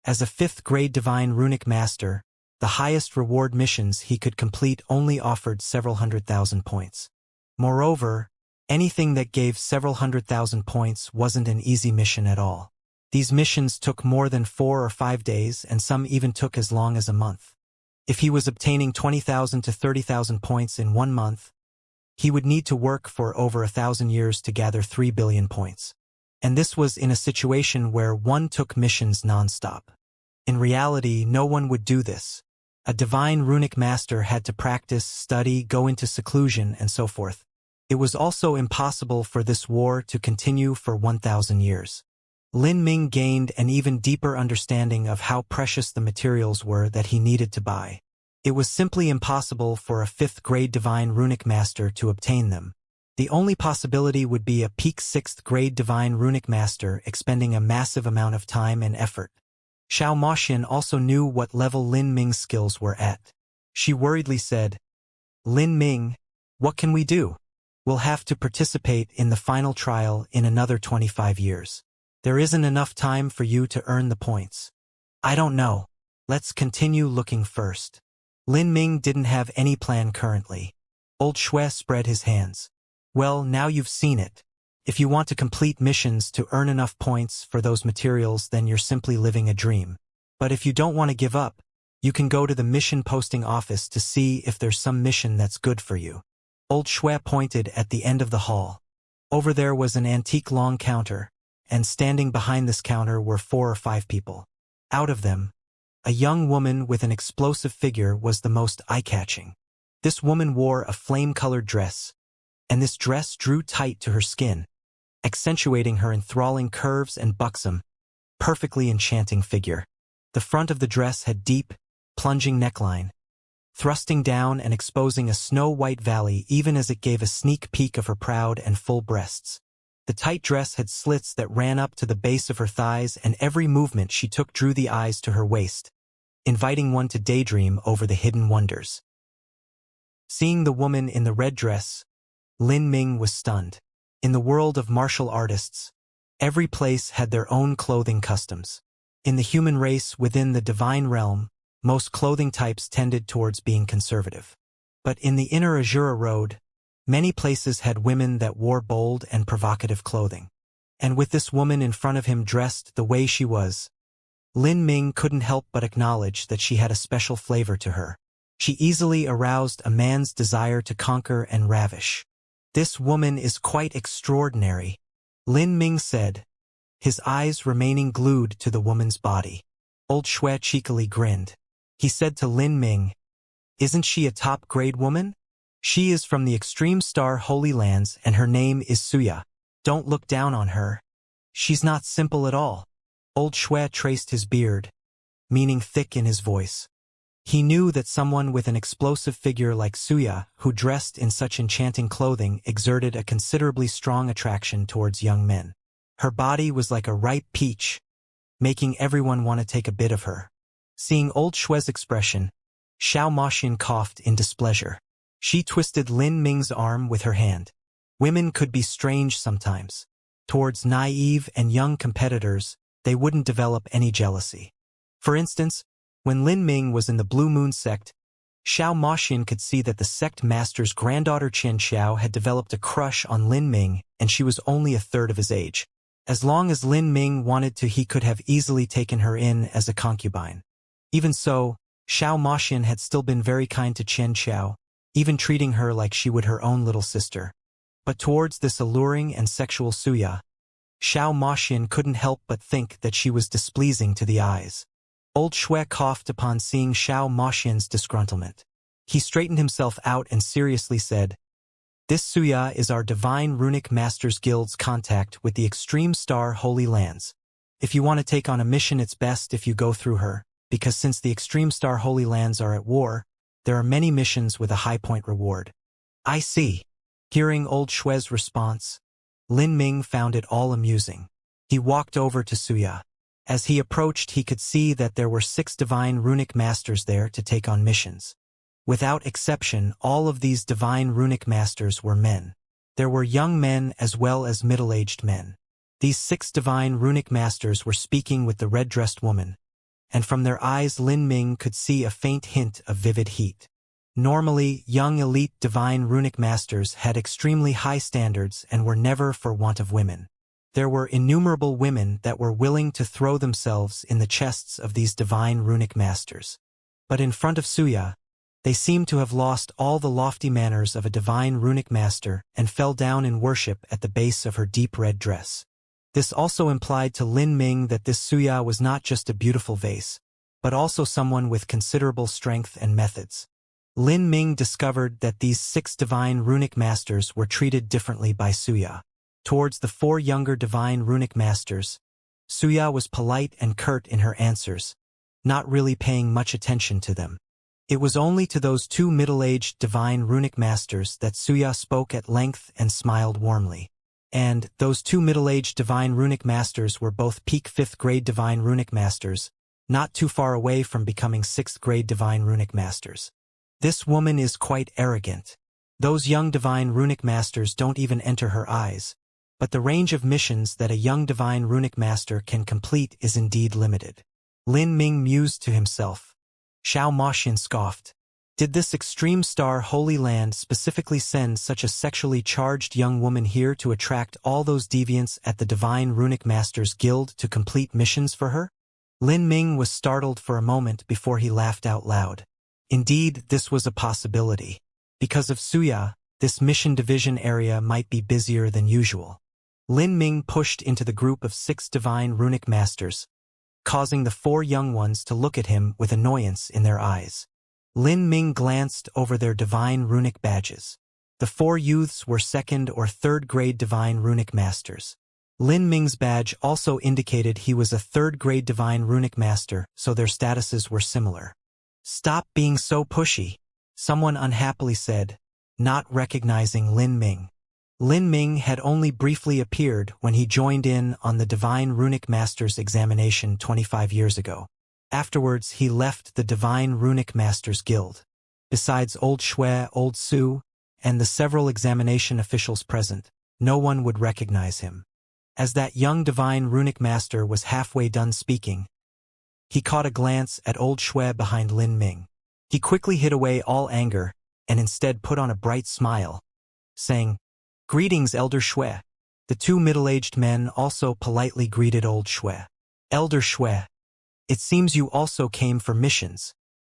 As a 5th grade divine runic master, the highest reward missions he could complete only offered several 100,000 points. Moreover, anything that gave several 100,000 points wasn't an easy mission at all. These missions took more than 4 or 5 days, and some even took as long as a month. If he was obtaining 20,000 to 30,000 points in 1 month, he would need to work for over 1,000 years to gather 3 billion points. And this was in a situation where one took missions non-stop. In reality, no one would do this. A divine runic master had to practice, study, go into seclusion, and so forth. It was also impossible for this war to continue for 1,000 years. Lin Ming gained an even deeper understanding of how precious the materials were that he needed to buy. It was simply impossible for a 5th grade divine runic master to obtain them. The only possibility would be a peak 6th grade divine runic master expending a massive amount of time and effort. Xiao Moxian also knew what level Lin Ming's skills were at. She worriedly said, "Lin Ming, what can we do? We'll have to participate in the final trial in another 25 years. There isn't enough time for you to earn the points." "I don't know. Let's continue looking first." Lin Ming didn't have any plan currently. Old Shui spread his hands. "Well, now you've seen it. If you want to complete missions to earn enough points for those materials, then you're simply living a dream. But if you don't want to give up, you can go to the mission posting office to see if there's some mission that's good for you." Old Shui pointed at the end of the hall. Over there was an antique long counter, and standing behind this counter were 4 or 5 people. Out of them, a young woman with an explosive figure was the most eye-catching. This woman wore a flame-colored dress, and this dress drew tight to her skin, accentuating her enthralling curves and buxom, perfectly enchanting figure. The front of the dress had deep, plunging neckline, thrusting down and exposing a snow-white valley even as it gave a sneak peek of her proud and full breasts. The tight dress had slits that ran up to the base of her thighs, and every movement she took drew the eyes to her waist, inviting one to daydream over the hidden wonders. Seeing the woman in the red dress, Lin Ming was stunned. In the world of martial artists, every place had their own clothing customs. In the human race within the divine realm, most clothing types tended towards being conservative. But in the inner Azura Road, many places had women that wore bold and provocative clothing. And with this woman in front of him dressed the way she was, Lin Ming couldn't help but acknowledge that she had a special flavor to her. She easily aroused a man's desire to conquer and ravish. "This woman is quite extraordinary," Lin Ming said, his eyes remaining glued to the woman's body. Old Shui cheekily grinned. He said to Lin Ming, "Isn't she a top-grade woman? She is from the Extreme Star Holy Lands and her name is Suya. Don't look down on her. She's not simple at all." Old Shui traced his beard, meaning thick in his voice. He knew that someone with an explosive figure like Suya, who dressed in such enchanting clothing, exerted a considerably strong attraction towards young men. Her body was like a ripe peach, making everyone want to take a bit of her. Seeing Old Shui's expression, Xiao Moxian coughed in displeasure. She twisted Lin Ming's arm with her hand. Women could be strange sometimes. Towards naive and young competitors, they wouldn't develop any jealousy. For instance, when Lin Ming was in the Blue Moon sect, Xiao Moxian could see that the sect master's granddaughter Xianxia had developed a crush on Lin Ming, and she was only a third of his age. As long as Lin Ming wanted to, he could have easily taken her in as a concubine. Even so, Xiao Moxian had still been very kind to Xianxia, even treating her like she would her own little sister. But towards this alluring and sexual Suya, Xiao Moxian couldn't help but think that she was displeasing to the eyes. Old Shui coughed upon seeing Xiao Moxian's disgruntlement. He straightened himself out and seriously said, "This Suya is our Divine Runic Masters Guild's contact with the Extreme Star Holy Lands. If you want to take on a mission, it's best if you go through her, because since the Extreme Star Holy Lands are at war, there are many missions with a high point reward." "I see." Hearing Old Shui's response, Lin Ming found it all amusing. He walked over to Suya. As he approached, he could see that there were 6 divine runic masters there to take on missions. Without exception, all of these divine runic masters were men. There were young men as well as middle-aged men. These 6 divine runic masters were speaking with the red-dressed woman, and from their eyes Lin Ming could see a faint hint of vivid heat. Normally, young elite divine runic masters had extremely high standards and were never for want of women. There were innumerable women that were willing to throw themselves in the chests of these divine runic masters. But in front of Suya, they seemed to have lost all the lofty manners of a divine runic master and fell down in worship at the base of her deep red dress. This also implied to Lin Ming that this Suya was not just a beautiful vase, but also someone with considerable strength and methods. Lin Ming discovered that these 6 divine runic masters were treated differently by Suya. Towards the 4 younger divine runic masters, Suya was polite and curt in her answers, not really paying much attention to them. It was only to those two middle-aged divine runic masters that Wuxia spoke at length and smiled warmly. And those two middle-aged divine runic masters were both peak 5th grade divine runic masters, not too far away from becoming 6th grade divine runic masters. This woman is quite arrogant. Those young divine runic masters don't even enter her eyes, but the range of missions that a young divine runic master can complete is indeed limited. Lin Ming mused to himself. Xiao Moxian scoffed. Did this extreme star Holy Land specifically send such a sexually charged young woman here to attract all those deviants at the Divine Runic Masters Guild to complete missions for her? Lin Ming was startled for a moment before he laughed out loud. Indeed, this was a possibility. Because of Wuxia, this mission division area might be busier than usual. Lin Ming pushed into the group of 6 Divine Runic Masters, causing the 4 young ones to look at him with annoyance in their eyes. Lin Ming glanced over their divine runic badges. The 4 youths were 2nd or 3rd grade divine runic masters. Lin Ming's badge also indicated he was a 3rd grade divine runic master, so their statuses were similar. Stop being so pushy, someone unhappily said, not recognizing Lin Ming. Lin Ming had only briefly appeared when he joined in on the Divine Runic Masters examination 25 years ago. Afterwards, he left the Divine Runic Masters Guild. Besides Old Shui, Old Su, and the several examination officials present, no one would recognize him. As that young Divine Runic Master was halfway done speaking, he caught a glance at Old Shui behind Lin Ming. He quickly hid away all anger and instead put on a bright smile, saying, "Greetings, Elder Shui." The 2 middle-aged men also politely greeted Old Shui. "Elder Shui, it seems you also came for missions."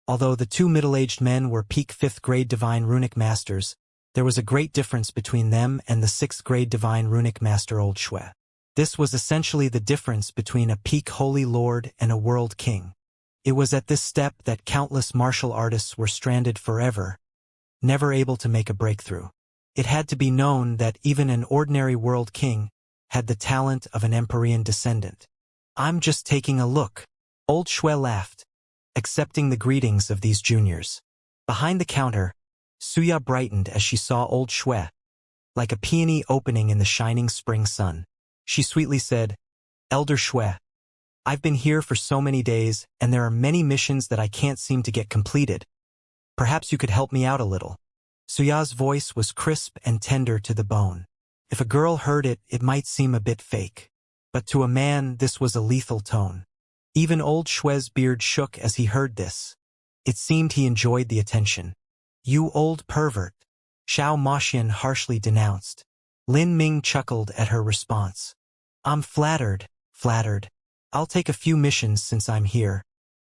Although the 2 middle-aged men were peak 5th grade Divine Runic Masters, there was a great difference between them and the 6th grade Divine Runic Master Old Shui. This was essentially the difference between a peak Holy Lord and a World King. It was at this step that countless martial artists were stranded forever, never able to make a breakthrough. It had to be known that even an ordinary World King had the talent of an Empyrean descendant. "I'm just taking a look." Old Shui laughed, accepting the greetings of these juniors. Behind the counter, Wuxia brightened as she saw Old Shui, like a peony opening in the shining spring sun. She sweetly said, "Elder Shui, I've been here for so many days, and there are many missions that I can't seem to get completed. Perhaps you could help me out a little." Wuxia's voice was crisp and tender to the bone. If a girl heard it, it might seem a bit fake. But to a man, this was a lethal tone. Even Old Shui's beard shook as he heard this. It seemed he enjoyed the attention. "You old pervert," Xiao Moxian harshly denounced. Lin Ming chuckled at her response. "I'm flattered. I'll take a few missions since I'm here.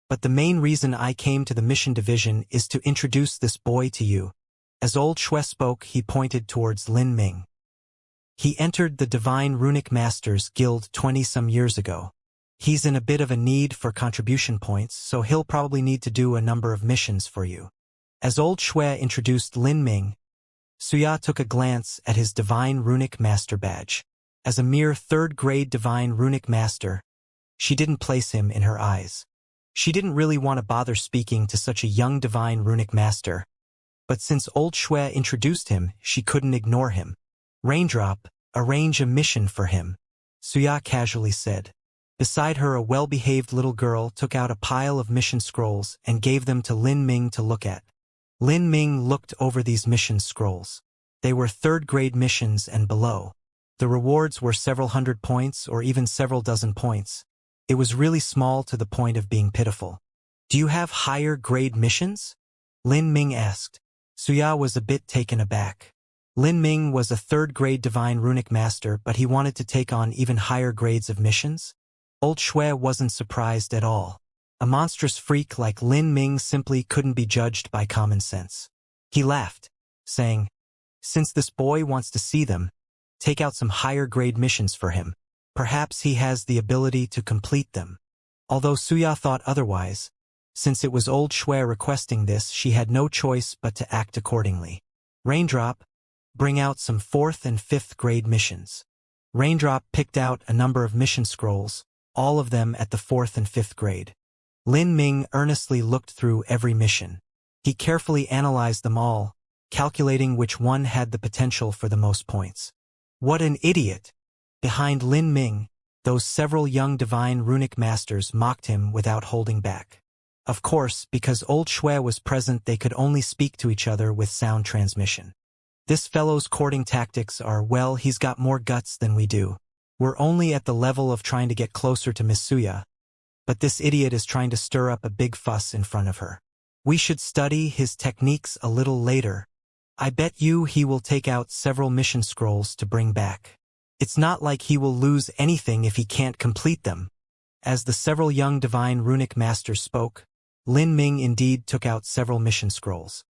But the main reason I came to the mission division is to introduce this boy to you." As Old Shui spoke, he pointed towards Lin Ming. "He entered the Divine Runic Masters Guild 20-some years ago. He's in a bit of a need for contribution points, so he'll probably need to do a number of missions for you." As Old Shui introduced Lin Ming, Wuxia took a glance at his Divine Runic Master badge. As a mere 3rd grade Divine Runic Master, she didn't place him in her eyes. She didn't really want to bother speaking to such a young Divine Runic Master, but since Old Shui introduced him, she couldn't ignore him. "Raindrop, arrange a mission for him," Wuxia casually said. Beside her, a well-behaved little girl took out a pile of mission scrolls and gave them to Lin Ming to look at. Lin Ming looked over these mission scrolls. They were 3rd grade missions and below. The rewards were several hundred points or even several dozen points. It was really small to the point of being pitiful. "Do you have higher grade missions?" Lin Ming asked. Wuxia was a bit taken aback. Lin Ming was a 3rd grade Divine Runic Master, but he wanted to take on even higher grades of missions? Old Shui wasn't surprised at all. A monstrous freak like Lin Ming simply couldn't be judged by common sense. He laughed, saying, "Since this boy wants to see them, take out some higher grade missions for him. Perhaps he has the ability to complete them." Although Wuxia thought otherwise, since it was Old Shui requesting this, she had no choice but to act accordingly. "Raindrop, bring out some 4th and 5th grade missions." Raindrop picked out a number of mission scrolls, all of them at the 4th and 5th grade. Lin Ming earnestly looked through every mission. He carefully analyzed them all, calculating which one had the potential for the most points. What an idiot! Behind Lin Ming, those several young divine runic masters mocked him without holding back. Of course, because old Shui was present, they could only speak to each other with sound transmission. This fellow's courting tactics are, well, he's got more guts than we do. We're only at the level of trying to get closer to Miss Suya, but this idiot is trying to stir up a big fuss in front of her. We should study his techniques a little later. I bet you he will take out several mission scrolls to bring back. It's not like he will lose anything if he can't complete them. As the several young divine runic masters spoke, Lin Ming indeed took out several mission scrolls.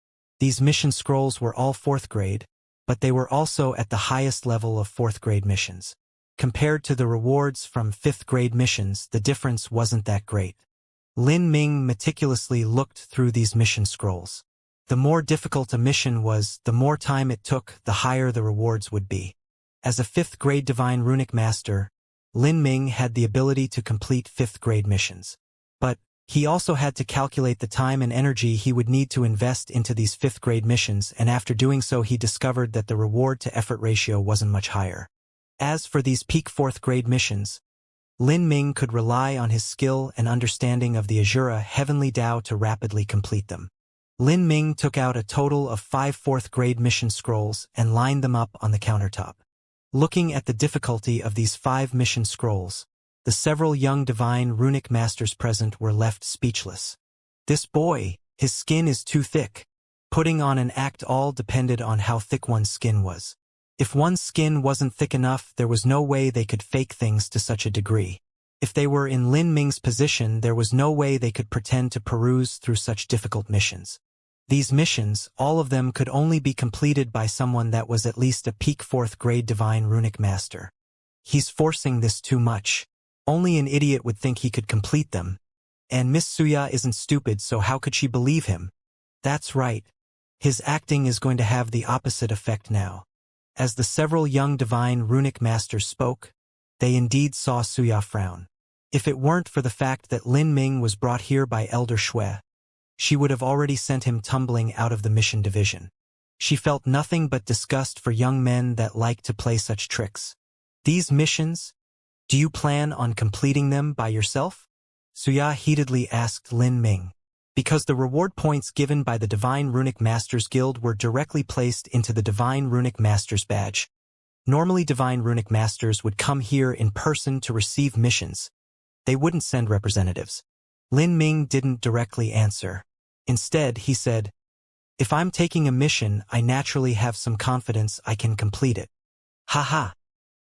These mission scrolls were all 4th grade, but they were also at the highest level of 4th grade missions. Compared to the rewards from 5th grade missions, the difference wasn't that great. Lin Ming meticulously looked through these mission scrolls. The more difficult a mission was, the more time it took, the higher the rewards would be. As a 5th grade divine runic master, Lin Ming had the ability to complete 5th grade missions. But he also had to calculate the time and energy he would need to invest into these 5th grade missions, and after doing so he discovered that the reward-to-effort ratio wasn't much higher. As for these peak 4th grade missions, Lin Ming could rely on his skill and understanding of the Azura Heavenly Tao to rapidly complete them. Lin Ming took out a total of 5 4th grade mission scrolls and lined them up on the countertop. Looking at the difficulty of these 5 mission scrolls, the several young divine runic masters present were left speechless. This boy, his skin is too thick. Putting on an act all depended on how thick one's skin was. If one's skin wasn't thick enough, there was no way they could fake things to such a degree. If they were in Lin Ming's position, there was no way they could pretend to peruse through such difficult missions. These missions, all of them, could only be completed by someone that was at least a peak 4th grade divine runic master. He's forcing this too much. Only an idiot would think he could complete them. And Miss Suya isn't stupid, so how could she believe him? That's right. His acting is going to have the opposite effect now. As the several young divine runic masters spoke, they indeed saw Suya frown. If it weren't for the fact that Lin Ming was brought here by Elder Shui, she would have already sent him tumbling out of the mission division. She felt nothing but disgust for young men that like to play such tricks. These missions? Do you plan on completing them by yourself? Suya heatedly asked Lin Ming. Because the reward points given by the Divine Runic Masters Guild were directly placed into the Divine Runic Masters badge. Normally Divine Runic Masters would come here in person to receive missions. They wouldn't send representatives. Lin Ming didn't directly answer. Instead, he said, "If I'm taking a mission, I naturally have some confidence I can complete it." Ha.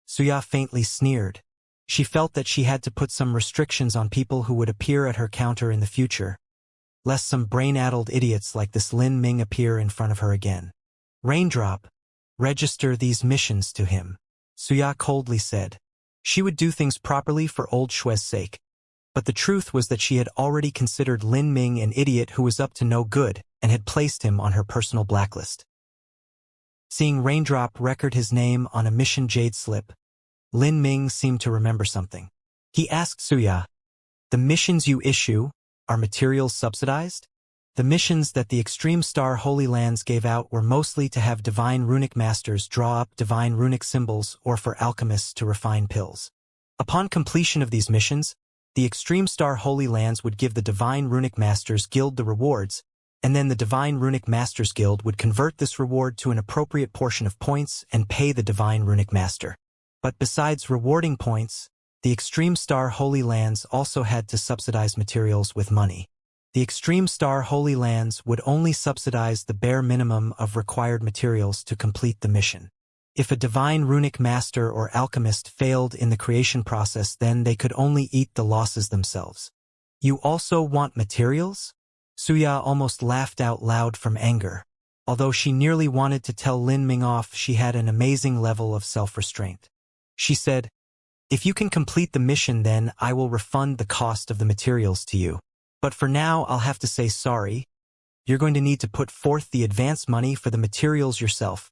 Suya faintly sneered. She felt that she had to put some restrictions on people who would appear at her counter in the future, lest some brain-addled idiots like this Lin Ming appear in front of her again. Raindrop, register these missions to him, Suya coldly said. She would do things properly for old Shui's sake. But the truth was that she had already considered Lin Ming an idiot who was up to no good and had placed him on her personal blacklist. Seeing Raindrop record his name on a mission jade slip, Lin Ming seemed to remember something. He asked Suya, "The missions you issue, are materials subsidized?" The missions that the Extreme Star Holy Lands gave out were mostly to have divine runic masters draw up divine runic symbols or for alchemists to refine pills. Upon completion of these missions, the Extreme Star Holy Lands would give the Divine Runic Masters Guild the rewards, and then the Divine Runic Masters Guild would convert this reward to an appropriate portion of points and pay the Divine Runic Master. But besides rewarding points, the Extreme Star Holy Lands also had to subsidize materials with money. The Extreme Star Holy Lands would only subsidize the bare minimum of required materials to complete the mission. If a divine runic master or alchemist failed in the creation process, then they could only eat the losses themselves. You also want materials? Suya almost laughed out loud from anger. Although she nearly wanted to tell Lin Ming off, she had an amazing level of self-restraint. She said, "If you can complete the mission, then I will refund the cost of the materials to you. But for now, I'll have to say sorry. You're going to need to put forth the advance money for the materials yourself."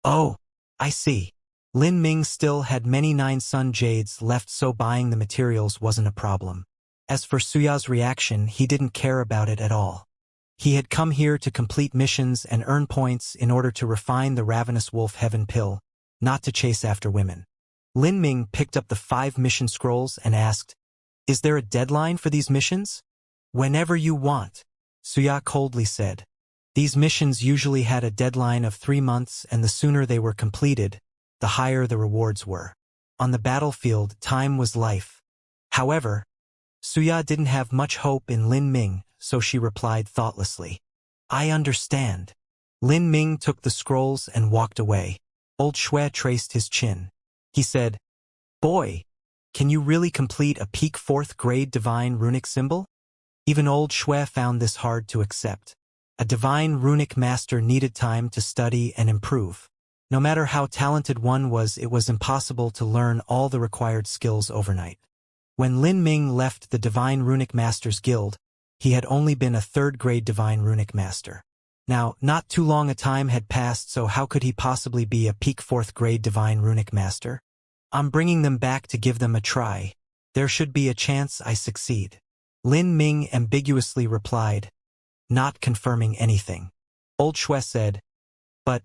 "Oh, I see." Lin Ming still had many 9 Sun Jades left, so buying the materials wasn't a problem. As for Suya's reaction, he didn't care about it at all. He had come here to complete missions and earn points in order to refine the ravenous wolf heaven pill, not to chase after women. Lin Ming picked up the 5 mission scrolls and asked, "Is there a deadline for these missions?" "Whenever you want," Suya coldly said. These missions usually had a deadline of 3 months, and the sooner they were completed, the higher the rewards were. On the battlefield, time was life. However, Suya didn't have much hope in Lin Ming, so she replied thoughtlessly, "I understand." Lin Ming took the scrolls and walked away. Old Shui traced his chin. He said, "Boy, can you really complete a peak 4th grade divine runic symbol?" Even old Shui found this hard to accept. A divine runic master needed time to study and improve. No matter how talented one was, it was impossible to learn all the required skills overnight. When Lin Ming left the Divine Runic Masters Guild, he had only been a 3rd grade Divine Runic Master. Now, not too long a time had passed, so how could he possibly be a peak 4th grade Divine Runic Master? "I'm bringing them back to give them a try. There should be a chance I succeed," Lin Ming ambiguously replied, not confirming anything. Old Shui said, "But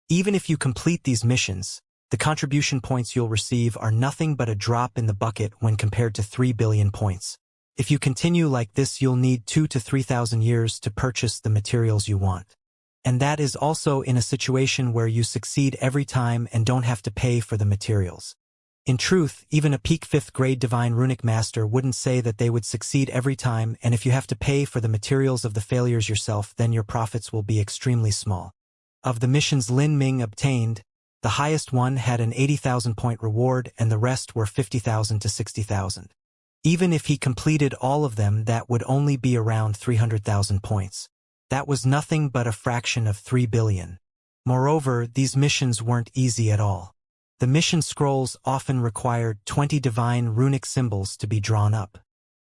even if you complete these missions, the contribution points you'll receive are nothing but a drop in the bucket when compared to 3 billion points. If you continue like this, you'll need 2,000 to 3,000 years to purchase the materials you want. And that is also in a situation where you succeed every time and don't have to pay for the materials." In truth, even a peak 5th grade Divine Runic Master wouldn't say that they would succeed every time, and if you have to pay for the materials of the failures yourself, then your profits will be extremely small. Of the missions Lin Ming obtained, the highest one had an 80,000 point reward and the rest were 50,000 to 60,000. Even if he completed all of them, that would only be around 300,000 points. That was nothing but a fraction of 3 billion. Moreover, these missions weren't easy at all. The mission scrolls often required 20 divine runic symbols to be drawn up.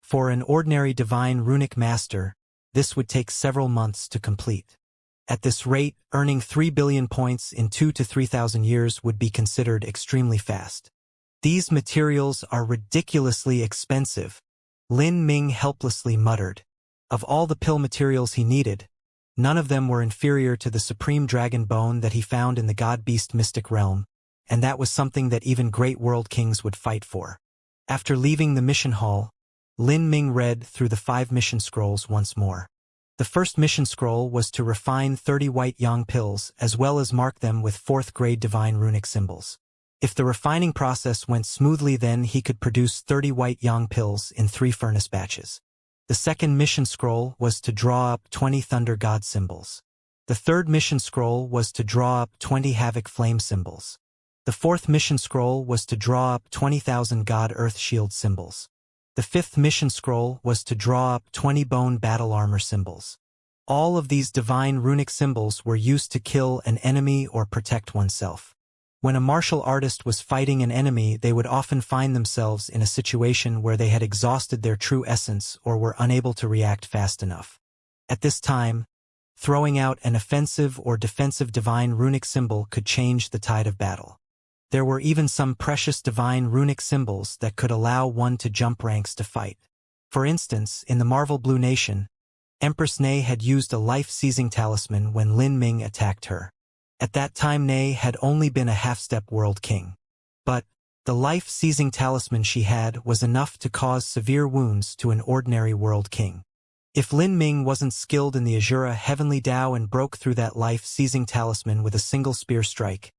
For an ordinary divine runic master, this would take several months to complete. At this rate, earning 3 billion points in 2,000 to 3,000 years would be considered extremely fast. "These materials are ridiculously expensive," Lin Ming helplessly muttered. Of all the pill materials he needed, none of them were inferior to the supreme dragon bone that he found in the god-beast mystic realm, and that was something that even great world kings would fight for. After leaving the mission hall, Lin Ming read through the 5 mission scrolls once more. The first mission scroll was to refine 30 white yang pills as well as mark them with 4th grade divine runic symbols. If the refining process went smoothly, then he could produce 30 white yang pills in 3 furnace batches. The second mission scroll was to draw up 20 thunder god symbols. The third mission scroll was to draw up 20 havoc flame symbols. The fourth mission scroll was to draw up 20,000 god earth shield symbols. The fifth mission scroll was to draw up 20 bone battle armor symbols. All of these divine runic symbols were used to kill an enemy or protect oneself. When a martial artist was fighting an enemy, they would often find themselves in a situation where they had exhausted their true essence or were unable to react fast enough. At this time, throwing out an offensive or defensive divine runic symbol could change the tide of battle. There were even some precious divine runic symbols that could allow one to jump ranks to fight. For instance, in the Marvel Blue Nation, Empress Nei had used a life-seizing talisman when Lin Ming attacked her. At that time Nei had only been a half-step world king. But the life-seizing talisman she had was enough to cause severe wounds to an ordinary world king. If Lin Ming wasn't skilled in the Azura Heavenly Dao and broke through that life-seizing talisman with a single spear strike,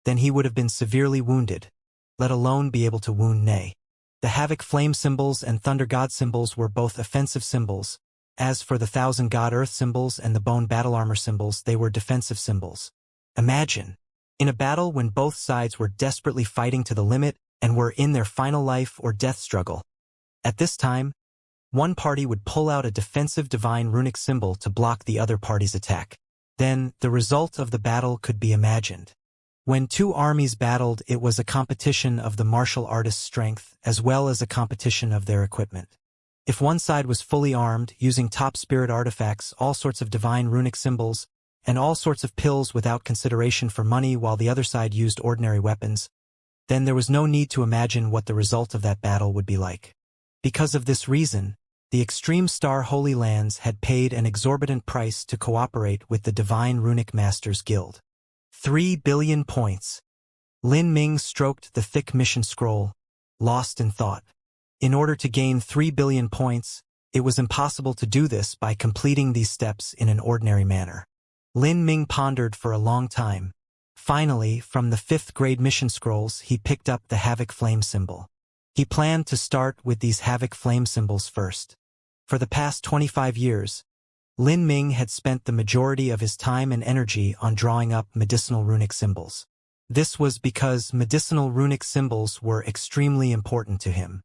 then he would have been severely wounded, let alone be able to wound Nei. The Havoc Flame symbols and Thunder God symbols were both offensive symbols. As for the Thousand God Earth symbols and the Bone Battle Armor symbols, they were defensive symbols. Imagine, in a battle when both sides were desperately fighting to the limit and were in their final life or death struggle. At this time, one party would pull out a defensive divine runic symbol to block the other party's attack. Then, the result of the battle could be imagined. When two armies battled, it was a competition of the martial artist's strength as well as a competition of their equipment. If one side was fully armed, using top spirit artifacts, all sorts of divine runic symbols, and all sorts of pills without consideration for money, while the other side used ordinary weapons, then there was no need to imagine what the result of that battle would be like. Because of this reason, The Extreme Star Holy Lands had paid an exorbitant price to cooperate with the Divine Runic Masters Guild. 3 billion points. Lin Ming stroked the thick mission scroll, lost in thought. In order to gain 3 billion points, it was impossible to do this by completing these steps in an ordinary manner. Lin Ming pondered for a long time. Finally, from the 5th grade mission scrolls, he picked up the Havoc Flame symbol. He planned to start with these Havoc Flame symbols first. For the past 25 years, Lin Ming had spent the majority of his time and energy on drawing up medicinal runic symbols. This was because medicinal runic symbols were extremely important to him.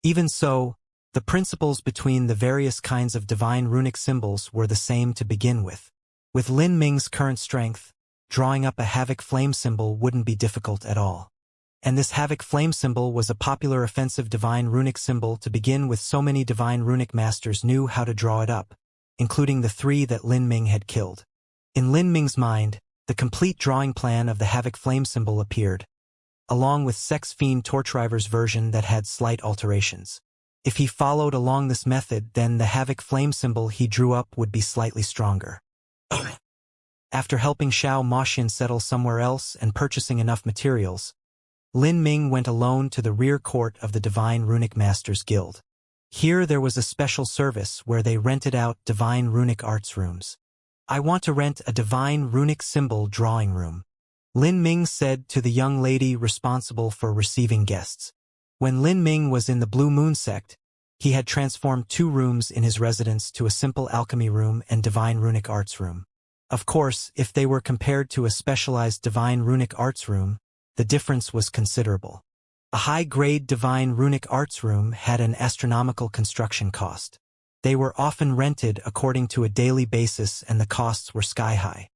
Even so, the principles between the various kinds of divine runic symbols were the same to begin with. With Lin Ming's current strength, drawing up a Havoc Flame symbol wouldn't be difficult at all. And this Havoc Flame symbol was a popular offensive divine runic symbol to begin with. So many divine runic masters knew how to draw it up, including the 3 that Lin Ming had killed. In Lin Ming's mind, the complete drawing plan of the Havoc Flame symbol appeared, along with Sex Fiend Torchriver's version that had slight alterations. If he followed along this method, then the Havoc Flame symbol he drew up would be slightly stronger. After helping Xiao Moxian settle somewhere else and purchasing enough materials, Lin Ming went alone to the rear court of the Divine Runic Masters Guild. Here there was a special service where they rented out divine runic arts rooms. "I want to rent a divine runic symbol drawing room," Lin Ming said to the young lady responsible for receiving guests. When Lin Ming was in the Blue Moon sect, he had transformed 2 rooms in his residence to a simple alchemy room and divine runic arts room. Of course, if they were compared to a specialized divine runic arts room, the difference was considerable. A high-grade divine runic arts room had an astronomical construction cost. They were often rented according to a daily basis and the costs were sky-high.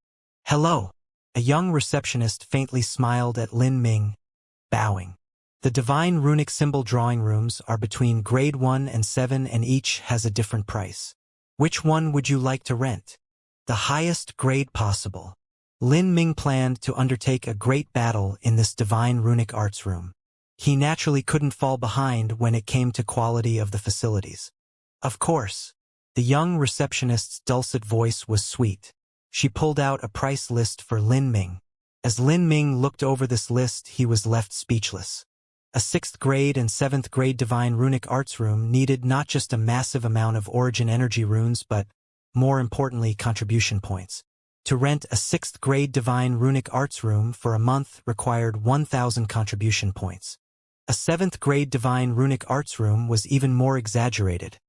"Hello." A young receptionist faintly smiled at Lin Ming, bowing. The divine runic symbol drawing rooms are between grade 1 and 7 and each has a different price. "Which one would you like to rent?" "The highest grade possible." Lin Ming planned to undertake a great battle in this divine runic arts room. He naturally couldn't fall behind when it came to quality of the facilities. "Of course." The young receptionist's dulcet voice was sweet. She pulled out a price list for Lin Ming. As Lin Ming looked over this list, he was left speechless. A 6th grade and 7th grade divine runic arts room needed not just a massive amount of origin energy runes but, more importantly, contribution points. To rent a 6th grade divine runic arts room for a month required 1,000 contribution points. A 7th grade divine runic arts room was even more exaggerated.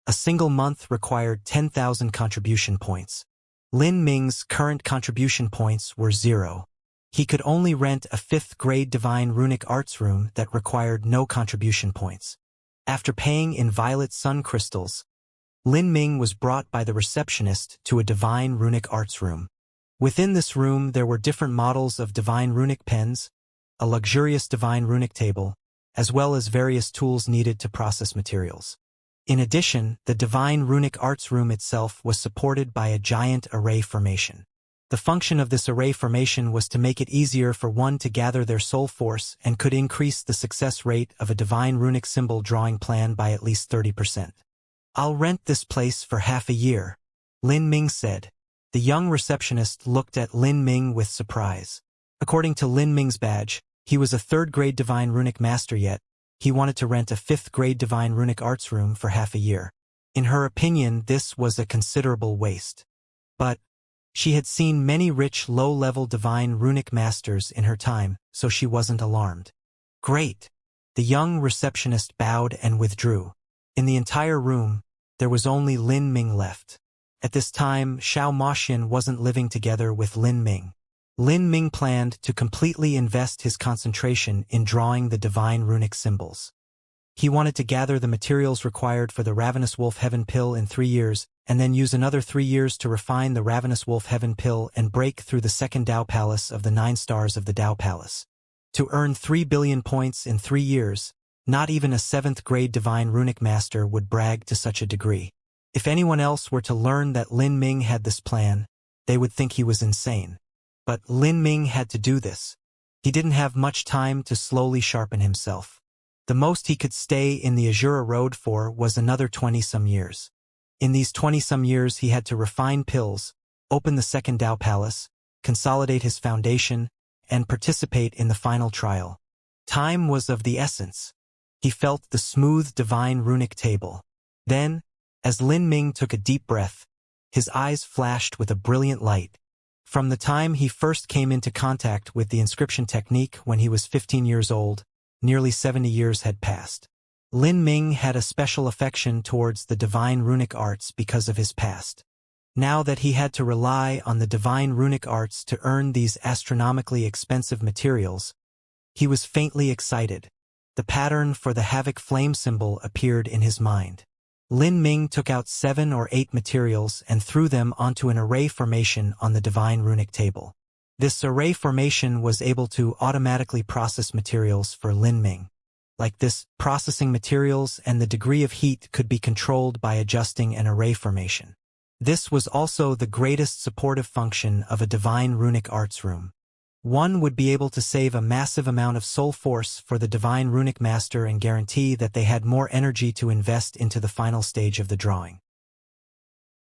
A single month required 10,000 contribution points. Lin Ming's current contribution points were 0. He could only rent a 5th grade divine runic arts room that required no contribution points. After paying in violet sun crystals, Lin Ming was brought by the receptionist to a divine runic arts room. Within this room there were different models of divine runic pens, a luxurious divine runic table, as well as various tools needed to process materials. In addition, the divine runic arts room itself was supported by a giant array formation. The function of this array formation was to make it easier for one to gather their soul force and could increase the success rate of a divine runic symbol drawing plan by at least 30%. "I'll rent this place for half a year," Lin Ming said. The young receptionist looked at Lin Ming with surprise. According to Lin Ming's badge, he was a 3rd grade divine runic master, yet he wanted to rent a 5th grade divine runic arts room for half a year. In her opinion, this was a considerable waste. But she had seen many rich low-level divine runic masters in her time, so she wasn't alarmed. "Great." The young receptionist bowed and withdrew. In the entire room, there was only Lin Ming left. At this time, Xiao Moxian wasn't living together with Lin Ming. Lin Ming planned to completely invest his concentration in drawing the divine runic symbols. He wanted to gather the materials required for the Ravenous Wolf Heaven Pill in 3 years, and then use another 3 years to refine the Ravenous Wolf Heaven Pill and break through the 2nd Dao Palace of the 9 stars of the Dao Palace. To earn 3 billion points in 3 years, not even a 7th grade divine runic master would brag to such a degree. If anyone else were to learn that Lin Ming had this plan, they would think he was insane. But Lin Ming had to do this. He didn't have much time to slowly sharpen himself. The most he could stay in the Azura Road for was another 20-some years. In these 20-some years he had to refine pills, open the second Dao Palace, consolidate his foundation, and participate in the final trial. Time was of the essence. He felt the smooth divine runic table. Then, as Lin Ming took a deep breath, his eyes flashed with a brilliant light. From the time he first came into contact with the inscription technique when he was 15 years old, nearly 70 years had passed. Lin Ming had a special affection towards the divine runic arts because of his past. Now that he had to rely on the divine runic arts to earn these astronomically expensive materials, he was faintly excited. The pattern for the Havoc flame symbol appeared in his mind. Lin Ming took out 7 or 8 materials and threw them onto an array formation on the divine runic table. This array formation was able to automatically process materials for Lin Ming. Like this, processing materials and the degree of heat could be controlled by adjusting an array formation. This was also the greatest supportive function of a divine runic arts room. One would be able to save a massive amount of soul force for the divine runic master and guarantee that they had more energy to invest into the final stage of the drawing.